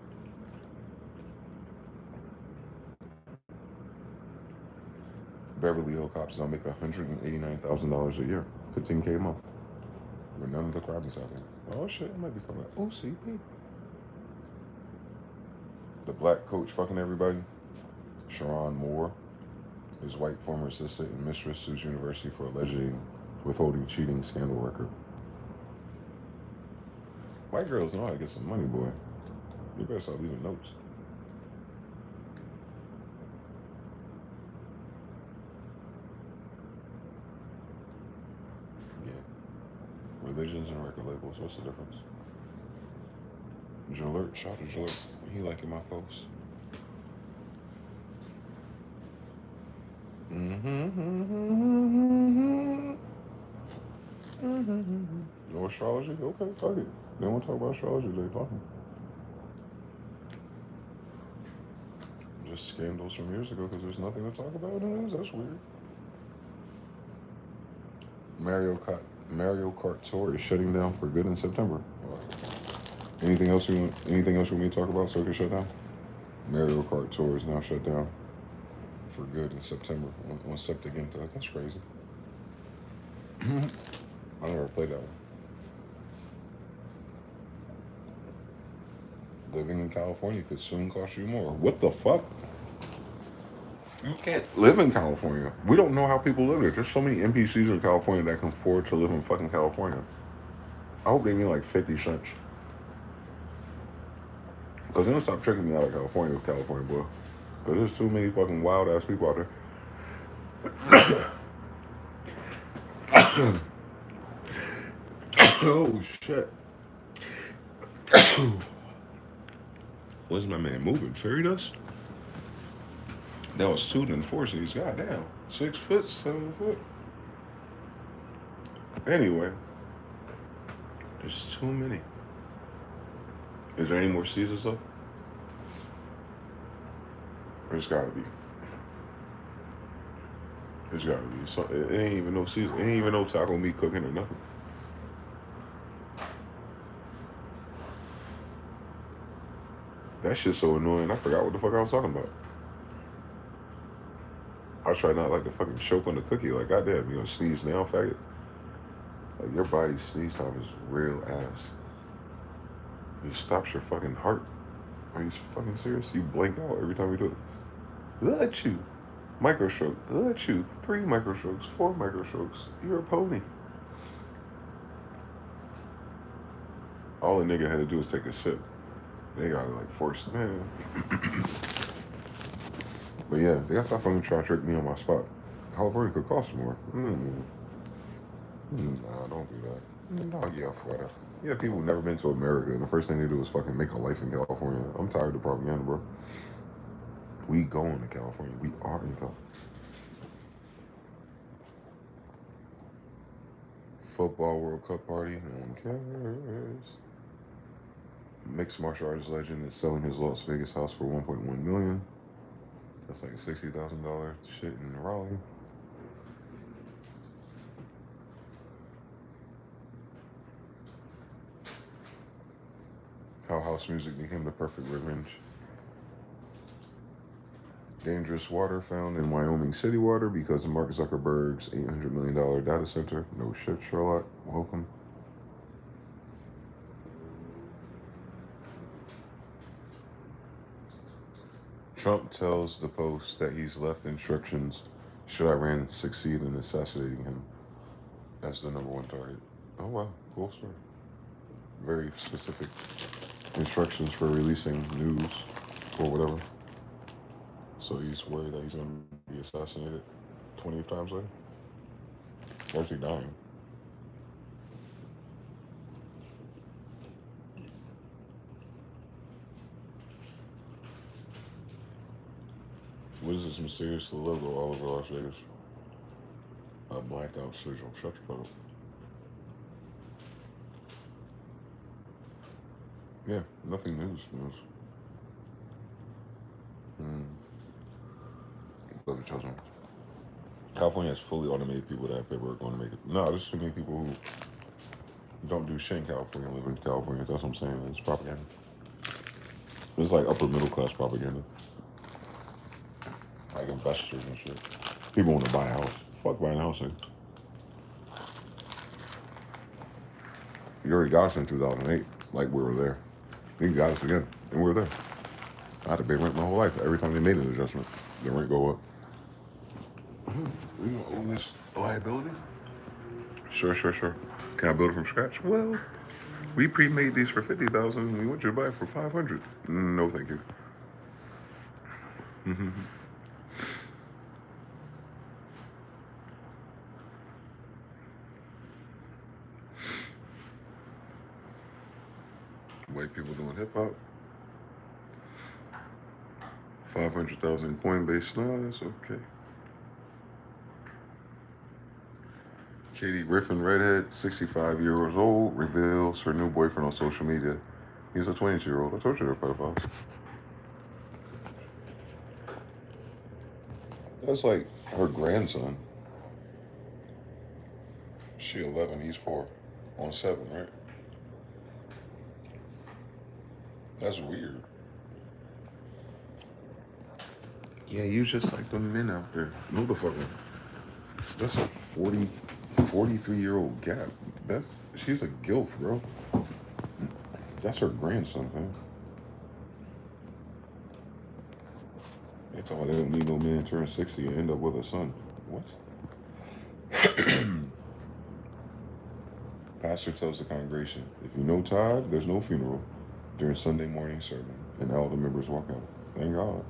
Beverly Hills cops now make $189,000 a year, $15K a month, where none of the crime is happening. Oh shit, it might be coming out. OCP. The black coach fucking everybody. Sharon Moore, his white former assistant and mistress, sues university for alleging withholding cheating scandal record. White girls know how to get some money, boy. You better start leaving notes. Yeah. Religions and record labels, what's the difference? Jalert, shout out to Jalert. He liking my post. No astrology? Okay, fuck it. They want to talk about astrology, they fucking. Just scandals from years ago because there's nothing to talk about in the news. That's weird. Mario Kart Tour is shutting down for good in September. Anything else you want me to talk about so it can shut down? Mario Kart Tour is now shut down for good in September on September. That's crazy. I never played that one. Living in California could soon cost you more. What the fuck? You can't live in California. We don't know how people live there. There's so many NPCs in California that can afford to live in fucking California. I hope they mean like 50 cents. Because they're gonna stop tricking me out of California with California, boy. Because there's too many fucking wild ass people out there. Oh shit. What's my man moving? Fairy dust? That was 2 and 4 C's. Goddamn. 6 foot, 7 foot. Anyway. There's too many. Is there any more seasons though? There's gotta be. There's gotta be. So, it ain't even no season. It ain't even no taco meat cooking or nothing. That shit's so annoying. I forgot what the fuck I was talking about. I try not like to fucking choke on the cookie. Like, goddamn, you gonna sneeze now, faggot? Like, your body's sneeze time is real ass. It stops your fucking heart. Are you fucking serious? You blank out every time we do it. Achoo. Microstroke. Achoo. 3 microstrokes. 4 microstrokes. You're a pony. All a nigga had to do was take a sip. They gotta like force it, man. But yeah, they gotta stop fucking trying to trick me on my spot. California could cost more. Nah, don't do that. Doggy out for that. Yeah, people who've never been to America, and the first thing they do is fucking make a life in California. I'm tired of the propaganda, bro. We going to California. We are in California. Football World Cup party. No one cares. Mixed martial arts legend is selling his Las Vegas house for $1.1 million. That's like a $60,000 shit in Raleigh. How house music became the perfect revenge. Dangerous water found in Wyoming city water because of Mark Zuckerberg's $800 million data center. No shit, Sherlock. Welcome. Trump tells the Post that he's left instructions should Iran succeed in assassinating him. That's the #1 target. Oh wow, cool story. Very specific instructions for releasing news or whatever. So he's worried that he's going to be assassinated 20 times later? Or is he dying? What is this mysterious logo all over Las Vegas? A blacked out sigil. Shut the fuck up. Yeah, nothing news. Love your children. California has fully automated people that have paperwork on to make it. No, there's too many people who don't do shit in California, live in California. That's what I'm saying. It's propaganda. It's like upper middle class propaganda. Like investors and shit. People want to buy a house. Fuck buying a house, nigga. You already got us in 2008. Like we were there. You got us again. And we were there. I had to pay rent my whole life. Every time they made an adjustment, the rent go up. We gonna own this liability? Sure. Can I build it from scratch? Well, we pre-made these for $50,000 and we want you to buy it for $500. No, thank you. White people doing hip hop. 500,000 Coinbase slides. Okay. Katie Griffin, redhead, 65 years old, reveals her new boyfriend on social media. He's a 22-year-old. I told you they're pedophiles. That's like her grandson. She 11, he's 4. On 7, right? That's weird. Yeah, you just like the men out there. No the fucking. That's a 43-year-old gap. She's a gilf, bro. That's her grandson, man. They talking about they don't need no man turn 60 and end up with a son. What? Pastor tells the congregation, if you know tithe, there's no funeral during Sunday morning sermon, and all the members walk out. Thank God.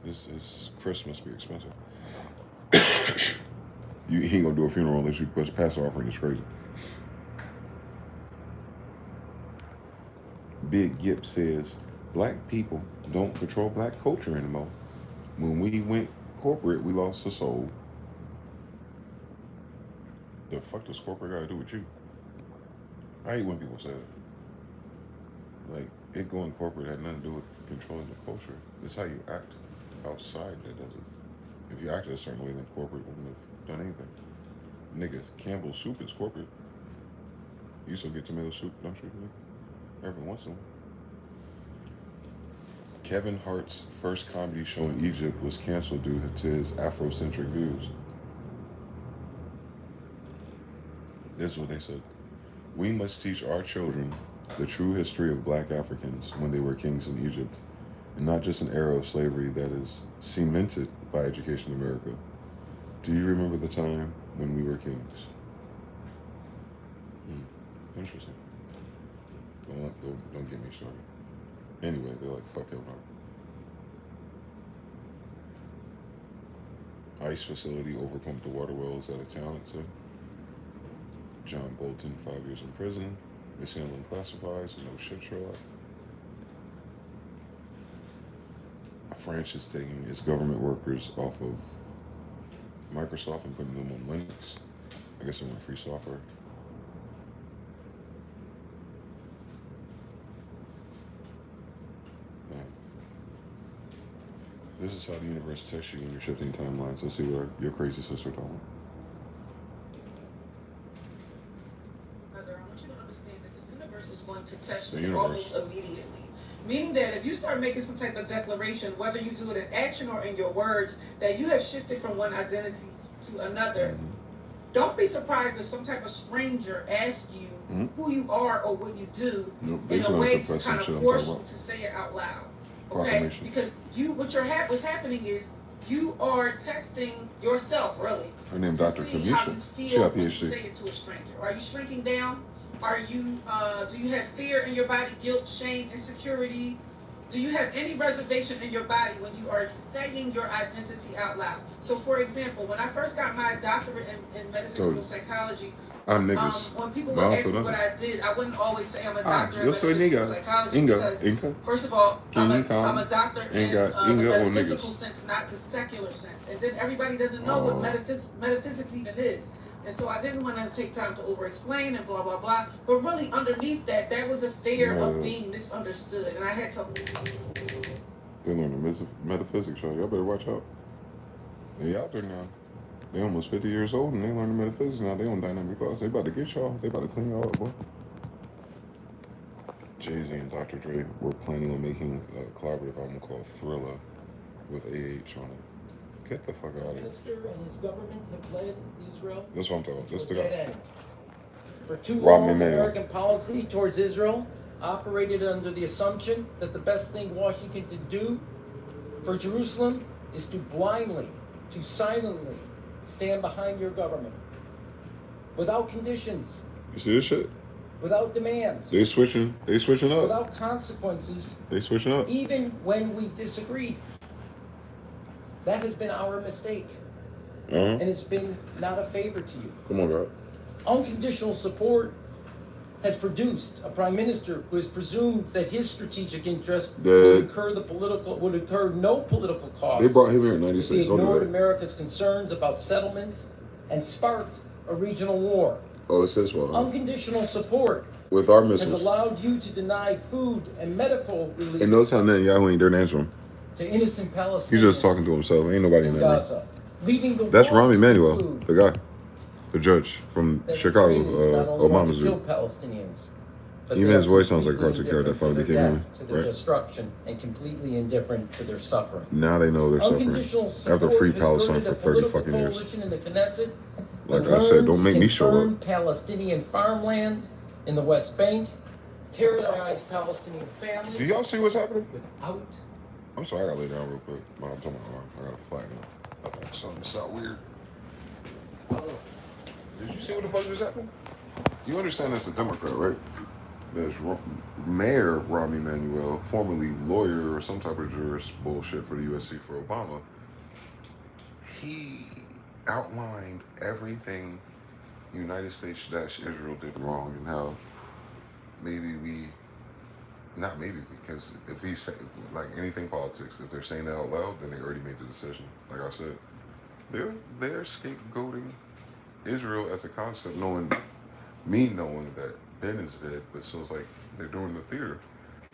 This Christmas be expensive. He ain't gonna do a funeral unless you put a pass offering. It's crazy. Big Gip says, black people don't control black culture anymore. When we went corporate, we lost the soul. The fuck does corporate gotta do with you? I hate when people say that. Like, it going corporate had nothing to do with controlling the culture. It's how you act outside that does it. If you acted a certain way, then corporate wouldn't have done anything. Niggas, Campbell's soup is corporate. You still get tomato soup, don't you? Every once in a while. Kevin Hart's first comedy show in Egypt was canceled due to his Afrocentric views. This is what they said. We must teach our children The true history of black Africans when they were kings in Egypt, and not just an era of slavery that is cemented by education in America. Do you remember the time when we were kings? Interesting. Don't get me started. Anyway, they're like, fuck it, ICE facility overpumped the water wells out of town, it said. John Bolton, 5 years in prison. Mishandling classifieds, no shit, Sherlock. France is taking its government workers off of Microsoft and putting them on Linux. I guess they want free software. This is how the universe tests you when you're shifting timelines. Let's see what your crazy sister told me. I want you to understand that the universe is going to test you almost immediately. Meaning that if you start making some type of declaration, whether you do it in action or in your words, that you have shifted from one identity to another, don't be surprised if some type of stranger asks you who you are or what you do in a way to kind of force you to say it out loud. Okay? Because what's happening is you are testing yourself, really. Her name to Dr. see how you feel when you PhD. say it to a stranger. Are you shrinking down? Are you, do you have fear in your body, guilt, shame, insecurity? Do you have any reservation in your body when you are saying your identity out loud? So, for example, when I first got my doctorate in metaphysical psychology, when people would ask me what I did, I wouldn't always say I'm a doctor in metaphysical psychology because, first of all, I'm a doctor in the metaphysical sense, not the secular sense. And then everybody doesn't know what metaphysics even is. And so I didn't want to take time to over-explain and blah, blah, blah. But really underneath that, that was a fear of being misunderstood. And I had to... They learn the metaphysics, y'all. Y'all better watch out. They out there now. They almost 50 years old and they learn the metaphysics now. They on dynamic thoughts. They about to get y'all. They about to clean y'all up, boy. Jay-Z and Dr. Dre were planning on making a collaborative album called Thriller with AH on it. Get the fuck out of here. The minister and his government have led Israel. That's what I'm talking about. This the guy. For too long, American policy towards Israel operated under the assumption that the best thing Washington can do for Jerusalem is to blindly, to silently stand behind your government. Without conditions. You see this shit? Without demands. They switching up. Without consequences. They switching up. Even when we disagreed. That has been our mistake. And it's been not a favor to you. Come on, God. Unconditional support has produced a prime minister who has presumed that his strategic interest would incur no political cost. They brought him here in 96. He ignored America's concerns about settlements and sparked a regional war. Oh, it says well. Unconditional support with our missiles has allowed you to deny food and medical relief. And notice how Netanyahu ain't there to answer him. To innocent Palestinians. He's just talking to himself. Ain't nobody in there. Gaza, leaving the That's Rahm Emanuel, the guy, the judge from Chicago, Obama's dude. Palestinians, even his voice sounds like a cartoon character that finally became him. To their destruction and completely indifferent to their suffering. Now they know they're suffering. After free Palestine for 30 fucking years. Like I said, don't make me show up. Palestinian farmland in the West Bank, terrorized Palestinian families. Do y'all see what's happening? Without. I'm sorry, I gotta lay down real quick. I'm talking about arm. I gotta flatten up. Okay, so this out weird. Did you see what the fuck just happened? You understand that's a Democrat, right? There's Mayor Rahm Emanuel, formerly lawyer or some type of jurist bullshit for the USC for Obama. He outlined everything United States/Israel did wrong and how because if he said, like anything politics, if they're saying that out loud, then they already made the decision. Like I said, they're scapegoating Israel as a concept, knowing that Ben is dead, but so it's like they're doing the theater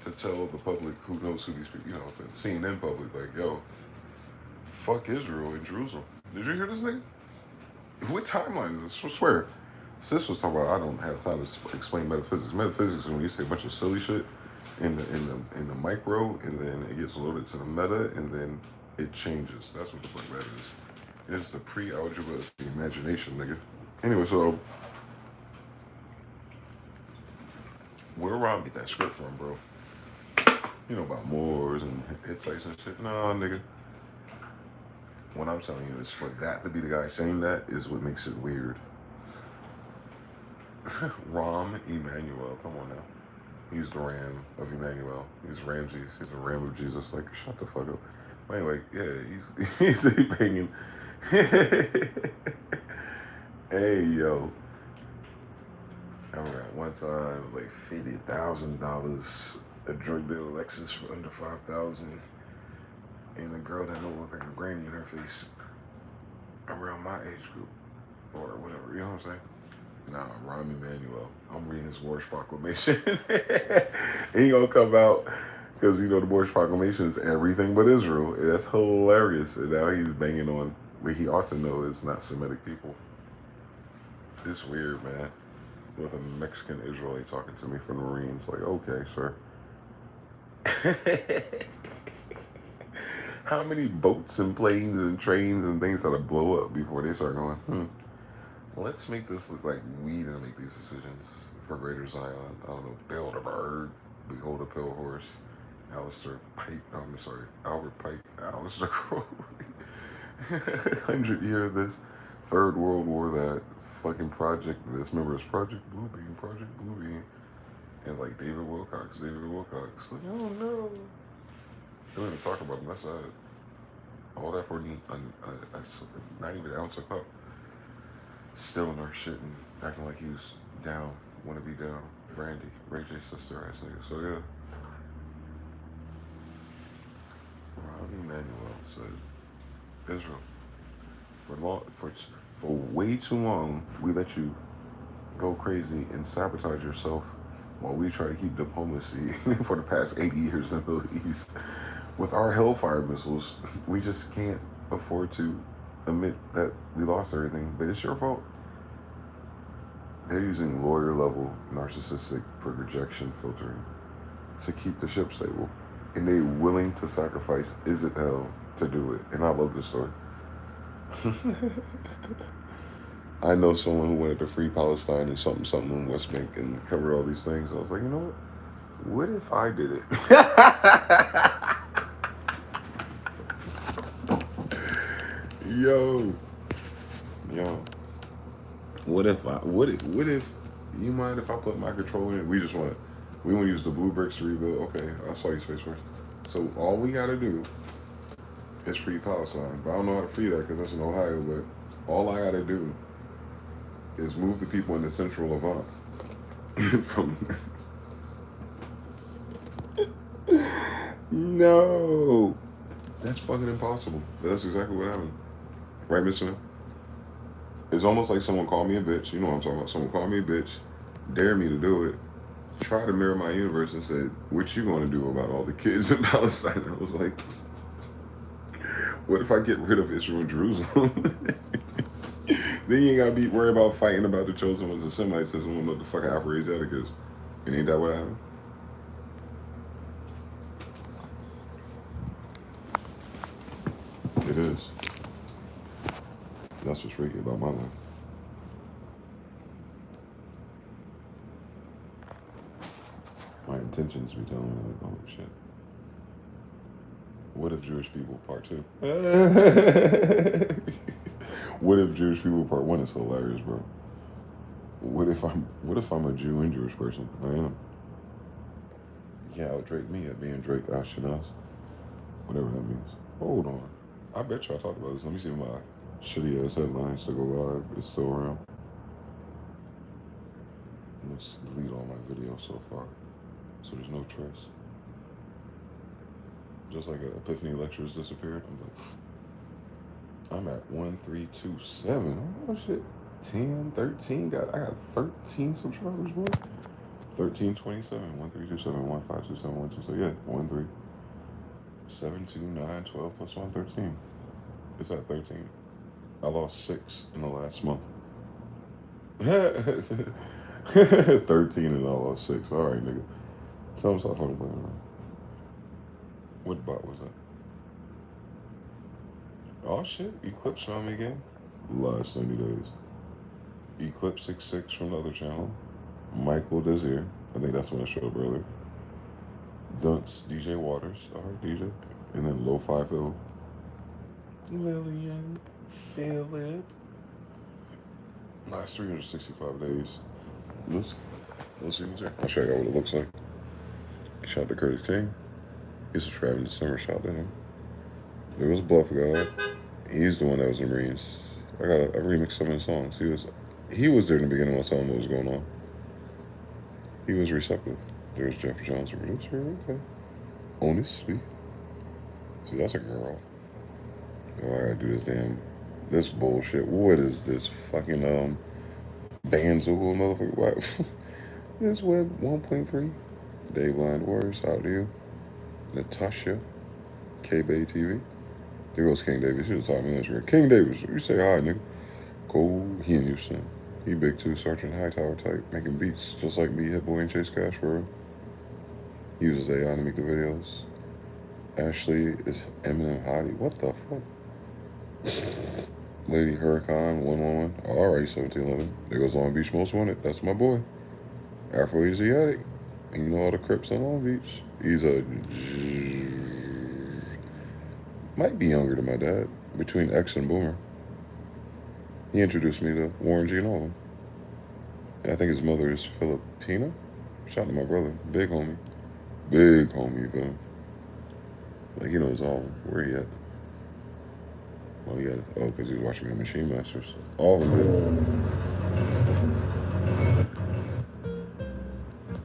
to tell the public who knows who these people, the CNN public, like, yo, fuck Israel in Jerusalem. Did you hear this nigga? What timeline is this? I swear. Sis was talking about, I don't have time to explain metaphysics. Metaphysics is when you say a bunch of silly shit in the micro, and then it gets loaded to the meta, and then it changes. That's what the fuck that is. It's the pre-algebra of the imagination, nigga. Anyway, so Where Rob get that script from, bro? You know about Moors and Hittites and shit. No, nigga. What I'm telling you is for that to be the guy saying that is what makes it weird. Ram Emmanuel, come on now. He's the ram of Emmanuel. He's Ramses. He's the ram of Jesus. Like, shut the fuck up. But anyway, yeah, he's banging. Hey, yo. I remember at one time, like $50,000, a drug dealer Lexus for under $5,000, and a girl that don't look like a granny in her face around my age group, or whatever, you know what I'm saying? Nah, Rahm Emanuel. I'm reading his Moorish Proclamation. He gonna come out, because, you know, the Moorish Proclamation is everything but Israel. And that's hilarious. And now he's banging on where he ought to know is not Semitic people. It's weird, man. With a Mexican Israelite talking to me from the Marines. Like, okay, sir. How many boats and planes and trains and things gotta blow up before they start going, let's make this look like we didn't make these decisions for Greater Zion. I don't know, build a bird, behold a pale horse, Albert Pike, Alistair Crowley. 100 year of this, Third World War that, fucking Project this. Remember, it's Project Bluebeam. And like David Wilcox. Like, oh no. Don't even talk about him, that's sad. All that for not even an ounce of cup. Stealing our shit and acting like he was down, wanna be down. Brandy, Ray J's sister ass nigga. So yeah. Rob Emmanuel said, Israel, for way too long, we let you go crazy and sabotage yourself while we try to keep diplomacy for the past 8 years in the Middle East. With our Hellfire missiles, we just can't afford to admit that we lost everything, but it's your fault. They're using lawyer-level narcissistic projection filtering to keep the ship stable, and they're willing to sacrifice Israel to do it. And I love this story. I know someone who wanted to free Palestine and something in West Bank and cover all these things. I was like, you know what? What if I did it? Yo. What if you mind if I put my controller in? We want to use the blue bricks to rebuild. Okay, I saw you, Space Force. So all we gotta do is free Palestine. But I don't know how to free that because that's in Ohio, but all I gotta do is move the people in the central Levant from No. That's fucking impossible. But that's exactly what happened. Right, Mr. No? It's almost like someone called me a bitch. You know what I'm talking about. Someone called me a bitch, dared me to do it, tried to mirror my universe and said, what you gonna do about all the kids in Palestine? I was like, what if I get rid of Israel and Jerusalem? Then you ain't gotta be worried about fighting about the chosen ones and Semites says, well, what the fuck Afro-Asiatic is. And ain't that what happened? It is. That's what's freaky about my life. My intentions be telling me like, oh shit. What if Jewish people part 2? What if Jewish people part 1 is hilarious, bro? What if I'm a Jew and Jewish person? I am. Yeah, out Drake me at being Drake Ashkenaz. Whatever that means. Hold on. I bet y'all talked about this. Let me see if my shitty ass headlines to go live is still around. Let's delete all my videos so far. So there's no trace. Just like Epiphany lectures disappeared. I'm at 1327. Oh shit. 10, 13. I got 13 subscribers, bro. 1327. 1327. 1527. 12. So yeah, 13. 729 12 plus 1 13. It's at 13. I lost 6 in the last month. 13 and I lost 6. All right, nigga. Tell him stop fucking playing around. What bot was that? Oh shit, Eclipse found me again. Last 90 days. Eclipse 66 from the other channel. Michael Desir. I think that's when I showed up earlier. Dunce, DJ Waters, I heard DJ. And then Lo-Fi Phil. Lillian Phillip. Last 365 days. Let's see what's there. I'll show you what it looks like. Shout out to Curtis King. He subscribed in December. Shout out to him. There was Bluff God. He's the one that was in the Marines. I remixed some of his songs. He was there in the beginning when I saw him what was going on. He was receptive. There's Jeff Johnson, producer. Okay. Honestly. See, that's a girl. Oh, I gotta do this bullshit. What is this fucking, Bandzoogle motherfucker? What? This web 1.3. Day Blind Warriors, out to you. Natasha. K-Bay TV. There goes King Davis. He was talking to me. King Davis, you say hi, nigga. Cole, he in Houston. He big too, Sergeant Hightower type, making beats just like me, Hit Boy and Chase Cash for real. He uses AI to make the videos. Ashley is Eminem Hottie. What the fuck? Lady Huracan 111. Alright, 1711. There goes Long Beach Most Wanted. That's my boy. Afro Asiatic. And you know all the Crips in Long Beach. He's might be younger than my dad. Between X and Boomer. He introduced me to Warren G. Nolan. I think his mother is Filipina. Shout out to my brother. Big homie. Big homie, you feel me? Like, he knows all of them. Where he at? Oh, yeah. Oh, because he was watching me on Machine Masters. All of them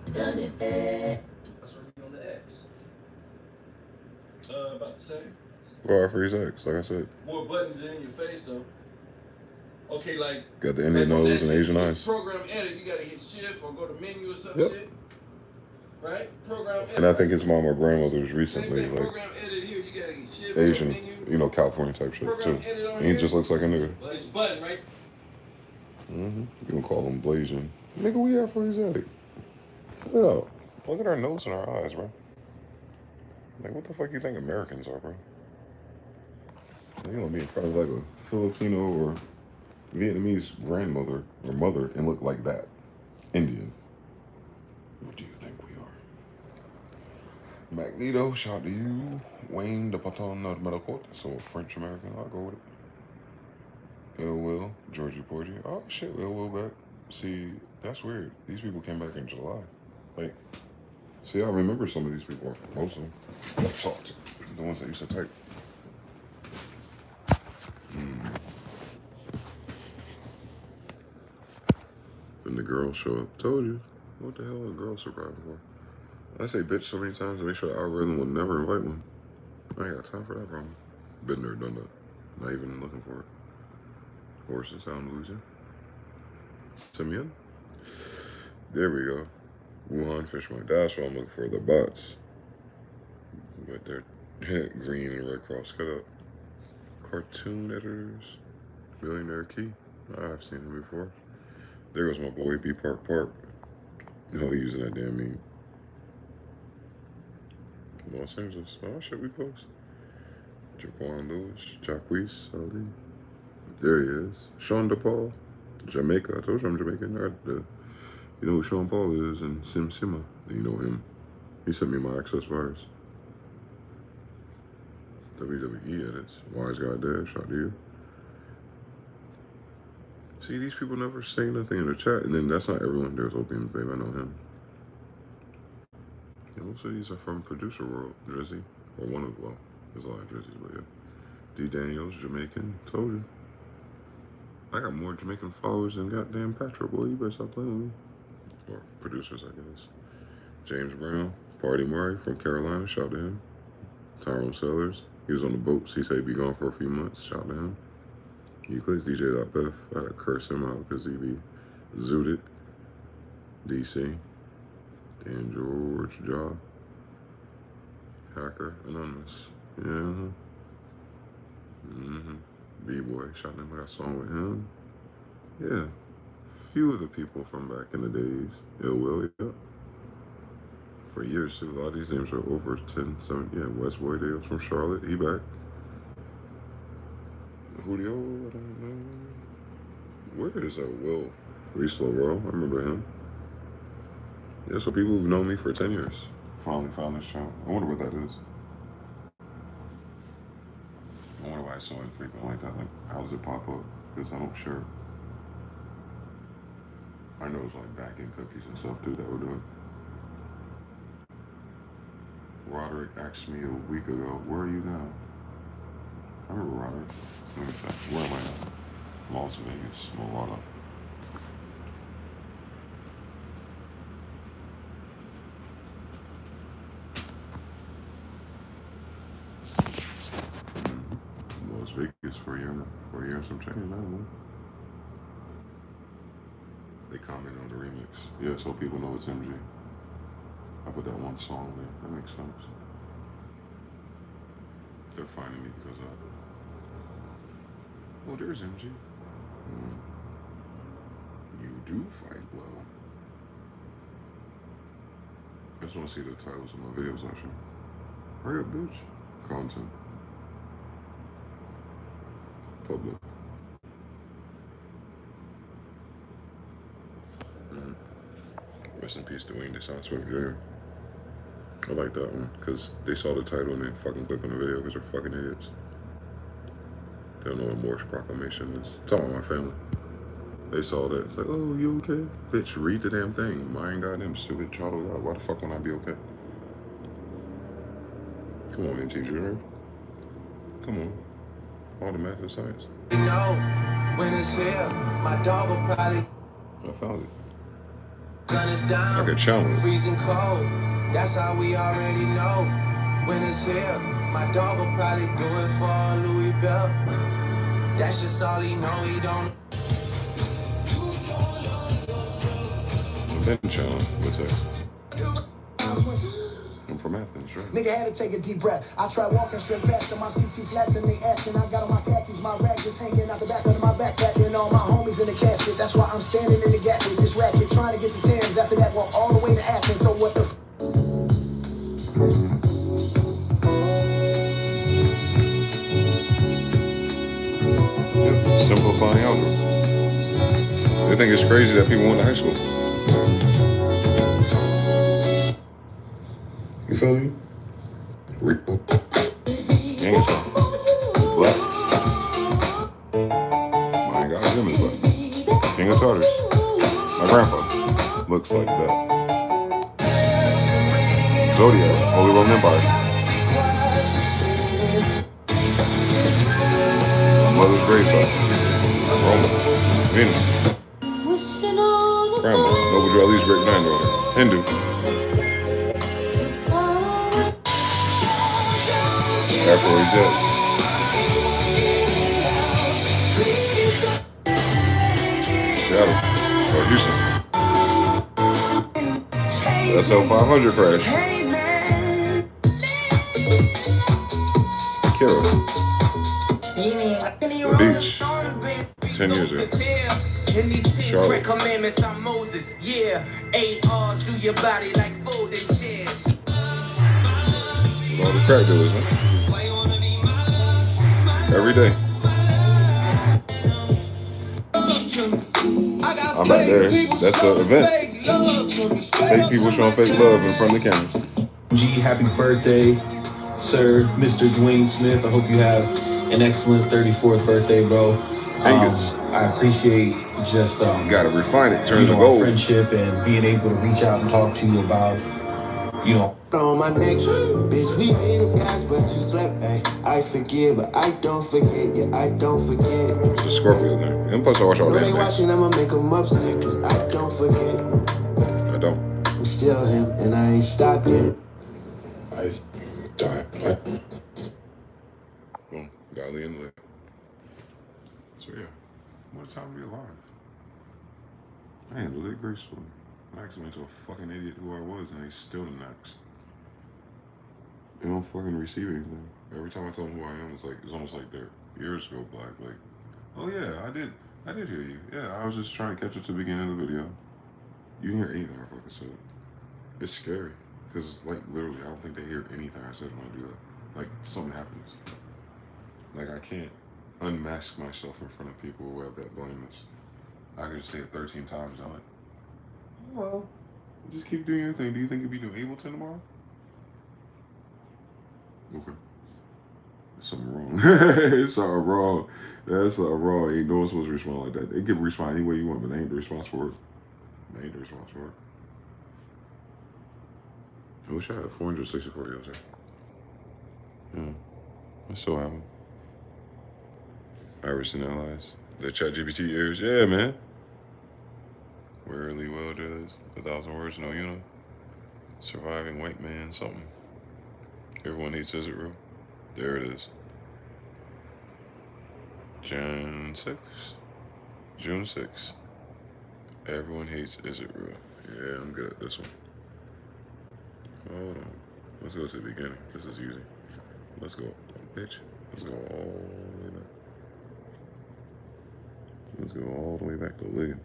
did. Done it. That's what on the X. About to say. Go out for his X, like I said. More buttons in your face, though. Okay, like. Got the Indian nose and Asian eyes. Program edit, you gotta hit shift or go to menu or some shit. Right? Program edit. And I think his mom or grandmother was recently, like, program edit here, you gotta hit shift Asian, you know, California type shit, too. And he just looks like a nigga. It's button, right? You can call him Blasian. Nigga, we Aphrodisiac. Look at our nose and our eyes, bro. Like, what the fuck you think Americans are, bro? You know, being probably like a Filipino or Vietnamese grandmother or mother and look like that. Indian. What do you think we are? Magneto, shout out to you. Wayne de Patton of Metal Court. So French American, I'll go with it. Ill Will, Georgie Porgy. Oh shit, Ill Will back. See, that's weird. These people came back in July. Like, see, I remember some of these people. Most of them. Talk to the ones that used to type. And the girls show up. Told you. What the hell are girls surviving for? I say bitch so many times to make sure the algorithm will never invite one. I ain't got time for that problem. Been there, done that. Not even looking for it. Horses, I'm losing. Simeon? There we go. Wuhan Fish Market. That's what I'm looking for. The bots. But they're green and red cross cut up. Cartoon editors. Billionaire Key. I've seen him before. There goes my boy B Park Park. No, he's using that damn meme. Los Angeles. Oh shit, we close. Jaquan Lewis. Jacquees Ali. There he is. Sean DePaul. Jamaica. I told you I'm Jamaican. You know who Sean Paul is and Sim Sima. You know him. He sent me my access virus. WWE edits. Wise Guy Dad. Shout out to you. See, these people never say nothing in the chat, and then that's not everyone. There's Opium Babe, I know him. Yeah, most of these are from Producer World, Drizzy. Or one of, well, there's a lot of Drizzies, but yeah. D. Daniels, Jamaican, told you. I got more Jamaican followers than goddamn Patra, boy. You better stop playing with me. Or producers, I guess. James Brown, Party Murray from Carolina, shout to him. Tyrone Sellers, he was on the boats. He said he'd be gone for a few months, shout to him. Euclid's DJ.Beth, I had to curse him out because he be zooted. DC, Dan George, Jaw, Hacker, Anonymous, yeah. B-Boy, shot him, I got a song with him. Yeah, few of the people from back in the days. Ill Will, yeah. For years too, a lot of these names are over 10, 7, yeah, West Boy Dales from Charlotte, he back. Julio, I don't know. Where is Will? Reslow Row, I remember him. Yeah, so people who've known me for 10 years finally found this channel. I wonder what that is. I wonder why it's so infrequent like that. Like, how does it pop up? Because I don't share it. I know it's like back-end cookies and stuff too that would do it. Roderick asked me a week ago, where are you now? I remember Roderick. Let me check. Where am I now? Las Vegas, Nevada. Las Vegas for a year and some change, I don't know. They comment on the remix. Yeah, so people know it's MG. I put that one song there. That makes sense. They're finding me because of that. Oh, there's MG. You do fight well. I just want to see the titles of my videos, actually. Hurry up, bitch. Content. Public. Rest in peace, Dwayne DeSound Smith Jr. I like that one, because they saw the title and they fucking click on the video because they're fucking idiots. They don't know what Morse Proclamation is. It's all my family. They saw that. It's like, oh, you okay? Bitch, read the damn thing. Mind goddamn stupid child of God. Why the fuck would I be okay? Come on, NT Junior. Come on. All the math and science. You know, when it's here, my dog will probably. I found it. Sun is down. Like a challenge. Freezing cold. That's how we already know. When it's here, my dog will probably do it for Louis Bell. That's just all he know. He don't. Ben challenge. What's that? I'm from Athens, right? Nigga had to take a deep breath. I tried walking straight past them, my CT flats and they asking. I got on my khakis, my rag just hanging out the back of my backpack. And all my homies in the casket. That's why I'm standing in the gap with this ratchet, trying to get the Tams. After that, walk all the way to Athens. So what the Simplifying algebra. They think it's crazy that people went to high school. You feel me? Dang it. Black. My God, him is black. King of Tartars. My grandpa looks like that. Zodiac, Holy Roman Empire. Mother's gravesite. Roma. Venus. Grandma. Noble Drew great granddaughter. Hindu. Afro-Asiatic. Seattle. Or Houston. SL500 crash. Kira. The beach. 10 years ago. Charlotte. Commandments, I'm Moses. Yeah, ARs do your body like folding chairs. With all the crack dealers, man. Every day. I'm back there. That's the event. Fake people showing fake love in front of the cameras. G, happy birthday, sir, Mr. Dwayne Smith. I hope you have an excellent 34th birthday, bro. I appreciate just gotta refine it, turn the gold. Friendship and being able to reach out and talk to you about, you know. On my neck, bitch, we made them guys, but you slept. Ay, I forgive, but I don't forget. Yeah, I don't forget. It's a Scorpio there. And plus, I watch all When that. they watching, I'ma make them upset, cause I don't forget. I don't. I'm still him, and I ain't stopped yet. I died. Boom. Got Lee in there. So, yeah. What a time to be alive. I handled it gracefully. I actually went to a fucking idiot who I was, and they still didn't ask. They don't fucking receive anything. Every time I tell them who I am, it's almost like their ears go black. Like, oh yeah, I did hear you. Yeah, I was just trying to catch up to the beginning of the video. You didn't hear anything I fucking said. It's scary, because like literally, I don't think they hear anything I said when I do that. Like something happens. Like I can't unmask myself in front of people who have that blindness. I can just say it 13 times. I'm like, oh, well, Just keep doing your thing. Do you think you'll be doing Ableton tomorrow? Okay. There's something wrong. It's something wrong. That's something wrong. Ain't no one supposed to respond like that. They can respond any way you want, but they ain't the response for it. They ain't the response for it. I wish I had 464 years there. Yeah. I still have them. Iris and allies. The ChatGPT ears. Yeah, man. Rarely well does 1,000 words, no unit. Surviving white man, something. Everyone hates Is It Real? There it is. June 6th. Everyone hates Is It Real? Yeah, I'm good at this one. Hold on. Let's go to the beginning. This is easy. Let's go. Bitch. Let's go all the way back. Let's go all the way back to Lee.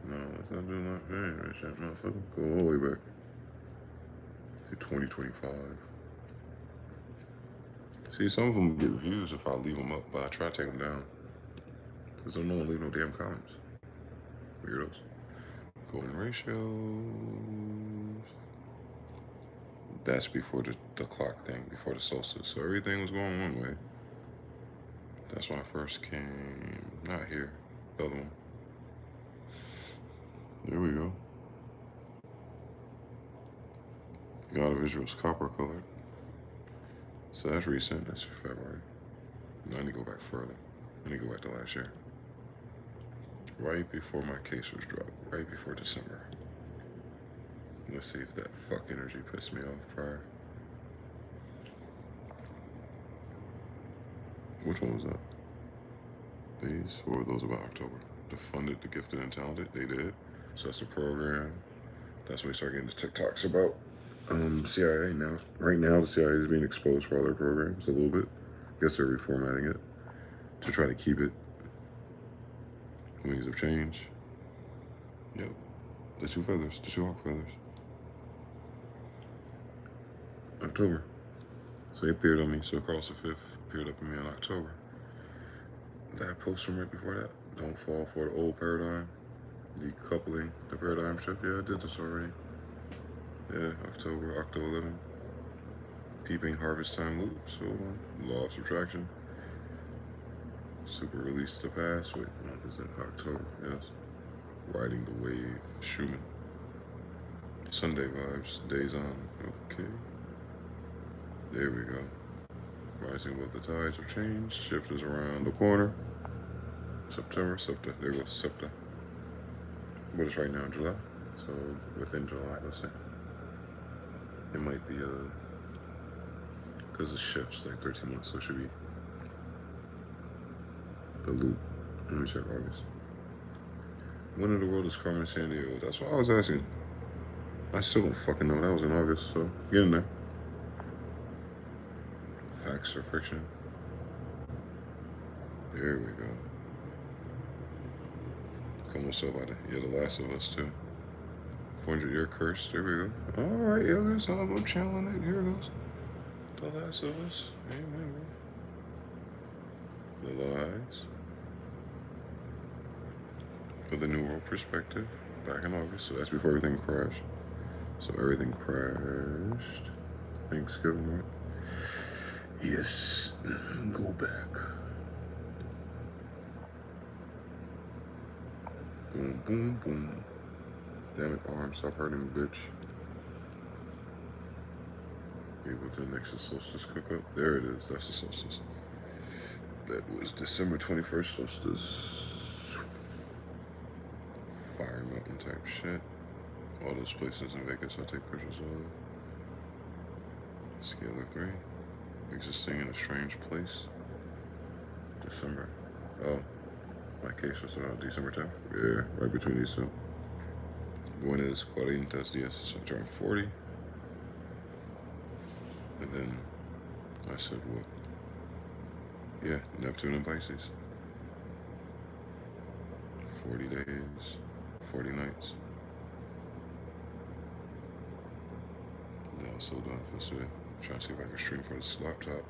No, let's not do that. Hey, shit, motherfucker. Go all the way back to 2025. See, some of them get views if I leave them up, but I try to take them down. Because no one leave no damn comments. Weirdos. Golden ratios. That's before the clock thing, before the solstice. So everything was going one way. That's when I first came. Not here. The other one. There we go. God of Israel's copper colored. So that's recent. That's February. Now I need to go back further. I need to go back to last year. Right before my case was dropped. Right before December. Let's see if that fuck energy pissed me off prior. Which one was that? These? Or were those about October? The funded, the gifted, and talented? They did. So that's the program. That's when we start getting the TikToks about CIA now. Right now, the CIA is being exposed for all their programs a little bit. I guess they're reformatting it to try to keep it. Wings of change. Yep. The two feathers, the two hawk feathers. October. So they appeared on me. So Carlos V appeared up on me in October. That post from right before that. Don't fall for the old paradigm. Decoupling the paradigm shift. Yeah, I did this already. Yeah, October 11. Peeping harvest time loop. So law of subtraction. Super release the past. Wait, what is it? October. Yes. Riding the wave. Schumann. Sunday vibes. Days on. Okay. There we go. Rising above the tides of change. Shift is around the corner. September. There goes September. What is right now? July. So within July, let's say. It might be because it shifts like 13 months, so it should be the loop. Let me check August. When in the world is Carmen Sandiego? That's what I was asking. I still don't fucking know. That was in August, so get in there. Facts or fiction? There we go. Como so about it? Yeah, The Last of Us too. 400-year curse. There we go. All right, yo, guys, I'm channeling it. Here it goes. The Last of Us. Amen. The lies. For the New World perspective. Back in August. So that's before everything crashed. So everything crashed. Thanksgiving, right? Yes. Go back. Boom, boom, boom. Damn it, arm, stop hurting, bitch. Able to Nexus Solstice cook up. There it is. That's the solstice. That was December 21st solstice. Fire Mountain type shit. All those places in Vegas I take pictures of. Scalar 3. Existing in a strange place. December. Oh. My case was December 10th. Yeah, right between these two. Buenos 40 días. So I turned 40. And then I said, what? Yeah, Neptune and Pisces. 40 days, 40 nights. Now, so done for today. Trying to see if I can stream for this laptop.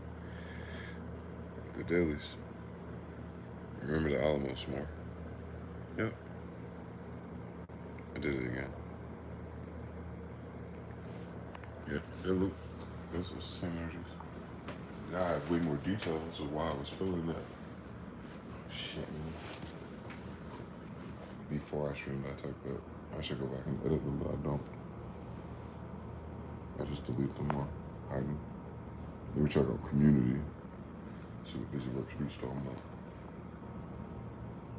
The dailies. Remember the Alamos more. Yep. I did it again. Yeah, it looked. It's the same energies. Now I have way more details of why I was feeling that. Shit, man. Before I streamed, I typed that. I should go back and edit them, but I don't. I just delete them or hide them. Let me check out community. See what Busy Works Beats talking about.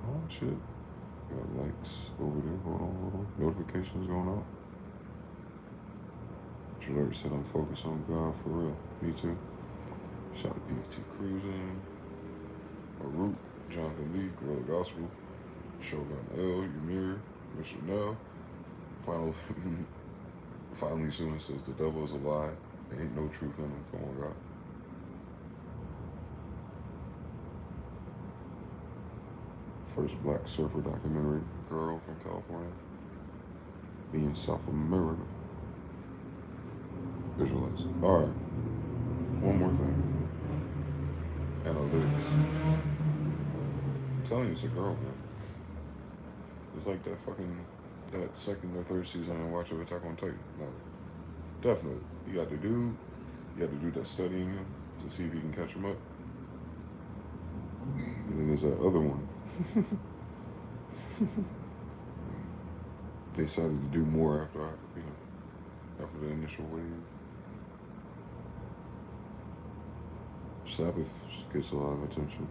Oh shit. Got likes over there. Hold on. Notifications going out. Alert said I'm focused on God for real. Me too. Shout out to PT Cruising. Root, Jonathan Lee, Gorilla Gospel, Shogun L, Ymir, Mr. Nell. Finally soon says the devil is a lie. There ain't no truth in him. Come on, God. First black surfer documentary, girl from California. Being South America. Visualize. Alright. One more thing. Analytics. I'm telling you, it's a girl, man. It's like that second or third season I watch of Attack on Titan. No. Definitely. You got to do that studying him to see if you can catch him up. And then there's that other one. They decided to do more after the initial wave. Sabbath gets a lot of attention.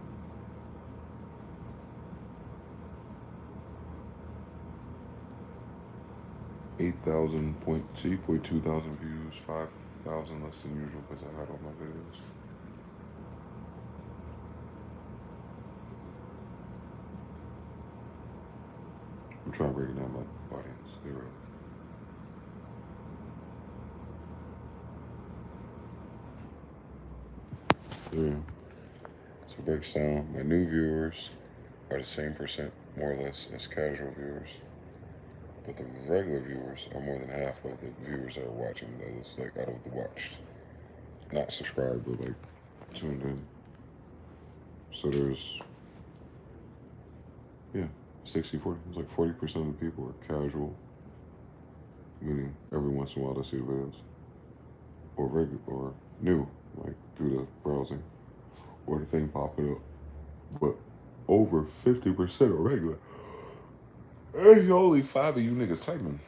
See, 2,000 views, 5,000 less than usual because I had all my videos. I'm trying to break down my audience. Zero. Yeah. So it breaks down. My new viewers are the same percent, more or less, as casual viewers. But the regular viewers are more than half of the viewers that are watching. That is like out of the watched. Not subscribed, but like tuned in. So there's, 60-40. It's like 40% of the people are casual, meaning every once in a while they see the videos. Or regular, or new, like through the browsing. Or the thing popping up. But over 50% are regular. There's only 5 of you niggas typing.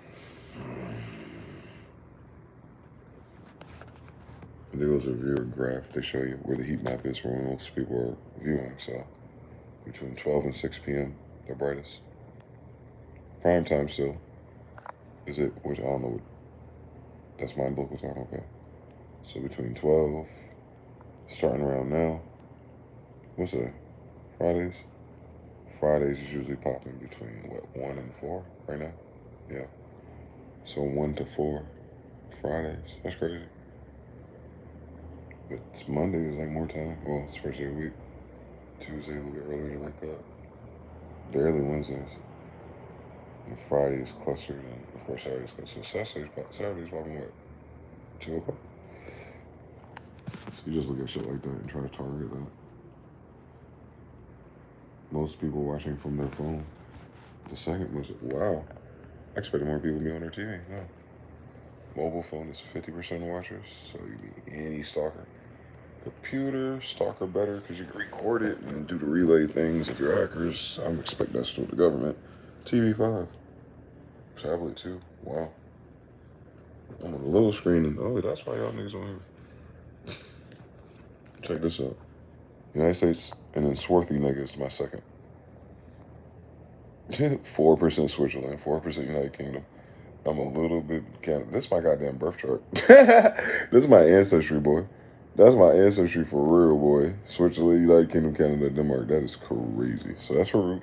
There was a viewer graph. They show you where the heat map is for when most people are viewing. So between 12 and 6 p.m., the brightest. Prime time still. Is it, which I don't know what, that's my local time, okay. So between 12, starting around now, what's that, Fridays? Fridays is usually popping between, 1 and 4 right now? Yeah. So 1 to 4 Fridays. That's crazy. But it's Monday is like more time. Well, it's first day of the week. Tuesday a little bit earlier like that. Barely Wednesdays. And Friday is clustered, and of course Saturday's clustered. So Saturday's popping what? 2 o'clock? So you just look at shit like that and try to target that. Most people watching from their phone. The second most, wow. I expected more people to be on their TV. No. Mobile phone is 50% of watchers, so you need any stalker. Computer, stalker better, because you can record it and do the relay things. If you're hackers, I'm expecting that's with the government. TV 5. Tablet 2. Wow. I'm on a little screen, and that's why y'all niggas on here. Check this out. United States, and then Swarthy niggas, my second. 4% Switzerland, 4% United Kingdom. I'm a little bit Canada. This is my goddamn birth chart. This is my ancestry, boy. That's my ancestry for real, boy. Switzerland, United Kingdom, Canada, Denmark. That is crazy. So that's Harut.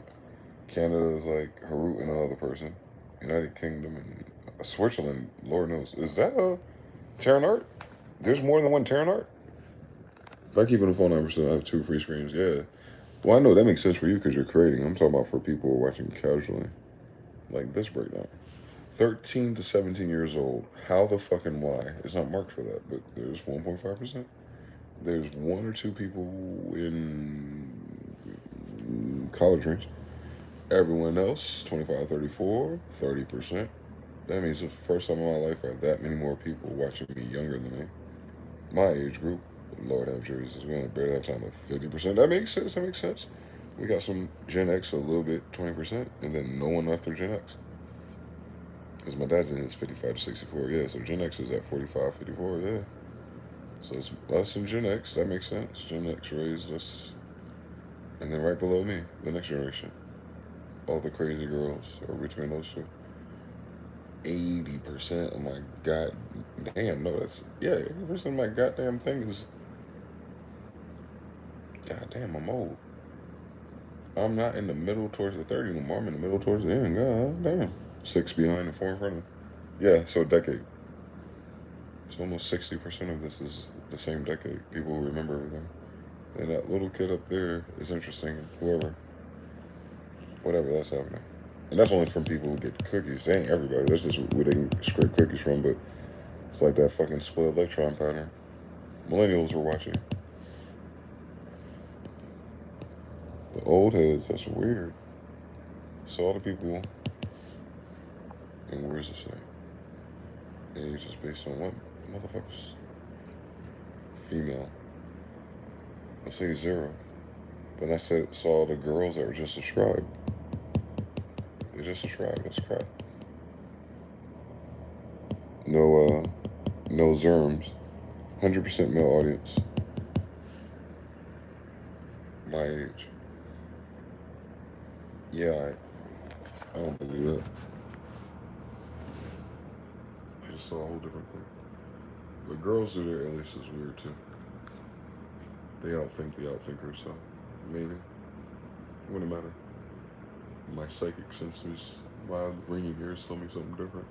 Canada is like Harut and another person. United Kingdom and Switzerland, Lord knows. Is that a Terran art? There's more than one Terran art? If I keep it on the phone number, so I have 2 free screens, yeah. Well, I know that makes sense for you because you're creating. I'm talking about for people who are watching casually. Like this breakdown. 13 to 17 years old. How the fucking why? It's not marked for that, but there's 1.5%. There's 1 or 2 people in college range. Everyone else, 25, 34, 30%. That means the first time in my life I have that many more people watching me younger than me. My age group, Lord have Jesus, we only barely have time of 50%. That makes sense. That makes sense. We got some Gen X a little bit, 20%, and then no one after Gen X. Because my dad's in his 55 to 64, yeah. So Gen X is at 45, 54, yeah. So it's us and Gen X. That makes sense. Gen X raised us. And then right below me, the next generation. All the crazy girls are between those two. 80% of my goddamn, no, that's, yeah, 80% of my goddamn thing is, goddamn, I'm old. I'm not in the middle towards the 30 anymore. I'm in the middle towards the end. God damn. 6 behind and 4 in front of me. Yeah, so a decade. So almost 60% of this is the same decade. People who remember everything. And that little kid up there is interesting. Whoever. Whatever, that's happening. And that's only from people who get cookies. They ain't everybody. That's just where they can scrape cookies from. But it's like that fucking split electron pattern. Millennials were watching. The old heads, that's weird. So all the people, and where does it say? Age is based on what? Motherfuckers. Female. I say 0. But I saw the girls that were just subscribed. They just subscribed. That's crap. No Zerms. 100% male audience. My age. Yeah, I don't believe that. I just saw a whole different thing. But girls do their alias is weird too. They outthink the outthinkers, so maybe. Wouldn't matter. My psychic senses, my ringing ears tell me something different.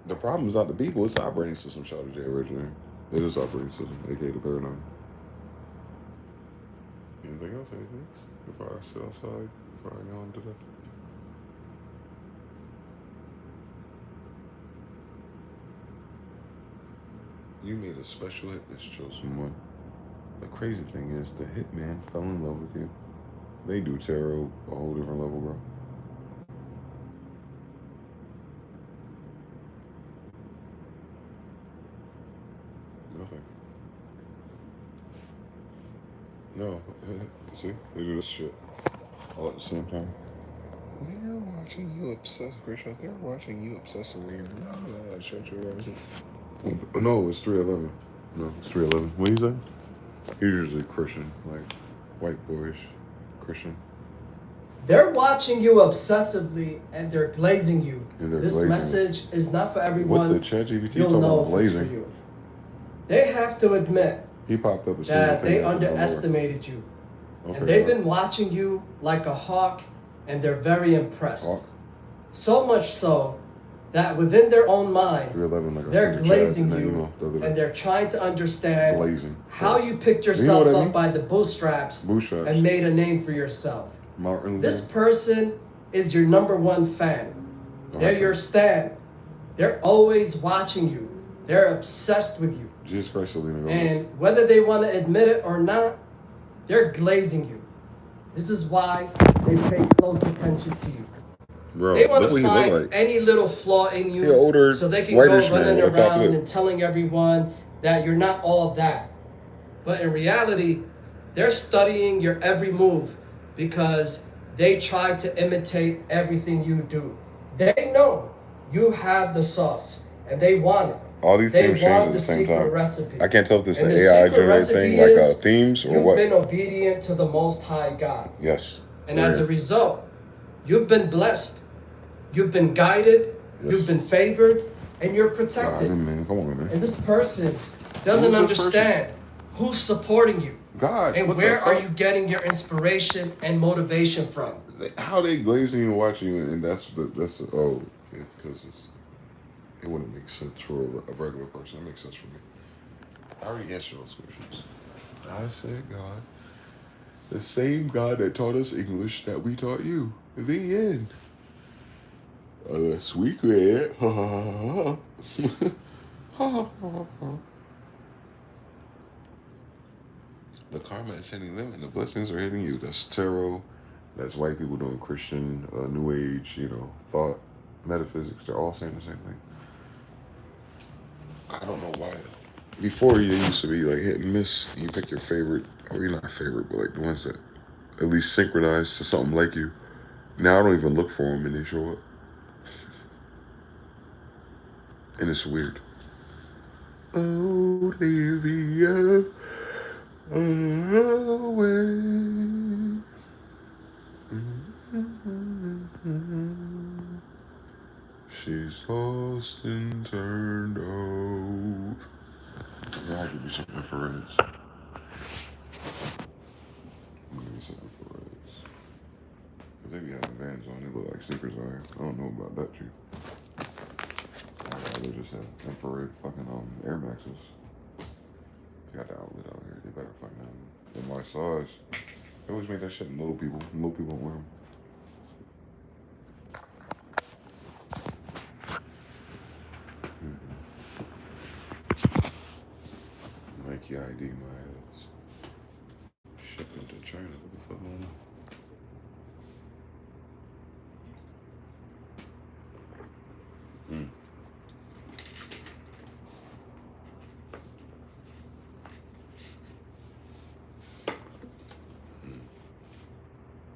The problem is not the people, it's the operating system, shouted Jay originally. It is operating system, aka the paradigm. Anything else? Anything else? Before I sit outside, before I yawn to death. You made a special hit that chose someone. The crazy thing is, the hitman fell in love with you. They do tarot a whole different level, bro. Nothing. No. See? They do this shit all at the same time. They're watching you obsess, Christian. They're watching you obsessively. Shut your eyes. No, it's 311. No, it's 311. What do you say? He's usually Christian, like white boyish Christian. They're watching you obsessively and they're glazing you. This glazing message is not for everyone. What the ChatGPT You'll talking know about if it's glazing? for you. They have to admit He popped up as that they underestimated you. Okay, and they've been watching you like a hawk and they're very impressed. Hawk? So much so that within their own mind, 311, like they're glazing you and they're trying to understand how you picked yourself up by the bootstraps and made a name for yourself. This person is your #1 fan. They're your stan. They're always watching you. They're obsessed with you. Jesus Christ, Selena Gomez. And whether they want to admit it or not, they're glazing you. This is why they pay close attention to you. Bro, they want to find any little flaw in you so they can go running around and telling everyone that you're not all that. But in reality, they're studying your every move because they try to imitate everything you do. They know you have the sauce and they want it. All these themes change at the same time. Recipe. I can't tell if this is an AI generated thing, like themes or what. You've been obedient to the Most High God. Yes. And as a result, you've been blessed. You've been guided. Yes. You've been favored. And you're protected. God, man. Come on, man. And this person doesn't understand who's supporting you. God. And where are you getting your inspiration and motivation from? How they glazing you and watching you, and it's because it wouldn't make sense for a regular person. It makes sense for me. I already answered those questions. I said God. The same God that taught us English that we taught you. The end. Unless we create it. The karma is That's hitting them, and the blessings are hitting you. That's tarot. That's white people doing Christian, New Age, thought, metaphysics. They're all saying the same thing. I don't know why. Before, you used to be like hit and miss. You pick your favorite, or you're not favorite, but like the ones that at least synchronize to something like you. Now I don't even look for them, and they show up. And it's weird. Olivia, away. She's lost and turned out. Yeah, I'll give you some infrareds. I'll give you some infrareds. Because they be having Vans on. They look like sneakers out here. I don't know about that, you. They just have infrared fucking Air Maxes. They got the outlet out here. They better fucking have them. In my size. They always make that shit in little people. Little people don't wear them. Nike ID my ass. Shipping to China. What the fuck going on?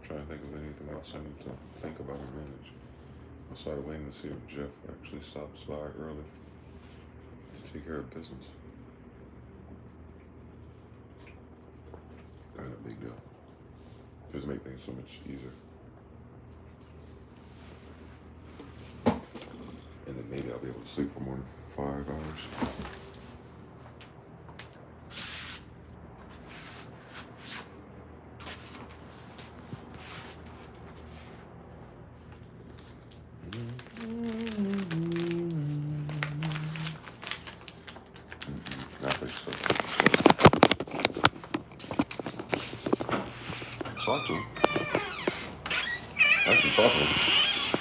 Trying to think of anything else I need to think about and manage. I started waiting to see if Jeff actually stops by early to take care of business. Not a big deal. Just make things so much easier. And then maybe I'll be able to sleep for more than 5 hours. Talk to him. Actually, talk to him.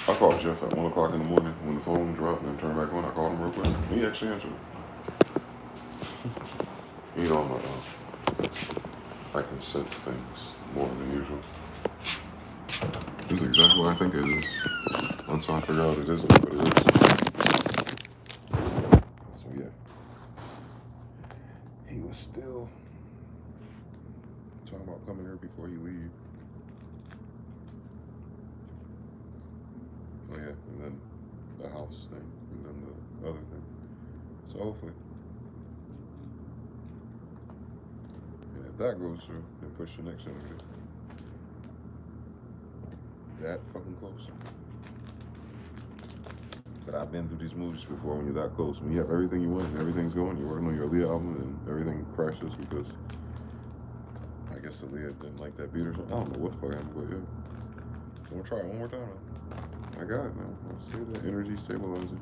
I called Jeff at 1 o'clock in the morning when the phone dropped and then turned back on. I called him real quick. He actually answered. I can sense things more than usual. This is exactly what I think it is. Until I figure out it isn't, but it is. So yeah. He was still talking about coming here before he leave. Oh yeah, and then the house thing, and then the other thing. So hopefully, and if that goes through, then push the next interview. That fucking close. But I've been through these movies before when you're that close. When you have everything you want and everything's going, you're working on your Leah album and everything crashes because I guess the Leah didn't like that beat or something. I don't know what the fuck happened, but yeah. So I'm gonna try it one more time now. I got it now. I see the energy stabilizing.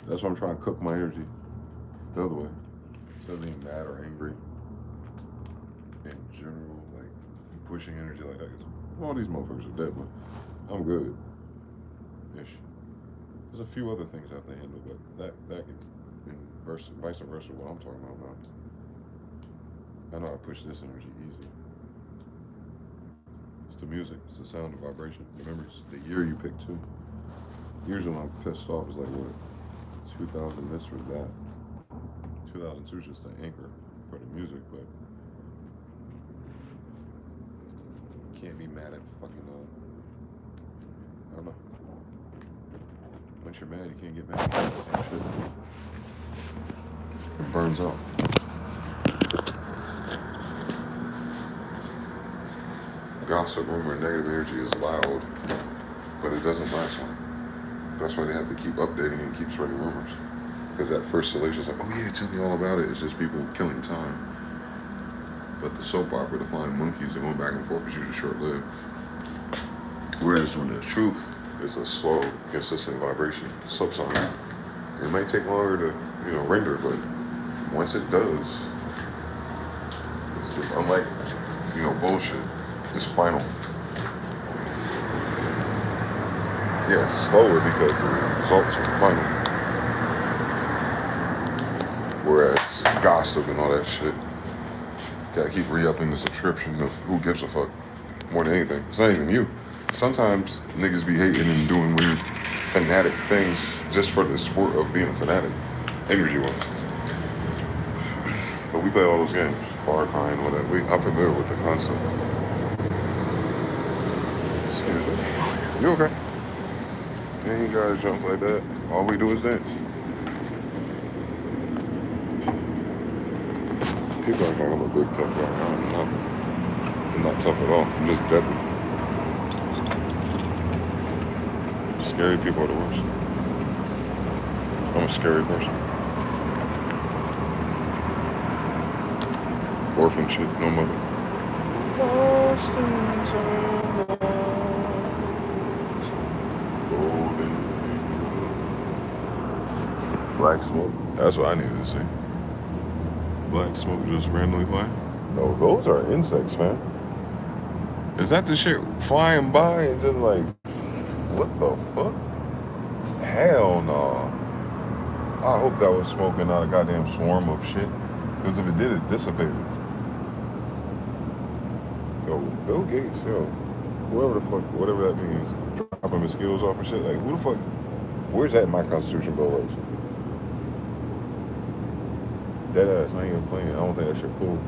That's why I'm trying to cook my energy the other way. Instead of being mad or angry in general, like pushing energy like that. All these motherfuckers are dead, but I'm good. Ish. There's a few other things I have to handle, but that can, vice versa what I'm talking about now. I know how to push this energy easy. It's the music, it's the sound, the vibration, the memories, the year you pick too. Usually when I'm pissed off, it's like what, 2000 this or that. 2002 is just an anchor for the music, but you can't be mad at fucking, I don't know. Once you're mad, you can't get mad at the same shit. It burns out. Gossip, rumor, and negative energy is loud, but it doesn't last long. That's why they have to keep updating and keep spreading rumors. Because that first salacious is like, oh yeah, tell me all about it. It's just people killing time. But the soap opera, the flying monkeys, are going back and forth is usually short-lived. Whereas when the truth is a slow, consistent vibration, subsonic, it might take longer to, render, but once it does, it's unlike, bullshit. It's final. Yeah, it's slower because the results are final. Whereas gossip and all that shit Gotta keep re-upping the subscription of who gives a fuck more than anything. It's not even you. Sometimes niggas be hating and doing weird fanatic things just for the sport of being a fanatic, energy-wise. But we play all those games, Far Cry and all that. I'm familiar with the concept. Excuse me. You okay? You ain't gotta jump like that. All we do is dance. People act like I'm a big tough guy. I'm not tough at all. I'm just deadly. Scary people are the worst. I'm a scary person. Orphan shit, no mother. Lost in time. Golden. Black smoke. That's what I needed to see. Black smoke just randomly flying? No, those are insects, man. Is that the shit flying by and just like, what the fuck? Hell no. I hope that was smoke and not a goddamn swarm of shit. Because if it did, it dissipated. Yo, Bill Gates, yo. Whoever the fuck, whatever that means, dropping mosquitoes off and shit. Like, who the fuck, where's that in my Constitution Bill of Rights? Deadass, I ain't even playing. I don't think that shit cool.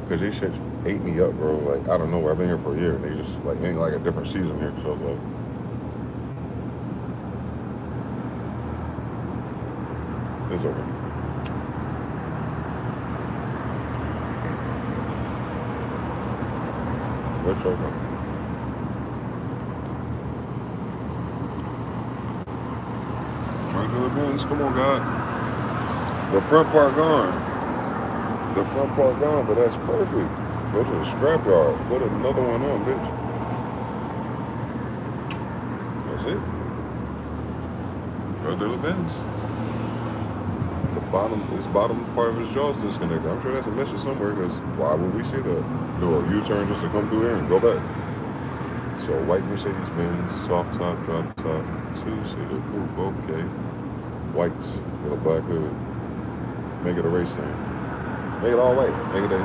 Cause these shits ate me up, bro. Like, I don't know, I've been here for a year and they just like ain't like a different season here. So it's like, it's okay. What's okay? Drink the events, come on, God. The front part gone. The front part gone, but that's perfect. Go to the scrapyard. Put another one on, bitch. That's it. Drug dealer Benz. The bottom part of his jaw's disconnected. I'm sure that's a message somewhere, because why would we say that? Do a U-turn just to come through there and go back. So white Mercedes Benz, soft top, drop top, two-seater coupe, okay. White with a black hood. Make it a race thing. Make it all white. Make it a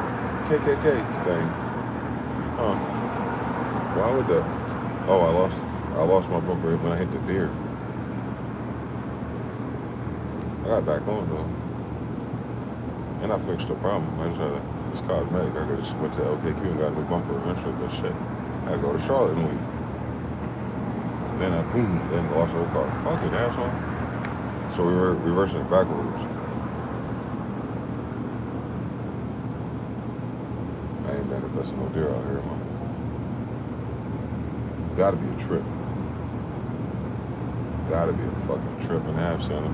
KKK thing. Huh. Why would that? Oh, I lost my bumper when I hit the deer. I got back on though. And I fixed the problem. I just had it's cosmetic. I just went to LKQ and got a new bumper eventually, but shit. I had to go to Charlotte and leave. Then I lost the whole car. Fucking asshole. So we were reversing it backwards. I ain't manifesting no deer out here, man. Gotta be a trip. Gotta be a fucking trip and a half, Santa.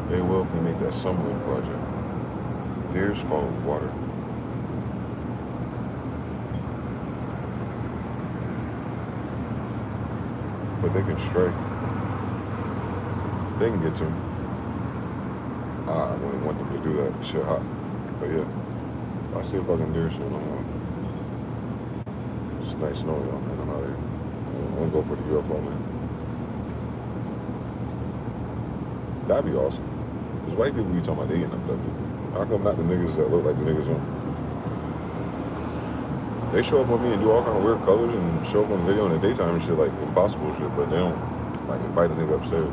They will if we make that Summerlin project. Deers follow water. But they can stray. They can get to them. I wouldn't want them to do that. Shit hot. But yeah. I see a fucking deer soon. It's nice knowing y'all, man. I'm out here. I'm gonna go for the UFO, man. That'd be awesome. Because white people be talking about they getting abducted. How come not the niggas that look like the niggas on? They show up on me and do all kind of weird colors and show up on the video in the daytime and shit, like impossible shit, but they don't like invite a nigga upstairs.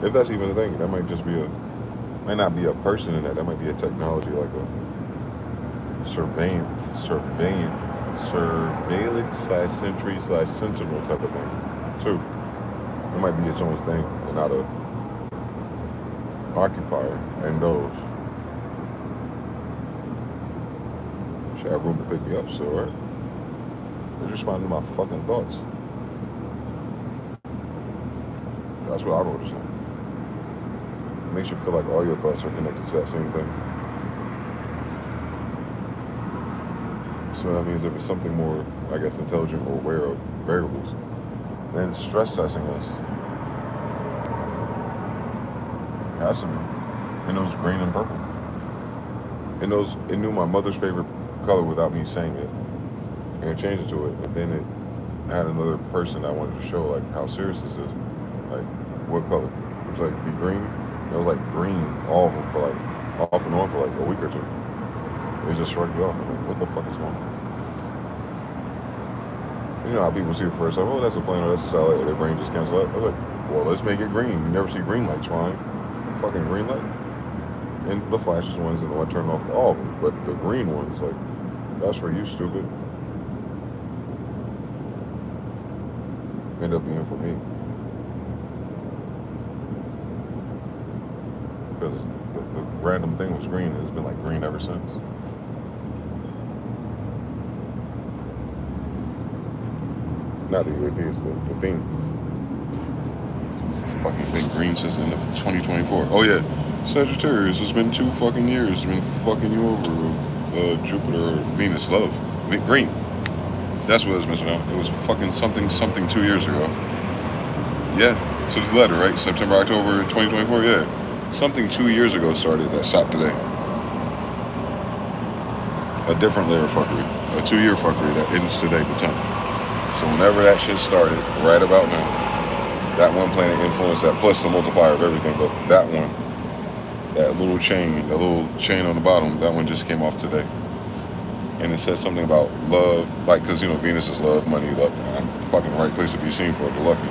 If that's even a thing, that might just be might not be a person in that might be a technology like a surveillance/sentry/sentinel type of thing, too. It might be its own thing and not a occupier and those. Should have room to pick me up still, right? Just responding to my fucking thoughts. That's what I wrote to say. It makes you feel like all your thoughts are connected to that same thing. So that means if it's something more, I guess, intelligent or aware of variables, then stress testing us. Has to be. And those green and purple. And it knew my mother's favorite color without me saying it. and it changed it to it. And then I had another person I wanted to show like how serious this is. Like, what color? It was like be green. It was like green, all of them for like off and on for like a week or two. They just shrugged it off. I'm like, what the fuck is going on? You know how people see it first, like, oh, that's a plane or that's a satellite, or their brain just cancels out. I was like, well, let's make it green. You never see green lights flying. Fucking green light. And the flashes ones and the one turn off all of them. But the green ones, like, that's for you, stupid. End up being for me. Because the random thing was green, and it's been like green ever since. Not the Europeans, the theme. Fucking big green since the end of 2024. Oh yeah, Sagittarius, it's been 2 fucking years. It's been fucking you over with Jupiter or Venus. Love. Green. That's what I was missing out. It was fucking something 2 years ago. Yeah, to the letter, right? September, October 2024, yeah. Something 2 years ago started that stopped today. A different layer of fuckery. A 2-year fuckery that ends today, the 10th. So whenever that shit started, right about now, that one planet influenced that, plus the multiplier of everything, but that one, that little chain on the bottom, that one just came off today. And it said something about love, like, because, you know, Venus is love, money, love. I'm fucking right place to be seen for it, the lucky.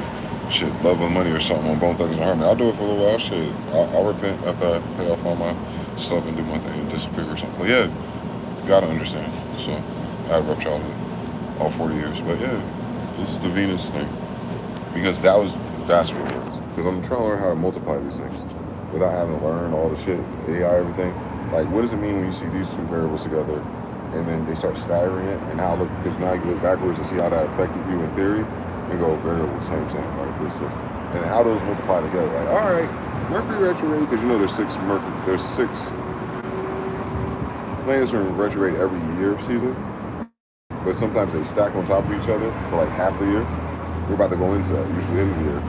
Shit, love and money or something on Bone Thugs and Harmony. I'll do it for a little while, shit. I'll repent after I pay off all my stuff and do my thing and disappear or something. But yeah, gotta understand. So, I had a rough childhood, all 40 years. But yeah, this is the Venus thing. Because that's what it is. Because I'm trying to learn how to multiply these things without having to learn all the shit, AI, everything. Like, what does it mean when you see these two variables together and then they start staggering it, and how, because now you look backwards and see how that affected you in theory, and go variable, same, like this, and how those multiply together. Like, all right, Mercury retrograde, because you know there's six planets are in retrograde every year season, but sometimes they stack on top of each other for like half the year. We're about to go into that, usually in the year,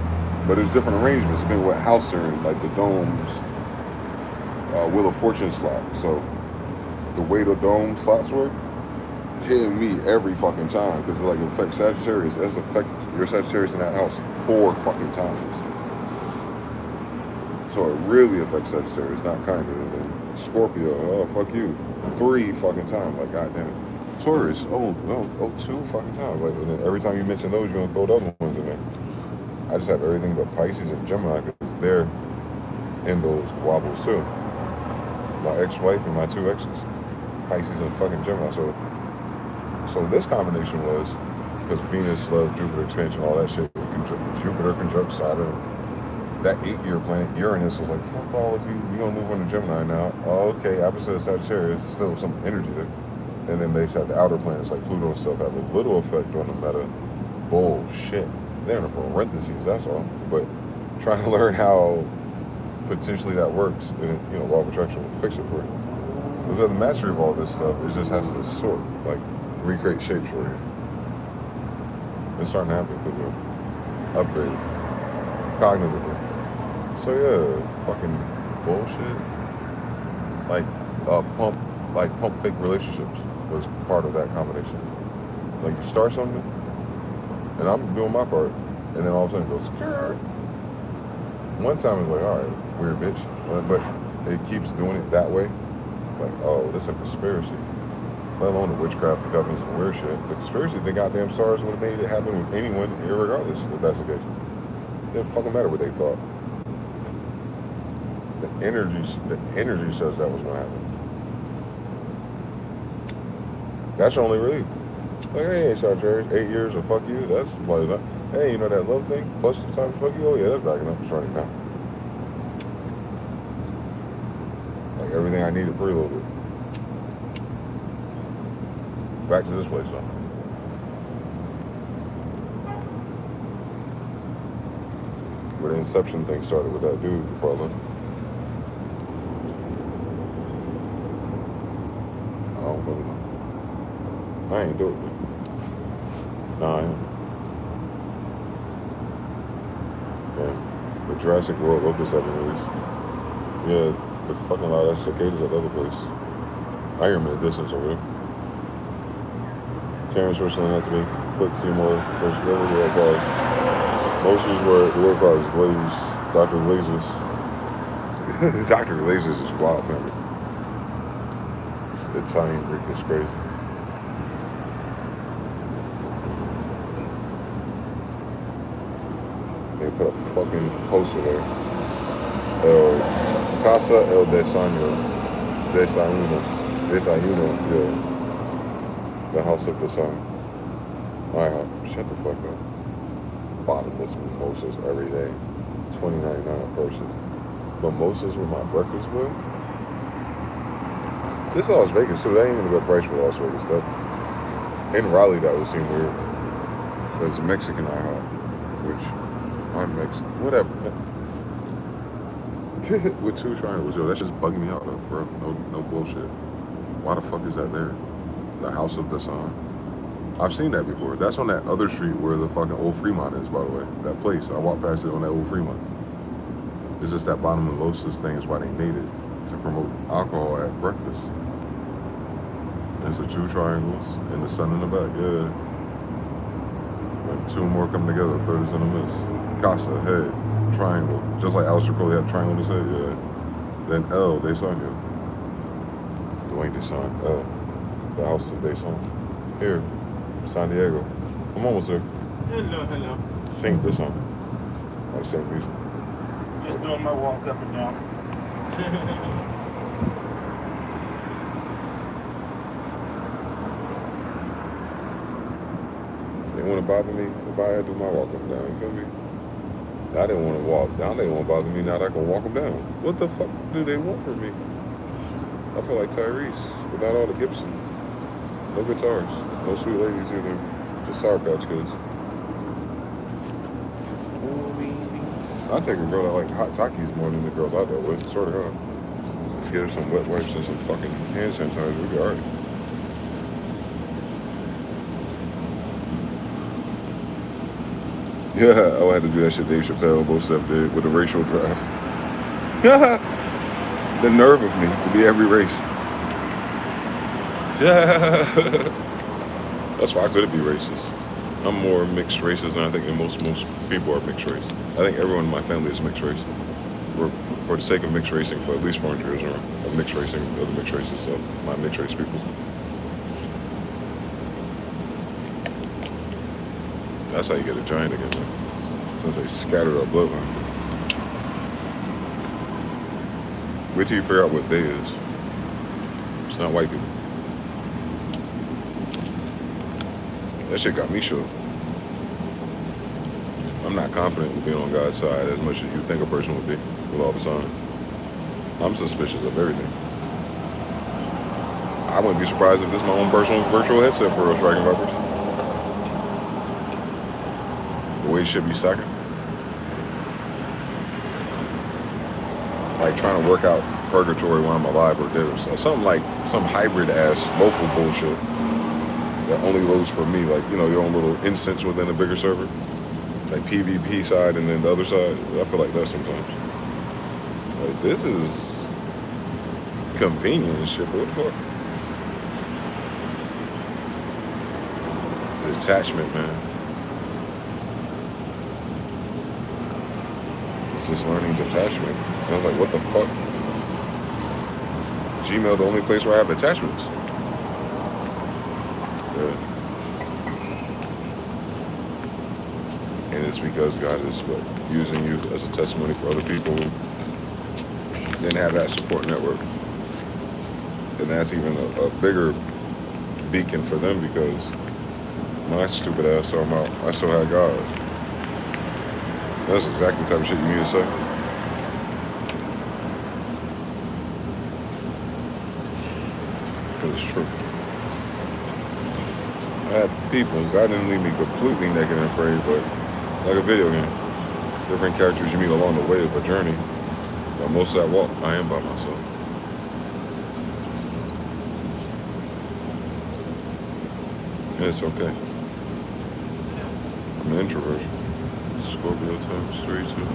but there's different arrangements depending on what house they're in, like the domes, Wheel of Fortune slot. So the way the dome slots work, hitting me every fucking time, because like it affects Sagittarius. That's affect your Sagittarius in that house 4 fucking times. So it really affects Sagittarius, not kind of. And then Scorpio, oh fuck you, 3 fucking times. Like, goddamn it. Taurus, oh no, 2 fucking times. Like, and then every time you mention those, you're gonna throw the other ones in there. I just have everything but Pisces and Gemini, because they're in those wobbles too. My ex-wife and my 2 exes, Pisces and fucking Gemini. So this combination was, because Venus loves Jupiter expansion, all that shit, Jupiter conjunct Saturn, that 8-year planet, Uranus, was like, fuck all of you, we gonna move on to Gemini now. Oh, okay, opposite of Sagittarius, there's still some energy there. And then they said the outer planets, like Pluto and stuff, have a little effect on the meta. Bullshit. They're in parentheses, that's all. But trying to learn how potentially that works, and, you know, law of attraction will fix it for you. Because the mastery of all this stuff, it just has to sort, like, recreate shapes for you. It's starting to happen because we're upgraded cognitively. So yeah, fucking bullshit. Like pump fake relationships was part of that combination. Like, you start something, and I'm doing my part, and then all of a sudden it goes, skrrr. One time it's like, all right, weird bitch, but it keeps doing it that way. It's like, oh, this is a conspiracy. Let alone the witchcraft, the covens, and weird shit. The conspiracy, the goddamn stars would have made it happen with anyone, irregardless, if that's the case. It didn't fucking matter what they thought. The energy says that was gonna happen. That's your only relief. It's like, hey, Sagittarius, 8 years of fuck you, that's like that. Hey, you know that love thing? Plus the times fuck you, oh yeah, that's backing up, starting now. Like everything I needed preloaded. Back to this place though. Where the Inception thing started with that dude before I left. I don't really know. I ain't do it, man. Nah, I am. Yeah. The Jurassic World locusts have been released. Yeah, the fucking lot of cicadas at the other place. I hear them in the distance over there. Terrence Richland has to be. Click Seymour, first over here, bars. Most is where the word card is Glaze. Dr. Glazes. Dr. Glazes is wild, family. The Italian Greek is crazy. They put a fucking poster there. El Casa El Desayuno. Desayuno, yeah. The house of the sun. Alright, shut the fuck up. Bottomless mimosas every day. $20.99 a person. Mimosas with my breakfast, boy? This is Las Vegas, too. That ain't even a good price for Las Vegas. That, in Raleigh, that would seem weird. There's a Mexican IHOP, which I'm Mexican. Whatever. With 2 triangles, yo, that's just bugging me out, though, bro. No bullshit. Why the fuck is that there? The House of the Sun. I've seen that before. That's on that other street where the fucking old Fremont is, by the way. That place. I walked past it on that old Fremont. It's just that bottom of Los's thing is why they made it. To promote alcohol at breakfast. There's the 2 triangles and the sun in the back, yeah. When 2 more come together, 3rd is in the miss. Casa, head, triangle. Just like Aleister Crowley had a triangle in his head, yeah. Then El, Desanya. Dwayne Desan, El. The house of Desan. Here, San Diego. I'm almost there. Hello. Saint Desan. Like Saint Lucia. Just doing my walk up and down. They want to bother me if I had to do my walk up and down, you feel me? I didn't want to walk down, they won't bother me now that I can walk them down. What the fuck do they want from me? I feel like Tyrese without all the Gibson. No guitars, no sweet ladies either, just Sour Patch Kids. I take a girl that like hot Takis more than the girls I dealt with, sort of God. Get her some wet wipes and some fucking hand sanitizer, we'll be alright. Yeah, I had to do that shit Dave Chappelle, both stuff did, with a racial draft. The nerve of me to be every race. That's why I couldn't be racist. I'm more mixed races than I think that most people are mixed race. I think everyone in my family is mixed race. For the sake of mixed racing, for at least 400 years of mixed racing, other mixed races, so my mixed race people. That's how you get a giant again, man. Since they scattered our bloodline. Wait till you figure out what they is. It's not white people. That shit got me shook. I'm not confident with being on God's side as much as you think a person would be with all the signs. I'm suspicious of everything. I wouldn't be surprised if this is my own personal virtual headset for real striking vipers. The way it should be stacking. Like trying to work out purgatory when I'm alive or dead or something like some hybrid ass local bullshit that only loads for me, like, you know, your own little instance within a bigger server. Like PvP side and then the other side. I feel like that sometimes. Like, this is convenient and shit, but what the fuck? The attachment, man. It's just learning detachment. And I was like, what the fuck? Gmail, the only place where I have attachments. Yeah. And it's because God is using you as a testimony for other people who didn't have that support network. And that's even a bigger beacon for them because my stupid ass talking about I still had God. That's exactly the type of shit you need to say. Because it's true. I had people, God didn't leave me completely naked and afraid, but like a video game. Different characters you meet along the way of a journey. But most of that walk, I am by myself. And it's okay. I'm an introvert. Scorpio times 3 too.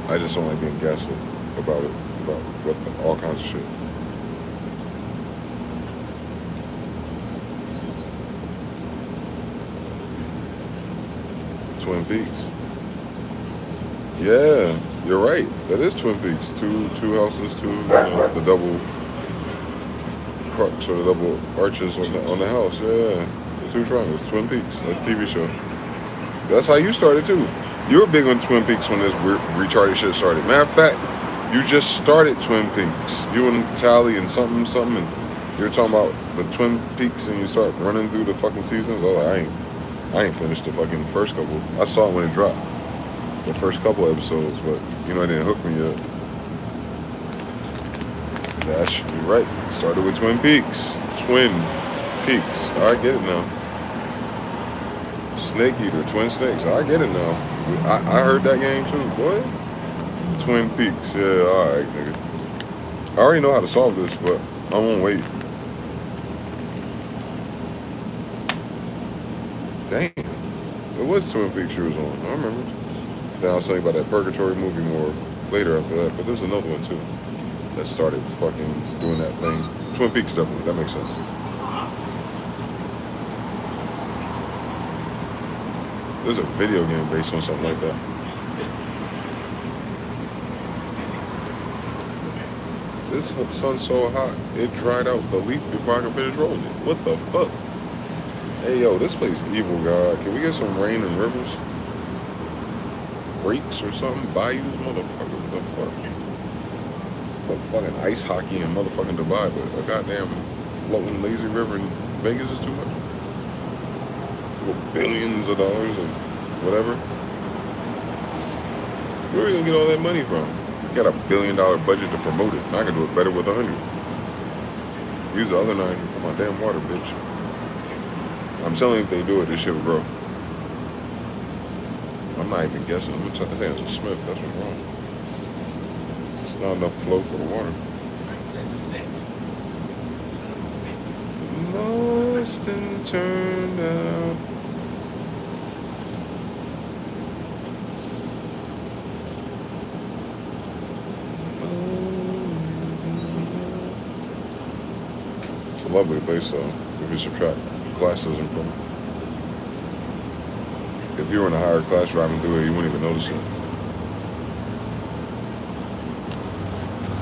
I just don't like being gaslit about it, about all kinds of shit. Twin Peaks. Yeah, you're right. That is Twin Peaks. Two houses, the double crux or the double arches on the house. Yeah, the two triangles. Twin Peaks, like TV show. That's how you started too. You were big on Twin Peaks when this retarded shit started. Matter of fact, you just started Twin Peaks. You and Tally and something, and you were talking about the Twin Peaks, and you start running through the fucking seasons. Oh, I ain't finished the fucking first couple. I saw it when it dropped, the first couple episodes, but it didn't hook me yet. You're right. Started with Twin Peaks. Twin Peaks. I get it now. Snake Eater, Twin Snakes. I get it now. I heard that game too, boy. Twin Peaks. Yeah, alright, nigga. I already know how to solve this, but I won't wait. Damn. It was Twin Peaks she was on. I remember. Then I was telling you about that Purgatory movie more later after that, but there's another one too that started fucking doing that thing. Twin Peaks definitely. That makes sense. There's a video game based on something like that. This sun's so hot, it dried out the leaf before I can finish rolling it. What the fuck? Hey, yo, this place evil, God. Can we get some rain and rivers? Creeks or something? Bayous? Motherfucker, what the fuck? Like fucking ice hockey in motherfucking Dubai, but a goddamn floating lazy river in Vegas is too much. Billions of dollars or whatever. Where are we gonna get all that money from? We got $1 billion budget to promote it, and I can do it better with 100. Use the other 90 for my damn water, bitch. I'm telling you, if they do it, this shit will grow. I'm not even guessing. I'm saying it's a Smyth. That's what's wrong. It's not enough flow for the water. Lost and turned out. It's a lovely place, though, if you subtract classism from it. If you were in a higher class driving through it, you wouldn't even notice it.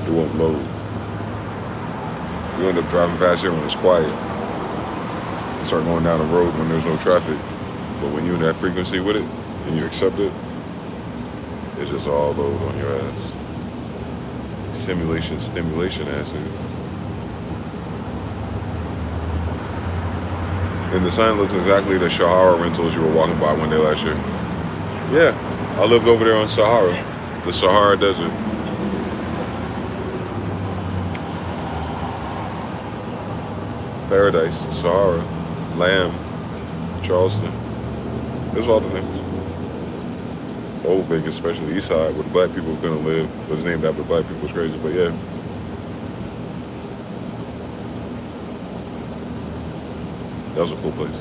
It won't load. You end up driving past here when it's quiet. You start going down the road when there's no traffic. But when you're in that frequency with it, and you accept it, it's just all load on your ass. Simulation, stimulation ass nigga. And the sign looks exactly the Sahara rentals you were walking by one day last year. Yeah, I lived over there on Sahara, the Sahara Desert. Paradise, Sahara, Lamb, Charleston. There's all the things. Old Vegas, especially East Side, where the black people couldn't live. It was named after black people, it's crazy, but yeah. That was a cool place.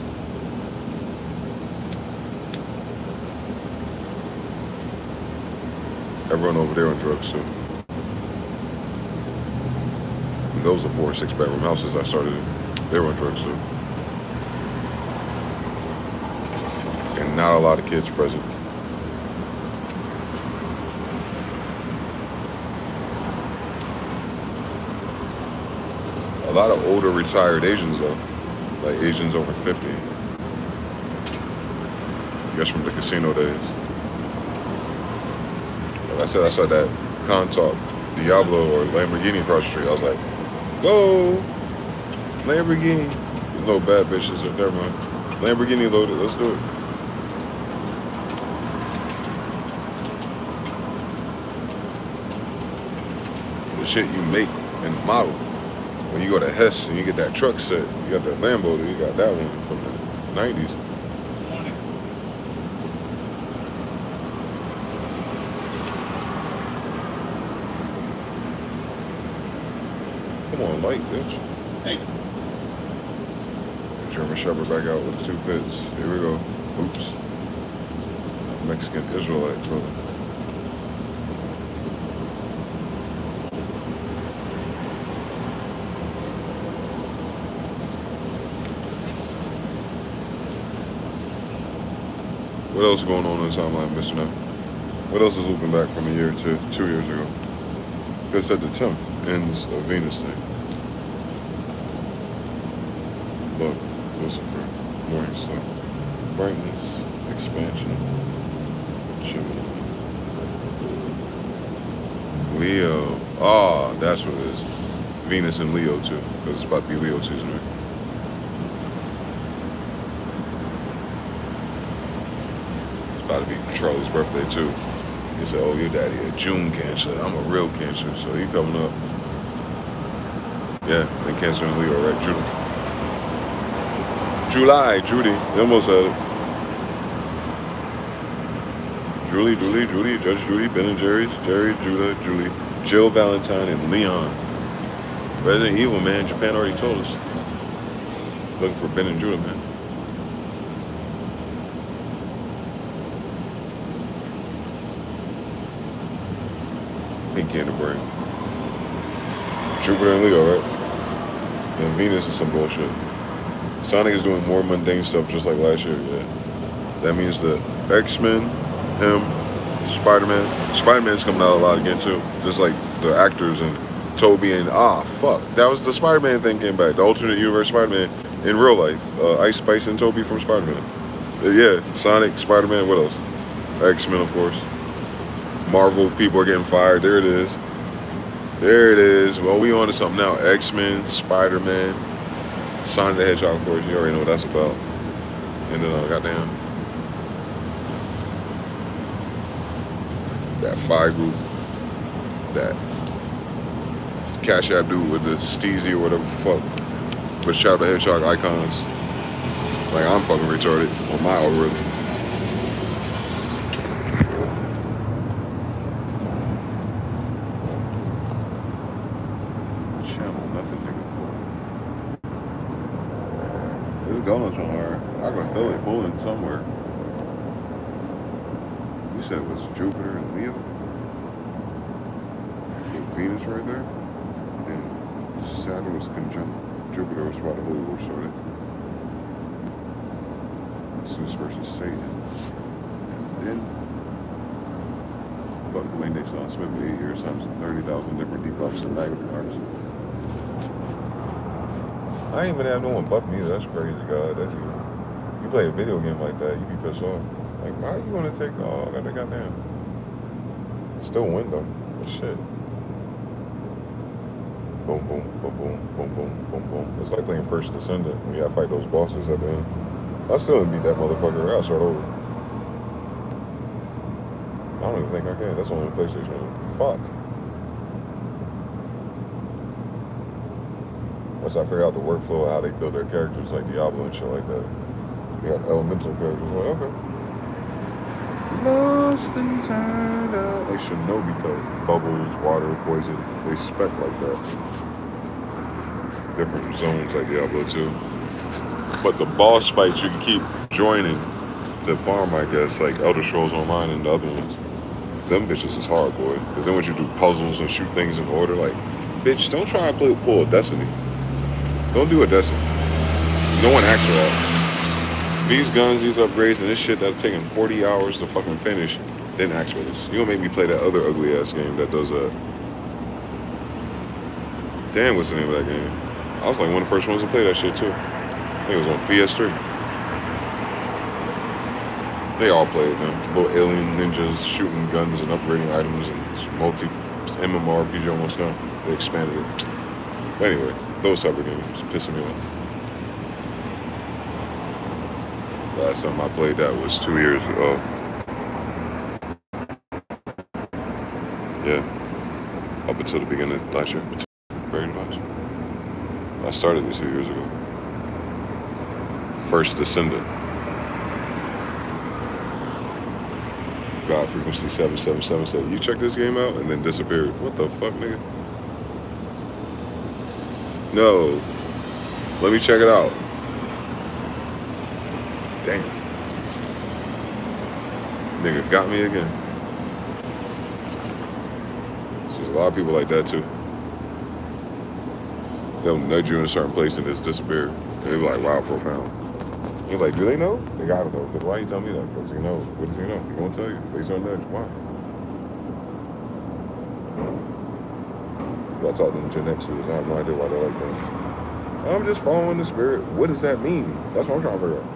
Everyone over there on drugs too. And those are 4 or 6 bedroom houses I started in. They were on drugs too. And not a lot of kids present. A lot of older retired Asians though. Like Asians over 50. I guess from the casino days. Like I said, I saw that Contalk, Diablo, or Lamborghini across the street. I was like, go! Lamborghini. There's no bad bitches, so never mind. Lamborghini loaded, let's do it. The shit you make and model. When you go to Hess and you get that truck set, you got that Lambo, you got that one from the 90s. Come on, light, bitch. Hey. German Shepherd back out with the 2 pits. Here we go. Oops. Mexican Israelite brother. What else is going on in the timeline, Mr. No? What else is looping back from a year to 2 years ago? Because said the 10th ends a Venus thing. Look, Lucifer, morning star, brightness, expansion, Gemini. Leo. Ah, that's what it is. Venus and Leo too, because it's about to be Leo season, right? It's about to be Charlie's birthday too. He said, "Oh, your daddy a June Cancer. I'm a real Cancer, so he coming up." Yeah, and Cancer and Leo, right? Judy. They almost had it. Julie, Judge Judy, Ben and Jerry's, Jerry, Judah, Julie, Jill Valentine, and Leon. Resident Evil, man. Japan already told us. Looking for Ben and Judah, man. Pinky in the brain. Jupiter and Leo, right? And Venus is some bullshit. Sonic is doing more mundane stuff just like last year, yeah. That means that X-Men, him, Spider-Man. Spider-Man's coming out a lot again too. Just like the actors and Toby and that was the Spider-Man thing came back. The alternate universe Spider-Man in real life. Ice Spice and Toby from Spider-Man. Yeah, Sonic, Spider-Man, what else? X-Men, of course. Marvel people are getting fired. There it is. Well, we on to something now. X-Men, Spider-Man, Sonic the Hedgehog, of course. You already know what that's about. And then, goddamn, that Phi group, that Cash App dude with the Steezy or whatever the fuck. But shout out to Hedgehog icons. Like, I'm fucking retarded on my algorithm. Channel, nothing to pull. It's going somewhere. I can feel it pulling somewhere. You said it was Jupiter and Leo? With Venus right there? And Saturn was conjunct. Jupiter was about to Holy War started. Zeus versus Satan. And then, fuck Dwayne Nixon on Smith 8 years times 30,000 different debuffs and magnifiers. I ain't even have no one buff me either. That's crazy, God. That's you. You play a video game like that, you be pissed off. Like, why do you want to take all that goddamn? Still win though. But shit. Boom, boom, boom, boom, boom, boom, boom, boom. It's like playing First Descendant when you gotta fight those bosses at the end. I still didn't beat that motherfucker. I'll start over. I don't even think I can. That's on the PlayStation. Fuck. Once I figure out the workflow of how they build their characters, like Diablo and shit like that. You got elemental characters. Like, okay. Lost and turned out. They Shinobi type. Bubbles, water, poison. They spec like that. Different zones like Diablo 2. But the boss fights you can keep joining to farm, I guess, like Elder Scrolls Online and the other ones. Them bitches is hard, boy. Because then once you do puzzles and shoot things in order, like, bitch, don't try to pull a Destiny. Don't do a Destiny. No one asked for that. These guns, these upgrades, and this shit that's taking 40 hours to fucking finish, didn't ask for this. You don't make me play that other ugly ass game that does that. Damn, what's the name of that game? I was like one of the first ones to play that shit too. I think it was on PS3. They all play it, man. Little alien ninjas shooting guns and upgrading items, and it's MMORPG almost now. They expanded it. But anyway, those type of games pissing me off. Last time I played that was 2 years ago. Yeah. Up until the beginning of last year. Very much. I started it 2 years ago. First Descendant. God Frequency 777 said, "You check this game out," and then disappeared. What the fuck, nigga? No. Let me check it out. Damn. Nigga got me again. So there's a lot of people like that too. They'll nudge you in a certain place and just disappear. And they'll be like, wow, profound. You're like, do they know? They gotta know. Because why you tell me that? Because he knows. What does he know? He won't tell you. Based on that, why? I taught them Gen Xers. I have no idea why they're like that. I'm just following the spirit. What does that mean? That's what I'm trying to figure out.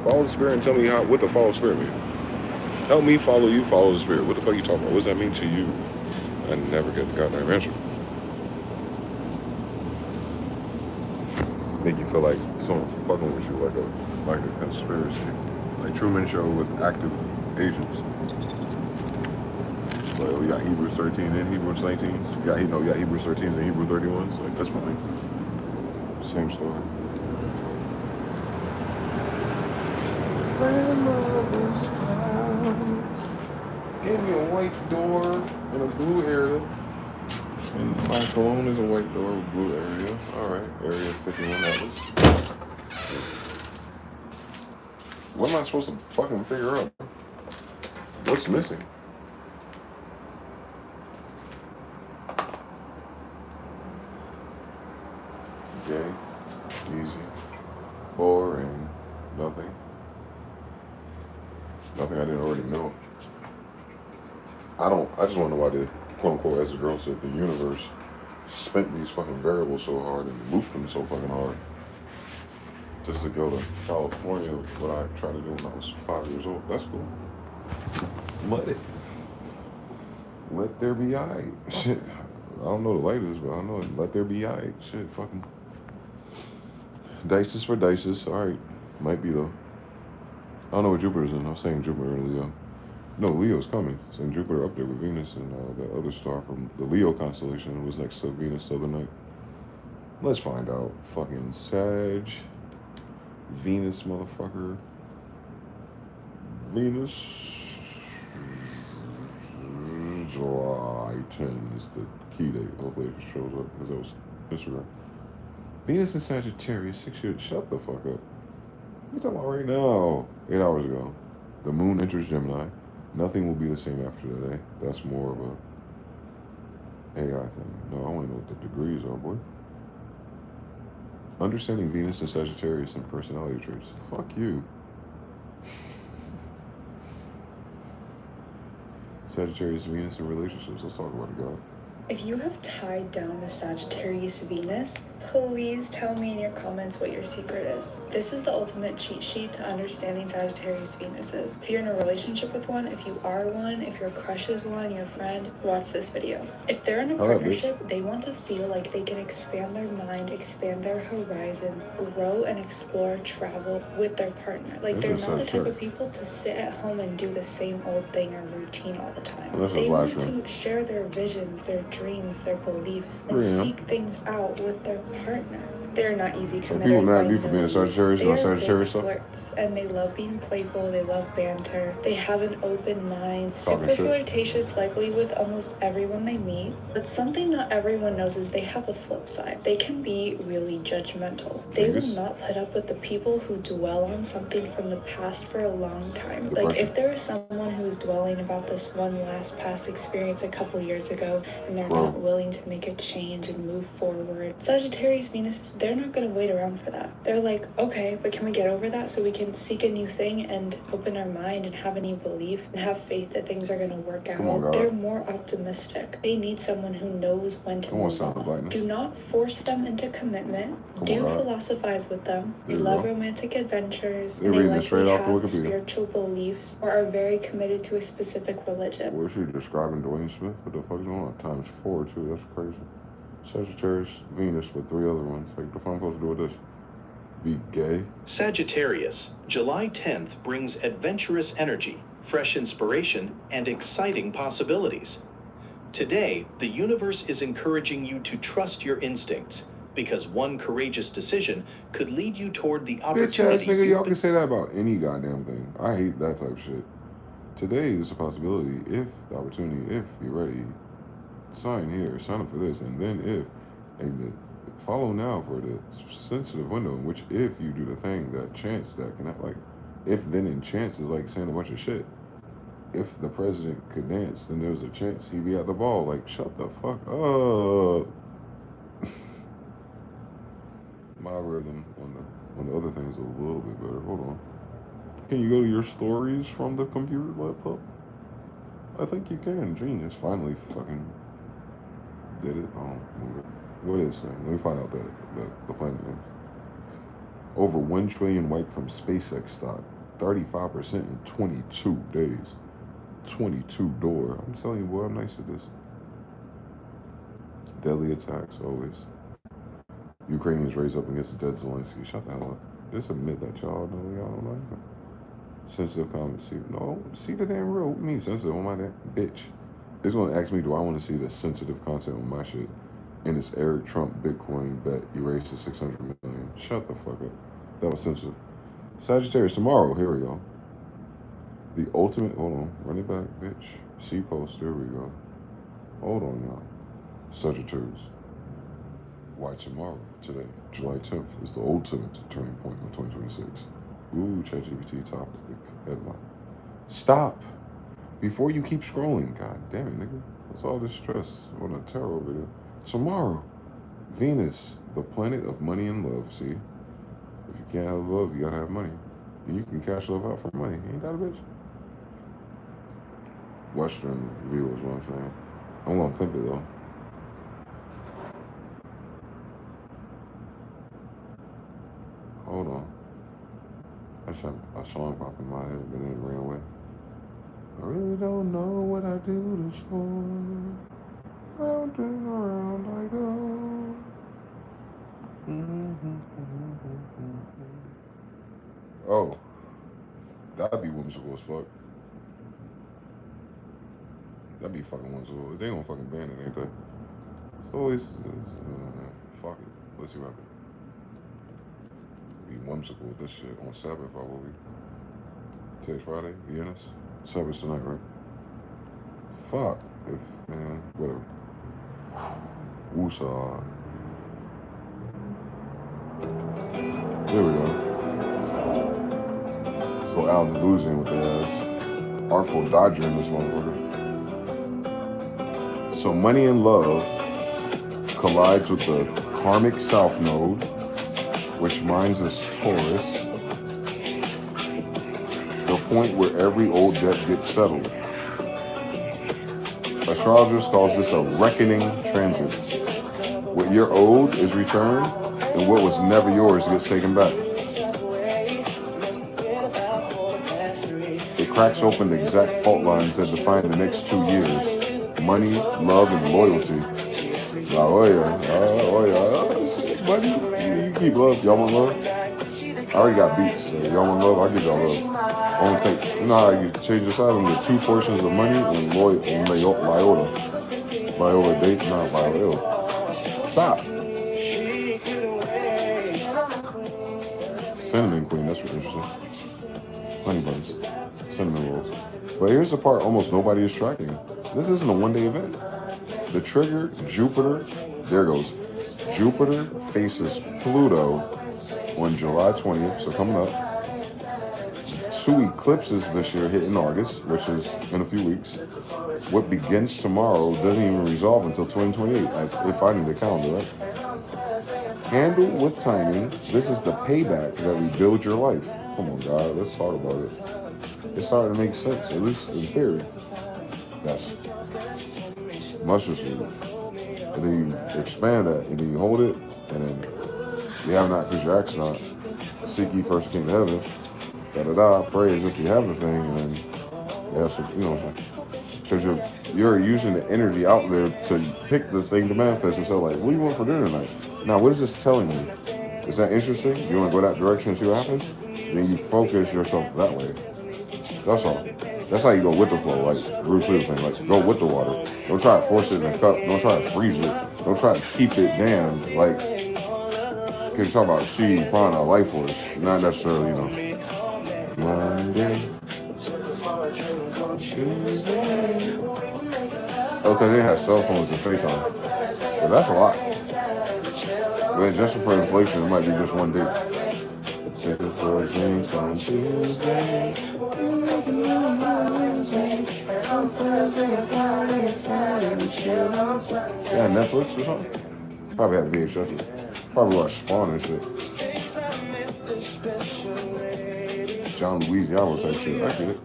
Follow the spirit and tell me what the follow the spirit means. Help me follow you, follow the spirit. What the fuck are you talking about? What does that mean to you? I never get the goddamn answer. Make you feel like someone's fucking with you, like a conspiracy. Like Truman Show with active agents. Like, oh, you got Hebrews 13 and Hebrews 19s. You got Hebrews 13s and Hebrews 31s. Like, that's fine. Same story. Grandmother's house. Gave me a white door and a blue area. And my cologne is a white door with blue area. Alright, area 51 Atlas. What am I supposed to fucking figure out? What's missing? Okay, easy. Boring. Nothing. Nothing I didn't already know. I just want to know why the quote-unquote, as the girl said, the universe spent these fucking variables so hard and looped them so fucking hard just to go to California, what I tried to do when I was 5 years old. That's cool. Let there be aight. Shit. I don't know the latest, but I know let there be aight. Shit, fucking. Dices for dices. Alright. Might be though. I don't know what Jupiter's in. I was saying Jupiter and Leo. No, Leo's coming. Saying Jupiter up there with Venus and that other star from the Leo constellation was next to Venus the other night. Let's find out. Fucking Sag. Venus, motherfucker. Venus. July 10 is the key date. Hopefully it shows up because that was Instagram. Venus in Sagittarius, 6 years. Shut the fuck up. What are you talking about right now? 8 hours ago. The moon enters Gemini. Nothing will be the same after today. That's more of a AI thing. No, I want to know what the degrees are, boy. Understanding Venus and Sagittarius and personality traits. Fuck you. Sagittarius, Venus, and relationships. Let's talk about it, God. If you have tied down the Sagittarius Venus, please tell me in your comments what your secret is. This is the ultimate cheat sheet to understanding Sagittarius Venuses. If you're in a relationship with one, if you are one, if your crush is one, your friend, watch this video. If they're in a partnership, they want to feel like they can expand their mind, expand their horizon, grow and explore, travel with their partner. Like, they're not the type of people to sit at home and do the same old thing or routine all the time. They want to share their visions, their dreams, their beliefs, and seek things out with their partner. They're not easy committers. People mad at you for being a Sagittarius and Sagittarius stuff? Flirts, and they love being playful, they love banter, they have an open mind, super flirtatious likely with almost everyone they meet. But something not everyone knows is they have a flip side. They can be really judgmental. They will not put up with the people who dwell on something from the past for a long time. Like, if there is someone who is dwelling about this one last past experience a couple years ago and they're not willing to make a change and move forward, Sagittarius Venus, they're not going to wait around for that. They're like, okay, but can we get over that so we can seek a new thing and open our mind and have a new belief and have faith that things are going to work out? They're more optimistic. They need someone who knows when to move on. Do not force them into commitment. Do philosophize with them. They love romantic adventures. And they likely have spiritual beliefs or are very committed to a specific religion. Where's she describing Dwayne Smith? What the fuck is going on? Times 4 too. That's crazy. Sagittarius, Venus with 3 other ones. Like, the fuck I'm supposed to do with this? Be gay? Sagittarius, July 10th brings adventurous energy, fresh inspiration, and exciting possibilities. Today, the universe is encouraging you to trust your instincts, because one courageous decision could lead you toward the opportunity. Bitch ass nigga, y'all can say that about any goddamn thing. I hate that type of shit. Today is a possibility if the opportunity, if you're ready. Sign here, sign up for this, and then if, and follow now for the sensitive window in which if you do the thing, that chance that can have, like, if then and chance is like saying a bunch of shit. If the president could dance, then there's a chance he'd be at the ball. Like, shut the fuck up. My rhythm on the other thing is a little bit better. Hold on. Can you go to your stories from the computer laptop? I think you can. Genius. Finally fucking did it. Oh, what is it? Let me find out the planet name. Over 1 trillion wiped from SpaceX stock. 35% in 22 days. 22 door. I'm telling you, boy, I'm nice at this. Deadly attacks, always. Ukrainians raise up against the dead Zelensky. Shut the hell up. Just admit that y'all know y'all don't like it. Sensitive comments. See, no, see the damn real. What do you mean sensitive on my damn bitch? It's gonna ask me, do I want to see the sensitive content on my shit? And it's Eric Trump Bitcoin bet erased to 600 million. Shut the fuck up. That was sensitive. Sagittarius tomorrow. Here we go. The ultimate. Hold on. Run it back, bitch. See post. There we go. Hold on, y'all. Sagittarius. Why tomorrow? Today, July 10th, is the ultimate turning point of 2026. Ooh, ChatGPT topic headline. Stop. Before you keep scrolling. God damn it, nigga. What's all this stress on the tarot video? Tomorrow, Venus, the planet of money and love. See? If you can't have love, you gotta have money. And you can cash love out for money. Ain't that a bitch? Western view is what I'm saying. I'm gonna pimp it though. Hold on. I shot a song pop in my head, but then it ran away. I really don't know what I do this for. Round and around I go. Oh, that'd be whimsical as fuck. That'd be fucking whimsical. They gonna fucking ban it, ain't they? It's always fuck it. Let's see what happens. Be whimsical with this shit on Sabbath. I will be. Today's Friday. Vienna's. Sabbath tonight, right? Fuck. If man, whatever. Woosah. There we go. So Al's losing with their ass. Artful Dodger in this motherfucker. So money and love collides with the karmic south node, which mines as Taurus, the point where every old debt gets settled. Astrologers calls this a reckoning transit. What you're owed is returned, and what was never yours gets taken back. It cracks open the exact fault lines that define the next 2 years. Money, love, and loyalty. Buddy, you keep love. Y'all want love? I already got beats. So y'all want love? I'll give y'all love. Only take, you know how you change the side into 2 portions of money and Viola. Viola date, not Viola. Stop. Cinnamon queen, that's what interesting. Honey buns. Cinnamon rolls. But here's the part almost nobody is tracking. This isn't a one-day event. The trigger, Jupiter, there goes. Jupiter faces Pluto on July 20th, so coming up. 2 eclipses this year hit in August, which is in a few weeks. What begins tomorrow doesn't even resolve until 2028, if I need a calendar, right? Handle with timing. This is the payback that rebuilds your life. Come on, God, let's talk about it. It's starting to make sense, at least in theory. That's mustard seed. And then you expand that, and then you hold it, and then you have not because your action not. Seek ye first the kingdom of heaven. Pray as if you have the thing, and then you have some, you know, because you're using the energy out there to pick the thing to manifest yourself. Like, what do you want for dinner tonight? Now, what is this telling you? Is that interesting? You want to go that direction and see what happens? Then you focus yourself that way. That's all. That's how you go with the flow, like Bruce Lee was saying, like go with the water. Don't try to force it in a cup. Don't try to freeze it. Don't try to keep it down. Like, because you're talking about she prana, life force, not necessarily, you know. Monday. Okay, they have cell phones to FaceTime. But that's a lot. But just for inflation, it might be just one date. Take it for a drink on Tuesday. Yeah, Netflix or something? Probably have VHS. Probably watch Spawn and shit. John Louisiana type shit. I get it.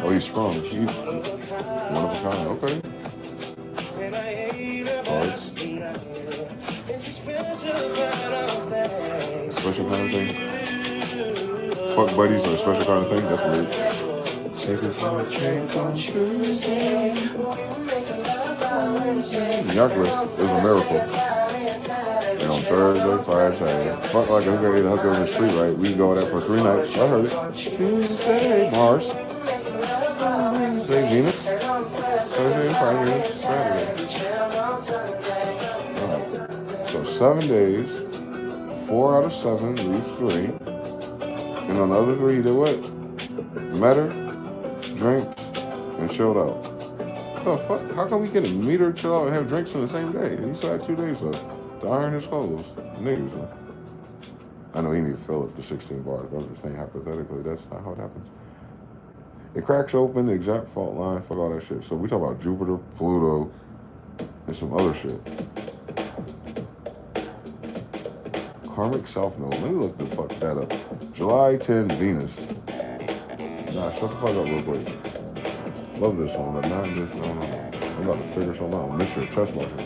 Oh, he's strong. He's one of a kind. Okay. Cards. Special kind of thing. Fuck buddies are a special kind of thing. That's weird. Take it from a change on Tuesday. Yonkers is a miracle. And on Thursday, Friday, Saturday. Fuck like a hooker, hook over the street, right? We can go there for 3 nights. I heard it. Tuesday, Mars. Wednesday, Venus. Thursday, Friday, Saturday. Right. So 7 days. 4 out of 7 leaves 3. And on the other 3, you did what? Met her, drank, and chilled out. What the fuck? How come we can meet her, chill out, and have drinks in the same day? He still had 2 days left to iron his clothes. Niggas, man. I know he need to fill up the 16 bars, but I'm just saying hypothetically, that's not how it happens. It cracks open the exact fault line, fuck all that shit. So we talk about Jupiter, Pluto, and some other shit. Karmic South Node. Let me look the fuck that up. July 10, Venus. Nah, shut the fuck up real quick. Love this one, but not this. No. I'm about to figure something out. Miss your chest muscle.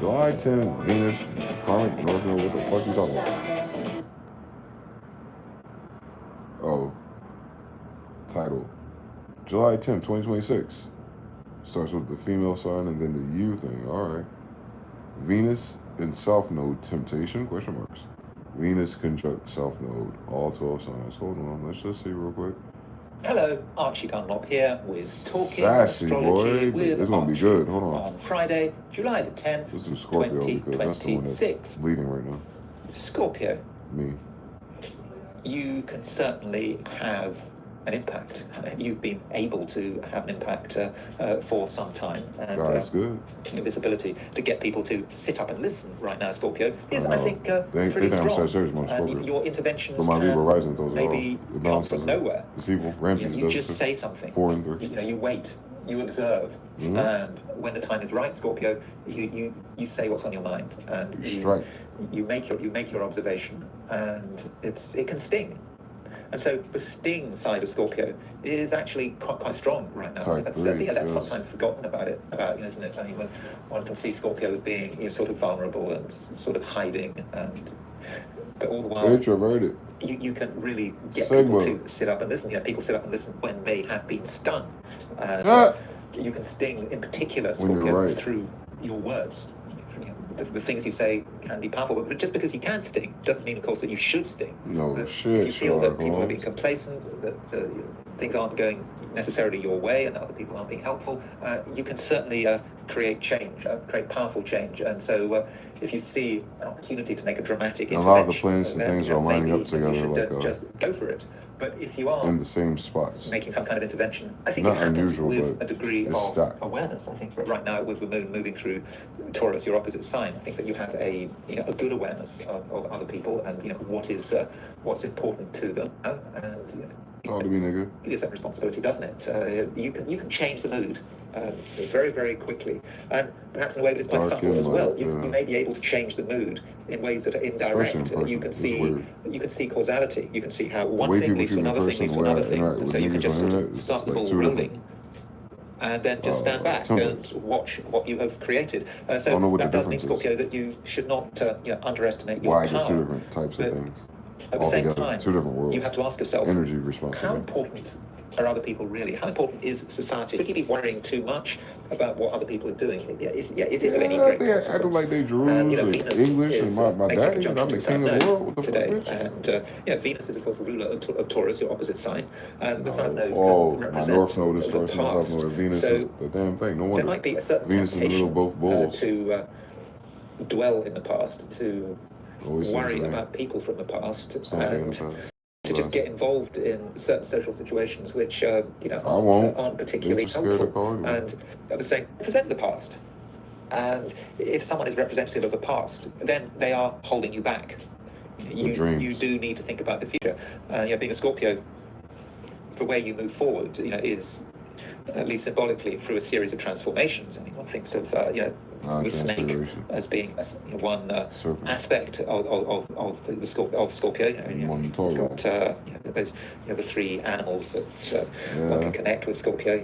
July 10, Venus, Karmic North Node. What the fuck you talking about? Oh. Title. July 10, 2026. Starts with the female sign and then the U thing. Alright. Venus in South Node, Temptation? Question marks. Venus conjunct South Node. All 12 signs. Hold on. Let's just see real quick. Hello, Archie Dunlop here with Talking Sassy, Astrology boy. with It's going to be good. Hold on. Friday, July the 10th, Let's do Scorpio because that's the one that's leading right now. Scorpio. Me. You can certainly have an impact. You've been able to have an impact for some time. And That's good. this ability to get people to sit up and listen right now, Scorpio, is, I think, They pretty think I'm strong. so serious about Scorpio. Your interventions But my Libra rising those maybe come from nowhere. It's evil. Rampage You just say something. 4 and 3. You wait. You observe, and when the time is right, Scorpio, you say what's on your mind, and you make your observation, and it can sting. And so the sting side of Scorpio is actually quite strong right now. That's sometimes forgotten about, isn't it? I mean, when one can see Scorpio as being sort of vulnerable and sort of hiding, but all the while introverted. You can really get people to sit up and listen. People sit up and listen when they have been stung. You can sting, in particular, Scorpio, through your words. The things you say can be powerful, but just because you can sting doesn't mean, of course, that you should sting. No shit. If you feel that people are being complacent, that things aren't going necessarily your way, and other people aren't being helpful, you can certainly create change, create powerful change. And so, if you see an opportunity to make a dramatic intervention, a lot of the plans and things are lining up together. You should just go for it. But if you are in the same spots, making some kind of intervention, I think it happens with a degree of awareness. I think that right now, with the moon moving through Taurus, your opposite sign, I think that you have a good awareness of other people and what's important to them. Talk to me, nigga. It is that responsibility, doesn't it? You can change the mood very, very quickly, and perhaps in a way that is quite subtle as well. You may be able to change the mood in ways that are indirect. You can see causality. You can see how one thing leads to another thing leads to another thing, and so you can just sort of start the ball rolling. And then just stand back and watch what you have created. So that does mean, Scorpio, that you should not underestimate your power. Two different types of things. At the same time, two different worlds. You have to ask yourself, energy responsibility. How important are other people really? How important is society? Could you be worrying too much about what other people are doing? Is it of any great consequence? I don't like they Jews and English and my daddy, and I'm the king of the world. What the fuck, and Venus is, of course, the ruler of Taurus, your opposite sign. And the South Node represents my North Node is Taurus, my South Node. Venus is the damn thing. No wonder. There might be a certain Venus temptation in the middle of both bulls. to dwell in the past, to worry about people from the past, and to just get involved in certain social situations which aren't particularly helpful, and at the same represent the past. And if someone is representative of the past, then they are holding you back. You do need to think about the future. Being a Scorpio, the way you move forward, is at least symbolically, through a series of transformations. I mean, one thinks of, the snake as being one aspect of Scorpio. You've got there's the three animals that one can connect with Scorpio.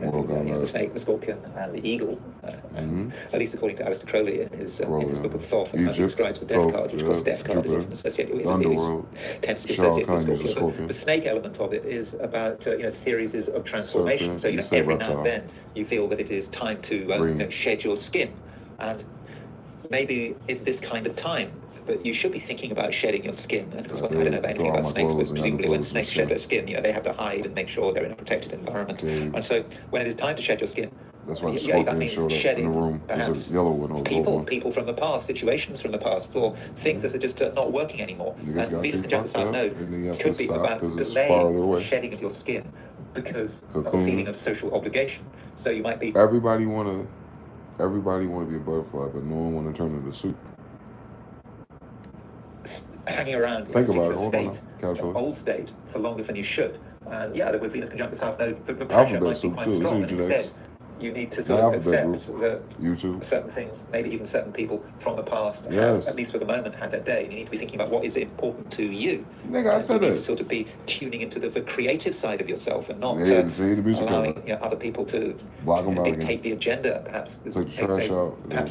The snake, the scorpion, and the eagle. And at least according to Aleister Crowley in his book of Thoth, he describes the death card, which of course death card is often associated with, tends to be associated with Scorpio. But the snake element of it is about series of transformations. So every now and then you feel that it is time to shed your skin. And maybe it's this kind of time, but you should be thinking about shedding your skin. And because I don't know about anything about snakes, but presumably when snakes shed their skin, they have to hide and make sure they're in a protected environment. And so when it is time to shed your skin, that's why that means shedding perhaps people from the past, situations from the past, or things that are just not working anymore. And Venus conjunct the South Node could be about delaying the shedding of your skin because of a feeling of social obligation. So you might be... Everybody want to be a butterfly, but no one want to turn into soup. Hanging around in a particular state, old state, for longer than you should. And with Venus conjunct the South Node, the pressure might be quite strong, and instead you need to sort of accept that certain things, maybe even certain people from the past, have, at least for the moment, had their day. You need to be thinking about what is important to you. You need to sort of be tuning into the creative side of yourself and not allowing other people to dictate the agenda. Perhaps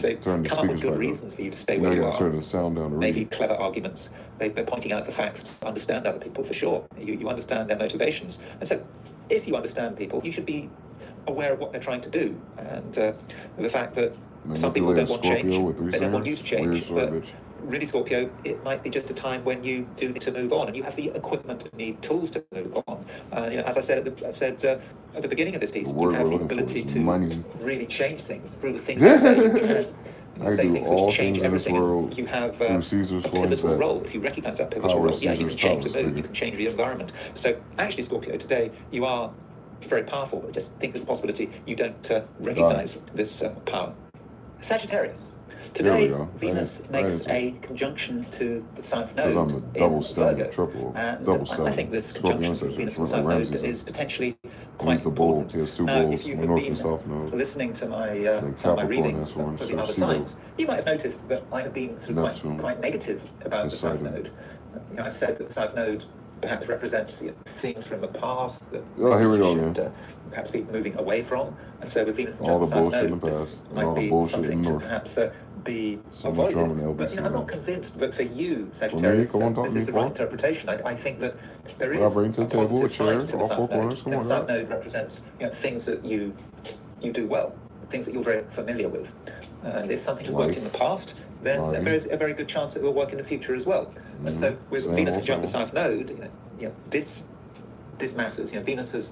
they come up with good reasons for you to stay where you are. Maybe clever arguments. They're pointing out the facts to understand other people for sure. You understand their motivations. And so if you understand people, you should be aware of what they're trying to do, and the fact that some people don't want change, they don't want you to change, but really, Scorpio, it might be just a time when you do need to move on, and you have the equipment and need tools to move on. As I said at the beginning of this piece, you have the ability to really change things through the things you say you can. You say things which change everything. You have a pivotal role. If you recognize that pivotal role, you can change the mood, you can change the environment. So actually, Scorpio, today, you are very powerful, but just think there's a possibility you don't recognize this power. Sagittarius. Today, Venus makes a conjunction to the South Node in Vega. And I think this conjunction with Venus and the South Node is potentially quite important. Now, if you have been listening to my readings for the other signs, you might have noticed that I have been sort of quite negative about the South Node. I've said that the South Node perhaps represents things from the past that you should perhaps be moving away from. And so with Venus conjunct the South Node, this might be something to perhaps be avoided. But I'm not convinced that for you, Sagittarius, this is the right interpretation. I think that there is a positive side to the South Node. The South Node represents things that you do well, things that you're very familiar with. And if something has worked in the past, then there is a very good chance it will work in the future as well. And so with Venus conjunct the South Node, this matters. Venus and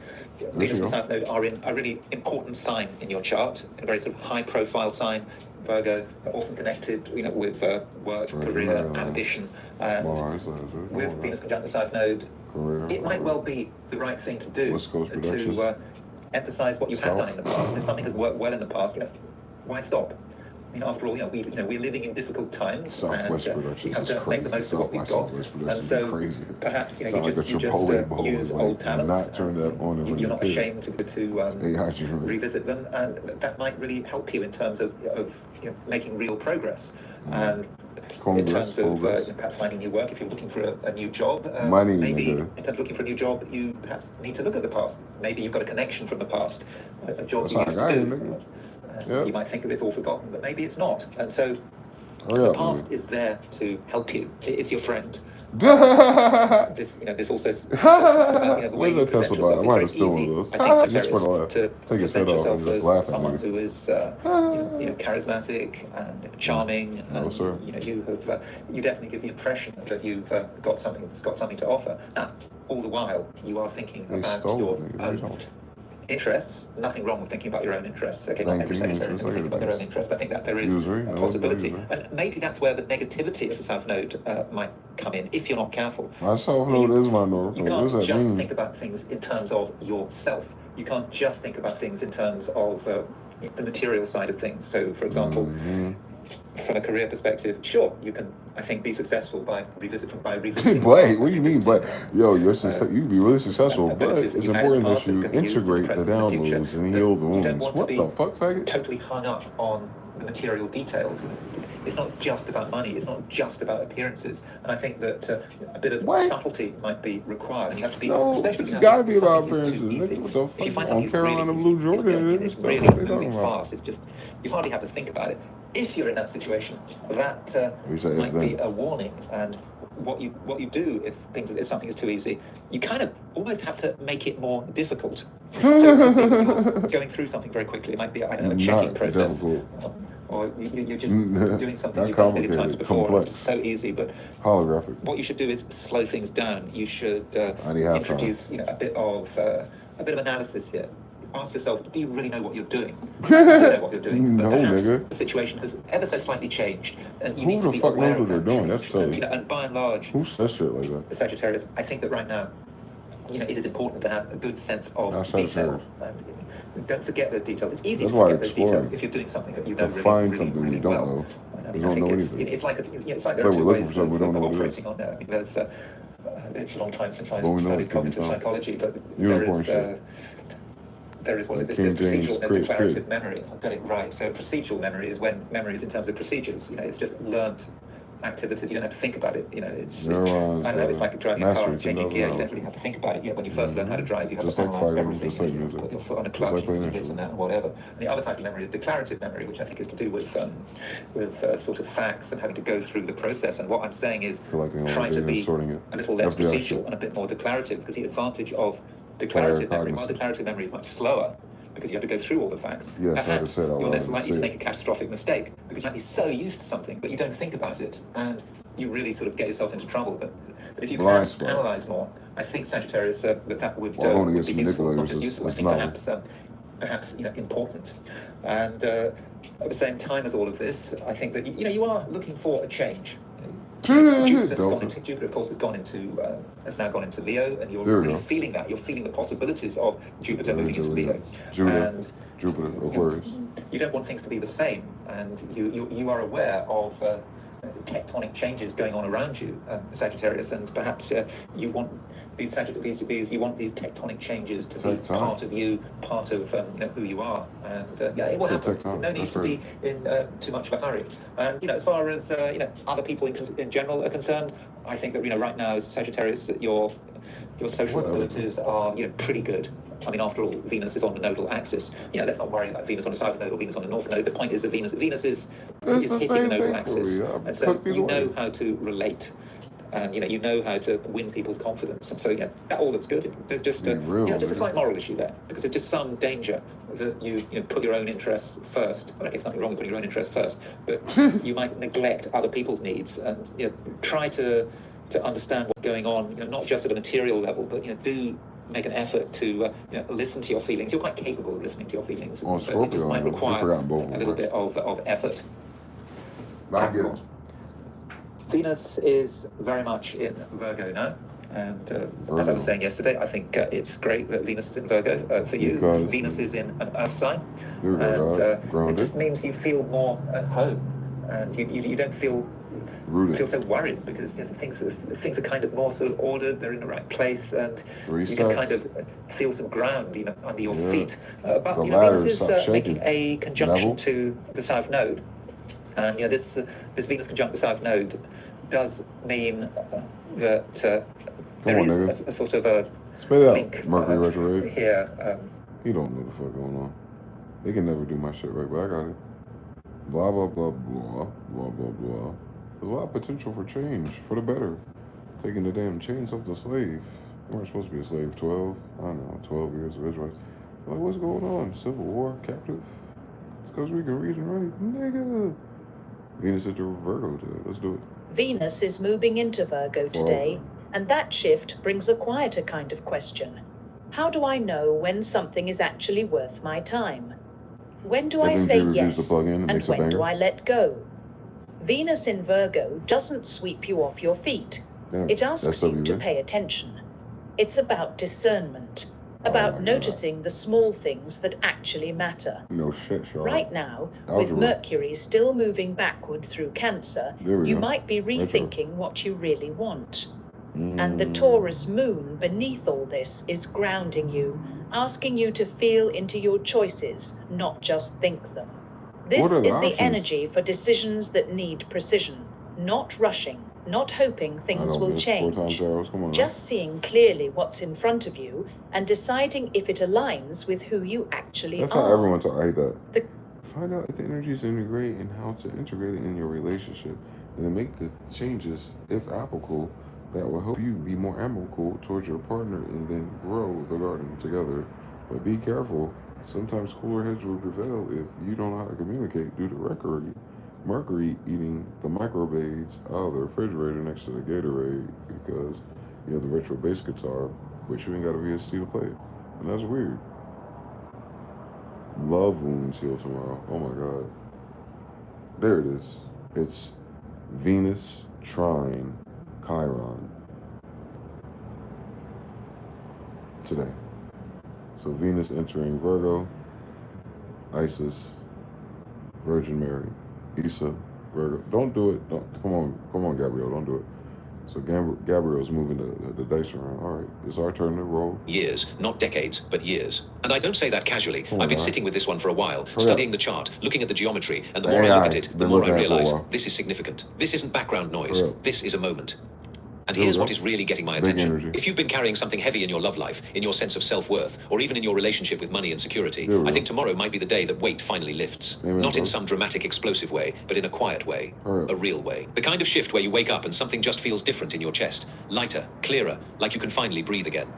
the South Node are in a really important sign in your chart, a very sort of high-profile sign. Virgo, often connected, with work, career, ambition, and with Venus conjunct the South Node, it might well be the right thing to do to emphasize what you have done in the past. And if something has worked well in the past, why stop? After all, we're living in difficult times, and we have to make the most of what we've got. And so, perhaps you just use old talents. You're not ashamed to revisit them, and that might really help you in terms of making real progress. And in terms of perhaps finding new work, if you're looking for a new job, maybe in terms of looking for a new job, you perhaps need to look at the past. Maybe you've got a connection from the past, a job you used to do. You might think of it's all forgotten, but maybe it's not. And so the past is there to help you. It's your friend. This also says about the way you present yourself. It's very easy, I think, Sagittarius, to present yourself as someone who is charismatic and charming. And, you definitely give the impression that you've got something to offer. Now, all the while, you are thinking about your own interests. Nothing wrong with thinking about your own interests. Okay, not every Sagittarius is thinking about their own interests, but I think that there is a possibility. And maybe that's where the negativity of the South Node might come in, if you're not careful. My South Node is my North Node. You can't just think about things in terms of yourself. You can't just think about things in terms of the material side of things. So, for example, from a career perspective, sure, you can, I think, be successful by revisiting. Wait, what do you mean? But yo, you're you be really successful, but it's important that you integrate the downloads and heal the wounds. What the fuck, faggot? Totally hung up on the material details. It's not just about money. It's not just about appearances. And I think that a bit of subtlety might be required. And you have to be, especially it's got to be about appearances. What the fuck? If you find On something Carolina really Blue Jordan, it's really moving fast. It's just, you hardly have to think about it. If you're in that situation, that might be a warning. And what you do if something is too easy, you kind of almost have to make it more difficult. So it could be you're going through something very quickly. It might be, I don't know, a checking process. Or you're just doing something you've done many times before. Complex. It's so easy, but holographic. What you should do is slow things down. You should introduce a bit of analysis here. Ask yourself, do you really know what you're doing? Do you know what you're doing? No, nigga. The situation has ever so slightly changed, and you Who need to the be fuck aware knows what of they're that doing? change. That's silly. And by and large, who says shit like that? The Sagittarius, I think that right now, it is important to have a good sense of detail. And don't forget those details. It's easy to forget those details if you're doing something that you know really well. I think it's like there are two ways of operating on there. I mean, there's it's a long time since I studied cognitive psychology, but there is procedural and declarative memory. I've got it right. So procedural memory is when memory is in terms of procedures. It's just learnt activities. You don't have to think about it. It's I don't know. It's like driving a car and changing gear. You don't really have to think about it. When you first learn how to drive, you have to analyze everything. You put your foot on a clutch, you do this and that and whatever. And the other type of memory is declarative memory, which I think is to do with sort of facts and having to go through the process. And what I'm saying is try to be a little less procedural and a bit more declarative, because the advantage of declarative memory, while declarative memory is much slower, because you have to go through all the facts, perhaps you're less likely to make a catastrophic mistake, because you might be so used to something that you don't think about it, and you really sort of get yourself into trouble. But if you can analyse more, I think Sagittarius, that would be useful, not just useful, I think perhaps important. And at the same time as all of this, I think that you are looking for a change. Jupiter, of course, has now gone into Leo, and you're really feeling that. You're feeling the possibilities of Jupiter moving into Leo. Jupiter, Aquarius. You don't want things to be the same, and you are aware of tectonic changes going on around you, Sagittarius, and perhaps you want these tectonic changes to be part of you, part of who you are, and it will happen. No need to be in too much of a hurry. And as far as other people in general are concerned, I think that right now as Sagittarius, your social abilities are pretty good. I mean, after all, Venus is on the nodal axis. Let's not worry about Venus on the south node or Venus on the north node. The point is that Venus is hitting the nodal axis, and so you know how to relate. And you know how to win people's confidence, and so that all looks good. There's just just a slight moral issue there, because there's just some danger that you put your own interests first. Well, there's nothing wrong with putting your own interests first, but you might neglect other people's needs, and try to understand what's going on. Not just at a material level, but do make an effort to listen to your feelings. You're quite capable of listening to your feelings, but it just might require a little bit of effort. I get it. Venus is very much in Virgo now, and as I was saying yesterday, I think it's great that Venus is in Virgo for you. Because Venus is in an Earth sign, and it just means you feel more at home, and you don't feel so worried, because things are kind of more sort of ordered. They're in the right place, and you can kind of feel some ground under your feet. But Venus is making a conjunction to the South Node. And this Venus conjunct the South Node does mean that there is a sort of a link Mercury retrograde here. You don't know the fuck going on. They can never do my shit right, but I got it. Blah blah blah blah blah blah blah. There's a lot of potential for change, for the better. Taking the damn chains off the slave. We weren't supposed to be a slave. 12 years of Israel. Like, what's going on? Civil war, captive? It's because we can read and write, nigga. Venus into Virgo today. Let's do it. Venus is moving into Virgo today, and that shift brings a quieter kind of question. How do I know when something is actually worth my time? When do I say yes, and when do I let go? Venus in Virgo doesn't sweep you off your feet. It asks you to pay attention. It's about discernment. about noticing the small things that actually matter. No shit, Charlotte. Right now, Algebra. with Mercury still moving backward through Cancer, you might be rethinking what you really want. And the Taurus moon beneath all this is grounding you, asking you to feel into your choices, not just think them. This is the energy for decisions that need precision, not rushing, not hoping things will change, just seeing clearly what's in front of you and deciding if it aligns with who you actually That's are. how everyone talks. I hate that. Find out if the energies integrate and how to integrate it in your relationship, and then make the changes, if applicable, that will help you be more amicable towards your partner and then grow the garden together. But be careful. Sometimes cooler heads will prevail if you don't know how to communicate due to Mercury eating the microblades out of the refrigerator next to the Gatorade because you have the retro bass guitar, but you ain't got a VST to play it. And that's weird. Love wounds heal tomorrow. Oh my God. There it is. It's Venus trine Chiron today. So Venus entering Virgo, Isis, Virgin Mary, Issa, Virgo. Don't do it. Don't. Come on, Gabrielle. Don't do it. So Gabrielle's moving the dice around. All right, it's our turn to roll. Years, not decades, but years. And I don't say that casually. I've been sitting with this one for a while, studying the chart, looking at the geometry, and the more I look at it, the more I realize this is significant. This isn't background noise. This is a moment. And here's what is really getting my attention. If you've been carrying something heavy in your love life, in your sense of self-worth, or even in your relationship with money and security, I think tomorrow might be the day that weight finally lifts. Not in some dramatic, explosive way, but in a quiet way, a real way. The kind of shift where you wake up and something just feels different in your chest, lighter, clearer, like you can finally breathe again.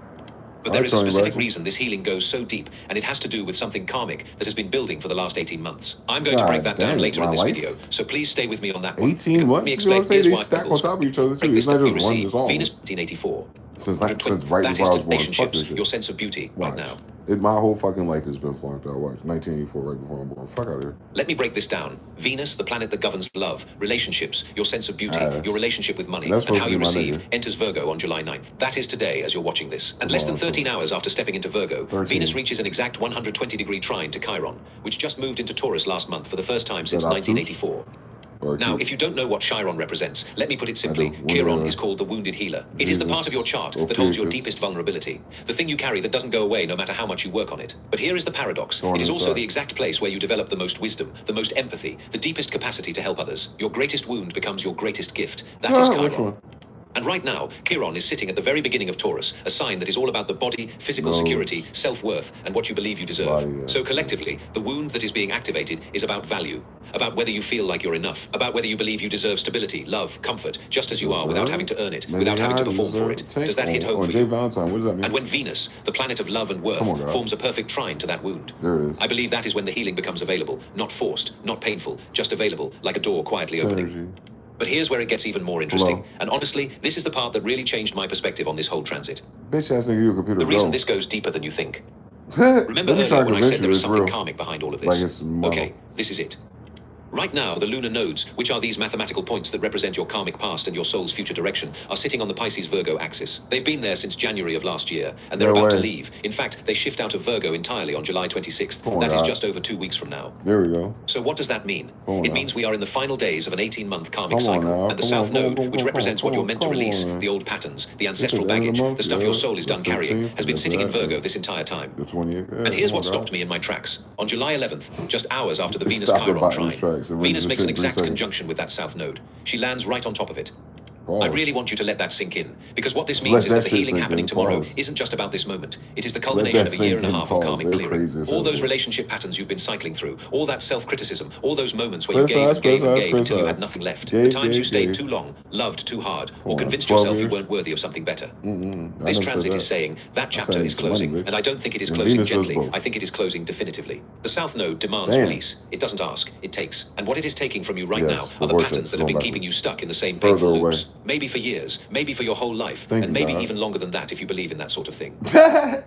But there is a specific reason this healing goes so deep, and it has to do with something karmic that has been building for the last 18 months. I'm going to break that down later in this video, so please stay with me on that one. 18 months? Let me explain. Here's why stack on top of each other too. It's not just one, it's all. Venus 1984. Since right before I was born. Relationships, your sense of beauty right now. My whole fucking life has been flunked out. Watch, 1984, right before I'm born. Fuck out of here. Let me break this down. Venus, the planet that governs love, relationships, your sense of beauty, your relationship with money, and how you receive, enters Virgo on July 9th. That is today as you're watching this. And less than 13 hours after stepping into Virgo, Venus reaches an exact 120-degree trine to Chiron, which just moved into Taurus last month for the first time since 1984. Now, if you don't know what Chiron represents, let me put it simply. Chiron is called the wounded healer. It is the part of your chart that holds your deepest vulnerability. The thing you carry that doesn't go away no matter how much you work on it. But here is the paradox. It is also the exact place where you develop the most wisdom, the most empathy, the deepest capacity to help others. Your greatest wound becomes your greatest gift. That is Chiron. And right now, Chiron is sitting at the very beginning of Taurus, a sign that is all about the body, physical security, self-worth, and what you believe you deserve. So collectively, the wound that is being activated is about value, about whether you feel like you're enough, about whether you believe you deserve stability, love, comfort, just as you are without having to earn it, without having to perform for it. Does that hit home for you? And when Venus, the planet of love and worth, forms a perfect trine to that wound, I believe that is when the healing becomes available, not forced, not painful, just available, like a door quietly opening. But here's where it gets even more interesting. And honestly, this is the part that really changed my perspective on this whole transit. Bitch ass nigga, you a computer. The reason this goes deeper than you think. Remember earlier when I said there is something karmic behind all of this? Okay, this is it. Right now, the lunar nodes, which are these mathematical points that represent your karmic past and your soul's future direction, are sitting on the Pisces-Virgo axis. They've been there since January of last year, and they're about to leave. In fact, they shift out of Virgo entirely on July 26th. That is just over 2 weeks from now. There we go. So what does that mean? It means we are in the final days of an 18-month karmic cycle, and the South Node, which represents what you're meant to release, the old patterns, the ancestral baggage, the stuff your soul is done carrying, has been sitting in Virgo this entire time. And here's what stopped me in my tracks. On July 11th, just hours after the Venus-Chiron trine, Venus makes an exact conjunction with that South Node. She lands right on top of it. I really want you to let that sink in, because what this means is that the healing happening tomorrow isn't just about this moment. It is the culmination of a year and a half of karmic clearing. All those relationship patterns you've been cycling through, all that self-criticism, all those moments where you gave and gave and gave until you had nothing left. The times you stayed too long, loved too hard, or convinced yourself you weren't worthy of something better. This transit is saying that chapter is closing, and I don't think it is closing gently. I think it is closing definitively. The South Node demands release. It doesn't ask, it takes. And what it is taking from you right now are the patterns that have been keeping you stuck in the same painful loops. Maybe for years, maybe for your whole life, and maybe even longer than that if you believe in that sort of thing.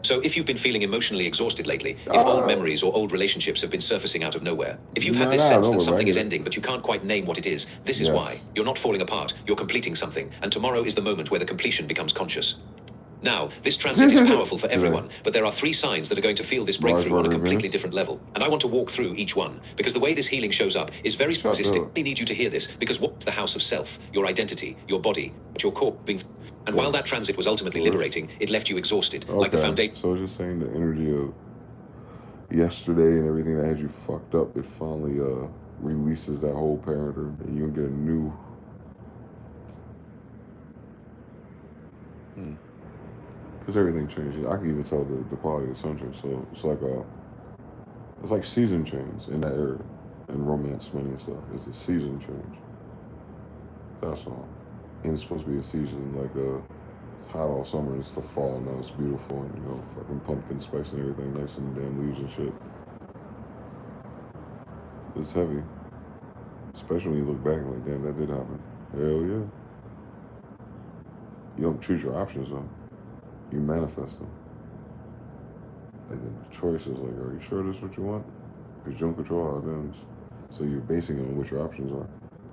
So if you've been feeling emotionally exhausted lately, if old memories or old relationships have been surfacing out of nowhere, if you've had this sense that something is ending but you can't quite name what it is, this is why. You're not falling apart, you're completing something, and tomorrow is the moment where the completion becomes conscious. Now, this transit is powerful for everyone, but there are 3 signs that are going to feel this breakthrough on a completely different level. And I want to walk through each one, because the way this healing shows up is very specific. I need you to hear this, because what's the house of self, your identity, your body, your core, and while that transit was ultimately liberating, it left you exhausted, like the foundation. So just saying the energy of yesterday and everything that had you fucked up, it finally releases that whole parameter, and you can get a new. Because everything changes. I can even tell the quality of sunshine. So it's like season change in that area, in romance money and stuff. It's a season change. That's all. And it's supposed to be a season like it's hot all summer and it's the fall now. It's beautiful and fucking pumpkin spice and everything nice and damn leaves and shit. It's heavy, especially when you look back and like, damn, that did happen. Hell yeah. You don't choose your options though. You manifest them. And then the choice is like, are you sure this is what you want? Because you don't control how it ends. So you're basing it on what your options are.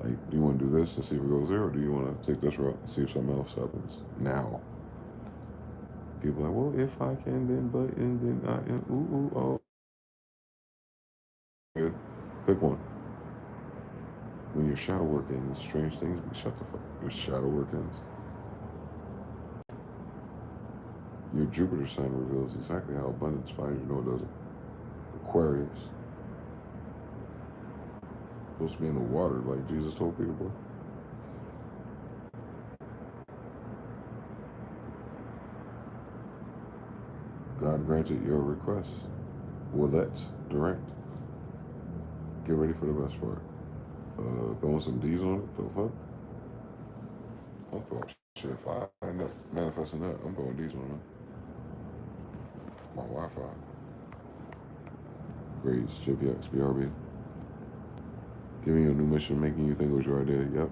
Like, do you want to do this and see if it goes there, or do you want to take this route and see if something else happens now? People are like, well, if I can, then, but, and then I am, oh. Good. Pick one. When your shadow work ends, strange things, shut the fuck up. Your shadow work ends. Your Jupiter sign reveals exactly how abundance finds you. No, it doesn't. Aquarius. Supposed to be in the water, like Jesus told Peter, boy. God granted your request. Well, that's direct. Get ready for the best part. Throwing some D's on it, the fuck? I'm throwing shit. If I end up manifesting that, I'm throwing D's on it. My Wi-Fi. Grades, JPX, BRB. Giving you a new mission, making you think it was your idea. Yep.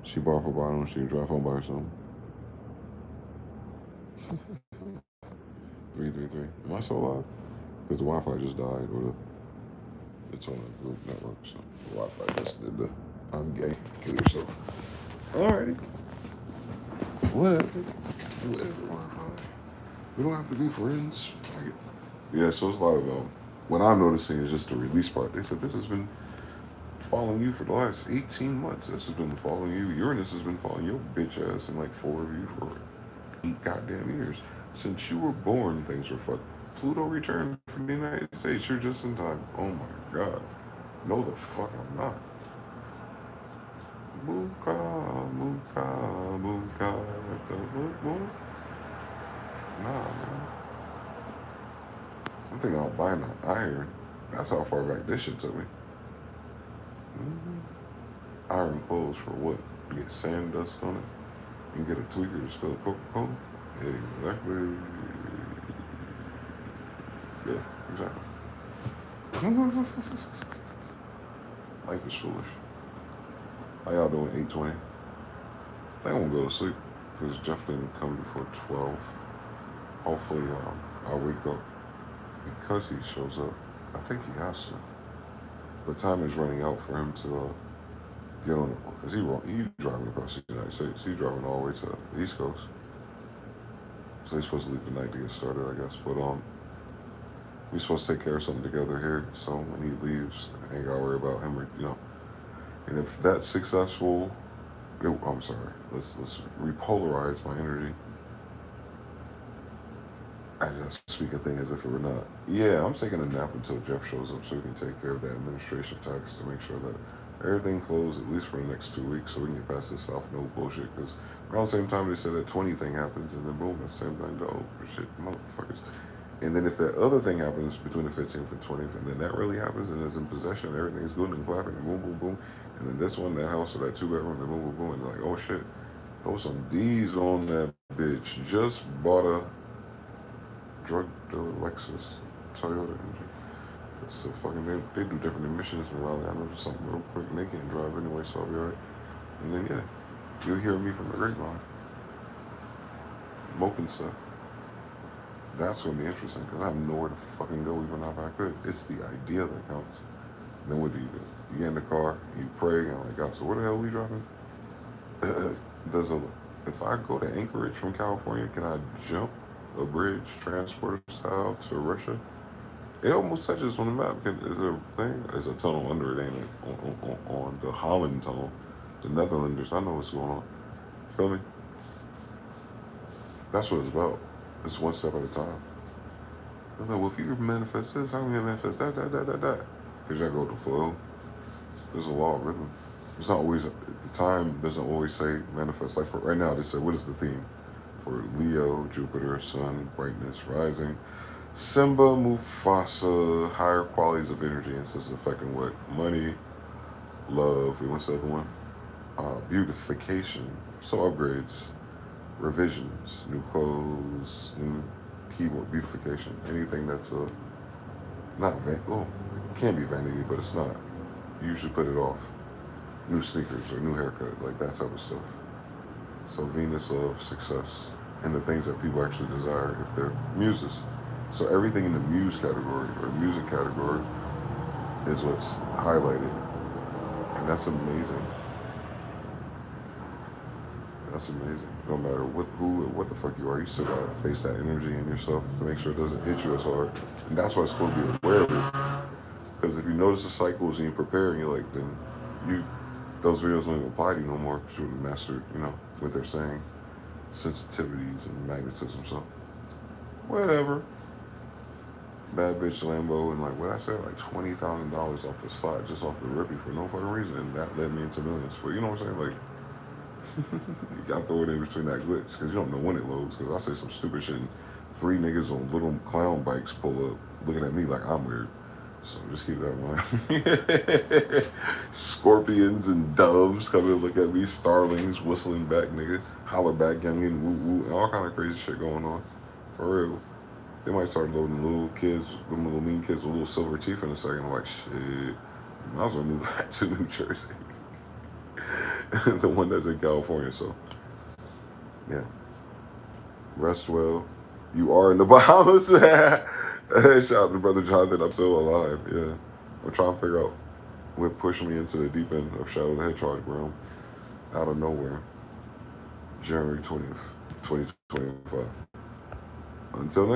She bought for bottom, she can drive home by herself. 333. Am I so live? Because the Wi-Fi just died, or it's on a group network, so the Wi-Fi just did the I'm gay, kill yourself. Alrighty. Whatever. Wi-Fi. We don't have to be friends. Fuck it. Yeah, so it's a lot of what I'm noticing is just the release part. They said this has been following you for the last 18 months. This has been following you. Uranus has been following your bitch ass and like 4 of you for 8 goddamn years. Since you were born, things were fucked. Pluto returned from the United States. You're just in time. Oh my god. No, the fuck I'm not. Muka, muka, muka. What the fuck, boy? Nah, man. I'm thinking about buying an iron. That's how far back this shit took me. Iron clothes for what? To get sand dust on it? And get a tweaker to spill Coca-Cola? Exactly. Yeah, exactly. Life is foolish. How y'all doing, 8:20? I think I'm gonna go to sleep because Jeff didn't come before 12. Hopefully, I'll wake up because he shows up. I think he has to. But time is running out for him to get on it because he's driving across the United States. He's driving all the way to the East Coast. So he's supposed to leave tonight to get started, I guess. But we're supposed to take care of something together here. So when he leaves, I ain't gotta worry about him, And if that's successful, I'm sorry. Let's repolarize my energy. I just speak a thing as if it were not. Yeah, I'm taking a nap until Jeff shows up so we can take care of the administration tax to make sure that everything flows at least for the next 2 weeks so we can get past this South Node bullshit. Because around the same time they said that 20 thing happens and then boom, at the same time, oh shit, motherfuckers. And then if that other thing happens between the 15th and 20th and then that really happens and is in possession, everything's good and clapping and boom, boom, boom. And then this one, that house or that 2-bedroom, and boom, boom, boom. And they're like, oh shit, throw some D's on that bitch. Just bought a drug dealer Lexus Toyota engine. So fucking they do different emissions in Raleigh. I know something real quick and they can't drive anyway, so I'll be alright. And then yeah, you'll hear me from the grapevine. Smoking stuff. That's gonna be interesting because I have nowhere to fucking go even if I could. It's the idea that counts. And then what do? You get in the car, you pray, and I'm like, God, so where the hell are we driving? There's a if I go to Anchorage from California, can I jump a bridge, transporter style, to Russia? It almost touches on the map. Is there a thing? There's a tunnel under it, ain't it? On the Holland tunnel, the Netherlanders. I know what's going on. Feel me? That's what it's about. It's one step at a time. I was like, well, if you manifest this, how can you manifest that? Because I go with the flow. There's a law of rhythm. It's not always, the time doesn't always say manifest. Like for right now, they said, what is the theme? For Leo, Jupiter, Sun, brightness, rising. Simba, Mufasa, higher qualities of energy, and so it's affecting what? Money, love, what's the other one? Beautification, so upgrades, revisions, new clothes, new keyboard, beautification, anything that's not it can be vanity, but it's not. You usually put it off. New sneakers or new haircut, like that type of stuff. So Venus, love, success, and the things that people actually desire if they're muses. So everything in the muse category or music category is what's highlighted. And that's amazing. That's amazing. No matter who or what the fuck you are, you still gotta face that energy in yourself to make sure it doesn't hit you as hard. And that's why it's cool to be aware of it. Because if you notice the cycles and you prepare and you're like, then those videos don't even apply to you no more because you would have mastered, what they're saying, sensitivities and magnetism. So, whatever. Bad bitch Lambo and like what I said, like $20,000 off the slot, just off the rippy for no fucking reason, and that led me into millions. But you know what I'm saying? Like, you gotta throw it in between that glitch because you don't know when it loads. Because I say some stupid shit and 3 niggas on little clown bikes pull up looking at me like I'm weird. So just keep that in mind. Scorpions and doves come and look at me. Starlings whistling back, nigga. Holler back, youngin', woo woo, and all kind of crazy shit going on. For real. They might start loading little kids, them little mean kids with little silver teeth in a second. I'm like, shit, I was gonna move back to New Jersey. The one that's in California, so yeah. Rest well. You are in the Bahamas. Shout out to Brother Jonathan, I'm still alive, yeah. I'm trying to figure out what pushed me into the deep end of Shadow the Hedgehog realm out of nowhere. January 20th, 2025. Until next